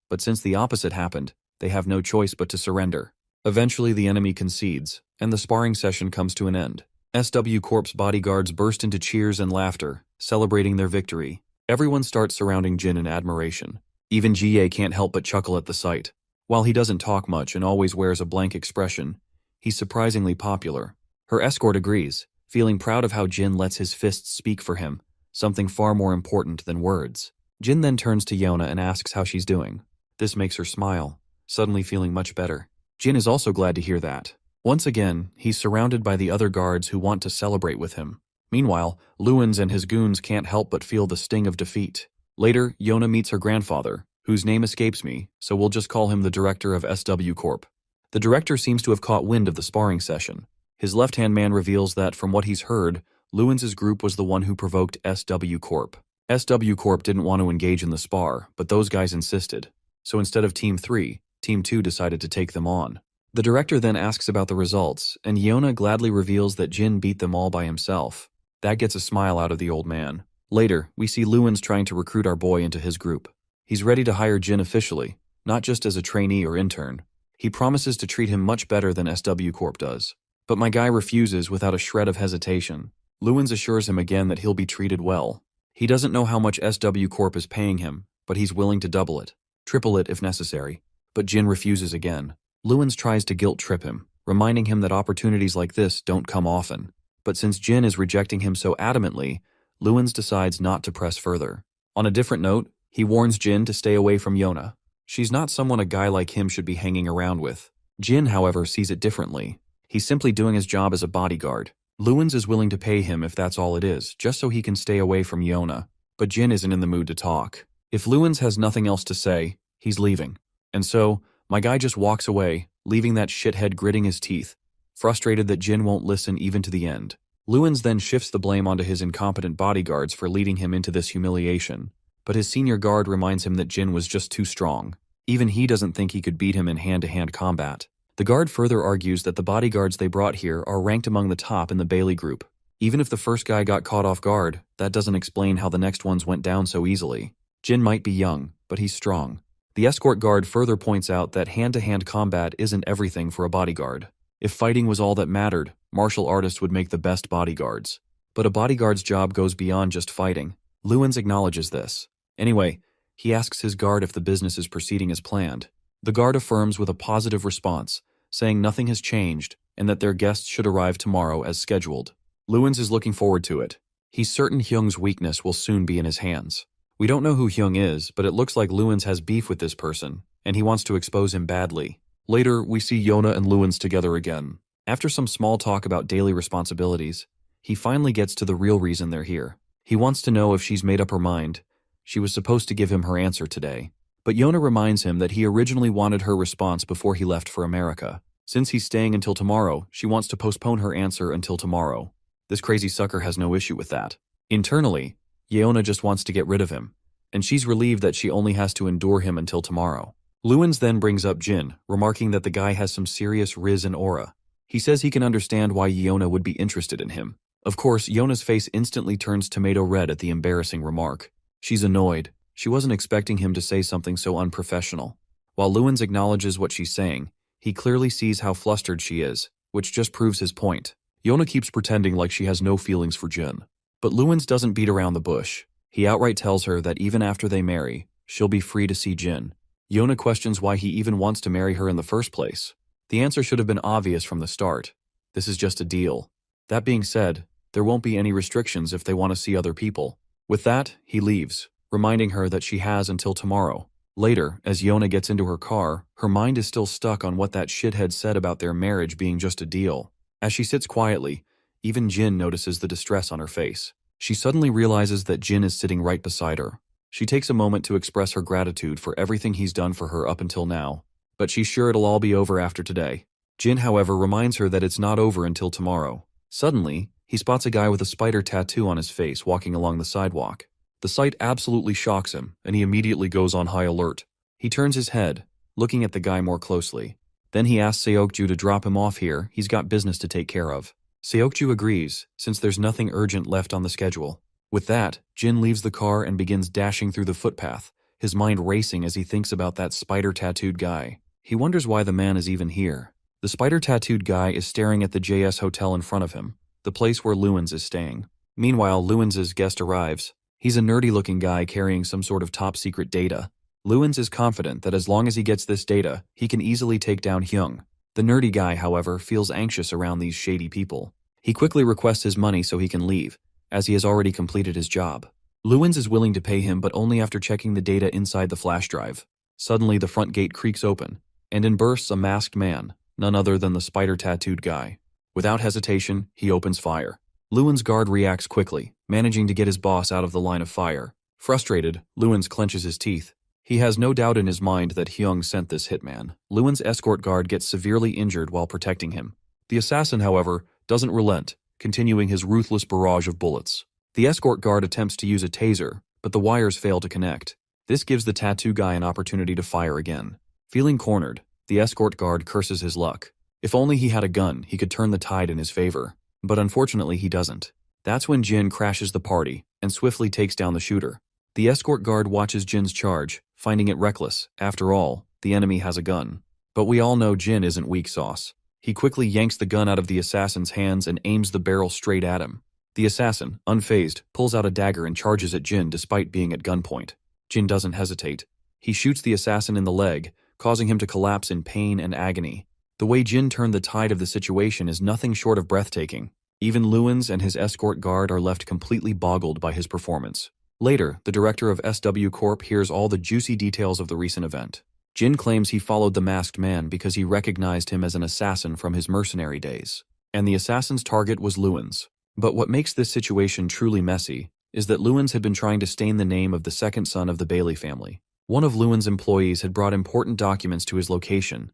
But since the opposite happened, they have no choice but to surrender. Eventually the enemy concedes, and the sparring session comes to an end. SW Corp's bodyguards burst into cheers and laughter, celebrating their victory. Everyone starts surrounding Jin in admiration. Even Jie can't help but chuckle at the sight. While he doesn't talk much and always wears a blank expression, he's surprisingly popular. Her escort agrees, feeling proud of how Jin lets his fists speak for him, something far more important than words. Jin then turns to Yona and asks how she's doing. This makes her smile, suddenly feeling much better. Jin is also glad to hear that. Once again, he's surrounded by the other guards who want to celebrate with him. Meanwhile, Luins and his goons can't help but feel the sting of defeat. Later, Yona meets her grandfather, whose name escapes me, so we'll just call him the director of SW Corp. The director seems to have caught wind of the sparring session. His left-hand man reveals that, from what he's heard, Luins' group was the one who provoked SW Corp. SW Corp didn't want to engage in the spar, but those guys insisted. So instead of Team 3, Team 2 decided to take them on. The director then asks about the results, and Yona gladly reveals that Jin beat them all by himself. That gets a smile out of the old man. Later, we see Luins trying to recruit our boy into his group. He's ready to hire Jin officially, not just as a trainee or intern. He promises to treat him much better than SW Corp does. But my guy refuses without a shred of hesitation. Luins assures him again that he'll be treated well. He doesn't know how much SW Corp is paying him, but he's willing to double it, triple it if necessary. But Jin refuses again. Luins tries to guilt-trip him, reminding him that opportunities like this don't come often. But since Jin is rejecting him so adamantly, Luins decides not to press further. On a different note, he warns Jin to stay away from Yona. She's not someone a guy like him should be hanging around with. Jin, however, sees it differently. He's simply doing his job as a bodyguard. Luins is willing to pay him if that's all it is, just so he can stay away from Yona. But Jin isn't in the mood to talk. If Luins has nothing else to say, he's leaving. And so, my guy just walks away, leaving that shithead gritting his teeth, frustrated that Jin won't listen even to the end. Luins then shifts the blame onto his incompetent bodyguards for leading him into this humiliation. but his senior guard reminds him that Jin was just too strong. Even he doesn't think he could beat him in hand-to-hand combat. The guard further argues that the bodyguards they brought here are ranked among the top in the Bailey group. Even if the first guy got caught off guard, that doesn't explain how the next ones went down so easily. Jin might be young, but he's strong. The escort guard further points out that hand-to-hand combat isn't everything for a bodyguard. If fighting was all that mattered, martial artists would make the best bodyguards. But a bodyguard's job goes beyond just fighting. Lewins acknowledges this. Anyway, he asks his guard if the business is proceeding as planned. The guard affirms with a positive response, saying nothing has changed and that their guests should arrive tomorrow as scheduled. Lewins is looking forward to it. He's certain Hyung's weakness will soon be in his hands. We don't know who Hyung is, but it looks like Lewins has beef with this person, and he wants to expose him badly. Later, we see Yona and Lewins together again. After some small talk about daily responsibilities, he finally gets to the real reason they're here. He wants to know if she's made up her mind. She was supposed to give him her answer today. But Yona reminds him that he originally wanted her response before he left for America. Since he's staying until tomorrow, she wants to postpone her answer until tomorrow. This crazy sucker has no issue with that. Internally, Yeona just wants to get rid of him, and she's relieved that she only has to endure him until tomorrow. Lewins then brings up Jin, remarking that the guy has some serious riz and aura. He says he can understand why Yeona would be interested in him. Of course, Yeona's face instantly turns tomato red at the embarrassing remark. She's annoyed. She wasn't expecting him to say something so unprofessional. While Lewins acknowledges what she's saying, he clearly sees how flustered she is, which just proves his point. Yeona keeps pretending like she has no feelings for Jin. But Lewins doesn't beat around the bush. He outright tells her that even after they marry, she'll be free to see Jin. Yeona questions why he even wants to marry her in the first place. The answer should have been obvious from the start. This is just a deal. That being said, there won't be any restrictions if they want to see other people. With that, he leaves, reminding her that she has until tomorrow. Later, as Yeona gets into her car, her mind is still stuck on what that shithead said about their marriage being just a deal. As she sits quietly, even Jin notices the distress on her face. She suddenly realizes that Jin is sitting right beside her. She takes a moment to express her gratitude for everything he's done for her up until now, but she's sure it'll all be over after today. Jin, however, reminds her that it's not over until tomorrow. Suddenly, he spots a guy with a spider tattoo on his face walking along the sidewalk. The sight absolutely shocks him, and he immediately goes on high alert. He turns his head, looking at the guy more closely. Then he asks Seokju to drop him off here. He's got business to take care of. Seokju agrees, since there's nothing urgent left on the schedule. With that, Jin leaves the car and begins dashing through the footpath, his mind racing as he thinks about that spider-tattooed guy. He wonders why the man is even here. The spider-tattooed guy is staring at the JS Hotel in front of him, the place where Lewins is staying. Meanwhile, Lewins' guest arrives. He's a nerdy-looking guy carrying some sort of top-secret data. Lewins is confident that as long as he gets this data, he can easily take down Hyung. The nerdy guy, however, feels anxious around these shady people. He quickly requests his money so he can leave, as he has already completed his job. Lewins is willing to pay him, but only after checking the data inside the flash drive. Suddenly, the front gate creaks open, and in bursts a masked man, none other than the spider-tattooed guy. Without hesitation, he opens fire. Lewins' guard reacts quickly, managing to get his boss out of the line of fire. Frustrated, Lewins clenches his teeth. He has no doubt in his mind that Hyung sent this hitman. Lewins' escort guard gets severely injured while protecting him. The assassin, however, doesn't relent, continuing his ruthless barrage of bullets. The escort guard attempts to use a taser, but the wires fail to connect. This gives the tattoo guy an opportunity to fire again. Feeling cornered, the escort guard curses his luck. If only he had a gun, he could turn the tide in his favor. But unfortunately, he doesn't. That's when Jin crashes the party and swiftly takes down the shooter. The escort guard watches Jin's charge, finding it reckless. After all, the enemy has a gun. But we all know Jin isn't weak sauce. He quickly yanks the gun out of the assassin's hands and aims the barrel straight at him. The assassin, unfazed, pulls out a dagger and charges at Jin despite being at gunpoint. Jin doesn't hesitate. He shoots the assassin in the leg, causing him to collapse in pain and agony. The way Jin turned the tide of the situation is nothing short of breathtaking. Even Lewins and his escort guard are left completely boggled by his performance. Later, the director of SW Corp hears all the juicy details of the recent event. Jin claims he followed the masked man because he recognized him as an assassin from his mercenary days, and the assassin's target was Lewins. But what makes this situation truly messy is that Lewins had been trying to stain the name of the second son of the Bailey family. One of Lewins' employees had brought important documents to his location,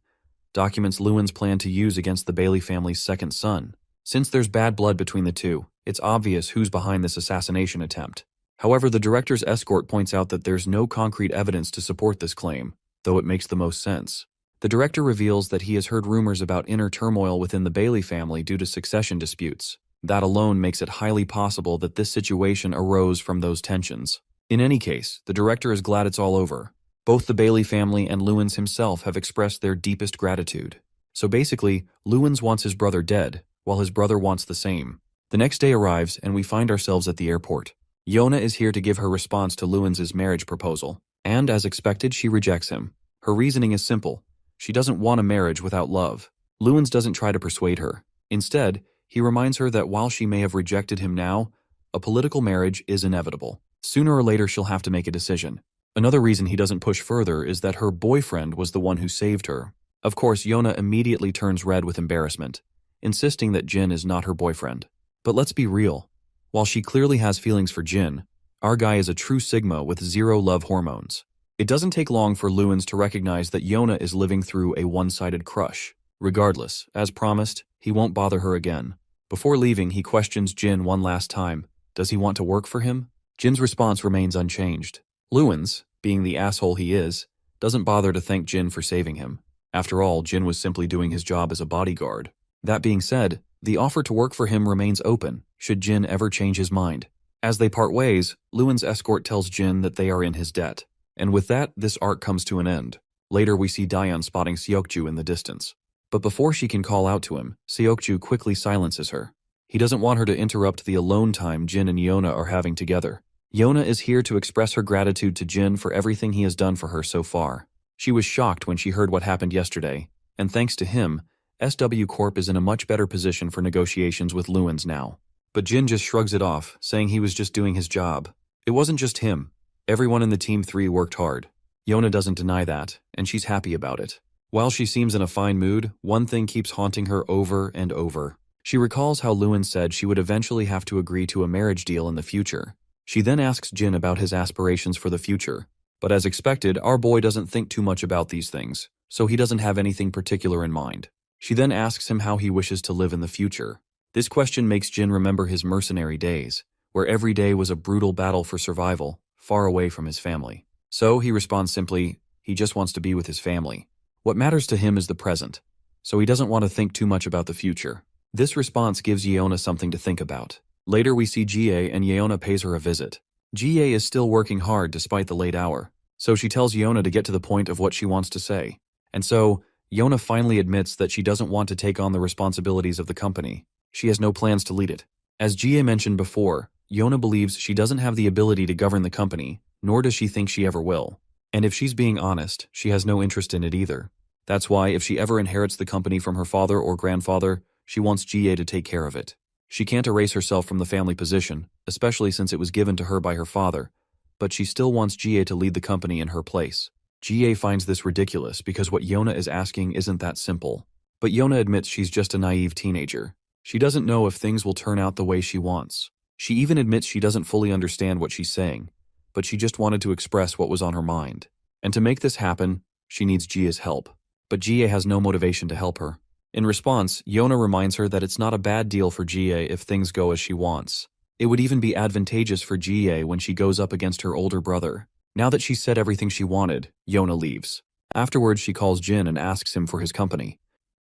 documents Lewins planned to use against the Bailey family's second son. Since there's bad blood between the two, it's obvious who's behind this assassination attempt. However, the director's escort points out that there's no concrete evidence to support this claim, though it makes the most sense. The director reveals that he has heard rumors about inner turmoil within the Bailey family due to succession disputes. That alone makes it highly possible that this situation arose from those tensions. In any case, the director is glad it's all over. Both the Bailey family and Lewins himself have expressed their deepest gratitude. So basically, Lewins wants his brother dead, while his brother wants the same. The next day arrives, and we find ourselves at the airport. Yona is here to give her response to Lewins' marriage proposal, and as expected, she rejects him. Her reasoning is simple. She doesn't want a marriage without love. Lewins doesn't try to persuade her. Instead, he reminds her that while she may have rejected him now, a political marriage is inevitable. Sooner or later, she'll have to make a decision. Another reason he doesn't push further is that her boyfriend was the one who saved her. Of course, Yona immediately turns red with embarrassment, insisting that Jin is not her boyfriend. But let's be real. While she clearly has feelings for Jin, our guy is a true Sigma with zero love hormones. It doesn't take long for Lewins to recognize that Yona is living through a one-sided crush. Regardless, as promised, he won't bother her again. Before leaving, he questions Jin one last time. Does he want to work for him? Jin's response remains unchanged. Lewins, being the asshole he is, doesn't bother to thank Jin for saving him. After all, Jin was simply doing his job as a bodyguard. That being said, the offer to work for him remains open, should Jin ever change his mind. As they part ways, Lewins' escort tells Jin that they are in his debt. And with that, this arc comes to an end. Later, we see Daeon spotting Seokju in the distance. But before she can call out to him, Seokju quickly silences her. He doesn't want her to interrupt the alone time Jin and Yona are having together. Yona is here to express her gratitude to Jin for everything he has done for her so far. She was shocked when she heard what happened yesterday, and thanks to him, SW Corp is in a much better position for negotiations with Lewins now. But Jin just shrugs it off, saying he was just doing his job. It wasn't just him. Everyone in the Team 3 worked hard. Yona doesn't deny that, and she's happy about it. While she seems in a fine mood, one thing keeps haunting her over and over. She recalls how Lewin said she would eventually have to agree to a marriage deal in the future. She then asks Jin about his aspirations for the future. But as expected, our boy doesn't think too much about these things, so he doesn't have anything particular in mind. She then asks him how he wishes to live in the future. This question makes Jin remember his mercenary days, where every day was a brutal battle for survival, far away from his family. So he responds simply, he just wants to be with his family. What matters to him is the present, so he doesn't want to think too much about the future. This response gives Yeona something to think about. Later we see Jie and Yeona pays her a visit. Jie is still working hard despite the late hour, so she tells Yeona to get to the point of what she wants to say. And so, Yeona finally admits that she doesn't want to take on the responsibilities of the company. She has no plans to lead it. As Jie mentioned before, Yeona believes she doesn't have the ability to govern the company, nor does she think she ever will. And if she's being honest, she has no interest in it either. That's why if she ever inherits the company from her father or grandfather, she wants Jie to take care of it. She can't erase herself from the family position, especially since it was given to her by her father, but she still wants Jie to lead the company in her place. Jie finds this ridiculous because what Yeona is asking isn't that simple. But Yeona admits she's just a naive teenager. She doesn't know if things will turn out the way she wants. She even admits she doesn't fully understand what she's saying, but she just wanted to express what was on her mind. And to make this happen, she needs Jie's help. But Jie has no motivation to help her. In response, Yeona reminds her that it's not a bad deal for Jie if things go as she wants. It would even be advantageous for Jie when she goes up against her older brother. Now that she's said everything she wanted, Yeona leaves. Afterwards, she calls Jin and asks him for his company.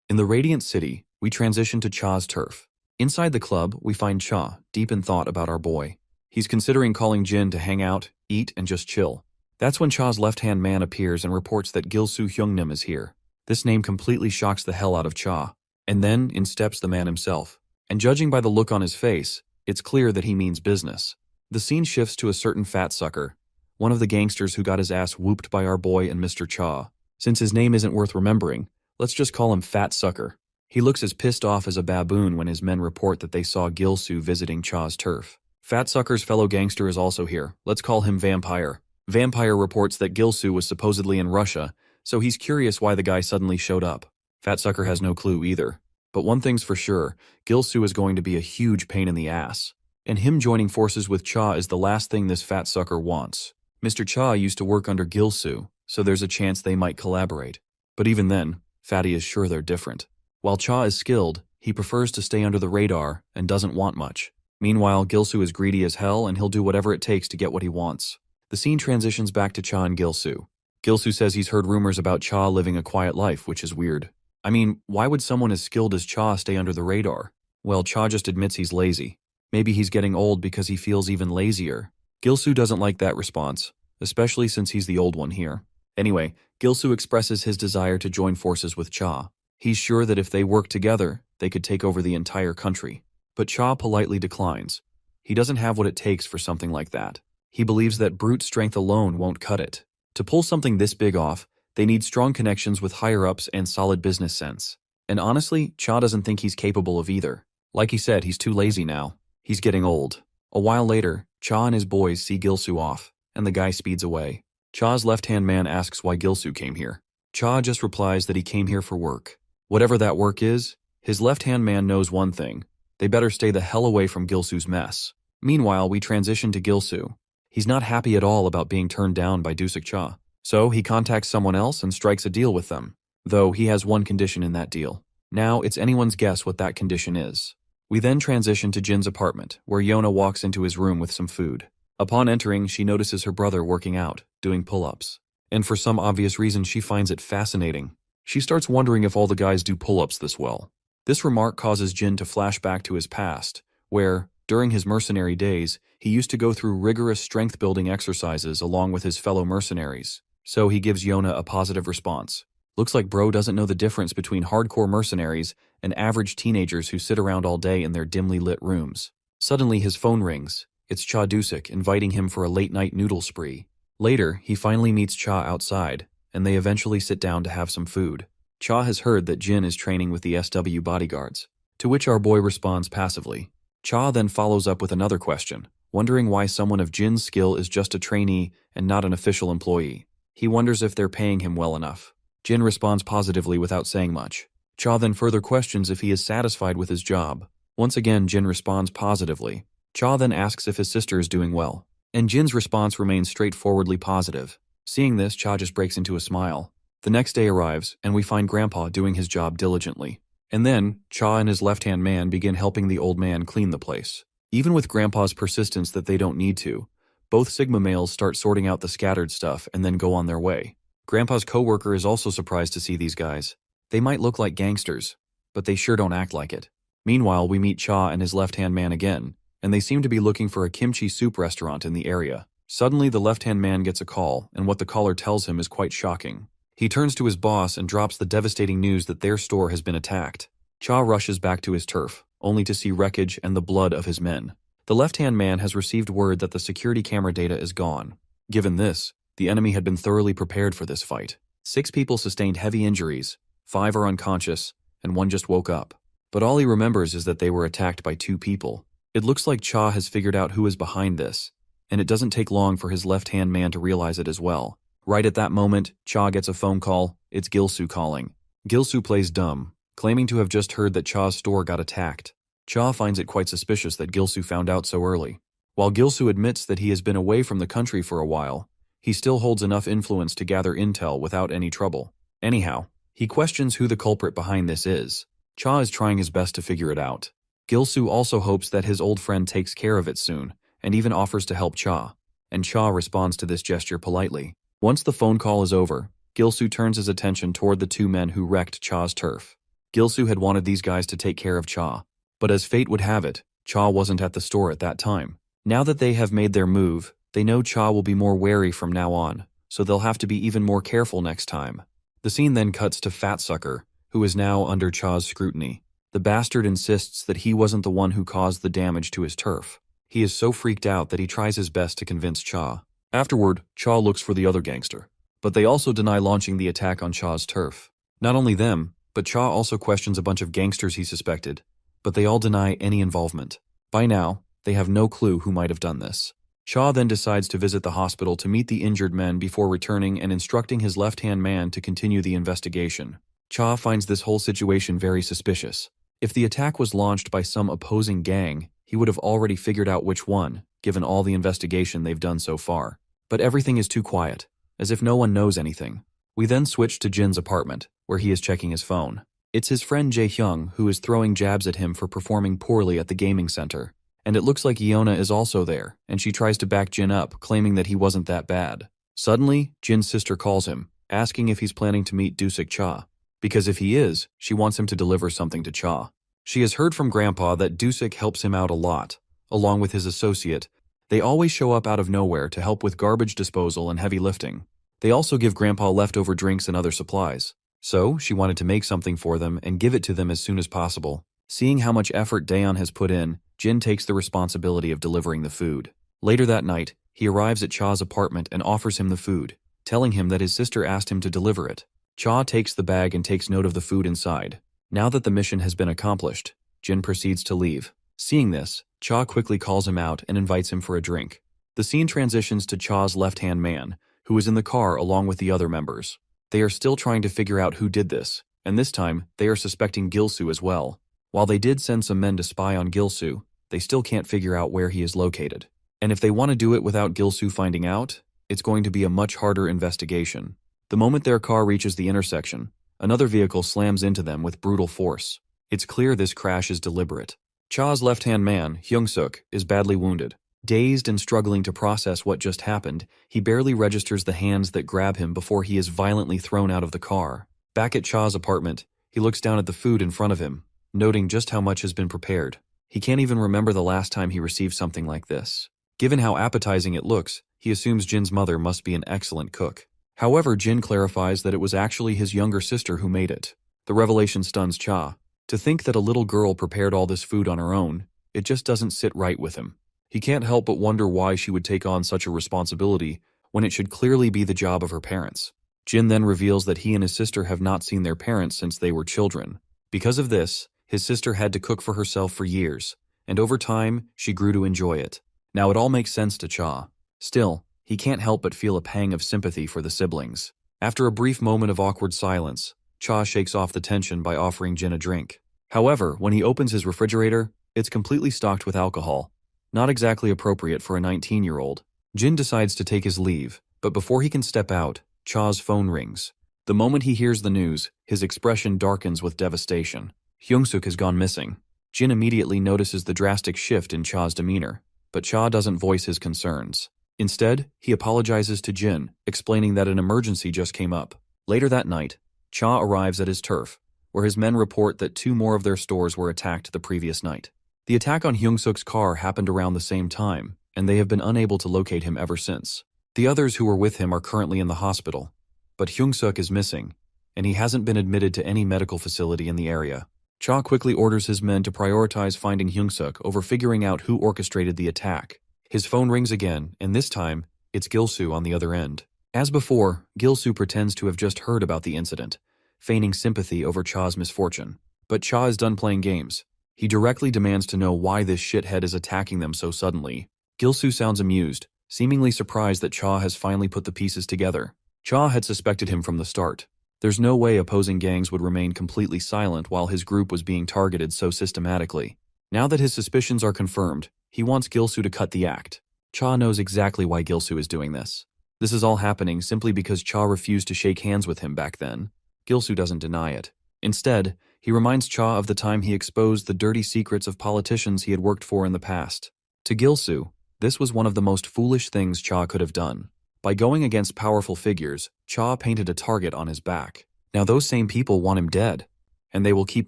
In the Radiant City, we transition to Cha's turf. Inside the club, we find Cha, deep in thought about our boy. He's considering calling Jin to hang out, eat, and just chill. That's when Cha's left-hand man appears and reports that Gilsoo Hyungnim is here. This name completely shocks the hell out of Cha. And then, in steps the man himself. And judging by the look on his face, it's clear that he means business. The scene shifts to a certain fat sucker, one of the gangsters who got his ass whooped by our boy and Mr. Cha. Since his name isn't worth remembering, let's just call him Fat Sucker. He looks as pissed off as a baboon when his men report that they saw Gilsoo visiting Cha's turf. Fat Sucker's fellow gangster is also here. Let's call him Vampire. Vampire reports that Gilsoo was supposedly in Russia, so he's curious why the guy suddenly showed up. Fat Sucker has no clue either. But one thing's for sure, Gilsoo is going to be a huge pain in the ass. And him joining forces with Cha is the last thing this Fat Sucker wants. Mr. Cha used to work under Gilsoo, so there's a chance they might collaborate. But even then, Fatty is sure they're different. While Cha is skilled, he prefers to stay under the radar and doesn't want much. Meanwhile, Gilsu is greedy as hell and he'll do whatever it takes to get what he wants. The scene transitions back to Cha and Gilsu. Gilsu says he's heard rumors about Cha living a quiet life, which is weird. I mean, why would someone as skilled as Cha stay under the radar? Well, Cha just admits he's lazy. Maybe he's getting old because he feels even lazier. Gilsu doesn't like that response, especially since he's the old one here. Anyway, Gilsu expresses his desire to join forces with Cha. He's sure that if they work together, they could take over the entire country. But Cha politely declines. He doesn't have what it takes for something like that. He believes that brute strength alone won't cut it. To pull something this big off, they need strong connections with higher-ups and solid business sense. And honestly, Cha doesn't think he's capable of either. Like he said, he's too lazy now. He's getting old. A while later, Cha and his boys see Gilsu off, and the guy speeds away. Cha's left-hand man asks why Gilsu came here. Cha just replies that he came here for work. Whatever that work is, his left-hand man knows one thing. They better stay the hell away from Gilsu's mess. Meanwhile, we transition to Gilsu. He's not happy at all about being turned down by Dusuk Cha. So he contacts someone else and strikes a deal with them. Though he has one condition in that deal. Now it's anyone's guess what that condition is. We then transition to Jin's apartment, where Yona walks into his room with some food. Upon entering, she notices her brother working out, doing pull-ups. And for some obvious reason, she finds it fascinating. She starts wondering if all the guys do pull-ups this well. This remark causes Jin to flash back to his past, where, during his mercenary days, he used to go through rigorous strength-building exercises along with his fellow mercenaries. So he gives Yona a positive response. Looks like bro doesn't know the difference between hardcore mercenaries and average teenagers who sit around all day in their dimly lit rooms. Suddenly his phone rings. It's Cha Dusuk inviting him for a late-night noodle spree. Later, he finally meets Cha outside, and they eventually sit down to have some food. Cha has heard that Jin is training with the SW bodyguards, to which our boy responds passively. Cha then follows up with another question, wondering why someone of Jin's skill is just a trainee and not an official employee. He wonders if they're paying him well enough. Jin responds positively without saying much. Cha then further questions if he is satisfied with his job. Once again, Jin responds positively. Cha then asks if his sister is doing well, and Jin's response remains straightforwardly positive. Seeing this, Cha just breaks into a smile. The next day arrives, and we find Grandpa doing his job diligently. And then, Cha and his left-hand man begin helping the old man clean the place. Even with Grandpa's persistence that they don't need to, both Sigma males start sorting out the scattered stuff and then go on their way. Grandpa's coworker is also surprised to see these guys. They might look like gangsters, but they sure don't act like it. Meanwhile, we meet Cha and his left-hand man again, and they seem to be looking for a kimchi soup restaurant in the area. Suddenly, the left-hand man gets a call, and what the caller tells him is quite shocking. He turns to his boss and drops the devastating news that their store has been attacked. Cha rushes back to his turf, only to see wreckage and the blood of his men. The left-hand man has received word that the security camera data is gone. Given this, the enemy had been thoroughly prepared for this fight. 6 people sustained heavy injuries, 5 are unconscious, and 1 just woke up. But all he remembers is that they were attacked by 2 people. It looks like Cha has figured out who is behind this, and it doesn't take long for his left-hand man to realize it as well. Right at that moment, Cha gets a phone call. It's Gilsu calling. Gilsu plays dumb, claiming to have just heard that Cha's store got attacked. Cha finds it quite suspicious that Gilsu found out so early. While Gilsu admits that he has been away from the country for a while, he still holds enough influence to gather intel without any trouble. Anyhow, he questions who the culprit behind this is. Cha is trying his best to figure it out. Gilsu also hopes that his old friend takes care of it soon, and even offers to help Cha. And Cha responds to this gesture politely. Once the phone call is over, Gilsu turns his attention toward the 2 men who wrecked Cha's turf. Gilsu had wanted these guys to take care of Cha, but as fate would have it, Cha wasn't at the store at that time. Now that they have made their move, they know Cha will be more wary from now on, so they'll have to be even more careful next time. The scene then cuts to Fat Sucker, who is now under Cha's scrutiny. The bastard insists that he wasn't the one who caused the damage to his turf. He is so freaked out that he tries his best to convince Cha. Afterward, Cha looks for the other gangster, but they also deny launching the attack on Cha's turf. Not only them, but Cha also questions a bunch of gangsters he suspected, but they all deny any involvement. By now, they have no clue who might have done this. Cha then decides to visit the hospital to meet the injured men before returning and instructing his left-hand man to continue the investigation. Cha finds this whole situation very suspicious. If the attack was launched by some opposing gang, he would have already figured out which one, given all the investigation they've done so far. But everything is too quiet, as if no one knows anything. We then switch to Jin's apartment, where he is checking his phone. It's his friend Jae-hyung who is throwing jabs at him for performing poorly at the gaming center, And it looks like Iona is also there, and she tries to back Jin up, claiming that he wasn't that bad. Suddenly, Jin's sister calls him, asking if he's planning to meet Dusik Cha. Because if he is, she wants him to deliver something to Cha. She has heard from Grandpa that Dusik helps him out a lot, along with his associate. They always show up out of nowhere to help with garbage disposal and heavy lifting. They also give Grandpa leftover drinks and other supplies. So, she wanted to make something for them and give it to them as soon as possible. Seeing how much effort Daeon has put in, Jin takes the responsibility of delivering the food. Later that night, he arrives at Cha's apartment and offers him the food, telling him that his sister asked him to deliver it. Cha takes the bag and takes note of the food inside. Now that the mission has been accomplished, Jin proceeds to leave. Seeing this, Cha quickly calls him out and invites him for a drink. The scene transitions to Cha's left-hand man, who is in the car along with the other members. They are still trying to figure out who did this, and this time, they are suspecting Gilsoo as well. While they did send some men to spy on Gilsoo, they still can't figure out where he is located. And if they want to do it without Gilsoo finding out, it's going to be a much harder investigation. The moment their car reaches the intersection, another vehicle slams into them with brutal force. It's clear this crash is deliberate. Cha's left-hand man, Hyung-suk, is badly wounded. Dazed and struggling to process what just happened, he barely registers the hands that grab him before he is violently thrown out of the car. Back at Cha's apartment, he looks down at the food in front of him, noting just how much has been prepared. He can't even remember the last time he received something like this. Given how appetizing it looks, he assumes Jin's mother must be an excellent cook. However, Jin clarifies that it was actually his younger sister who made it. The revelation stuns Cha. To think that a little girl prepared all this food on her own, it just doesn't sit right with him. He can't help but wonder why she would take on such a responsibility when it should clearly be the job of her parents. Jin then reveals that he and his sister have not seen their parents since they were children. Because of this, his sister had to cook for herself for years, and over time, she grew to enjoy it. Now it all makes sense to Cha. Still, he can't help but feel a pang of sympathy for the siblings. After a brief moment of awkward silence, Cha shakes off the tension by offering Jin a drink. However, when he opens his refrigerator, it's completely stocked with alcohol. Not exactly appropriate for a 19-year-old. Jin decides to take his leave, but before he can step out, Cha's phone rings. The moment he hears the news, his expression darkens with devastation. Hyung-suk has gone missing. Jin immediately notices the drastic shift in Cha's demeanor, but Cha doesn't voice his concerns. Instead, he apologizes to Jin, explaining that an emergency just came up. Later that night, Cha arrives at his turf, where his men report that 2 more of their stores were attacked the previous night. The attack on Hyung-suk's car happened around the same time, and they have been unable to locate him ever since. The others who were with him are currently in the hospital, but Hyung-suk is missing, and he hasn't been admitted to any medical facility in the area. Cha quickly orders his men to prioritize finding Hyung-suk over figuring out who orchestrated the attack. His phone rings again, and this time, it's Gilsoo on the other end. As before, Gilsoo pretends to have just heard about the incident, feigning sympathy over Cha's misfortune. But Cha is done playing games. He directly demands to know why this shithead is attacking them so suddenly. Gilsoo sounds amused, seemingly surprised that Cha has finally put the pieces together. Cha had suspected him from the start. There's no way opposing gangs would remain completely silent while his group was being targeted so systematically. Now that his suspicions are confirmed, he wants Gilsoo to cut the act. Cha knows exactly why Gilsoo is doing this. This is all happening simply because Cha refused to shake hands with him back then. Gilsoo doesn't deny it. Instead, he reminds Cha of the time he exposed the dirty secrets of politicians he had worked for in the past. To Gilsoo, this was one of the most foolish things Cha could have done. By going against powerful figures, Cha painted a target on his back. Now those same people want him dead, and they will keep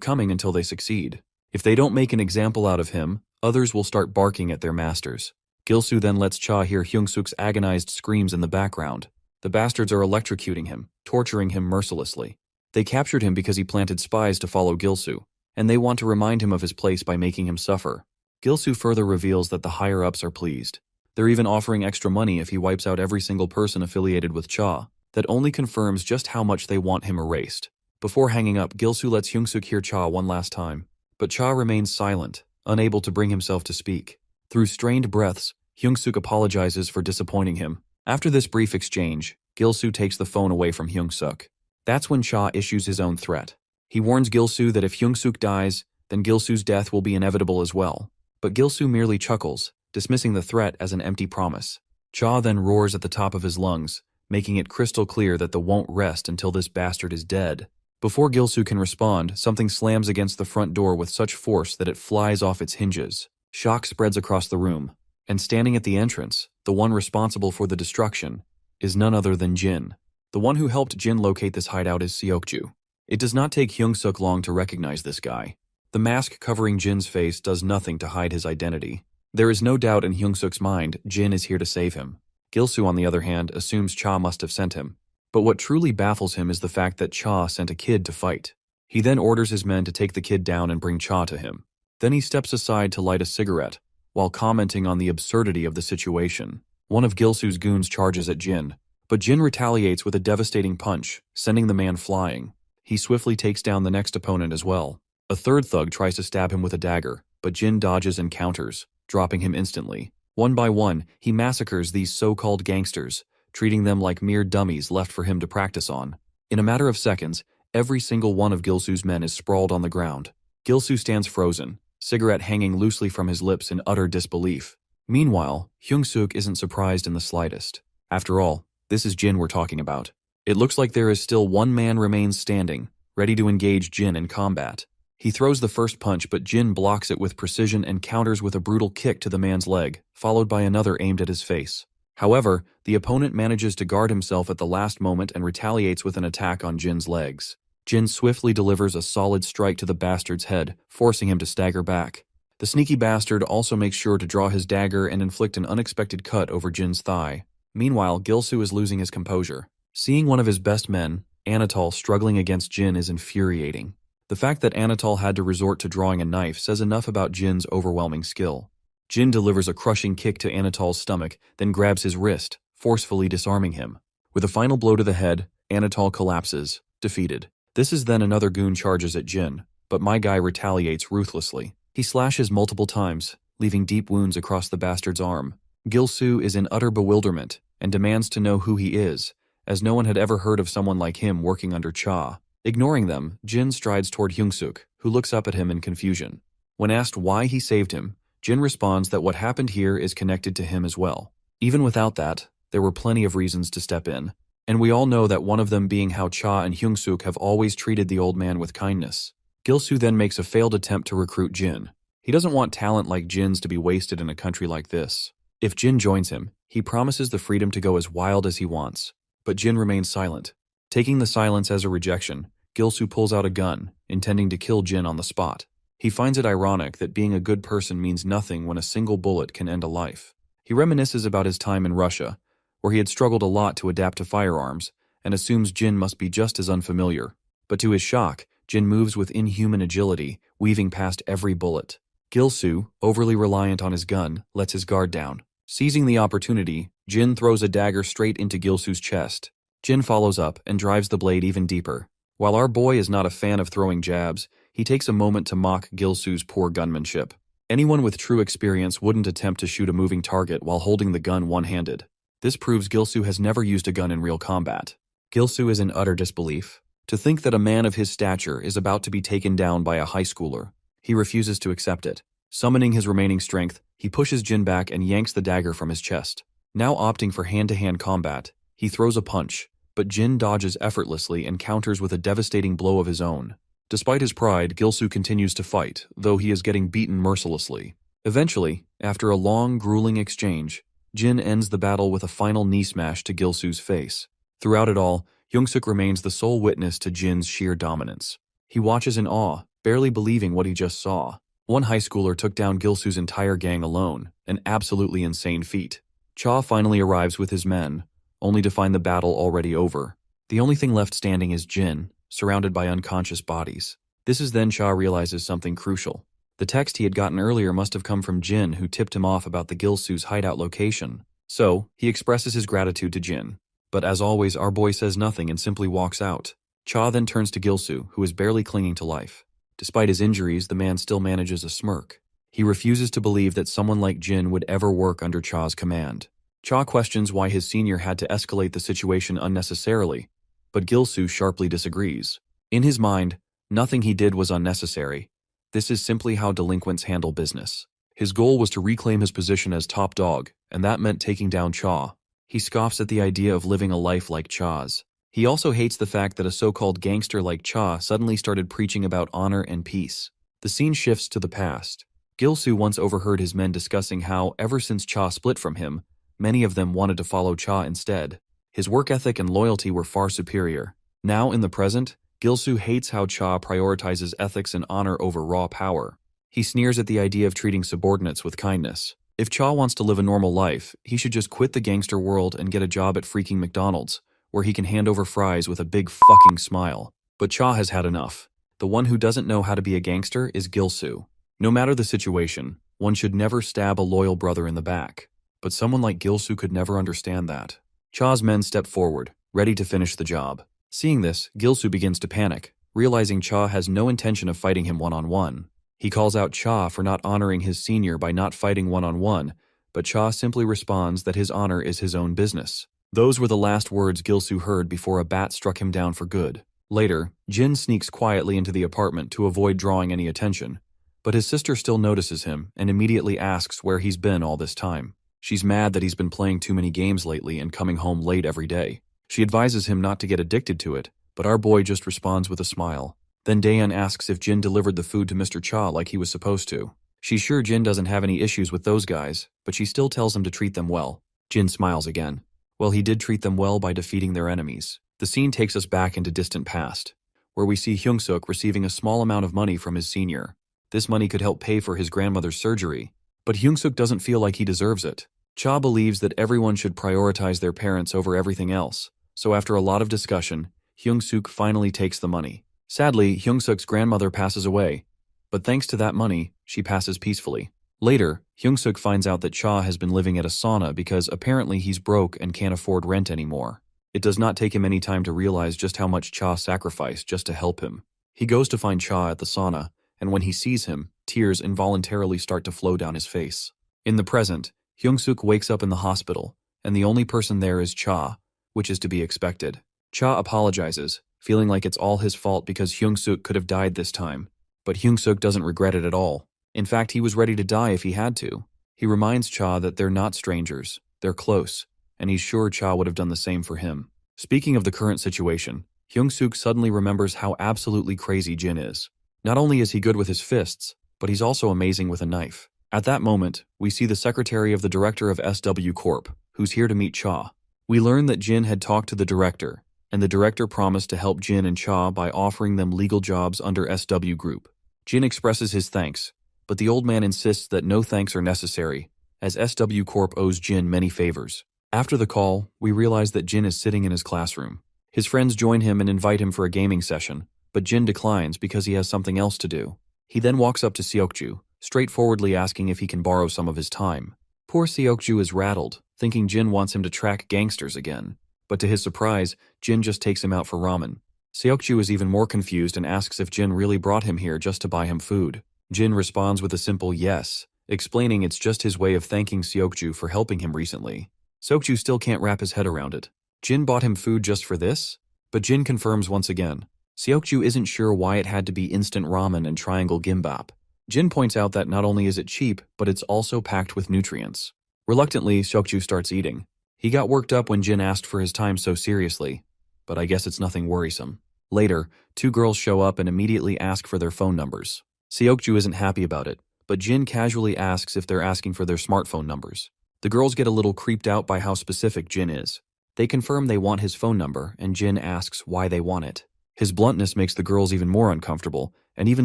coming until they succeed. If they don't make an example out of him, others will start barking at their masters. Gilsoo then lets Cha hear Hyung-suk's agonized screams in the background. The bastards are electrocuting him, torturing him mercilessly. They captured him because he planted spies to follow Gilsoo, and they want to remind him of his place by making him suffer. Gilsoo further reveals that the higher-ups are pleased. They're even offering extra money if he wipes out every single person affiliated with Cha. That only confirms just how much they want him erased. Before hanging up, Gilsoo lets Hyung-suk hear Cha one last time. But Cha remains silent, unable to bring himself to speak. Through strained breaths, Hyung-suk apologizes for disappointing him. After this brief exchange, Gilsoo takes the phone away from Hyung-suk. That's when Cha issues his own threat. He warns Gilsoo that if Hyung-suk dies, then Gilsoo's death will be inevitable as well. But Gilsoo merely chuckles, dismissing the threat as an empty promise. Cha then roars at the top of his lungs, making it crystal clear that the won't rest until this bastard is dead. Before Gilsoo can respond, something slams against the front door with such force that it flies off its hinges. Shock spreads across the room, and standing at the entrance, the one responsible for the destruction, is none other than Jin. The one who helped Jin locate this hideout is Seokju. It does not take Hyung-suk long to recognize this guy. The mask covering Jin's face does nothing to hide his identity. There is no doubt in Hyung-suk's mind Jin is here to save him. Gil-soo, on the other hand, assumes Cha must have sent him. But what truly baffles him is the fact that Cha sent a kid to fight. He then orders his men to take the kid down and bring Cha to him. Then he steps aside to light a cigarette, while commenting on the absurdity of the situation. One of Gil-soo's goons charges at Jin, but Jin retaliates with a devastating punch, sending the man flying. He swiftly takes down the next opponent as well. A third thug tries to stab him with a dagger, but Jin dodges and counters, dropping him instantly. One by one, he massacres these so-called gangsters, treating them like mere dummies left for him to practice on. In a matter of seconds, every single one of Gil-soo's men is sprawled on the ground. Gil-soo stands frozen, cigarette hanging loosely from his lips in utter disbelief. Meanwhile, Hyung-suk isn't surprised in the slightest. After all, this is Jin we're talking about. It looks like there is still one man remains standing, ready to engage Jin in combat. He throws the first punch, but Jin blocks it with precision and counters with a brutal kick to the man's leg, followed by another aimed at his face. However, the opponent manages to guard himself at the last moment and retaliates with an attack on Jin's legs. Jin swiftly delivers a solid strike to the bastard's head, forcing him to stagger back. The sneaky bastard also makes sure to draw his dagger and inflict an unexpected cut over Jin's thigh. Meanwhile, Gil-soo is losing his composure. Seeing one of his best men, Anatol, struggling against Jin is infuriating. The fact that Anatol had to resort to drawing a knife says enough about Jin's overwhelming skill. Jin delivers a crushing kick to Anatol's stomach, then grabs his wrist, forcefully disarming him. With a final blow to the head, Anatol collapses, defeated. This is then another goon charges at Jin, but my guy retaliates ruthlessly. He slashes multiple times, leaving deep wounds across the bastard's arm. Gil-soo is in utter bewilderment and demands to know who he is, as no one had ever heard of someone like him working under Cha. Ignoring them, Jin strides toward Hyung-suk, who looks up at him in confusion. When asked why he saved him, Jin responds that what happened here is connected to him as well. Even without that, there were plenty of reasons to step in, and we all know that one of them being how Cha and Hyung-suk have always treated the old man with kindness. Gil-soo then makes a failed attempt to recruit Jin. He doesn't want talent like Jin's to be wasted in a country like this. If Jin joins him, he promises the freedom to go as wild as he wants. But Jin remains silent. Taking the silence as a rejection, Gil-soo pulls out a gun, intending to kill Jin on the spot. He finds it ironic that being a good person means nothing when a single bullet can end a life. He reminisces about his time in Russia, where he had struggled a lot to adapt to firearms, and assumes Jin must be just as unfamiliar. But to his shock, Jin moves with inhuman agility, weaving past every bullet. Gil-soo, overly reliant on his gun, lets his guard down. Seizing the opportunity, Jin throws a dagger straight into Gil-soo's chest. Jin follows up and drives the blade even deeper. While our boy is not a fan of throwing jabs, he takes a moment to mock Gil-soo's poor gunmanship. Anyone with true experience wouldn't attempt to shoot a moving target while holding the gun one-handed. This proves Gil-soo has never used a gun in real combat. Gil-soo is in utter disbelief. To think that a man of his stature is about to be taken down by a high schooler. He refuses to accept it. Summoning his remaining strength, he pushes Jin back and yanks the dagger from his chest. Now opting for hand-to-hand combat, he throws a punch, but Jin dodges effortlessly and counters with a devastating blow of his own. Despite his pride, Gil-soo continues to fight, though he is getting beaten mercilessly. Eventually, after a long, grueling exchange, Jin ends the battle with a final knee smash to Gil-soo's face. Throughout it all, Hyung-suk remains the sole witness to Jin's sheer dominance. He watches in awe, barely believing what he just saw. One high schooler took down Gil-soo's entire gang alone, an absolutely insane feat. Cha finally arrives with his men, only to find the battle already over. The only thing left standing is Jin, surrounded by unconscious bodies. This is then Cha realizes something crucial. The text he had gotten earlier must have come from Jin, who tipped him off about the Gil-soo's hideout location. So, he expresses his gratitude to Jin. But as always, our boy says nothing and simply walks out. Cha then turns to Gil-soo, who is barely clinging to life. Despite his injuries, the man still manages a smirk. He refuses to believe that someone like Jin would ever work under Cha's command. Cha questions why his senior had to escalate the situation unnecessarily, but Gil-soo sharply disagrees. In his mind, nothing he did was unnecessary. This is simply how delinquents handle business. His goal was to reclaim his position as top dog, and that meant taking down Cha. He scoffs at the idea of living a life like Cha's. He also hates the fact that a so-called gangster like Cha suddenly started preaching about honor and peace. The scene shifts to the past. Gilsu once overheard his men discussing how, ever since Cha split from him, many of them wanted to follow Cha instead. His work ethic and loyalty were far superior. Now, in the present, Gilsu hates how Cha prioritizes ethics and honor over raw power. He sneers at the idea of treating subordinates with kindness. If Cha wants to live a normal life, he should just quit the gangster world and get a job at freaking McDonald's, where he can hand over fries with a big fucking smile. But Cha has had enough. The one who doesn't know how to be a gangster is Gilsu. No matter the situation, one should never stab a loyal brother in the back. But someone like Gilsu could never understand that. Cha's men step forward, ready to finish the job. Seeing this, Gilsu begins to panic, realizing Cha has no intention of fighting him one-on-one. He calls out Cha for not honoring his senior by not fighting one-on-one, but Cha simply responds that his honor is his own business. Those were the last words Gilsu heard before a bat struck him down for good. Later, Jin sneaks quietly into the apartment to avoid drawing any attention, but his sister still notices him and immediately asks where he's been all this time. She's mad that he's been playing too many games lately and coming home late every day. She advises him not to get addicted to it, but our boy just responds with a smile. Then Daeun asks if Jin delivered the food to Mr. Cha like he was supposed to. She's sure Jin doesn't have any issues with those guys, but she still tells him to treat them well. Jin smiles again. Well, he did treat them well by defeating their enemies. The scene takes us back into distant past, where we see Hyung-suk receiving a small amount of money from his senior. This money could help pay for his grandmother's surgery, but Hyung-suk doesn't feel like he deserves it. Cha believes that everyone should prioritize their parents over everything else, so after a lot of discussion, Hyung-suk finally takes the money. Sadly, Hyung-suk's grandmother passes away, but thanks to that money, she passes peacefully. Later, Hyung-suk finds out that Cha has been living at a sauna because apparently he's broke and can't afford rent anymore. It does not take him any time to realize just how much Cha sacrificed just to help him. He goes to find Cha at the sauna, and when he sees him, tears involuntarily start to flow down his face. In the present, Hyung-suk wakes up in the hospital, and the only person there is Cha, which is to be expected. Cha apologizes, feeling like it's all his fault because Hyung-suk could have died this time. But Hyung-suk doesn't regret it at all. In fact, he was ready to die if he had to. He reminds Cha that they're not strangers, they're close, and he's sure Cha would have done the same for him. Speaking of the current situation, Hyung-suk suddenly remembers how absolutely crazy Jin is. Not only is he good with his fists, but he's also amazing with a knife. At that moment, we see the secretary of the director of SW Corp, who's here to meet Cha. We learn that Jin had talked to the director, and the director promised to help Jin and Cha by offering them legal jobs under SW Group. Jin expresses his thanks, but the old man insists that no thanks are necessary, as SW Corp owes Jin many favors. After the call, we realize that Jin is sitting in his classroom. His friends join him and invite him for a gaming session, but Jin declines because he has something else to do. He then walks up to Seokju, straightforwardly asking if he can borrow some of his time. Poor Seokju is rattled, thinking Jin wants him to track gangsters again. But to his surprise, Jin just takes him out for ramen. Seokju is even more confused and asks if Jin really brought him here just to buy him food. Jin responds with a simple yes, explaining it's just his way of thanking Seokju for helping him recently. Seokju still can't wrap his head around it. Jin bought him food just for this? But Jin confirms once again. Seokju isn't sure why it had to be instant ramen and triangle gimbap. Jin points out that not only is it cheap, but it's also packed with nutrients. Reluctantly, Seokju starts eating. He got worked up when Jin asked for his time so seriously, but I guess it's nothing worrisome. Later, two girls show up and immediately ask for their phone numbers. Seokju isn't happy about it, but Jin casually asks if they're asking for their smartphone numbers. The girls get a little creeped out by how specific Jin is. They confirm they want his phone number, and Jin asks why they want it. His bluntness makes the girls even more uncomfortable, and even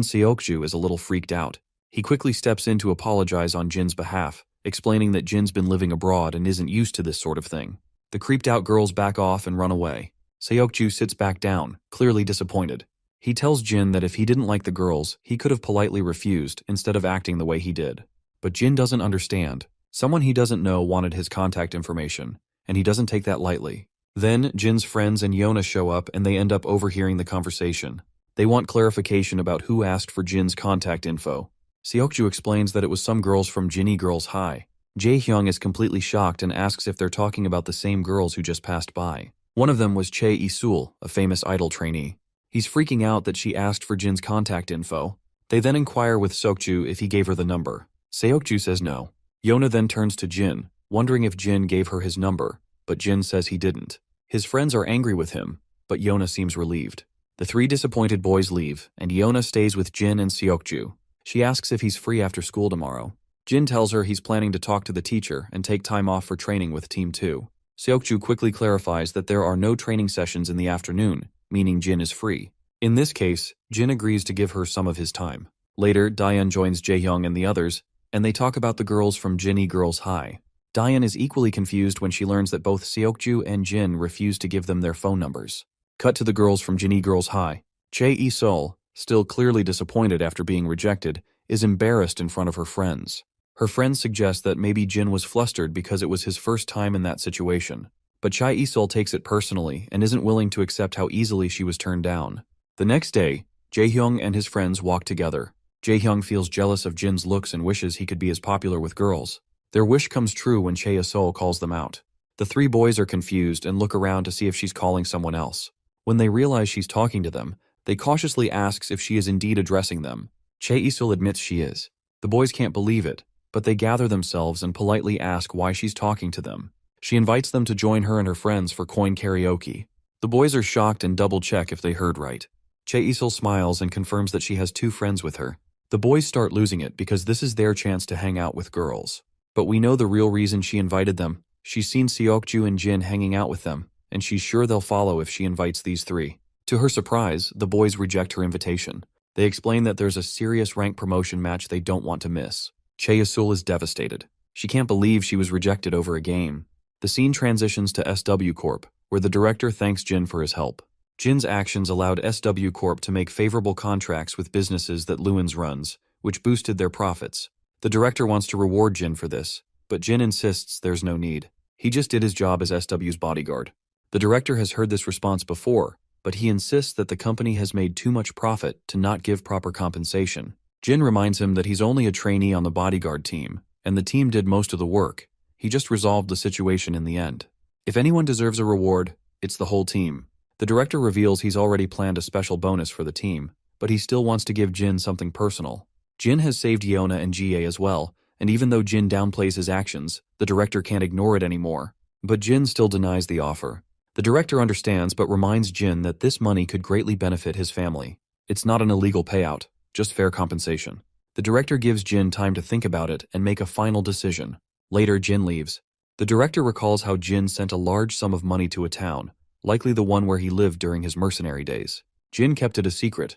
Seokju is a little freaked out. He quickly steps in to apologize on Jin's behalf, explaining that Jin's been living abroad and isn't used to this sort of thing. The creeped out girls back off and run away. Seokju sits back down, clearly disappointed. He tells Jin that if he didn't like the girls, he could have politely refused instead of acting the way he did. But Jin doesn't understand. Someone he doesn't know wanted his contact information, and he doesn't take that lightly. Then, Jin's friends and Yona show up and they end up overhearing the conversation. They want clarification about who asked for Jin's contact info. Seokju explains that it was some girls from Jinny Girls High. Jae-hyung is completely shocked and asks if they're talking about the same girls who just passed by. One of them was Chae Isul, a famous idol trainee. He's freaking out that she asked for Jin's contact info. They then inquire with Seokju if he gave her the number. Seokju says no. Yona then turns to Jin, wondering if Jin gave her his number, but Jin says he didn't. His friends are angry with him, but Yona seems relieved. The three disappointed boys leave, and Yona stays with Jin and Seokju. She asks if he's free after school tomorrow. Jin tells her he's planning to talk to the teacher and take time off for training with Team 2. Seokju quickly clarifies that there are no training sessions in the afternoon, meaning Jin is free. In this case, Jin agrees to give her some of his time. Later, Daeun joins Jaehyung and the others, and they talk about the girls from Jinny Girls High. Daeun is equally confused when she learns that both Seokju and Jin refuse to give them their phone numbers. Cut to the girls from Jinny Girls High. Chae-sol, still clearly disappointed after being rejected, is embarrassed in front of her friends. Her friends suggest that maybe Jin was flustered because it was his first time in that situation. But Chae-sol takes it personally and isn't willing to accept how easily she was turned down. The next day, Jaehyung and his friends walk together. Jaehyung feels jealous of Jin's looks and wishes he could be as popular with girls. Their wish comes true when Chae-sol calls them out. The three boys are confused and look around to see if she's calling someone else. When they realize she's talking to them, they cautiously asks if she is indeed addressing them. Chae-sol admits she is. The boys can't believe it, but they gather themselves and politely ask why she's talking to them. She invites them to join her and her friends for coin karaoke. The boys are shocked and double-check if they heard right. Chae-sol smiles and confirms that she has 2 friends with her. The boys start losing it because this is their chance to hang out with girls. But we know the real reason she invited them. She's seen Seokju and Jin hanging out with them, and she's sure they'll follow if she invites these 3. To her surprise, the boys reject her invitation. They explain that there's a serious rank promotion match they don't want to miss. Chae-sol is devastated. She can't believe she was rejected over a game. The scene transitions to SW Corp, where the director thanks Jin for his help. Jin's actions allowed SW Corp to make favorable contracts with businesses that Lewins runs, which boosted their profits. The director wants to reward Jin for this, but Jin insists there's no need. He just did his job as SW's bodyguard. The director has heard this response before, but he insists that the company has made too much profit to not give proper compensation. Jin reminds him that he's only a trainee on the bodyguard team, and the team did most of the work. He just resolved the situation in the end. If anyone deserves a reward, it's the whole team. The director reveals he's already planned a special bonus for the team, but he still wants to give Jin something personal. Jin has saved Yeona and Jie as well, and even though Jin downplays his actions, the director can't ignore it anymore. But Jin still denies the offer. The director understands but reminds Jin that this money could greatly benefit his family. It's not an illegal payout, just fair compensation. The director gives Jin time to think about it and make a final decision. Later, Jin leaves. The director recalls how Jin sent a large sum of money to a town, likely the one where he lived during his mercenary days. Jin kept it a secret,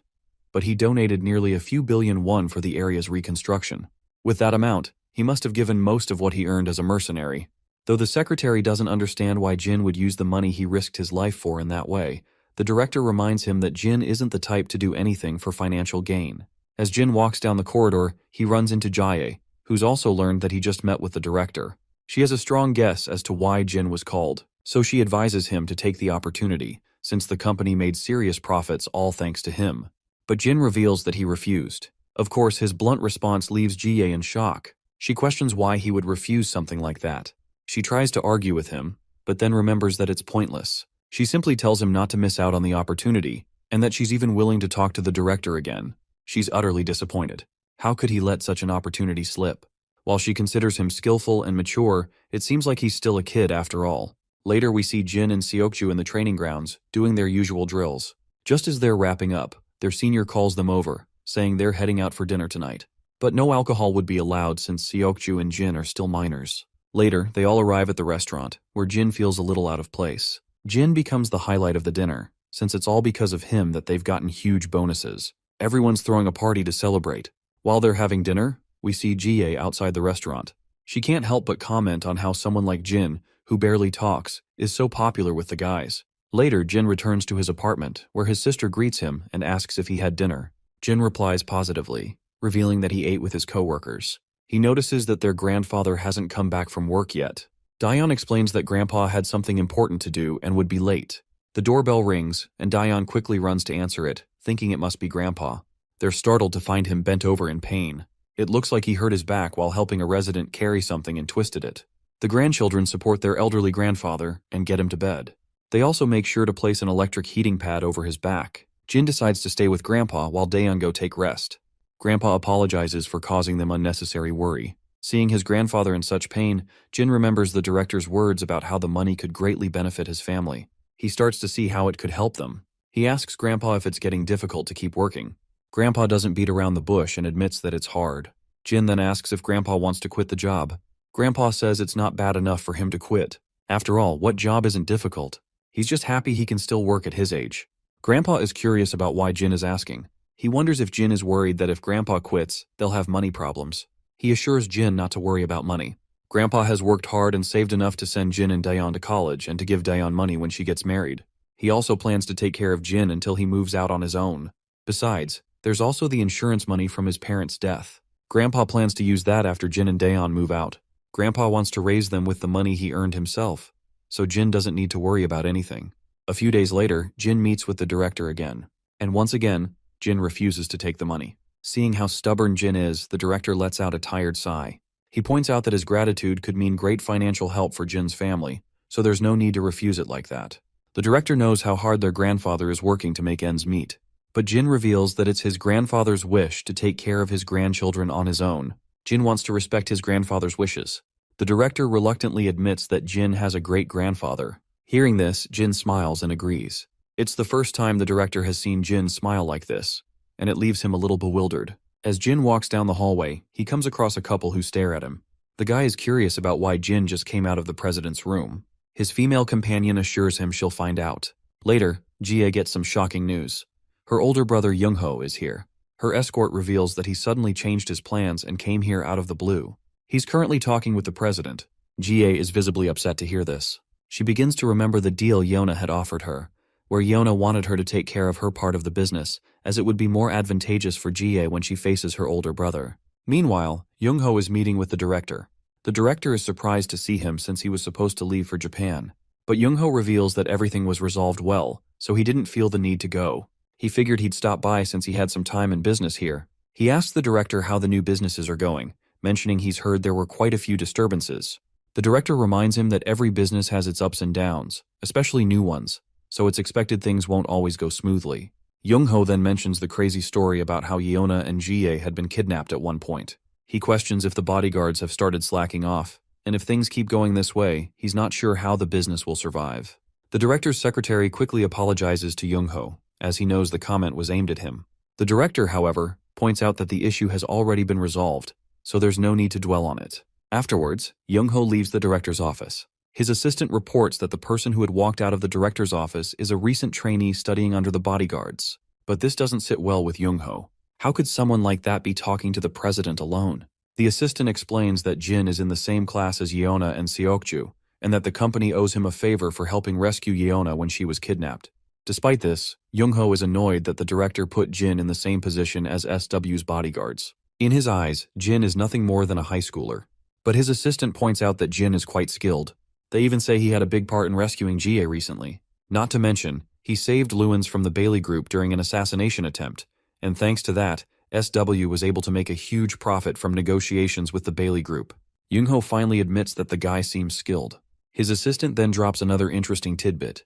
but he donated nearly a few billion won for the area's reconstruction. With that amount, he must have given most of what he earned as a mercenary. Though the secretary doesn't understand why Jin would use the money he risked his life for in that way, the director reminds him that Jin isn't the type to do anything for financial gain. As Jin walks down the corridor, he runs into Jae, who's also learned that he just met with the director. She has a strong guess as to why Jin was called, so she advises him to take the opportunity, since the company made serious profits all thanks to him. But Jin reveals that he refused. Of course, his blunt response leaves Jie in shock. She questions why he would refuse something like that. She tries to argue with him, but then remembers that it's pointless. She simply tells him not to miss out on the opportunity, and that she's even willing to talk to the director again. She's utterly disappointed. How could he let such an opportunity slip? While she considers him skillful and mature, it seems like he's still a kid after all. Later we see Jin and Seokju in the training grounds, doing their usual drills. Just as they're wrapping up, their senior calls them over, saying they're heading out for dinner tonight. But no alcohol would be allowed since Seokju and Jin are still minors. Later, they all arrive at the restaurant, where Jin feels a little out of place. Jin becomes the highlight of the dinner, since it's all because of him that they've gotten huge bonuses. Everyone's throwing a party to celebrate. While they're having dinner, we see Jie outside the restaurant. She can't help but comment on how someone like Jin, who barely talks, is so popular with the guys. Later, Jin returns to his apartment, where his sister greets him and asks if he had dinner. Jin replies positively, revealing that he ate with his co-workers. He notices that their grandfather hasn't come back from work yet. Daeun explains that Grandpa had something important to do and would be late. The doorbell rings, and Daeun quickly runs to answer it, thinking it must be Grandpa. They're startled to find him bent over in pain. It looks like he hurt his back while helping a resident carry something and twisted it. The grandchildren support their elderly grandfather and get him to bed. They also make sure to place an electric heating pad over his back. Jin decides to stay with Grandpa while Daeun go take rest. Grandpa apologizes for causing them unnecessary worry. Seeing his grandfather in such pain, Jin remembers the director's words about how the money could greatly benefit his family. He starts to see how it could help them. He asks Grandpa if it's getting difficult to keep working. Grandpa doesn't beat around the bush and admits that it's hard. Jin then asks if Grandpa wants to quit the job. Grandpa says it's not bad enough for him to quit. After all, what job isn't difficult? He's just happy he can still work at his age. Grandpa is curious about why Jin is asking. He wonders if Jin is worried that if Grandpa quits, they'll have money problems. He assures Jin not to worry about money. Grandpa has worked hard and saved enough to send Jin and Daeon to college and to give Daeon money when she gets married. He also plans to take care of Jin until he moves out on his own. Besides, there's also the insurance money from his parents' death. Grandpa plans to use that after Jin and Daeon move out. Grandpa wants to raise them with the money he earned himself, so Jin doesn't need to worry about anything. A few days later, Jin meets with the director again. And once again, Jin refuses to take the money. Seeing how stubborn Jin is, the director lets out a tired sigh. He points out that his gratitude could mean great financial help for Jin's family, so there's no need to refuse it like that. The director knows how hard their grandfather is working to make ends meet. But Jin reveals that it's his grandfather's wish to take care of his grandchildren on his own. Jin wants to respect his grandfather's wishes. The director reluctantly admits that Jin has a great-grandfather. Hearing this, Jin smiles and agrees. It's the first time the director has seen Jin smile like this, and it leaves him a little bewildered. As Jin walks down the hallway, he comes across a couple who stare at him. The guy is curious about why Jin just came out of the president's room. His female companion assures him she'll find out. Later, Jie gets some shocking news. Her older brother Young-ho is here. Her escort reveals that he suddenly changed his plans and came here out of the blue. He's currently talking with the president. Jie is visibly upset to hear this. She begins to remember the deal Yona had offered her, where Yona wanted her to take care of her part of the business, as it would be more advantageous for Jie when she faces her older brother. Meanwhile, Young-ho is meeting with the director. The director is surprised to see him since he was supposed to leave for Japan. But Young-ho reveals that everything was resolved well, so he didn't feel the need to go. He figured he'd stop by since he had some time in business here. He asked the director how the new businesses are going, mentioning he's heard there were quite a few disturbances. The director reminds him that every business has its ups and downs, especially new ones, so it's expected things won't always go smoothly. Young-ho then mentions the crazy story about how Yeona and Jie had been kidnapped at one point. He questions if the bodyguards have started slacking off, and if things keep going this way, he's not sure how the business will survive. The director's secretary quickly apologizes to Young-ho, as he knows the comment was aimed at him. The director, however, points out that the issue has already been resolved, so there's no need to dwell on it. Afterwards, Young-ho leaves the director's office. His assistant reports that the person who had walked out of the director's office is a recent trainee studying under the bodyguards. But this doesn't sit well with Young-ho. How could someone like that be talking to the president alone? The assistant explains that Jin is in the same class as Yeona and Seokju, and that the company owes him a favor for helping rescue Yeona when she was kidnapped. Despite this, Young-ho is annoyed that the director put Jin in the same position as SW's bodyguards. In his eyes, Jin is nothing more than a high schooler. But his assistant points out that Jin is quite skilled. They even say he had a big part in rescuing Jie recently. Not to mention, he saved Lewins from the Bailey group during an assassination attempt, and thanks to that, SW was able to make a huge profit from negotiations with the Bailey group. Young-ho finally admits that the guy seems skilled. His assistant then drops another interesting tidbit.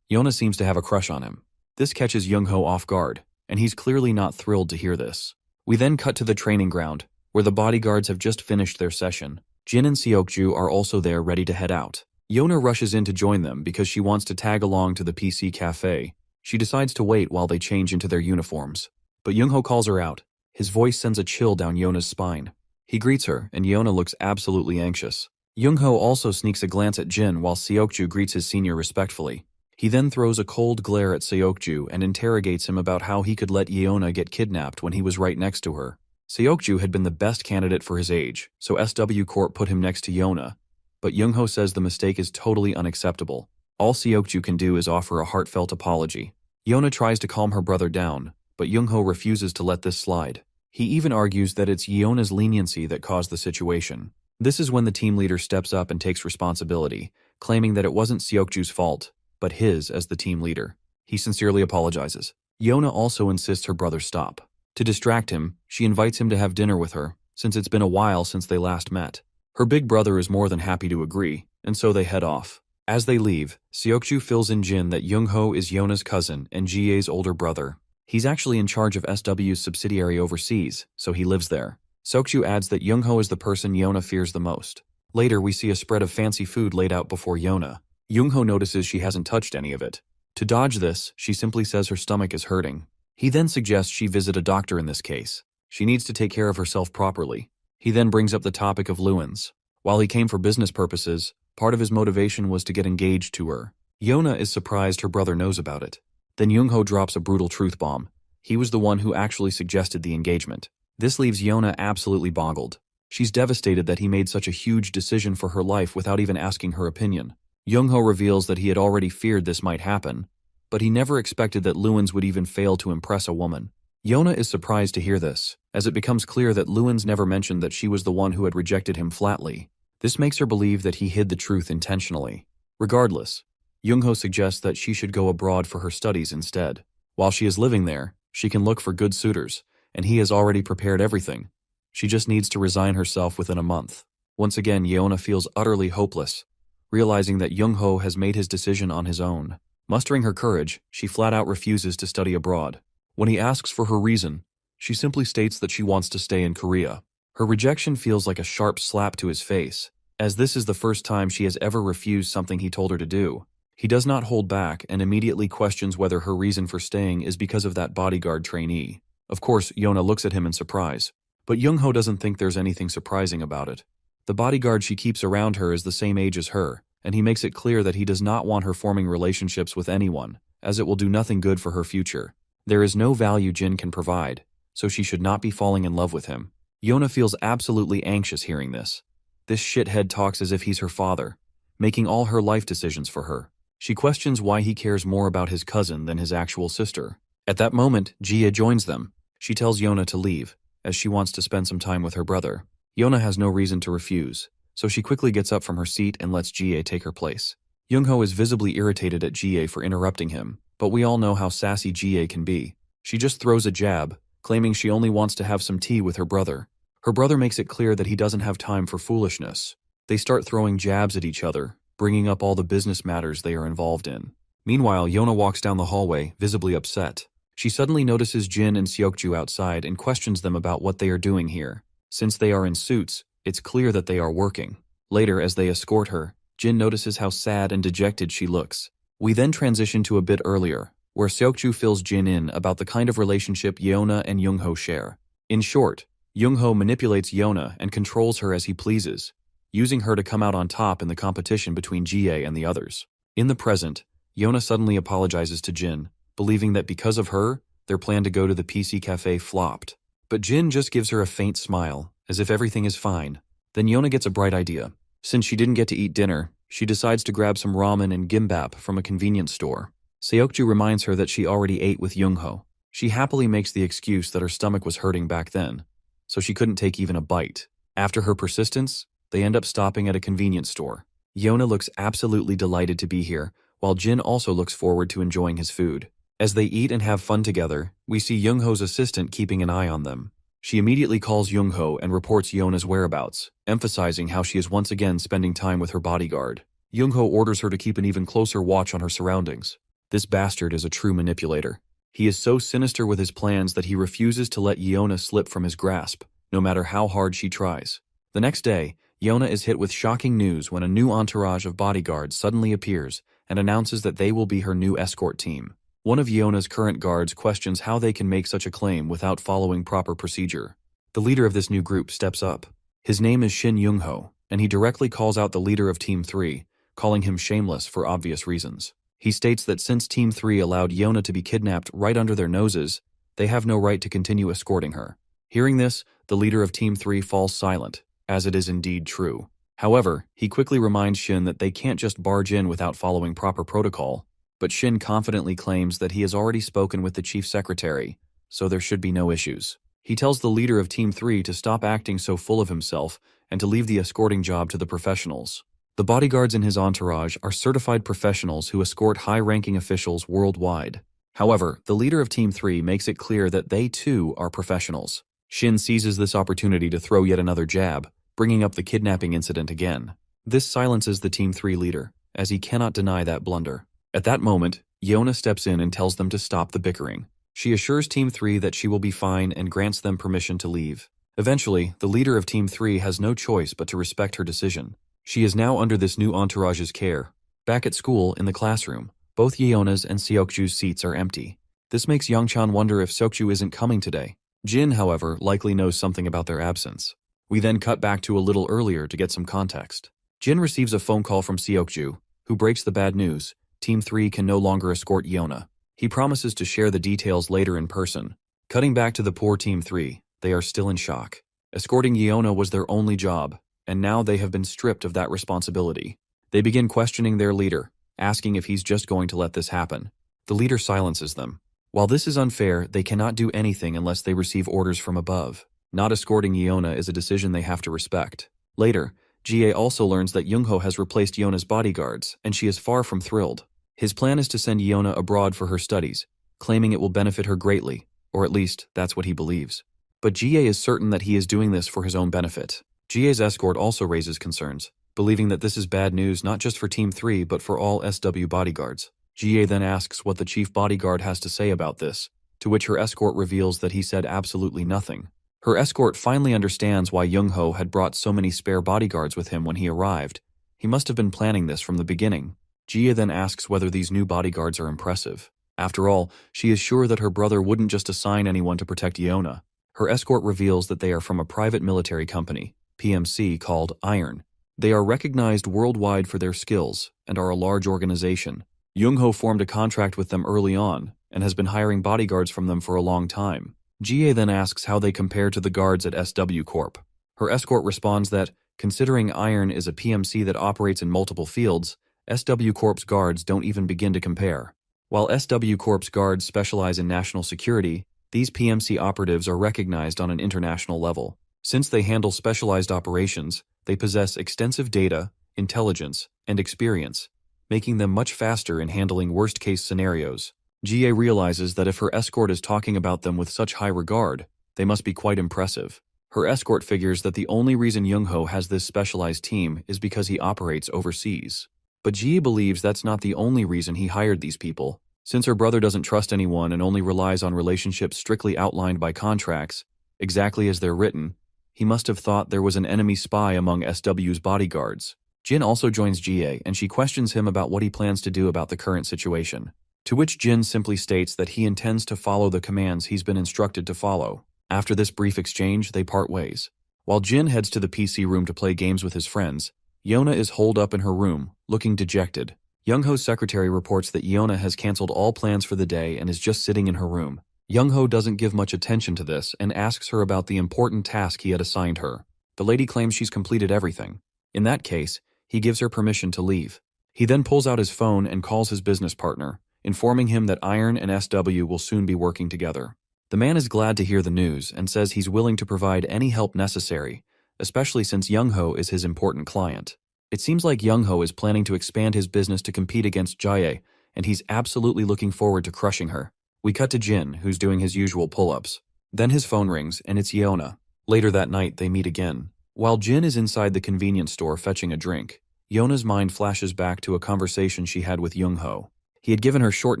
Yeona seems to have a crush on him. This catches Young-ho off guard, and he's clearly not thrilled to hear this. We then cut to the training ground, where the bodyguards have just finished their session. Jin and Seokju are also there ready to head out. Yeona rushes in to join them because she wants to tag along to the PC cafe. She decides to wait while they change into their uniforms. But Young-ho calls her out. His voice sends a chill down Yeona's spine. He greets her, and Yeona looks absolutely anxious. Young-ho also sneaks a glance at Jin while Seokju greets his senior respectfully. He then throws a cold glare at Seokju and interrogates him about how he could let Yeona get kidnapped when he was right next to her. Seokju had been the best candidate for his age, so SW Corp put him next to Yeona. But Young-ho says the mistake is totally unacceptable. All Seokju can do is offer a heartfelt apology. Yeona tries to calm her brother down, but Young-ho refuses to let this slide. He even argues that it's Yeona's leniency that caused the situation. This is when the team leader steps up and takes responsibility, claiming that it wasn't Seokju's fault, but his as the team leader. He sincerely apologizes. Yeona also insists her brother stop. To distract him, she invites him to have dinner with her, since it's been a while since they last met. Her big brother is more than happy to agree, and so they head off. As they leave, Seokju fills in Jin that Young-ho is Yeona's cousin and Jie's older brother. He's actually in charge of SW's subsidiary overseas, so he lives there. Seokju adds that Young-ho is the person Yeona fears the most. Later, we see a spread of fancy food laid out before Yeona. Young-ho notices she hasn't touched any of it. To dodge this, she simply says her stomach is hurting. He then suggests she visit a doctor in this case. She needs to take care of herself properly. He then brings up the topic of Lewins. While he came for business purposes, part of his motivation was to get engaged to her. Yona is surprised her brother knows about it. Then Young-ho drops a brutal truth bomb. He was the one who actually suggested the engagement. This leaves Yona absolutely boggled. She's devastated that he made such a huge decision for her life without even asking her opinion. Young-ho reveals that he had already feared this might happen, but he never expected that Lewins would even fail to impress a woman. Yona is surprised to hear this, as it becomes clear that Lewins never mentioned that she was the one who had rejected him flatly. This makes her believe that he hid the truth intentionally. Regardless, Young-ho suggests that she should go abroad for her studies instead. While she is living there, she can look for good suitors, and he has already prepared everything. She just needs to resign herself within a month. Once again, Yona feels utterly hopeless, realizing that Young-ho has made his decision on his own. Mustering her courage, she flat out refuses to study abroad. When he asks for her reason, she simply states that she wants to stay in Korea. Her rejection feels like a sharp slap to his face, as this is the first time she has ever refused something he told her to do. He does not hold back and immediately questions whether her reason for staying is because of that bodyguard trainee. Of course, Yona looks at him in surprise, but Young-ho doesn't think there's anything surprising about it. The bodyguard she keeps around her is the same age as her, and he makes it clear that he does not want her forming relationships with anyone, as it will do nothing good for her future. There is no value Jin can provide, so she should not be falling in love with him. Yona feels absolutely anxious hearing this. This shithead talks as if he's her father, making all her life decisions for her. She questions why he cares more about his cousin than his actual sister. At that moment, Jia joins them. She tells Yona to leave, as she wants to spend some time with her brother. Yona has no reason to refuse, so she quickly gets up from her seat and lets Jie take her place. Young-ho is visibly irritated at Jie for interrupting him, but we all know how sassy Jie can be. She just throws a jab, claiming she only wants to have some tea with her brother. Her brother makes it clear that he doesn't have time for foolishness. They start throwing jabs at each other, bringing up all the business matters they are involved in. Meanwhile, Yona walks down the hallway, visibly upset. She suddenly notices Jin and Seokju outside and questions them about what they are doing here. Since they are in suits, it's clear that they are working. Later, as they escort her, Jin notices how sad and dejected she looks. We then transition to a bit earlier, where Seokju fills Jin in about the kind of relationship Yona and Young-ho share. In short, Young-ho manipulates Yona and controls her as he pleases, using her to come out on top in the competition between Jie and the others. In the present, Yona suddenly apologizes to Jin, believing that because of her, their plan to go to the PC cafe flopped. But Jin just gives her a faint smile, as if everything is fine. Then Yona gets a bright idea. Since she didn't get to eat dinner, she decides to grab some ramen and gimbap from a convenience store. Seokju reminds her that she already ate with Young-ho. She happily makes the excuse that her stomach was hurting back then, so she couldn't take even a bite. After her persistence, they end up stopping at a convenience store. Yona looks absolutely delighted to be here, while Jin also looks forward to enjoying his food. As they eat and have fun together, we see Young-ho's assistant keeping an eye on them. She immediately calls Young-ho and reports Yona's whereabouts, emphasizing how she is once again spending time with her bodyguard. Young-ho orders her to keep an even closer watch on her surroundings. This bastard is a true manipulator. He is so sinister with his plans that he refuses to let Yona slip from his grasp, no matter how hard she tries. The next day, Yona is hit with shocking news when a new entourage of bodyguards suddenly appears and announces that they will be her new escort team. One of Yona's current guards questions how they can make such a claim without following proper procedure. The leader of this new group steps up. His name is Shin Young-ho, and he directly calls out the leader of Team 3, calling him shameless for obvious reasons. He states that since Team 3 allowed Yona to be kidnapped right under their noses, they have no right to continue escorting her. Hearing this, the leader of Team 3 falls silent, as it is indeed true. However, he quickly reminds Shin that they can't just barge in without following proper protocol, but Shin confidently claims that he has already spoken with the chief secretary, so there should be no issues. He tells the leader of Team 3 to stop acting so full of himself and to leave the escorting job to the professionals. The bodyguards in his entourage are certified professionals who escort high-ranking officials worldwide. However, the leader of Team 3 makes it clear that they too are professionals. Shin seizes this opportunity to throw yet another jab, bringing up the kidnapping incident again. This silences the Team 3 leader, as he cannot deny that blunder. At that moment, Yona steps in and tells them to stop the bickering. She assures Team 3 that she will be fine and grants them permission to leave. Eventually, the leader of Team 3 has no choice but to respect her decision. She is now under this new entourage's care. Back at school, in the classroom, both Yeona's and Seokju's seats are empty. This makes Yongchan wonder if Sokju isn't coming today. Jin, however, likely knows something about their absence. We then cut back to a little earlier to get some context. Jin receives a phone call from Seokju, who breaks the bad news. Team 3 can no longer escort Yona. He promises to share the details later in person. Cutting back to the poor Team 3, they are still in shock. Escorting Yona was their only job, and now they have been stripped of that responsibility. They begin questioning their leader, asking if he's just going to let this happen. The leader silences them. While this is unfair, they cannot do anything unless they receive orders from above. Not escorting Yona is a decision they have to respect. Later, Jie also learns that Youngho has replaced Yona's bodyguards, and she is far from thrilled. His plan is to send Yona abroad for her studies, claiming it will benefit her greatly, or at least that's what he believes. But Jie is certain that he is doing this for his own benefit. Jie's escort also raises concerns, believing that this is bad news not just for Team 3 but for all SW bodyguards. Jie then asks what the chief bodyguard has to say about this, to which her escort reveals that he said absolutely nothing. Her escort finally understands why Youngho had brought so many spare bodyguards with him when he arrived. He must have been planning this from the beginning. Jie then asks whether these new bodyguards are impressive. After all, she is sure that her brother wouldn't just assign anyone to protect Yona. Her escort reveals that they are from a private military company, PMC, called Iron. They are recognized worldwide for their skills and are a large organization. Youngho formed a contract with them early on and has been hiring bodyguards from them for a long time. Jie then asks how they compare to the guards at SW Corp. Her escort responds that, considering Iron is a PMC that operates in multiple fields, SW Corp's guards don't even begin to compare. While SW Corp's guards specialize in national security, these PMC operatives are recognized on an international level. Since they handle specialized operations, they possess extensive data, intelligence, and experience, making them much faster in handling worst-case scenarios. Jie realizes that if her escort is talking about them with such high regard, they must be quite impressive. Her escort figures that the only reason Youngho has this specialized team is because he operates overseas. But Jie believes that's not the only reason he hired these people. Since her brother doesn't trust anyone and only relies on relationships strictly outlined by contracts, exactly as they're written, he must have thought there was an enemy spy among SW's bodyguards. Jin also joins Jie, and she questions him about what he plans to do about the current situation. To which Jin simply states that he intends to follow the commands he's been instructed to follow. After this brief exchange, they part ways. While Jin heads to the PC room to play games with his friends, Yona is holed up in her room, looking dejected. Youngho's secretary reports that Yona has canceled all plans for the day and is just sitting in her room. Youngho doesn't give much attention to this and asks her about the important task he had assigned her. The lady claims she's completed everything. In that case, he gives her permission to leave. He then pulls out his phone and calls his business partner, informing him that Iron and SW will soon be working together. The man is glad to hear the news and says he's willing to provide any help necessary, especially since Youngho is his important client. It seems like Youngho is planning to expand his business to compete against Jie, and he's absolutely looking forward to crushing her. We cut to Jin, who's doing his usual pull-ups. Then his phone rings, and it's Yona. Later that night, they meet again. While Jin is inside the convenience store fetching a drink, Yona's mind flashes back to a conversation she had with Youngho. He had given her short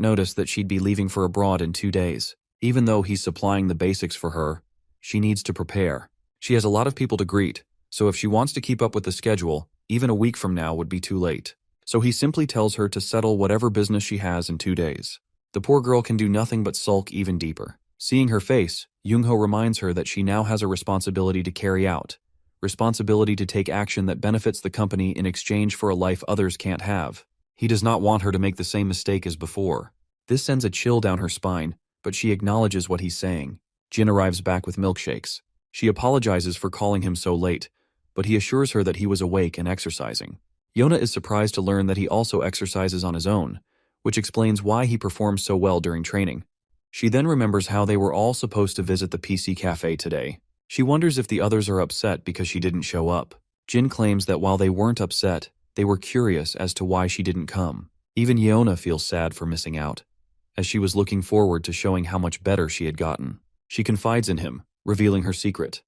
notice that she'd be leaving for abroad in 2 days. Even though he's supplying the basics for her, she needs to prepare. She has a lot of people to greet, so if she wants to keep up with the schedule, even a week from now would be too late. So he simply tells her to settle whatever business she has in 2 days. The poor girl can do nothing but sulk even deeper. Seeing her face, Youngho reminds her that she now has a responsibility to carry out. Responsibility to take action that benefits the company in exchange for a life others can't have. He does not want her to make the same mistake as before. This sends a chill down her spine, but she acknowledges what he's saying. Jin arrives back with milkshakes. She apologizes for calling him so late, but he assures her that he was awake and exercising. Yona is surprised to learn that he also exercises on his own, which explains why he performs so well during training. She then remembers how they were all supposed to visit the PC cafe today. She wonders if the others are upset because she didn't show up. Jin claims that while they weren't upset, they were curious as to why she didn't come. Even Yona feels sad for missing out, as she was looking forward to showing how much better she had gotten. She confides in him, revealing her secret.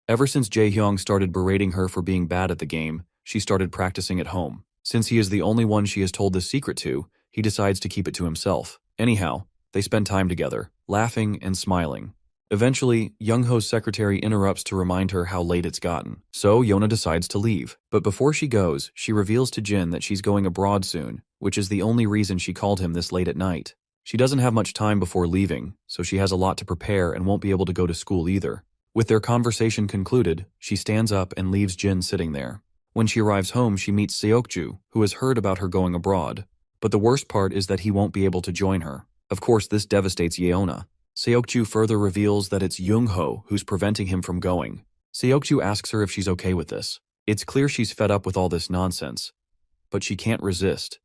Ever since Jae-hyung started berating her for being bad at the game, she started practicing at home. Since he is the only one she has told this secret to, he decides to keep it to himself. Anyhow, they spend time together, laughing and smiling. Eventually, Youngho's secretary interrupts to remind her how late it's gotten. So Yona decides to leave. But before she goes, she reveals to Jin that she's going abroad soon, which is the only reason she called him this late at night. She doesn't have much time before leaving, so she has a lot to prepare and won't be able to go to school either. With their conversation concluded, she stands up and leaves Jin sitting there. When she arrives home, she meets Seokju, who has heard about her going abroad. But the worst part is that he won't be able to join her. Of course, this devastates Yeona. Seokju further reveals that it's Youngho who's preventing him from going. Seokju asks her if she's okay with this. It's clear she's fed up with all this nonsense. But she can't resist,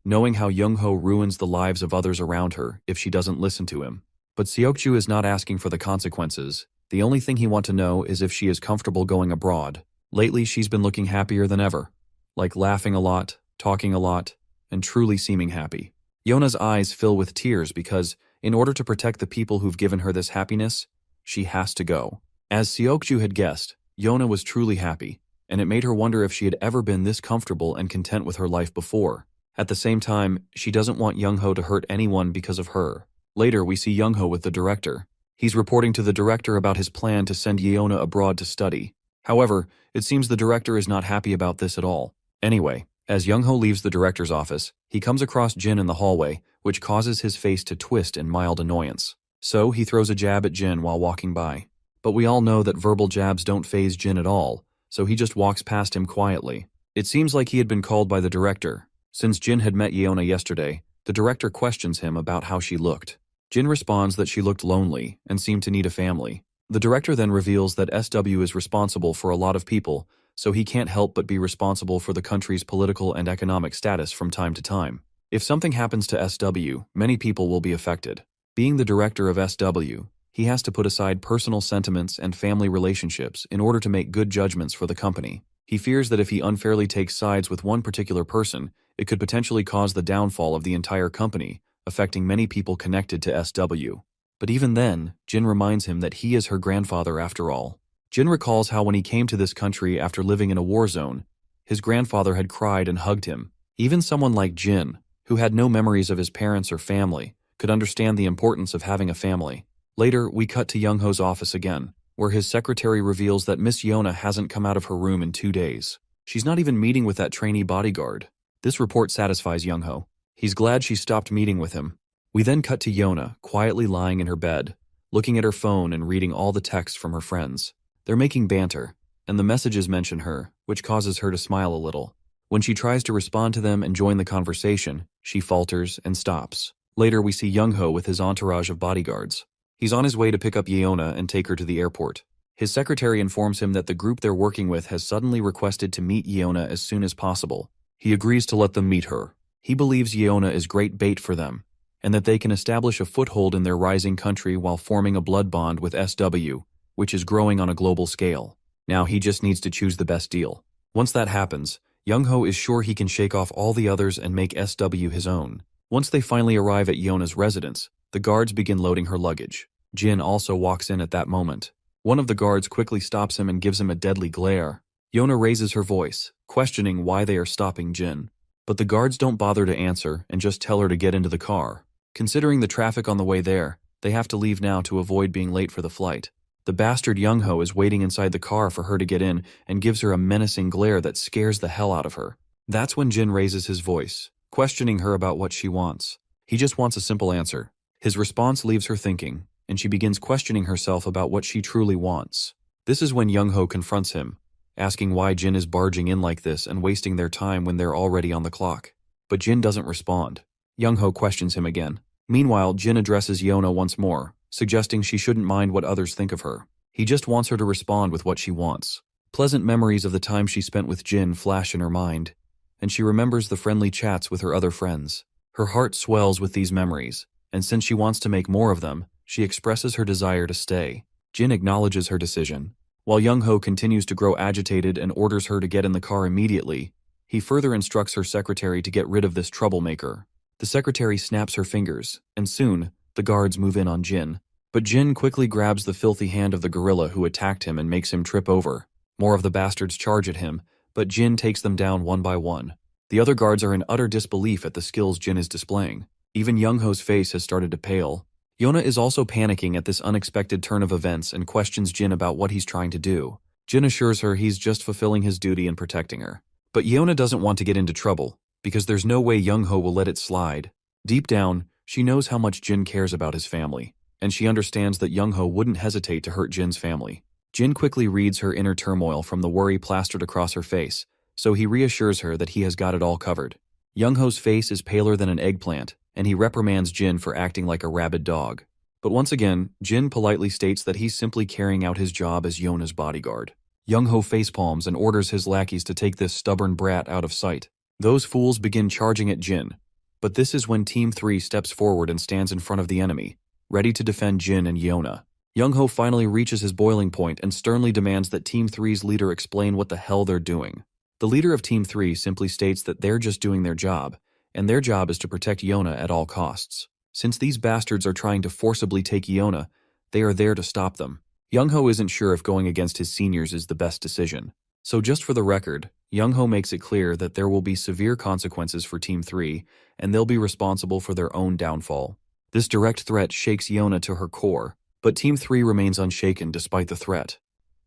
knowing how Youngho ruins the lives of others around her if she doesn't listen to him. But Seokju is not asking for the consequences. The only thing he wants to know is if she is comfortable going abroad. Lately, she's been looking happier than ever, like laughing a lot, talking a lot, and truly seeming happy. Yona's eyes fill with tears because, in order to protect the people who've given her this happiness, she has to go. As Seokju had guessed, Yona was truly happy, and it made her wonder if she had ever been this comfortable and content with her life before. At the same time, she doesn't want Youngho to hurt anyone because of her. Later, we see Youngho with the director. He's reporting to the director about his plan to send Yeona abroad to study. However, it seems the director is not happy about this at all. Anyway, as Youngho leaves the director's office, he comes across Jin in the hallway, which causes his face to twist in mild annoyance. So, he throws a jab at Jin while walking by. But we all know that verbal jabs don't faze Jin at all, so he just walks past him quietly. It seems like he had been called by the director. Since Jin had met Yeona yesterday, the director questions him about how she looked. Jin responds that she looked lonely and seemed to need a family. The director then reveals that SW is responsible for a lot of people, so he can't help but be responsible for the country's political and economic status from time to time. If something happens to SW, many people will be affected. Being the director of SW, he has to put aside personal sentiments and family relationships in order to make good judgments for the company. He fears that if he unfairly takes sides with one particular person, it could potentially cause the downfall of the entire company, affecting many people connected to SW. But even then, Jin reminds him that he is her grandfather after all. Jin recalls how when he came to this country after living in a war zone, his grandfather had cried and hugged him. Even someone like Jin, who had no memories of his parents or family, could understand the importance of having a family. Later, we cut to Youngho's office again, where his secretary reveals that Miss Yeona hasn't come out of her room in 2 days. She's not even meeting with that trainee bodyguard. This report satisfies Youngho. He's glad she stopped meeting with him. We then cut to Yeona, quietly lying in her bed, looking at her phone and reading all the texts from her friends. They're making banter, and the messages mention her, which causes her to smile a little. When she tries to respond to them and join the conversation, she falters and stops. Later, we see Youngho with his entourage of bodyguards. He's on his way to pick up Yeona and take her to the airport. His secretary informs him that the group they're working with has suddenly requested to meet Yeona as soon as possible. He agrees to let them meet her. He believes Yeona is great bait for them, and that they can establish a foothold in their rising country while forming a blood bond with SW, which is growing on a global scale. Now he just needs to choose the best deal. Once that happens, Youngho is sure he can shake off all the others and make SW his own. Once they finally arrive at Yeona's residence, the guards begin loading her luggage. Jin also walks in at that moment. One of the guards quickly stops him and gives him a deadly glare. Yeona raises her voice, questioning why they are stopping Jin. But the guards don't bother to answer and just tell her to get into the car. Considering the traffic on the way there, they have to leave now to avoid being late for the flight. The bastard Youngho is waiting inside the car for her to get in and gives her a menacing glare that scares the hell out of her. That's when Jin raises his voice, questioning her about what she wants. He just wants a simple answer. His response leaves her thinking, and she begins questioning herself about what she truly wants. This is when Youngho confronts him, asking why Jin is barging in like this and wasting their time when they're already on the clock. But Jin doesn't respond. Youngho questions him again. Meanwhile, Jin addresses Yeona once more, suggesting she shouldn't mind what others think of her. He just wants her to respond with what she wants. Pleasant memories of the time she spent with Jin flash in her mind, and she remembers the friendly chats with her other friends. Her heart swells with these memories, and since she wants to make more of them, she expresses her desire to stay. Jin acknowledges her decision. While Youngho continues to grow agitated and orders her to get in the car immediately, he further instructs her secretary to get rid of this troublemaker. The secretary snaps her fingers, and soon, the guards move in on Jin. But Jin quickly grabs the filthy hand of the gorilla who attacked him and makes him trip over. More of the bastards charge at him, but Jin takes them down one by one. The other guards are in utter disbelief at the skills Jin is displaying. Even Youngho's face has started to pale. Yeona is also panicking at this unexpected turn of events and questions Jin about what he's trying to do. Jin assures her he's just fulfilling his duty and protecting her. But Yeona doesn't want to get into trouble, because there's no way Youngho will let it slide. Deep down, She knows how much Jin cares about his family, and she understands that Young-ho wouldn't hesitate to hurt Jin's family. Jin quickly reads her inner turmoil from the worry plastered across her face, so he reassures her that he has got it all covered. Young-ho's face is paler than an eggplant, and he reprimands Jin for acting like a rabid dog. But once again, Jin politely states that he's simply carrying out his job as Yona's bodyguard. Young-ho facepalms and orders his lackeys to take this stubborn brat out of sight. Those fools begin charging at Jin, but this is when Team 3 steps forward and stands in front of the enemy, ready to defend Jin and Yona. Young-ho finally reaches his boiling point and sternly demands that Team 3's leader explain what the hell they're doing. The leader of Team 3 simply states that they're just doing their job, and their job is to protect Yona at all costs. Since these bastards are trying to forcibly take Yona, they are there to stop them. Young-ho isn't sure if going against his seniors is the best decision. So just for the record, Young-ho makes it clear that there will be severe consequences for Team 3, and they'll be responsible for their own downfall. This direct threat shakes Yona to her core, but Team 3 remains unshaken despite the threat,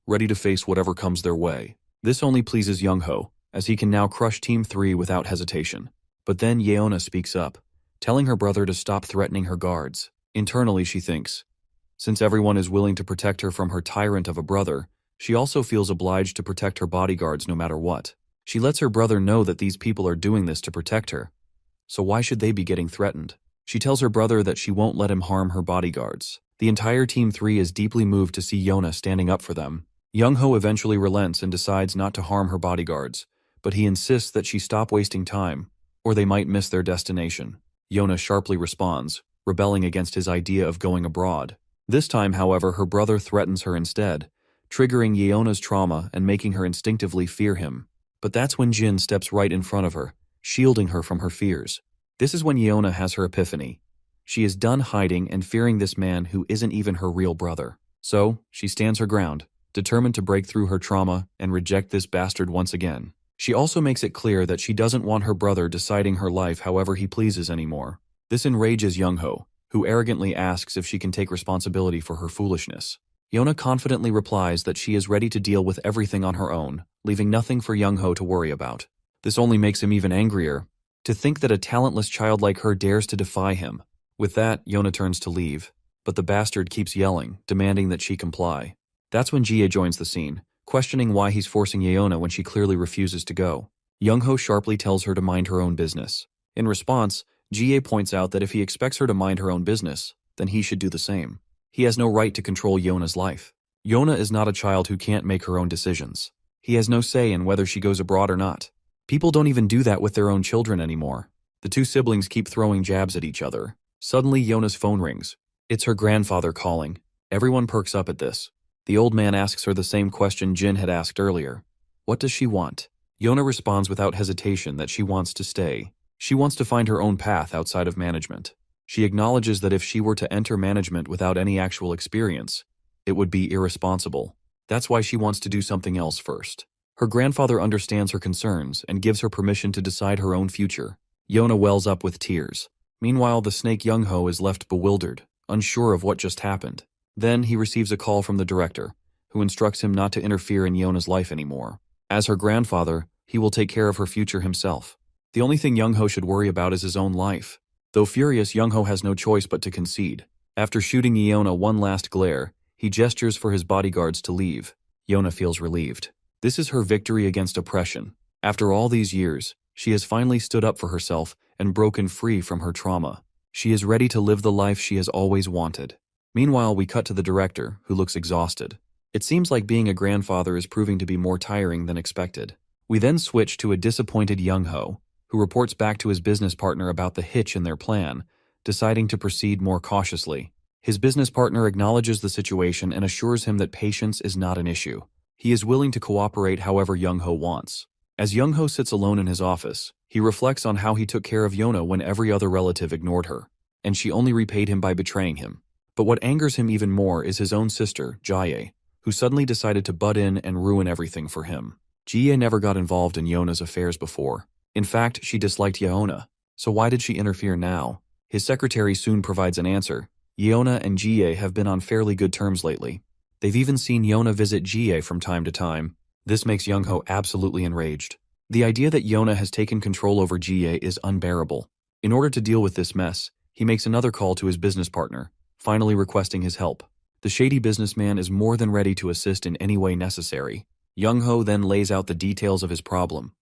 ready to face whatever comes their way. This only pleases Young-ho, as he can now crush Team 3 without hesitation. But then Yona speaks up, telling her brother to stop threatening her guards. Internally, she thinks, since everyone is willing to protect her from her tyrant of a brother, she also feels obliged to protect her bodyguards no matter what. She lets her brother know that these people are doing this to protect her, so why should they be getting threatened? She tells her brother that she won't let him harm her bodyguards. The entire Team 3 is deeply moved to see Yona standing up for them. Young-ho eventually relents and decides not to harm her bodyguards, but he insists that she stop wasting time, or they might miss their destination. Yona sharply responds, rebelling against his idea of going abroad. This time, however, her brother threatens her instead, triggering Yeona's trauma and making her instinctively fear him. But that's when Jin steps right in front of her, shielding her from her fears. This is when Yeona has her epiphany. She is done hiding and fearing this man who isn't even her real brother. So, she stands her ground, determined to break through her trauma and reject this bastard once again. She also makes it clear that she doesn't want her brother deciding her life however he pleases anymore. This enrages Young-ho, who arrogantly asks if she can take responsibility for her foolishness. Yona confidently replies that she is ready to deal with everything on her own, leaving nothing for Young-ho to worry about. This only makes him even angrier. To think that a talentless child like her dares to defy him. With that, Yona turns to leave, but the bastard keeps yelling, demanding that she comply. That's when Jie joins the scene, questioning why he's forcing Yeona when she clearly refuses to go. Young-ho sharply tells her to mind her own business. In response, Jie points out that if he expects her to mind her own business, then he should do the same. He has no right to control Yona's life. Yona is not a child who can't make her own decisions. He has no say in whether she goes abroad or not. People don't even do that with their own children anymore. The two siblings keep throwing jabs at each other. Suddenly, Yona's phone rings. It's her grandfather calling. Everyone perks up at this. The old man asks her the same question Jin had asked earlier. What does she want? Yona responds without hesitation that she wants to stay. She wants to find her own path outside of management. She acknowledges that if she were to enter management without any actual experience, it would be irresponsible. That's why she wants to do something else first. Her grandfather understands her concerns and gives her permission to decide her own future. Yona wells up with tears. Meanwhile, the snake Young-ho is left bewildered, unsure of what just happened. Then he receives a call from the director, who instructs him not to interfere in Yona's life anymore. As her grandfather, he will take care of her future himself. The only thing Young-ho should worry about is his own life. Though furious, Young-ho has no choice but to concede. After shooting Yona one last glare, he gestures for his bodyguards to leave. Yona feels relieved. This is her victory against oppression. After all these years, she has finally stood up for herself and broken free from her trauma. She is ready to live the life she has always wanted. Meanwhile, we cut to the director, who looks exhausted. It seems like being a grandfather is proving to be more tiring than expected. We then switch to a disappointed Young-ho, who reports back to his business partner about the hitch in their plan, deciding to proceed more cautiously. His business partner acknowledges the situation and assures him that patience is not an issue. He is willing to cooperate however Young-ho wants. As Young-ho sits alone in his office, he reflects on how he took care of Yona when every other relative ignored her, and she only repaid him by betraying him. But what angers him even more is his own sister, Jie, who suddenly decided to butt in and ruin everything for him. Jie never got involved in Yona's affairs before. In fact, she disliked Yona, so why did she interfere now? His secretary soon provides an answer. Yona and Jie have been on fairly good terms lately. They've even seen Yona visit Jie from time to time. This makes Young-ho absolutely enraged. The idea that Yona has taken control over Jie is unbearable. In order to deal with this mess, he He makes another call to his business partner, finally requesting his help. The shady businessman is more than ready to assist in any way necessary. Young-ho then lays out the details of his problem,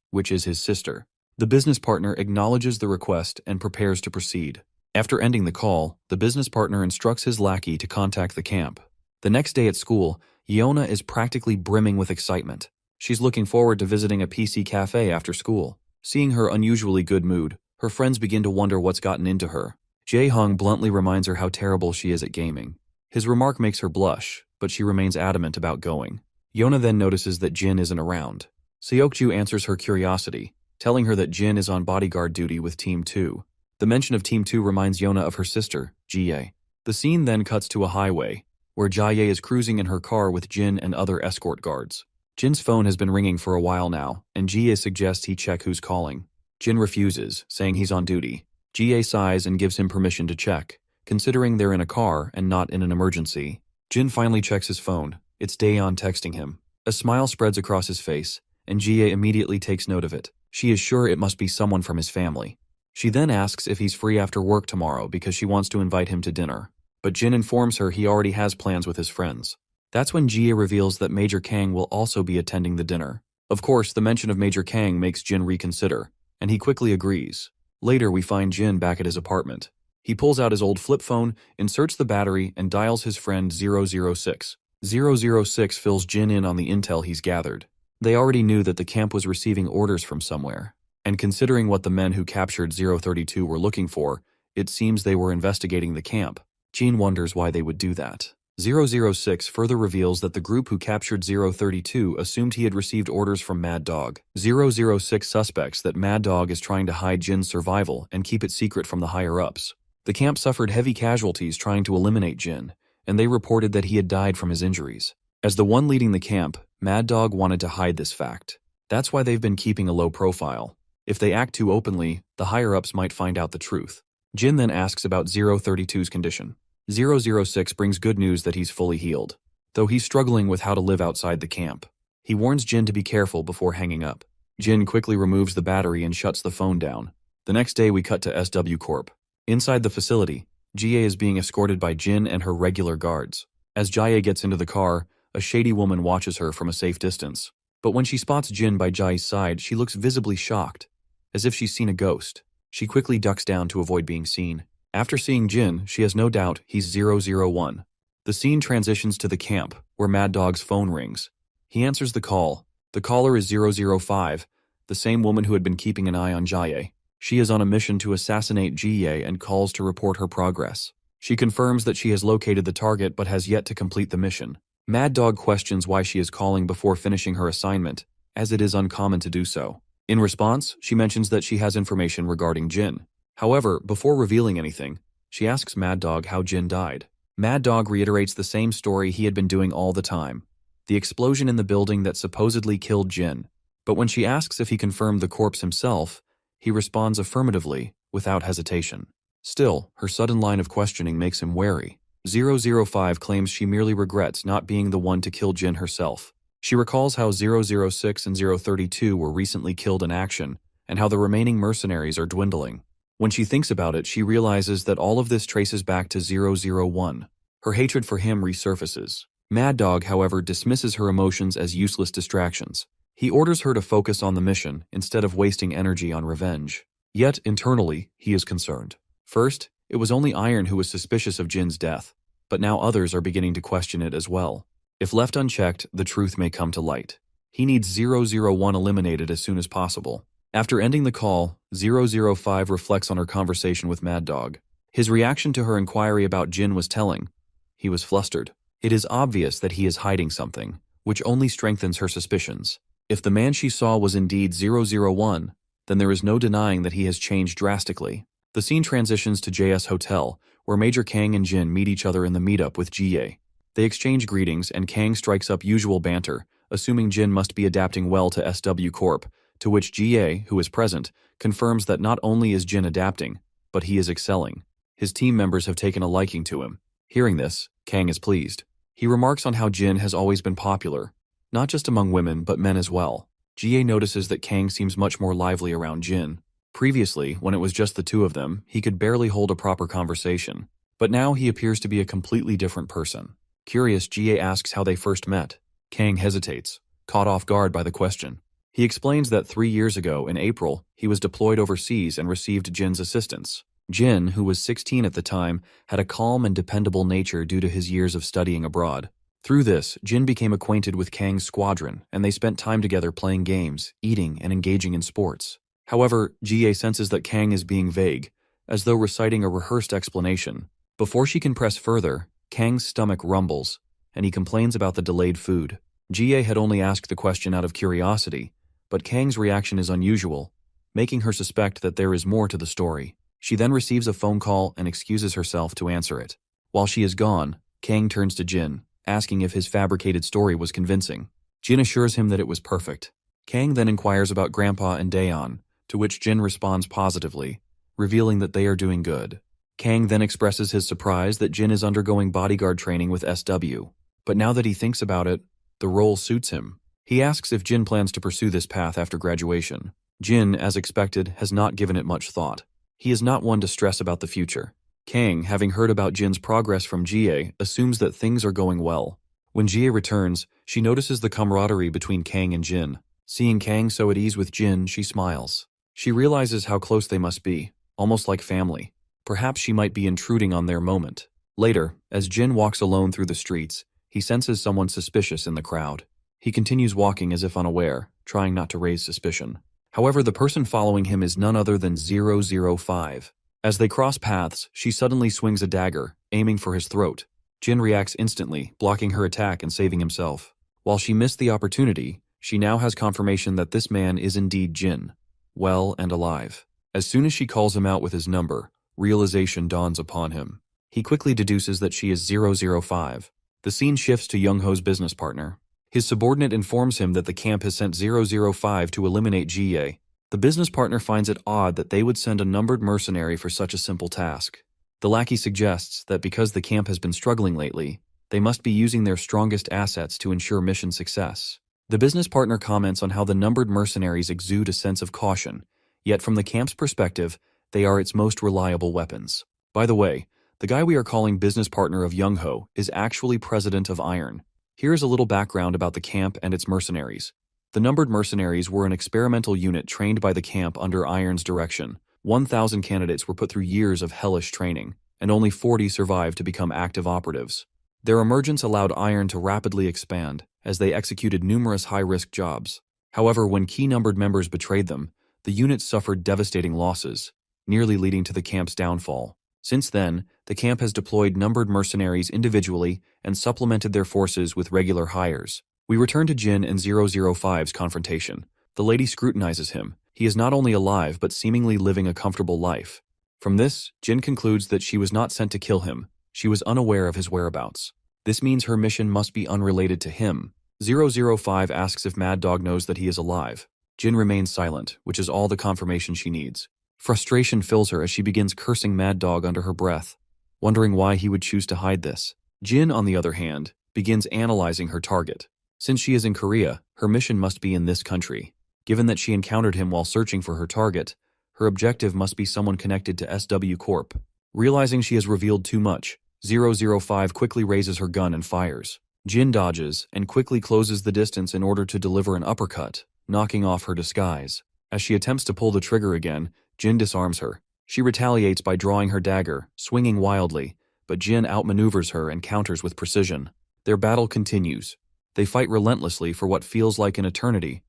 which is his sister. The business partner acknowledges the request and prepares to proceed. After ending the call, the business partner instructs his lackey to contact the camp. The next day at school, Yona is practically brimming with excitement. She's looking forward to visiting a PC cafe after school. Seeing her unusually good mood, her friends begin to wonder what's gotten into her. Jae-hong bluntly reminds her how terrible she is at gaming. His remark makes her blush, but she remains adamant about going. Yona then notices that Jin isn't around. Seokju answers her curiosity, telling her that Jin is on bodyguard duty with Team 2. The mention of Team 2 reminds Yona of her sister, Jie. The scene then cuts to a highway, where Jaye is cruising in her car with Jin and other escort guards. Jin's phone has been ringing for a while now, and Jie suggests he check who's calling. Jin refuses, saying he's on duty. Jie sighs and gives him permission to check, considering they're in a car and not in an emergency. Jin finally checks his phone. It's Daeon texting him. A smile spreads across his face, and Jie immediately takes note of it. She is sure it must be someone from his family. She then asks if he's free after work tomorrow because she wants to invite him to dinner. But Jin informs her he already has plans with his friends. That's when Jie reveals that Major Kang will also be attending the dinner. Of course, the mention of Major Kang makes Jin reconsider, and he quickly agrees. Later, we find Jin back at his apartment. He pulls out his old flip phone, inserts the battery, and dials his friend 006. 006 fills Jin in on the intel he's gathered. They already knew that the camp was receiving orders from somewhere, and considering what the men who captured 032 were looking for, it seems they were investigating the camp. Jin wonders why they would do that. 006 further reveals that the group who captured 032 assumed he had received orders from Mad Dog. 006 suspects that Mad Dog is trying to hide Jin's survival and keep it secret from the higher-ups. The camp suffered heavy casualties trying to eliminate Jin, and they reported that he had died from his injuries. As the one leading the camp, Mad Dog wanted to hide this fact. That's why they've been keeping a low profile. If they act too openly, the higher-ups might find out the truth. Jin then asks about 032's condition. 006 brings good news that he's fully healed, though he's struggling with how to live outside the camp. He warns Jin to be careful before hanging up. Jin quickly removes the battery and shuts the phone down. The next day we cut to SW Corp. Inside the facility, Jie is being escorted by Jin and her regular guards. As Jie gets into the car, a shady woman watches her from a safe distance. But when she spots Jin by Jie's side, she looks visibly shocked, as if she's seen a ghost. She quickly ducks down to avoid being seen. After seeing Jin, she has no doubt he's 001. The scene transitions to the camp, where Mad Dog's phone rings. He answers the call. The caller is 005, the same woman who had been keeping an eye on Jie. She is on a mission to assassinate Jie and calls to report her progress. She confirms that she has located the target but has yet to complete the mission. Mad Dog questions why she is calling before finishing her assignment, as it is uncommon to do so. In response, she mentions that she has information regarding Jin. However, before revealing anything, she asks Mad Dog how Jin died. Mad Dog reiterates the same story he had been doing all the time, the explosion in the building that supposedly killed Jin. But when she asks if he confirmed the corpse himself, he responds affirmatively, without hesitation. Still, her sudden line of questioning makes him wary. 005 claims she merely regrets not being the one to kill Jin herself. She recalls how 006 and 032 were recently killed in action, and how the remaining mercenaries are dwindling. When she thinks about it, she realizes that all of this traces back to 001. Her hatred for him resurfaces. Mad Dog, however, dismisses her emotions as useless distractions. He orders her to focus on the mission instead of wasting energy on revenge. Yet, internally, he is concerned. First, it was only Iron who was suspicious of Jin's death, but now others are beginning to question it as well. If left unchecked, the truth may come to light. He needs 001 eliminated as soon as possible. After ending the call, 005 reflects on her conversation with Mad Dog. His reaction to her inquiry about Jin was telling. He was flustered. It is obvious that he is hiding something, which only strengthens her suspicions. If the man she saw was indeed 001, then there is no denying that he has changed drastically. The scene transitions to JS Hotel, where Major Kang and Jin meet each other in the meetup with Jie. They exchange greetings and Kang strikes up usual banter, assuming Jin must be adapting well to SW Corp, to which Jie, who is present, confirms that not only is Jin adapting, but he is excelling. His team members have taken a liking to him. Hearing this, Kang is pleased. He remarks on how Jin has always been popular, not just among women but men as well. Jie notices that Kang seems much more lively around Jin. Previously, when it was just the two of them, he could barely hold a proper conversation. But now he appears to be a completely different person. Curious, Jie asks how they first met. Kang hesitates, caught off guard by the question. He explains that 3 years ago, in April, he was deployed overseas and received Jin's assistance. Jin, who was 16 at the time, had a calm and dependable nature due to his years of studying abroad. Through this, Jin became acquainted with Kang's squadron, and they spent time together playing games, eating, and engaging in sports. However, Jie senses that Kang is being vague, as though reciting a rehearsed explanation. Before she can press further, Kang's stomach rumbles, and he complains about the delayed food. Jie had only asked the question out of curiosity, but Kang's reaction is unusual, making her suspect that there is more to the story. She then receives a phone call and excuses herself to answer it. While she is gone, Kang turns to Jin, asking if his fabricated story was convincing. Jin assures him that it was perfect. Kang then inquires about Grandpa and Daeon, to which Jin responds positively, revealing that they are doing good. Kang then expresses his surprise that Jin is undergoing bodyguard training with SW. But now that he thinks about it, the role suits him. He asks if Jin plans to pursue this path after graduation. Jin, as expected, has not given it much thought. He is not one to stress about the future. Kang, having heard about Jin's progress from Jie, assumes that things are going well. When Jie returns, she notices the camaraderie between Kang and Jin. Seeing Kang so at ease with Jin, she smiles. She realizes how close they must be, almost like family. Perhaps she might be intruding on their moment. Later, as Jin walks alone through the streets, he senses someone suspicious in the crowd. He continues walking as if unaware, trying not to raise suspicion. However, the person following him is none other than 005. As they cross paths, she suddenly swings a dagger, aiming for his throat. Jin reacts instantly, blocking her attack and saving himself. While she missed the opportunity, she now has confirmation that this man is indeed Jin, well and alive. As soon as she calls him out with his number, realization dawns upon him. He quickly deduces that she is 005. The scene shifts to Young-ho's business partner. His subordinate informs him that the camp has sent 005 to eliminate Jie. The business partner finds it odd that they would send a numbered mercenary for such a simple task. The lackey suggests that because the camp has been struggling lately, they must be using their strongest assets to ensure mission success. The business partner comments on how the numbered mercenaries exude a sense of caution, yet from the camp's perspective, they are its most reliable weapons. By the way, the guy we are calling business partner of Young-ho is actually president of Iron. Here is a little background about the camp and its mercenaries. The numbered mercenaries were an experimental unit trained by the camp under Iron's direction. 1,000 candidates were put through years of hellish training, and only 40 survived to become active operatives. Their emergence allowed Iron to rapidly expand, as they executed numerous high-risk jobs. However, when key numbered members betrayed them, the unit suffered devastating losses, nearly leading to the camp's downfall. Since then, the camp has deployed numbered mercenaries individually and supplemented their forces with regular hires. We return to Jin and 005's confrontation. The lady scrutinizes him. He is not only alive but seemingly living a comfortable life. From this, Jin concludes that she was not sent to kill him. She was unaware of his whereabouts. This means her mission must be unrelated to him. 005 asks if Mad Dog knows that he is alive. Jin remains silent, which is all the confirmation she needs. Frustration fills her as she begins cursing Mad Dog under her breath, wondering why he would choose to hide this. Jin, on the other hand, begins analyzing her target. Since she is in Korea, her mission must be in this country. Given that she encountered him while searching for her target, her objective must be someone connected to SW Corp. Realizing she has revealed too much, 005 quickly raises her gun and fires. Jin dodges and quickly closes the distance in order to deliver an uppercut, knocking off her disguise. As she attempts to pull the trigger again, Jin disarms her. She retaliates by drawing her dagger, swinging wildly, but Jin outmaneuvers her and counters with precision. Their battle continues. They fight relentlessly for what feels like an eternity,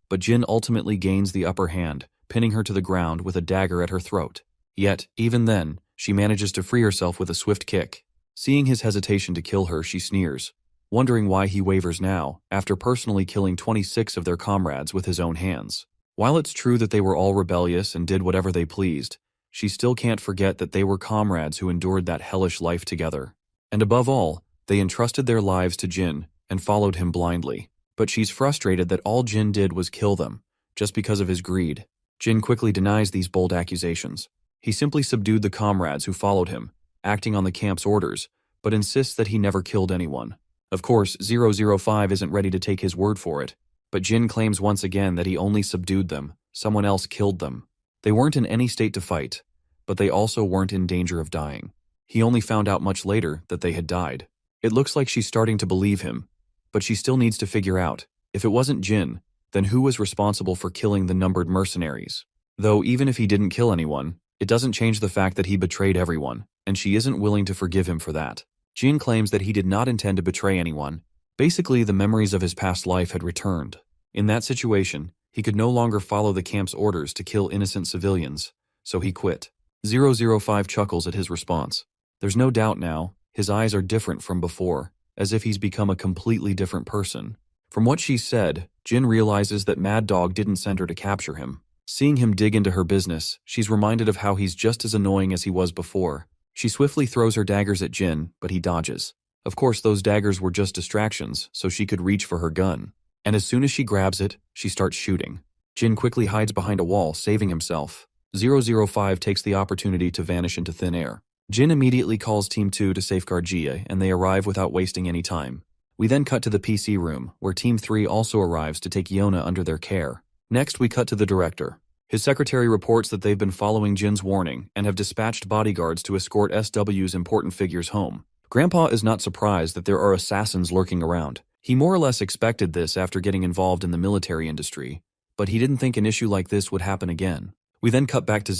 but Jin ultimately gains the upper hand, pinning her to the ground with a dagger at her throat. Yet, even then, she manages to free herself with a swift kick. Seeing his hesitation to kill her, she sneers, wondering why he wavers now, after personally killing 26 of their comrades with his own hands. While it's true that they were all rebellious and did whatever they pleased, she still can't forget that they were comrades who endured that hellish life together. And above all, they entrusted their lives to Jin and followed him blindly. But she's frustrated that all Jin did was kill them, just because of his greed. Jin quickly denies these bold accusations. He simply subdued the comrades who followed him, acting on the camp's orders, but insists that he never killed anyone. Of course, 005 isn't ready to take his word for it, but Jin claims once again that he only subdued them, someone else killed them. They weren't in any state to fight, but they also weren't in danger of dying. He only found out much later that they had died. It looks like she's starting to believe him, but she still needs to figure out, if it wasn't Jin, then who was responsible for killing the numbered mercenaries? Though even if he didn't kill anyone, it doesn't change the fact that he betrayed everyone, and she isn't willing to forgive him for that. Jin claims that he did not intend to betray anyone. Basically, the memories of his past life had returned. In that situation, he could no longer follow the camp's orders to kill innocent civilians, so he quit. 005 chuckles at his response. There's no doubt now, his eyes are different from before, as if he's become a completely different person. From what she said, Jin realizes that Mad Dog didn't send her to capture him. Seeing him dig into her business, she's reminded of how he's just as annoying as he was before. She swiftly throws her daggers at Jin, but he dodges. Of course, those daggers were just distractions, so she could reach for her gun. And as soon as she grabs it, she starts shooting. Jin quickly hides behind a wall, saving himself. 005 takes the opportunity to vanish into thin air. Jin immediately calls Team 2 to safeguard Jie, and they arrive without wasting any time. We then cut to the PC room, where Team 3 also arrives to take Yona under their care. Next, we cut to the director. His secretary reports that they've been following Jin's warning and have dispatched bodyguards to escort SW's important figures home. Grandpa is not surprised that there are assassins lurking around. He more or less expected this after getting involved in the military industry, but he didn't think an issue like this would happen again. We then cut back to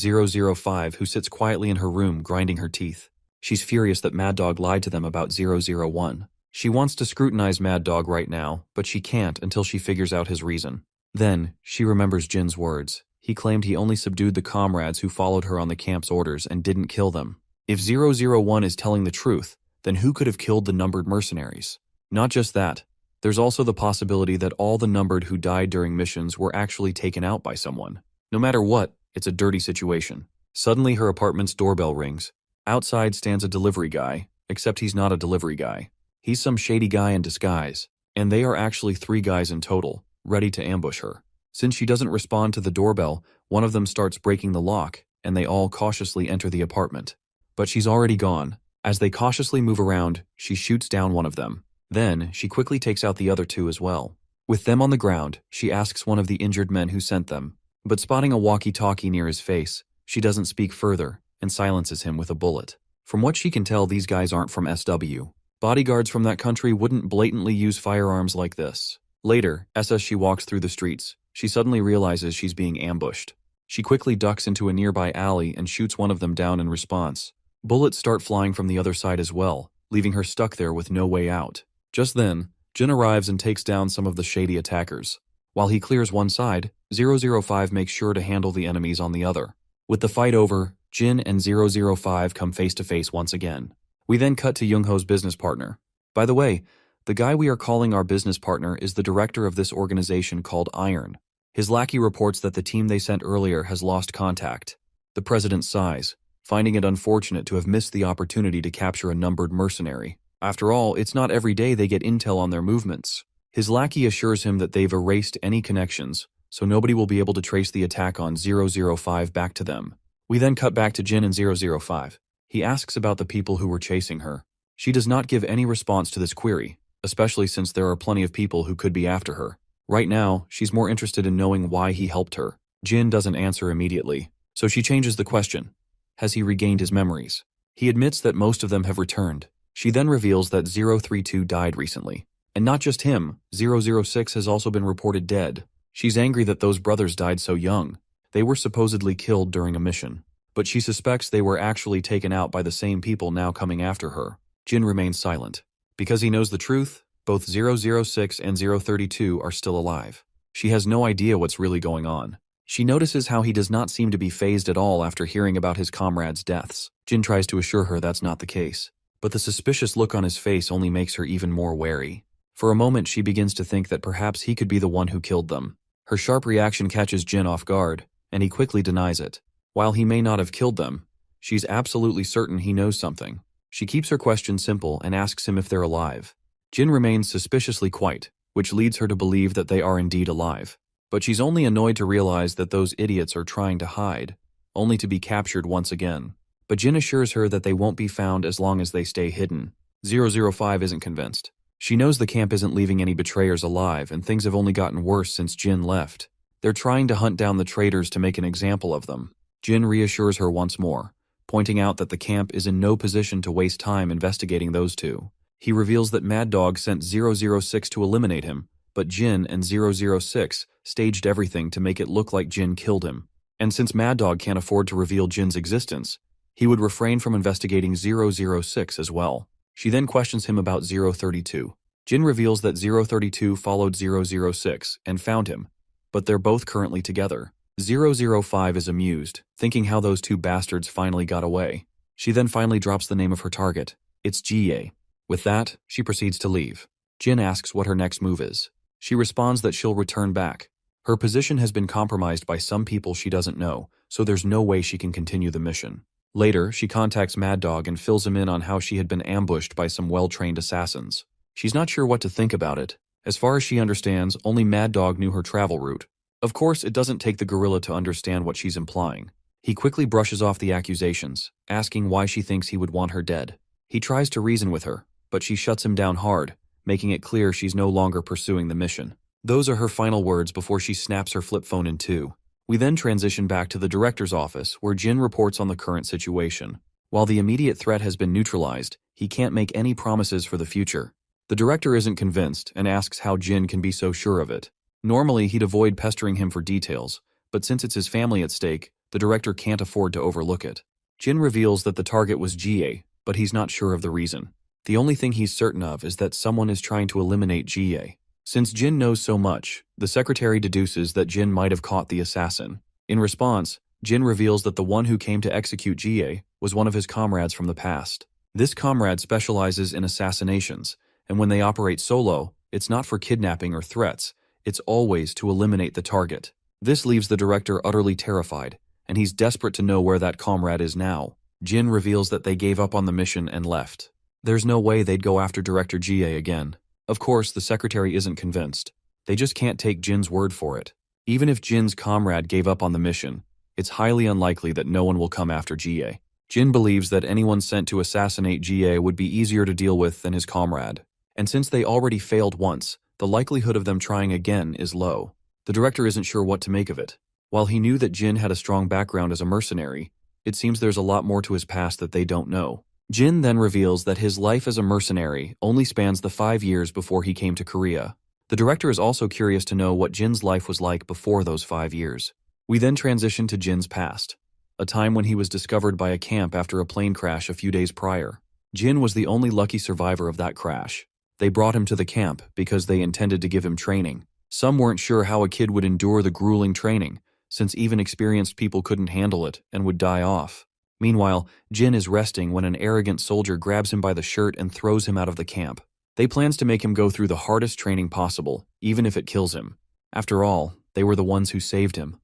005, who sits quietly in her room grinding her teeth. She's furious that Mad Dog lied to them about 001. She wants to scrutinize Mad Dog right now, but she can't until she figures out his reason. Then, she remembers Jin's words. He claimed he only subdued the comrades who followed her on the camp's orders and didn't kill them. If 001 is telling the truth, then who could have killed the numbered mercenaries? Not just that, there's also the possibility that all the numbered who died during missions were actually taken out by someone. No matter what, it's a dirty situation. Suddenly her apartment's doorbell rings. Outside stands a delivery guy, except he's not a delivery guy. He's some shady guy in disguise, and they are actually 3 guys in total, ready to ambush her. Since she doesn't respond to the doorbell, one of them starts breaking the lock, and they all cautiously enter the apartment. But she's already gone. As they cautiously move around, she shoots down one of them. Then, she quickly takes out the other 2 as well. With them on the ground, she asks one of the injured men who sent them, but spotting a walkie-talkie near his face, she doesn't speak further and silences him with a bullet. From what she can tell, these guys aren't from SW. Bodyguards from that country wouldn't blatantly use firearms like this. Later, as she walks through the streets, she suddenly realizes she's being ambushed. She quickly ducks into a nearby alley and shoots one of them down in response. Bullets start flying from the other side as well, leaving her stuck there with no way out. Just then, Jin arrives and takes down some of the shady attackers. While he clears one side, 005 makes sure to handle the enemies on the other. With the fight over, Jin and 005 come face to face once again. We then cut to Youngho's business partner. By the way, the guy we are calling our business partner is the director of this organization called Iron. His lackey reports that the team they sent earlier has lost contact. The president sighs, finding it unfortunate to have missed the opportunity to capture a numbered mercenary. After all, it's not every day they get intel on their movements. His lackey assures him that they've erased any connections, so nobody will be able to trace the attack on 005 back to them. We then cut back to Jin and 005. He asks about the people who were chasing her. She does not give any response to this query, especially since there are plenty of people who could be after her. Right now, she's more interested in knowing why he helped her. Jin doesn't answer immediately, so she changes the question. Has he regained his memories? He admits that most of them have returned. She then reveals that 032 died recently. And not just him, 006 has also been reported dead. She's angry that those brothers died so young. They were supposedly killed during a mission. But she suspects they were actually taken out by the same people now coming after her. Jin remains silent. Because he knows the truth, both 006 and 032 are still alive. She has no idea what's really going on. She notices how he does not seem to be fazed at all after hearing about his comrades' deaths. Jin tries to assure her that's not the case. But the suspicious look on his face only makes her even more wary. For a moment, she begins to think that perhaps he could be the one who killed them. Her sharp reaction catches Jin off guard, and he quickly denies it. While he may not have killed them, she's absolutely certain he knows something. She keeps her question simple and asks him if they're alive. Jin remains suspiciously quiet, which leads her to believe that they are indeed alive. But she's only annoyed to realize that those idiots are trying to hide, only to be captured once again. But Jin assures her that they won't be found as long as they stay hidden. 005 isn't convinced. She knows the camp isn't leaving any betrayers alive, and things have only gotten worse since Jin left. They're trying to hunt down the traitors to make an example of them. Jin reassures her once more, pointing out that the camp is in no position to waste time investigating those two. He reveals that Mad Dog sent 006 to eliminate him, but Jin and 006 staged everything to make it look like Jin killed him. And since Mad Dog can't afford to reveal Jin's existence, he would refrain from investigating 006 as well. She then questions him about 032. Jin reveals that 032 followed 006 and found him, but they're both currently together. 005 is amused, thinking how those two bastards finally got away. She then finally drops the name of her target. It's GA. With that, she proceeds to leave. Jin asks what her next move is. She responds that she'll return back. Her position has been compromised by some people she doesn't know, so there's no way she can continue the mission. Later, she contacts Mad Dog and fills him in on how she had been ambushed by some well-trained assassins. She's not sure what to think about it. As far as she understands, only Mad Dog knew her travel route. Of course, it doesn't take the gorilla to understand what she's implying. He quickly brushes off the accusations, asking why she thinks he would want her dead. He tries to reason with her, but she shuts him down hard, making it clear she's no longer pursuing the mission. Those are her final words before she snaps her flip phone in two. We then transition back to the director's office, where Jin reports on the current situation. While the immediate threat has been neutralized, he can't make any promises for the future. The director isn't convinced and asks how Jin can be so sure of it. Normally, he'd avoid pestering him for details, but since it's his family at stake, the director can't afford to overlook it. Jin reveals that the target was GA, but he's not sure of the reason. The only thing he's certain of is that someone is trying to eliminate GA. Since Jin knows so much, the secretary deduces that Jin might have caught the assassin. In response, Jin reveals that the one who came to execute GA was one of his comrades from the past. This comrade specializes in assassinations, and when they operate solo, it's not for kidnapping or threats, it's always to eliminate the target. This leaves the director utterly terrified, and he's desperate to know where that comrade is now. Jin reveals that they gave up on the mission and left. There's no way they'd go after Director GA again. Of course, the secretary isn't convinced. They just can't take Jin's word for it. Even if Jin's comrade gave up on the mission, it's highly unlikely that no one will come after GA. Jin believes that anyone sent to assassinate GA would be easier to deal with than his comrade. And since they already failed once, the likelihood of them trying again is low. The director isn't sure what to make of it. While he knew that Jin had a strong background as a mercenary, it seems there's a lot more to his past that they don't know. Jin then reveals that his life as a mercenary only spans the 5 years before he came to Korea. The director is also curious to know what Jin's life was like before those 5 years. We then transition to Jin's past, a time when he was discovered by a camp after a plane crash a few days prior. Jin was the only lucky survivor of that crash. They brought him to the camp because they intended to give him training. Some weren't sure how a kid would endure the grueling training, since even experienced people couldn't handle it and would die off. Meanwhile, Jin is resting when an arrogant soldier grabs him by the shirt and throws him out of the camp. They plans to make him go through the hardest training possible, even if it kills him. After all, they were the ones who saved him.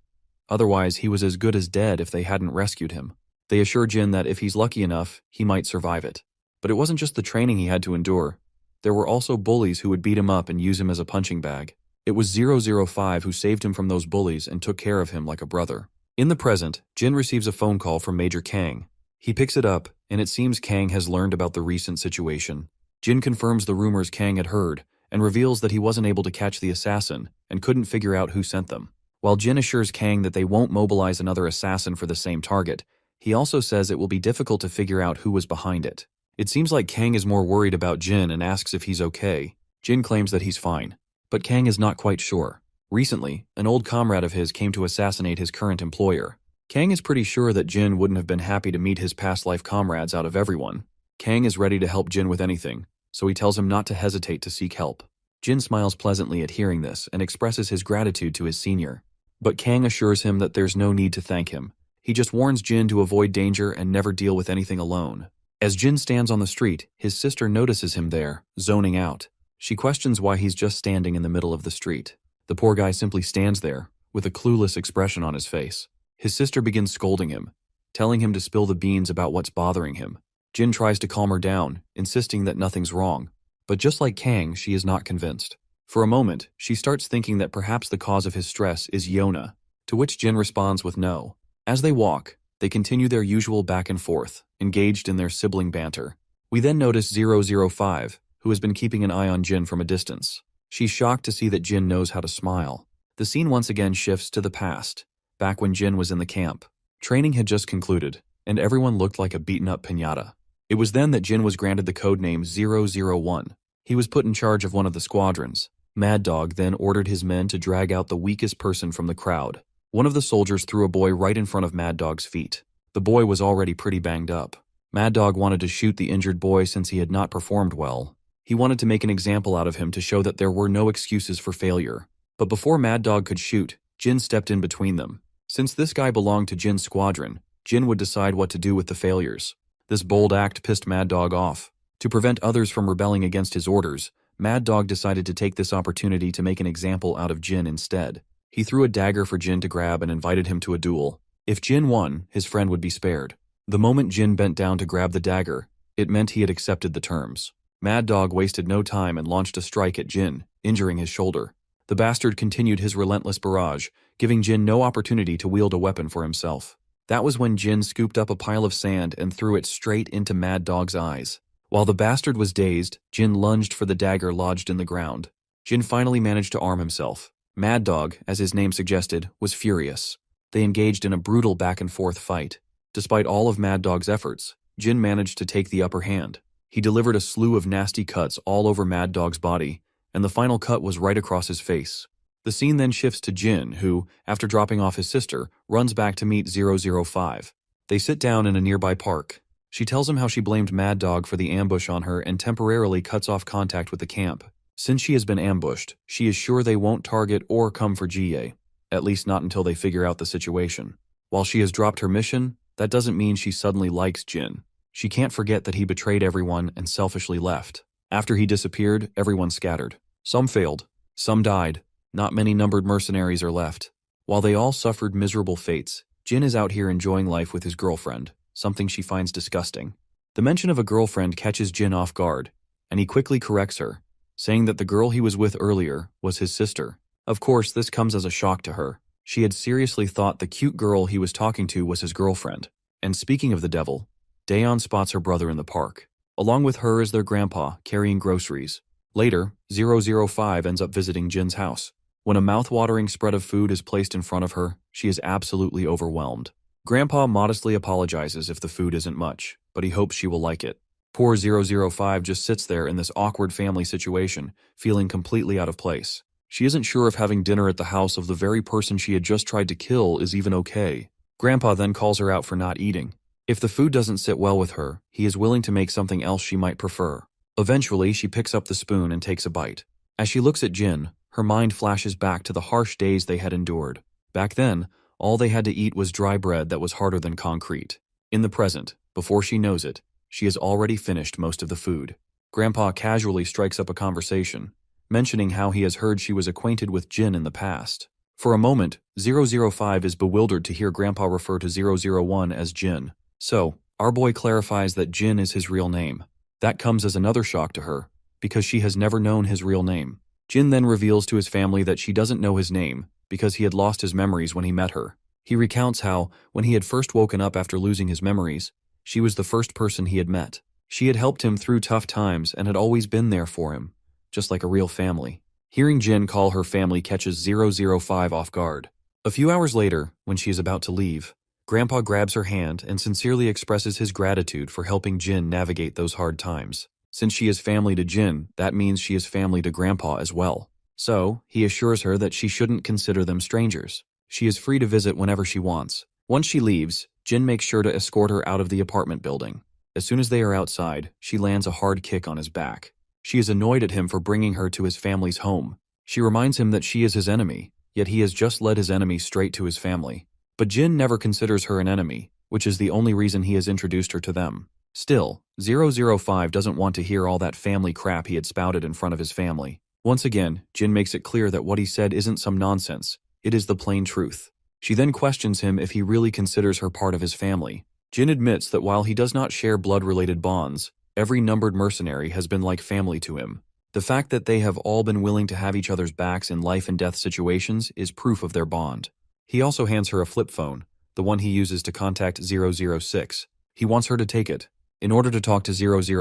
Otherwise, he was as good as dead if they hadn't rescued him. They assure Jin that if he's lucky enough, he might survive it. But it wasn't just the training he had to endure. There were also bullies who would beat him up and use him as a punching bag. It was 005 who saved him from those bullies and took care of him like a brother. In the present, Jin receives a phone call from Major Kang. He picks it up, and it seems Kang has learned about the recent situation. Jin confirms the rumors Kang had heard, and reveals that he wasn't able to catch the assassin, and couldn't figure out who sent them. While Jin assures Kang that they won't mobilize another assassin for the same target, he also says it will be difficult to figure out who was behind it. It seems like Kang is more worried about Jin and asks if he's okay. Jin claims that he's fine, but Kang is not quite sure. Recently, an old comrade of his came to assassinate his current employer. Kang is pretty sure that Jin wouldn't have been happy to meet his past life comrades out of everyone. Kang is ready to help Jin with anything, so he tells him not to hesitate to seek help. Jin smiles pleasantly at hearing this and expresses his gratitude to his senior. But Kang assures him that there's no need to thank him. He just warns Jin to avoid danger and never deal with anything alone. As Jin stands on the street, his sister notices him there, zoning out. She questions why he's just standing in the middle of the street. The poor guy simply stands there, with a clueless expression on his face. His sister begins scolding him, telling him to spill the beans about what's bothering him. Jin tries to calm her down, insisting that nothing's wrong. But just like Kang, she is not convinced. For a moment, she starts thinking that perhaps the cause of his stress is Yona, to which Jin responds with no. As they walk, they continue their usual back and forth, engaged in their sibling banter. We then notice 005, who has been keeping an eye on Jin from a distance. She's shocked to see that Jin knows how to smile. The scene once again shifts to the past, back when Jin was in the camp. Training had just concluded, and everyone looked like a beaten-up piñata. It was then that Jin was granted the codename 001. He was put in charge of one of the squadrons. Mad Dog then ordered his men to drag out the weakest person from the crowd. One of the soldiers threw a boy right in front of Mad Dog's feet. The boy was already pretty banged up. Mad Dog wanted to shoot the injured boy since he had not performed well. He wanted to make an example out of him to show that there were no excuses for failure. But before Mad Dog could shoot, Jin stepped in between them. Since this guy belonged to Jin's squadron, Jin would decide what to do with the failures. This bold act pissed Mad Dog off. To prevent others from rebelling against his orders, Mad Dog decided to take this opportunity to make an example out of Jin instead. He threw a dagger for Jin to grab and invited him to a duel. If Jin won, his friend would be spared. The moment Jin bent down to grab the dagger, it meant he had accepted the terms. Mad Dog wasted no time and launched a strike at Jin, injuring his shoulder. The bastard continued his relentless barrage, giving Jin no opportunity to wield a weapon for himself. That was when Jin scooped up a pile of sand and threw it straight into Mad Dog's eyes. While the bastard was dazed, Jin lunged for the dagger lodged in the ground. Jin finally managed to arm himself. Mad Dog, as his name suggested, was furious. They engaged in a brutal back-and-forth fight. Despite all of Mad Dog's efforts, Jin managed to take the upper hand. He delivered a slew of nasty cuts all over Mad Dog's body, and the final cut was right across his face. The scene then shifts to Jin, who, after dropping off his sister, runs back to meet 005. They sit down in a nearby park. She tells him how she blamed Mad Dog for the ambush on her and temporarily cuts off contact with the camp. Since she has been ambushed, she is sure they won't target or come for GA, at least not until they figure out the situation. While she has dropped her mission, that doesn't mean she suddenly likes Jin. She can't forget that he betrayed everyone and selfishly left. After he disappeared, everyone scattered. Some failed, some died. Not many numbered mercenaries are left. While they all suffered miserable fates, Jin is out here enjoying life with his girlfriend, something she finds disgusting. The mention of a girlfriend catches Jin off guard, and he quickly corrects her, saying that the girl he was with earlier was his sister. Of course, this comes as a shock to her. She had seriously thought the cute girl he was talking to was his girlfriend. And speaking of the devil, Daeon spots her brother in the park. Along with her is their grandpa, carrying groceries. Later, 005 ends up visiting Jin's house. When a mouth-watering spread of food is placed in front of her, she is absolutely overwhelmed. Grandpa modestly apologizes if the food isn't much, but he hopes she will like it. Poor 005 just sits there in this awkward family situation, feeling completely out of place. She isn't sure if having dinner at the house of the very person she had just tried to kill is even okay. Grandpa then calls her out for not eating. If the food doesn't sit well with her, he is willing to make something else she might prefer. Eventually, she picks up the spoon and takes a bite. As she looks at Jin, her mind flashes back to the harsh days they had endured. Back then, all they had to eat was dry bread that was harder than concrete. In the present, before she knows it, she has already finished most of the food. Grandpa casually strikes up a conversation, mentioning how he has heard she was acquainted with Jin in the past. For a moment, 005 is bewildered to hear Grandpa refer to 001 as Jin. So, our boy clarifies that Jin is his real name. That comes as another shock to her, because she has never known his real name. Jin then reveals to his family that she doesn't know his name, because he had lost his memories when he met her. He recounts how, when he had first woken up after losing his memories, she was the first person he had met. She had helped him through tough times and had always been there for him, just like a real family. Hearing Jin call her family catches 005 off guard. A few hours later, when she is about to leave, Grandpa grabs her hand and sincerely expresses his gratitude for helping Jin navigate those hard times. Since she is family to Jin, that means she is family to Grandpa as well. So, he assures her that she shouldn't consider them strangers. She is free to visit whenever she wants. Once she leaves, Jin makes sure to escort her out of the apartment building. As soon as they are outside, she lands a hard kick on his back. She is annoyed at him for bringing her to his family's home. She reminds him that she is his enemy, yet he has just led his enemy straight to his family. But Jin never considers her an enemy, which is the only reason he has introduced her to them. Still, 005 doesn't want to hear all that family crap he had spouted in front of his family. Once again, Jin makes it clear that what he said isn't some nonsense, it is the plain truth. She then questions him if he really considers her part of his family. Jin admits that while he does not share blood-related bonds, every numbered mercenary has been like family to him. The fact that they have all been willing to have each other's backs in life and death situations is proof of their bond. He also hands her a flip phone, the one he uses to contact 006. He wants her to take it. In order to talk to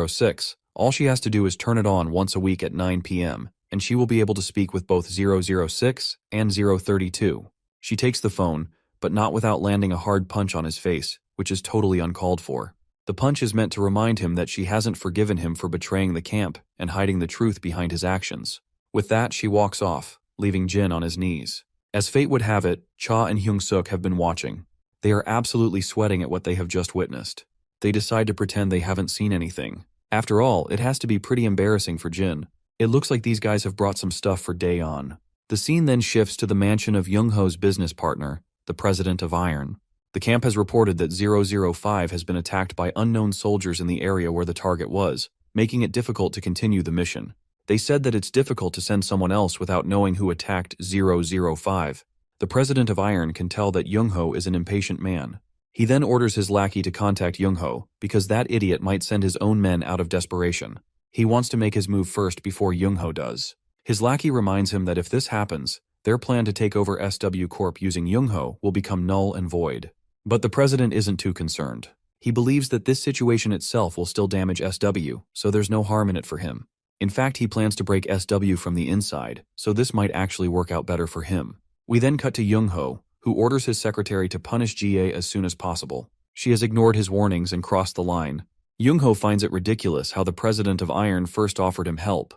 006, all she has to do is turn it on once a week at 9 p.m., and she will be able to speak with both 006 and 032. She takes the phone, but not without landing a hard punch on his face, which is totally uncalled for. The punch is meant to remind him that she hasn't forgiven him for betraying the camp and hiding the truth behind his actions. With that, she walks off, leaving Jin on his knees. As fate would have it, Cha and Hyung-suk have been watching. They are absolutely sweating at what they have just witnessed. They decide to pretend they haven't seen anything. After all, it has to be pretty embarrassing for Jin. It looks like these guys have brought some stuff for Daeon. The scene then shifts to the mansion of Young-ho's business partner, the president of Iron. The camp has reported that 005 has been attacked by unknown soldiers in the area where the target was, making it difficult to continue the mission. They said that it's difficult to send someone else without knowing who attacked 005. The president of Iron can tell that Young-ho is an impatient man. He then orders his lackey to contact Young-ho, because that idiot might send his own men out of desperation. He wants to make his move first before Young-ho does. His lackey reminds him that if this happens, their plan to take over SW Corp using Young-ho will become null and void. But the president isn't too concerned. He believes that this situation itself will still damage SW, so there's no harm in it for him. In fact, he plans to break SW from the inside, so this might actually work out better for him. We then cut to Young-ho, who orders his secretary to punish GA as soon as possible. She has ignored his warnings and crossed the line. Young-ho finds it ridiculous how the president of Iron first offered him help,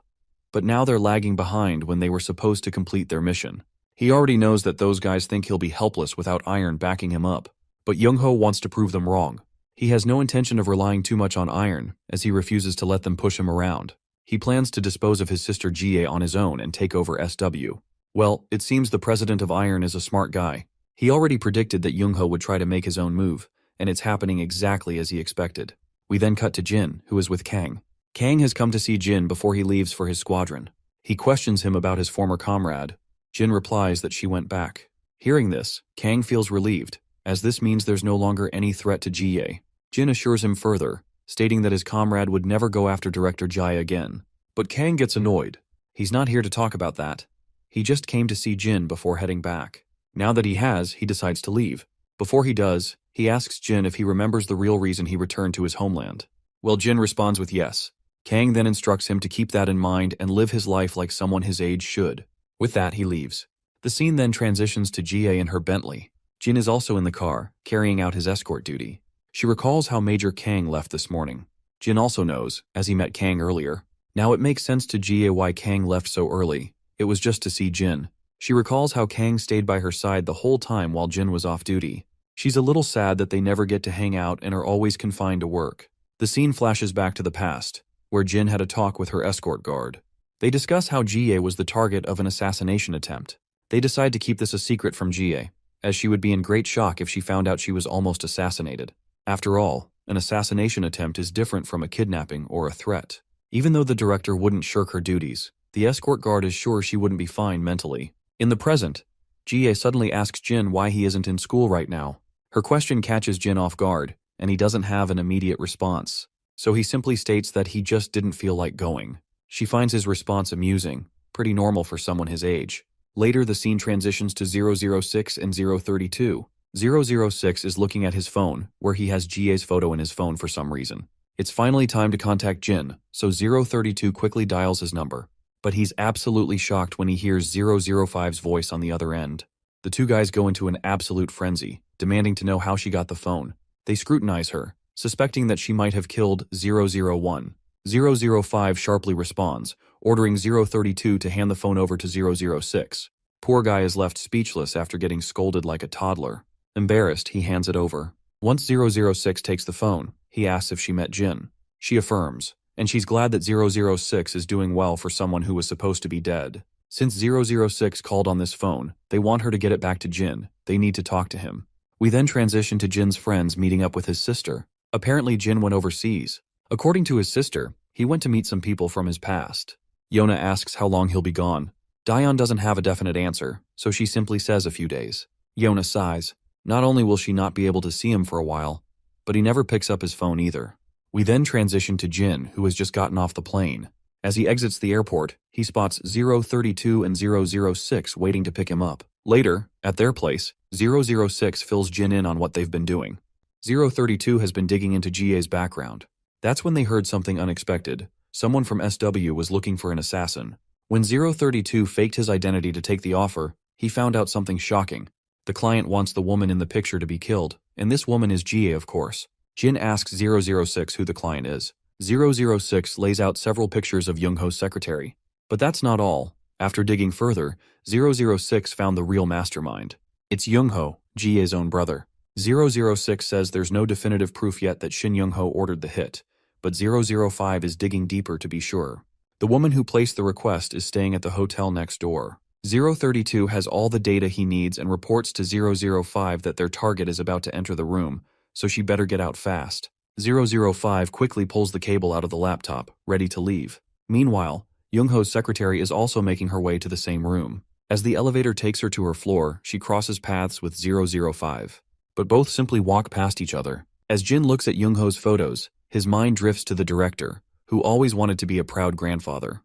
but now they're lagging behind when they were supposed to complete their mission. He already knows that those guys think he'll be helpless without Iron backing him up, but Young-ho wants to prove them wrong. He has no intention of relying too much on Iron, as he refuses to let them push him around. He plans to dispose of his sister GA on his own and take over SW. Well, it seems the president of Iron is a smart guy. He already predicted that Young-ho would try to make his own move, and it's happening exactly as he expected. We then cut to Jin, who is with Kang. Kang has come to see Jin before he leaves for his squadron. He questions him about his former comrade. Jin replies that she went back. Hearing this, Kang feels relieved, as this means there's no longer any threat to GA. Jin assures him further, stating that his comrade would never go after Director Jai again. But Kang gets annoyed. He's not here to talk about that. He just came to see Jin before heading back. Now that he has, he decides to leave. Before he does, he asks Jin if he remembers the real reason he returned to his homeland. Well, Jin responds with yes. Kang then instructs him to keep that in mind and live his life like someone his age should. With that, he leaves. The scene then transitions to GA in her Bentley. Jin is also in the car, carrying out his escort duty. She recalls how Major Kang left this morning. Jin also knows, as he met Kang earlier. Now it makes sense to GA why Kang left so early. It was just to see Jin. She recalls how Kang stayed by her side the whole time while Jin was off duty. She's a little sad that they never get to hang out and are always confined to work. The scene flashes back to the past, where Jin had a talk with her escort guard. They discuss how GA was the target of an assassination attempt. They decide to keep this a secret from GA, as she would be in great shock if she found out she was almost assassinated. After all, an assassination attempt is different from a kidnapping or a threat. Even though the director wouldn't shirk her duties, the escort guard is sure she wouldn't be fine mentally. In the present, GA suddenly asks Jin why he isn't in school right now. Her question catches Jin off guard, and he doesn't have an immediate response. So he simply states that he just didn't feel like going. She finds his response amusing, pretty normal for someone his age. Later, the scene transitions to 006 and 032. 006 is looking at his phone, where he has GA's photo in his phone for some reason. It's finally time to contact Jin, so 032 quickly dials his number. But he's absolutely shocked when he hears 005's voice on the other end. The two guys go into an absolute frenzy, demanding to know how she got the phone. They scrutinize her, suspecting that she might have killed 001. 005 sharply responds, ordering 032 to hand the phone over to 006. Poor guy is left speechless after getting scolded like a toddler. Embarrassed, he hands it over. Once 006 takes the phone, he asks if she met Jin. She affirms, and she's glad that 006 is doing well for someone who was supposed to be dead. Since 006 called on this phone, they want her to get it back to Jin. They need to talk to him. We then transition to Jin's friends meeting up with his sister. Apparently Jin went overseas. According to his sister, he went to meet some people from his past. Yona asks how long he'll be gone. Daeon doesn't have a definite answer, so she simply says a few days. Yona sighs. Not only will she not be able to see him for a while, but he never picks up his phone either. We then transition to Jin, who has just gotten off the plane. As he exits the airport, he spots 032 and 006 waiting to pick him up. Later, at their place, 006 fills Jin in on what they've been doing. 032 has been digging into GA's background. That's when they heard something unexpected. Someone from SW was looking for an assassin. When 032 faked his identity to take the offer, he found out something shocking. The client wants the woman in the picture to be killed, and this woman is Jie, of course. Jin asks 006 who the client is. 006 lays out several pictures of Young-ho's secretary. But that's not all. After digging further, 006 found the real mastermind. It's Young-ho, Jie's own brother. 006 says there's no definitive proof yet that Shin Young-ho ordered the hit, but 005 is digging deeper to be sure. The woman who placed the request is staying at the hotel next door. 032 has all the data he needs and reports to 005 that their target is about to enter the room, so she better get out fast. 005 quickly pulls the cable out of the laptop, ready to leave. Meanwhile, Young-ho's secretary is also making her way to the same room. As the elevator takes her to her floor, she crosses paths with 005. But both simply walk past each other. As Jin looks at Young-ho's photos, his mind drifts to the director, who always wanted to be a proud grandfather.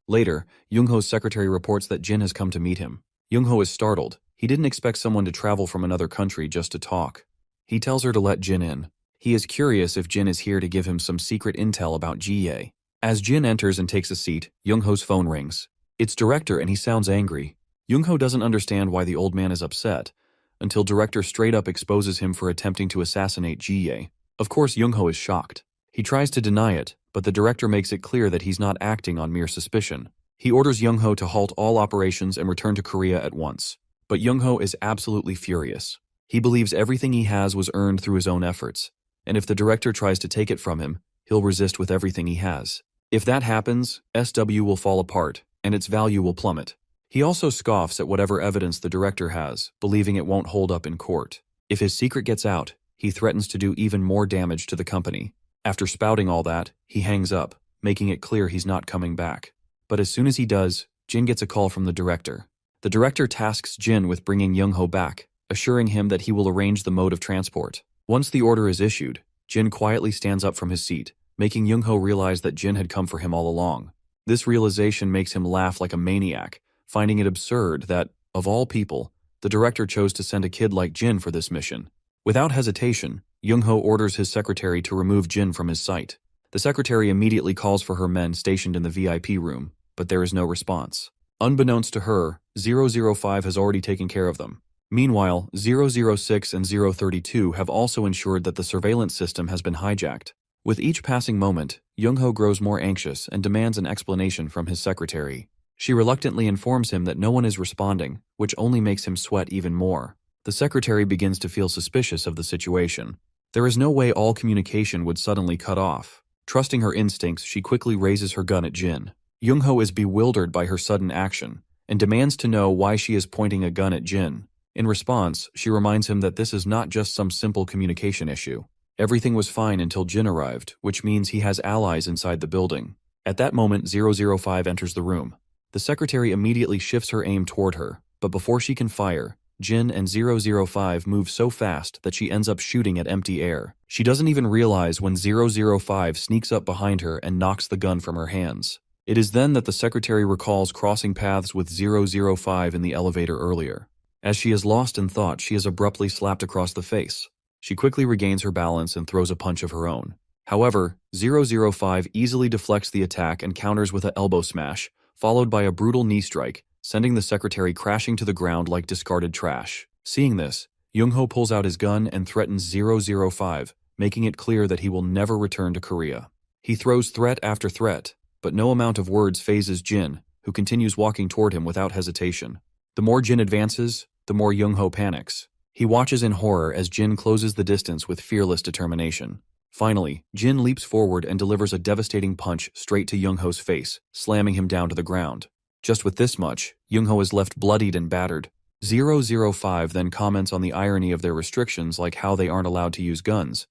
Later, Young-ho's secretary reports that Jin has come to meet him. Young-ho is startled. He didn't expect someone to travel from another country just to talk. He tells her to let Jin in. He is curious if Jin is here to give him some secret intel about Jie. As Jin enters and takes a seat, Young-ho's phone rings. It's director and he sounds angry. Young-ho doesn't understand why the old man is upset, until director straight up exposes him for attempting to assassinate Jie. Of course, Young-ho is shocked. He tries to deny it, but the director makes it clear that he's not acting on mere suspicion. He orders Young-ho to halt all operations and return to Korea at once. But Young-ho is absolutely furious. He believes everything he has was earned through his own efforts, and if the director tries to take it from him, he'll resist with everything he has. If that happens, SW will fall apart, and its value will plummet. He also scoffs at whatever evidence the director has, believing it won't hold up in court. If his secret gets out, he threatens to do even more damage to the company. After spouting all that, he hangs up, making it clear he's not coming back. But as soon as he does, Jin gets a call from the director. The director tasks Jin with bringing Young-ho back, assuring him that he will arrange the mode of transport. Once the order is issued, Jin quietly stands up from his seat, making Young-ho realize that Jin had come for him all along. This realization makes him laugh like a maniac, finding it absurd that, of all people, the director chose to send a kid like Jin for this mission. Without hesitation, Young-ho orders his secretary to remove Jin from his sight. The secretary immediately calls for her men stationed in the VIP room, but there is no response. Unbeknownst to her, 005 has already taken care of them. Meanwhile, 006 and 032 have also ensured that the surveillance system has been hijacked. With each passing moment, Young-ho grows more anxious and demands an explanation from his secretary. She reluctantly informs him that no one is responding, which only makes him sweat even more. The secretary begins to feel suspicious of the situation. There is no way all communication would suddenly cut off. Trusting her instincts, she quickly raises her gun at Jin. Young-ho is bewildered by her sudden action, and demands to know why she is pointing a gun at Jin. In response, she reminds him that this is not just some simple communication issue. Everything was fine until Jin arrived, which means he has allies inside the building. At that moment, 005 enters the room. The secretary immediately shifts her aim toward her, but before she can fire, Jin and 005 move so fast that she ends up shooting at empty air. She doesn't even realize when 005 sneaks up behind her and knocks the gun from her hands. It is then that the secretary recalls crossing paths with 005 in the elevator earlier. As she is lost in thought, she is abruptly slapped across the face. She quickly regains her balance and throws a punch of her own. However, 005 easily deflects the attack and counters with an elbow smash, followed by a brutal knee strike, sending the secretary crashing to the ground like discarded trash. Seeing this, Young-ho pulls out his gun and threatens 005, making it clear that he will never return to Korea. He throws threat after threat, but no amount of words phases Jin, who continues walking toward him without hesitation. The more Jin advances, the more Young-ho panics. He watches in horror as Jin closes the distance with fearless determination. Finally, Jin leaps forward and delivers a devastating punch straight to Young-ho's face, slamming him down to the ground. Just with this much, Young-ho is left bloodied and battered. 005 then comments on the irony of their restrictions, like how they aren't allowed to use guns.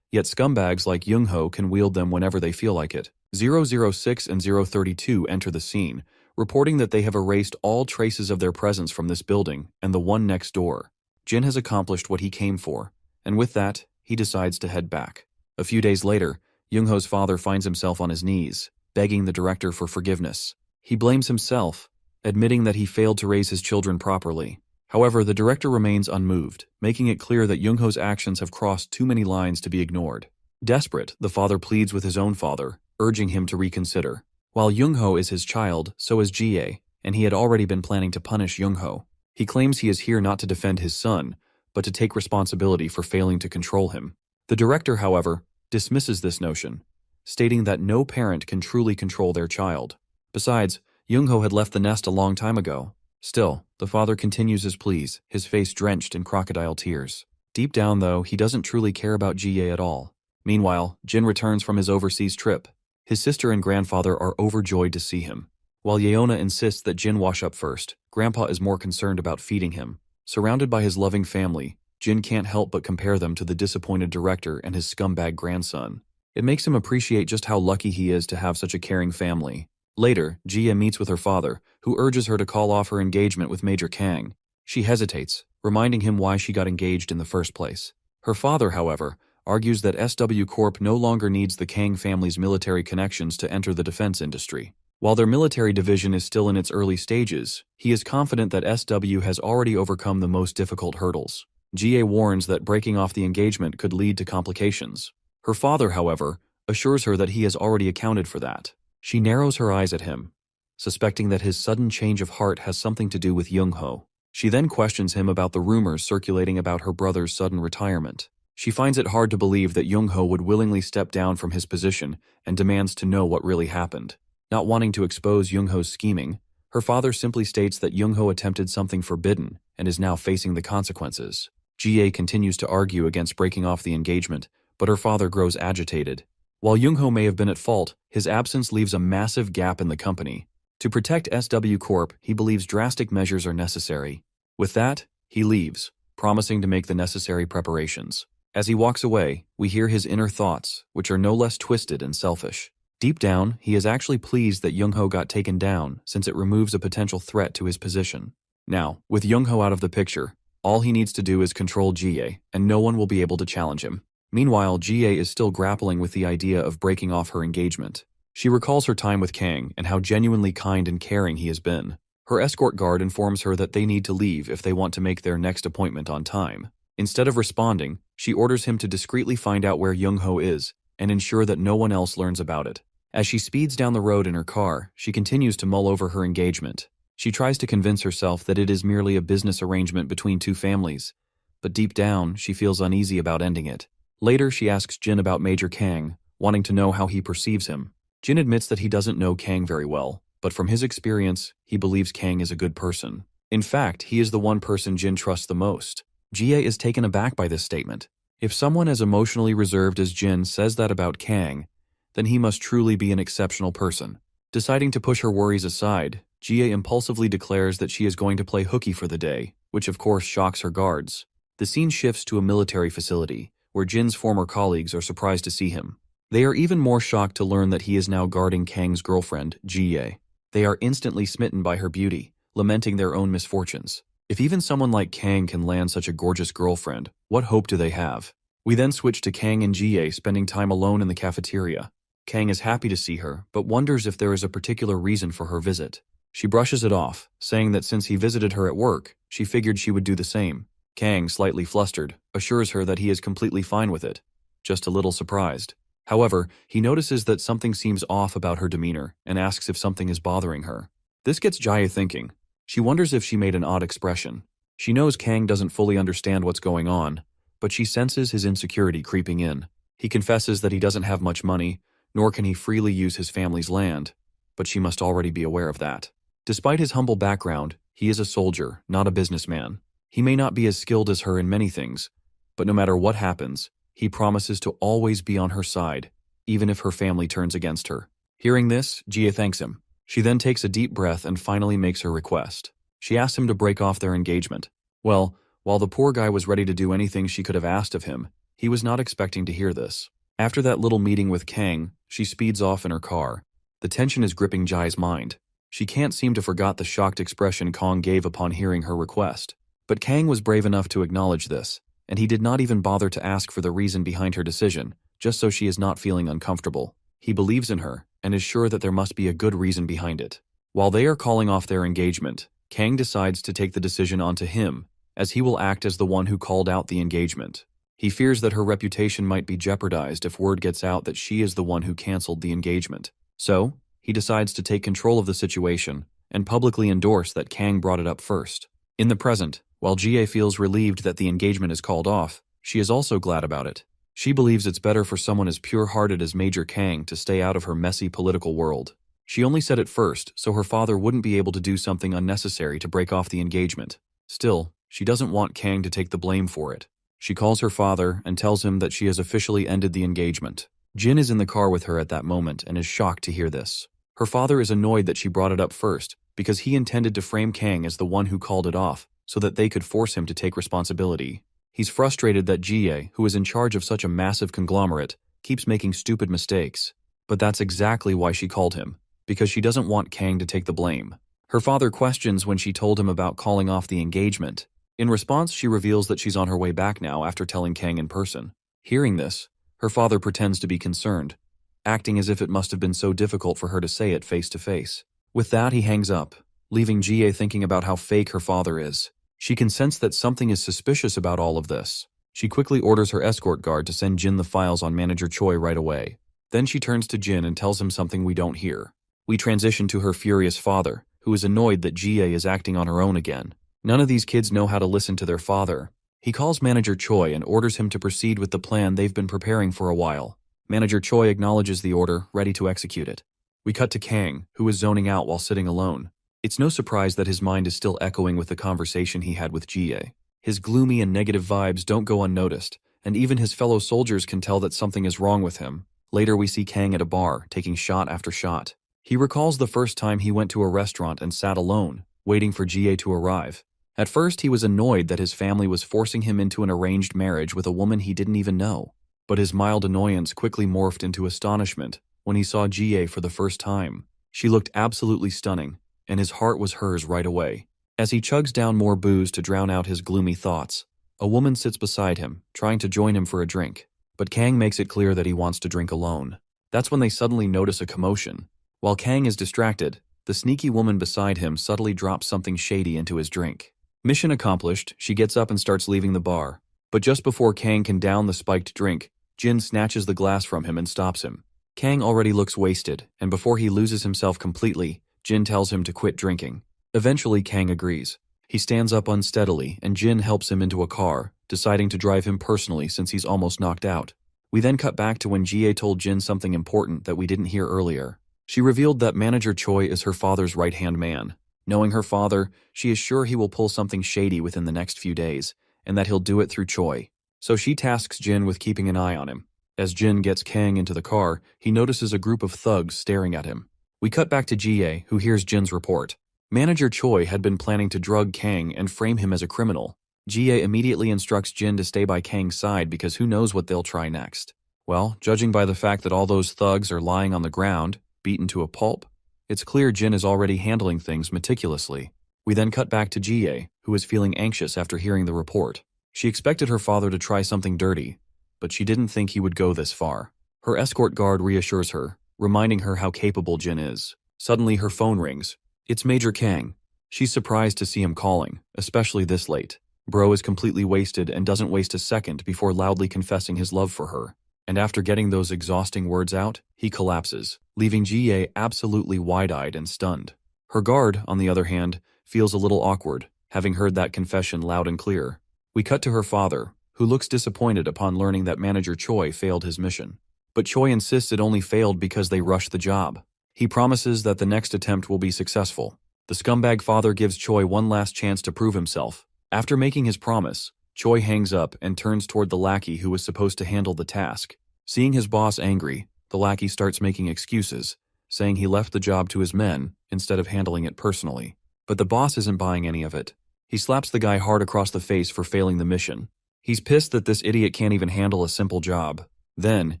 Yet scumbags like Young-ho can wield them whenever they feel like it. 006 and 032 enter the scene, reporting that they have erased all traces of their presence from this building and the one next door. Jin has accomplished what he came for, and with that, he decides to head back. A few days later, Young-ho's father finds himself on his knees, begging the director for forgiveness. He blames himself, admitting that he failed to raise his children properly. However, the director remains unmoved, making it clear that Young-ho's actions have crossed too many lines to be ignored. Desperate, the father pleads with his own father, urging him to reconsider. While Young-ho is his child, so is Ji-ae, and he had already been planning to punish Young-ho. He claims he is here not to defend his son, but to take responsibility for failing to control him. The director, however, dismisses this notion, stating that no parent can truly control their child. Besides, Young-ho had left the nest a long time ago. Still, the father continues his pleas, his face drenched in crocodile tears. Deep down, though, he doesn't truly care about Ji-ae at all. Meanwhile, Jin returns from his overseas trip. His sister and grandfather are overjoyed to see him. While Yeona insists that Jin wash up first, Grandpa is more concerned about feeding him. Surrounded by his loving family, Jin can't help but compare them to the disappointed director and his scumbag grandson. It makes him appreciate just how lucky he is to have such a caring family. Later, Ji-ae meets with her father, who urges her to call off her engagement with Major Kang. She hesitates, reminding him why she got engaged in the first place. Her father, however, argues that SW Corp no longer needs the Kang family's military connections to enter the defense industry. While their military division is still in its early stages, he is confident that SW has already overcome the most difficult hurdles. Ji-ae warns that breaking off the engagement could lead to complications. Her father, however, assures her that he has already accounted for that. She narrows her eyes at him, suspecting that his sudden change of heart has something to do with Young-ho. She then questions him about the rumors circulating about her brother's sudden retirement. She finds it hard to believe that Young-ho would willingly step down from his position and demands to know what really happened. Not wanting to expose Young-ho's scheming, her father simply states that Young-ho attempted something forbidden and is now facing the consequences. Ji-ae continues to argue against breaking off the engagement, but her father grows agitated. While Young-ho may have been at fault, his absence leaves a massive gap in the company. To protect SW Corp, he believes drastic measures are necessary. With that, he leaves, promising to make the necessary preparations. As he walks away, we hear his inner thoughts, which are no less twisted and selfish. Deep down, he is actually pleased that Young-ho got taken down, since it removes a potential threat to his position. Now, with Young-ho out of the picture, all he needs to do is control Ji-ae, and no one will be able to challenge him. Meanwhile, Ji-ae is still grappling with the idea of breaking off her engagement. She recalls her time with Kang and how genuinely kind and caring he has been. Her escort guard informs her that they need to leave if they want to make their next appointment on time. Instead of responding, she orders him to discreetly find out where Young-ho is and ensure that no one else learns about it. As she speeds down the road in her car, she continues to mull over her engagement. She tries to convince herself that it is merely a business arrangement between two families, but deep down, she feels uneasy about ending it. Later, she asks Jin about Major Kang, wanting to know how he perceives him. Jin admits that he doesn't know Kang very well, but from his experience, he believes Kang is a good person. In fact, he is the one person Jin trusts the most. Ji-ae is taken aback by this statement. If someone as emotionally reserved as Jin says that about Kang, then he must truly be an exceptional person. Deciding to push her worries aside, Ji-ae impulsively declares that she is going to play hooky for the day, which of course shocks her guards. The scene shifts to a military facility, where Jin's former colleagues are surprised to see him. They are even more shocked to learn that he is now guarding Kang's girlfriend, Ji-ae. They are instantly smitten by her beauty, lamenting their own misfortunes. If even someone like Kang can land such a gorgeous girlfriend, what hope do they have? We then switch to Kang and Ji-ae spending time alone in the cafeteria. Kang is happy to see her, but wonders if there is a particular reason for her visit. She brushes it off, saying that since he visited her at work, she figured she would do the same. Kang, slightly flustered, assures her that he is completely fine with it, just a little surprised. However, he notices that something seems off about her demeanor and asks if something is bothering her. This gets Ji-ae thinking. She wonders if she made an odd expression. She knows Kang doesn't fully understand what's going on, but she senses his insecurity creeping in. He confesses that he doesn't have much money, nor can he freely use his family's land, but she must already be aware of that. Despite his humble background, he is a soldier, not a businessman. He may not be as skilled as her in many things, but no matter what happens, he promises to always be on her side, even if her family turns against her. Hearing this, Ji-ae thanks him. She then takes a deep breath and finally makes her request. She asks him to break off their engagement. Well, while the poor guy was ready to do anything she could have asked of him, he was not expecting to hear this. After that little meeting with Kang, she speeds off in her car. The tension is gripping Ji-ae's mind. She can't seem to forget the shocked expression Kang gave upon hearing her request. But Kang was brave enough to acknowledge this, and he did not even bother to ask for the reason behind her decision, just so she is not feeling uncomfortable. He believes in her, and is sure that there must be a good reason behind it. While they are calling off their engagement, Kang decides to take the decision onto him, as he will act as the one who called out the engagement. He fears that her reputation might be jeopardized if word gets out that she is the one who canceled the engagement. So, he decides to take control of the situation and publicly endorse that Kang brought it up first. In the present, while Jie feels relieved that the engagement is called off, she is also glad about it. She believes it's better for someone as pure-hearted as Major Kang to stay out of her messy political world. She only said it first so her father wouldn't be able to do something unnecessary to break off the engagement. Still, she doesn't want Kang to take the blame for it. She calls her father and tells him that she has officially ended the engagement. Jin is in the car with her at that moment and is shocked to hear this. Her father is annoyed that she brought it up first because he intended to frame Kang as the one who called it off so that they could force him to take responsibility. He's frustrated that Jie, who is in charge of such a massive conglomerate, keeps making stupid mistakes. But that's exactly why she called him, because she doesn't want Kang to take the blame. Her father questions when she told him about calling off the engagement. In response, she reveals that she's on her way back now after telling Kang in person. Hearing this, her father pretends to be concerned, acting as if it must have been so difficult for her to say it face to face. With that, he hangs up, leaving Jie thinking about how fake her father is. She can sense that something is suspicious about all of this. She quickly orders her escort guard to send Jin the files on Manager Choi right away. Then she turns to Jin and tells him something we don't hear. We transition to her furious father, who is annoyed that Jie is acting on her own again. None of these kids know how to listen to their father. He calls Manager Choi and orders him to proceed with the plan they've been preparing for a while. Manager Choi acknowledges the order, ready to execute it. We cut to Kang, who is zoning out while sitting alone. It's no surprise that his mind is still echoing with the conversation he had with Jie. His gloomy and negative vibes don't go unnoticed, and even his fellow soldiers can tell that something is wrong with him. Later we see Kang at a bar, taking shot after shot. He recalls the first time he went to a restaurant and sat alone, waiting for Jie to arrive. At first he was annoyed that his family was forcing him into an arranged marriage with a woman he didn't even know. But his mild annoyance quickly morphed into astonishment when he saw Jie for the first time. She looked absolutely stunning, and his heart was hers right away. As he chugs down more booze to drown out his gloomy thoughts, a woman sits beside him, trying to join him for a drink. But Kang makes it clear that he wants to drink alone. That's when they suddenly notice a commotion. While Kang is distracted, the sneaky woman beside him subtly drops something shady into his drink. Mission accomplished, she gets up and starts leaving the bar. But just before Kang can down the spiked drink, Jin snatches the glass from him and stops him. Kang already looks wasted, and before he loses himself completely, Jin tells him to quit drinking. Eventually, Kang agrees. He stands up unsteadily, and Jin helps him into a car, deciding to drive him personally since he's almost knocked out. We then cut back to when Jie told Jin something important that we didn't hear earlier. She revealed that Manager Choi is her father's right-hand man. Knowing her father, she is sure he will pull something shady within the next few days, and that he'll do it through Choi. So she tasks Jin with keeping an eye on him. As Jin gets Kang into the car, he notices a group of thugs staring at him. We cut back to Jie, who hears Jin's report. Manager Choi had been planning to drug Kang and frame him as a criminal. Jie immediately instructs Jin to stay by Kang's side because who knows what they'll try next. Well, judging by the fact that all those thugs are lying on the ground, beaten to a pulp, it's clear Jin is already handling things meticulously. We then cut back to Jie, who is feeling anxious after hearing the report. She expected her father to try something dirty, but she didn't think he would go this far. Her escort guard reassures her, reminding her how capable Jin is. Suddenly her phone rings. It's Major Kang. She's surprised to see him calling, especially this late. Bro is completely wasted and doesn't waste a second before loudly confessing his love for her. And after getting those exhausting words out, he collapses, leaving Jie absolutely wide-eyed and stunned. Her guard, on the other hand, feels a little awkward, having heard that confession loud and clear. We cut to her father, who looks disappointed upon learning that Manager Choi failed his mission. But Choi insists it only failed because they rushed the job. He promises that the next attempt will be successful. The scumbag father gives Choi one last chance to prove himself. After making his promise, Choi hangs up and turns toward the lackey who was supposed to handle the task. Seeing his boss angry, the lackey starts making excuses, saying he left the job to his men instead of handling it personally. But the boss isn't buying any of it. He slaps the guy hard across the face for failing the mission. He's pissed that this idiot can't even handle a simple job. Then,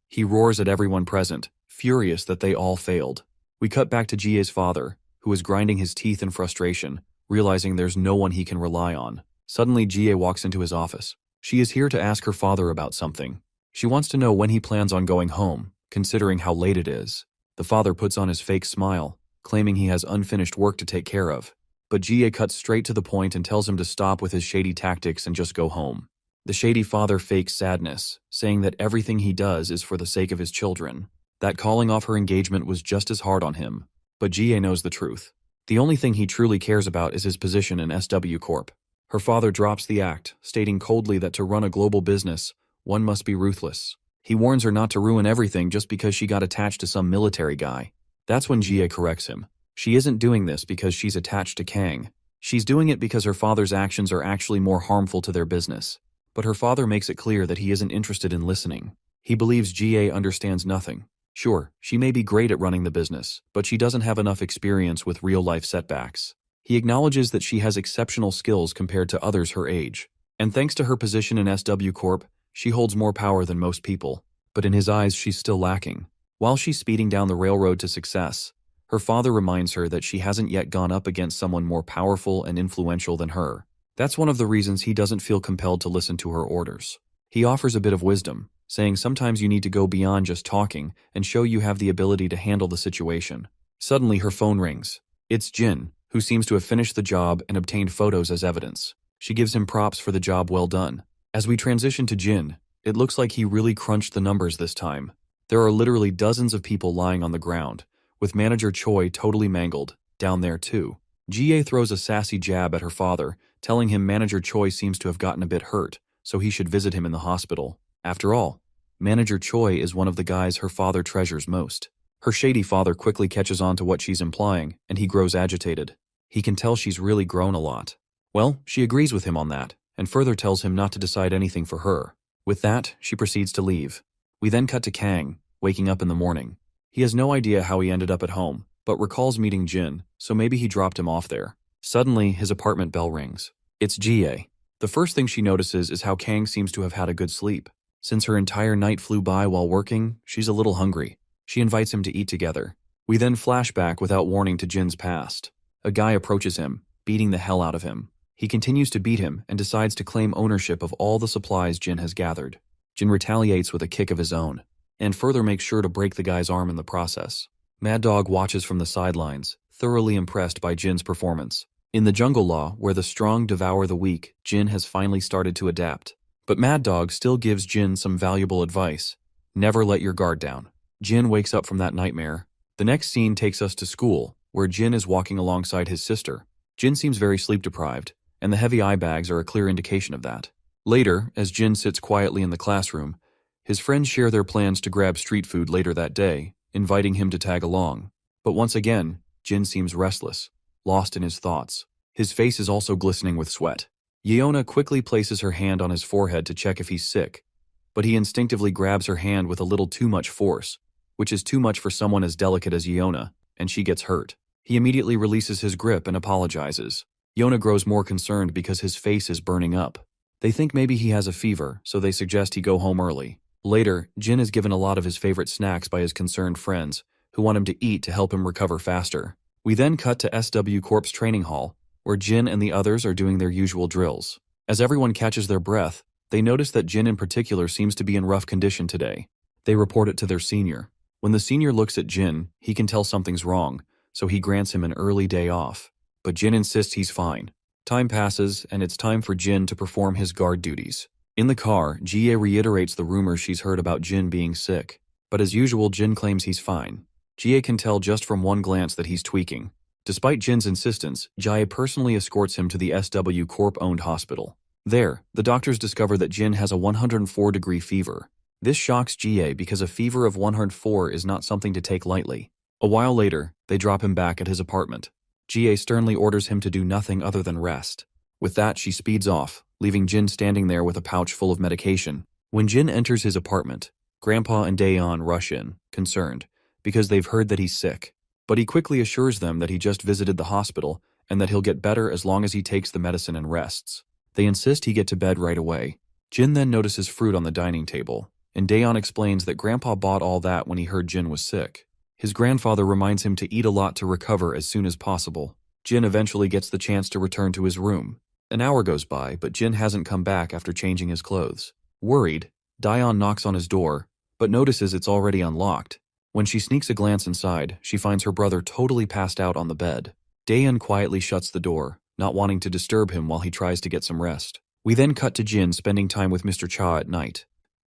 he roars at everyone present, furious that they all failed. We cut back to Jie's father, who is grinding his teeth in frustration, realizing there's no one he can rely on. Suddenly, Jie walks into his office. She is here to ask her father about something. She wants to know when he plans on going home, considering how late it is. The father puts on his fake smile, claiming he has unfinished work to take care of. But Jie cuts straight to the point and tells him to stop with his shady tactics and just go home. The shady father fakes sadness, saying that everything he does is for the sake of his children. That calling off her engagement was just as hard on him. But Jie knows the truth. The only thing he truly cares about is his position in SW Corp. Her father drops the act, stating coldly that to run a global business, one must be ruthless. He warns her not to ruin everything just because she got attached to some military guy. That's when Jie corrects him. She isn't doing this because she's attached to Kang. She's doing it because her father's actions are actually more harmful to their business. But her father makes it clear that he isn't interested in listening. He believes Jie understands nothing. Sure, she may be great at running the business, but she doesn't have enough experience with real-life setbacks. He acknowledges that she has exceptional skills compared to others her age. And thanks to her position in SW Corp, she holds more power than most people. But in his eyes, she's still lacking. While she's speeding down the railroad to success, her father reminds her that she hasn't yet gone up against someone more powerful and influential than her. That's one of the reasons he doesn't feel compelled to listen to her orders. He offers a bit of wisdom, saying sometimes you need to go beyond just talking and show you have the ability to handle the situation. Suddenly her phone rings. It's Jin, who seems to have finished the job and obtained photos as evidence. She gives him props for the job well done. As we transition to Jin, it looks like he really crunched the numbers this time. There are literally dozens of people lying on the ground, with Manager Choi totally mangled, down there too. Jie throws a sassy jab at her father, telling him Manager Choi seems to have gotten a bit hurt, so he should visit him in the hospital. After all, Manager Choi is one of the guys her father treasures most. Her shady father quickly catches on to what she's implying, and he grows agitated. He can tell she's really grown a lot. Well, she agrees with him on that, and further tells him not to decide anything for her. With that, she proceeds to leave. We then cut to Kang, waking up in the morning. He has no idea how he ended up at home, but recalls meeting Jin, so maybe he dropped him off there. Suddenly, his apartment bell rings. It's Jie. The first thing she notices is how Kang seems to have had a good sleep. Since her entire night flew by while working, she's a little hungry. She invites him to eat together. We then flash back without warning to Jin's past. A guy approaches him, beating the hell out of him. He continues to beat him and decides to claim ownership of all the supplies Jin has gathered. Jin retaliates with a kick of his own, and further makes sure to break the guy's arm in the process. Mad Dog watches from the sidelines, thoroughly impressed by Jin's performance. In the jungle law, where the strong devour the weak, Jin has finally started to adapt. But Mad Dog still gives Jin some valuable advice. Never let your guard down. Jin wakes up from that nightmare. The next scene takes us to school, where Jin is walking alongside his sister. Jin seems very sleep-deprived, and the heavy eye bags are a clear indication of that. Later, as Jin sits quietly in the classroom, his friends share their plans to grab street food later that day, inviting him to tag along. But once again, Jin seems restless, lost in his thoughts. His face is also glistening with sweat. Yeona quickly places her hand on his forehead to check if he's sick, but he instinctively grabs her hand with a little too much force, which is too much for someone as delicate as Yeona, and she gets hurt. He immediately releases his grip and apologizes. Yeona grows more concerned because his face is burning up. They think maybe he has a fever, so they suggest he go home early. Later, Jin is given a lot of his favorite snacks by his concerned friends, who want him to eat to help him recover faster. We then cut to SW Corp's training hall, where Jin and the others are doing their usual drills. As everyone catches their breath, they notice that Jin in particular seems to be in rough condition today. They report it to their senior. When the senior looks at Jin, he can tell something's wrong, so he grants him an early day off. But Jin insists he's fine. Time passes, and it's time for Jin to perform his guard duties. In the car, Jie reiterates the rumors she's heard about Jin being sick. But as usual, Jin claims he's fine. Jie can tell just from one glance that he's tweaking. Despite Jin's insistence, Jie personally escorts him to the SW Corp-owned hospital. There, the doctors discover that Jin has a 104-degree fever. This shocks Jie because a fever of 104 is not something to take lightly. A while later, they drop him back at his apartment. Jie sternly orders him to do nothing other than rest. With that, she speeds off, leaving Jin standing there with a pouch full of medication. When Jin enters his apartment, Grandpa and Daeon rush in, concerned, because they've heard that he's sick. But he quickly assures them that he just visited the hospital and that he'll get better as long as he takes the medicine and rests. They insist he get to bed right away. Jin then notices fruit on the dining table, and Daeon explains that Grandpa bought all that when he heard Jin was sick. His grandfather reminds him to eat a lot to recover as soon as possible. Jin eventually gets the chance to return to his room. An hour goes by, but Jin hasn't come back after changing his clothes. Worried, Daeon knocks on his door, but notices it's already unlocked. When she sneaks a glance inside, she finds her brother totally passed out on the bed. Daeon quietly shuts the door, not wanting to disturb him while he tries to get some rest. We then cut to Jin spending time with Mr. Cha at night.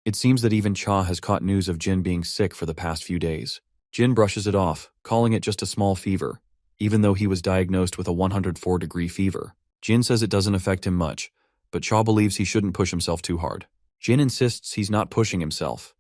It seems that even Cha has caught news of Jin being sick for the past few days. Jin brushes it off, calling it just a small fever, even though he was diagnosed with a 104-degree fever. Jin says it doesn't affect him much, but Cha believes he shouldn't push himself too hard. Jin insists he's not pushing himself.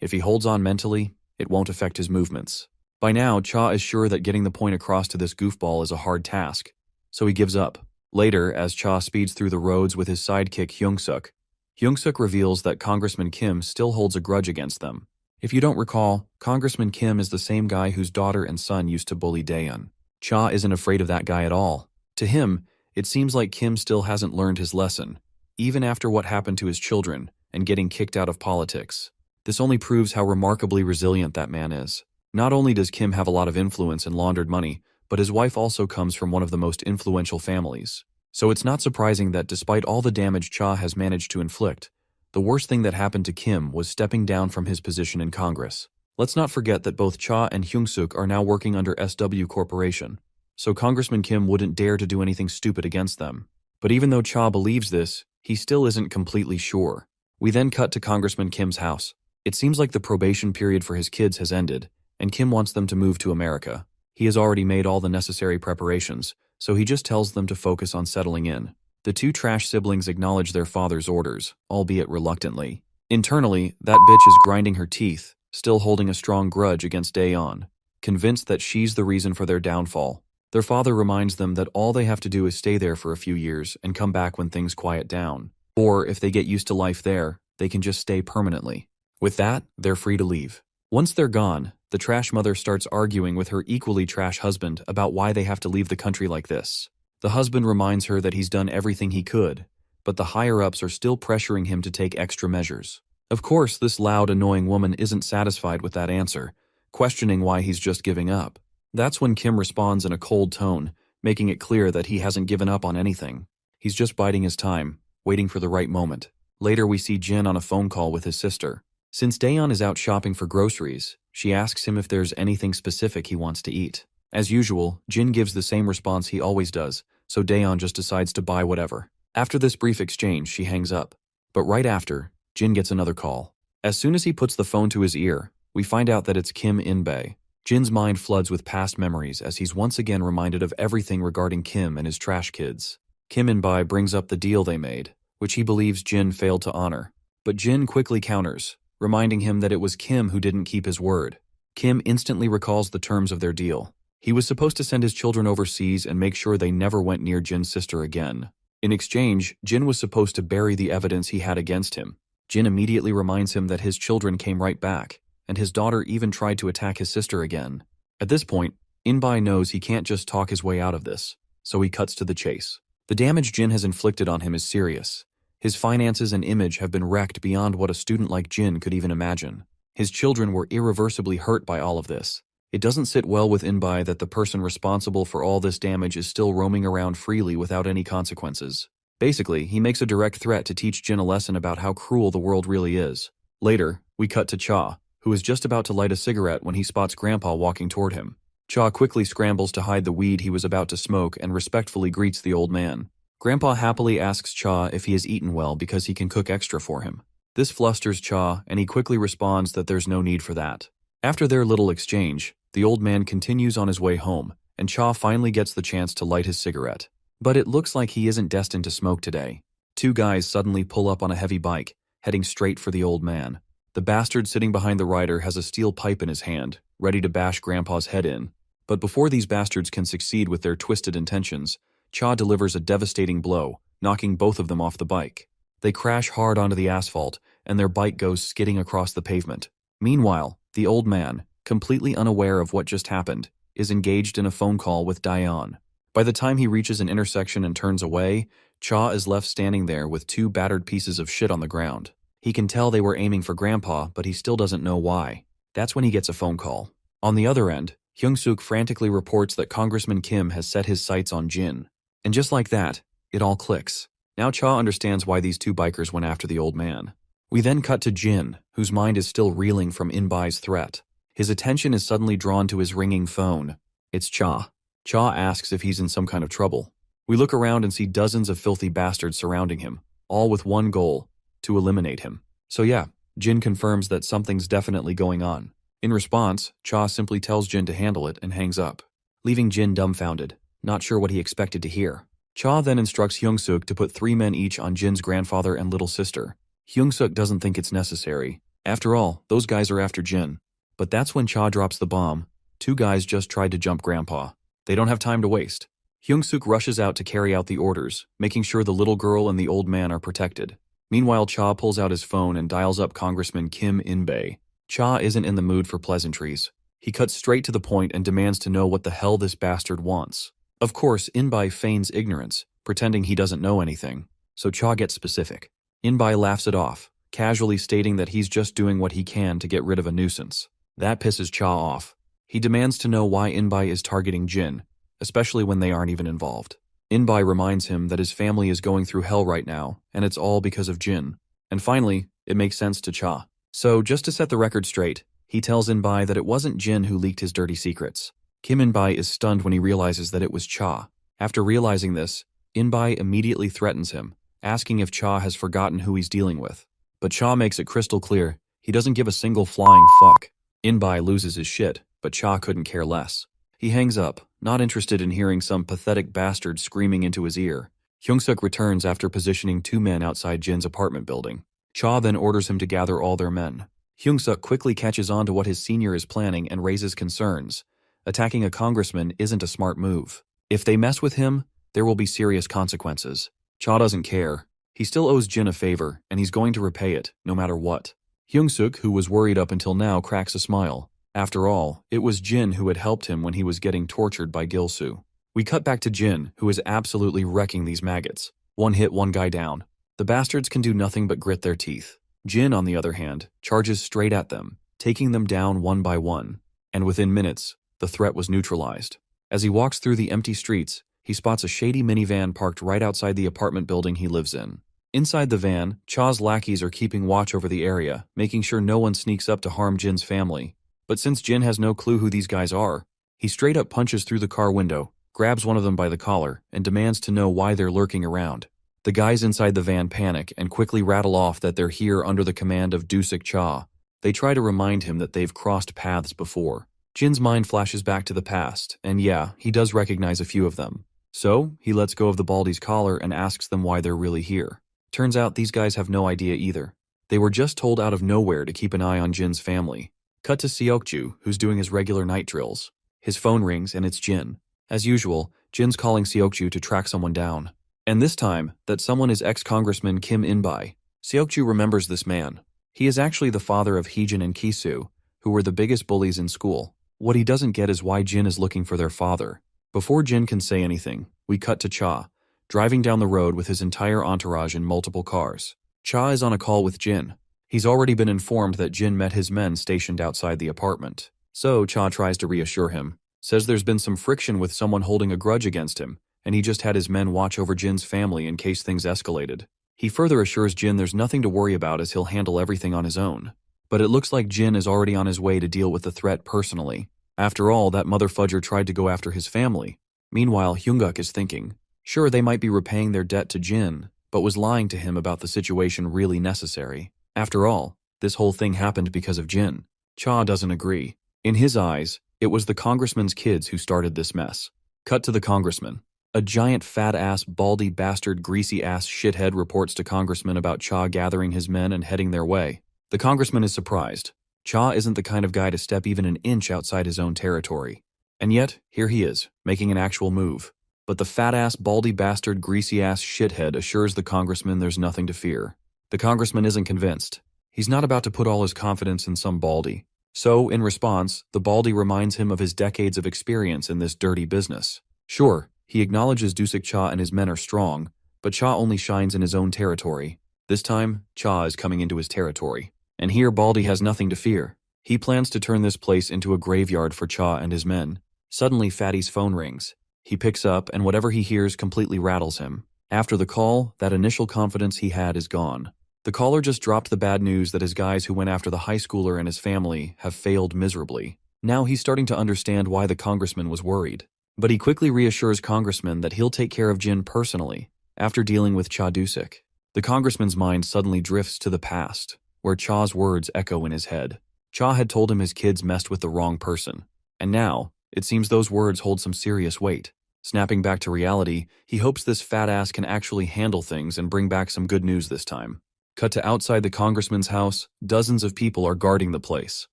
If he holds on mentally, it won't affect his movements. By now, Cha is sure that getting the point across to this goofball is a hard task, so he gives up. Later, as Cha speeds through the roads with his sidekick Hyung-suk reveals that Congressman Kim still holds a grudge against them. If you don't recall, Congressman Kim is the same guy whose daughter and son used to bully Daeun. Cha isn't afraid of that guy at all. To him, it seems like Kim still hasn't learned his lesson, even after what happened to his children and getting kicked out of politics. This only proves how remarkably resilient that man is. Not only does Kim have a lot of influence and laundered money, but his wife also comes from one of the most influential families. So it's not surprising that despite all the damage Cha has managed to inflict, the worst thing that happened to Kim was stepping down from his position in Congress. Let's not forget that both Cha and Hyung-suk are now working under SW Corporation, so Congressman Kim wouldn't dare to do anything stupid against them. But even though Cha believes this, he still isn't completely sure. We then cut to Congressman Kim's house. It seems like the probation period for his kids has ended, and Kim wants them to move to America. He has already made all the necessary preparations, so he just tells them to focus on settling in. The two trash siblings acknowledge their father's orders, albeit reluctantly. Internally, that bitch is grinding her teeth, still holding a strong grudge against Daeun, convinced that she's the reason for their downfall. Their father reminds them that all they have to do is stay there for a few years and come back when things quiet down. Or, if they get used to life there, they can just stay permanently. With that, they're free to leave. Once they're gone, the trash mother starts arguing with her equally trash husband about why they have to leave the country like this. The husband reminds her that he's done everything he could, but the higher-ups are still pressuring him to take extra measures. Of course, this loud, annoying woman isn't satisfied with that answer, questioning why he's just giving up. That's when Kim responds in a cold tone, making it clear that he hasn't given up on anything. He's just biding his time, waiting for the right moment. Later, we see Jin on a phone call with his sister. Since Daeun is out shopping for groceries, she asks him if there's anything specific he wants to eat. As usual, Jin gives the same response he always does, so Daeun just decides to buy whatever. After this brief exchange, she hangs up. But right after, Jin gets another call. As soon as he puts the phone to his ear, we find out that it's Kim In-bae. Jin's mind floods with past memories as he's once again reminded of everything regarding Kim and his trash kids. Kim In-bae brings up the deal they made, which he believes Jin failed to honor. But Jin quickly counters, reminding him that it was Kim who didn't keep his word. Kim instantly recalls the terms of their deal. He was supposed to send his children overseas and make sure they never went near Jin's sister again. In exchange, Jin was supposed to bury the evidence he had against him. Jin immediately reminds him that his children came right back, and his daughter even tried to attack his sister again. At this point, In-bae knows he can't just talk his way out of this, so he cuts to the chase. The damage Jin has inflicted on him is serious. His finances and image have been wrecked beyond what a student like Jin could even imagine. His children were irreversibly hurt by all of this. It doesn't sit well with In-bae that the person responsible for all this damage is still roaming around freely without any consequences. Basically, he makes a direct threat to teach Jin a lesson about how cruel the world really is. Later, we cut to Cha, who is just about to light a cigarette when he spots Grandpa walking toward him. Cha quickly scrambles to hide the weed he was about to smoke and respectfully greets the old man. Grandpa happily asks Cha if he has eaten well because he can cook extra for him. This flusters Cha, and he quickly responds that there's no need for that. After their little exchange, the old man continues on his way home, and Cha finally gets the chance to light his cigarette. But it looks like he isn't destined to smoke today. Two guys suddenly pull up on a heavy bike, heading straight for the old man. The bastard sitting behind the rider has a steel pipe in his hand, ready to bash Grandpa's head in. But before these bastards can succeed with their twisted intentions, Cha delivers a devastating blow, knocking both of them off the bike. They crash hard onto the asphalt, and their bike goes skidding across the pavement. Meanwhile, the old man, completely unaware of what just happened, is engaged in a phone call with Daeun. By the time he reaches an intersection and turns away, Cha is left standing there with two battered pieces of shit on the ground. He can tell they were aiming for Grandpa, but he still doesn't know why. That's when he gets a phone call. On the other end, Hyung-suk frantically reports that Congressman Kim has set his sights on Jin. And just like that, it all clicks. Now Cha understands why these two bikers went after the old man. We then cut to Jin, whose mind is still reeling from In-bae's threat. His attention is suddenly drawn to his ringing phone. It's Cha. Cha asks if he's in some kind of trouble. We look around and see dozens of filthy bastards surrounding him, all with one goal: to eliminate him. So yeah, Jin confirms that something's definitely going on. In response, Cha simply tells Jin to handle it and hangs up, leaving Jin dumbfounded, not sure what he expected to hear. Cha then instructs Hyung-suk to put 3 men each on Jin's grandfather and little sister. Hyung-suk doesn't think it's necessary. After all, those guys are after Jin. But that's when Cha drops the bomb. 2 guys just tried to jump Grandpa. They don't have time to waste. Hyung-suk rushes out to carry out the orders, making sure the little girl and the old man are protected. Meanwhile, Cha pulls out his phone and dials up Congressman Kim In-bae. Cha isn't in the mood for pleasantries. He cuts straight to the point and demands to know what the hell this bastard wants. Of course, In-bae feigns ignorance, pretending he doesn't know anything. So Cha gets specific. In-bae laughs it off, casually stating that he's just doing what he can to get rid of a nuisance. That pisses Cha off. He demands to know why In-bae is targeting Jin, especially when they aren't even involved. In-bae reminds him that his family is going through hell right now, and it's all because of Jin. And finally, it makes sense to Cha. So, just to set the record straight, he tells In-bae that it wasn't Jin who leaked his dirty secrets. Kim In-bae is stunned when he realizes that it was Cha. After realizing this, In-bae immediately threatens him, asking if Cha has forgotten who he's dealing with. But Cha makes it crystal clear, he doesn't give a single flying fuck. In-bae loses his shit, but Cha couldn't care less. He hangs up, not interested in hearing some pathetic bastard screaming into his ear. Hyung-suk returns after positioning 2 men outside Jin's apartment building. Cha then orders him to gather all their men. Hyung-suk quickly catches on to what his senior is planning and raises concerns. Attacking a congressman isn't a smart move. If they mess with him, there will be serious consequences. Cha doesn't care. He still owes Jin a favor, and he's going to repay it, no matter what. Hyung-suk, who was worried up until now, cracks a smile. After all, it was Jin who had helped him when he was getting tortured by Gil-soo. We cut back to Jin, who is absolutely wrecking these maggots. 1 hit, 1 guy down. The bastards can do nothing but grit their teeth. Jin, on the other hand, charges straight at them, taking them down one by one. And within minutes, the threat was neutralized. As he walks through the empty streets, he spots a shady minivan parked right outside the apartment building he lives in. Inside the van, Cha's lackeys are keeping watch over the area, making sure no one sneaks up to harm Jin's family. But since Jin has no clue who these guys are, he straight up punches through the car window, grabs one of them by the collar, and demands to know why they're lurking around. The guys inside the van panic and quickly rattle off that they're here under the command of Dusik Cha. They try to remind him that they've crossed paths before. Jin's mind flashes back to the past, and yeah, he does recognize a few of them. So, he lets go of the Baldy's collar and asks them why they're really here. Turns out these guys have no idea either. They were just told out of nowhere to keep an eye on Jin's family. Cut to Seokju, who's doing his regular night drills. His phone rings and it's Jin. As usual, Jin's calling Seokju to track someone down. And this time, that someone is ex-congressman Kim In-bae. Seokju remembers this man. He is actually the father of Heejin and Kisu, who were the biggest bullies in school. What he doesn't get is why Jin is looking for their father. Before Jin can say anything, we cut to Cha, driving down the road with his entire entourage in multiple cars. Cha is on a call with Jin. He's already been informed that Jin met his men stationed outside the apartment. So Cha tries to reassure him, says there's been some friction with someone holding a grudge against him, and he just had his men watch over Jin's family in case things escalated. He further assures Jin there's nothing to worry about as he'll handle everything on his own. But it looks like Jin is already on his way to deal with the threat personally. After all, that motherfudger tried to go after his family. Meanwhile, Hyung-guk is thinking, sure, they might be repaying their debt to Jin, but was lying to him about the situation really necessary. After all, this whole thing happened because of Jin. Cha doesn't agree. In his eyes, it was the congressman's kids who started this mess. Cut to the congressman. A giant fat-ass, baldy bastard, greasy-ass shithead reports to Congressman about Cha gathering his men and heading their way. The congressman is surprised. Cha isn't the kind of guy to step even an inch outside his own territory. And yet, here he is, making an actual move. But the fat-ass, baldy bastard, greasy-ass shithead assures the congressman there's nothing to fear. The congressman isn't convinced. He's not about to put all his confidence in some baldy. So, in response, the baldy reminds him of his decades of experience in this dirty business. Sure, he acknowledges Dusik Cha and his men are strong, but Cha only shines in his own territory. This time, Cha is coming into his territory. And here Baldy has nothing to fear. He plans to turn this place into a graveyard for Cha and his men. Suddenly, Fatty's phone rings. He picks up, and whatever he hears completely rattles him. After the call, that initial confidence he had is gone. The caller just dropped the bad news that his guys who went after the high schooler and his family have failed miserably. Now he's starting to understand why the congressman was worried. But he quickly reassures Congressman that he'll take care of Jin personally, after dealing with Cha Dusik. The congressman's mind suddenly drifts to the past, where Cha's words echo in his head. Cha had told him his kids messed with the wrong person, and now, it seems those words hold some serious weight. Snapping back to reality, he hopes this fat ass can actually handle things and bring back some good news this time. Cut to outside the congressman's house, dozens of people are guarding the place.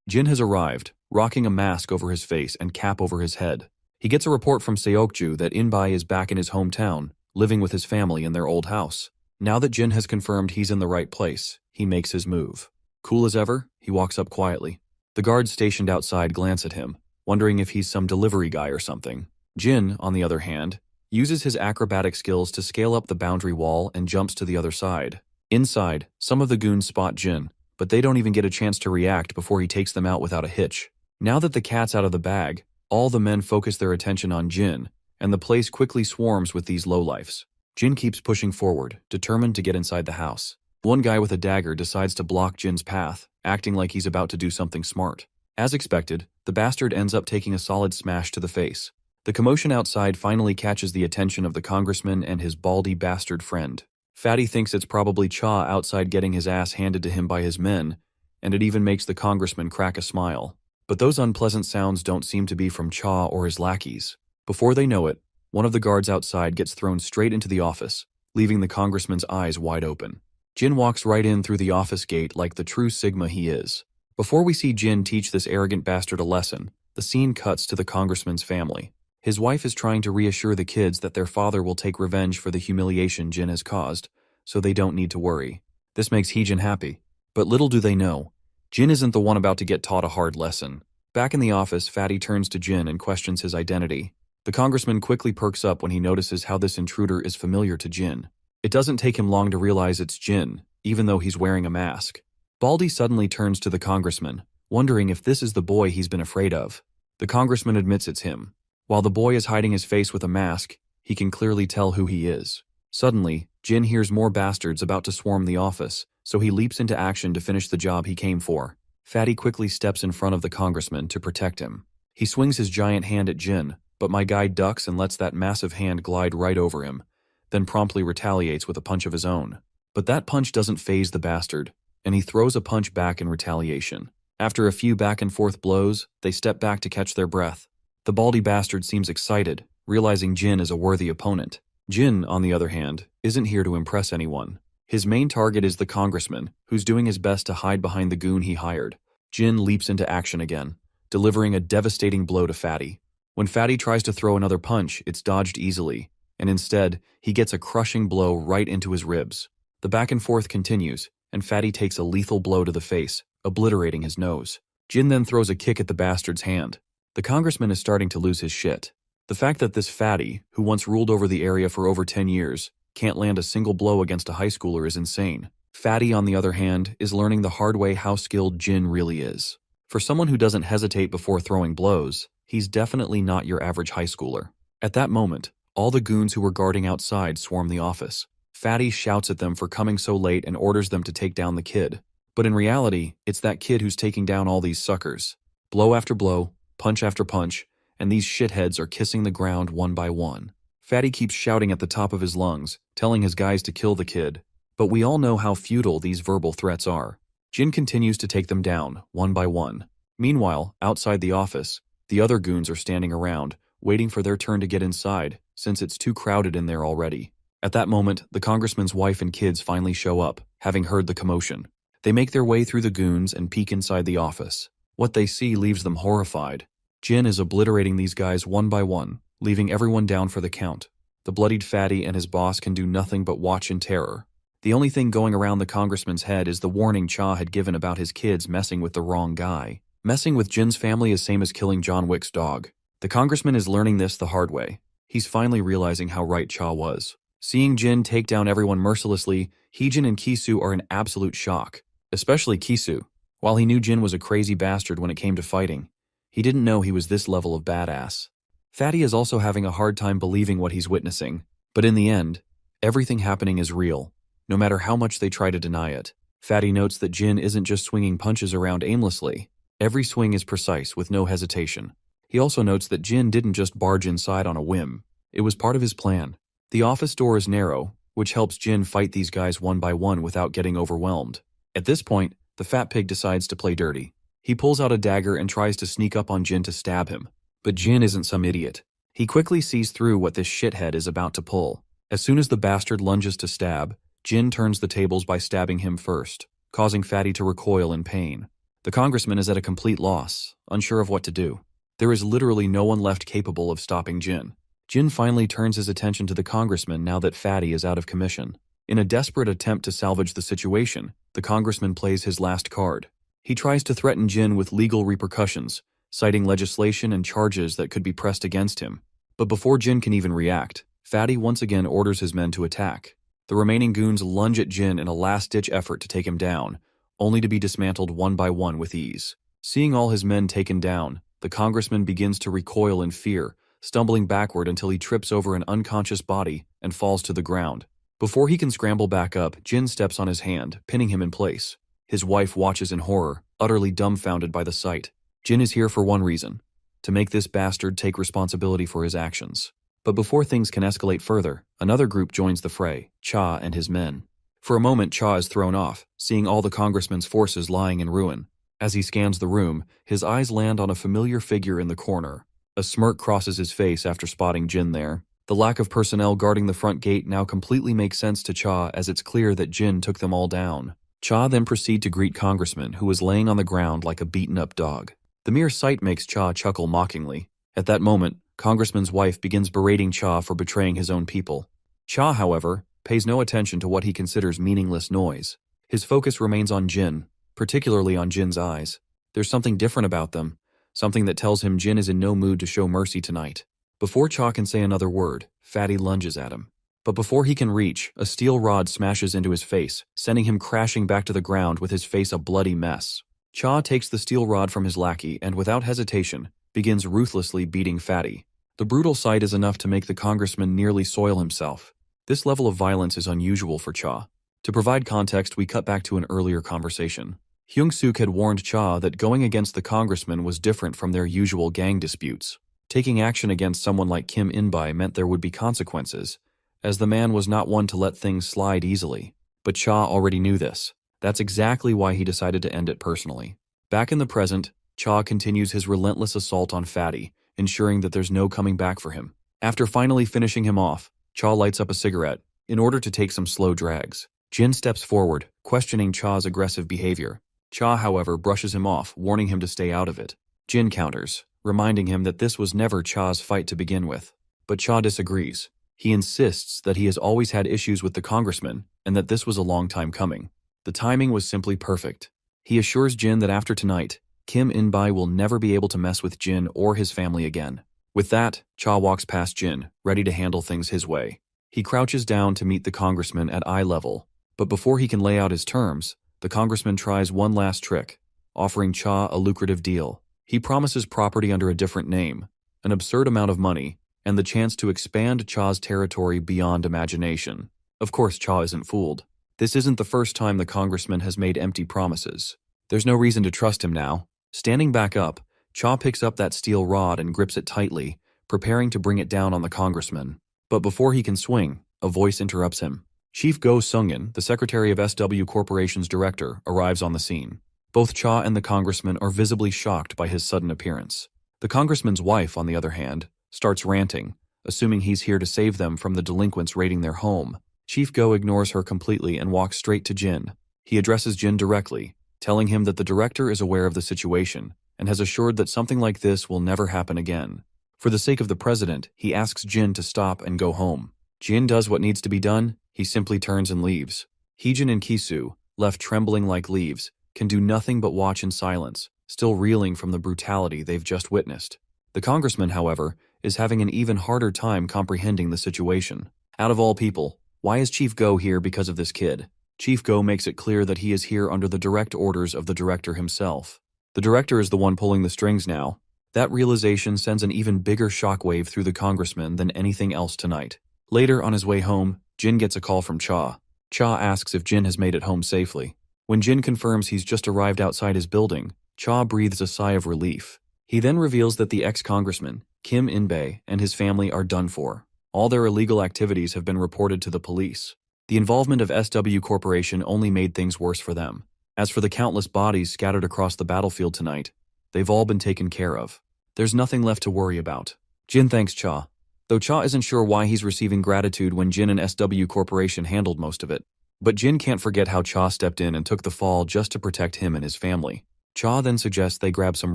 Jin has arrived, rocking a mask over his face and cap over his head. He gets a report from Seokju that Inbai is back in his hometown, living with his family in their old house. Now that Jin has confirmed he's in the right place, he makes his move. Cool as ever, he walks up quietly. The guards stationed outside glance at him, wondering if he's some delivery guy or something. Jin, on the other hand, uses his acrobatic skills to scale up the boundary wall and jumps to the other side. Inside, some of the goons spot Jin, but they don't even get a chance to react before he takes them out without a hitch. Now that the cat's out of the bag, all the men focus their attention on Jin, and the place quickly swarms with these lowlifes. Jin keeps pushing forward, determined to get inside the house. One guy with a dagger decides to block Jin's path, acting like he's about to do something smart. As expected, the bastard ends up taking a solid smash to the face. The commotion outside finally catches the attention of the congressman and his baldy bastard friend. Fatty thinks it's probably Cha outside getting his ass handed to him by his men, and it even makes the congressman crack a smile. But those unpleasant sounds don't seem to be from Cha or his lackeys. Before they know it, one of the guards outside gets thrown straight into the office, leaving the congressman's eyes wide open. Jin walks right in through the office gate like the true Sigma he is. Before we see Jin teach this arrogant bastard a lesson, the scene cuts to the congressman's family. His wife is trying to reassure the kids that their father will take revenge for the humiliation Jin has caused, so they don't need to worry. This makes Heejin happy. But little do they know, Jin isn't the one about to get taught a hard lesson. Back in the office, Fatty turns to Jin and questions his identity. The congressman quickly perks up when he notices how this intruder is familiar to Jin. It doesn't take him long to realize it's Jin, even though he's wearing a mask. Baldy suddenly turns to the congressman, wondering if this is the boy he's been afraid of. The congressman admits it's him. While the boy is hiding his face with a mask, he can clearly tell who he is. Suddenly, Jin hears more bastards about to swarm the office, so he leaps into action to finish the job he came for. Fatty quickly steps in front of the congressman to protect him. He swings his giant hand at Jin, but my guy ducks and lets that massive hand glide right over him, then promptly retaliates with a punch of his own. But that punch doesn't faze the bastard, and he throws a punch back in retaliation. After a few back-and-forth blows, they step back to catch their breath. The baldy bastard seems excited, realizing Jin is a worthy opponent. Jin, on the other hand, isn't here to impress anyone. His main target is the congressman, who's doing his best to hide behind the goon he hired. Jin leaps into action again, delivering a devastating blow to Fatty. When Fatty tries to throw another punch, it's dodged easily, and instead, he gets a crushing blow right into his ribs. The back-and-forth continues, and Fatty takes a lethal blow to the face, obliterating his nose. Jin then throws a kick at the bastard's hand. The congressman is starting to lose his shit. The fact that this Fatty, who once ruled over the area for over 10 years, can't land a single blow against a high schooler is insane. Fatty, on the other hand, is learning the hard way how skilled Jin really is. For someone who doesn't hesitate before throwing blows, he's definitely not your average high schooler. At that moment, all the goons who were guarding outside swarm the office. Fatty shouts at them for coming so late and orders them to take down the kid. But in reality, it's that kid who's taking down all these suckers. Blow after blow, punch after punch, and these shitheads are kissing the ground one by one. Fatty keeps shouting at the top of his lungs, telling his guys to kill the kid. But we all know how futile these verbal threats are. Jin continues to take them down, one by one. Meanwhile, outside the office, the other goons are standing around, waiting for their turn to get inside, since it's too crowded in there already. At that moment, the congressman's wife and kids finally show up, having heard the commotion. They make their way through the goons and peek inside the office. What they see leaves them horrified. Jin is obliterating these guys one by one, leaving everyone down for the count. The bloodied Fatty and his boss can do nothing but watch in terror. The only thing going around the congressman's head is the warning Cha had given about his kids messing with the wrong guy. Messing with Jin's family is same as killing John Wick's dog. The congressman is learning this the hard way. He's finally realizing how right Cha was. Seeing Jin take down everyone mercilessly, Heejin and Kisu are in absolute shock. Especially Kisu. While he knew Jin was a crazy bastard when it came to fighting, he didn't know he was this level of badass. Fatty is also having a hard time believing what he's witnessing, but in the end, everything happening is real, no matter how much they try to deny it. Fatty notes that Jin isn't just swinging punches around aimlessly. Every swing is precise, with no hesitation. He also notes that Jin didn't just barge inside on a whim. It was part of his plan. The office door is narrow, which helps Jin fight these guys one by one without getting overwhelmed. At this point, the fat pig decides to play dirty. He pulls out a dagger and tries to sneak up on Jin to stab him. But Jin isn't some idiot. He quickly sees through what this shithead is about to pull. As soon as the bastard lunges to stab, Jin turns the tables by stabbing him first, causing Fatty to recoil in pain. The congressman is at a complete loss, unsure of what to do. There is literally no one left capable of stopping Jin. Jin finally turns his attention to the congressman now that Fatty is out of commission. In a desperate attempt to salvage the situation, the congressman plays his last card. He tries to threaten Jin with legal repercussions, citing legislation and charges that could be pressed against him. But before Jin can even react, Fatty once again orders his men to attack. The remaining goons lunge at Jin in a last-ditch effort to take him down, only to be dismantled one by one with ease. Seeing all his men taken down, the congressman begins to recoil in fear, stumbling backward until he trips over an unconscious body and falls to the ground. Before he can scramble back up, Jin steps on his hand, pinning him in place. His wife watches in horror, utterly dumbfounded by the sight. Jin is here for one reason: to make this bastard take responsibility for his actions. But before things can escalate further, another group joins the fray, Cha and his men. For a moment, Cha is thrown off, seeing all the congressman's forces lying in ruin. As he scans the room, his eyes land on a familiar figure in the corner. A smirk crosses his face after spotting Jin there. The lack of personnel guarding the front gate now completely makes sense to Cha, as it's clear that Jin took them all down. Cha then proceeds to greet Congressman, who was laying on the ground like a beaten-up dog. The mere sight makes Cha chuckle mockingly. At that moment, Congressman's wife begins berating Cha for betraying his own people. Cha, however, pays no attention to what he considers meaningless noise. His focus remains on Jin, particularly on Jin's eyes. There's something different about them, something that tells him Jin is in no mood to show mercy tonight. Before Cha can say another word, Fatty lunges at him. But before he can reach, a steel rod smashes into his face, sending him crashing back to the ground with his face a bloody mess. Cha takes the steel rod from his lackey and, without hesitation, begins ruthlessly beating Fatty. The brutal sight is enough to make the congressman nearly soil himself. This level of violence is unusual for Cha. To provide context, we cut back to an earlier conversation. Hyung-suk had warned Cha that going against the congressman was different from their usual gang disputes. Taking action against someone like Kim In-bai meant there would be consequences, as the man was not one to let things slide easily. But Cha already knew this. That's exactly why he decided to end it personally. Back in the present, Cha continues his relentless assault on Fatty, ensuring that there's no coming back for him. After finally finishing him off, Cha lights up a cigarette, in order to take some slow drags. Jin steps forward, questioning Cha's aggressive behavior. Cha, however, brushes him off, warning him to stay out of it. Jin counters, reminding him that this was never Cha's fight to begin with. But Cha disagrees. He insists that he has always had issues with the congressman, and that this was a long time coming. The timing was simply perfect. He assures Jin that after tonight, Kim In-bai will never be able to mess with Jin or his family again. With that, Cha walks past Jin, ready to handle things his way. He crouches down to meet the congressman at eye level, but before he can lay out his terms, the congressman tries one last trick, offering Cha a lucrative deal. He promises property under a different name, an absurd amount of money, and the chance to expand Cha's territory beyond imagination. Of course, Cha isn't fooled. This isn't the first time the congressman has made empty promises. There's no reason to trust him now. Standing back up, Cha picks up that steel rod and grips it tightly, preparing to bring it down on the congressman. But before he can swing, a voice interrupts him. Chief Go Sungin, the secretary of SW Corporation's director, arrives on the scene. Both Cha and the congressman are visibly shocked by his sudden appearance. The congressman's wife, on the other hand, starts ranting, assuming he's here to save them from the delinquents raiding their home. Chief Go ignores her completely and walks straight to Jin. He addresses Jin directly, telling him that the director is aware of the situation and has assured that something like this will never happen again. For the sake of the president, he asks Jin to stop and go home. Jin does what needs to be done. He simply turns and leaves. Heejin and Kisu, left trembling like leaves, can do nothing but watch in silence, still reeling from the brutality they've just witnessed. The congressman, however, is having an even harder time comprehending the situation. Out of all people, why is Chief Go here because of this kid? Chief Go makes it clear that he is here under the direct orders of the director himself. The director is the one pulling the strings now. That realization sends an even bigger shockwave through the congressman than anything else tonight. Later, on his way home, Jin gets a call from Cha. Cha asks if Jin has made it home safely. When Jin confirms he's just arrived outside his building, Cha breathes a sigh of relief. He then reveals that the ex-congressman, Kim In-bai, and his family are done for. All their illegal activities have been reported to the police. The involvement of SW Corporation only made things worse for them. As for the countless bodies scattered across the battlefield tonight, they've all been taken care of. There's nothing left to worry about. Jin thanks Cha, though Cha isn't sure why he's receiving gratitude when Jin and SW Corporation handled most of it. But Jin can't forget how Cha stepped in and took the fall just to protect him and his family. Cha then suggests they grab some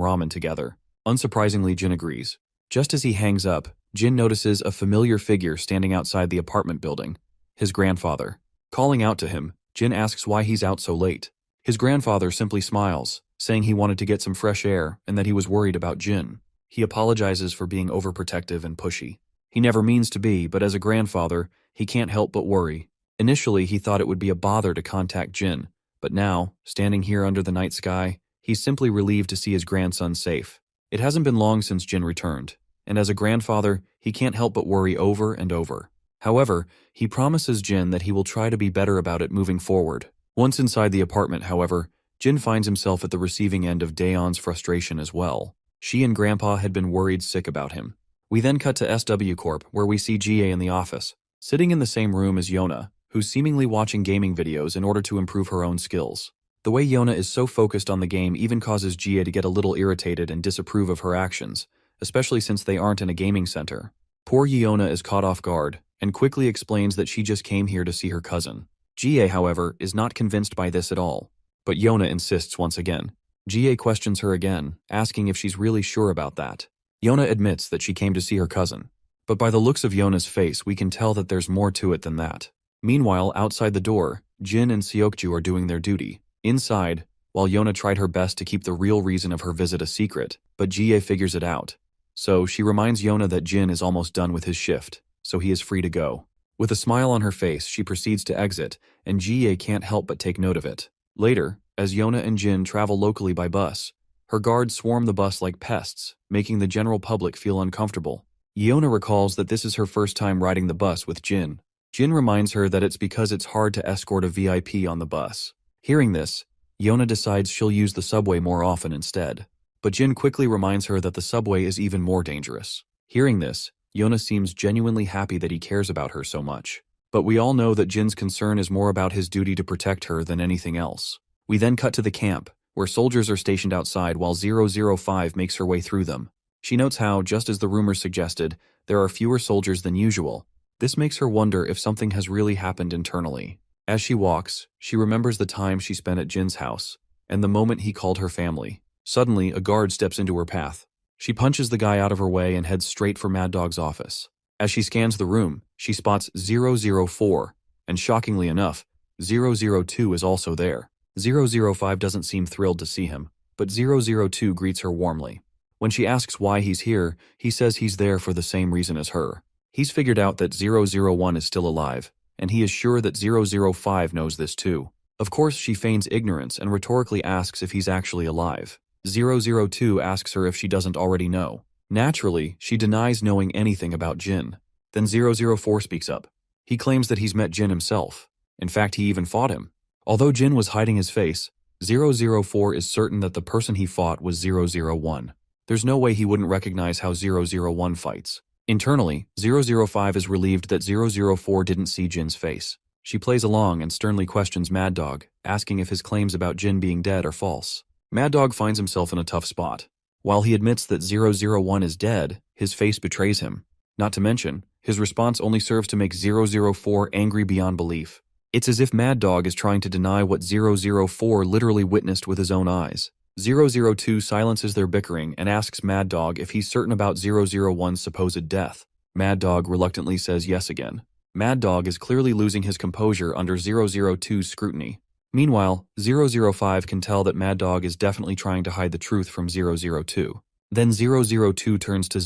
ramen together. Unsurprisingly, Jin agrees. Just as he hangs up, Jin notices a familiar figure standing outside the apartment building. His grandfather. Calling out to him, Jin asks why he's out so late. His grandfather simply smiles, saying he wanted to get some fresh air and that he was worried about Jin. He apologizes for being overprotective and pushy. He never means to be, but as a grandfather, he can't help but worry. Initially, he thought it would be a bother to contact Jin, but now, standing here under the night sky, he's simply relieved to see his grandson safe. It hasn't been long since Jin returned, and as a grandfather, he can't help but worry over and over. However, he promises Jin that he will try to be better about it moving forward. Once inside the apartment, however, Jin finds himself at the receiving end of Daeon's frustration as well. She and Grandpa had been worried sick about him. We then cut to SW Corp, where we see GA in the office, sitting in the same room as Yona, who's seemingly watching gaming videos in order to improve her own skills. The way Yona is so focused on the game even causes GA to get a little irritated and disapprove of her actions, especially since they aren't in a gaming center. Poor Yona is caught off guard, and quickly explains that she just came here to see her cousin. GA, however, is not convinced by this at all. But Yona insists once again. GA questions her again, asking if she's really sure about that. Yona admits that she came to see her cousin. But by the looks of Yona's face, we can tell that there's more to it than that. Meanwhile, outside the door, Jin and Seokju are doing their duty. Inside, while Yona tried her best to keep the real reason of her visit a secret, but GA figures it out. So she reminds Yona that Jin is almost done with his shift, so he is free to go. With a smile on her face, she proceeds to exit, and GA can't help but take note of it. Later, as Yona and Jin travel locally by bus, her guards swarm the bus like pests, making the general public feel uncomfortable. Yona recalls that this is her first time riding the bus with Jin. Jin reminds her that it's because it's hard to escort a VIP on the bus. Hearing this, Yona decides she'll use the subway more often instead. But Jin quickly reminds her that the subway is even more dangerous. Hearing this, Yona seems genuinely happy that he cares about her so much. But we all know that Jin's concern is more about his duty to protect her than anything else. We then cut to the camp, where soldiers are stationed outside while 005 makes her way through them. She notes how, just as the rumors suggested, there are fewer soldiers than usual. This makes her wonder if something has really happened internally. As she walks, she remembers the time she spent at Jin's house, and the moment he called her family. Suddenly, a guard steps into her path. She punches the guy out of her way and heads straight for Mad Dog's office. As she scans the room, she spots 004, and shockingly enough, 002 is also there. 005 doesn't seem thrilled to see him, but 002 greets her warmly. When she asks why he's here, he says he's there for the same reason as her. He's figured out that 001 is still alive, and he is sure that 005 knows this too. Of course, she feigns ignorance and rhetorically asks if he's actually alive. 002 asks her if she doesn't already know. Naturally, she denies knowing anything about Jin. Then 004 speaks up. He claims that he's met Jin himself. In fact, he even fought him. Although Jin was hiding his face, 004 is certain that the person he fought was 001. There's no way he wouldn't recognize how 001 fights. Internally, 005 is relieved that 004 didn't see Jin's face. She plays along and sternly questions Mad Dog, asking if his claims about Jin being dead are false. Mad Dog finds himself in a tough spot. While he admits that 001 is dead, his face betrays him. Not to mention, his response only serves to make 004 angry beyond belief. It's as if Mad Dog is trying to deny what 004 literally witnessed with his own eyes. 002 silences their bickering and asks Mad Dog if he's certain about 001's supposed death. Mad Dog reluctantly says yes again. Mad Dog is clearly losing his composure under 002's scrutiny. Meanwhile, 005 can tell that Mad Dog is definitely trying to hide the truth from 002. Then 002 turns to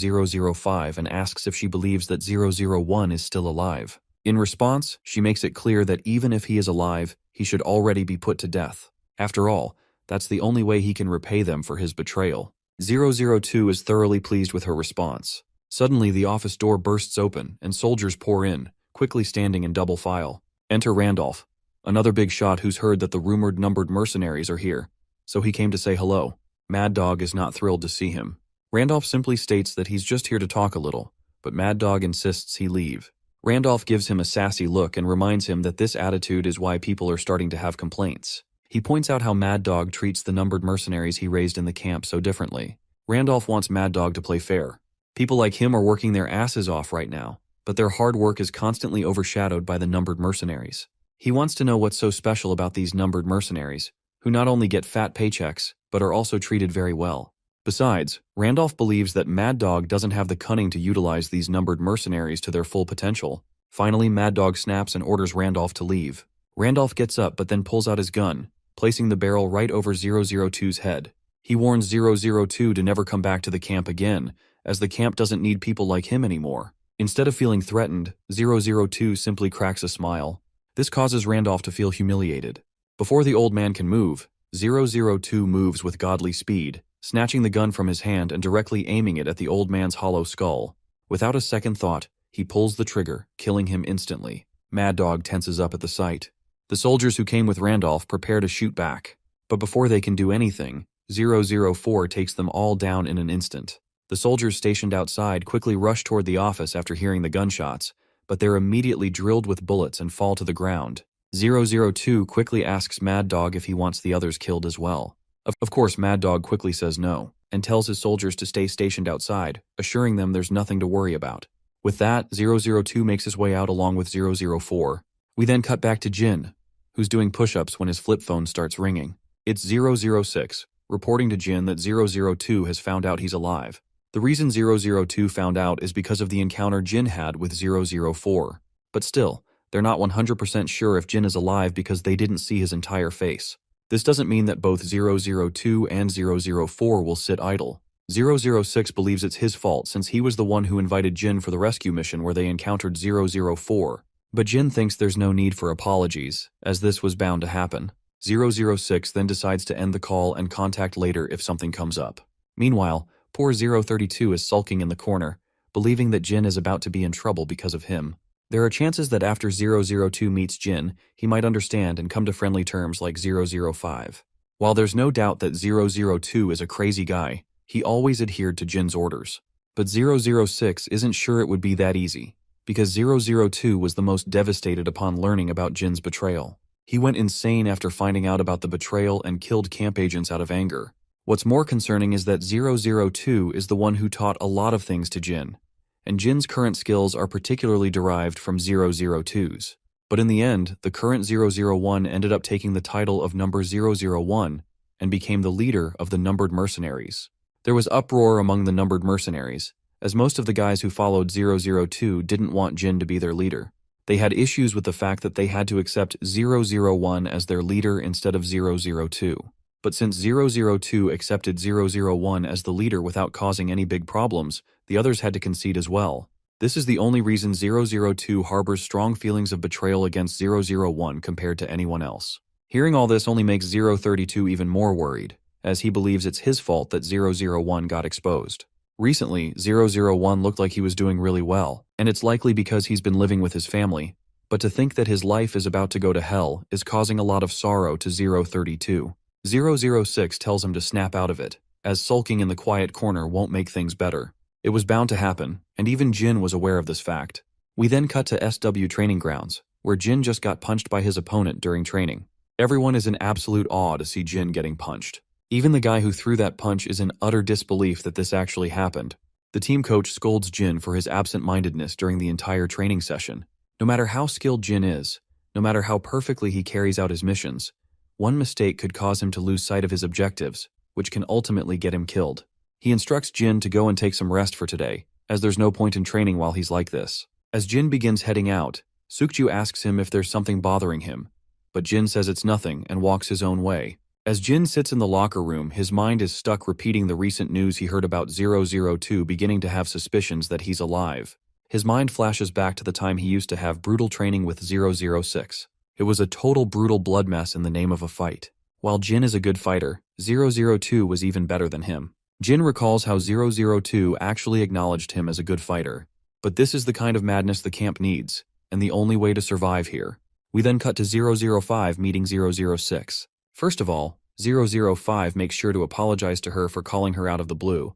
005 and asks if she believes that 001 is still alive. In response, she makes it clear that even if he is alive, he should already be put to death. After all, that's the only way he can repay them for his betrayal. 002 is thoroughly pleased with her response. Suddenly, the office door bursts open and soldiers pour in, quickly standing in double file. Enter Randolph, another big shot who's heard that the rumored numbered mercenaries are here, so he came to say hello. Mad Dog is not thrilled to see him. Randolph simply states that he's just here to talk a little, but Mad Dog insists he leave. Randolph gives him a sassy look and reminds him that this attitude is why people are starting to have complaints. He points out how Mad Dog treats the numbered mercenaries he raised in the camp so differently. Randolph wants Mad Dog to play fair. People like him are working their asses off right now, but their hard work is constantly overshadowed by the numbered mercenaries. He wants to know what's so special about these numbered mercenaries, who not only get fat paychecks, but are also treated very well. Besides, Randolph believes that Mad Dog doesn't have the cunning to utilize these numbered mercenaries to their full potential. Finally, Mad Dog snaps and orders Randolph to leave. Randolph gets up but then pulls out his gun, placing the barrel right over 002's head. He warns 002 to never come back to the camp again, as the camp doesn't need people like him anymore. Instead of feeling threatened, 002 simply cracks a smile. This causes Randolph to feel humiliated. Before the old man can move, 002 moves with godly speed, snatching the gun from his hand and directly aiming it at the old man's hollow skull. Without a second thought, he pulls the trigger, killing him instantly. Mad Dog tenses up at the sight. The soldiers who came with Randolph prepare to shoot back, but before they can do anything, 004 takes them all down in an instant. The soldiers stationed outside quickly rush toward the office after hearing the gunshots, but they're immediately drilled with bullets and fall to the ground. 002 quickly asks Mad Dog if he wants the others killed as well. Of course, Mad Dog quickly says no, and tells his soldiers to stay stationed outside, assuring them there's nothing to worry about. With that, 002 makes his way out along with 004. We then cut back to Jin, who's doing push-ups when his flip phone starts ringing. It's 006, reporting to Jin that 002 has found out he's alive. The reason 002 found out is because of the encounter Jin had with 004. But still, they're not 100% sure if Jin is alive because they didn't see his entire face. This doesn't mean that both 002 and 004 will sit idle. 006 believes it's his fault since he was the one who invited Jin for the rescue mission where they encountered 004. But Jin thinks there's no need for apologies, as this was bound to happen. 006 then decides to end the call and contact later if something comes up. Meanwhile, poor 032 is sulking in the corner, believing that Jin is about to be in trouble because of him. There are chances that after 002 meets Jin, he might understand and come to friendly terms like 005. While there's no doubt that 002 is a crazy guy, he always adhered to Jin's orders. But 006 isn't sure it would be that easy, because 002 was the most devastated upon learning about Jin's betrayal. He went insane after finding out about the betrayal and killed camp agents out of anger. What's more concerning is that 002 is the one who taught a lot of things to Jin, and Jin's current skills are particularly derived from 002's. But in the end, the current 001 ended up taking the title of number 001 and became the leader of the numbered mercenaries. There was uproar among the numbered mercenaries, as most of the guys who followed 002 didn't want Jin to be their leader. They had issues with the fact that they had to accept 001 as their leader instead of 002. But since 002 accepted 001 as the leader without causing any big problems, the others had to concede as well. This is the only reason 002 harbors strong feelings of betrayal against 001 compared to anyone else. Hearing all this only makes 032 even more worried, as he believes it's his fault that 001 got exposed. Recently, 001 looked like he was doing really well, and it's likely because he's been living with his family, but to think that his life is about to go to hell is causing a lot of sorrow to 032. 006 tells him to snap out of it, as sulking in the quiet corner won't make things better. It was bound to happen, and even Jin was aware of this fact. We then cut to SW training grounds, where Jin just got punched by his opponent during training. Everyone is in absolute awe to see Jin getting punched. Even the guy who threw that punch is in utter disbelief that this actually happened. The team coach scolds Jin for his absent-mindedness during the entire training session. No matter how skilled Jin is, no matter how perfectly he carries out his missions, one mistake could cause him to lose sight of his objectives, which can ultimately get him killed. He instructs Jin to go and take some rest for today, as there's no point in training while he's like this. As Jin begins heading out, Sukju asks him if there's something bothering him, but Jin says it's nothing and walks his own way. As Jin sits in the locker room, his mind is stuck repeating the recent news he heard about 002 beginning to have suspicions that he's alive. His mind flashes back to the time he used to have brutal training with 006. It was a total brutal blood mess in the name of a fight. While Jin is a good fighter, 002 was even better than him. Jin recalls how 002 actually acknowledged him as a good fighter. But this is the kind of madness the camp needs, and the only way to survive here. We then cut to 005 meeting 006. First of all, 005 makes sure to apologize to her for calling her out of the blue,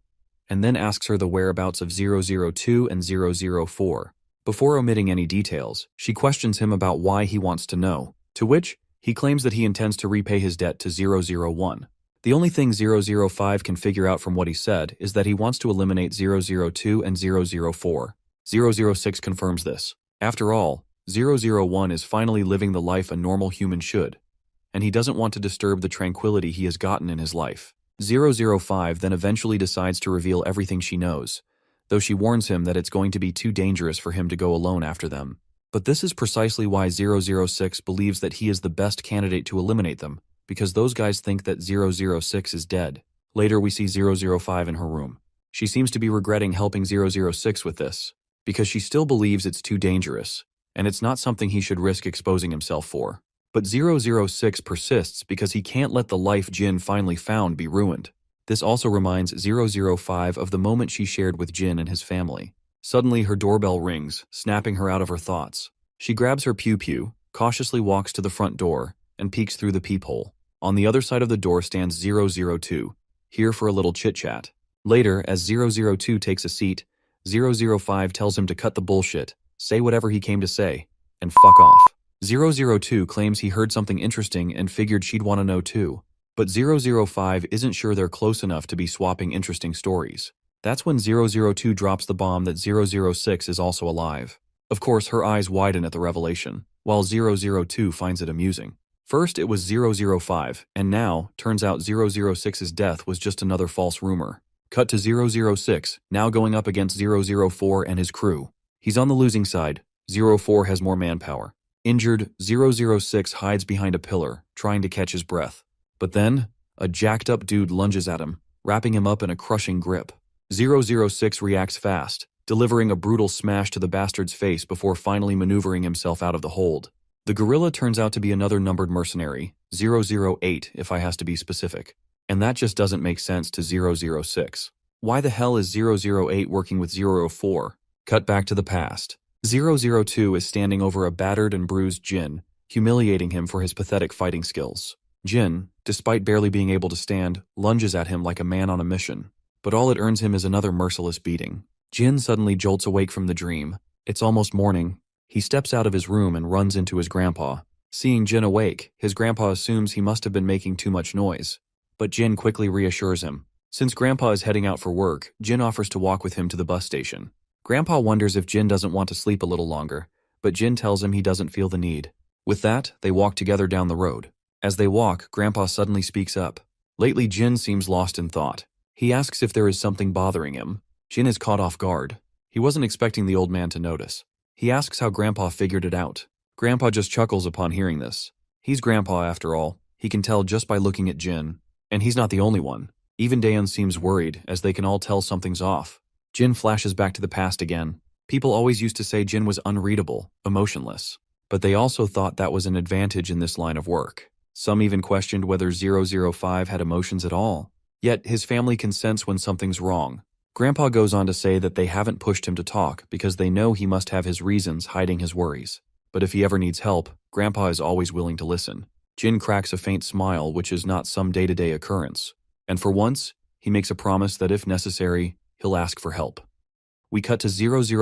and then asks her the whereabouts of 002 and 004. Before omitting any details, she questions him about why he wants to know, to which He claims that he intends to repay his debt to 001. The only thing 005 can figure out from what he said is that he wants to eliminate 002 and 004. 006 confirms this. After all, 001 is finally living the life a normal human should, and he doesn't want to disturb the tranquility he has gotten in his life. 005 then eventually decides to reveal everything she knows, though she warns him that it's going to be too dangerous for him to go alone after them. But this is precisely why 006 believes that he is the best candidate to eliminate them, because those guys think that 006 is dead. Later we see 005 in her room. She seems to be regretting helping 006 with this, because she still believes it's too dangerous, and it's not something he should risk exposing himself for. But 006 persists because he can't let the life Jin finally found be ruined. This also reminds 005 of the moment she shared with Jin and his family. Suddenly her doorbell rings, snapping her out of her thoughts. She grabs her pew-pew, cautiously walks to the front door, and peeks through the peephole. On the other side of the door stands 002, here for a little chit-chat. Later, as 002 takes a seat, 005 tells him to cut the bullshit, say whatever he came to say, and fuck off. 002 claims he heard something interesting and figured she'd want to know too. But 005 isn't sure they're close enough to be swapping interesting stories. That's when 002 drops the bomb that 006 is also alive. Of course, her eyes widen at the revelation, while 002 finds it amusing. First, it was 005, and now, turns out 006's death was just another false rumor. Cut to 006, now going up against 004 and his crew. He's on the losing side. 04 has more manpower. Injured, 006 hides behind a pillar, trying to catch his breath. But then, a jacked-up dude lunges at him, wrapping him up in a crushing grip. 006 reacts fast, delivering a brutal smash to the bastard's face before finally maneuvering himself out of the hold. The gorilla turns out to be another numbered mercenary, 008 if I has to be specific. And that just doesn't make sense to 006. Why the hell is 008 working with 004? Cut back to the past. 002 is standing over a battered and bruised Jin, humiliating him for his pathetic fighting skills. Jin, despite barely being able to stand, lunges at him like a man on a mission. But all it earns him is another merciless beating. Jin suddenly jolts awake from the dream. It's almost morning. He steps out of his room and runs into his grandpa. Seeing Jin awake, his grandpa assumes he must have been making too much noise. But Jin quickly reassures him. Since grandpa is heading out for work, Jin offers to walk with him to the bus station. Grandpa wonders if Jin doesn't want to sleep a little longer, but Jin tells him he doesn't feel the need. With that, they walk together down the road. As they walk, Grandpa suddenly speaks up. Lately, Jin seems lost in thought. He asks if there is something bothering him. Jin is caught off guard. He wasn't expecting the old man to notice. He asks how Grandpa figured it out. Grandpa just chuckles upon hearing this. He's Grandpa after all. He can tell just by looking at Jin. And he's not the only one. Even Daeun seems worried, as they can all tell something's off. Jin flashes back to the past again. People always used to say Jin was unreadable, emotionless. But they also thought that was an advantage in this line of work. Some even questioned whether 005 had emotions at all. Yet his family can sense when something's wrong. Grandpa goes on to say that they haven't pushed him to talk because they know he must have his reasons hiding his worries. But if he ever needs help, Grandpa is always willing to listen. Jin cracks a faint smile, which is not some day-to-day occurrence. And for once, he makes a promise that if necessary, he'll ask for help. We cut to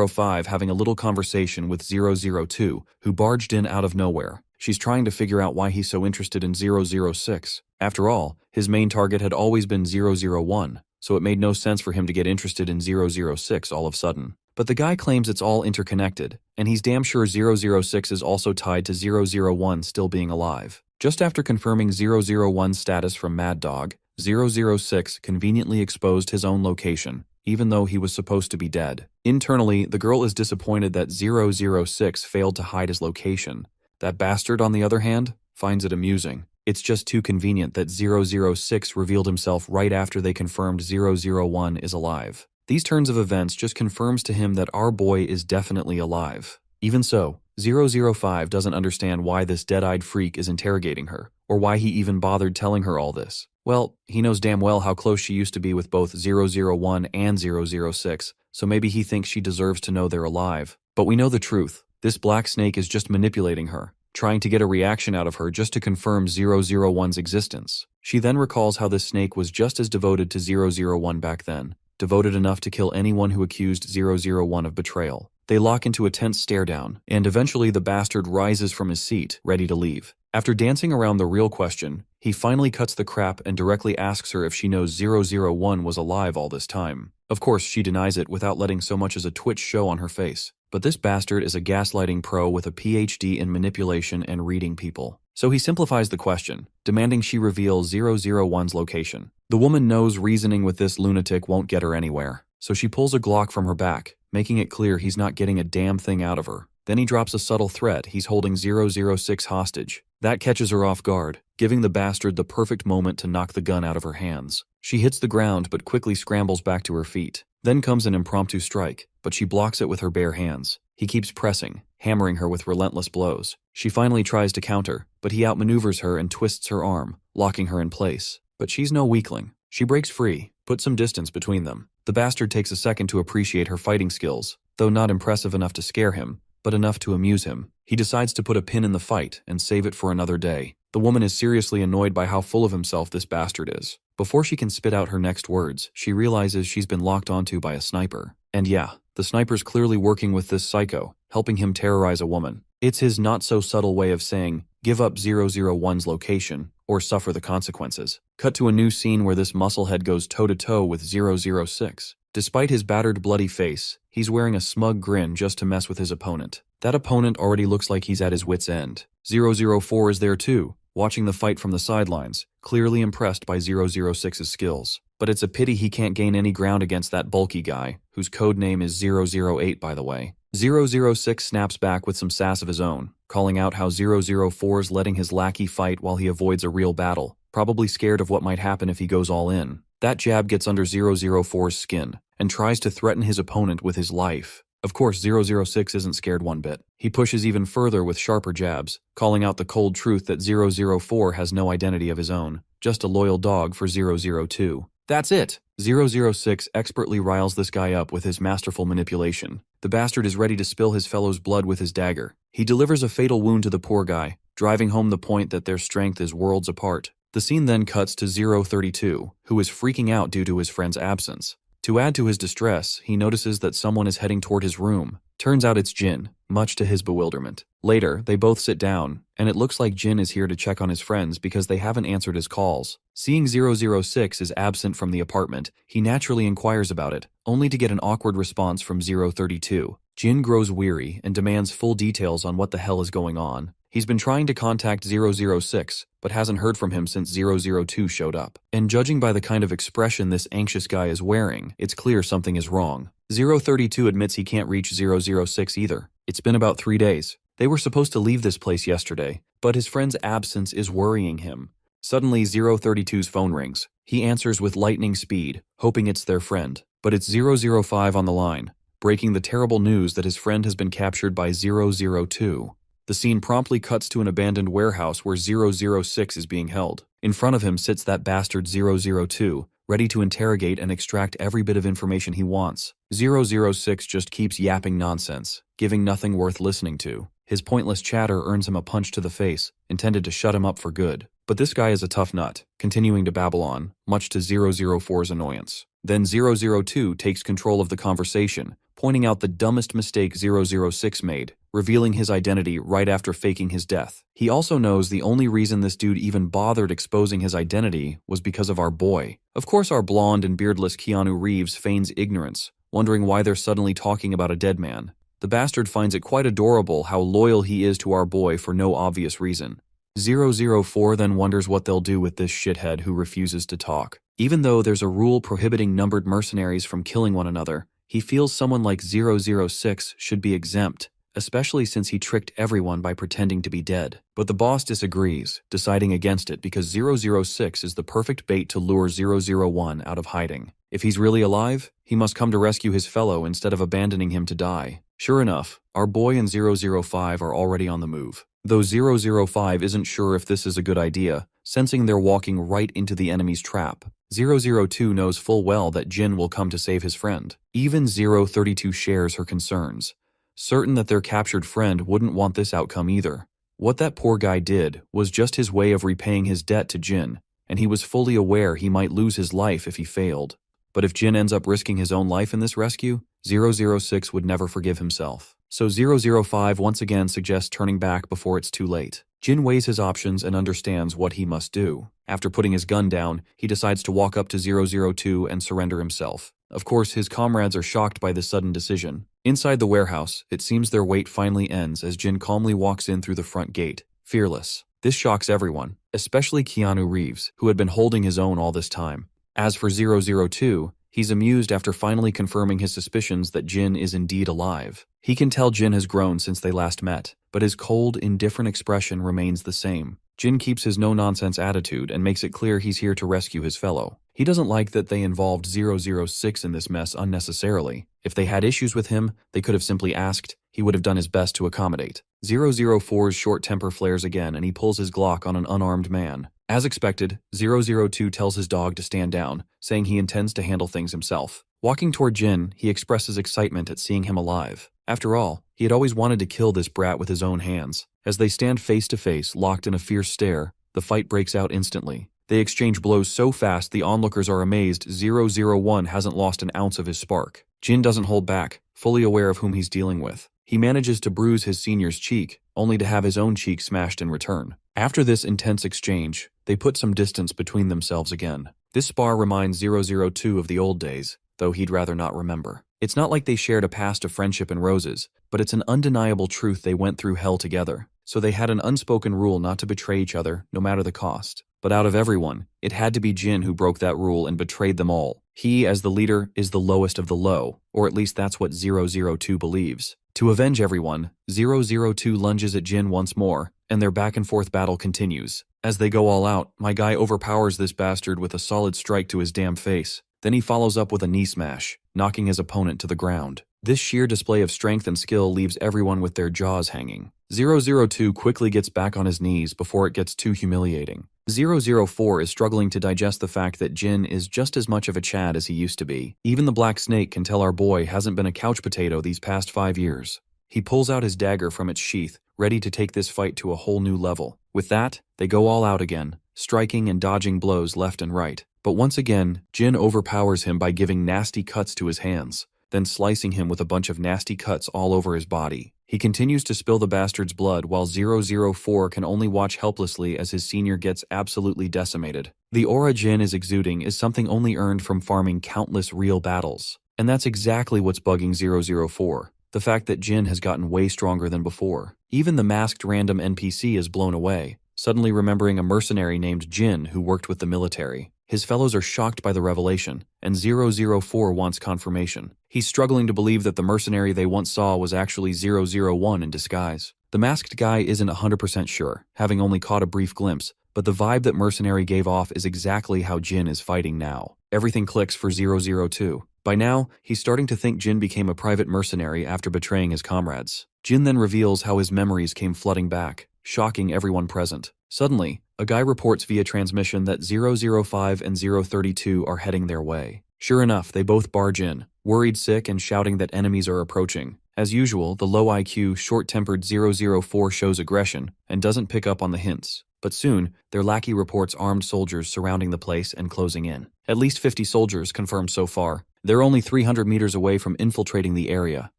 005 having a little conversation with 002, who barged in out of nowhere. She's trying to figure out why he's so interested in 006. After all, his main target had always been 001, so it made no sense for him to get interested in 006 all of a sudden. But the guy claims it's all interconnected, and he's damn sure 006 is also tied to 001 still being alive. Just after confirming 001's status from Mad Dog, 006 conveniently exposed his own location, even though he was supposed to be dead. Internally, the girl is disappointed that 006 failed to hide his location. That bastard, on the other hand, finds it amusing. It's just too convenient that 006 revealed himself right after they confirmed 001 is alive. These turns of events just confirms to him that our boy is definitely alive. Even so, 005 doesn't understand why this dead-eyed freak is interrogating her, or why he even bothered telling her all this. Well, he knows damn well how close she used to be with both 001 and 006, so maybe he thinks she deserves to know they're alive. But we know the truth. This black snake is just manipulating her, trying to get a reaction out of her just to confirm 001's existence. She then recalls how this snake was just as devoted to 001 back then, devoted enough to kill anyone who accused 001 of betrayal. They lock into a tense stare-down, and eventually the bastard rises from his seat, ready to leave. After dancing around the real question, he finally cuts the crap and directly asks her if she knows 001 was alive all this time. Of course, she denies it without letting so much as a twitch show on her face. But this bastard is a gaslighting pro with a PhD in manipulation and reading people. So he simplifies the question, demanding she reveal 001's location. The woman knows reasoning with this lunatic won't get her anywhere, so she pulls a Glock from her back, making it clear he's not getting a damn thing out of her. Then he drops a subtle threat he's holding 006 hostage. That catches her off guard, giving the bastard the perfect moment to knock the gun out of her hands. She hits the ground but quickly scrambles back to her feet. Then comes an impromptu strike, but she blocks it with her bare hands. He keeps pressing, hammering her with relentless blows. She finally tries to counter, but he outmaneuvers her and twists her arm, locking her in place. But she's no weakling. She breaks free, puts some distance between them. The bastard takes a second to appreciate her fighting skills, though not impressive enough to scare him, but enough to amuse him. He decides to put a pin in the fight and save it for another day. The woman is seriously annoyed by how full of himself this bastard is. Before she can spit out her next words, she realizes she's been locked onto by a sniper. And yeah, the sniper's clearly working with this psycho, helping him terrorize a woman. It's his not-so-subtle way of saying, give up 001's location, or suffer the consequences. Cut to a new scene where this musclehead goes toe-to-toe with 006. Despite his battered, bloody face, he's wearing a smug grin just to mess with his opponent. That opponent already looks like he's at his wit's end. 004 is there too, watching the fight from the sidelines, clearly impressed by 006's skills. But it's a pity he can't gain any ground against that bulky guy, whose code name is 008 by the way. 006 snaps back with some sass of his own, calling out how 004's letting his lackey fight while he avoids a real battle, probably scared of what might happen if he goes all in. That jab gets under 004's skin, and tries to threaten his opponent with his life. Of course, 006 isn't scared one bit. He pushes even further with sharper jabs, calling out the cold truth that 004 has no identity of his own, just a loyal dog for 002. That's it! 006 expertly riles this guy up with his masterful manipulation. The bastard is ready to spill his fellow's blood with his dagger. He delivers a fatal wound to the poor guy, driving home the point that their strength is worlds apart. The scene then cuts to 032, who is freaking out due to his friend's absence. To add to his distress, he notices that someone is heading toward his room. Turns out it's Jin, much to his bewilderment. Later, they both sit down, and it looks like Jin is here to check on his friends because they haven't answered his calls. Seeing 006 is absent from the apartment, he naturally inquires about it, only to get an awkward response from 032. Jin grows weary and demands full details on what the hell is going on. He's been trying to contact 006, but hasn't heard from him since 002 showed up. And judging by the kind of expression this anxious guy is wearing, it's clear something is wrong. 032 admits he can't reach 006 either. It's been about 3 days. They were supposed to leave this place yesterday, but his friend's absence is worrying him. Suddenly, 032's phone rings. He answers with lightning speed, hoping it's their friend. But it's 005 on the line, breaking the terrible news that his friend has been captured by 002. The scene promptly cuts to an abandoned warehouse where 006 is being held. In front of him sits that bastard 002, ready to interrogate and extract every bit of information he wants. 006 just keeps yapping nonsense, giving nothing worth listening to. His pointless chatter earns him a punch to the face, intended to shut him up for good. But this guy is a tough nut, continuing to babble on, much to 004's annoyance. Then 002 takes control of the conversation, pointing out the dumbest mistake 006 made, revealing his identity right after faking his death. He also knows the only reason this dude even bothered exposing his identity was because of our boy. Of course, our blonde and beardless Keanu Reeves feigns ignorance, wondering why they're suddenly talking about a dead man. The bastard finds it quite adorable how loyal he is to our boy for no obvious reason. 004 then wonders what they'll do with this shithead who refuses to talk. Even though there's a rule prohibiting numbered mercenaries from killing one another, he feels someone like 006 should be exempt, especially since he tricked everyone by pretending to be dead. But the boss disagrees, deciding against it because 006 is the perfect bait to lure 001 out of hiding. If he's really alive, he must come to rescue his fellow instead of abandoning him to die. Sure enough, our boy and 005 are already on the move. Though 005 isn't sure if this is a good idea, sensing they're walking right into the enemy's trap. 002 knows full well that Jin will come to save his friend. Even 032 shares her concerns, certain that their captured friend wouldn't want this outcome either. What that poor guy did was just his way of repaying his debt to Jin, and he was fully aware he might lose his life if he failed. But if Jin ends up risking his own life in this rescue, 006 would never forgive himself. So 005 once again suggests turning back before it's too late. Jin weighs his options and understands what he must do. After putting his gun down, he decides to walk up to 002 and surrender himself. Of course, his comrades are shocked by this sudden decision. Inside the warehouse, it seems their wait finally ends as Jin calmly walks in through the front gate, fearless. This shocks everyone, especially Keanu Reeves, who had been holding his own all this time. As for 002, he's amused after finally confirming his suspicions that Jin is indeed alive. He can tell Jin has grown since they last met, but his cold, indifferent expression remains the same. Jin keeps his no-nonsense attitude and makes it clear he's here to rescue his fellow. He doesn't like that they involved 006 in this mess unnecessarily. If they had issues with him, they could have simply asked. He would have done his best to accommodate. 004's short temper flares again and he pulls his Glock on an unarmed man. As expected, 002 tells his dog to stand down, saying he intends to handle things himself. Walking toward Jin, he expresses excitement at seeing him alive. After all, he had always wanted to kill this brat with his own hands. As they stand face to face, locked in a fierce stare, the fight breaks out instantly. They exchange blows so fast the onlookers are amazed 001 hasn't lost an ounce of his spark. Jin doesn't hold back, fully aware of whom he's dealing with. He manages to bruise his senior's cheek, only to have his own cheek smashed in return. After this intense exchange, they put some distance between themselves again. This spar reminds 002 of the old days, though he'd rather not remember. It's not like they shared a past of friendship and roses, but it's an undeniable truth they went through hell together. So they had an unspoken rule not to betray each other, no matter the cost. But out of everyone, it had to be Jin who broke that rule and betrayed them all. He, as the leader, is the lowest of the low, or at least that's what 002 believes. To avenge everyone, 002 lunges at Jin once more, and their back-and-forth battle continues. As they go all out, my guy overpowers this bastard with a solid strike to his damn face. Then he follows up with a knee smash, knocking his opponent to the ground. This sheer display of strength and skill leaves everyone with their jaws hanging. 002 quickly gets back on his knees before it gets too humiliating. 004 is struggling to digest the fact that Jin is just as much of a Chad as he used to be. Even the Black Snake can tell our boy hasn't been a couch potato these past 5 years. He pulls out his dagger from its sheath, ready to take this fight to a whole new level. With that, they go all out again, striking and dodging blows left and right. But once again, Jin overpowers him by giving nasty cuts to his hands, then slicing him with a bunch of nasty cuts all over his body. He continues to spill the bastard's blood while 004 can only watch helplessly as his senior gets absolutely decimated. The aura Jin is exuding is something only earned from farming countless real battles. And that's exactly what's bugging 004. The fact that Jin has gotten way stronger than before. Even the masked random NPC is blown away, suddenly remembering a mercenary named Jin who worked with the military. His fellows are shocked by the revelation, and 004 wants confirmation. He's struggling to believe that the mercenary they once saw was actually 001 in disguise. The masked guy isn't 100% sure, having only caught a brief glimpse, but the vibe that mercenary gave off is exactly how Jin is fighting now. Everything clicks for 002. By now, he's starting to think Jin became a private mercenary after betraying his comrades. Jin then reveals how his memories came flooding back, shocking everyone present. Suddenly, a guy reports via transmission that 005 and 032 are heading their way. Sure enough, they both barge in, worried sick and shouting that enemies are approaching. As usual, the low IQ, short-tempered 004 shows aggression and doesn't pick up on the hints. But soon, their lackey reports armed soldiers surrounding the place and closing in. At least 50 soldiers confirmed so far. They're only 300 meters away from infiltrating the area.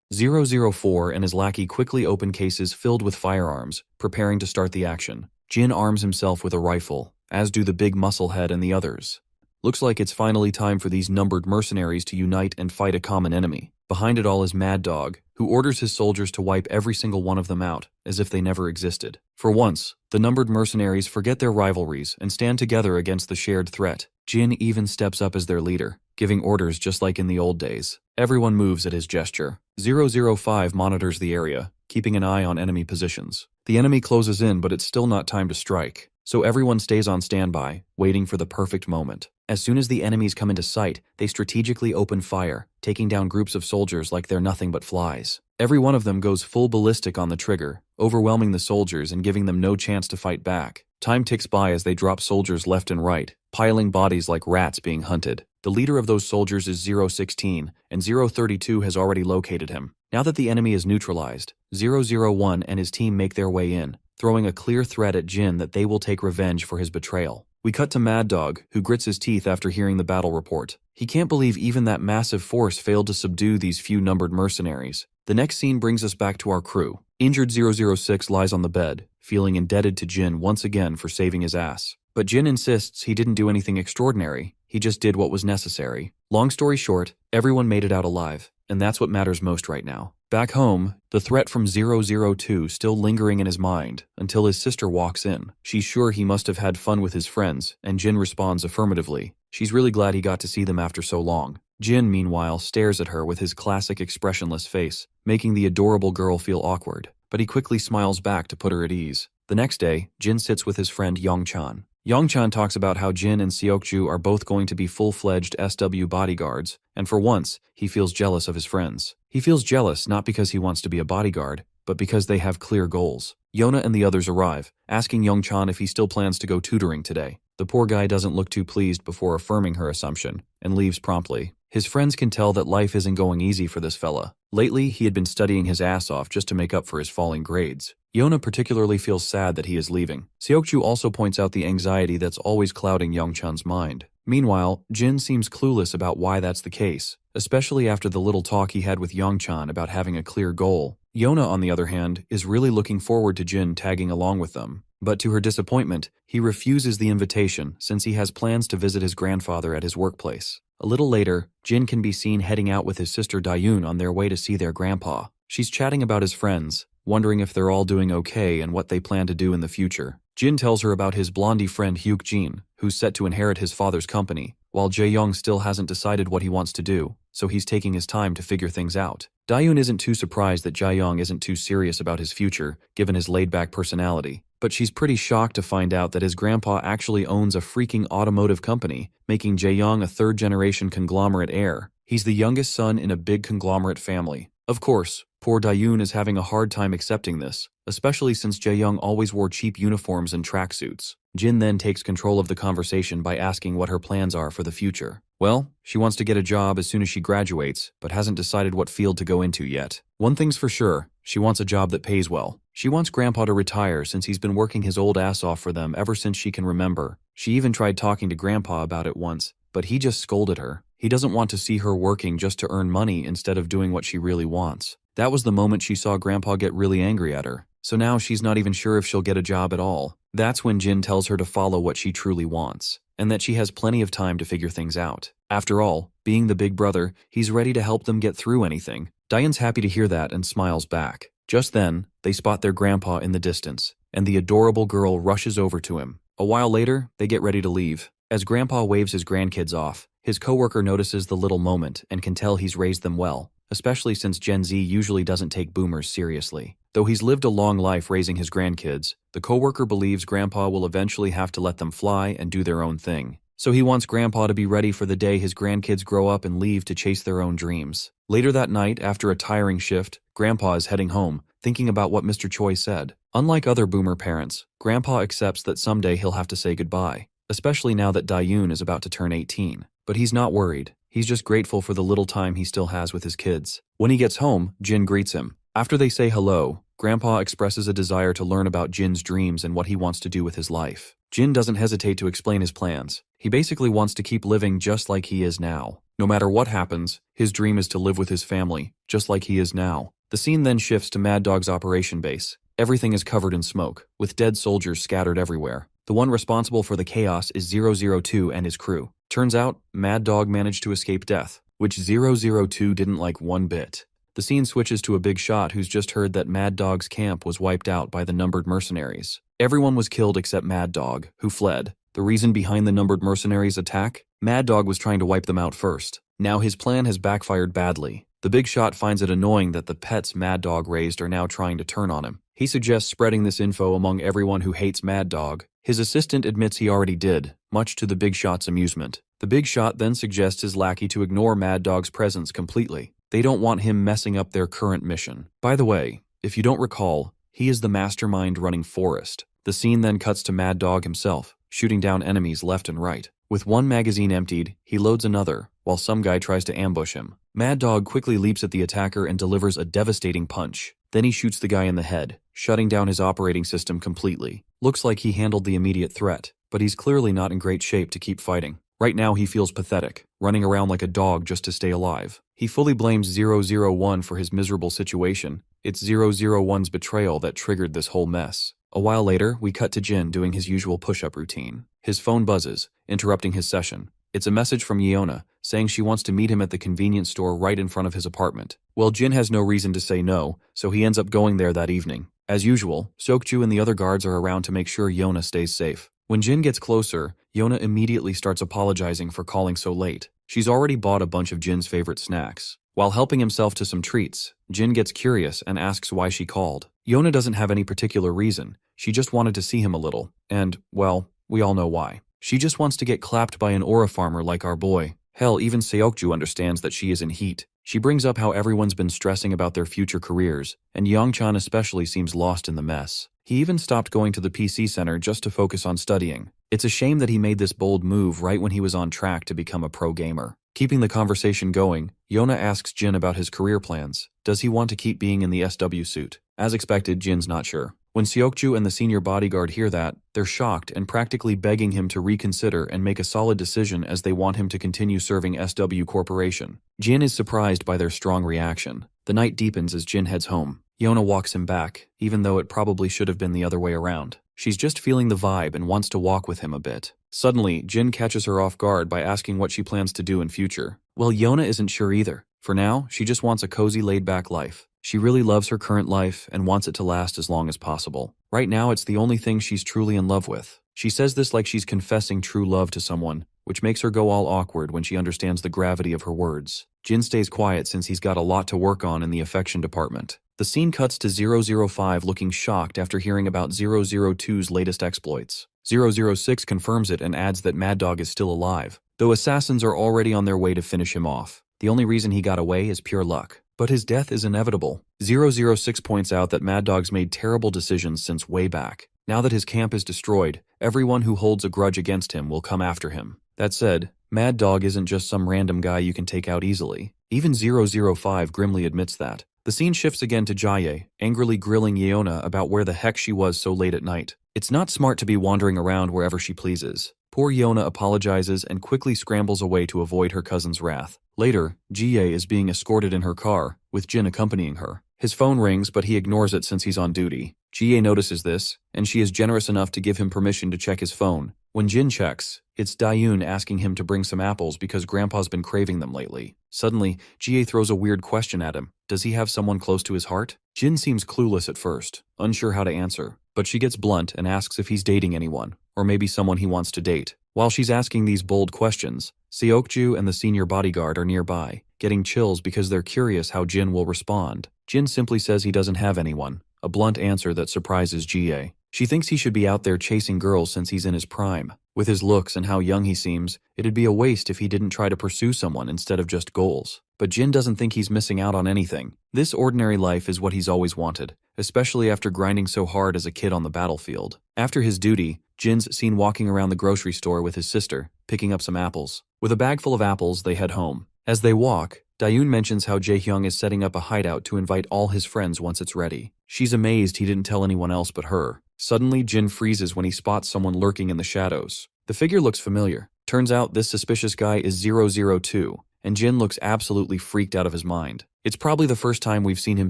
004 and his lackey quickly open cases filled with firearms, preparing to start the action. Jin arms himself with a rifle, as do the big musclehead and the others. Looks like it's finally time for these numbered mercenaries to unite and fight a common enemy. Behind it all is Mad Dog, who orders his soldiers to wipe every single one of them out, as if they never existed. For once, the numbered mercenaries forget their rivalries and stand together against the shared threat. Jin even steps up as their leader, giving orders just like in the old days. Everyone moves at his gesture. 005 monitors the area, keeping an eye on enemy positions. The enemy closes in, but it's still not time to strike. So everyone stays on standby, waiting for the perfect moment. As soon as the enemies come into sight, they strategically open fire, taking down groups of soldiers like they're nothing but flies. Every one of them goes full ballistic on the trigger, overwhelming the soldiers and giving them no chance to fight back. Time ticks by as they drop soldiers left and right, piling bodies like rats being hunted. The leader of those soldiers is 016, and 032 has already located him. Now that the enemy is neutralized, 001 and his team make their way in, throwing a clear threat at Jin that they will take revenge for his betrayal. We cut to Mad Dog, who grits his teeth after hearing the battle report. He can't believe even that massive force failed to subdue these few numbered mercenaries. The next scene brings us back to our crew. Injured 006 lies on the bed, feeling indebted to Jin once again for saving his ass. But Jin insists he didn't do anything extraordinary, he just did what was necessary. Long story short, everyone made it out alive, and that's what matters most right now. Back home, the threat from 002 still lingering in his mind until his sister walks in. She's sure he must have had fun with his friends, and Jin responds affirmatively. She's really glad he got to see them after so long. Jin, meanwhile, stares at her with his classic expressionless face, making the adorable girl feel awkward, but he quickly smiles back to put her at ease. The next day, Jin sits with his friend Yongchan. Yongchan talks about how Jin and Seokju are both going to be full-fledged SW bodyguards, and for once, he feels jealous of his friends. He feels jealous not because he wants to be a bodyguard, but because they have clear goals. Yona and the others arrive, asking Yongchan if he still plans to go tutoring today. The poor guy doesn't look too pleased before affirming her assumption, and leaves promptly. His friends can tell that life isn't going easy for this fella. Lately, he had been studying his ass off just to make up for his falling grades. Yona particularly feels sad that he is leaving. Seokju also points out the anxiety that's always clouding Yongchan's mind. Meanwhile, Jin seems clueless about why that's the case, especially after the little talk he had with Yongchan about having a clear goal. Yona, on the other hand, is really looking forward to Jin tagging along with them. But to her disappointment, he refuses the invitation since he has plans to visit his grandfather at his workplace. A little later, Jin can be seen heading out with his sister Dayun on their way to see their grandpa. She's chatting about his friends, wondering if they're all doing okay and what they plan to do in the future. Jin tells her about his blondie friend Hyuk Jin, who's set to inherit his father's company, while Jae-young still hasn't decided what he wants to do, so he's taking his time to figure things out. Dayun isn't too surprised that Jae-young isn't too serious about his future, given his laid-back personality, but she's pretty shocked to find out that his grandpa actually owns a freaking automotive company, making Jae-young a third-generation conglomerate heir. He's the youngest son in a big conglomerate family. Of course, poor Dayun is having a hard time accepting this, especially since Jae-young always wore cheap uniforms and tracksuits. Jin then takes control of the conversation by asking what her plans are for the future. Well, she wants to get a job as soon as she graduates, but hasn't decided what field to go into yet. One thing's for sure, she wants a job that pays well. She wants Grandpa to retire since he's been working his old ass off for them ever since she can remember. She even tried talking to Grandpa about it once, but he just scolded her. He doesn't want to see her working just to earn money instead of doing what she really wants. That was the moment she saw Grandpa get really angry at her. So now she's not even sure if she'll get a job at all. That's when Jin tells her to follow what she truly wants, and that she has plenty of time to figure things out. After all, being the big brother, he's ready to help them get through anything. Diane's happy to hear that and smiles back. Just then, they spot their grandpa in the distance, and the adorable girl rushes over to him. A while later, they get ready to leave. As Grandpa waves his grandkids off, his coworker notices the little moment and can tell he's raised them well, especially since Gen Z usually doesn't take boomers seriously. Though he's lived a long life raising his grandkids, the coworker believes Grandpa will eventually have to let them fly and do their own thing. So he wants Grandpa to be ready for the day his grandkids grow up and leave to chase their own dreams. Later that night, after a tiring shift, Grandpa is heading home, thinking about what Mr. Choi said. Unlike other boomer parents, Grandpa accepts that someday he'll have to say goodbye, especially now that Dayun is about to turn 18. But he's not worried. He's just grateful for the little time he still has with his kids. When he gets home, Jin greets him. After they say hello, Grandpa expresses a desire to learn about Jin's dreams and what he wants to do with his life. Jin doesn't hesitate to explain his plans. He basically wants to keep living just like he is now. No matter what happens, his dream is to live with his family, just like he is now. The scene then shifts to Mad Dog's operation base. Everything is covered in smoke, with dead soldiers scattered everywhere. The one responsible for the chaos is 002 and his crew. Turns out, Mad Dog managed to escape death, which 002 didn't like one bit. The scene switches to a big shot who's just heard that Mad Dog's camp was wiped out by the numbered mercenaries. Everyone was killed except Mad Dog, who fled. The reason behind the numbered mercenaries' attack? Mad Dog was trying to wipe them out first. Now his plan has backfired badly. The big shot finds it annoying that the pets Mad Dog raised are now trying to turn on him. He suggests spreading this info among everyone who hates Mad Dog. His assistant admits he already did, much to the big shot's amusement. The big shot then suggests his lackey to ignore Mad Dog's presence completely. They don't want him messing up their current mission. By the way, if you don't recall, he is the mastermind running Forest. The scene then cuts to Mad Dog himself, shooting down enemies left and right. With one magazine emptied, he loads another, while some guy tries to ambush him. Mad Dog quickly leaps at the attacker and delivers a devastating punch. Then he shoots the guy in the head, shutting down his operating system completely. Looks like he handled the immediate threat, but he's clearly not in great shape to keep fighting. Right now he feels pathetic, running around like a dog just to stay alive. He fully blames 001 for his miserable situation. It's 001's betrayal that triggered this whole mess. A while later, we cut to Jin doing his usual push-up routine. His phone buzzes, interrupting his session. It's a message from Yeona, saying she wants to meet him at the convenience store right in front of his apartment. Well, Jin has no reason to say no, so he ends up going there that evening. As usual, Seokju and the other guards are around to make sure Yeona stays safe. When Jin gets closer, Yeona immediately starts apologizing for calling so late. She's already bought a bunch of Jin's favorite snacks. While helping himself to some treats, Jin gets curious and asks why she called. Yeona doesn't have any particular reason. She just wanted to see him a little, and, well, we all know why. She just wants to get clapped by an aura farmer like our boy. Hell, even Seokju understands that she is in heat. She brings up how everyone's been stressing about their future careers, and Young-chan especially seems lost in the mess. He even stopped going to the PC center just to focus on studying. It's a shame that he made this bold move right when he was on track to become a pro gamer. Keeping the conversation going, Yeona asks Jin about his career plans. Does he want to keep being in the SW suit? As expected, Jin's not sure. When Seokju and the senior bodyguard hear that, they're shocked and practically begging him to reconsider and make a solid decision as they want him to continue serving SW Corporation. Jin is surprised by their strong reaction. The night deepens as Jin heads home. Yeona walks him back, even though it probably should have been the other way around. She's just feeling the vibe and wants to walk with him a bit. Suddenly, Jin catches her off guard by asking what she plans to do in future. Well, Yeona isn't sure either. For now, she just wants a cozy, laid-back life. She really loves her current life and wants it to last as long as possible. Right now, it's the only thing she's truly in love with. She says this like she's confessing true love to someone, which makes her go all awkward when she understands the gravity of her words. Jin stays quiet since he's got a lot to work on in the affection department. The scene cuts to 005 looking shocked after hearing about 002's latest exploits. 006 confirms it and adds that Mad Dog is still alive, though assassins are already on their way to finish him off. The only reason he got away is pure luck. But his death is inevitable. 006 points out that Mad Dog's made terrible decisions since way back. Now that his camp is destroyed, everyone who holds a grudge against him will come after him. That said, Mad Dog isn't just some random guy you can take out easily. Even 005 grimly admits that. The scene shifts again to Jaye, angrily grilling Yeona about where the heck she was so late at night. It's not smart to be wandering around wherever she pleases. Poor Yeona apologizes and quickly scrambles away to avoid her cousin's wrath. Later, Jie is being escorted in her car, with Jin accompanying her. His phone rings, but he ignores it since he's on duty. Jie notices this, and she is generous enough to give him permission to check his phone. When Jin checks, it's Dayun asking him to bring some apples because Grandpa's been craving them lately. Suddenly, Jie throws a weird question at him. Does he have someone close to his heart? Jin seems clueless at first, unsure how to answer, but she gets blunt and asks if he's dating anyone, or maybe someone he wants to date. While she's asking these bold questions, Seokju and the senior bodyguard are nearby, getting chills because they're curious how Jin will respond. Jin simply says he doesn't have anyone, a blunt answer that surprises Jie. She thinks he should be out there chasing girls since he's in his prime. With his looks and how young he seems, it'd be a waste if he didn't try to pursue someone instead of just goals. But Jin doesn't think he's missing out on anything. This ordinary life is what he's always wanted, especially after grinding so hard as a kid on the battlefield. After his duty, Jin's seen walking around the grocery store with his sister, picking up some apples. With a bag full of apples, they head home. As they walk, Dayun mentions how Jaehyung is setting up a hideout to invite all his friends once it's ready. She's amazed he didn't tell anyone else but her. Suddenly, Jin freezes when he spots someone lurking in the shadows. The figure looks familiar. Turns out this suspicious guy is 002, and Jin looks absolutely freaked out of his mind. It's probably the first time we've seen him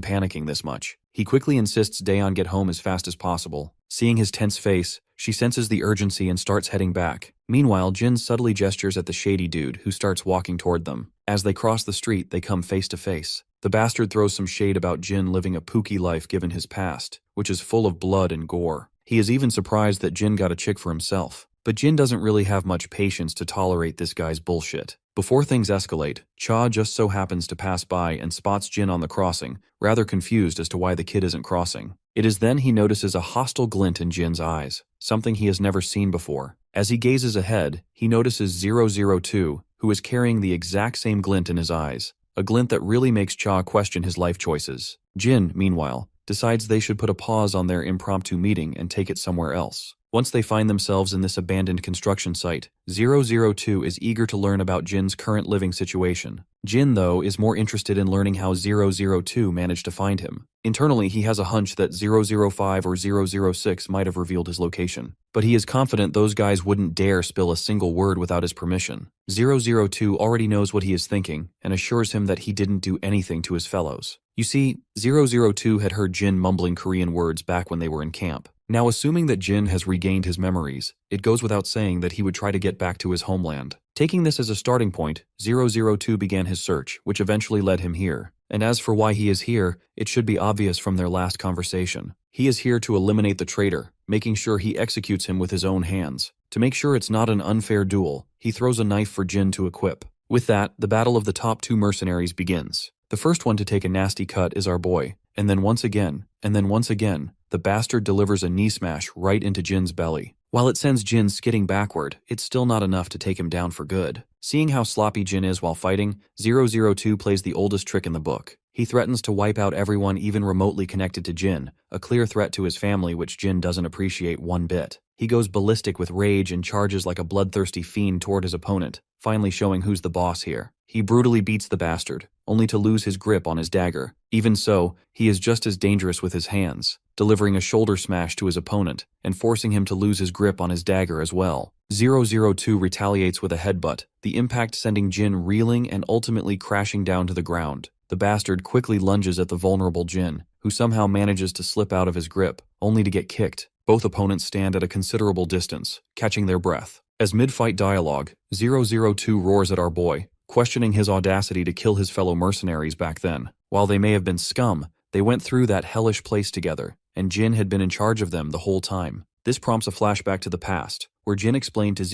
panicking this much. He quickly insists Daeon get home as fast as possible. Seeing his tense face, she senses the urgency and starts heading back. Meanwhile, Jin subtly gestures at the shady dude who starts walking toward them. As they cross the street, they come face to face. The bastard throws some shade about Jin living a pooky life given his past, which is full of blood and gore. He is even surprised that Jin got a chick for himself. But Jin doesn't really have much patience to tolerate this guy's bullshit. Before things escalate, Cha just so happens to pass by and spots Jin on the crossing, rather confused as to why the kid isn't crossing. It is then he notices a hostile glint in Jin's eyes, something he has never seen before. As he gazes ahead, he notices 002, who is carrying the exact same glint in his eyes, a glint that really makes Cha question his life choices. Jin, meanwhile, decides they should put a pause on their impromptu meeting and take it somewhere else. Once they find themselves in this abandoned construction site, 002 is eager to learn about Jin's current living situation. Jin, though, is more interested in learning how 002 managed to find him. Internally, he has a hunch that 005 or 006 might have revealed his location, but he is confident those guys wouldn't dare spill a single word without his permission. 002 already knows what he is thinking and assures him that he didn't do anything to his fellows. You see, 002 had heard Jin mumbling Korean words back when they were in camp. Now, assuming that Jin has regained his memories, it goes without saying that he would try to get back to his homeland. Taking this as a starting point, 002 began his search, which eventually led him here. And as for why he is here, it should be obvious from their last conversation. He is here to eliminate the traitor, making sure he executes him with his own hands. To make sure it's not an unfair duel, he throws a knife for Jin to equip. With that, the battle of the top two mercenaries begins. The first one to take a nasty cut is our boy, and then once again, the bastard delivers a knee smash right into Jin's belly. While it sends Jin skidding backward, it's still not enough to take him down for good. Seeing how sloppy Jin is while fighting, 002 plays the oldest trick in the book. He threatens to wipe out everyone even remotely connected to Jin, a clear threat to his family which Jin doesn't appreciate one bit. He goes ballistic with rage and charges like a bloodthirsty fiend toward his opponent, finally showing who's the boss here. He brutally beats the bastard, only to lose his grip on his dagger. Even so, he is just as dangerous with his hands, delivering a shoulder smash to his opponent and forcing him to lose his grip on his dagger as well. 002 retaliates with a headbutt, the impact sending Jin reeling and ultimately crashing down to the ground. The bastard quickly lunges at the vulnerable Jin, who somehow manages to slip out of his grip, only to get kicked. Both opponents stand at a considerable distance, catching their breath. As mid-fight dialogue, 002 roars at our boy, questioning his audacity to kill his fellow mercenaries back then. While they may have been scum, they went through that hellish place together, and Jin had been in charge of them the whole time. This prompts a flashback to the past, where Jin explained to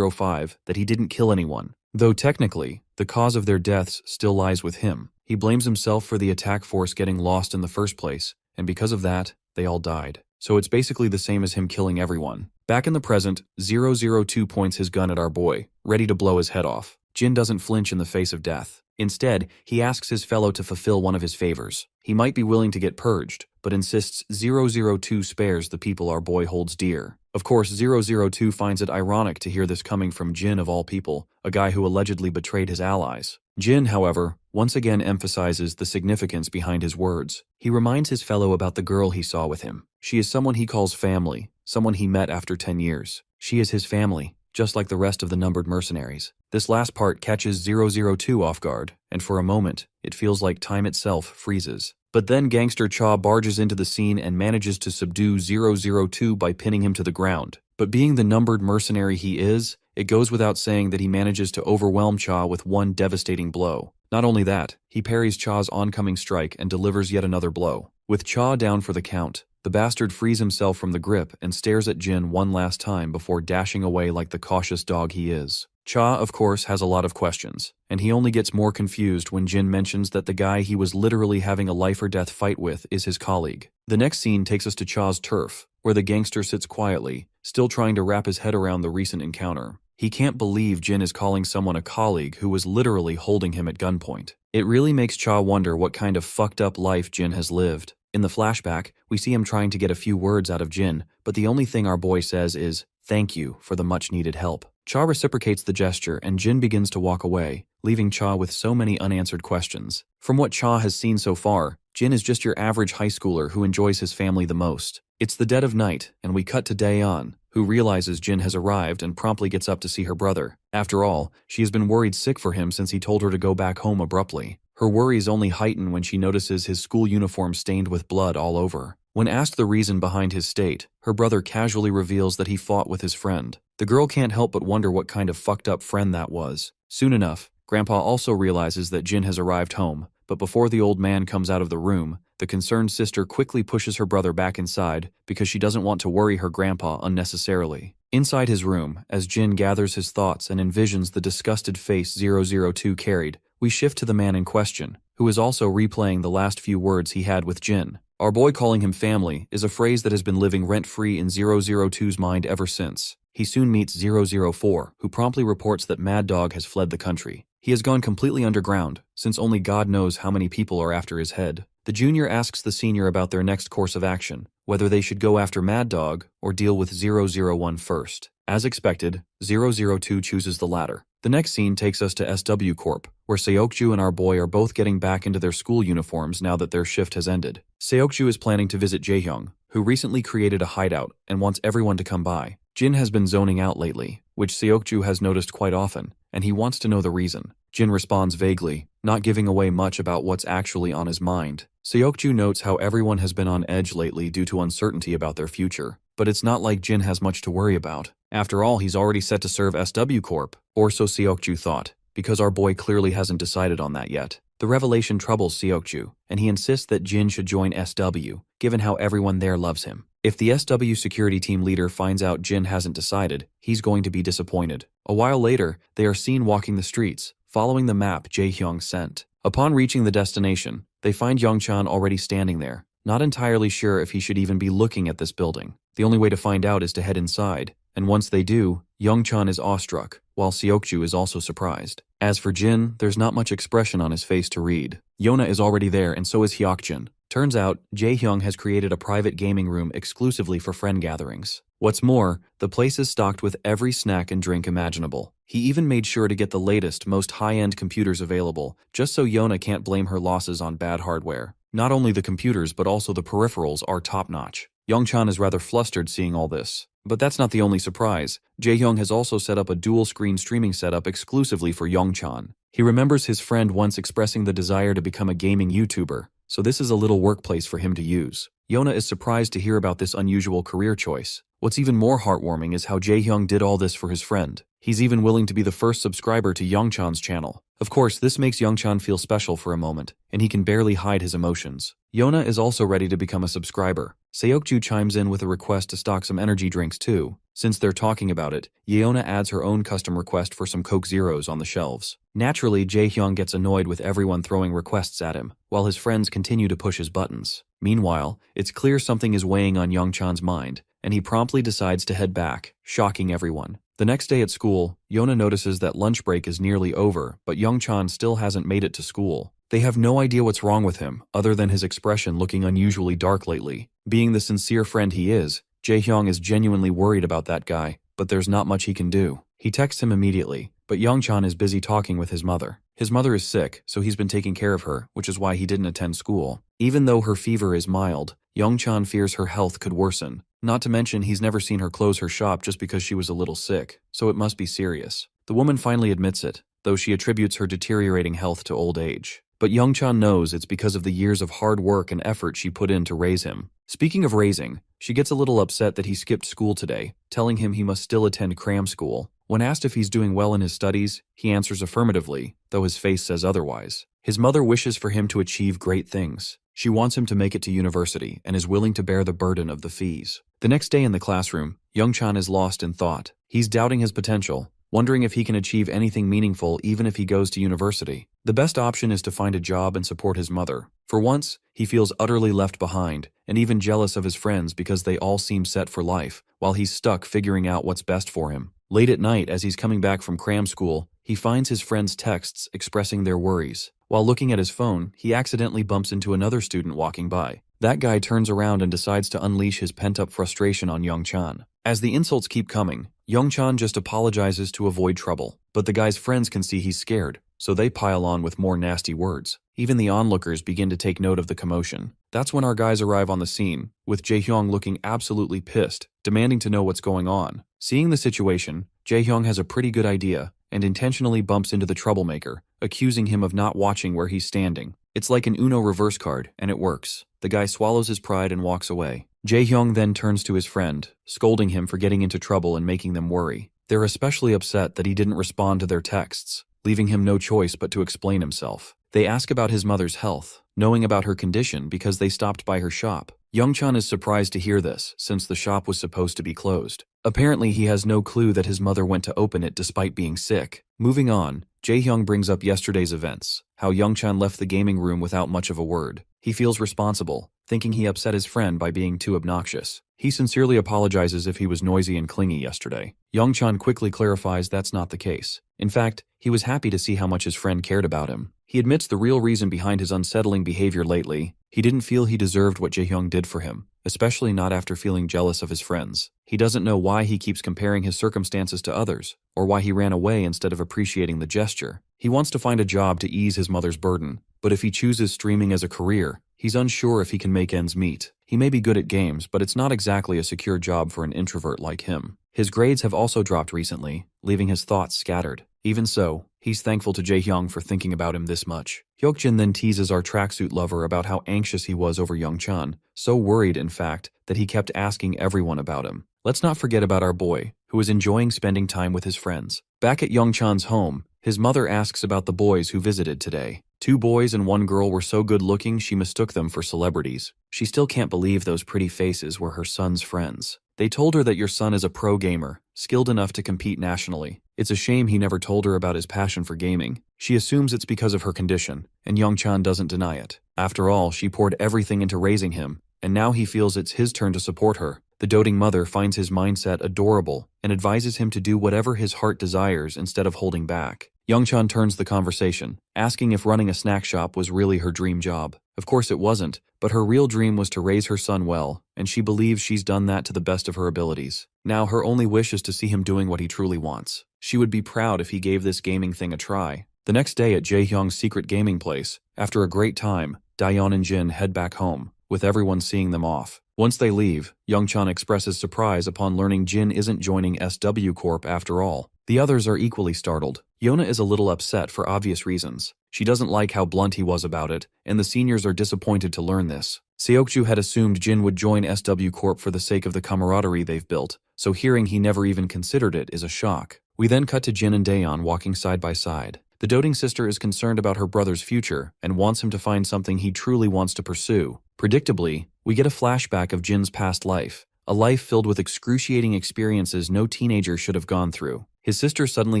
005 that he didn't kill anyone, though technically, the cause of their deaths still lies with him. He blames himself for the attack force getting lost in the first place, and because of that, they all died. So it's basically the same as him killing everyone. Back in the present, 002 points his gun at our boy, ready to blow his head off. Jin doesn't flinch in the face of death. Instead, he asks his fellow to fulfill one of his favors. He might be willing to get purged, but insists 002 spares the people our boy holds dear. Of course, 002 finds it ironic to hear this coming from Jin of all people, a guy who allegedly betrayed his allies. Jin, however, once again emphasizes the significance behind his words. He reminds his fellow about the girl he saw with him. She is someone he calls family, someone he met after 10 years. She is his family, just like the rest of the numbered mercenaries. This last part catches 002 off guard, and for a moment, it feels like time itself freezes. But then Gangster Cha barges into the scene and manages to subdue 002 by pinning him to the ground. But being the numbered mercenary he is, it goes without saying that he manages to overwhelm Cha with one devastating blow. Not only that, he parries Cha's oncoming strike and delivers yet another blow. With Cha down for the count, the bastard frees himself from the grip and stares at Jin one last time before dashing away like the cautious dog he is. Cha, of course, has a lot of questions, and he only gets more confused when Jin mentions that the guy he was literally having a life-or-death fight with is his colleague. The next scene takes us to Cha's turf, where the gangster sits quietly, still trying to wrap his head around the recent encounter. He can't believe Jin is calling someone a colleague who was literally holding him at gunpoint. It really makes Cha wonder what kind of fucked up life Jin has lived. In the flashback, we see him trying to get a few words out of Jin, but the only thing our boy says is, "Thank you for the much-needed help." Cha reciprocates the gesture and Jin begins to walk away, leaving Cha with so many unanswered questions. From what Cha has seen so far, Jin is just your average high schooler who enjoys his family the most. It's the dead of night, and we cut to Daeon, who realizes Jin has arrived and promptly gets up to see her brother. After all, she has been worried sick for him since he told her to go back home abruptly. Her worries only heighten when she notices his school uniform stained with blood all over. When asked the reason behind his state, her brother casually reveals that he fought with his friend. The girl can't help but wonder what kind of fucked up friend that was. Soon enough, Grandpa also realizes that Jin has arrived home, but before the old man comes out of the room, the concerned sister quickly pushes her brother back inside because she doesn't want to worry her grandpa unnecessarily. Inside his room, as Jin gathers his thoughts and envisions the disgusted face 002 carried, we shift to the man in question, who is also replaying the last few words he had with Jin. Our boy calling him family is a phrase that has been living rent-free in 002's mind ever since. He soon meets 004, who promptly reports that Mad Dog has fled the country. He has gone completely underground, since only God knows how many people are after his head. The junior asks the senior about their next course of action, whether they should go after Mad Dog or deal with 001 first. As expected, 002 chooses the latter. The next scene takes us to SW Corp, where Seokju and our boy are both getting back into their school uniforms now that their shift has ended. Seokju is planning to visit Jaehyung, who recently created a hideout and wants everyone to come by. Jin has been zoning out lately, which Seokju has noticed quite often, and he wants to know the reason. Jin responds vaguely, not giving away much about what's actually on his mind. Seokju notes how everyone has been on edge lately due to uncertainty about their future, but it's not like Jin has much to worry about. After all, he's already set to serve SW Corp, or so Seokju thought, because our boy clearly hasn't decided on that yet. The revelation troubles Seokju, and he insists that Jin should join SW, given how everyone there loves him. If the SW security team leader finds out Jin hasn't decided, he's going to be disappointed. A while later, they are seen walking the streets, following the map Jaehyung sent. Upon reaching the destination, they find Youngchan already standing there, not entirely sure if he should even be looking at this building. The only way to find out is to head inside, and once they do, Youngchan is awestruck, while Seokju is also surprised. As for Jin, there's not much expression on his face to read. Yona is already there, and so is Hyokjin. Turns out, Jaehyung has created a private gaming room exclusively for friend gatherings. What's more, the place is stocked with every snack and drink imaginable. He even made sure to get the latest, most high-end computers available, just so Yona can't blame her losses on bad hardware. Not only the computers, but also the peripherals are top-notch. Youngchan is rather flustered seeing all this. But that's not the only surprise. Jaehyung has also set up a dual-screen streaming setup exclusively for Youngchan. He remembers his friend once expressing the desire to become a gaming YouTuber, so this is a little workplace for him to use. Yona is surprised to hear about this unusual career choice. What's even more heartwarming is how Jaehyung did all this for his friend. He's even willing to be the first subscriber to Youngchan's channel. Of course, this makes Youngchan feel special for a moment, and he can barely hide his emotions. Yona is also ready to become a subscriber. Seokju chimes in with a request to stock some energy drinks too. Since they're talking about it, Yeona adds her own custom request for some Coke Zeros on the shelves. Naturally, Jaehyung gets annoyed with everyone throwing requests at him, while his friends continue to push his buttons. Meanwhile, it's clear something is weighing on Youngchan's mind, and he promptly decides to head back, shocking everyone. The next day at school, Yona notices that lunch break is nearly over, but Youngchan still hasn't made it to school. They have no idea what's wrong with him, other than his expression looking unusually dark lately. Being the sincere friend he is, Jaehyung is genuinely worried about that guy, but there's not much he can do. He texts him immediately, but Youngchan is busy talking with his mother. His mother is sick, so he's been taking care of her, which is why he didn't attend school. Even though her fever is mild, Youngchan fears her health could worsen. Not to mention he's never seen her close her shop just because she was a little sick, so it must be serious. The woman finally admits it, though she attributes her deteriorating health to old age. But Youngchan knows it's because of the years of hard work and effort she put in to raise him. Speaking of raising, she gets a little upset that he skipped school today, telling him he must still attend cram school. When asked if he's doing well in his studies, he answers affirmatively, though his face says otherwise. His mother wishes for him to achieve great things. She wants him to make it to university and is willing to bear the burden of the fees. The next day in the classroom, Youngchan is lost in thought. He's doubting his potential, wondering if he can achieve anything meaningful even if he goes to university. The best option is to find a job and support his mother. For once, he feels utterly left behind, and even jealous of his friends because they all seem set for life, while he's stuck figuring out what's best for him. Late at night, as he's coming back from cram school, he finds his friends' texts expressing their worries. While looking at his phone, he accidentally bumps into another student walking by. That guy turns around and decides to unleash his pent-up frustration on Youngchan. As the insults keep coming, Youngchan just apologizes to avoid trouble, but the guy's friends can see he's scared, so they pile on with more nasty words. Even the onlookers begin to take note of the commotion. That's when our guys arrive on the scene, with Jaehyung looking absolutely pissed, demanding to know what's going on. Seeing the situation, Jaehyung has a pretty good idea and intentionally bumps into the troublemaker, accusing him of not watching where he's standing. It's like an Uno reverse card, and it works. The guy swallows his pride and walks away. Jaehyung then turns to his friend, scolding him for getting into trouble and making them worry. They're especially upset that he didn't respond to their texts, leaving him no choice but to explain himself. They ask about his mother's health, knowing about her condition because they stopped by her shop. Youngchan is surprised to hear this, since the shop was supposed to be closed. Apparently, he has no clue that his mother went to open it despite being sick. Moving on, Jaehyung brings up yesterday's events, how Youngchan left the gaming room without much of a word. He feels responsible, thinking he upset his friend by being too obnoxious. He sincerely apologizes if he was noisy and clingy yesterday. Youngchan quickly clarifies that's not the case. In fact, he was happy to see how much his friend cared about him. He admits the real reason behind his unsettling behavior lately. He didn't feel he deserved what Jaehyung did for him, especially not after feeling jealous of his friends. He doesn't know why he keeps comparing his circumstances to others, or why he ran away instead of appreciating the gesture. He wants to find a job to ease his mother's burden, but if he chooses streaming as a career, he's unsure if he can make ends meet. He may be good at games, but it's not exactly a secure job for an introvert like him. His grades have also dropped recently, leaving his thoughts scattered. Even so, he's thankful to Jaehyung for thinking about him this much. Hyokjin then teases our tracksuit lover about how anxious he was over Youngchan, so worried in fact that he kept asking everyone about him. Let's not forget about our boy, who is enjoying spending time with his friends. Back at Youngchan's home, his mother asks about the boys who visited today. 2 boys and 1 girl were so good-looking she mistook them for celebrities. She still can't believe those pretty faces were her son's friends. They told her that your son is a pro gamer, skilled enough to compete nationally. It's a shame he never told her about his passion for gaming. She assumes it's because of her condition, and Youngchan doesn't deny it. After all, she poured everything into raising him, and now he feels it's his turn to support her. The doting mother finds his mindset adorable and advises him to do whatever his heart desires instead of holding back. Youngchan turns the conversation, asking if running a snack shop was really her dream job. Of course it wasn't, but her real dream was to raise her son well, and she believes she's done that to the best of her abilities. Now her only wish is to see him doing what he truly wants. She would be proud if he gave this gaming thing a try. The next day at Jaehyung's secret gaming place, after a great time, Daeyeon and Jin head back home, with everyone seeing them off. Once they leave, Youngchan expresses surprise upon learning Jin isn't joining SW Corp after all. The others are equally startled. Yona is a little upset for obvious reasons. She doesn't like how blunt he was about it, and the seniors are disappointed to learn this. Seokju had assumed Jin would join SW Corp for the sake of the camaraderie they've built, so hearing he never even considered it is a shock. We then cut to Jin and Daeyeon walking side by side. The doting sister is concerned about her brother's future and wants him to find something he truly wants to pursue. Predictably, we get a flashback of Jin's past life, a life filled with excruciating experiences no teenager should have gone through. His sister suddenly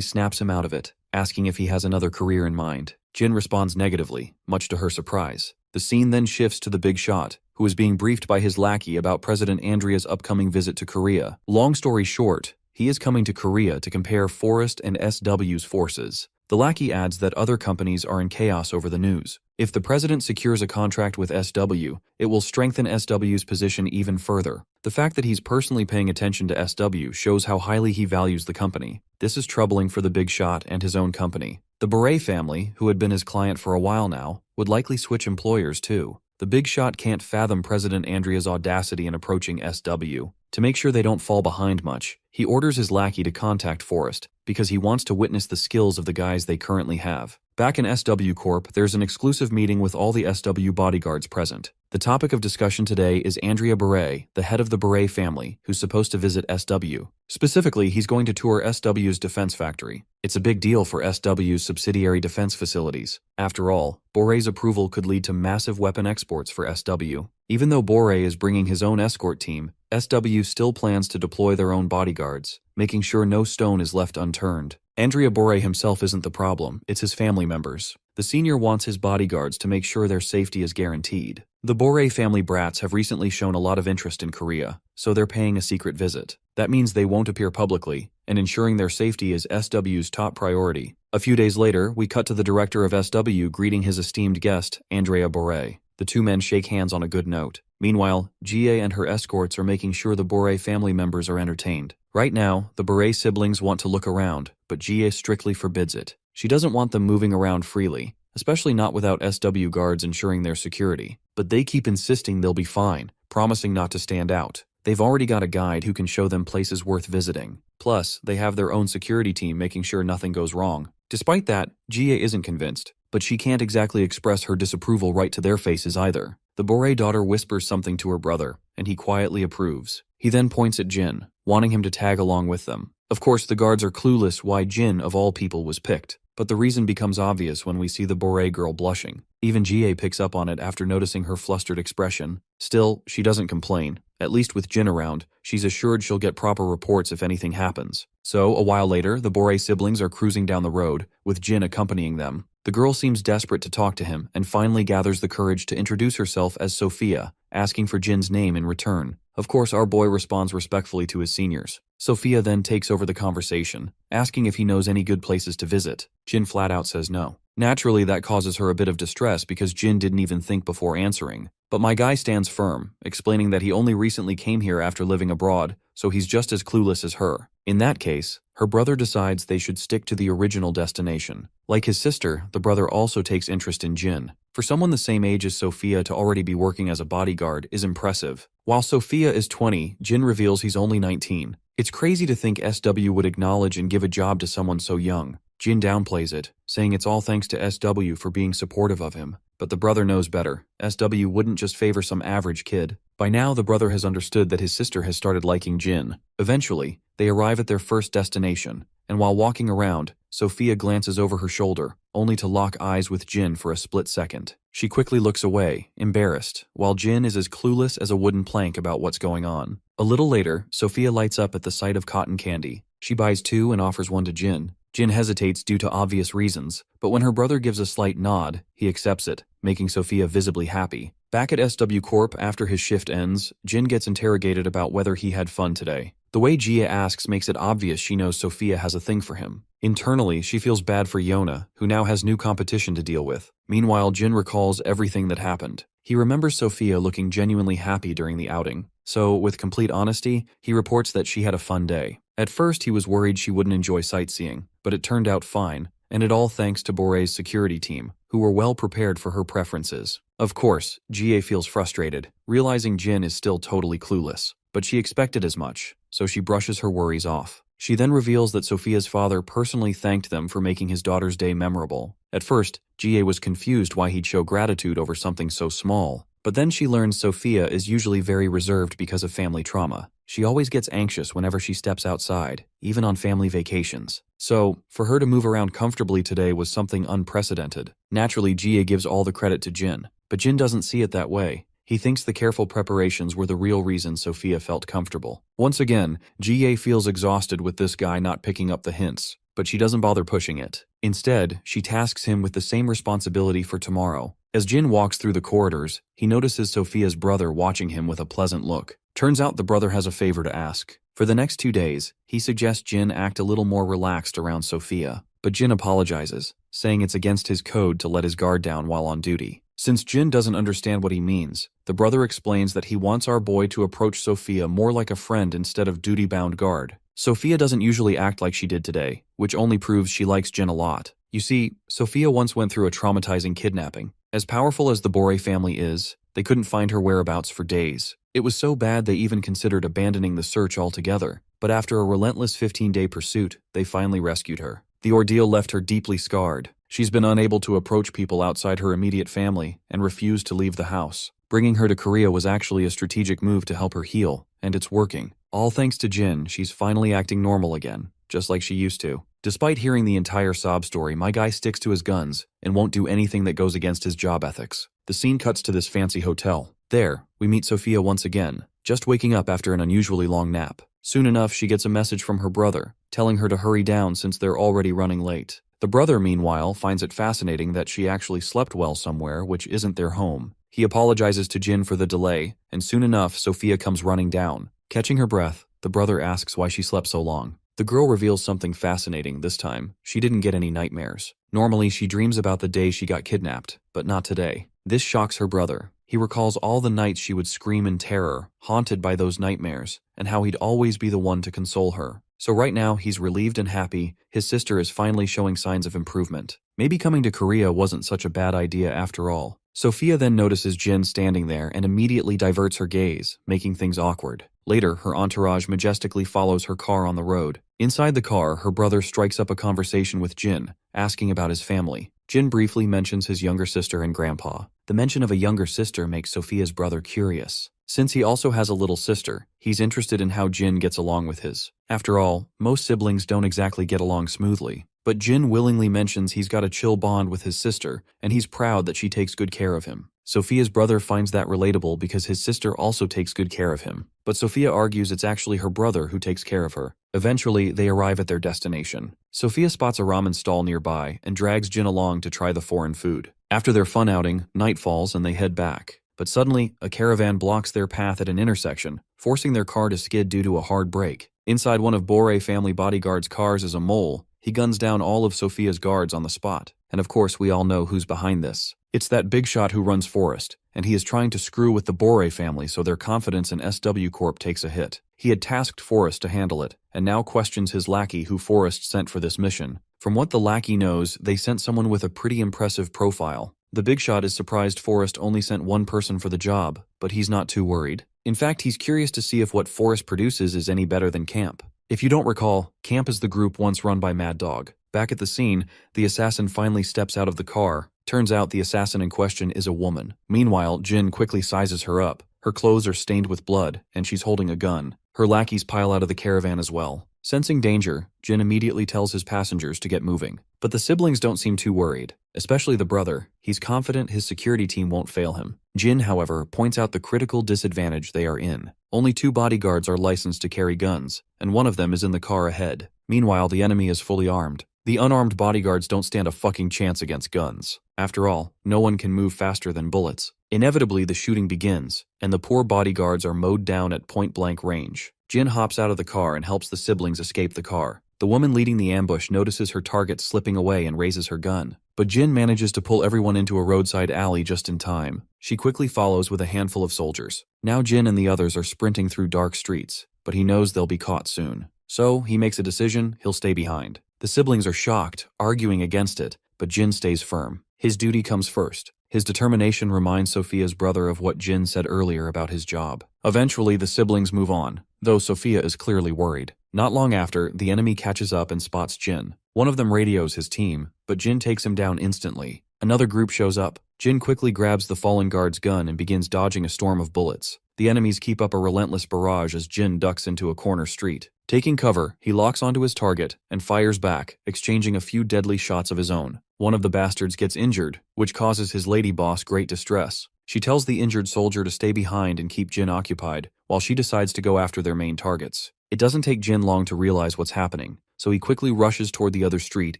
snaps him out of it, asking if he has another career in mind. Jin responds negatively, much to her surprise. The scene then shifts to the big shot, who is being briefed by his lackey about President Andrea's upcoming visit to Korea. Long story short, he is coming to Korea to compare Forest and SW's forces. The lackey adds that other companies are in chaos over the news. If the president secures a contract with SW, it will strengthen SW's position even further. The fact that he's personally paying attention to SW shows how highly he values the company. This is troubling for the big shot and his own company. The Beret family, who had been his client for a while now, would likely switch employers too. The big shot can't fathom President Andrea's audacity in approaching SW. To make sure they don't fall behind much, he orders his lackey to contact Forrest, because he wants to witness the skills of the guys they currently have. Back in SW Corp, there's an exclusive meeting with all the SW bodyguards present. The topic of discussion today is Andrea Beret, the head of the Beret family, who's supposed to visit SW. Specifically, he's going to tour SW's defense factory. It's a big deal for SW's subsidiary defense facilities. After all, Boret's approval could lead to massive weapon exports for SW. Even though Boret is bringing his own escort team, SW still plans to deploy their own bodyguards, making sure no stone is left unturned. Andrea Boret himself isn't the problem, it's his family members. The senior wants his bodyguards to make sure their safety is guaranteed. The Boret family brats have recently shown a lot of interest in Korea, so they're paying a secret visit. That means they won't appear publicly, and ensuring their safety is SW's top priority. A few days later, we cut to the director of SW greeting his esteemed guest, Andrea Boret. The two men shake hands on a good note. Meanwhile, Jie and her escorts are making sure the Boret family members are entertained. Right now, the Boret siblings want to look around, but Jie strictly forbids it. She doesn't want them moving around freely, especially not without SW guards ensuring their security. But they keep insisting they'll be fine, promising not to stand out. They've already got a guide who can show them places worth visiting. Plus, they have their own security team making sure nothing goes wrong. Despite that, Jie isn't convinced, but she can't exactly express her disapproval right to their faces either. The Boret daughter whispers something to her brother, and he quietly approves. He then points at Jin, wanting him to tag along with them. Of course, the guards are clueless why Jin, of all people, was picked, but the reason becomes obvious when we see the Boret girl blushing. Even Jie picks up on it after noticing her flustered expression. Still, she doesn't complain. At least with Jin around, she's assured she'll get proper reports if anything happens. So, a while later, the Boret siblings are cruising down the road, with Jin accompanying them. The girl seems desperate to talk to him and finally gathers the courage to introduce herself as Sophia, asking for Jin's name in return. Of course, our boy responds respectfully to his seniors. Sophia then takes over the conversation, asking if he knows any good places to visit. Jin flat out says no. Naturally, that causes her a bit of distress because Jin didn't even think before answering. But my guy stands firm, explaining that he only recently came here after living abroad, so he's just as clueless as her. In that case, her brother decides they should stick to the original destination. Like his sister, the brother also takes interest in Jin. For someone the same age as Sophia to already be working as a bodyguard is impressive. While Sophia is 20, Jin reveals he's only 19. It's crazy to think SW would acknowledge and give a job to someone so young. Jin downplays it, saying it's all thanks to SW for being supportive of him. But the brother knows better. SW wouldn't just favor some average kid. By now, the brother has understood that his sister has started liking Jin. Eventually, they arrive at their first destination, and while walking around, Sophia glances over her shoulder, only to lock eyes with Jin for a split second. She quickly looks away, embarrassed, while Jin is as clueless as a wooden plank about what's going on. A little later, Sophia lights up at the sight of cotton candy. She buys 2 and offers one to Jin. Jin hesitates due to obvious reasons, but when her brother gives a slight nod, he accepts it, making Sophia visibly happy. Back at SW Corp after his shift ends, Jin gets interrogated about whether he had fun today. The way Jia asks makes it obvious she knows Sophia has a thing for him. Internally, she feels bad for Yona, who now has new competition to deal with. Meanwhile, Jin recalls everything that happened. He remembers Sophia looking genuinely happy during the outing. So, with complete honesty, he reports that she had a fun day. At first, he was worried she wouldn't enjoy sightseeing, but it turned out fine, and it all thanks to Bore's security team, who were well prepared for her preferences. Of course, Jie feels frustrated, realizing Jin is still totally clueless, but she expected as much, so she brushes her worries off. She then reveals that Sophia's father personally thanked them for making his daughter's day memorable. At first, Jie was confused why he'd show gratitude over something so small, but then she learns Sophia is usually very reserved because of family trauma. She always gets anxious whenever she steps outside, even on family vacations. So, for her to move around comfortably today was something unprecedented. Naturally, Jie gives all the credit to Jin, but Jin doesn't see it that way. He thinks the careful preparations were the real reason Sophia felt comfortable. Once again, Jie feels exhausted with this guy not picking up the hints, but she doesn't bother pushing it. Instead, she tasks him with the same responsibility for tomorrow. As Jin walks through the corridors, he notices Sophia's brother watching him with a pleasant look. Turns out the brother has a favor to ask. For the next 2 days, he suggests Jin act a little more relaxed around Sophia, but Jin apologizes, saying it's against his code to let his guard down while on duty. Since Jin doesn't understand what he means, the brother explains that he wants our boy to approach Sophia more like a friend instead of duty-bound guard. Sophia doesn't usually act like she did today, which only proves she likes Jin a lot. You see, Sophia once went through a traumatizing kidnapping. As powerful as the Bore family is, they couldn't find her whereabouts for days. It was so bad they even considered abandoning the search altogether, but after a relentless 15-day pursuit, they finally rescued her. The ordeal left her deeply scarred. She's been unable to approach people outside her immediate family and refused to leave the house. Bringing her to Korea was actually a strategic move to help her heal, and it's working. All thanks to Jin, she's finally acting normal again, just like she used to. Despite hearing the entire sob story, my guy sticks to his guns and won't do anything that goes against his job ethics. The scene cuts to this fancy hotel. There, we meet Sophia once again, just waking up after an unusually long nap. Soon enough, she gets a message from her brother, telling her to hurry down since they're already running late. The brother, meanwhile, finds it fascinating that she actually slept well somewhere which isn't their home. He apologizes to Jin for the delay, and soon enough, Sophia comes running down. Catching her breath, the brother asks why she slept so long. The girl reveals something fascinating this time. She didn't get any nightmares. Normally, she dreams about the day she got kidnapped, but not today. This shocks her brother. He recalls all the nights she would scream in terror, haunted by those nightmares, and how he'd always be the one to console her. So right now, he's relieved and happy. His sister is finally showing signs of improvement. Maybe coming to Korea wasn't such a bad idea after all. Sophia then notices Jin standing there and immediately diverts her gaze, making things awkward. Later, her entourage majestically follows her car on the road. Inside the car, her brother strikes up a conversation with Jin, asking about his family. Jin briefly mentions his younger sister and grandpa. The mention of a younger sister makes Sophia's brother curious. Since he also has a little sister, he's interested in how Jin gets along with his. After all, most siblings don't exactly get along smoothly. But Jin willingly mentions he's got a chill bond with his sister, and he's proud that she takes good care of him. Sophia's brother finds that relatable because his sister also takes good care of him. But Sophia argues it's actually her brother who takes care of her. Eventually, they arrive at their destination. Sophia spots a ramen stall nearby and drags Jin along to try the foreign food. After their fun outing, night falls and they head back. But suddenly, a caravan blocks their path at an intersection, forcing their car to skid due to a hard brake. Inside one of Bore family bodyguard's cars is a mole. He guns down all of Sophia's guards on the spot. And of course, we all know who's behind this. It's that big shot who runs Forest, and he is trying to screw with the Bore family so their confidence in SW Corp takes a hit. He had tasked Forest to handle it, and now questions his lackey who Forest sent for this mission. From what the lackey knows, they sent someone with a pretty impressive profile. The big shot is surprised Forest only sent one person for the job, but he's not too worried. In fact, he's curious to see if what Forest produces is any better than Camp. If you don't recall, Camp is the group once run by Mad Dog. Back at the scene, the assassin finally steps out of the car. Turns out the assassin in question is a woman. Meanwhile, Jin quickly sizes her up. Her clothes are stained with blood, and she's holding a gun. Her lackeys pile out of the caravan as well. Sensing danger, Jin immediately tells his passengers to get moving. But the siblings don't seem too worried, especially the brother. He's confident his security team won't fail him. Jin, however, points out the critical disadvantage they are in. Only 2 bodyguards are licensed to carry guns, and one of them is in the car ahead. Meanwhile, the enemy is fully armed. The unarmed bodyguards don't stand a fucking chance against guns. After all, no one can move faster than bullets. Inevitably, the shooting begins, and the poor bodyguards are mowed down at point-blank range. Jin hops out of the car and helps the siblings escape the car. The woman leading the ambush notices her target slipping away and raises her gun. But Jin manages to pull everyone into a roadside alley just in time. She quickly follows with a handful of soldiers. Now Jin and the others are sprinting through dark streets, but he knows they'll be caught soon. So, he makes a decision, he'll stay behind. The siblings are shocked, arguing against it, but Jin stays firm. His duty comes first. His determination reminds Sophia's brother of what Jin said earlier about his job. Eventually, the siblings move on, though Sophia is clearly worried. Not long after, the enemy catches up and spots Jin. One of them radios his team, but Jin takes him down instantly. Another group shows up. Jin quickly grabs the fallen guard's gun and begins dodging a storm of bullets. The enemies keep up a relentless barrage as Jin ducks into a corner street. Taking cover, he locks onto his target and fires back, exchanging a few deadly shots of his own. One of the bastards gets injured, which causes his lady boss great distress. She tells the injured soldier to stay behind and keep Jin occupied, while she decides to go after their main targets. It doesn't take Jin long to realize what's happening, so he quickly rushes toward the other street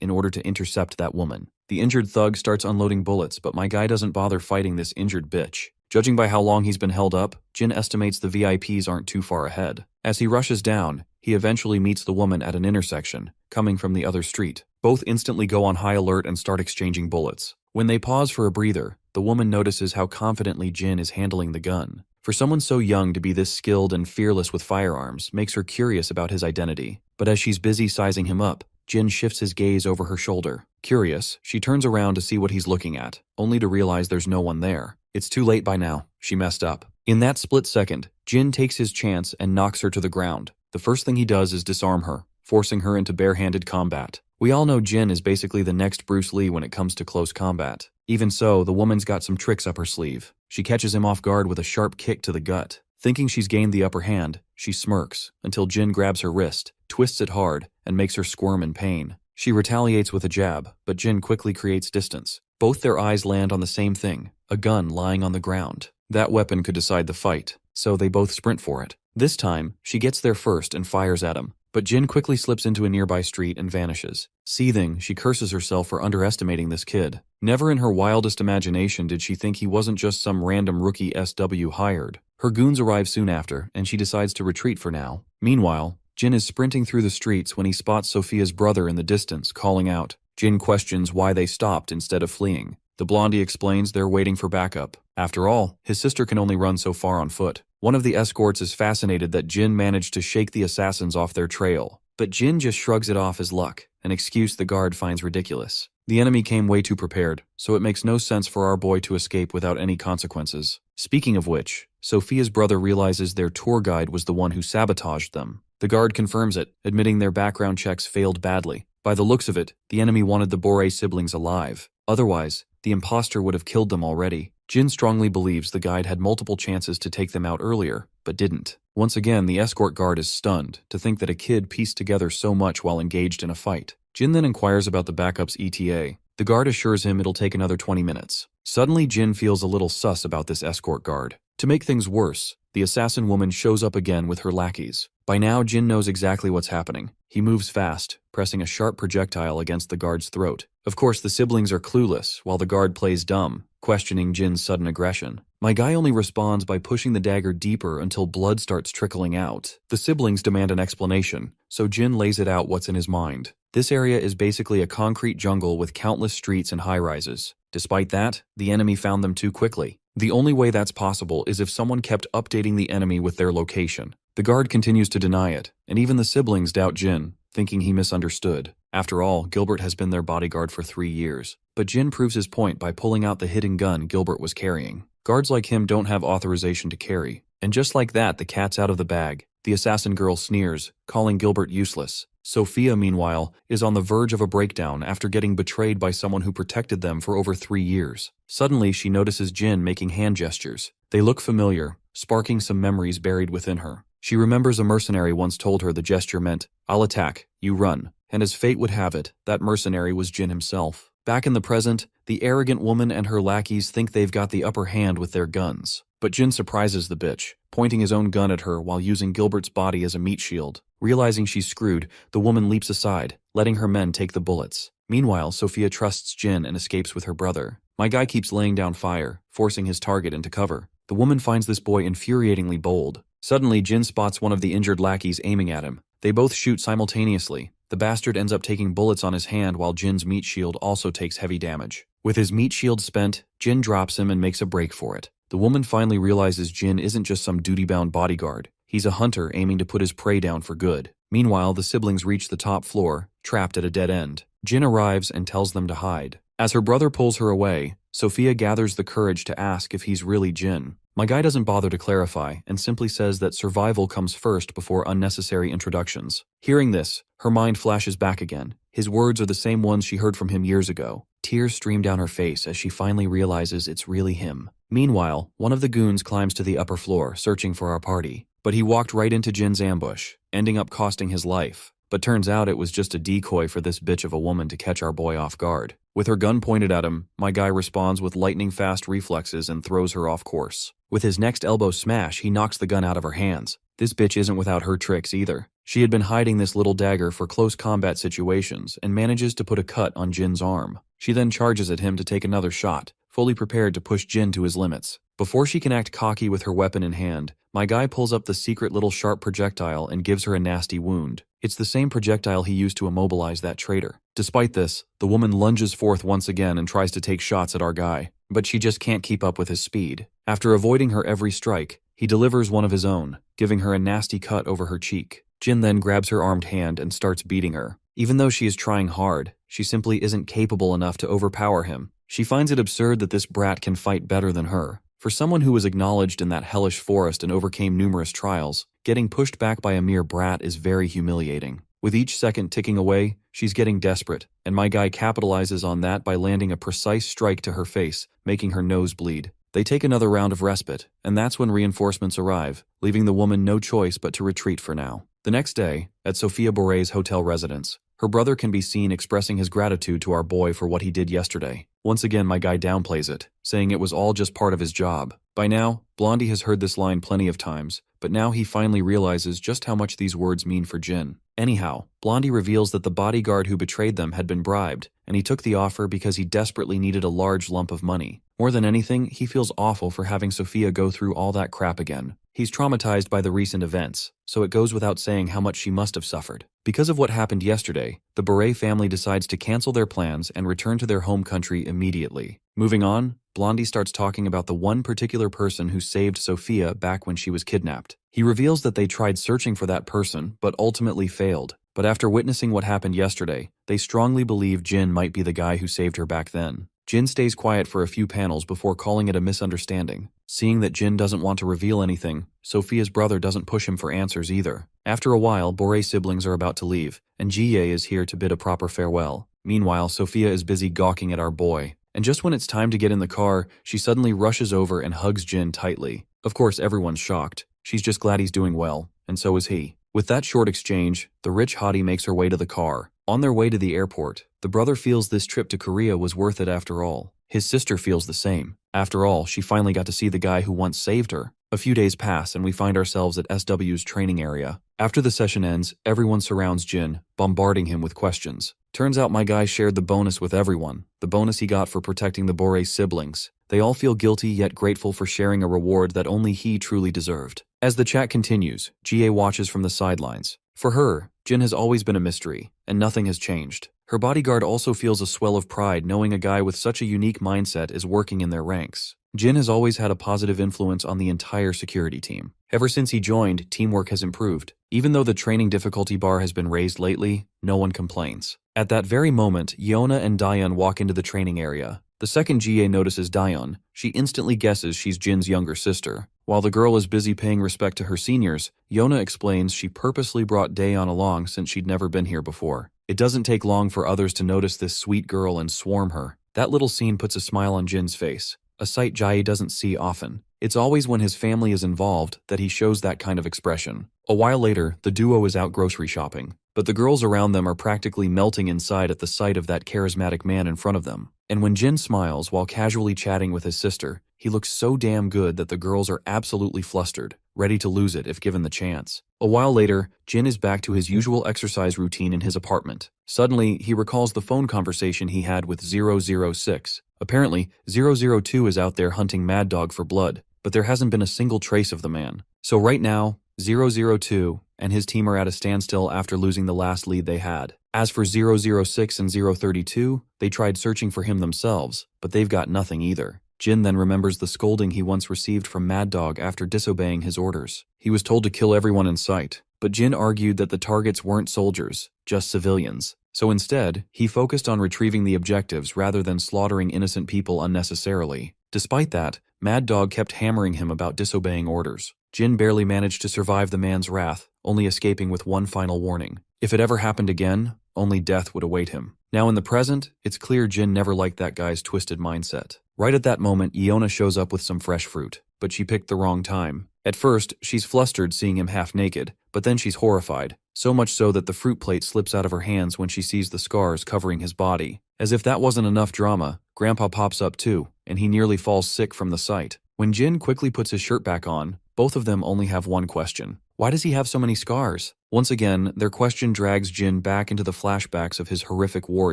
in order to intercept that woman. The injured thug starts unloading bullets, but my guy doesn't bother fighting this injured bitch. Judging by how long he's been held up, Jin estimates the VIPs aren't too far ahead. As he rushes down, he eventually meets the woman at an intersection, coming from the other street. Both instantly go on high alert and start exchanging bullets. When they pause for a breather, the woman notices how confidently Jin is handling the gun. For someone so young to be this skilled and fearless with firearms makes her curious about his identity. But as she's busy sizing him up, Jin shifts his gaze over her shoulder. Curious, she turns around to see what he's looking at, only to realize there's no one there. It's too late by now. She messed up. In that split second, Jin takes his chance and knocks her to the ground. The first thing he does is disarm her, forcing her into barehanded combat. We all know Jin is basically the next Bruce Lee when it comes to close combat. Even so, the woman's got some tricks up her sleeve. She catches him off guard with a sharp kick to the gut. Thinking she's gained the upper hand, she smirks, until Jin grabs her wrist, twists it hard, and makes her squirm in pain. She retaliates with a jab, but Jin quickly creates distance. Both their eyes land on the same thing, a gun lying on the ground. That weapon could decide the fight, so they both sprint for it. This time, she gets there first and fires at him, but Jin quickly slips into a nearby street and vanishes. Seething, she curses herself for underestimating this kid. Never in her wildest imagination did she think he wasn't just some random rookie SW hired. Her goons arrive soon after, and she decides to retreat for now. Meanwhile, Jin is sprinting through the streets when he spots Sophia's brother in the distance, calling out. Jin questions why they stopped instead of fleeing. The blondie explains they're waiting for backup. After all, his sister can only run so far on foot. One of the escorts is fascinated that Jin managed to shake the assassins off their trail. But Jin just shrugs it off as luck, an excuse the guard finds ridiculous. The enemy came way too prepared, so it makes no sense for our boy to escape without any consequences. Speaking of which, Sophia's brother realizes their tour guide was the one who sabotaged them. The guard confirms it, admitting their background checks failed badly. By the looks of it, the enemy wanted the Bore siblings alive. Otherwise, the imposter would have killed them already. Jin strongly believes the guide had multiple chances to take them out earlier, but didn't. Once again, the escort guard is stunned to think that a kid pieced together so much while engaged in a fight. Jin then inquires about the backup's ETA. The guard assures him it'll take another 20 minutes. Suddenly, Jin feels a little sus about this escort guard. To make things worse, the assassin woman shows up again with her lackeys. By now, Jin knows exactly what's happening. He moves fast, pressing a sharp projectile against the guard's throat. Of course, the siblings are clueless, while the guard plays dumb, questioning Jin's sudden aggression. My guy only responds by pushing the dagger deeper until blood starts trickling out. The siblings demand an explanation, so Jin lays it out what's in his mind. This area is basically a concrete jungle with countless streets and high-rises. Despite that, the enemy found them too quickly. The only way that's possible is if someone kept updating the enemy with their location. The guard continues to deny it, and even the siblings doubt Jin, thinking he misunderstood. After all, Gilbert has been their bodyguard for 3 years. But Jin proves his point by pulling out the hidden gun Gilbert was carrying. Guards like him don't have authorization to carry. And just like that, the cat's out of the bag. The assassin girl sneers, calling Gilbert useless. Sophia, meanwhile, is on the verge of a breakdown after getting betrayed by someone who protected them for over 3 years. Suddenly, she notices Jin making hand gestures. They look familiar, sparking some memories buried within her. She remembers a mercenary once told her the gesture meant, "I'll attack, you run." And as fate would have it, that mercenary was Jin himself. Back in the present, the arrogant woman and her lackeys think they've got the upper hand with their guns. But Jin surprises the bitch, pointing his own gun at her while using Gilbert's body as a meat shield. Realizing she's screwed, the woman leaps aside, letting her men take the bullets. Meanwhile, Sophia trusts Jin and escapes with her brother. My guy keeps laying down fire, forcing his target into cover. The woman finds this boy infuriatingly bold. Suddenly, Jin spots one of the injured lackeys aiming at him. They both shoot simultaneously. The bastard ends up taking bullets on his hand while Jin's meat shield also takes heavy damage. With his meat shield spent, Jin drops him and makes a break for it. The woman finally realizes Jin isn't just some duty-bound bodyguard. He's a hunter aiming to put his prey down for good. Meanwhile, the siblings reach the top floor, trapped at a dead end. Jin arrives and tells them to hide. As her brother pulls her away, Sophia gathers the courage to ask if he's really Jin. My guy doesn't bother to clarify and simply says that survival comes first before unnecessary introductions. Hearing this, her mind flashes back again. His words are the same ones she heard from him years ago. Tears stream down her face as she finally realizes it's really him. Meanwhile, one of the goons climbs to the upper floor, searching for our party. But he walked right into Jin's ambush, ending up costing his life. But turns out it was just a decoy for this bitch of a woman to catch our boy off guard. With her gun pointed at him, my guy responds with lightning-fast reflexes and throws her off course. With his next elbow smash, he knocks the gun out of her hands. This bitch isn't without her tricks either. She had been hiding this little dagger for close combat situations and manages to put a cut on Jin's arm. She then charges at him to take another shot, fully prepared to push Jin to his limits. Before she can act cocky with her weapon in hand, my guy pulls up the secret little sharp projectile and gives her a nasty wound. It's the same projectile he used to immobilize that traitor. Despite this, the woman lunges forth once again and tries to take shots at our guy, but she just can't keep up with his speed. After avoiding her every strike, he delivers one of his own, giving her a nasty cut over her cheek. Jin then grabs her armed hand and starts beating her. Even though she is trying hard, she simply isn't capable enough to overpower him. She finds it absurd that this brat can fight better than her. For someone who was acknowledged in that hellish forest and overcame numerous trials, getting pushed back by a mere brat is very humiliating. With each second ticking away, she's getting desperate, and my guy capitalizes on that by landing a precise strike to her face, making her nose bleed. They take another round of respite, and that's when reinforcements arrive, leaving the woman no choice but to retreat for now. The next day, at Sophia Bore's hotel residence, her brother can be seen expressing his gratitude to our boy for what he did yesterday. Once again, my guy downplays it, saying it was all just part of his job. By now, Blondie has heard this line plenty of times, but now he finally realizes just how much these words mean for Jin. Anyhow, Blondie reveals that the bodyguard who betrayed them had been bribed, and he took the offer because he desperately needed a large lump of money. More than anything, he feels awful for having Sophia go through all that crap again. He's traumatized by the recent events, so it goes without saying how much she must have suffered. Because of what happened yesterday, the Beret family decides to cancel their plans and return to their home country immediately. Moving on, Blondie starts talking about the one particular person who saved Sophia back when she was kidnapped. He reveals that they tried searching for that person, but ultimately failed. But after witnessing what happened yesterday, they strongly believe Jin might be the guy who saved her back then. Jin stays quiet for a few panels before calling it a misunderstanding. Seeing that Jin doesn't want to reveal anything, Sophia's brother doesn't push him for answers either. After a while, Bore's siblings are about to leave, and Jie is here to bid a proper farewell. Meanwhile, Sophia is busy gawking at our boy. And just when it's time to get in the car, she suddenly rushes over and hugs Jin tightly. Of course, everyone's shocked. She's just glad he's doing well, and so is he. With that short exchange, the rich hottie makes her way to the car. On their way to the airport, the brother feels this trip to Korea was worth it after all. His sister feels the same. After all, she finally got to see the guy who once saved her. A few days pass and we find ourselves at SW's training area. After the session ends, everyone surrounds Jin, bombarding him with questions. Turns out my guy shared the bonus with everyone, the bonus he got for protecting the Bore siblings. They all feel guilty yet grateful for sharing a reward that only he truly deserved. As the chat continues, Jie watches from the sidelines. For her, Jin has always been a mystery, and nothing has changed. Her bodyguard also feels a swell of pride knowing a guy with such a unique mindset is working in their ranks. Jin has always had a positive influence on the entire security team. Ever since he joined, teamwork has improved. Even though the training difficulty bar has been raised lately, no one complains. At that very moment, Yona and Daeun walk into the training area. The second GA notices Daeun. She instantly guesses she's Jin's younger sister. While the girl is busy paying respect to her seniors, Yona explains she purposely brought Daeun along since she'd never been here before. It doesn't take long for others to notice this sweet girl and swarm her. That little scene puts a smile on Jin's face, a sight Jae doesn't see often. It's always when his family is involved that he shows that kind of expression. A while later, the duo is out grocery shopping, but the girls around them are practically melting inside at the sight of that charismatic man in front of them. And when Jin smiles while casually chatting with his sister, he looks so damn good that the girls are absolutely flustered, ready to lose it if given the chance. A while later, Jin is back to his usual exercise routine in his apartment. Suddenly, he recalls the phone conversation he had with 006. Apparently, 002 is out there hunting Mad Dog for blood, but there hasn't been a single trace of the man. So right now, 002 and his team are at a standstill after losing the last lead they had. As for 006 and 032, they tried searching for him themselves, but they've got nothing either. Jin then remembers the scolding he once received from Mad Dog after disobeying his orders. He was told to kill everyone in sight, but Jin argued that the targets weren't soldiers, just civilians. So instead, he focused on retrieving the objectives rather than slaughtering innocent people unnecessarily. Despite that, Mad Dog kept hammering him about disobeying orders. Jin barely managed to survive the man's wrath, only escaping with one final warning. If it ever happened again, only death would await him. Now in the present, it's clear Jin never liked that guy's twisted mindset. Right at that moment, Yona shows up with some fresh fruit, but she picked the wrong time. At first, she's flustered seeing him half naked, but then she's horrified, so much so that the fruit plate slips out of her hands when she sees the scars covering his body. As if that wasn't enough drama, Grandpa pops up too, and he nearly falls sick from the sight. When Jin quickly puts his shirt back on, both of them only have one question. Why does he have so many scars? Once again, their question drags Jin back into the flashbacks of his horrific war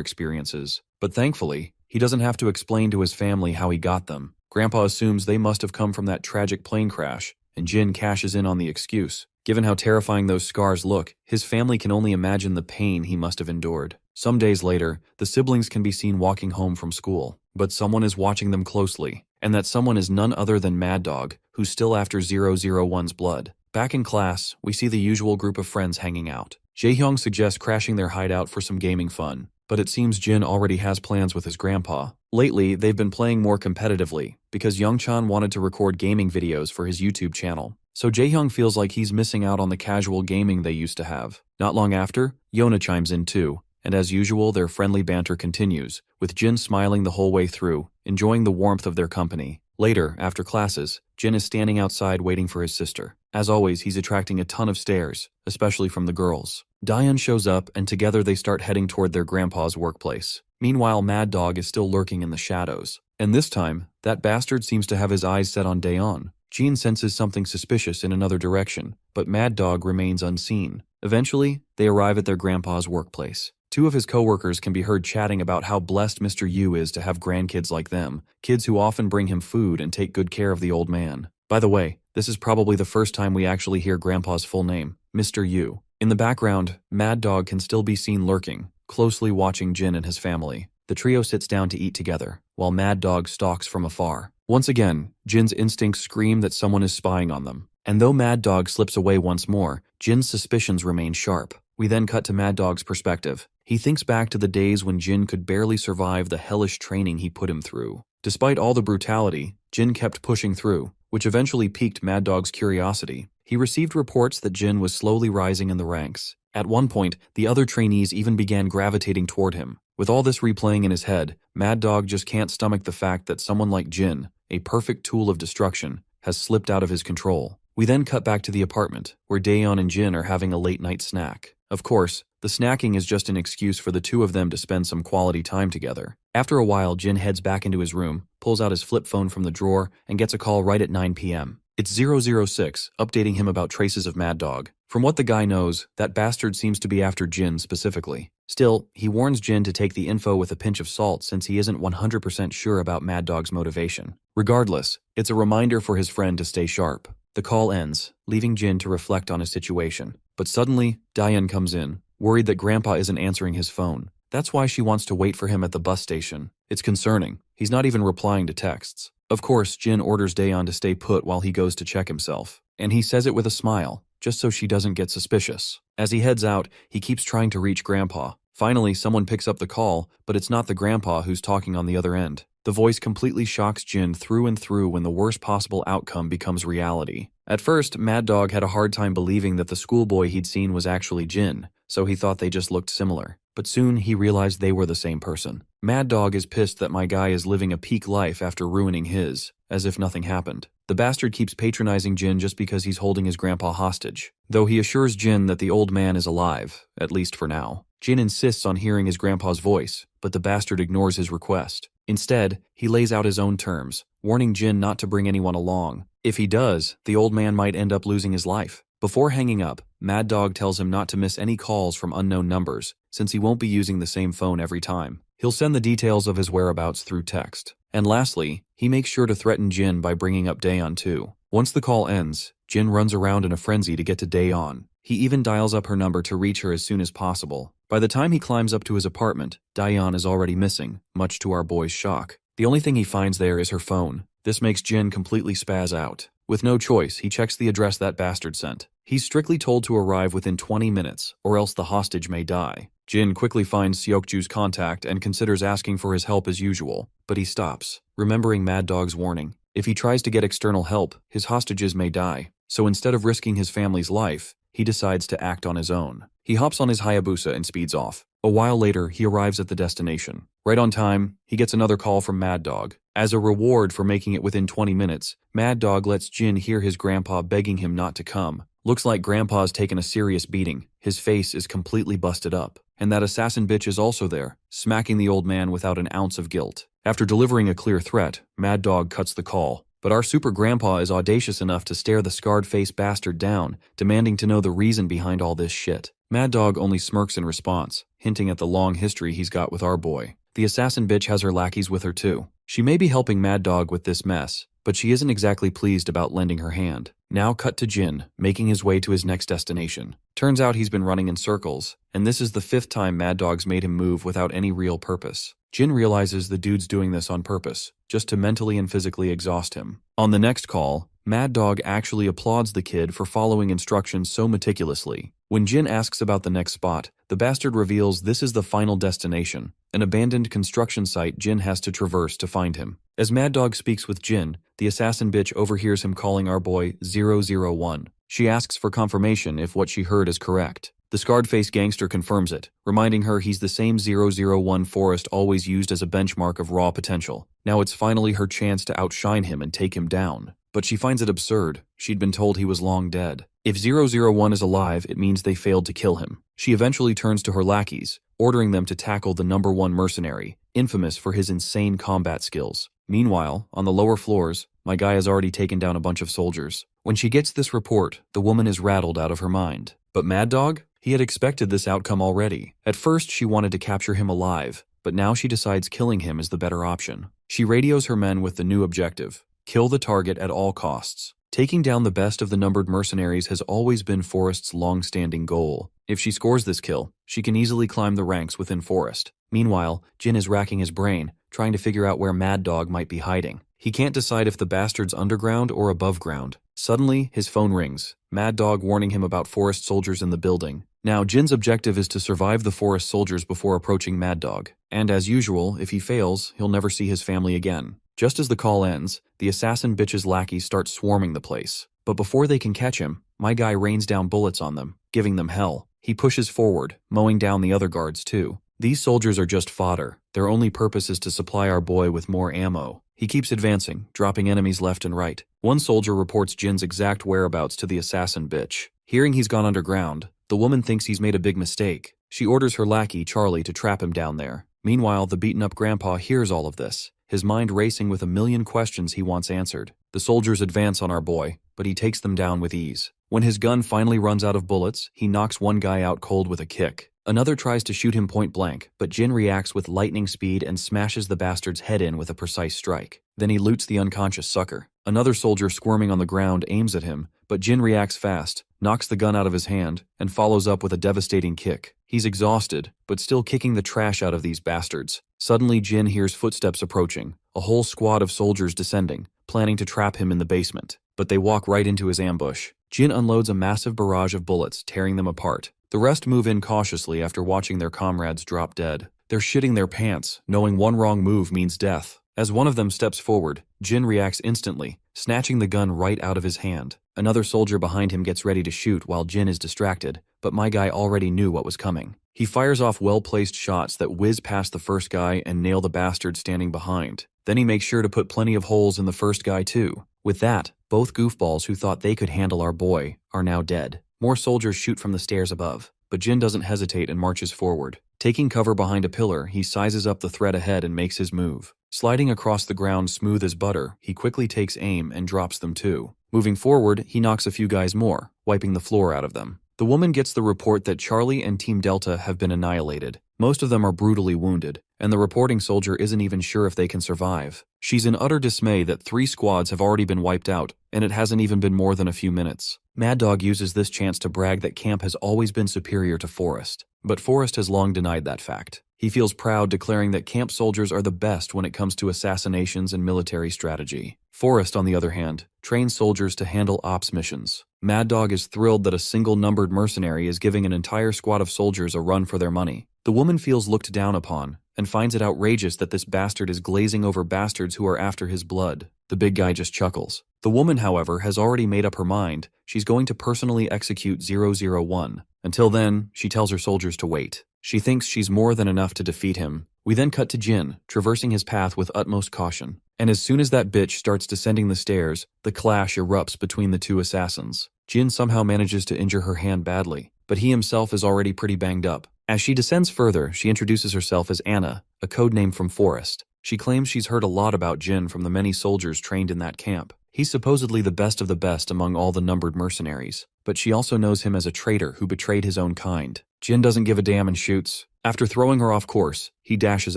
experiences. But thankfully, he doesn't have to explain to his family how he got them. Grandpa assumes they must have come from that tragic plane crash, and Jin cashes in on the excuse. Given how terrifying those scars look, his family can only imagine the pain he must have endured. Some days later, the siblings can be seen walking home from school, but someone is watching them closely, and that someone is none other than Mad Dog, who's still after 001's blood. Back in class, we see the usual group of friends hanging out. Jaehyung suggests crashing their hideout for some gaming fun, but it seems Jin already has plans with his grandpa. Lately, they've been playing more competitively, because Youngchan wanted to record gaming videos for his YouTube channel. So Jaehyung feels like he's missing out on the casual gaming they used to have. Not long after, Yona chimes in too, and as usual, their friendly banter continues, with Jin smiling the whole way through, enjoying the warmth of their company. Later, after classes, Jin is standing outside waiting for his sister. As always, he's attracting a ton of stares, especially from the girls. Daeun shows up, and together they start heading toward their grandpa's workplace. Meanwhile, Mad Dog is still lurking in the shadows. And this time, that bastard seems to have his eyes set on Daeun. Jin senses something suspicious in another direction, but Mad Dog remains unseen. Eventually, they arrive at their grandpa's workplace. Two of his coworkers can be heard chatting about how blessed Mr. Yu is to have grandkids like them, kids who often bring him food and take good care of the old man. By the way, this is probably the first time we actually hear Grandpa's full name, Mr. Yu. In the background, Mad Dog can still be seen lurking, closely watching Jin and his family. The trio sits down to eat together, while Mad Dog stalks from afar. Once again, Jin's instincts scream that someone is spying on them. And though Mad Dog slips away once more, Jin's suspicions remain sharp. We then cut to Mad Dog's perspective. He thinks back to the days when Jin could barely survive the hellish training he put him through. Despite all the brutality, Jin kept pushing through, which eventually piqued Mad Dog's curiosity. He received reports that Jin was slowly rising in the ranks. At one point, the other trainees even began gravitating toward him. With all this replaying in his head, Mad Dog just can't stomach the fact that someone like Jin, a perfect tool of destruction, has slipped out of his control. We then cut back to the apartment, where Daeun and Jin are having a late-night snack. Of course, the snacking is just an excuse for the two of them to spend some quality time together. After a while, Jin heads back into his room, pulls out his flip phone from the drawer, and gets a call right at 9 p.m. It's 006, updating him about traces of Mad Dog. From what the guy knows, that bastard seems to be after Jin specifically. Still, he warns Jin to take the info with a pinch of salt since he isn't 100% sure about Mad Dog's motivation. Regardless, it's a reminder for his friend to stay sharp. The call ends, leaving Jin to reflect on his situation. But suddenly, Diane comes in, worried that Grandpa isn't answering his phone. That's why she wants to wait for him at the bus station. It's concerning. He's not even replying to texts. Of course, Jin orders Daeon to stay put while he goes to check himself. And he says it with a smile, just so she doesn't get suspicious. As he heads out, he keeps trying to reach Grandpa. Finally, someone picks up the call, but it's not the Grandpa who's talking on the other end. The voice completely shocks Jin through and through when the worst possible outcome becomes reality. At first, Mad Dog had a hard time believing that the schoolboy he'd seen was actually Jin, so he thought they just looked similar. But soon he realized they were the same person. Mad Dog is pissed that my guy is living a peak life after ruining his, as if nothing happened. The bastard keeps patronizing Jin just because he's holding his grandpa hostage, though he assures Jin that the old man is alive, at least for now. Jin insists on hearing his grandpa's voice, but the bastard ignores his request. Instead, he lays out his own terms, warning Jin not to bring anyone along. If he does, the old man might end up losing his life. Before hanging up, Mad Dog tells him not to miss any calls from unknown numbers, since he won't be using the same phone every time. He'll send the details of his whereabouts through text. And lastly, he makes sure to threaten Jin by bringing up Daeon too. Once the call ends, Jin runs around in a frenzy to get to Daeon. He even dials up her number to reach her as soon as possible. By the time he climbs up to his apartment, Daeon is already missing, much to our boy's shock. The only thing he finds there is her phone. This makes Jin completely spaz out. With no choice, he checks the address that bastard sent. He's strictly told to arrive within 20 minutes, or else the hostage may die. Jin quickly finds Seokju's contact and considers asking for his help as usual, but he stops, remembering Mad Dog's warning. If he tries to get external help, his hostages may die. So instead of risking his family's life, he decides to act on his own. He hops on his Hayabusa and speeds off. A while later, he arrives at the destination. Right on time, he gets another call from Mad Dog. As a reward for making it within 20 minutes, Mad Dog lets Jin hear his grandpa begging him not to come. Looks like Grandpa's taken a serious beating. His face is completely busted up. And that assassin bitch is also there, smacking the old man without an ounce of guilt. After delivering a clear threat, Mad Dog cuts the call. But our super grandpa is audacious enough to stare the scarred-faced bastard down, demanding to know the reason behind all this shit. Mad Dog only smirks in response, hinting at the long history he's got with our boy. The assassin bitch has her lackeys with her too. She may be helping Mad Dog with this mess, but she isn't exactly pleased about lending her hand. Now cut to Jin, making his way to his next destination. Turns out he's been running in circles, and this is the 5th time Mad Dog's made him move without any real purpose. Jin realizes the dude's doing this on purpose, just to mentally and physically exhaust him. On the next call, Mad Dog actually applauds the kid for following instructions so meticulously. When Jin asks about the next spot, the bastard reveals this is the final destination, an abandoned construction site Jin has to traverse to find him. As Mad Dog speaks with Jin, the assassin bitch overhears him calling our boy 001. She asks for confirmation if what she heard is correct. The scarred-faced gangster confirms it, reminding her he's the same 001 Forrest always used as a benchmark of raw potential. Now it's finally her chance to outshine him and take him down. But she finds it absurd. She'd been told he was long dead. If 001 is alive, it means they failed to kill him. She eventually turns to her lackeys, ordering them to tackle the #1 mercenary, infamous for his insane combat skills. Meanwhile, on the lower floors, my guy has already taken down a bunch of soldiers. When she gets this report, the woman is rattled out of her mind. But Mad Dog? He had expected this outcome already. At first, she wanted to capture him alive, but now she decides killing him is the better option. She radios her men with the new objective: kill the target at all costs. Taking down the best of the numbered mercenaries has always been Forrest's long-standing goal. If she scores this kill, she can easily climb the ranks within Forrest. Meanwhile, Jin is racking his brain, trying to figure out where Mad Dog might be hiding. He can't decide if the bastard's underground or above ground. Suddenly, his phone rings, Mad Dog warning him about Forrest soldiers in the building. Now, Jin's objective is to survive the Forrest soldiers before approaching Mad Dog. And as usual, if he fails, he'll never see his family again. Just as the call ends, the assassin bitch's lackeys start swarming the place. But before they can catch him, my guy rains down bullets on them, giving them hell. He pushes forward, mowing down the other guards too. These soldiers are just fodder. Their only purpose is to supply our boy with more ammo. He keeps advancing, dropping enemies left and right. One soldier reports Jin's exact whereabouts to the assassin bitch. Hearing he's gone underground, the woman thinks he's made a big mistake. She orders her lackey, Charlie, to trap him down there. Meanwhile, the beaten-up grandpa hears all of this, his mind racing with a million questions he wants answered. The soldiers advance on our boy, but he takes them down with ease. When his gun finally runs out of bullets, he knocks one guy out cold with a kick. Another tries to shoot him point blank, but Jin reacts with lightning speed and smashes the bastard's head in with a precise strike. Then he loots the unconscious sucker. Another soldier squirming on the ground aims at him, but Jin reacts fast, knocks the gun out of his hand, and follows up with a devastating kick. He's exhausted, but still kicking the trash out of these bastards. Suddenly, Jin hears footsteps approaching, a whole squad of soldiers descending, planning to trap him in the basement. But they walk right into his ambush. Jin unloads a massive barrage of bullets, tearing them apart. The rest move in cautiously after watching their comrades drop dead. They're shitting their pants, knowing one wrong move means death. As one of them steps forward, Jin reacts instantly, snatching the gun right out of his hand. Another soldier behind him gets ready to shoot while Jin is distracted, but my guy already knew what was coming. He fires off well-placed shots that whiz past the first guy and nail the bastard standing behind. Then he makes sure to put plenty of holes in the first guy too. With that, both goofballs who thought they could handle our boy are now dead. More soldiers shoot from the stairs above, but Jin doesn't hesitate and marches forward. Taking cover behind a pillar, he sizes up the threat ahead and makes his move. Sliding across the ground smooth as butter, he quickly takes aim and drops them too. Moving forward, he knocks a few guys more, wiping the floor out of them. The woman gets the report that Charlie and Team Delta have been annihilated. Most of them are brutally wounded, and the reporting soldier isn't even sure if they can survive. She's in utter dismay that 3 squads have already been wiped out, and it hasn't even been more than a few minutes. Mad Dog uses this chance to brag that Camp has always been superior to Forest, but Forest has long denied that fact. He feels proud, declaring that Camp soldiers are the best when it comes to assassinations and military strategy. Forest, on the other hand, trains soldiers to handle ops missions. Mad Dog is thrilled that a single numbered mercenary is giving an entire squad of soldiers a run for their money. The woman feels looked down upon, and finds it outrageous that this bastard is glazing over bastards who are after his blood. The big guy just chuckles. The woman, however, has already made up her mind. She's going to personally execute 001. Until then, she tells her soldiers to wait. She thinks she's more than enough to defeat him. We then cut to Jin, traversing his path with utmost caution. And as soon as that bitch starts descending the stairs, the clash erupts between the 2 assassins. Jin somehow manages to injure her hand badly, but he himself is already pretty banged up. As she descends further, she introduces herself as Anna, a code name from Forest. She claims she's heard a lot about Jin from the many soldiers trained in that camp. He's supposedly the best of the best among all the numbered mercenaries, but she also knows him as a traitor who betrayed his own kind. Jin doesn't give a damn and shoots. After throwing her off course, he dashes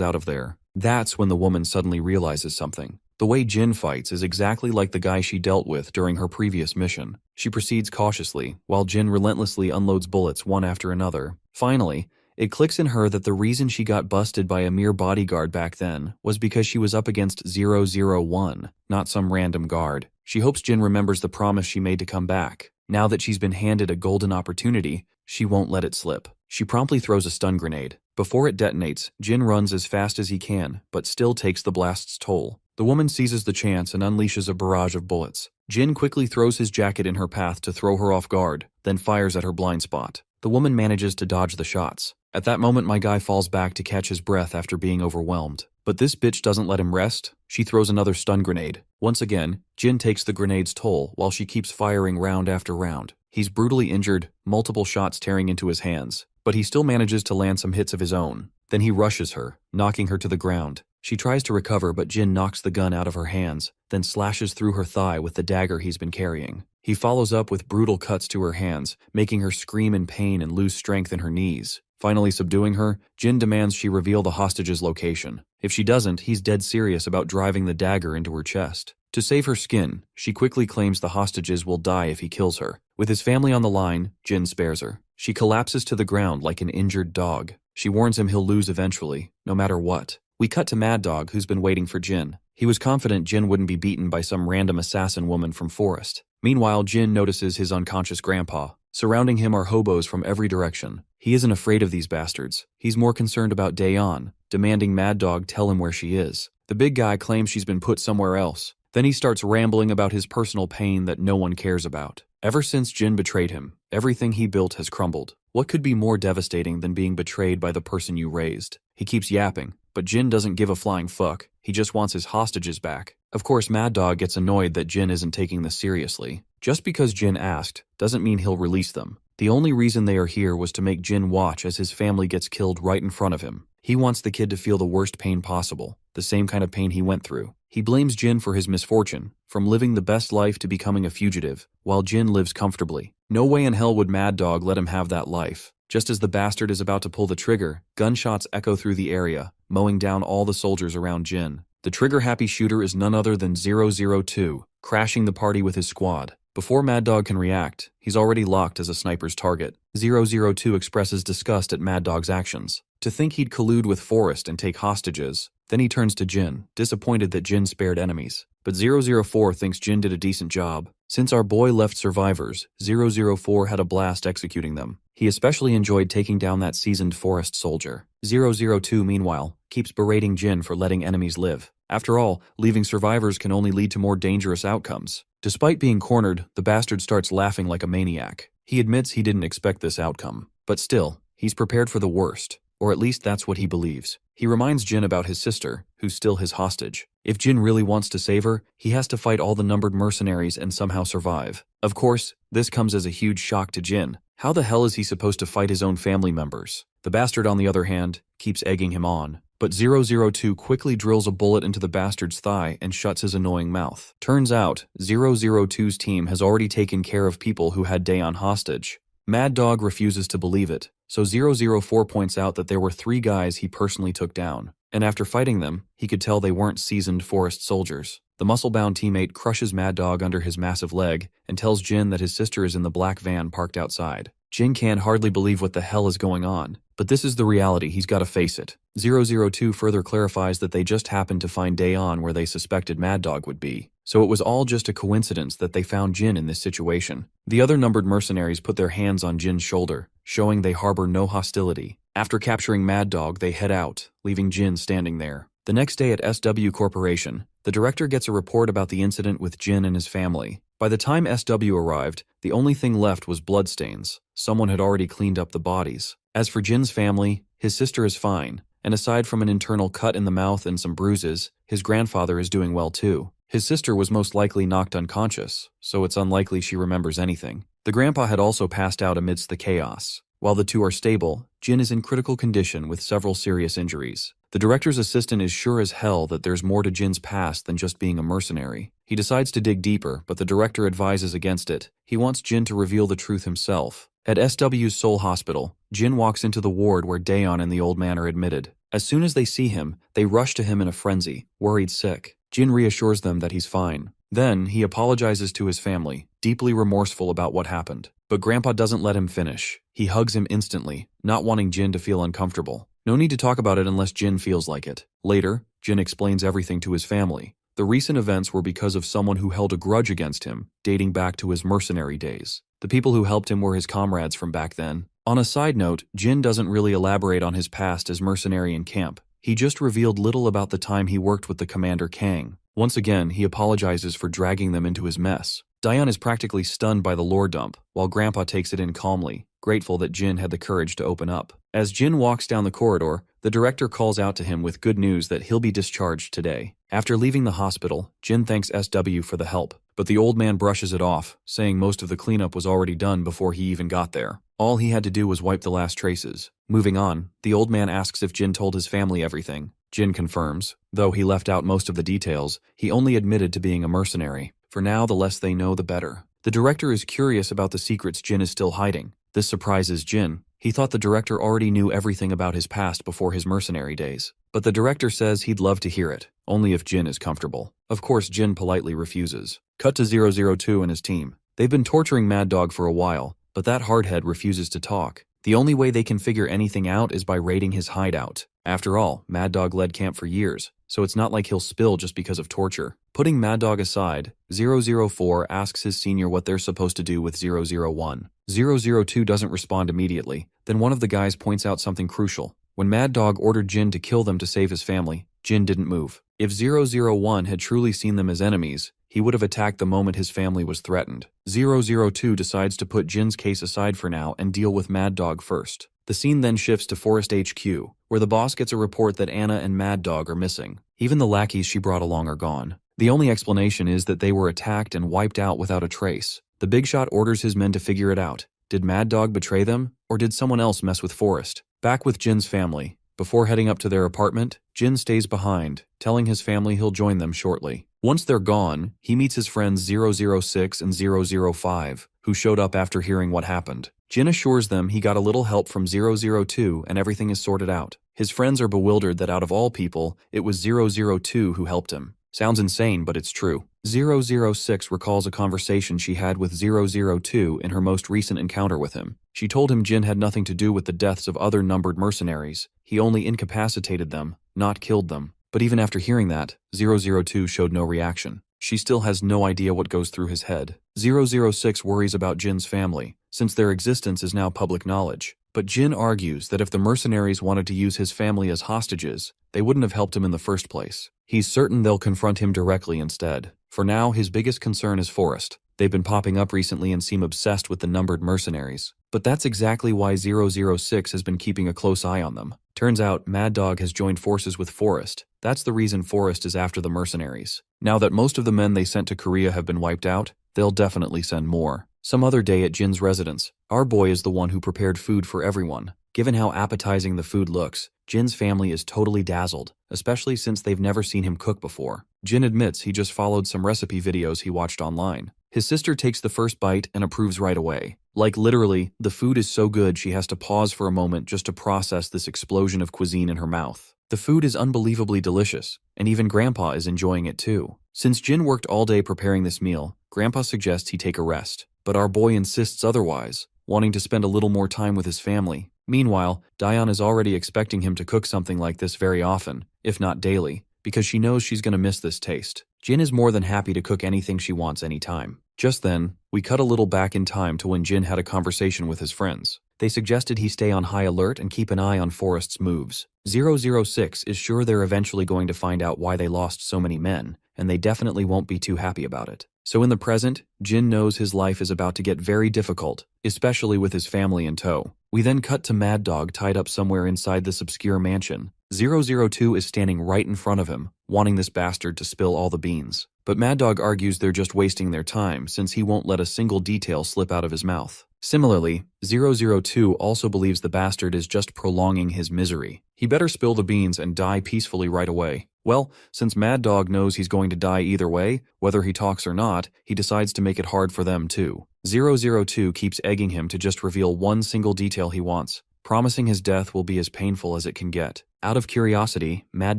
out of there. That's when the woman suddenly realizes something. The way Jin fights is exactly like the guy she dealt with during her previous mission. She proceeds cautiously, while Jin relentlessly unloads bullets one after another. Finally, it clicks in her that the reason she got busted by a mere bodyguard back then was because she was up against 001, not some random guard. She hopes Jin remembers the promise she made to come back. Now that she's been handed a golden opportunity, she won't let it slip. She promptly throws a stun grenade. Before it detonates, Jin runs as fast as he can, but still takes the blast's toll. The woman seizes the chance and unleashes a barrage of bullets. Jin quickly throws his jacket in her path to throw her off guard, then fires at her blind spot. The woman manages to dodge the shots. At that moment, my guy falls back to catch his breath after being overwhelmed. But this bitch doesn't let him rest. She throws another stun grenade. Once again, Jin takes the grenade's toll while she keeps firing round after round. He's brutally injured, multiple shots tearing into his hands, but he still manages to land some hits of his own. Then he rushes her, knocking her to the ground. She tries to recover, but Jin knocks the gun out of her hands, then slashes through her thigh with the dagger he's been carrying. He follows up with brutal cuts to her hands, making her scream in pain and lose strength in her knees. Finally subduing her, Jin demands she reveal the hostage's location. If she doesn't, he's dead serious about driving the dagger into her chest. To save her skin, she quickly claims the hostages will die if he kills her. With his family on the line, Jin spares her. She collapses to the ground like an injured dog. She warns him he'll lose eventually, no matter what. We cut to Mad Dog, who's been waiting for Jin. He was confident Jin wouldn't be beaten by some random assassin woman from Forest. Meanwhile, Jin notices his unconscious grandpa. Surrounding him are hobos from every direction. He isn't afraid of these bastards. He's more concerned about Daeon, demanding Mad Dog tell him where she is. The big guy claims she's been put somewhere else. Then he starts rambling about his personal pain that no one cares about. Ever since Jin betrayed him, everything he built has crumbled. What could be more devastating than being betrayed by the person you raised? He keeps yapping, but Jin doesn't give a flying fuck. He just wants his hostages back. Of course, Mad Dog gets annoyed that Jin isn't taking this seriously. Just because Jin asked doesn't mean he'll release them. The only reason they are here was to make Jin watch as his family gets killed right in front of him. He wants the kid to feel the worst pain possible, the same kind of pain he went through. He blames Jin for his misfortune, from living the best life to becoming a fugitive, while Jin lives comfortably. No way in hell would Mad Dog let him have that life. Just as the bastard is about to pull the trigger, gunshots echo through the area, mowing down all the soldiers around Jin. The trigger-happy shooter is none other than 002, crashing the party with his squad. Before Mad Dog can react, he's already locked as a sniper's target. 002 expresses disgust at Mad Dog's actions. To think he'd collude with Forrest and take hostages. Then he turns to Jin, disappointed that Jin spared enemies. But 004 thinks Jin did a decent job. Since our boy left survivors, 004 had a blast executing them. He especially enjoyed taking down that seasoned Forest soldier. 002, meanwhile, keeps berating Jin for letting enemies live. After all, leaving survivors can only lead to more dangerous outcomes. Despite being cornered, the bastard starts laughing like a maniac. He admits he didn't expect this outcome. But still, he's prepared for the worst. Or at least that's what he believes. He reminds Jin about his sister, who's still his hostage. If Jin really wants to save her, he has to fight all the numbered mercenaries and somehow survive. Of course, this comes as a huge shock to Jin. How the hell is he supposed to fight his own family members? The bastard, on the other hand, keeps egging him on. But 002 quickly drills a bullet into the bastard's thigh and shuts his annoying mouth. Turns out, 002's team has already taken care of people who had Daeon hostage. Mad Dog refuses to believe it, so 004 points out that there were 3 guys he personally took down. And after fighting them, he could tell they weren't seasoned Forest soldiers. The muscle-bound teammate crushes Mad Dog under his massive leg and tells Jin that his sister is in the black van parked outside. Jin can hardly believe what the hell is going on, but this is the reality, he's got to face it. 002 further clarifies that they just happened to find Daeon where they suspected Mad Dog would be. So it was all just a coincidence that they found Jin in this situation. The other numbered mercenaries put their hands on Jin's shoulder, showing they harbor no hostility. After capturing Mad Dog, they head out, leaving Jin standing there. The next day at SW Corporation, the director gets a report about the incident with Jin and his family. By the time SW arrived, the only thing left was bloodstains. Someone had already cleaned up the bodies. As for Jin's family, his sister is fine, and aside from an internal cut in the mouth and some bruises, his grandfather is doing well too. His sister was most likely knocked unconscious, so it's unlikely she remembers anything. The grandpa had also passed out amidst the chaos. While the two are stable, Jin is in critical condition with several serious injuries. The director's assistant is sure as hell that there's more to Jin's past than just being a mercenary. He decides to dig deeper, but the director advises against it. He wants Jin to reveal the truth himself. At SW's Seoul Hospital, Jin walks into the ward where Daeon and the old man are admitted. As soon as they see him, they rush to him in a frenzy, worried sick. Jin reassures them that he's fine. Then, he apologizes to his family, deeply remorseful about what happened. But Grandpa doesn't let him finish. He hugs him instantly, not wanting Jin to feel uncomfortable. No need to talk about it unless Jin feels like it. Later, Jin explains everything to his family. The recent events were because of someone who held a grudge against him, dating back to his mercenary days. The people who helped him were his comrades from back then. On a side note, Jin doesn't really elaborate on his past as mercenary in camp. He just revealed little about the time he worked with the commander Kang. Once again, he apologizes for dragging them into his mess. Daeon is practically stunned by the lore dump, while Grandpa takes it in calmly, grateful that Jin had the courage to open up. As Jin walks down the corridor, the director calls out to him with good news that he'll be discharged today. After leaving the hospital, Jin thanks SW for the help, but the old man brushes it off, saying most of the cleanup was already done before he even got there. All he had to do was wipe the last traces. Moving on, the old man asks if Jin told his family everything. Jin confirms. Though he left out most of the details, he only admitted to being a mercenary. For now, the less they know, the better. The director is curious about the secrets Jin is still hiding. This surprises Jin. He thought the director already knew everything about his past before his mercenary days. But the director says he'd love to hear it, only if Jin is comfortable. Of course, Jin politely refuses. Cut to 002 and his team. They've been torturing Mad Dog for a while, but that hardhead refuses to talk. The only way they can figure anything out is by raiding his hideout. After all, Mad Dog led camp for years, so it's not like he'll spill just because of torture. Putting Mad Dog aside, 004 asks his senior what they're supposed to do with 001. 002 doesn't respond immediately. Then one of the guys points out something crucial. When Mad Dog ordered Jin to kill them to save his family, Jin didn't move. If 001 had truly seen them as enemies, he would have attacked the moment his family was threatened. 002 decides to put Jin's case aside for now and deal with Mad Dog first. The scene then shifts to Forest HQ, where the boss gets a report that Anna and Mad Dog are missing. Even the lackeys she brought along are gone. The only explanation is that they were attacked and wiped out without a trace. The big shot orders his men to figure it out. Did Mad Dog betray them, or did someone else mess with Forest? Back with Jin's family. Before heading up to their apartment, Jin stays behind, telling his family he'll join them shortly. Once they're gone, he meets his friends 006 and 005, who showed up after hearing what happened. Jin assures them he got a little help from 002 and everything is sorted out. His friends are bewildered that out of all people, it was 002 who helped him. Sounds insane, but it's true. 006 recalls a conversation she had with 002 in her most recent encounter with him. She told him Jin had nothing to do with the deaths of other numbered mercenaries. He only incapacitated them, not killed them. But even after hearing that, 002 showed no reaction. She still has no idea what goes through his head. 006 worries about Jin's family, since their existence is now public knowledge. But Jin argues that if the mercenaries wanted to use his family as hostages, they wouldn't have helped him in the first place. He's certain they'll confront him directly instead. For now, his biggest concern is Forrest. They've been popping up recently and seem obsessed with the numbered mercenaries. But that's exactly why 006 has been keeping a close eye on them. Turns out, Mad Dog has joined forces with Forrest. That's the reason Forrest is after the mercenaries. Now that most of the men they sent to Korea have been wiped out, they'll definitely send more. Some other day at Jin's residence, our boy is the one who prepared food for everyone. Given how appetizing the food looks, Jin's family is totally dazzled, especially since they've never seen him cook before. Jin admits he just followed some recipe videos he watched online. His sister takes the first bite and approves right away. Like literally, the food is so good she has to pause for a moment just to process this explosion of cuisine in her mouth. The food is unbelievably delicious, and even Grandpa is enjoying it too. Since Jin worked all day preparing this meal, Grandpa suggests he take a rest. But our boy insists otherwise, wanting to spend a little more time with his family. Meanwhile, Dion is already expecting him to cook something like this very often, if not daily, because she knows she's going to miss this taste. Jin is more than happy to cook anything she wants anytime. Just then, we cut a little back in time to when Jin had a conversation with his friends. They suggested he stay on high alert and keep an eye on Forrest's moves. 006 is sure they're eventually going to find out why they lost so many men, and they definitely won't be too happy about it. So in the present, Jin knows his life is about to get very difficult, especially with his family in tow. We then cut to Mad Dog tied up somewhere inside this obscure mansion. 002 is standing right in front of him, wanting this bastard to spill all the beans. But Mad Dog argues they're just wasting their time since he won't let a single detail slip out of his mouth. Similarly, 002 also believes the bastard is just prolonging his misery. He better spill the beans and die peacefully right away. Well, since Mad Dog knows he's going to die either way, whether he talks or not, he decides to make it hard for them too. 002 keeps egging him to just reveal one single detail he wants, promising his death will be as painful as it can get. Out of curiosity, Mad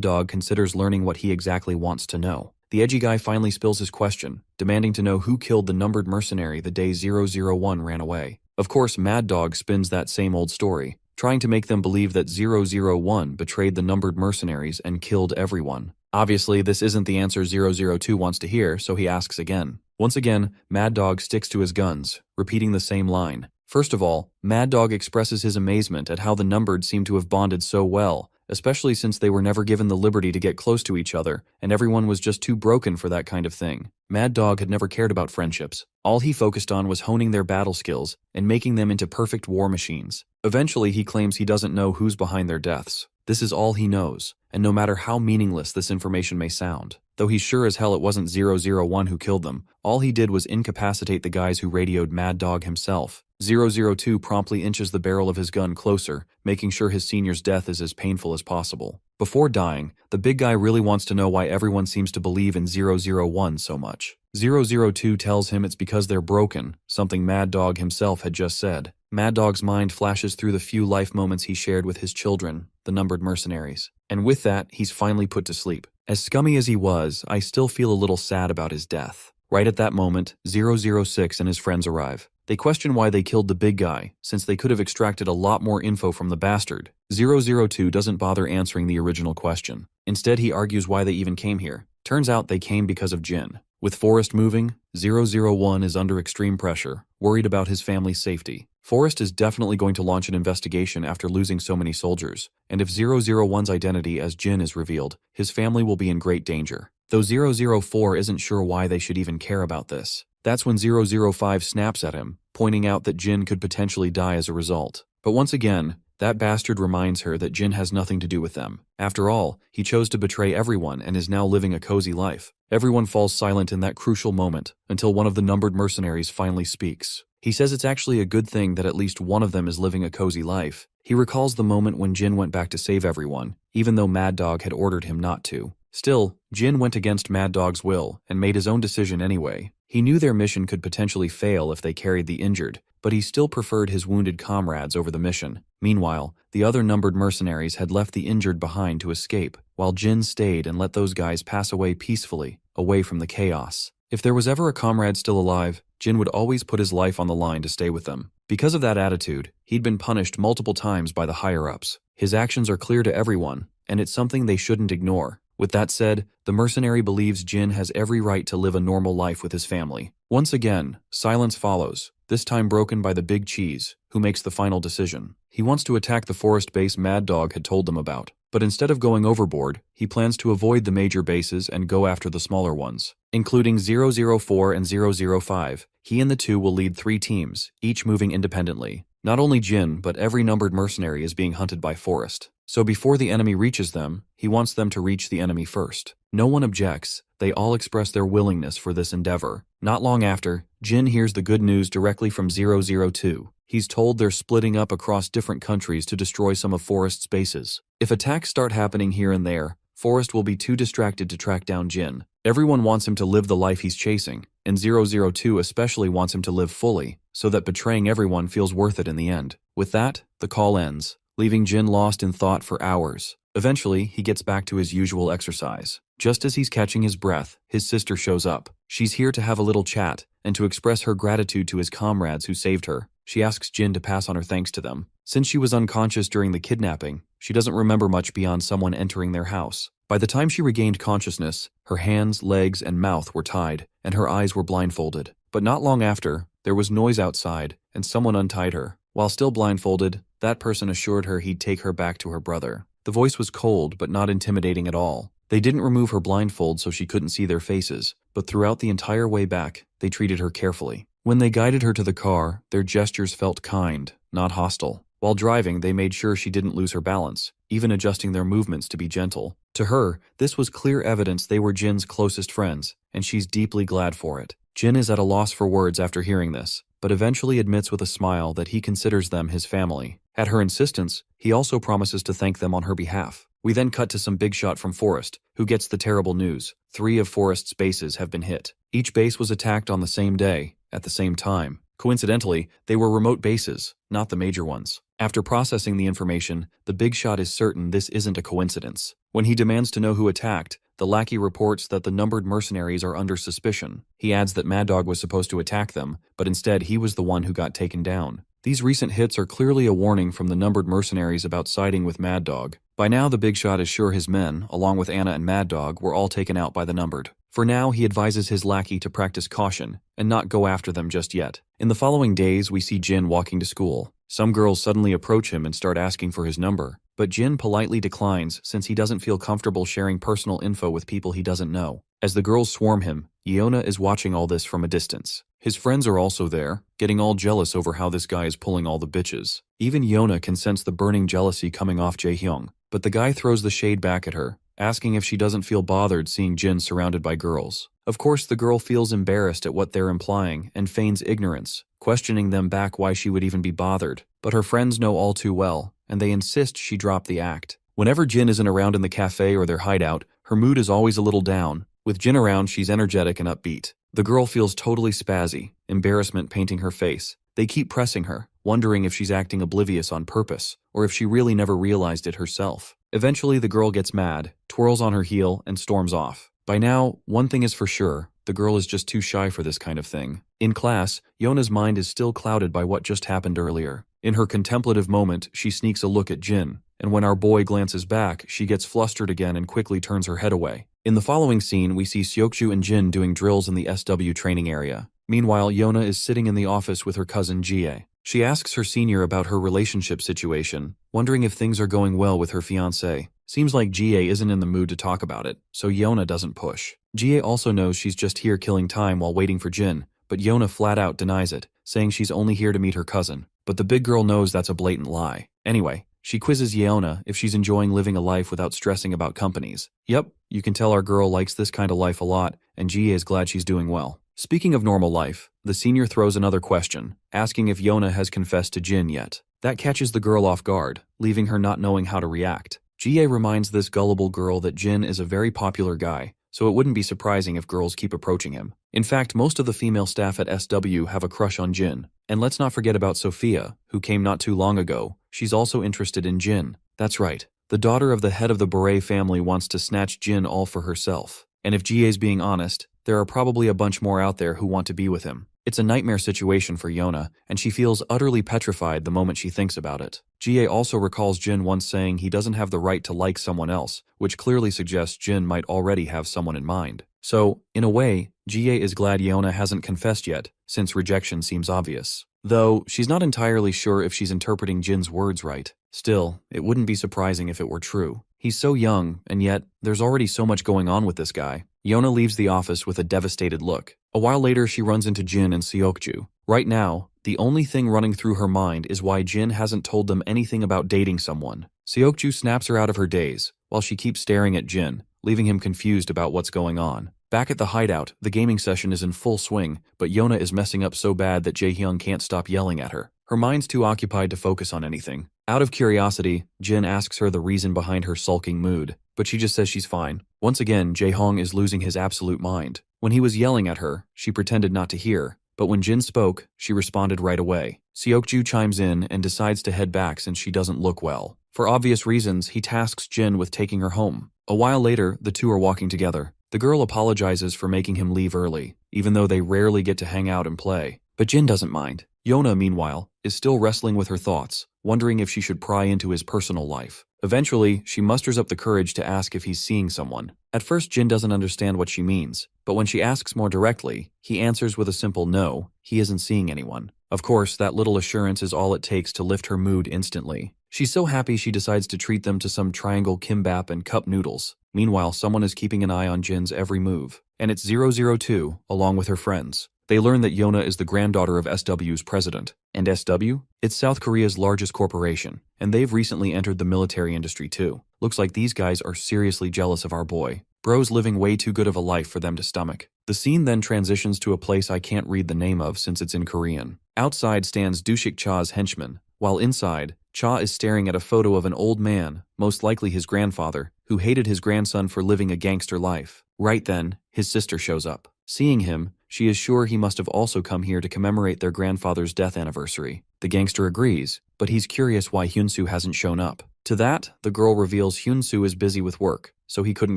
Dog considers learning what he exactly wants to know. The edgy guy finally spills his question, demanding to know who killed the numbered mercenary the day 001 ran away. Of course, Mad Dog spins that same old story, trying to make them believe that 001 betrayed the numbered mercenaries and killed everyone. Obviously, this isn't the answer 002 wants to hear, so he asks again. Once again, Mad Dog sticks to his guns, repeating the same line. First of all, Mad Dog expresses his amazement at how the numbered seem to have bonded so well, especially since they were never given the liberty to get close to each other, and everyone was just too broken for that kind of thing. Mad Dog had never cared about friendships. All he focused on was honing their battle skills and making them into perfect war machines. Eventually, he claims he doesn't know who's behind their deaths. This is all he knows, and no matter how meaningless this information may sound, though he's sure as hell it wasn't 001 who killed them, all he did was incapacitate the guys who radioed Mad Dog himself. 002 promptly inches the barrel of his gun closer, making sure his senior's death is as painful as possible. Before dying, the big guy really wants to know why everyone seems to believe in 001 so much. 002 tells him it's because they're broken, something Mad Dog himself had just said. Mad Dog's mind flashes through the few life moments he shared with his children, the numbered mercenaries. And with that, he's finally put to sleep. As scummy as he was, I still feel a little sad about his death. Right at that moment, 006 and his friends arrive. They question why they killed the big guy, since they could have extracted a lot more info from the bastard. 002 doesn't bother answering the original question. Instead, he argues why they even came here. Turns out they came because of Jin. With Forrest moving, 001 is under extreme pressure, worried about his family's safety. Forrest is definitely going to launch an investigation after losing so many soldiers, and if 001's identity as Jin is revealed, his family will be in great danger. Though 004 isn't sure why they should even care about this. That's when 005 snaps at him, pointing out that Jin could potentially die as a result. But once again, that bastard reminds her that Jin has nothing to do with them. After all, he chose to betray everyone and is now living a cozy life. Everyone falls silent in that crucial moment, until one of the numbered mercenaries finally speaks. He says it's actually a good thing that at least one of them is living a cozy life. He recalls the moment when Jin went back to save everyone, even though Mad Dog had ordered him not to. Still, Jin went against Mad Dog's will and made his own decision anyway. He knew their mission could potentially fail if they carried the injured, but he still preferred his wounded comrades over the mission. Meanwhile, the other numbered mercenaries had left the injured behind to escape, while Jin stayed and let those guys pass away peacefully, away from the chaos. If there was ever a comrade still alive, Jin would always put his life on the line to stay with them. Because of that attitude, he'd been punished multiple times by the higher-ups. His actions are clear to everyone, and it's something they shouldn't ignore. With that said, the mercenary believes Jin has every right to live a normal life with his family. Once again, silence follows, this time broken by the Big Cheese, who makes the final decision. He wants to attack the forest base Mad Dog had told them about, but instead of going overboard, he plans to avoid the major bases and go after the smaller ones. Including 004 and 005, he and the two will lead 3 teams, each moving independently. Not only Jin, but every numbered mercenary is being hunted by Forest. So before the enemy reaches them, he wants them to reach the enemy first. No one objects, they all express their willingness for this endeavor. Not long after, Jin hears the good news directly from 002. He's told they're splitting up across different countries to destroy some of Forest's bases. If attacks start happening here and there, Forest will be too distracted to track down Jin. Everyone wants him to live the life he's chasing, and 002 especially wants him to live fully, so that betraying everyone feels worth it in the end. With that, the call ends, leaving Jin lost in thought for hours. Eventually, he gets back to his usual exercise. Just as he's catching his breath, his sister shows up. She's here to have a little chat, and to express her gratitude to his comrades who saved her. She asks Jin to pass on her thanks to them. Since she was unconscious during the kidnapping, she doesn't remember much beyond someone entering their house. By the time she regained consciousness, her hands, legs, and mouth were tied, and her eyes were blindfolded. But not long after, there was noise outside, and someone untied her. While still blindfolded, that person assured her he'd take her back to her brother. The voice was cold, but not intimidating at all. They didn't remove her blindfold so she couldn't see their faces, but throughout the entire way back, they treated her carefully. When they guided her to the car, their gestures felt kind, not hostile. While driving, they made sure she didn't lose her balance, even adjusting their movements to be gentle. To her, this was clear evidence they were Jin's closest friends, and she's deeply glad for it. Jin is at a loss for words after hearing this, but eventually admits with a smile that he considers them his family. At her insistence, he also promises to thank them on her behalf. We then cut to some big shot from Forest, who gets the terrible news. 3 of Forest's bases have been hit. Each base was attacked on the same day, at the same time. Coincidentally, they were remote bases, not the major ones. After processing the information, the big shot is certain this isn't a coincidence. When he demands to know who attacked, the lackey reports that the numbered mercenaries are under suspicion. He adds that Mad Dog was supposed to attack them, but instead he was the one who got taken down. These recent hits are clearly a warning from the numbered mercenaries about siding with Mad Dog. By now, the big shot is sure his men, along with Anna and Mad Dog, were all taken out by the numbered. For now, he advises his lackey to practice caution and not go after them just yet. In the following days, we see Jin walking to school. Some girls suddenly approach him and start asking for his number, but Jin politely declines since he doesn't feel comfortable sharing personal info with people he doesn't know. As the girls swarm him, Yeona is watching all this from a distance. His friends are also there, getting all jealous over how this guy is pulling all the bitches. Even Yeona can sense the burning jealousy coming off Jaehyung, but the guy throws the shade back at her, asking if she doesn't feel bothered seeing Jin surrounded by girls. Of course, the girl feels embarrassed at what they're implying and feigns ignorance, questioning them back why she would even be bothered. But her friends know all too well, and they insist she drop the act. Whenever Jin isn't around in the cafe or their hideout, her mood is always a little down. With Jin around, she's energetic and upbeat. The girl feels totally spazzy, embarrassment painting her face. They keep pressing her, wondering if she's acting oblivious on purpose, or if she really never realized it herself. Eventually, the girl gets mad, twirls on her heel, and storms off. By now, one thing is for sure, the girl is just too shy for this kind of thing. In class, Yona's mind is still clouded by what just happened earlier. In her contemplative moment, she sneaks a look at Jin, and when our boy glances back, she gets flustered again and quickly turns her head away. In the following scene, we see Seokju and Jin doing drills in the SW training area. Meanwhile, Yona is sitting in the office with her cousin Jie. She asks her senior about her relationship situation, wondering if things are going well with her fiancé. Seems like Jie isn't in the mood to talk about it, so Yona doesn't push. Jie also knows she's just here killing time while waiting for Jin, but Yona flat out denies it, saying she's only here to meet her cousin. But the big girl knows that's a blatant lie. Anyway, she quizzes Yeona if she's enjoying living a life without stressing about companies. Yep, you can tell our girl likes this kind of life a lot, and Jie is glad she's doing well. Speaking of normal life, the senior throws another question, asking if Yona has confessed to Jin yet. That catches the girl off guard, leaving her not knowing how to react. Jie reminds this gullible girl that Jin is a very popular guy, so it wouldn't be surprising if girls keep approaching him. In fact, most of the female staff at SW have a crush on Jin. And let's not forget about Sophia, who came not too long ago. She's also interested in Jin. That's right. The daughter of the head of the Beret family wants to snatch Jin all for herself. And if GA's being honest, there are probably a bunch more out there who want to be with him. It's a nightmare situation for Yona, and she feels utterly petrified the moment she thinks about it. GA also recalls Jin once saying he doesn't have the right to like someone else, which clearly suggests Jin might already have someone in mind. So, in a way, GA is glad Yona hasn't confessed yet, since rejection seems obvious. Though, she's not entirely sure if she's interpreting Jin's words right. Still, it wouldn't be surprising if it were true. He's so young, and yet, there's already so much going on with this guy. Yona leaves the office with a devastated look. A while later, she runs into Jin and Seokju. Right now, the only thing running through her mind is why Jin hasn't told them anything about dating someone. Seokju snaps her out of her daze, while she keeps staring at Jin, leaving him confused about what's going on. Back at the hideout, the gaming session is in full swing, but Yona is messing up so bad that Jaehyung can't stop yelling at her. Her mind's too occupied to focus on anything. Out of curiosity, Jin asks her the reason behind her sulking mood, but she just says she's fine. Once again, Jaehyung is losing his absolute mind. When he was yelling at her, she pretended not to hear, but when Jin spoke, she responded right away. Seokju chimes in and decides to head back since she doesn't look well. For obvious reasons, he tasks Jin with taking her home. A while later, the two are walking together. The girl apologizes for making him leave early, even though they rarely get to hang out and play. But Jin doesn't mind. Yona, meanwhile, is still wrestling with her thoughts, wondering if she should pry into his personal life. Eventually, she musters up the courage to ask if he's seeing someone. At first, Jin doesn't understand what she means, but when she asks more directly, he answers with a simple no, he isn't seeing anyone. Of course, that little assurance is all it takes to lift her mood instantly. She's so happy she decides to treat them to some triangle kimbap and cup noodles. Meanwhile, someone is keeping an eye on Jin's every move, and it's 002, along with her friends. They learn that Yona is the granddaughter of SW's president. And SW? It's South Korea's largest corporation, and they've recently entered the military industry too. Looks like these guys are seriously jealous of our boy. Bro's living way too good of a life for them to stomach. The scene then transitions to a place I can't read the name of since it's in Korean. Outside stands Dushik Cha's henchman, while inside, Cha is staring at a photo of an old man, most likely his grandfather, who hated his grandson for living a gangster life. Right then, his sister shows up. Seeing him, she is sure he must have also come here to commemorate their grandfather's death anniversary. The gangster agrees, but he's curious why Hyunsu hasn't shown up. To that, the girl reveals Hyunsu is busy with work, so he couldn't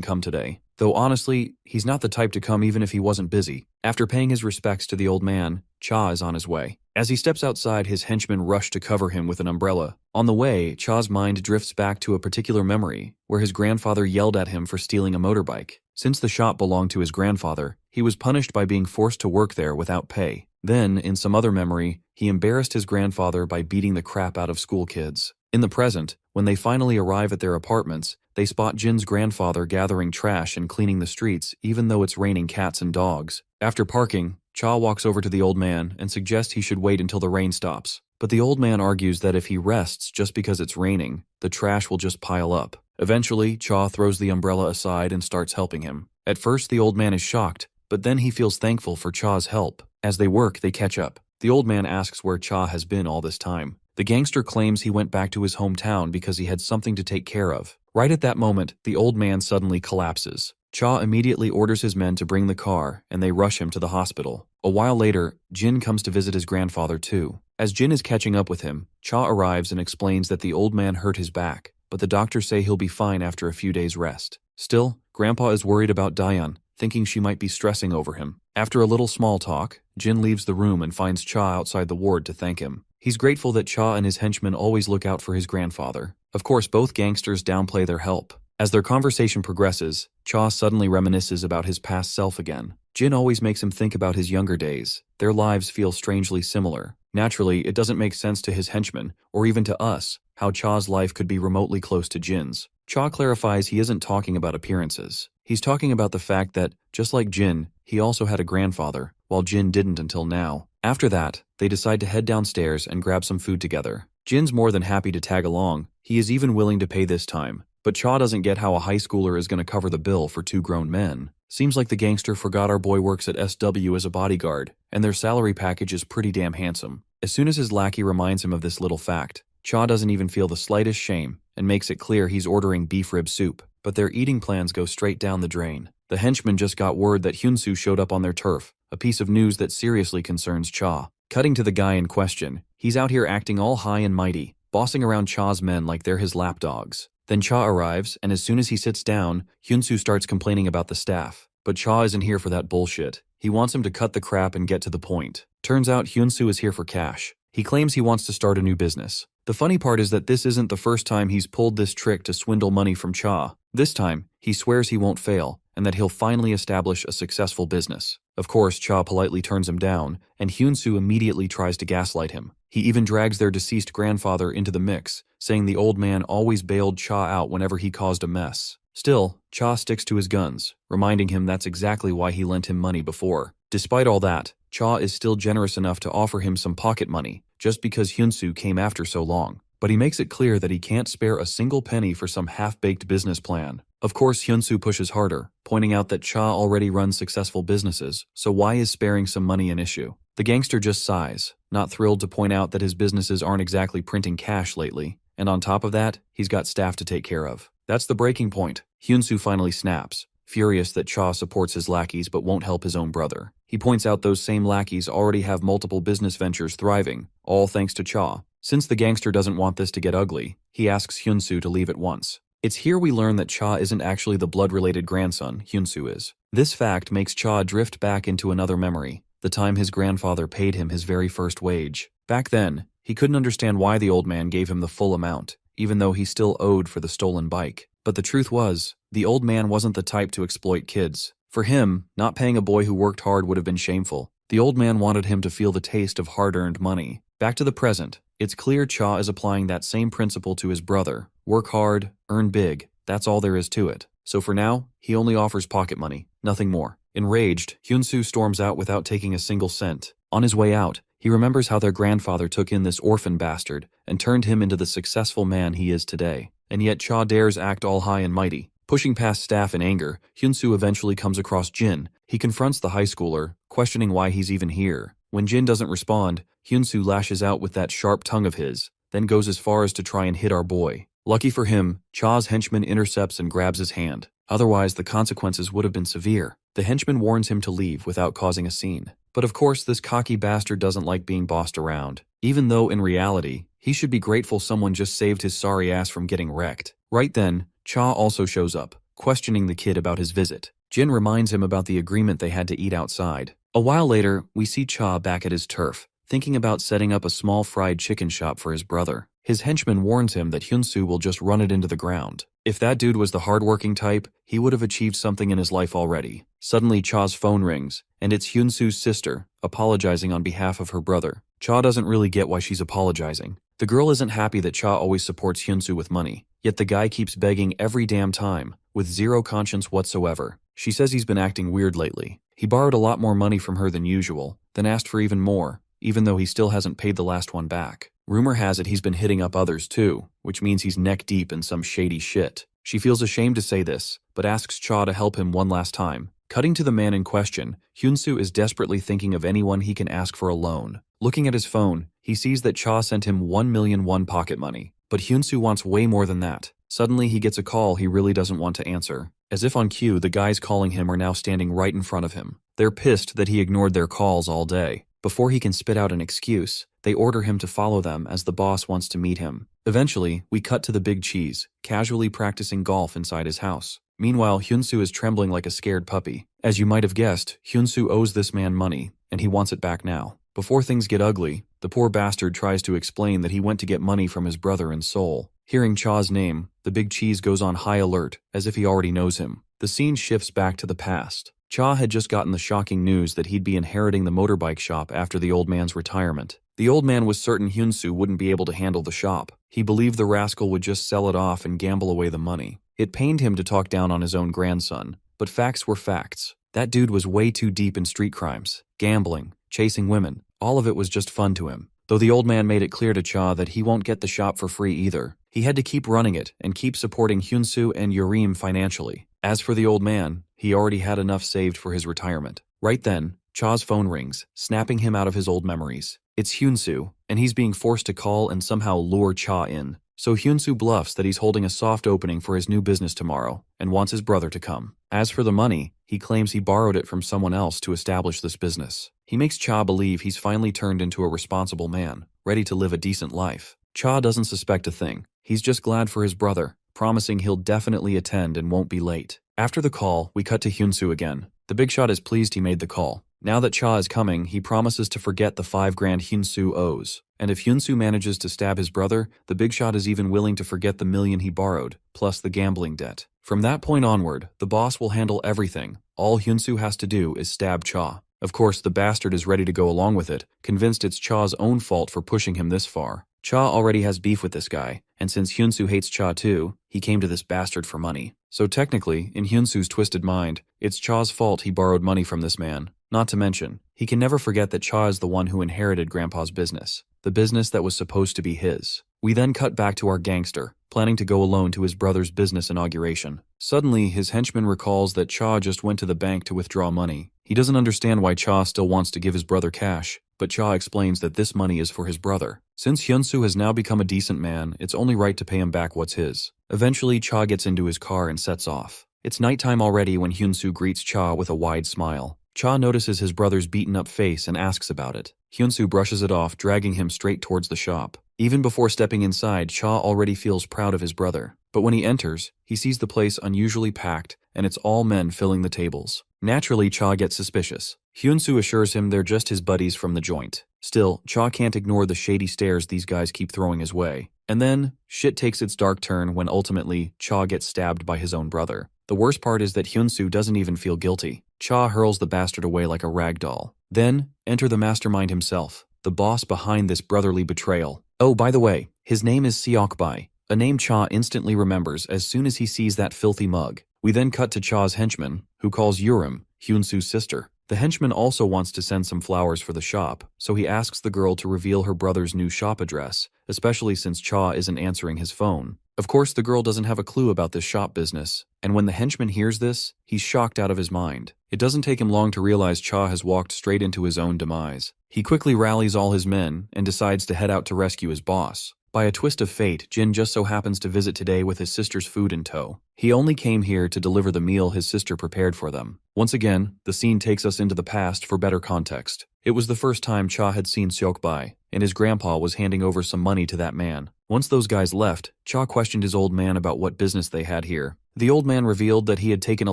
come today. Though honestly, he's not the type to come even if he wasn't busy. After paying his respects to the old man, Cha is on his way. As he steps outside, his henchmen rush to cover him with an umbrella. On the way, Cha's mind drifts back to a particular memory, where his grandfather yelled at him for stealing a motorbike. Since the shop belonged to his grandfather, he was punished by being forced to work there without pay. Then, in some other memory, he embarrassed his grandfather by beating the crap out of school kids. In the present, when they finally arrive at their apartments, they spot Jin's grandfather gathering trash and cleaning the streets even though it's raining cats and dogs. After parking, Cha walks over to the old man and suggests he should wait until the rain stops. But the old man argues that if he rests just because it's raining, the trash will just pile up. Eventually, Cha throws the umbrella aside and starts helping him. At first, the old man is shocked, but then he feels thankful for Cha's help. As they work, they catch up. The old man asks where Cha has been all this time. The gangster claims he went back to his hometown because he had something to take care of. Right at that moment, the old man suddenly collapses. Cha immediately orders his men to bring the car, and they rush him to the hospital. A while later, Jin comes to visit his grandfather too. As Jin is catching up with him, Cha arrives and explains that the old man hurt his back, but the doctors say he'll be fine after a few days' rest. Still, Grandpa is worried about Dayan, thinking she might be stressing over him. After a little small talk, Jin leaves the room and finds Cha outside the ward to thank him. He's grateful that Cha and his henchmen always look out for his grandfather. Of course, both gangsters downplay their help. As their conversation progresses, Cha suddenly reminisces about his past self again. Jin always makes him think about his younger days. Their lives feel strangely similar. Naturally, it doesn't make sense to his henchmen, or even to us, how Cha's life could be remotely close to Jin's. Cha clarifies he isn't talking about appearances. He's talking about the fact that, just like Jin, he also had a grandfather, while Jin didn't until now. After that, they decide to head downstairs and grab some food together. Jin's more than happy to tag along. He is even willing to pay this time. But Cha doesn't get how a high schooler is going to cover the bill for two grown men. Seems like the gangster forgot our boy works at SW as a bodyguard, and their salary package is pretty damn handsome. As soon as his lackey reminds him of this little fact, Cha doesn't even feel the slightest shame and makes it clear he's ordering beef rib soup, but their eating plans go straight down the drain. The henchmen just got word that Hyunsu showed up on their turf, a piece of news that seriously concerns Cha. Cutting to the guy in question, he's out here acting all high and mighty, bossing around Cha's men like they're his lapdogs. Then Cha arrives, and as soon as he sits down, Hyunsu starts complaining about the staff. But Cha isn't here for that bullshit. He wants him to cut the crap and get to the point. Turns out Hyunsu is here for cash. He claims he wants to start a new business. The funny part is that this isn't the first time he's pulled this trick to swindle money from Cha. This time, he swears he won't fail, and that he'll finally establish a successful business. Of course, Cha politely turns him down, and Hyunsu immediately tries to gaslight him. He even drags their deceased grandfather into the mix, saying the old man always bailed Cha out whenever he caused a mess. Still, Cha sticks to his guns, reminding him that's exactly why he lent him money before. Despite all that, Cha is still generous enough to offer him some pocket money, just because Hyunsu came after so long. But he makes it clear that he can't spare a single penny for some half-baked business plan. Of course, Hyunsu pushes harder, pointing out that Cha already runs successful businesses, so why is sparing some money an issue? The gangster just sighs, not thrilled to point out that his businesses aren't exactly printing cash lately, and on top of that, he's got staff to take care of. That's the breaking point. Hyunsu finally snaps, furious that Cha supports his lackeys but won't help his own brother. He points out those same lackeys already have multiple business ventures thriving, all thanks to Cha. Since the gangster doesn't want this to get ugly, he asks Hyunsu to leave at once. It's here we learn that Cha isn't actually the blood-related grandson Hyunsu is. This fact makes Cha drift back into another memory, the time his grandfather paid him his very first wage. Back then, he couldn't understand why the old man gave him the full amount, even though he still owed for the stolen bike. But the truth was, the old man wasn't the type to exploit kids. For him, not paying a boy who worked hard would have been shameful. The old man wanted him to feel the taste of hard-earned money. Back to the present, it's clear Cha is applying that same principle to his brother. Work hard, earn big, that's all there is to it. So for now, he only offers pocket money, nothing more. Enraged, Hyunsu storms out without taking a single cent. On his way out, he remembers how their grandfather took in this orphan bastard and turned him into the successful man he is today. And yet Cha dares act all high and mighty. Pushing past staff in anger, Hyunsu eventually comes across Jin. He confronts the high schooler, questioning why he's even here. When Jin doesn't respond, Hyunsu lashes out with that sharp tongue of his, then goes as far as to try and hit our boy. Lucky for him, Cha's henchman intercepts and grabs his hand. Otherwise, the consequences would have been severe. The henchman warns him to leave without causing a scene. But of course, this cocky bastard doesn't like being bossed around, even though in reality, he should be grateful someone just saved his sorry ass from getting wrecked. Right then, Cha also shows up, questioning the kid about his visit. Jin reminds him about the agreement they had to eat outside. A while later, we see Cha back at his turf, thinking about setting up a small fried chicken shop for his brother. His henchman warns him that Hyunsu will just run it into the ground. If that dude was the hardworking type, he would have achieved something in his life already. Suddenly, Cha's phone rings, and it's Hyunsu's sister, apologizing on behalf of her brother. Cha doesn't really get why she's apologizing. The girl isn't happy that Cha always supports Hyunsu with money, yet the guy keeps begging every damn time, with zero conscience whatsoever. She says he's been acting weird lately. He borrowed a lot more money from her than usual, then asked for even more, even though he still hasn't paid the last one back. Rumor has it he's been hitting up others too, which means he's neck deep in some shady shit. She feels ashamed to say this, but asks Cha to help him one last time. Cutting to the man in question, Hyunsu is desperately thinking of anyone he can ask for a loan. Looking at his phone, he sees that Cha sent him 1,000,000 won pocket money, but Hyunsu wants way more than that. Suddenly he gets a call he really doesn't want to answer. As if on cue, the guys calling him are now standing right in front of him. They're pissed that he ignored their calls all day. Before he can spit out an excuse, they order him to follow them as the boss wants to meet him. Eventually, we cut to the big cheese, casually practicing golf inside his house. Meanwhile, Hyunsu is trembling like a scared puppy. As you might have guessed, Hyunsu owes this man money, and he wants it back now. Before things get ugly, the poor bastard tries to explain that he went to get money from his brother in Seoul. Hearing Cha's name, the big cheese goes on high alert, as if he already knows him. The scene shifts back to the past. Cha had just gotten the shocking news that he'd be inheriting the motorbike shop after the old man's retirement. The old man was certain Hyunsu wouldn't be able to handle the shop. He believed the rascal would just sell it off and gamble away the money. It pained him to talk down on his own grandson, but facts were facts. That dude was way too deep in street crimes, gambling, chasing women. All of it was just fun to him. Though the old man made it clear to Cha that he won't get the shop for free either. He had to keep running it and keep supporting Hyunsu and Yurim financially. As for the old man, he already had enough saved for his retirement. Right then, Cha's phone rings, snapping him out of his old memories. It's Hyunsu, and he's being forced to call and somehow lure Cha in. So Hyunsu bluffs that he's holding a soft opening for his new business tomorrow and wants his brother to come. As for the money, he claims he borrowed it from someone else to establish this business. He makes Cha believe he's finally turned into a responsible man, ready to live a decent life. Cha doesn't suspect a thing. He's just glad for his brother, promising he'll definitely attend and won't be late. After the call, we cut to Hyunsu again. The big shot is pleased he made the call. Now that Cha is coming, he promises to forget the 5 grand Hyunsu owes. And if Hyunsu manages to stab his brother, the big shot is even willing to forget the $1 million he borrowed, plus the gambling debt. From that point onward, the boss will handle everything. All Hyunsu has to do is stab Cha. Of course, the bastard is ready to go along with it, convinced it's Cha's own fault for pushing him this far. Cha already has beef with this guy, and since Hyunsu hates Cha too, he came to this bastard for money. So technically, in Hyunsu's twisted mind, it's Cha's fault he borrowed money from this man. Not to mention, he can never forget that Cha is the one who inherited Grandpa's business, the business that was supposed to be his. We then cut back to our gangster, planning to go alone to his brother's business inauguration. Suddenly, his henchman recalls that Cha just went to the bank to withdraw money. He doesn't understand why Cha still wants to give his brother cash, but Cha explains that this money is for his brother. Since Hyunsu has now become a decent man, it's only right to pay him back what's his. Eventually, Cha gets into his car and sets off. It's nighttime already when Hyunsu greets Cha with a wide smile. Cha notices his brother's beaten-up face and asks about it. Hyunsu brushes it off, dragging him straight towards the shop. Even before stepping inside, Cha already feels proud of his brother. But when he enters, he sees the place unusually packed, and it's all men filling the tables. Naturally, Cha gets suspicious. Hyunsu assures him they're just his buddies from the joint. Still, Cha can't ignore the shady stares these guys keep throwing his way. And then, shit takes its dark turn when ultimately, Cha gets stabbed by his own brother. The worst part is that Hyunsu doesn't even feel guilty. Cha hurls the bastard away like a rag doll. Then, enter the mastermind himself, the boss behind this brotherly betrayal. Oh, by the way, his name is Seokbai, a name Cha instantly remembers as soon as he sees that filthy mug. We then cut to Cha's henchman, who calls Yurim, Hyunsu's sister. The henchman also wants to send some flowers for the shop, so he asks the girl to reveal her brother's new shop address, especially since Cha isn't answering his phone. Of course, the girl doesn't have a clue about this shop business, and when the henchman hears this, he's shocked out of his mind. It doesn't take him long to realize Cha has walked straight into his own demise. He quickly rallies all his men and decides to head out to rescue his boss. By a twist of fate, Jin just so happens to visit today with his sister's food in tow. He only came here to deliver the meal his sister prepared for them. Once again, the scene takes us into the past for better context. It was the first time Cha had seen Seokbai, and his grandpa was handing over some money to that man. Once those guys left, Cha questioned his old man about what business they had here. The old man revealed that he had taken a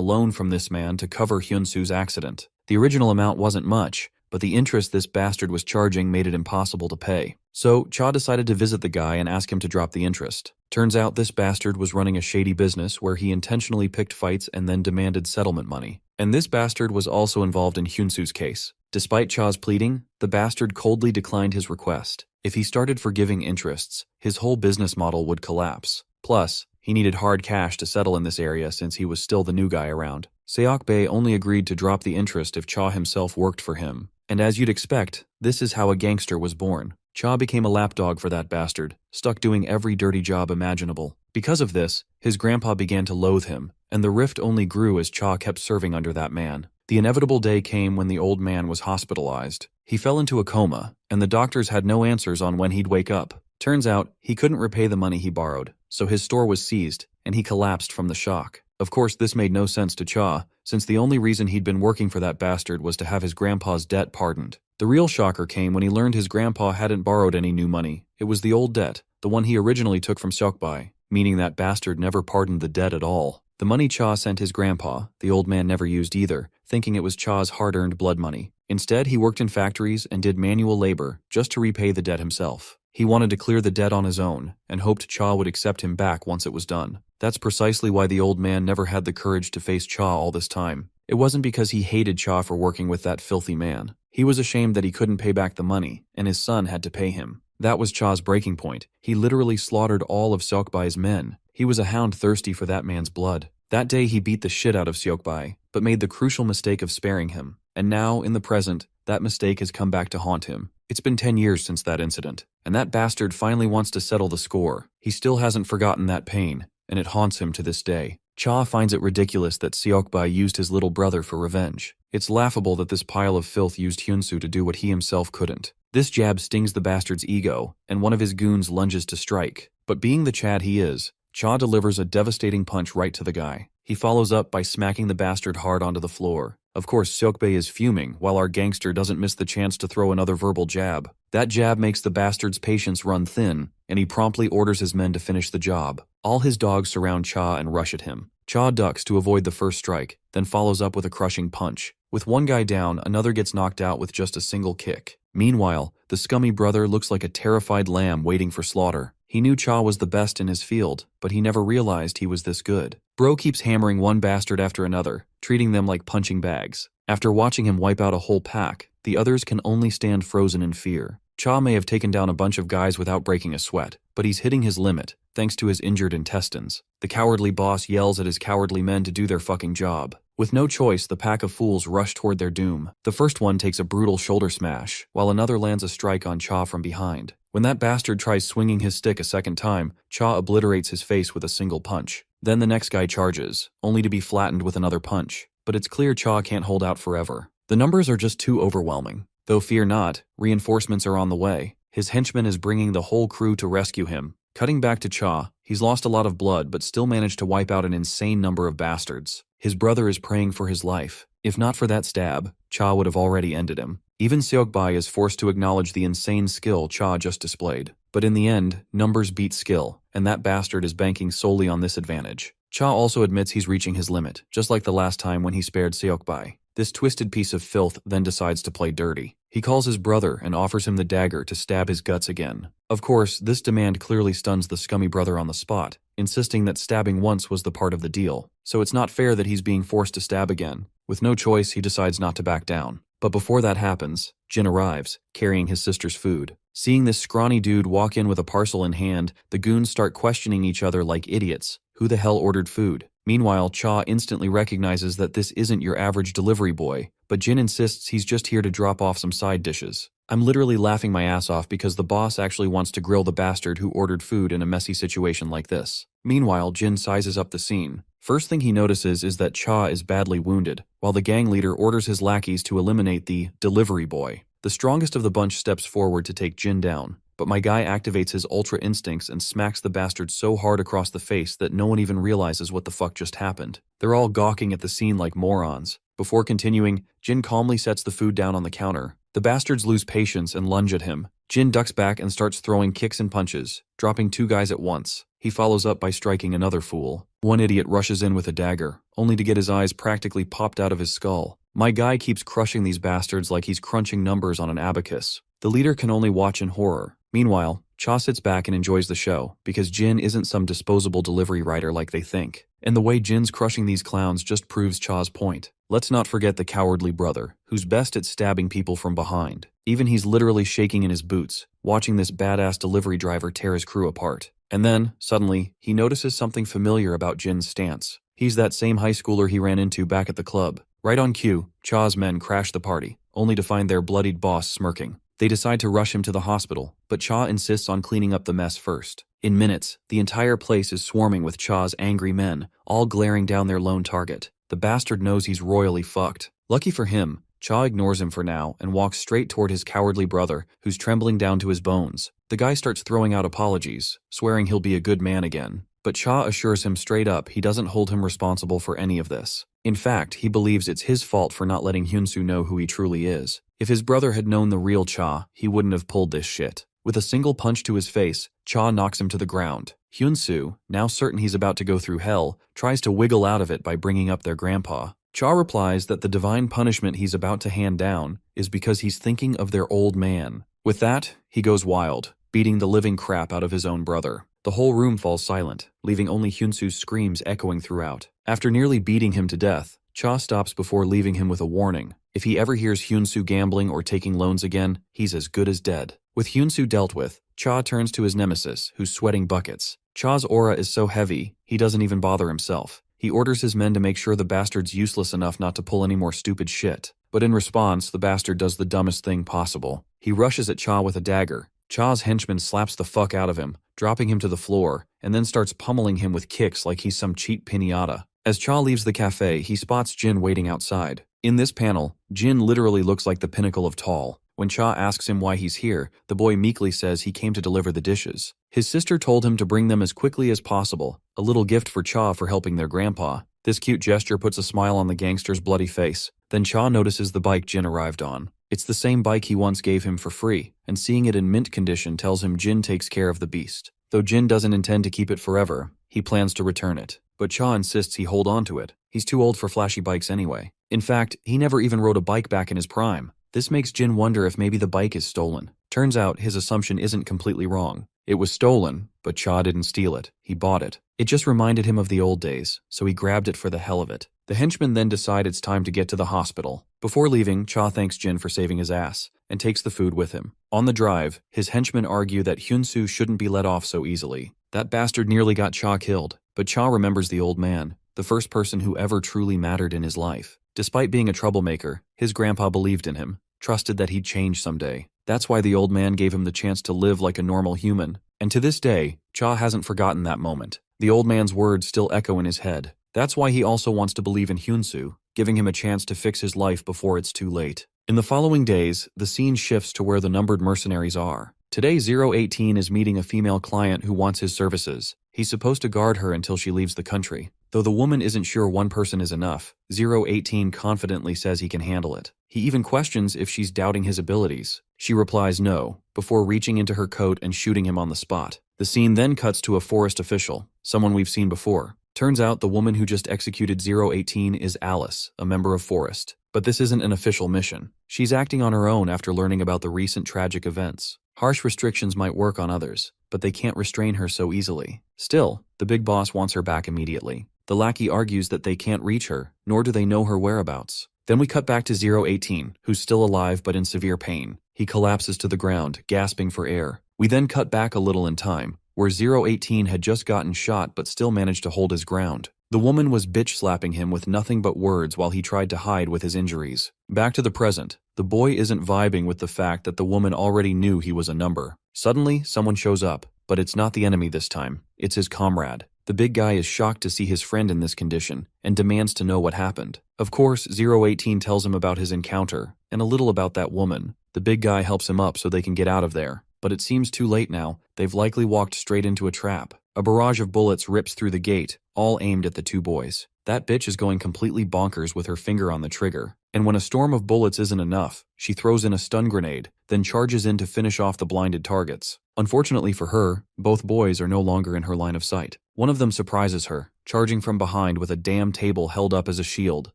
loan from this man to cover Hyunsu's accident. The original amount wasn't much, but the interest this bastard was charging made it impossible to pay. So, Cha decided to visit the guy and ask him to drop the interest. Turns out this bastard was running a shady business where he intentionally picked fights and then demanded settlement money. And this bastard was also involved in Hyunsu's case. Despite Cha's pleading, the bastard coldly declined his request. If he started forgiving interests, his whole business model would collapse. Plus, he needed hard cash to settle in this area since he was still the new guy around. Seokbae only agreed to drop the interest if Cha himself worked for him. And as you'd expect, this is how a gangster was born. Cha became a lapdog for that bastard, stuck doing every dirty job imaginable. Because of this, his grandpa began to loathe him, and the rift only grew as Cha kept serving under that man. The inevitable day came when the old man was hospitalized. He fell into a coma, and the doctors had no answers on when he'd wake up. Turns out, he couldn't repay the money he borrowed, so his store was seized, and he collapsed from the shock. Of course, this made no sense to Cha, since the only reason he'd been working for that bastard was to have his grandpa's debt pardoned. The real shocker came when he learned his grandpa hadn't borrowed any new money. It was the old debt, the one he originally took from Seokbai, meaning that bastard never pardoned the debt at all. The money Cha sent his grandpa, the old man never used either, thinking it was Cha's hard-earned blood money. Instead, he worked in factories and did manual labor just to repay the debt himself. He wanted to clear the debt on his own, and hoped Cha would accept him back once it was done. That's precisely why the old man never had the courage to face Cha all this time. It wasn't because he hated Cha for working with that filthy man. He was ashamed that he couldn't pay back the money, and his son had to pay him. That was Cha's breaking point. He literally slaughtered all of Seokbai's men. He was a hound thirsty for that man's blood. That day he beat the shit out of Seokbai, but made the crucial mistake of sparing him. And now, in the present, that mistake has come back to haunt him. It's been 10 years since that incident, and that bastard finally wants to settle the score. He still hasn't forgotten that pain, and it haunts him to this day. Cha finds it ridiculous that Seokbai used his little brother for revenge. It's laughable that this pile of filth used Hyunsu to do what he himself couldn't. This jab stings the bastard's ego, and one of his goons lunges to strike. But being the Chad he is, Cha delivers a devastating punch right to the guy. He follows up by smacking the bastard hard onto the floor. Of course, Seokbae is fuming, while our gangster doesn't miss the chance to throw another verbal jab. That jab makes the bastard's patience run thin, and he promptly orders his men to finish the job. All his dogs surround Cha and rush at him. Cha ducks to avoid the first strike, then follows up with a crushing punch. With one guy down, another gets knocked out with just a single kick. Meanwhile, the scummy brother looks like a terrified lamb waiting for slaughter. He knew Cha was the best in his field, but he never realized he was this good. Bro keeps hammering one bastard after another, treating them like punching bags. After watching him wipe out a whole pack, the others can only stand frozen in fear. Cha may have taken down a bunch of guys without breaking a sweat, but he's hitting his limit, thanks to his injured intestines. The cowardly boss yells at his cowardly men to do their fucking job. With no choice, the pack of fools rush toward their doom. The first one takes a brutal shoulder smash, while another lands a strike on Cha from behind. When that bastard tries swinging his stick a second time, Cha obliterates his face with a single punch. Then the next guy charges, only to be flattened with another punch. But it's clear Cha can't hold out forever. The numbers are just too overwhelming. Though fear not, reinforcements are on the way. His henchman is bringing the whole crew to rescue him. Cutting back to Cha, he's lost a lot of blood but still managed to wipe out an insane number of bastards. His brother is praying for his life. If not for that stab, Cha would have already ended him. Even Seokbae is forced to acknowledge the insane skill Cha just displayed. But in the end, numbers beat skill, and that bastard is banking solely on this advantage. Cha also admits he's reaching his limit, just like the last time when he spared Seokbae. This twisted piece of filth then decides to play dirty. He calls his brother and offers him the dagger to stab his guts again. Of course, this demand clearly stuns the scummy brother on the spot, insisting that stabbing once was the part of the deal. So it's not fair that he's being forced to stab again. With no choice, he decides not to back down. But before that happens, Jin arrives, carrying his sister's food. Seeing this scrawny dude walk in with a parcel in hand, the goons start questioning each other like idiots. Who the hell ordered food? Meanwhile, Cha instantly recognizes that this isn't your average delivery boy, but Jin insists he's just here to drop off some side dishes. I'm literally laughing my ass off because the boss actually wants to grill the bastard who ordered food in a messy situation like this. Meanwhile, Jin sizes up the scene. First thing he notices is that Cha is badly wounded, while the gang leader orders his lackeys to eliminate the delivery boy. The strongest of the bunch steps forward to take Jin down, but my guy activates his ultra instincts and smacks the bastard so hard across the face that no one even realizes what the fuck just happened. They're all gawking at the scene like morons. Before continuing, Jin calmly sets the food down on the counter. The bastards lose patience and lunge at him. Jin ducks back and starts throwing kicks and punches, dropping two guys at once. He follows up by striking another fool. One idiot rushes in with a dagger, only to get his eyes practically popped out of his skull. My guy keeps crushing these bastards like he's crunching numbers on an abacus. The leader can only watch in horror. Meanwhile, Cha sits back and enjoys the show, because Jin isn't some disposable delivery rider like they think. And the way Jin's crushing these clowns just proves Cha's point. Let's not forget the cowardly brother, who's best at stabbing people from behind. Even he's literally shaking in his boots, watching this badass delivery driver tear his crew apart. And then, suddenly, he notices something familiar about Jin's stance. He's that same high schooler he ran into back at the club. Right on cue, Cha's men crash the party, only to find their bloodied boss smirking. They decide to rush him to the hospital, but Cha insists on cleaning up the mess first. In minutes, the entire place is swarming with Cha's angry men, all glaring down their lone target. The bastard knows he's royally fucked. Lucky for him, Cha ignores him for now and walks straight toward his cowardly brother, who's trembling down to his bones. The guy starts throwing out apologies, swearing he'll be a good man again. But Cha assures him straight up he doesn't hold him responsible for any of this. In fact, he believes it's his fault for not letting Hyunsoo know who he truly is. If his brother had known the real Cha, he wouldn't have pulled this shit. With a single punch to his face, Cha knocks him to the ground. Hyunsoo, now certain he's about to go through hell, tries to wiggle out of it by bringing up their grandpa. Cha replies that the divine punishment he's about to hand down is because he's thinking of their old man. With that, he goes wild, beating the living crap out of his own brother. The whole room falls silent, leaving only Hyunsoo's screams echoing throughout. After nearly beating him to death, Cha stops before leaving him with a warning. If he ever hears Hyunsoo gambling or taking loans again, he's as good as dead. With Hyunsoo dealt with, Cha turns to his nemesis, who's sweating buckets. Cha's aura is so heavy, he doesn't even bother himself. He orders his men to make sure the bastard's useless enough not to pull any more stupid shit. But in response, the bastard does the dumbest thing possible. He rushes at Cha with a dagger. Cha's henchman slaps the fuck out of him, dropping him to the floor, and then starts pummeling him with kicks like he's some cheap piñata. As Cha leaves the cafe, he spots Jin waiting outside. In this panel, Jin literally looks like the pinnacle of tall. When Cha asks him why he's here, the boy meekly says he came to deliver the dishes. His sister told him to bring them as quickly as possible, a little gift for Cha for helping their grandpa. This cute gesture puts a smile on the gangster's bloody face. Then Cha notices the bike Jin arrived on. It's the same bike he once gave him for free, and seeing it in mint condition tells him Jin takes care of the beast. Though Jin doesn't intend to keep it forever, he plans to return it. But Cha insists he hold on to it. He's too old for flashy bikes anyway. In fact, he never even rode a bike back in his prime. This makes Jin wonder if maybe the bike is stolen. Turns out his assumption isn't completely wrong. It was stolen, but Cha didn't steal it. He bought it. It just reminded him of the old days, so he grabbed it for the hell of it. The henchmen then decide it's time to get to the hospital. Before leaving, Cha thanks Jin for saving his ass, and takes the food with him. On the drive, his henchmen argue that Hyunsu shouldn't be let off so easily. That bastard nearly got Cha killed, but Cha remembers the old man, the first person who ever truly mattered in his life. Despite being a troublemaker, his grandpa believed in him, trusted that he'd change someday. That's why the old man gave him the chance to live like a normal human. And to this day, Cha hasn't forgotten that moment. The old man's words still echo in his head. That's why he also wants to believe in Hyunsu, giving him a chance to fix his life before it's too late. In the following days, the scene shifts to where the numbered mercenaries are. Today, 018 is meeting a female client who wants his services. He's supposed to guard her until she leaves the country. Though the woman isn't sure one person is enough, 018 confidently says he can handle it. He even questions if she's doubting his abilities. She replies no, before reaching into her coat and shooting him on the spot. The scene then cuts to a forest official, someone we've seen before. Turns out the woman who just executed 018 is Alice, a member of Forest. But this isn't an official mission. She's acting on her own after learning about the recent tragic events. Harsh restrictions might work on others, but they can't restrain her so easily. Still, the big boss wants her back immediately. The lackey argues that they can't reach her, nor do they know her whereabouts. Then we cut back to 018, who's still alive but in severe pain. He collapses to the ground, gasping for air. We then cut back a little in time, where 018 had just gotten shot but still managed to hold his ground. The woman was bitch-slapping him with nothing but words while he tried to hide with his injuries. Back to the present, the boy isn't vibing with the fact that the woman already knew he was a number. Suddenly, someone shows up, but it's not the enemy this time. It's his comrade. The big guy is shocked to see his friend in this condition, and demands to know what happened. Of course, 018 tells him about his encounter, and a little about that woman. The big guy helps him up so they can get out of there. But it seems too late now. They've likely walked straight into a trap. A barrage of bullets rips through the gate, all aimed at the two boys. That bitch is going completely bonkers with her finger on the trigger. And when a storm of bullets isn't enough, she throws in a stun grenade, then charges in to finish off the blinded targets. Unfortunately for her, both boys are no longer in her line of sight. One of them surprises her, charging from behind with a damn table held up as a shield.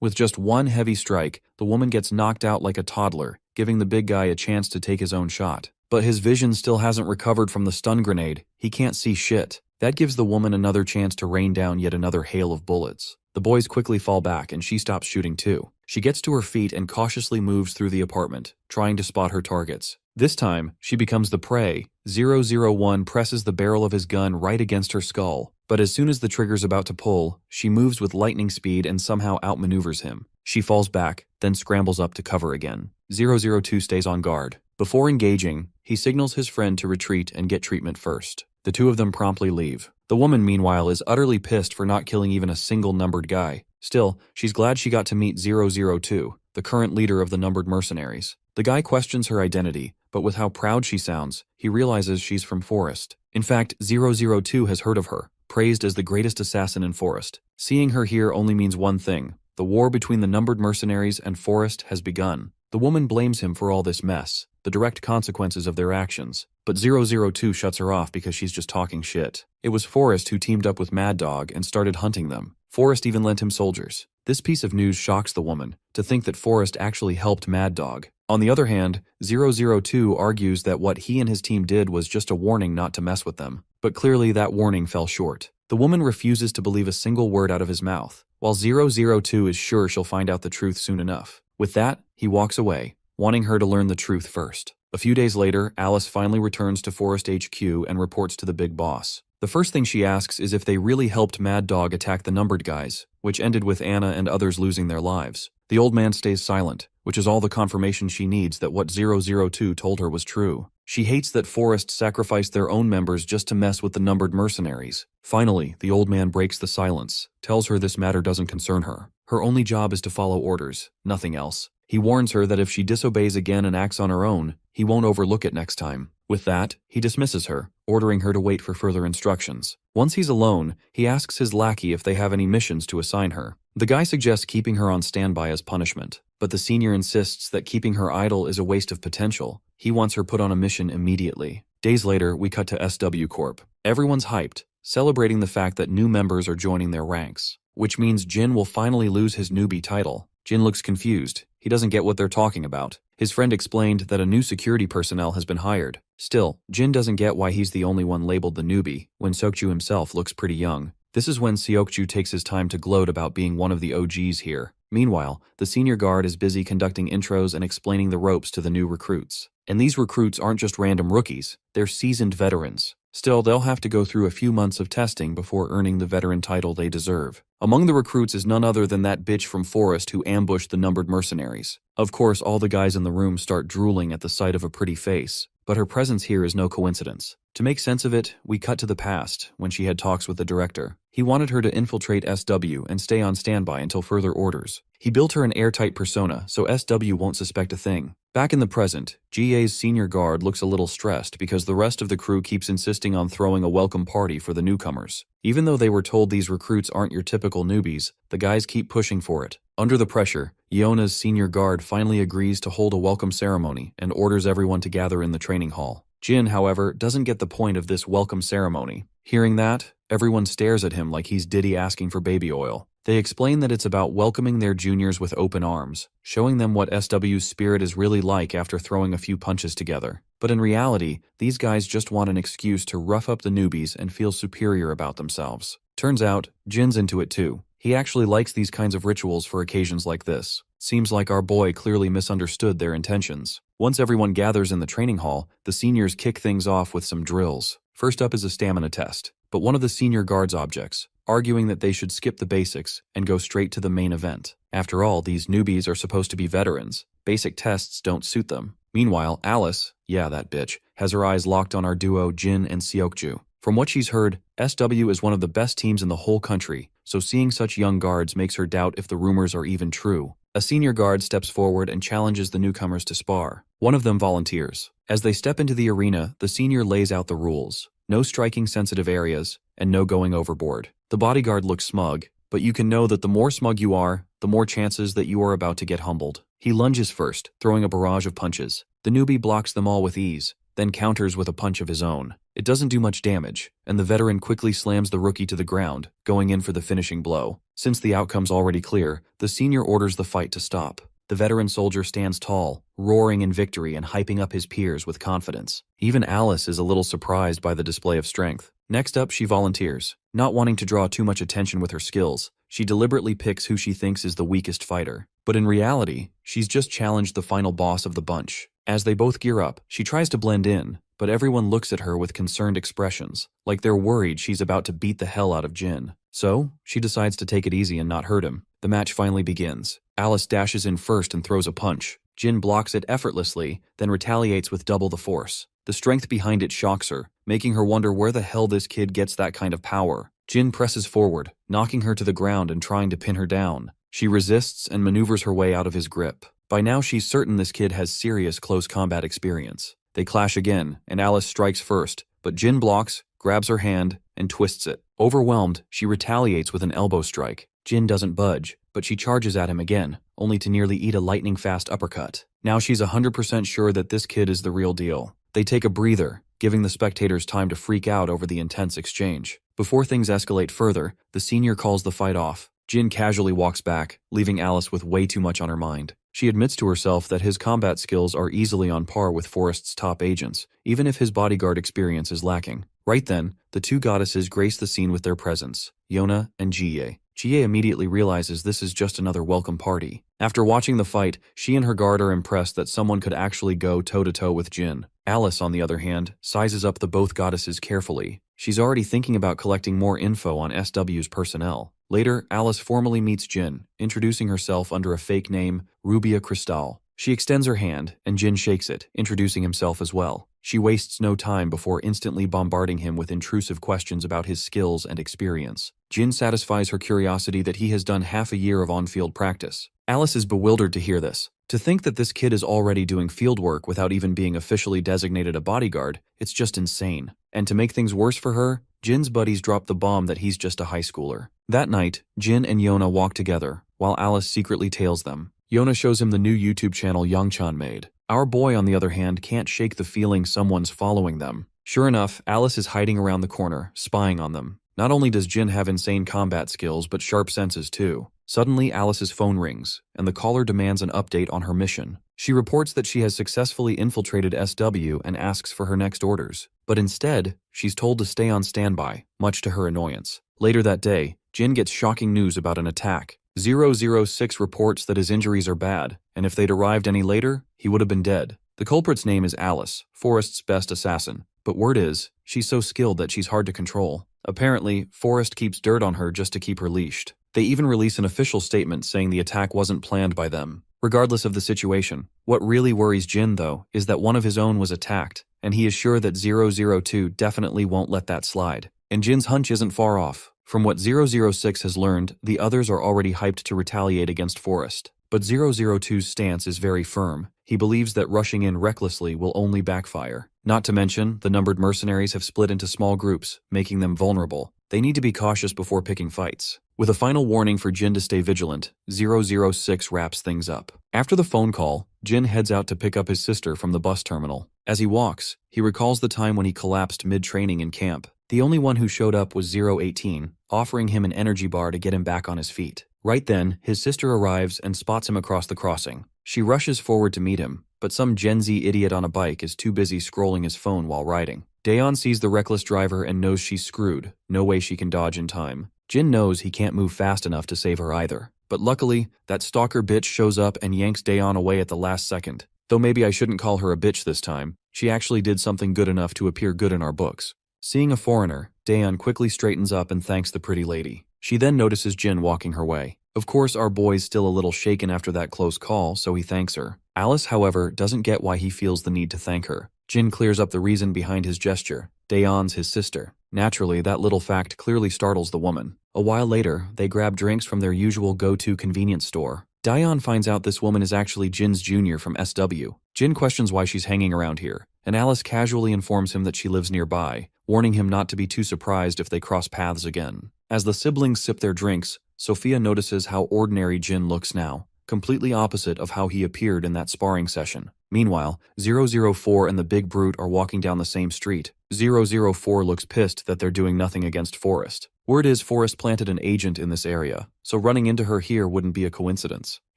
With just one heavy strike, the woman gets knocked out like a toddler, giving the big guy a chance to take his own shot. But his vision still hasn't recovered from the stun grenade. He can't see shit. That gives the woman another chance to rain down yet another hail of bullets. The boys quickly fall back and she stops shooting too. She gets to her feet and cautiously moves through the apartment, trying to spot her targets. This time, she becomes the prey. 001 presses the barrel of his gun right against her skull, but as soon as the trigger's about to pull, she moves with lightning speed and somehow outmaneuvers him. She falls back, then scrambles up to cover again. 002 stays on guard. Before engaging, he signals his friend to retreat and get treatment first. The two of them promptly leave. The woman, meanwhile, is utterly pissed for not killing even a single numbered guy. Still, she's glad she got to meet 002, the current leader of the numbered mercenaries. The guy questions her identity, but with how proud she sounds, he realizes she's from Forest. In fact, 002 has heard of her, praised as the greatest assassin in Forest. Seeing her here only means one thing. The war between the numbered mercenaries and Forest has begun. The woman blames him for all this mess, the direct consequences of their actions. But 002 shuts her off because she's just talking shit. It was Forest who teamed up with Mad Dog and started hunting them. Forest even lent him soldiers. This piece of news shocks the woman, to think that Forest actually helped Mad Dog. On the other hand, 002 argues that what he and his team did was just a warning not to mess with them. But clearly that warning fell short. The woman refuses to believe a single word out of his mouth, while 002 is sure she'll find out the truth soon enough. With that, he walks away, wanting her to learn the truth first. A few days later, Alice finally returns to Forest HQ and reports to the big boss. The first thing she asks is if they really helped Mad Dog attack the numbered guys, which ended with Anna and others losing their lives. The old man stays silent, which is all the confirmation she needs that what 002 told her was true. She hates that Forest sacrificed their own members just to mess with the numbered mercenaries. Finally, the old man breaks the silence, tells her this matter doesn't concern her. Her only job is to follow orders, nothing else. He warns her that if she disobeys again and acts on her own, he won't overlook it next time. With that, he dismisses her, ordering her to wait for further instructions. Once he's alone, he asks his lackey if they have any missions to assign her. The guy suggests keeping her on standby as punishment, but the senior insists that keeping her idle is a waste of potential. He wants her put on a mission immediately. Days later, we cut to SW Corp. Everyone's hyped, celebrating the fact that new members are joining their ranks, which means Jin will finally lose his newbie title. Jin looks confused. He doesn't get what they're talking about. His friend explained that a new security personnel has been hired. Still, Jin doesn't get why he's the only one labeled the newbie, when Seokju himself looks pretty young. This is when Seokju takes his time to gloat about being one of the OGs here. Meanwhile, the senior guard is busy conducting intros and explaining the ropes to the new recruits. And these recruits aren't just random rookies, they're seasoned veterans. Still, they'll have to go through a few months of testing before earning the veteran title they deserve. Among the recruits is none other than that bitch from Forest who ambushed the numbered mercenaries. Of course, all the guys in the room start drooling at the sight of a pretty face, but her presence here is no coincidence. To make sense of it, we cut to the past, when she had talks with the director. He wanted her to infiltrate SW and stay on standby until further orders. He built her an airtight persona, so SW won't suspect a thing. Back in the present, GA's senior guard looks a little stressed because the rest of the crew keeps insisting on throwing a welcome party for the newcomers. Even though they were told these recruits aren't your typical newbies, the guys keep pushing for it. Under the pressure, Yeona's senior guard finally agrees to hold a welcome ceremony and orders everyone to gather in the training hall. Jin, however, doesn't get the point of this welcome ceremony. Hearing that, everyone stares at him like he's Diddy asking for baby oil. They explain that it's about welcoming their juniors with open arms, showing them what SW's spirit is really like after throwing a few punches together. But in reality, these guys just want an excuse to rough up the newbies and feel superior about themselves. Turns out, Jin's into it too. He actually likes these kinds of rituals for occasions like this. Seems like our boy clearly misunderstood their intentions. Once everyone gathers in the training hall, the seniors kick things off with some drills. First up is a stamina test, but one of the senior guards objects, arguing that they should skip the basics and go straight to the main event. After all, these newbies are supposed to be veterans. Basic tests don't suit them. Meanwhile, Alice, yeah, that bitch, has her eyes locked on our duo Jin and Seokju. From what she's heard, SW is one of the best teams in the whole country, so seeing such young guards makes her doubt if the rumors are even true. A senior guard steps forward and challenges the newcomers to spar. One of them volunteers. As they step into the arena, the senior lays out the rules. No striking sensitive areas, and no going overboard. The bodyguard looks smug, but you can know that the more smug you are, the more chances that you are about to get humbled. He lunges first, throwing a barrage of punches. The newbie blocks them all with ease, then counters with a punch of his own. It doesn't do much damage, and the veteran quickly slams the rookie to the ground, going in for the finishing blow. Since the outcome's already clear, the senior orders the fight to stop. The veteran soldier stands tall, roaring in victory and hyping up his peers with confidence. Even Alice is a little surprised by the display of strength. Next up, she volunteers. Not wanting to draw too much attention with her skills, she deliberately picks who she thinks is the weakest fighter. But in reality, she's just challenged the final boss of the bunch. As they both gear up, she tries to blend in, but everyone looks at her with concerned expressions, like they're worried she's about to beat the hell out of Jin. So, she decides to take it easy and not hurt him. The match finally begins. Alice dashes in first and throws a punch. Jin blocks it effortlessly, then retaliates with double the force. The strength behind it shocks her, making her wonder where the hell this kid gets that kind of power. Jin presses forward, knocking her to the ground and trying to pin her down. She resists and maneuvers her way out of his grip. By now she's certain this kid has serious close combat experience. They clash again, and Alice strikes first, but Jin blocks, grabs her hand, and twists it. Overwhelmed, she retaliates with an elbow strike. Jin doesn't budge, but she charges at him again, only to nearly eat a lightning-fast uppercut. Now she's 100% sure that this kid is the real deal. They take a breather, giving the spectators time to freak out over the intense exchange. Before things escalate further, the senior calls the fight off. Jin casually walks back, leaving Alice with way too much on her mind. She admits to herself that his combat skills are easily on par with Forrest's top agents, even if his bodyguard experience is lacking. Right then, the two goddesses grace the scene with their presence, Yona and Jie. Jie immediately realizes this is just another welcome party. After watching the fight, she and her guard are impressed that someone could actually go toe-to-toe with Jin. Alice, on the other hand, sizes up the both goddesses carefully. She's already thinking about collecting more info on SW's personnel. Later, Alice formally meets Jin, introducing herself under a fake name, Rubia Cristal. She extends her hand, and Jin shakes it, introducing himself as well. She wastes no time before instantly bombarding him with intrusive questions about his skills and experience. Jin satisfies her curiosity that he has done half a year of on-field practice. Alice is bewildered to hear this. To think that this kid is already doing field work without even being officially designated a bodyguard, it's just insane. And to make things worse for her, Jin's buddies drop the bomb that he's just a high schooler. That night, Jin and Yona walk together, while Alice secretly tails them. Yona shows him the new YouTube channel Youngchan made. Our boy, on the other hand, can't shake the feeling someone's following them. Sure enough, Alice is hiding around the corner, spying on them. Not only does Jin have insane combat skills, but sharp senses too. Suddenly, Alice's phone rings, and the caller demands an update on her mission. She reports that she has successfully infiltrated SW and asks for her next orders. But instead, she's told to stay on standby, much to her annoyance. Later that day, Jin gets shocking news about an attack. 006 reports that his injuries are bad, and if they'd arrived any later, he would have been dead. The culprit's name is Alice, Forrest's best assassin, but word is, she's so skilled that she's hard to control. Apparently, Forrest keeps dirt on her just to keep her leashed. They even release an official statement saying the attack wasn't planned by them. Regardless of the situation, what really worries Jin, though, is that one of his own was attacked, and he is sure that 002 definitely won't let that slide. And Jin's hunch isn't far off. From what 006 has learned, the others are already hyped to retaliate against Forrest. But 002's stance is very firm. He believes that rushing in recklessly will only backfire. Not to mention, the numbered mercenaries have split into small groups, making them vulnerable. They need to be cautious before picking fights. With a final warning for Jin to stay vigilant, 006 wraps things up. After the phone call, Jin heads out to pick up his sister from the bus terminal. As he walks, he recalls the time when he collapsed mid-training in camp. The only one who showed up was 018, offering him an energy bar to get him back on his feet. Right then, his sister arrives and spots him across the crossing. She rushes forward to meet him, but some Gen Z idiot on a bike is too busy scrolling his phone while riding. Daeon sees the reckless driver and knows she's screwed. No way she can dodge in time. Jin knows he can't move fast enough to save her either. But luckily, that stalker bitch shows up and yanks Daeon away at the last second. Though maybe I shouldn't call her a bitch this time. She actually did something good enough to appear good in our books. Seeing a foreigner, Daeon quickly straightens up and thanks the pretty lady. She then notices Jin walking her way. Of course, our boy's still a little shaken after that close call, so he thanks her. Alice, however, doesn't get why he feels the need to thank her. Jin clears up the reason behind his gesture. Daeon's his sister. Naturally, that little fact clearly startles the woman. A while later, they grab drinks from their usual go-to convenience store. Daeon finds out this woman is actually Jin's junior from SW. Jin questions why she's hanging around here, and Alice casually informs him that she lives nearby, warning him not to be too surprised if they cross paths again. As the siblings sip their drinks, Sophia notices how ordinary Jin looks now, completely opposite of how he appeared in that sparring session. Meanwhile, 004 and the big brute are walking down the same street. 004 looks pissed that they're doing nothing against Forrest. Word is Forrest planted an agent in this area, so running into her here wouldn't be a coincidence.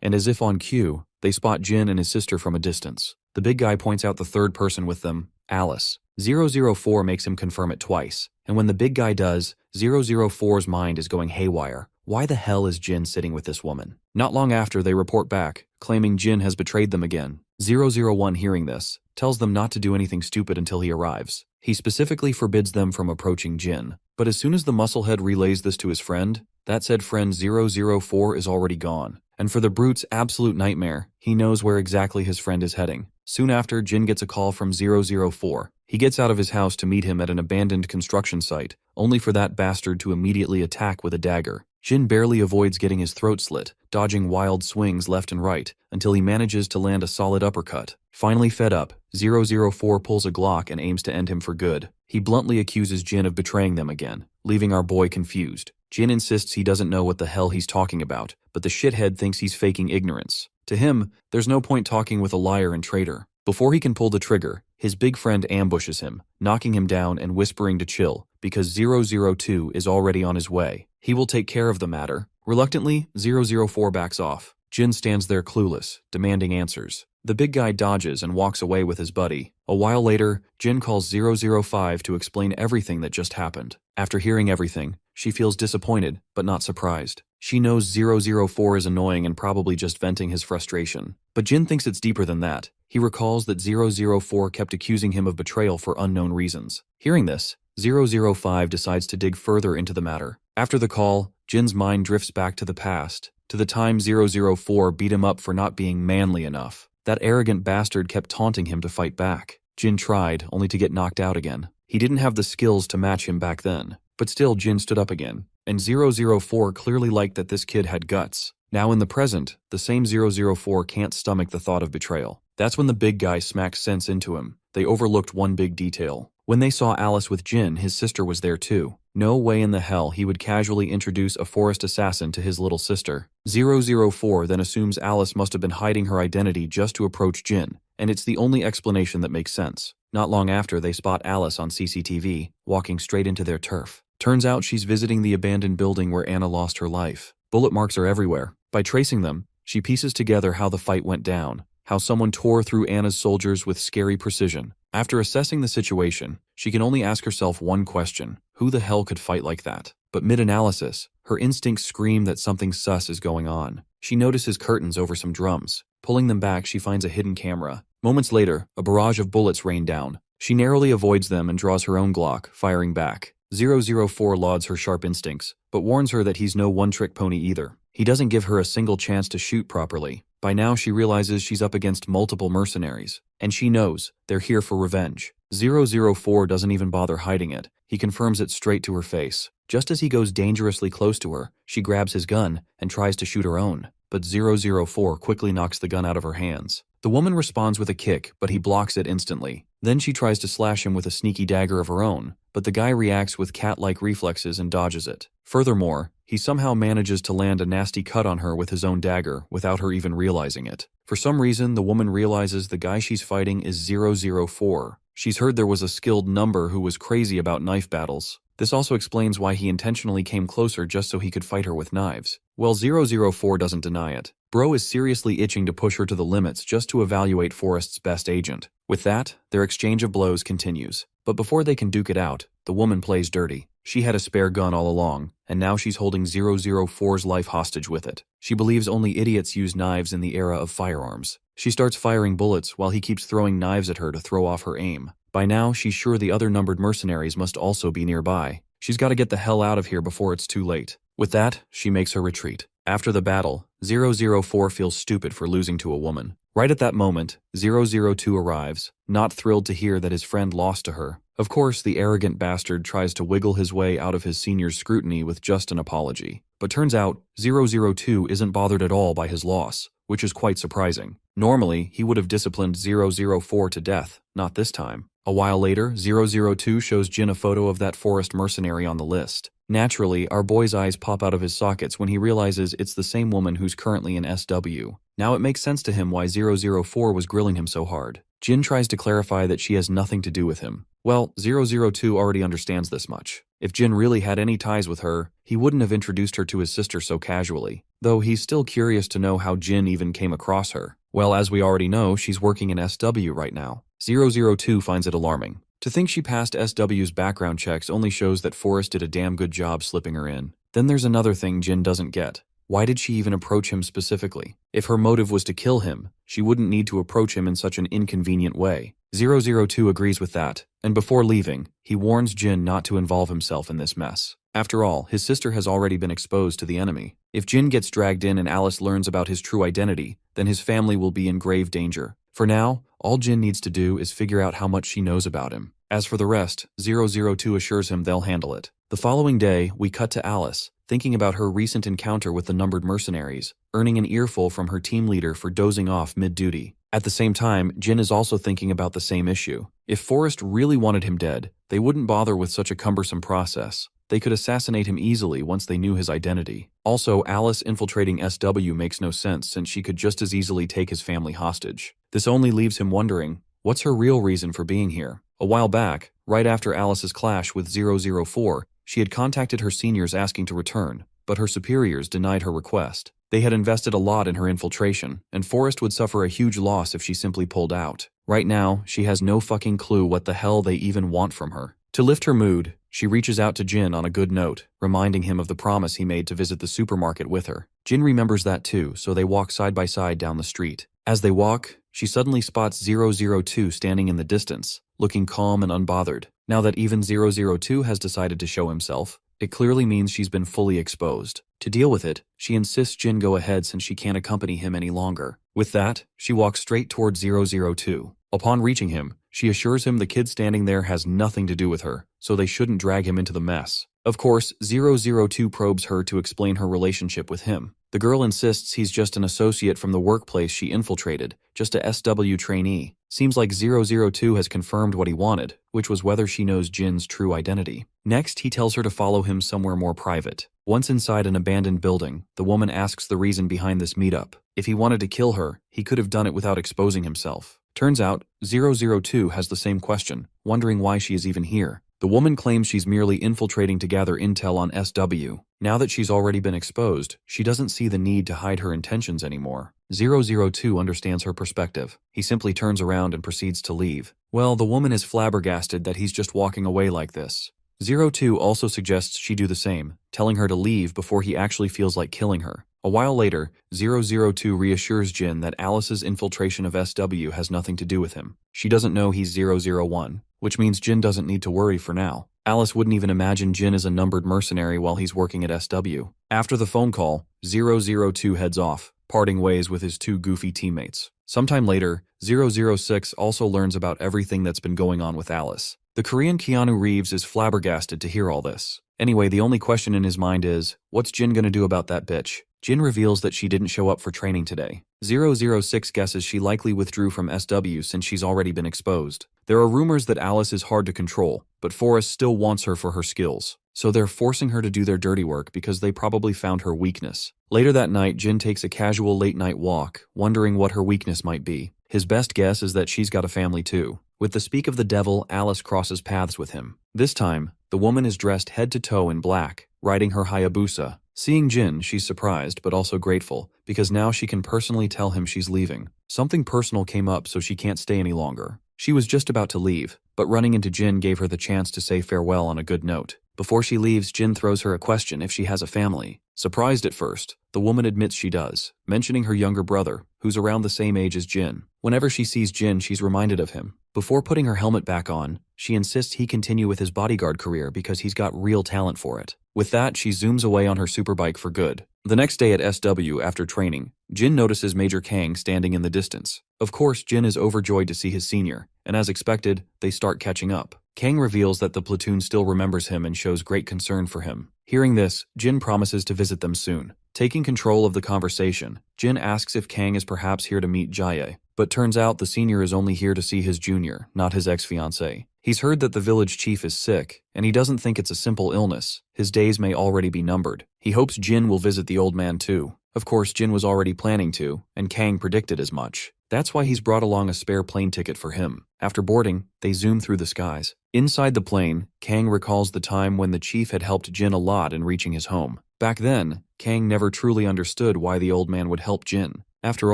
And as if on cue, they spot Jin and his sister from a distance. The big guy points out the third person with them, Alice. 004 makes him confirm it twice, and when the big guy does, 004's mind is going haywire. Why the hell is Jin sitting with this woman? Not long after, they report back, claiming Jin has betrayed them again. 001, hearing this, tells them not to do anything stupid until he arrives. He specifically forbids them from approaching Jin. But as soon as the musclehead relays this to his friend, that said friend 004 is already gone. And for the brute's absolute nightmare, he knows where exactly his friend is heading. Soon after, Jin gets a call from 004. He gets out of his house to meet him at an abandoned construction site, only for that bastard to immediately attack with a dagger. Jin barely avoids getting his throat slit, dodging wild swings left and right, until he manages to land a solid uppercut. Finally fed up, 004 pulls a Glock and aims to end him for good. He bluntly accuses Jin of betraying them again, leaving our boy confused. Jin insists he doesn't know what the hell he's talking about, but the shithead thinks he's faking ignorance. To him, there's no point talking with a liar and traitor. Before he can pull the trigger, his big friend ambushes him, knocking him down and whispering to chill, because 002 is already on his way. He will take care of the matter. Reluctantly, 004 backs off. Jin stands there clueless, demanding answers. The big guy dodges and walks away with his buddy. A while later, Jin calls 005 to explain everything that just happened. After hearing everything, she feels disappointed, but not surprised. She knows 004 is annoying and probably just venting his frustration. But Jin thinks it's deeper than that. He recalls that 004 kept accusing him of betrayal for unknown reasons. Hearing this, 005 decides to dig further into the matter. After the call, Jin's mind drifts back to the past, to the time 004 beat him up for not being manly enough. That arrogant bastard kept taunting him to fight back. Jin tried, only to get knocked out again. He didn't have the skills to match him back then. But still, Jin stood up again. And 004 clearly liked that this kid had guts. Now in the present, the same 004 can't stomach the thought of betrayal. That's when the big guy smacks sense into him. They overlooked one big detail. When they saw Alice with Jin, his sister was there too. No way in the hell he would casually introduce a forest assassin to his little sister. 004 then assumes Alice must have been hiding her identity just to approach Jin, and it's the only explanation that makes sense. Not long after, they spot Alice on CCTV, walking straight into their turf. Turns out she's visiting the abandoned building where Anna lost her life. Bullet marks are everywhere. By tracing them, she pieces together how the fight went down, how someone tore through Anna's soldiers with scary precision. After assessing the situation, she can only ask herself one question: who the hell could fight like that? But mid-analysis, her instincts scream that something sus is going on. She notices curtains over some drums. Pulling them back, she finds a hidden camera. Moments later, a barrage of bullets rain down. She narrowly avoids them and draws her own Glock, firing back. 004 lauds her sharp instincts, but warns her that he's no one-trick pony either. He doesn't give her a single chance to shoot properly. By now, she realizes she's up against multiple mercenaries, and she knows they're here for revenge. 004 doesn't even bother hiding it. He confirms it straight to her face. Just as he goes dangerously close to her, she grabs his gun and tries to shoot her own, but 004 quickly knocks the gun out of her hands. The woman responds with a kick, but he blocks it instantly. Then she tries to slash him with a sneaky dagger of her own, but the guy reacts with cat-like reflexes and dodges it. Furthermore, he somehow manages to land a nasty cut on her with his own dagger without her even realizing it. For some reason, the woman realizes the guy she's fighting is 004. She's heard there was a skilled number who was crazy about knife battles. This also explains why he intentionally came closer just so he could fight her with knives. Well, 004 doesn't deny it. Bro is seriously itching to push her to the limits just to evaluate Forrest's best agent. With that, their exchange of blows continues. But before they can duke it out, the woman plays dirty. She had a spare gun all along, and now she's holding 004's life hostage with it. She believes only idiots use knives in the era of firearms. She starts firing bullets while he keeps throwing knives at her to throw off her aim. By now, she's sure the other numbered mercenaries must also be nearby. She's got to get the hell out of here before it's too late. With that, she makes her retreat. After the battle, 004 feels stupid for losing to a woman. Right at that moment, 002 arrives, not thrilled to hear that his friend lost to her. Of course, the arrogant bastard tries to wiggle his way out of his senior's scrutiny with just an apology. But turns out, 002 isn't bothered at all by his loss, which is quite surprising. Normally, he would have disciplined 004 to death, not this time. A while later, 002 shows Jin a photo of that forest mercenary on the list. Naturally, our boy's eyes pop out of his sockets when he realizes it's the same woman who's currently in SW. Now it makes sense to him why 004 was grilling him so hard. Jin tries to clarify that she has nothing to do with him. Well, 002 already understands this much. If Jin really had any ties with her, he wouldn't have introduced her to his sister so casually. Though he's still curious to know how Jin even came across her. Well, as we already know, she's working in SW right now. 002 finds it alarming. To think she passed SW's background checks only shows that Forrest did a damn good job slipping her in. Then there's another thing Jin doesn't get. Why did she even approach him specifically? If her motive was to kill him, she wouldn't need to approach him in such an inconvenient way. 002 agrees with that, and before leaving, he warns Jin not to involve himself in this mess. After all, his sister has already been exposed to the enemy. If Jin gets dragged in and Alice learns about his true identity, then his family will be in grave danger. For now, all Jin needs to do is figure out how much she knows about him. As for the rest, 002 assures him they'll handle it. The following day, we cut to Alice, thinking about her recent encounter with the numbered mercenaries, earning an earful from her team leader for dozing off mid-duty. At the same time, Jin is also thinking about the same issue. If Forrest really wanted him dead, they wouldn't bother with such a cumbersome process. They could assassinate him easily once they knew his identity. Also, Alice infiltrating SW makes no sense since she could just as easily take his family hostage. This only leaves him wondering, what's her real reason for being here? A while back, right after Alice's clash with 004, she had contacted her seniors asking to return, but her superiors denied her request. They had invested a lot in her infiltration, and Forrest would suffer a huge loss if she simply pulled out. Right now, she has no fucking clue what the hell they even want from her. To lift her mood, she reaches out to Jin on a good note, reminding him of the promise he made to visit the supermarket with her. Jin remembers that too, so they walk side by side down the street. As they walk, she suddenly spots 002 standing in the distance, looking calm and unbothered. Now that even 002 has decided to show himself, it clearly means she's been fully exposed. To deal with it, she insists Jin go ahead since she can't accompany him any longer. With that, she walks straight towards 002. Upon reaching him, she assures him the kid standing there has nothing to do with her, so they shouldn't drag him into the mess. Of course, 002 probes her to explain her relationship with him. The girl insists he's just an associate from the workplace she infiltrated, just a SW trainee. Seems like 002 has confirmed what he wanted, which was whether she knows Jin's true identity. Next, he tells her to follow him somewhere more private. Once inside an abandoned building, the woman asks the reason behind this meetup. If he wanted to kill her, he could have done it without exposing himself. Turns out, 002 has the same question, wondering why she is even here. The woman claims she's merely infiltrating to gather intel on SW. Now that she's already been exposed, she doesn't see the need to hide her intentions anymore. 002 understands her perspective. He simply turns around and proceeds to leave. Well, the woman is flabbergasted that he's just walking away like this. 02 also suggests she do the same, telling her to leave before he actually feels like killing her. A while later, 002 reassures Jin that Alice's infiltration of SW has nothing to do with him. She doesn't know he's 001, which means Jin doesn't need to worry for now. Alice wouldn't even imagine Jin is a numbered mercenary while he's working at SW. After the phone call, 002 heads off, parting ways with his two goofy teammates. Sometime later, 006 also learns about everything that's been going on with Alice. The Korean Keanu Reeves is flabbergasted to hear all this. Anyway, the only question in his mind is, what's Jin gonna do about that bitch? Jin reveals that she didn't show up for training today. 006 guesses she likely withdrew from SW since she's already been exposed. There are rumors that Alice is hard to control, but Forrest still wants her for her skills. So they're forcing her to do their dirty work because they probably found her weakness. Later that night, Jin takes a casual late-night walk, wondering what her weakness might be. His best guess is that she's got a family too. With the speak of the devil, Alice crosses paths with him. This time, the woman is dressed head to toe in black, riding her Hayabusa. Seeing Jin, she's surprised but also grateful, because now she can personally tell him she's leaving. Something personal came up, so she can't stay any longer. She was just about to leave, but running into Jin gave her the chance to say farewell on a good note. Before she leaves, Jin throws her a question if she has a family. Surprised at first, the woman admits she does, mentioning her younger brother, who's around the same age as Jin. Whenever she sees Jin, she's reminded of him. Before putting her helmet back on, she insists he continue with his bodyguard career because he's got real talent for it. With that, she zooms away on her superbike for good. The next day at SW, after training, Jin notices Major Kang standing in the distance. Of course, Jin is overjoyed to see his senior, and as expected, they start catching up. Kang reveals that the platoon still remembers him and shows great concern for him. Hearing this, Jin promises to visit them soon. Taking control of the conversation, Jin asks if Kang is perhaps here to meet Jaye, but turns out the senior is only here to see his junior, not his ex-fiancée. He's heard that the village chief is sick, and he doesn't think it's a simple illness. His days may already be numbered. He hopes Jin will visit the old man too. Of course, Jin was already planning to, and Kang predicted as much. That's why he's brought along a spare plane ticket for him. After boarding, they zoom through the skies. Inside the plane, Kang recalls the time when the chief had helped Jin a lot in reaching his home. Back then, Kang never truly understood why the old man would help Jin. After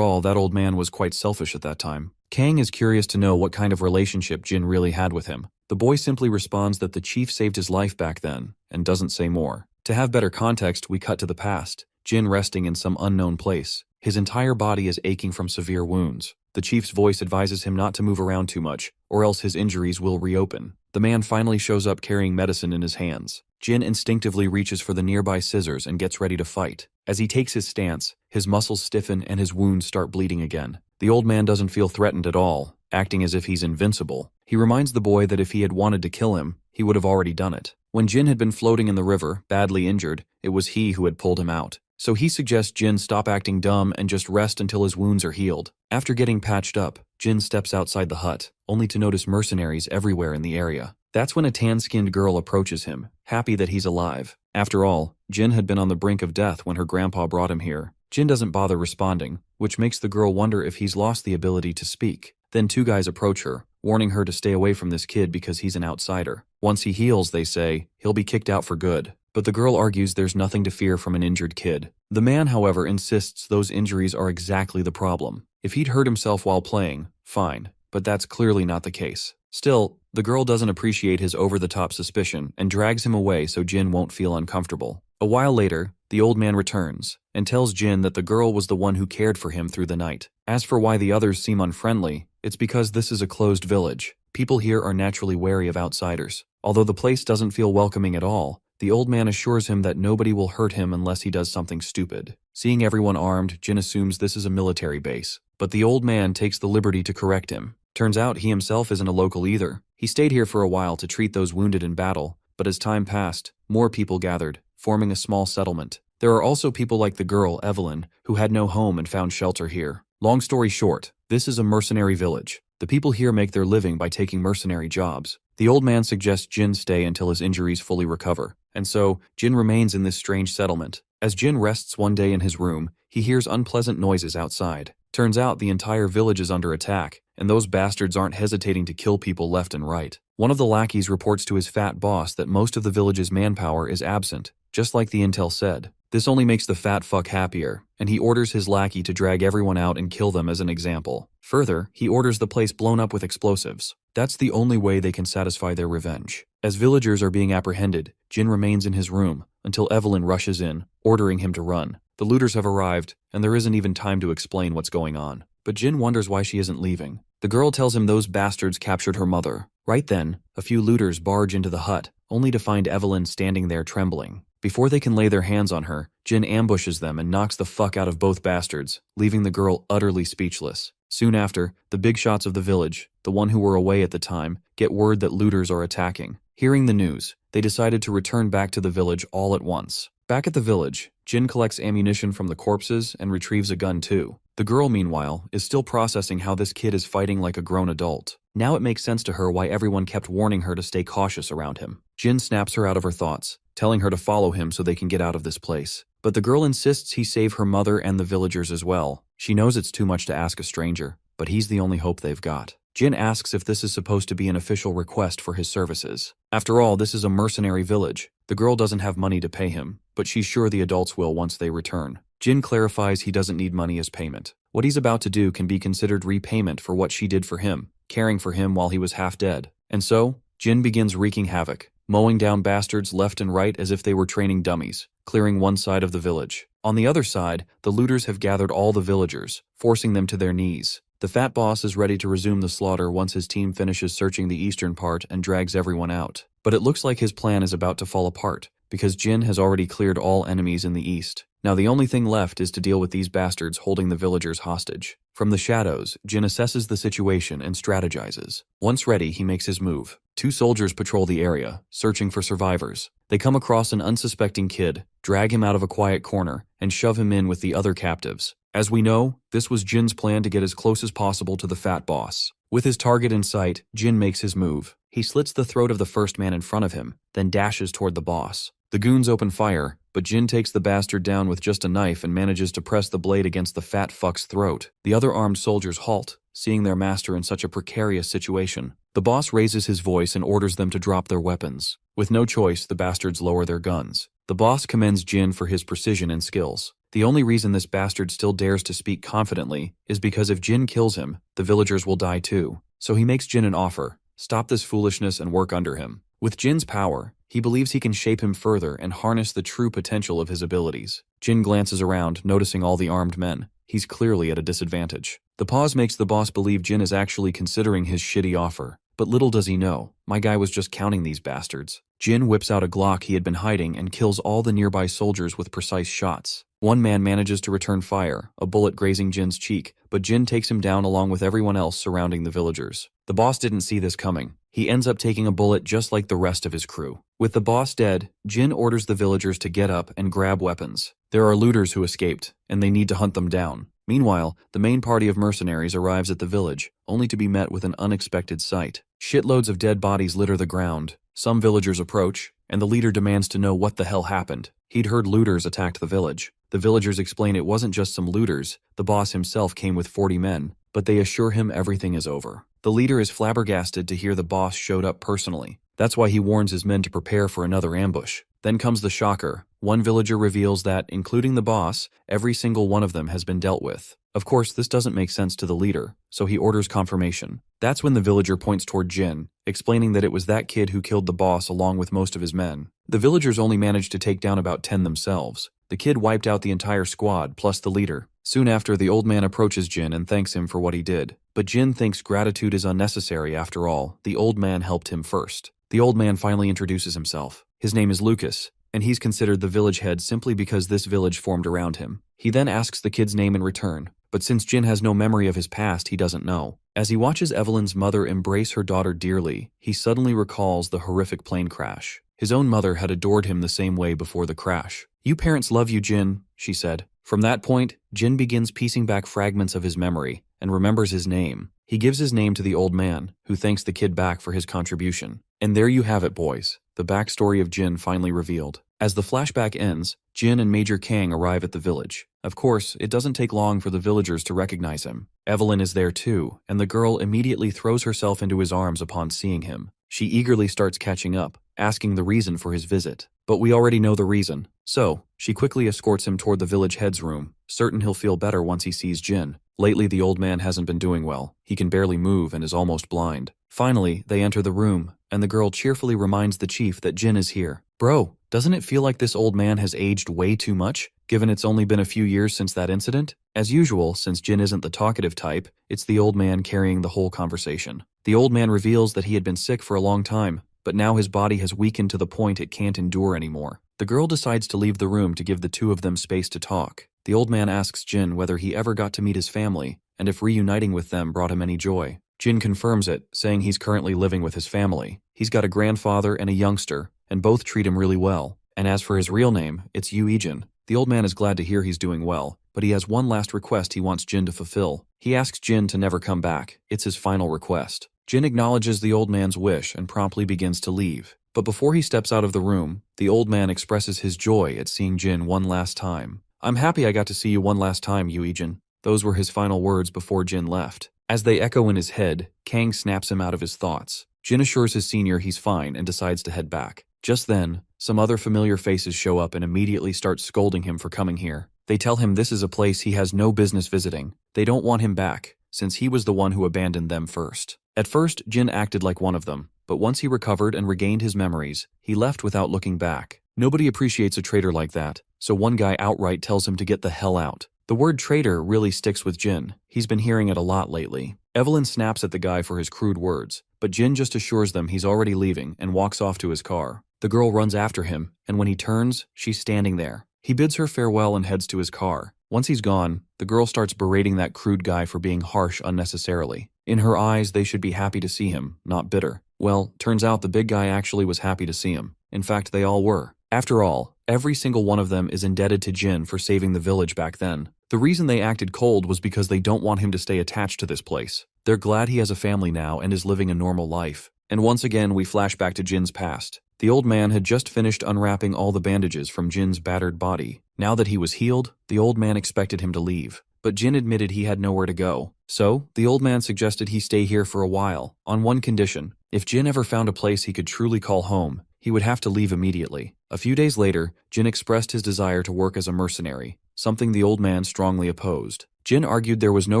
all, that old man was quite selfish at that time. Kang is curious to know what kind of relationship Jin really had with him. The boy simply responds that the chief saved his life back then, and doesn't say more. To have better context, we cut to the past. Jin resting in some unknown place. His entire body is aching from severe wounds. The chief's voice advises him not to move around too much, or else his injuries will reopen. The man finally shows up carrying medicine in his hands. Jin instinctively reaches for the nearby scissors and gets ready to fight. As he takes his stance, his muscles stiffen and his wounds start bleeding again. The old man doesn't feel threatened at all, acting as if he's invincible. He reminds the boy that if he had wanted to kill him, he would have already done it. When Jin had been floating in the river, badly injured, it was he who had pulled him out. So he suggests Jin stop acting dumb and just rest until his wounds are healed. After getting patched up, Jin steps outside the hut, only to notice mercenaries everywhere in the area. That's when a tan-skinned girl approaches him, happy that he's alive. After all, Jin had been on the brink of death when her grandpa brought him here. Jin doesn't bother responding, which makes the girl wonder if he's lost the ability to speak. Then two guys approach her, warning her to stay away from this kid because he's an outsider. Once he heals, they say, he'll be kicked out for good. But the girl argues there's nothing to fear from an injured kid. The man, however, insists those injuries are exactly the problem. If he'd hurt himself while playing, fine, but that's clearly not the case. Still, the girl doesn't appreciate his over-the-top suspicion and drags him away so Jin won't feel uncomfortable. A while later, the old man returns and tells Jin that the girl was the one who cared for him through the night. As for why the others seem unfriendly, it's because this is a closed village. People here are naturally wary of outsiders. Although the place doesn't feel welcoming at all, the old man assures him that nobody will hurt him unless he does something stupid. Seeing everyone armed, Jin assumes this is a military base, but the old man takes the liberty to correct him. Turns out he himself isn't a local either. He stayed here for a while to treat those wounded in battle, but as time passed, more people gathered, forming a small settlement. There are also people like the girl, Evelyn, who had no home and found shelter here. Long story short, this is a mercenary village. The people here make their living by taking mercenary jobs. The old man suggests Jin stay until his injuries fully recover, and so Jin remains in this strange settlement. As Jin rests one day in his room, he hears unpleasant noises outside. Turns out the entire village is under attack, and those bastards aren't hesitating to kill people left and right. One of the lackeys reports to his fat boss that most of the village's manpower is absent, just like the intel said. This only makes the fat fuck happier, and he orders his lackey to drag everyone out and kill them as an example. Further, he orders the place blown up with explosives. That's the only way they can satisfy their revenge. As villagers are being apprehended, Jin remains in his room until Evelyn rushes in, ordering him to run. The looters have arrived, and there isn't even time to explain what's going on. But Jin wonders why she isn't leaving. The girl tells him those bastards captured her mother. Right then, a few looters barge into the hut, only to find Evelyn standing there trembling. Before they can lay their hands on her, Jin ambushes them and knocks the fuck out of both bastards, leaving the girl utterly speechless. Soon after, the big shots of the village, the one who were away at the time, get word that looters are attacking. Hearing the news, they decided to return back to the village all at once. Back at the village, Jin collects ammunition from the corpses and retrieves a gun too. The girl, meanwhile, is still processing how this kid is fighting like a grown adult. Now it makes sense to her why everyone kept warning her to stay cautious around him. Jin snaps her out of her thoughts, telling her to follow him so they can get out of this place. But the girl insists he save her mother and the villagers as well. She knows it's too much to ask a stranger, but he's the only hope they've got. Jin asks if this is supposed to be an official request for his services. After all, this is a mercenary village. The girl doesn't have money to pay him, but she's sure the adults will once they return. Jin clarifies he doesn't need money as payment. What he's about to do can be considered repayment for what she did for him, caring for him while he was half dead. And so, Jin begins wreaking havoc, mowing down bastards left and right as if they were training dummies, clearing one side of the village. On the other side, the looters have gathered all the villagers, forcing them to their knees. The fat boss is ready to resume the slaughter once his team finishes searching the eastern part and drags everyone out. But it looks like his plan is about to fall apart, because Jin has already cleared all enemies in the east. Now the only thing left is to deal with these bastards holding the villagers hostage. From the shadows, Jin assesses the situation and strategizes. Once ready, he makes his move. 2 soldiers patrol the area, searching for survivors. They come across an unsuspecting kid, drag him out of a quiet corner, and shove him in with the other captives. As we know, this was Jin's plan to get as close as possible to the fat boss. With his target in sight, Jin makes his move. He slits the throat of the first man in front of him, then dashes toward the boss. The goons open fire, but Jin takes the bastard down with just a knife and manages to press the blade against the fat fuck's throat. The other armed soldiers halt, seeing their master in such a precarious situation. The boss raises his voice and orders them to drop their weapons. With no choice, the bastards lower their guns. The boss commends Jin for his precision and skills. The only reason this bastard still dares to speak confidently is because if Jin kills him, the villagers will die too. So he makes Jin an offer: stop this foolishness and work under him. With Jin's power, he believes he can shape him further and harness the true potential of his abilities. Jin glances around, noticing all the armed men. He's clearly at a disadvantage. The pause makes the boss believe Jin is actually considering his shitty offer. But little does he know, my guy was just counting these bastards. Jin whips out a Glock he had been hiding and kills all the nearby soldiers with precise shots. One man manages to return fire, a bullet grazing Jin's cheek, but Jin takes him down along with everyone else surrounding the villagers. The boss didn't see this coming. He ends up taking a bullet just like the rest of his crew. With the boss dead, Jin orders the villagers to get up and grab weapons. There are looters who escaped, and they need to hunt them down. Meanwhile, the main party of mercenaries arrives at the village, only to be met with an unexpected sight. Shitloads of dead bodies litter the ground. Some villagers approach, and the leader demands to know what the hell happened. He'd heard looters attacked the village. The villagers explain it wasn't just some looters, the boss himself came with 40 men, but they assure him everything is over. The leader is flabbergasted to hear the boss showed up personally. That's why he warns his men to prepare for another ambush. Then comes the shocker. One villager reveals that, including the boss, every single one of them has been dealt with. Of course, this doesn't make sense to the leader, so he orders confirmation. That's when the villager points toward Jin, explaining that it was that kid who killed the boss along with most of his men. The villagers only managed to take down about 10 themselves. The kid wiped out the entire squad, plus the leader. Soon after, the old man approaches Jin and thanks him for what he did. But Jin thinks gratitude is unnecessary after all. The old man helped him first. The old man finally introduces himself. His name is Lucas. and he's considered the village head simply because this village formed around him. He then asks the kid's name in return, but since Jin has no memory of his past, he doesn't know. As he watches Evelyn's mother embrace her daughter dearly, he suddenly recalls the horrific plane crash. His own mother had adored him the same way before the crash. "You parents love you, Jin," she said. From that point, Jin begins piecing back fragments of his memory and remembers his name. He gives his name to the old man, who thanks the kid back for his contribution. And there you have it, boys. The backstory of Jin finally revealed. As the flashback ends, Jin and Major Kang arrive at the village. Of course, it doesn't take long for the villagers to recognize him. Evelyn is there too, and the girl immediately throws herself into his arms upon seeing him. She eagerly starts catching up, asking the reason for his visit. But we already know the reason. So, she quickly escorts him toward the village head's room, certain he'll feel better once he sees Jin. Lately, the old man hasn't been doing well. He can barely move and is almost blind. Finally, they enter the room, and the girl cheerfully reminds the chief that Jin is here. "Bro, doesn't it feel like this old man has aged way too much, given it's only been a few years since that incident?" As usual, since Jin isn't the talkative type, it's the old man carrying the whole conversation. The old man reveals that he had been sick for a long time, but now his body has weakened to the point it can't endure anymore. The girl decides to leave the room to give the two of them space to talk. The old man asks Jin whether he ever got to meet his family, and if reuniting with them brought him any joy. Jin confirms it, saying he's currently living with his family. He's got a grandfather and a youngster, and both treat him really well. And as for his real name, it's Yu Ijin. The old man is glad to hear he's doing well, but he has one last request he wants Jin to fulfill. He asks Jin to never come back. It's his final request. Jin acknowledges the old man's wish and promptly begins to leave. But before he steps out of the room, the old man expresses his joy at seeing Jin one last time. "I'm happy I got to see you one last time, Yu Ijin." Those were his final words before Jin left. As they echo in his head, Kang snaps him out of his thoughts. Jin assures his senior he's fine and decides to head back. Just then, some other familiar faces show up and immediately start scolding him for coming here. They tell him this is a place he has no business visiting. They don't want him back, since he was the one who abandoned them first. At first, Jin acted like one of them, but once he recovered and regained his memories, he left without looking back. Nobody appreciates a traitor like that, so one guy outright tells him to get the hell out. The word traitor really sticks with Jin. He's been hearing it a lot lately. Evelyn snaps at the guy for his crude words, but Jin just assures them he's already leaving and walks off to his car. The girl runs after him, and when he turns, she's standing there. He bids her farewell and heads to his car. Once he's gone, the girl starts berating that crude guy for being harsh unnecessarily. In her eyes, they should be happy to see him, not bitter. Well, turns out the big guy actually was happy to see him. In fact, they all were. After all, every single one of them is indebted to Jin for saving the village back then. The reason they acted cold was because they don't want him to stay attached to this place. They're glad he has a family now and is living a normal life. And once again, we flash back to Jin's past. The old man had just finished unwrapping all the bandages from Jin's battered body. Now that he was healed, the old man expected him to leave. But Jin admitted he had nowhere to go. So, the old man suggested he stay here for a while, on one condition. If Jin ever found a place he could truly call home, he would have to leave immediately. A few days later, Jin expressed his desire to work as a mercenary, something the old man strongly opposed. Jin argued there was no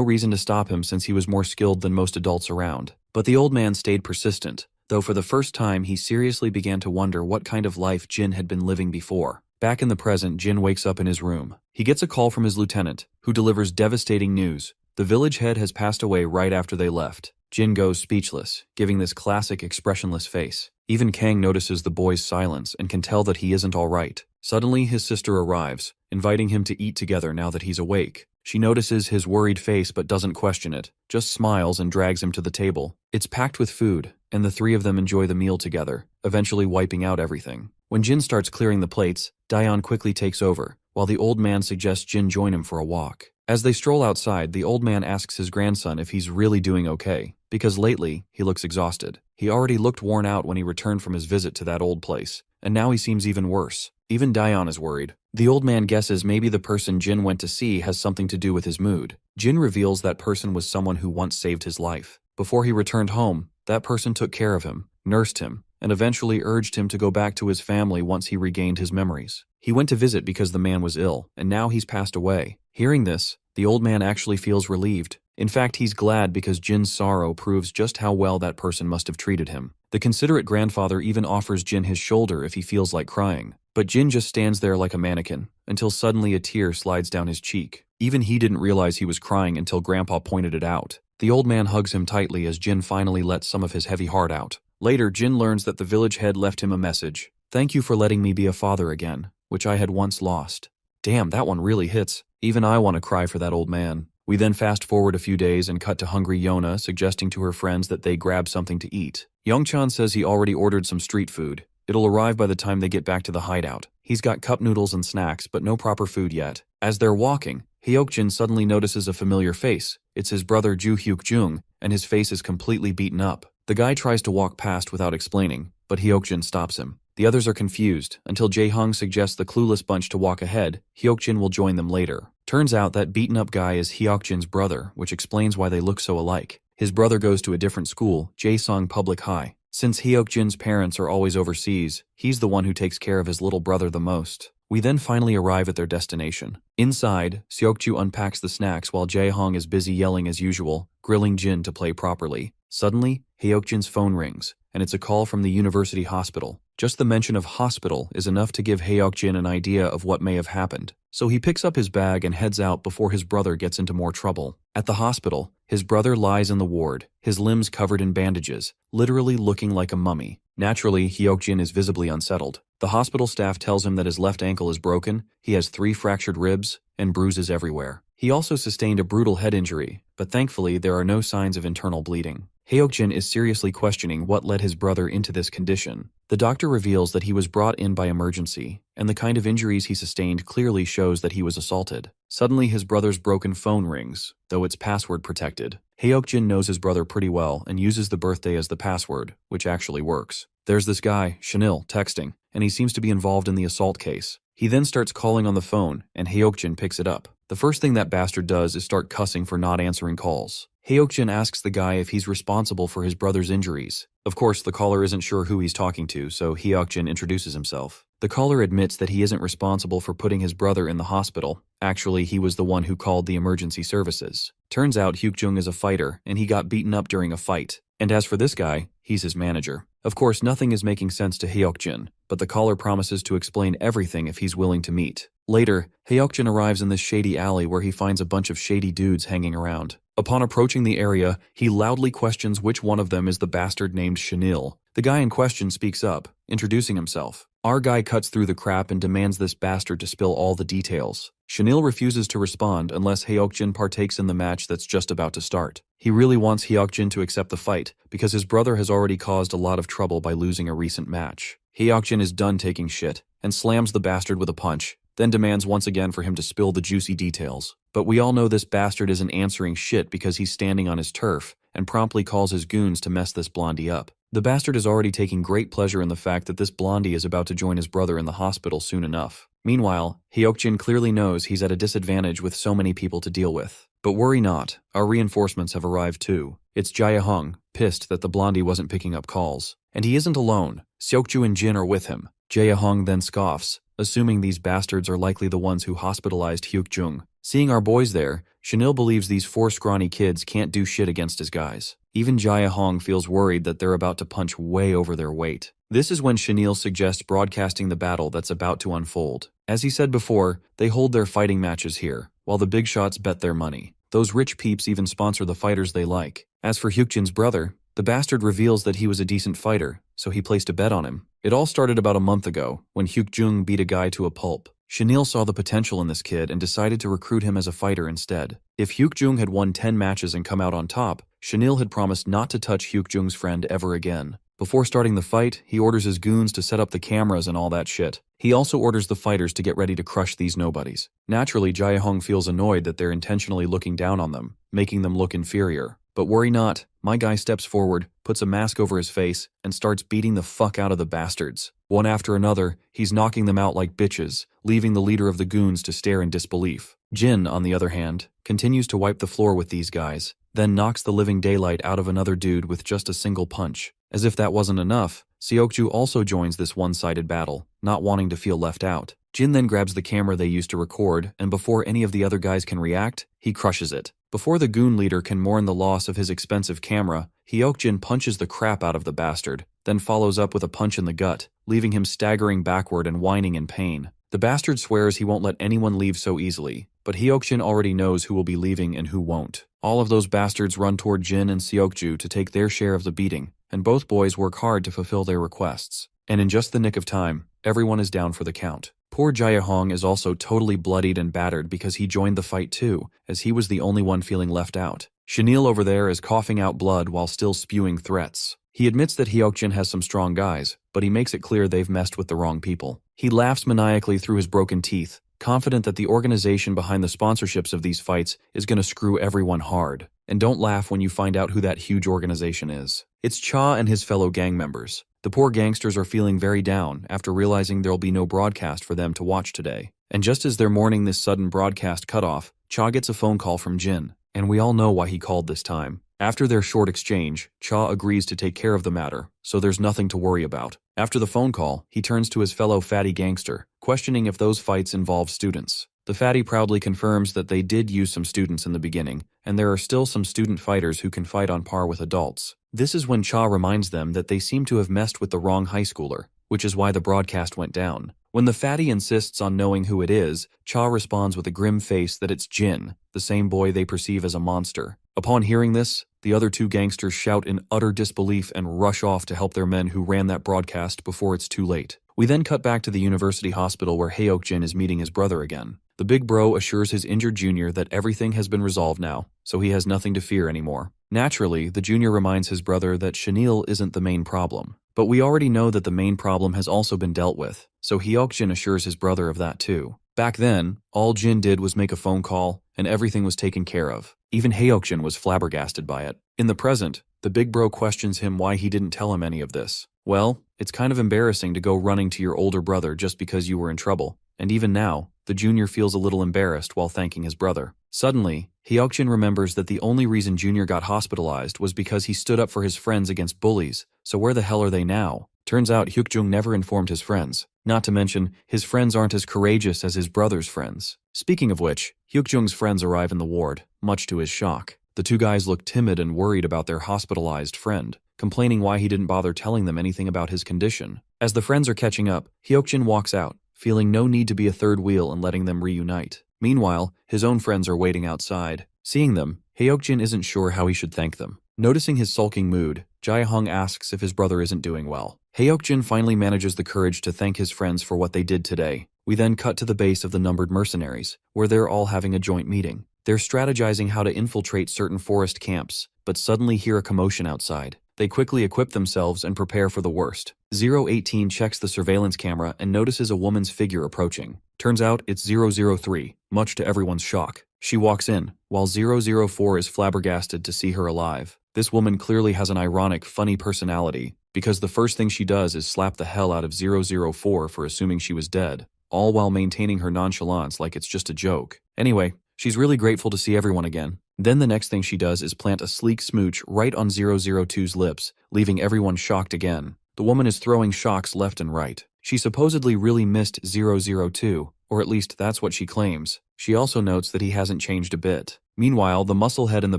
reason to stop him since he was more skilled than most adults around. But the old man stayed persistent, though for the first time he seriously began to wonder what kind of life Jin had been living before. Back in the present, Jin wakes up in his room. He gets a call from his lieutenant, who delivers devastating news. The village head has passed away right after they left. Jin goes speechless, giving this classic expressionless face. Even Kang notices the boy's silence and can tell that he isn't all right. Suddenly, his sister arrives, inviting him to eat together now that he's awake. She notices his worried face but doesn't question it, just smiles and drags him to the table. It's packed with food, and the three of them enjoy the meal together, eventually wiping out everything. When Jin starts clearing the plates, Daeon quickly takes over, while the old man suggests Jin join him for a walk. As they stroll outside, the old man asks his grandson if he's really doing okay, because lately, he looks exhausted. He already looked worn out when he returned from his visit to that old place, and now he seems even worse. Even Daeon is worried. The old man guesses maybe the person Jin went to see has something to do with his mood. Jin reveals that person was someone who once saved his life. Before he returned home, that person took care of him, nursed him, and eventually urged him to go back to his family once he regained his memories. He went to visit because the man was ill, and now he's passed away. Hearing this, the old man actually feels relieved. In fact, he's glad because Jin's sorrow proves just how well that person must have treated him. The considerate grandfather even offers Jin his shoulder if he feels like crying. But Jin just stands there like a mannequin, until suddenly a tear slides down his cheek. Even he didn't realize he was crying until Grandpa pointed it out. The old man hugs him tightly as Jin finally lets some of his heavy heart out. Later, Jin learns that the village head left him a message. "Thank you for letting me be a father again, which I had once lost." Damn, that one really hits. Even I want to cry for that old man. We then fast forward a few days and cut to hungry Yona suggesting to her friends that they grab something to eat. Youngchan says he already ordered some street food. It'll arrive by the time they get back to the hideout. He's got cup noodles and snacks, but no proper food yet. As they're walking, Hyokjin suddenly notices a familiar face. It's his brother Ju Hyuk-jung, and his face is completely beaten up. The guy tries to walk past without explaining, but Hyokjin stops him. The others are confused, until Jae-hong suggests the clueless bunch to walk ahead. Hyokjin will join them later. Turns out that beaten-up guy is Hyokjin's brother, which explains why they look so alike. His brother goes to a different school, Jaesong Public High. Since Hyokjin's parents are always overseas, he's the one who takes care of his little brother the most. We then finally arrive at their destination. Inside, Seokju unpacks the snacks while Jae-hong is busy yelling as usual, grilling Jin to play properly. Suddenly, Hyokjin's phone rings, and it's a call from the university hospital. Just the mention of hospital is enough to give Hyokjin an idea of what may have happened, so he picks up his bag and heads out before his brother gets into more trouble. At the hospital, his brother lies in the ward, his limbs covered in bandages, literally looking like a mummy. Naturally, Hyokjin is visibly unsettled. The hospital staff tells him that his left ankle is broken, he has 3 fractured ribs, and bruises everywhere. He also sustained a brutal head injury, but thankfully there are no signs of internal bleeding. Hyokjin is seriously questioning what led his brother into this condition. The doctor reveals that he was brought in by emergency, and the kind of injuries he sustained clearly shows that he was assaulted. Suddenly his brother's broken phone rings, though it's password protected. Hyokjin knows his brother pretty well and uses the birthday as the password, which actually works. There's this guy, Chanil, texting, and he seems to be involved in the assault case. He then starts calling on the phone, and Hyokjin picks it up. The first thing that bastard does is start cussing for not answering calls. Hyokjin asks the guy if he's responsible for his brother's injuries. Of course, the caller isn't sure who he's talking to, so Hyokjin introduces himself. The caller admits that he isn't responsible for putting his brother in the hospital. Actually, he was the one who called the emergency services. Turns out Hyukjung is a fighter, and he got beaten up during a fight. And as for this guy, he's his manager. Of course, nothing is making sense to Hyokjin, but the caller promises to explain everything if he's willing to meet. Later, Hyokjin arrives in this shady alley where he finds a bunch of shady dudes hanging around. Upon approaching the area, he loudly questions which one of them is the bastard named Chanil. The guy in question speaks up, introducing himself. Our guy cuts through the crap and demands this bastard to spill all the details. Chanil refuses to respond unless Hyokjin partakes in the match that's just about to start. He really wants Hyokjin to accept the fight, because his brother has already caused a lot of trouble by losing a recent match. Hyokjin is done taking shit, and slams the bastard with a punch, then demands once again for him to spill the juicy details. But we all know this bastard isn't answering shit because he's standing on his turf, and promptly calls his goons to mess this blondie up. The bastard is already taking great pleasure in the fact that this blondie is about to join his brother in the hospital soon enough. Meanwhile, Hyokjin clearly knows he's at a disadvantage with so many people to deal with. But worry not, our reinforcements have arrived too. It's Jae-hong, pissed that the blondie wasn't picking up calls. And he isn't alone. Seokju and Jin are with him. Jae-hong then scoffs, assuming these bastards are likely the ones who hospitalized Hyukjung. Seeing our boys there, Chanil believes these 4 scrawny kids can't do shit against his guys. Even Jae-hong feels worried that they're about to punch way over their weight. This is when Chanil suggests broadcasting the battle that's about to unfold. As he said before, they hold their fighting matches here, while the big shots bet their money. Those rich peeps even sponsor the fighters they like. As for Hyukjin's brother, the bastard reveals that he was a decent fighter, so he placed a bet on him. It all started about a month ago, when Hyukjung beat a guy to a pulp. Chanil saw the potential in this kid and decided to recruit him as a fighter instead. If Hyukjung had won 10 matches and come out on top, Chanil had promised not to touch Hyukjung's friend ever again. Before starting the fight, he orders his goons to set up the cameras and all that shit. He also orders the fighters to get ready to crush these nobodies. Naturally, Jae-hong feels annoyed that they're intentionally looking down on them, making them look inferior. But worry not, my guy steps forward, puts a mask over his face, and starts beating the fuck out of the bastards. One after another, he's knocking them out like bitches, leaving the leader of the goons to stare in disbelief. Jin, on the other hand, continues to wipe the floor with these guys, then knocks the living daylight out of another dude with just a single punch. As if that wasn't enough, Seokju also joins this one-sided battle, not wanting to feel left out. Jin then grabs the camera they used to record, and before any of the other guys can react, he crushes it. Before the goon leader can mourn the loss of his expensive camera, Hyokjin punches the crap out of the bastard, then follows up with a punch in the gut, leaving him staggering backward and whining in pain. The bastard swears he won't let anyone leave so easily, but Hyokjin already knows who will be leaving and who won't. All of those bastards run toward Jin and Seokju to take their share of the beating, and both boys work hard to fulfill their requests. And in just the nick of time, everyone is down for the count. Poor Jaehong is also totally bloodied and battered because he joined the fight too, as he was the only one feeling left out. Chanel over there is coughing out blood while still spewing threats. He admits that Hyokjin has some strong guys, but he makes it clear they've messed with the wrong people. He laughs maniacally through his broken teeth, confident that the organization behind the sponsorships of these fights is gonna screw everyone hard. And don't laugh when you find out who that huge organization is. It's Cha and his fellow gang members. The poor gangsters are feeling very down after realizing there'll be no broadcast for them to watch today. And just as they're mourning this sudden broadcast cutoff, Cha gets a phone call from Jin, and we all know why he called this time. After their short exchange, Cha agrees to take care of the matter, so there's nothing to worry about. After the phone call, he turns to his fellow fatty gangster, questioning if those fights involve students. The fatty proudly confirms that they did use some students in the beginning, and there are still some student fighters who can fight on par with adults. This is when Cha reminds them that they seem to have messed with the wrong high schooler, which is why the broadcast went down. When the fatty insists on knowing who it is, Cha responds with a grim face that it's Jin, the same boy they perceive as a monster. Upon hearing this, the other two gangsters shout in utter disbelief and rush off to help their men who ran that broadcast before it's too late. We then cut back to the university hospital where Hyokjin is meeting his brother again. The big bro assures his injured junior that everything has been resolved now, so he has nothing to fear anymore. Naturally, the junior reminds his brother that Chanel isn't the main problem. But we already know that the main problem has also been dealt with, so Hyokjin assures his brother of that too. Back then, all Jin did was make a phone call, and everything was taken care of. Even Hyokjin was flabbergasted by it. In the present, the big bro questions him why he didn't tell him any of this. Well, it's kind of embarrassing to go running to your older brother just because you were in trouble, and even now, the junior feels a little embarrassed while thanking his brother. Suddenly, Hyokjin remembers that the only reason Junior got hospitalized was because he stood up for his friends against bullies, so where the hell are they now? Turns out Hyukjung never informed his friends. Not to mention, his friends aren't as courageous as his brother's friends. Speaking of which, Hyukjung's friends arrive in the ward, much to his shock. The two guys look timid and worried about their hospitalized friend, complaining why he didn't bother telling them anything about his condition. As the friends are catching up, Hyokjin walks out, feeling no need to be a third wheel and letting them reunite. Meanwhile, his own friends are waiting outside. Seeing them, Hyokjin isn't sure how he should thank them. Noticing his sulking mood, Jae-hong asks if his brother isn't doing well. Hyokjin finally manages the courage to thank his friends for what they did today. We then cut to the base of the numbered mercenaries, where they're all having a joint meeting. They're strategizing how to infiltrate certain forest camps, but suddenly hear a commotion outside. They quickly equip themselves and prepare for the worst. 018 checks the surveillance camera and notices a woman's figure approaching. Turns out it's 003, much to everyone's shock. She walks in, while 004 is flabbergasted to see her alive. This woman clearly has an ironic, funny personality, because the first thing she does is slap the hell out of 004 for assuming she was dead, all while maintaining her nonchalance like it's just a joke. Anyway, she's really grateful to see everyone again. Then the next thing she does is plant a sleek smooch right on 002's lips, leaving everyone shocked again. The woman is throwing shocks left and right. She supposedly really missed 002, or at least that's what she claims. She also notes that he hasn't changed a bit. Meanwhile, the musclehead in the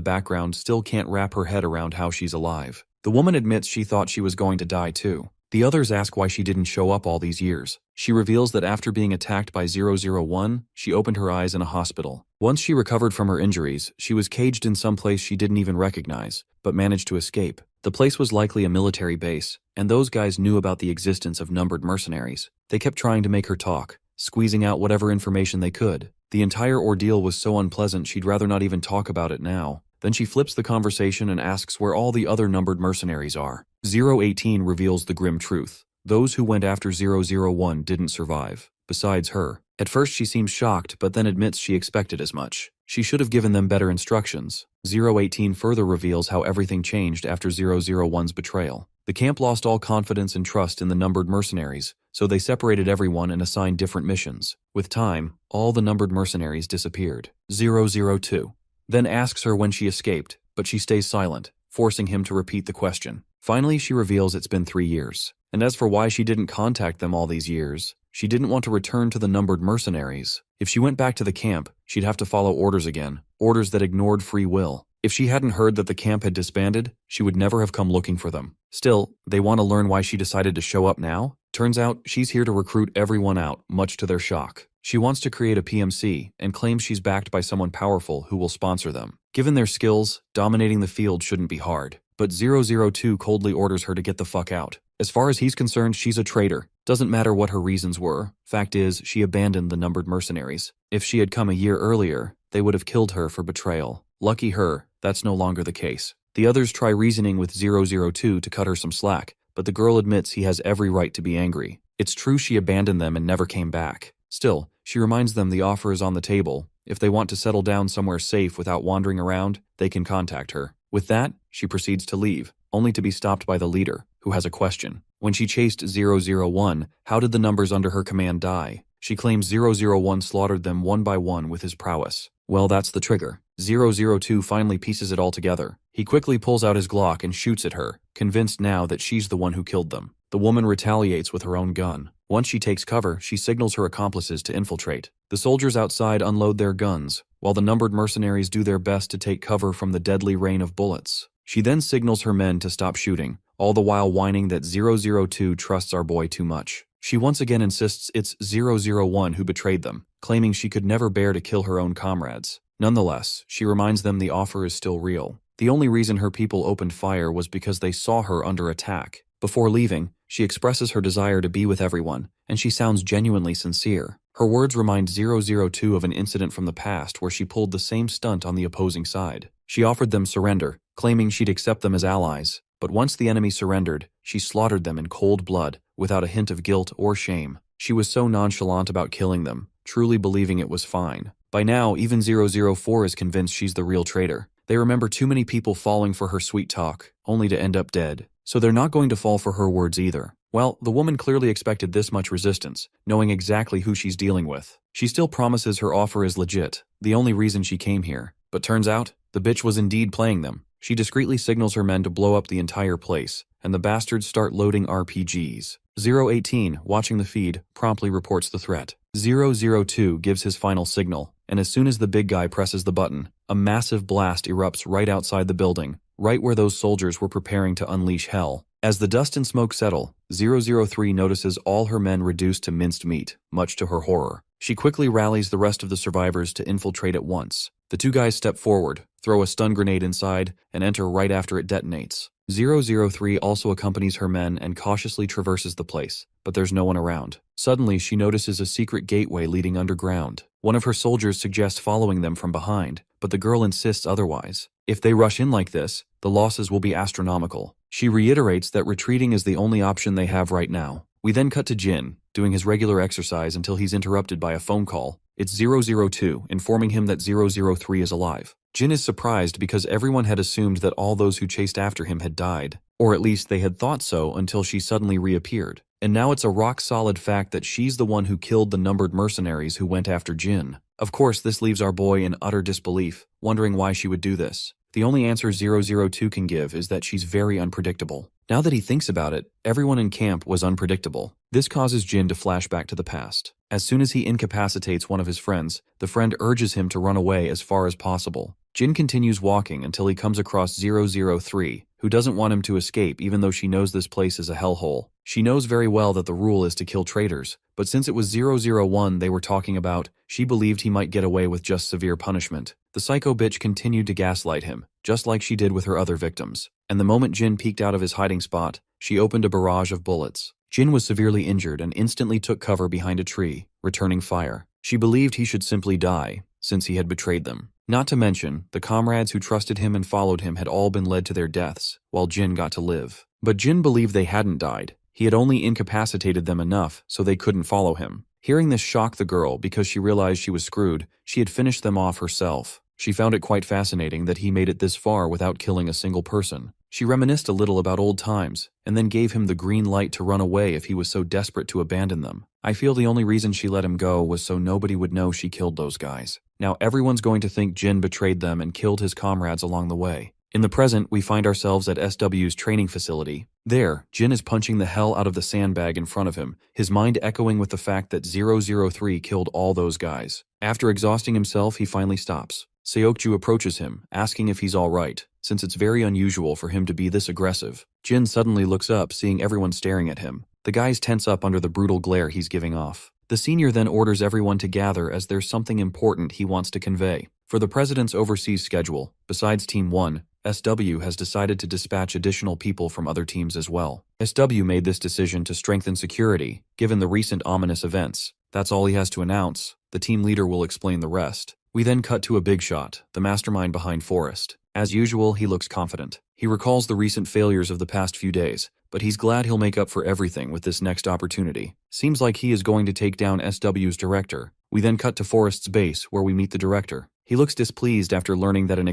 background still can't wrap her head around how she's alive. The woman admits she thought she was going to die too. The others ask why she didn't show up all these years. She reveals that after being attacked by 001, she opened her eyes in a hospital. Once she recovered from her injuries, she was caged in some place she didn't even recognize, but managed to escape. The place was likely a military base, and those guys knew about the existence of numbered mercenaries. They kept trying to make her talk, squeezing out whatever information they could. The entire ordeal was so unpleasant she'd rather not even talk about it now. Then she flips the conversation and asks where all the other numbered mercenaries are. 018 reveals the grim truth. Those who went after 001 didn't survive, besides her. At first she seems shocked, but then admits she expected as much. She should have given them better instructions. 018 further reveals how everything changed after 001's betrayal. The camp lost all confidence and trust in the numbered mercenaries, so they separated everyone and assigned different missions. With time, all the numbered mercenaries disappeared. 002 then asks her when she escaped, but she stays silent, forcing him to repeat the question. Finally, she reveals it's been 3 years. And as for why she didn't contact them all these years, she didn't want to return to the numbered mercenaries. If she went back to the camp, she'd have to follow orders again, orders that ignored free will. If she hadn't heard that the camp had disbanded, she would never have come looking for them. Still, they want to learn why she decided to show up now? Turns out, she's here to recruit everyone out, much to their shock. She wants to create a PMC and claims she's backed by someone powerful who will sponsor them. Given their skills, dominating the field shouldn't be hard. But 002 coldly orders her to get the fuck out. As far as he's concerned, she's a traitor. Doesn't matter what her reasons were. Fact is, she abandoned the numbered mercenaries. If she had come a year earlier, they would have killed her for betrayal. Lucky her, that's no longer the case. The others try reasoning with 002 to cut her some slack, but the girl admits he has every right to be angry. It's true she abandoned them and never came back. Still, she reminds them the offer is on the table. If they want to settle down somewhere safe without wandering around, they can contact her. With that, she proceeds to leave, only to be stopped by the leader, who has a question. When she chased 001, how did the numbers under her command die? She claims 001 slaughtered them one by one with his prowess. Well, that's the trigger. 002 finally pieces it all together. He quickly pulls out his Glock and shoots at her, convinced now that she's the one who killed them. The woman retaliates with her own gun. Once she takes cover, she signals her accomplices to infiltrate. The soldiers outside unload their guns, while the numbered mercenaries do their best to take cover from the deadly rain of bullets. She then signals her men to stop shooting, all the while whining that 002 trusts our boy too much. She once again insists it's 001 who betrayed them, claiming she could never bear to kill her own comrades. Nonetheless, she reminds them the offer is still real. The only reason her people opened fire was because they saw her under attack. Before leaving, she expresses her desire to be with everyone, and she sounds genuinely sincere. Her words remind 002 of an incident from the past where she pulled the same stunt on the opposing side. She offered them surrender, claiming she'd accept them as allies, but once the enemy surrendered, she slaughtered them in cold blood, without a hint of guilt or shame. She was so nonchalant about killing them, truly believing it was fine. By now, even 004 is convinced she's the real traitor. They remember too many people falling for her sweet talk, only to end up dead. So they're not going to fall for her words either. Well, the woman clearly expected this much resistance, knowing exactly who she's dealing with. She still promises her offer is legit, the only reason she came here. But turns out, the bitch was indeed playing them. She discreetly signals her men to blow up the entire place, and the bastards start loading RPGs. 018, watching the feed, promptly reports the threat. 002 gives his final signal, and as soon as the big guy presses the button, a massive blast erupts right outside the building, right where those soldiers were preparing to unleash hell. As the dust and smoke settle, 003 notices all her men reduced to minced meat, much to her horror. She quickly rallies the rest of the survivors to infiltrate at once. The two guys step forward, throw a stun grenade inside, and enter right after it detonates. 003 also accompanies her men and cautiously traverses the place, but there's no one around. Suddenly, she notices a secret gateway leading underground. One of her soldiers suggests following them from behind, but the girl insists otherwise. If they rush in like this, the losses will be astronomical. She reiterates that retreating is the only option they have right now. We then cut to Jin, doing his regular exercise until he's interrupted by a phone call. It's 002, informing him that 003 is alive. Jin is surprised because everyone had assumed that all those who chased after him had died, or at least they had thought so until she suddenly reappeared. And now it's a rock-solid fact that she's the one who killed the numbered mercenaries who went after Jin. Of course, this leaves our boy in utter disbelief, wondering why she would do this. The only answer 002 can give is that she's very unpredictable. Now that he thinks about it, everyone in camp was unpredictable. This causes Jin to flash back to the past. As soon as he incapacitates one of his friends, the friend urges him to run away as far as possible. Jin continues walking until he comes across 003, who doesn't want him to escape even though she knows this place is a hellhole. She knows very well that the rule is to kill traitors, but since it was 001 they were talking about, she believed he might get away with just severe punishment. The psycho bitch continued to gaslight him, just like she did with her other victims. And the moment Jin peeked out of his hiding spot, she opened a barrage of bullets. Jin was severely injured and instantly took cover behind a tree, returning fire. She believed he should simply die, since he had betrayed them. Not to mention, the comrades who trusted him and followed him had all been led to their deaths, while Jin got to live. But Jin believed they hadn't died. He had only incapacitated them enough so they couldn't follow him. Hearing this shocked the girl because she realized she was screwed. She had finished them off herself. She found it quite fascinating that he made it this far without killing a single person. She reminisced a little about old times, and then gave him the green light to run away if he was so desperate to abandon them. I feel the only reason she let him go was so nobody would know she killed those guys. Now everyone's going to think Jin betrayed them and killed his comrades along the way. In the present, we find ourselves at SW's training facility. There, Jin is punching the hell out of the sandbag in front of him, his mind echoing with the fact that 003 killed all those guys. After exhausting himself, he finally stops. Seokju approaches him, asking if he's alright, since it's very unusual for him to be this aggressive. Jin suddenly looks up, seeing everyone staring at him. The guys tense up under the brutal glare he's giving off. The senior then orders everyone to gather as there's something important he wants to convey. For the president's overseas schedule, besides Team 1, SW has decided to dispatch additional people from other teams as well. SW made this decision to strengthen security, given the recent ominous events. That's all he has to announce. The team leader will explain the rest. We then cut to a big shot, the mastermind behind Forrest. As usual, he looks confident. He recalls the recent failures of the past few days, but he's glad he'll make up for everything with this next opportunity. Seems like he is going to take down SW's director. We then cut to Forrest's base, where we meet the director. He looks displeased after learning that an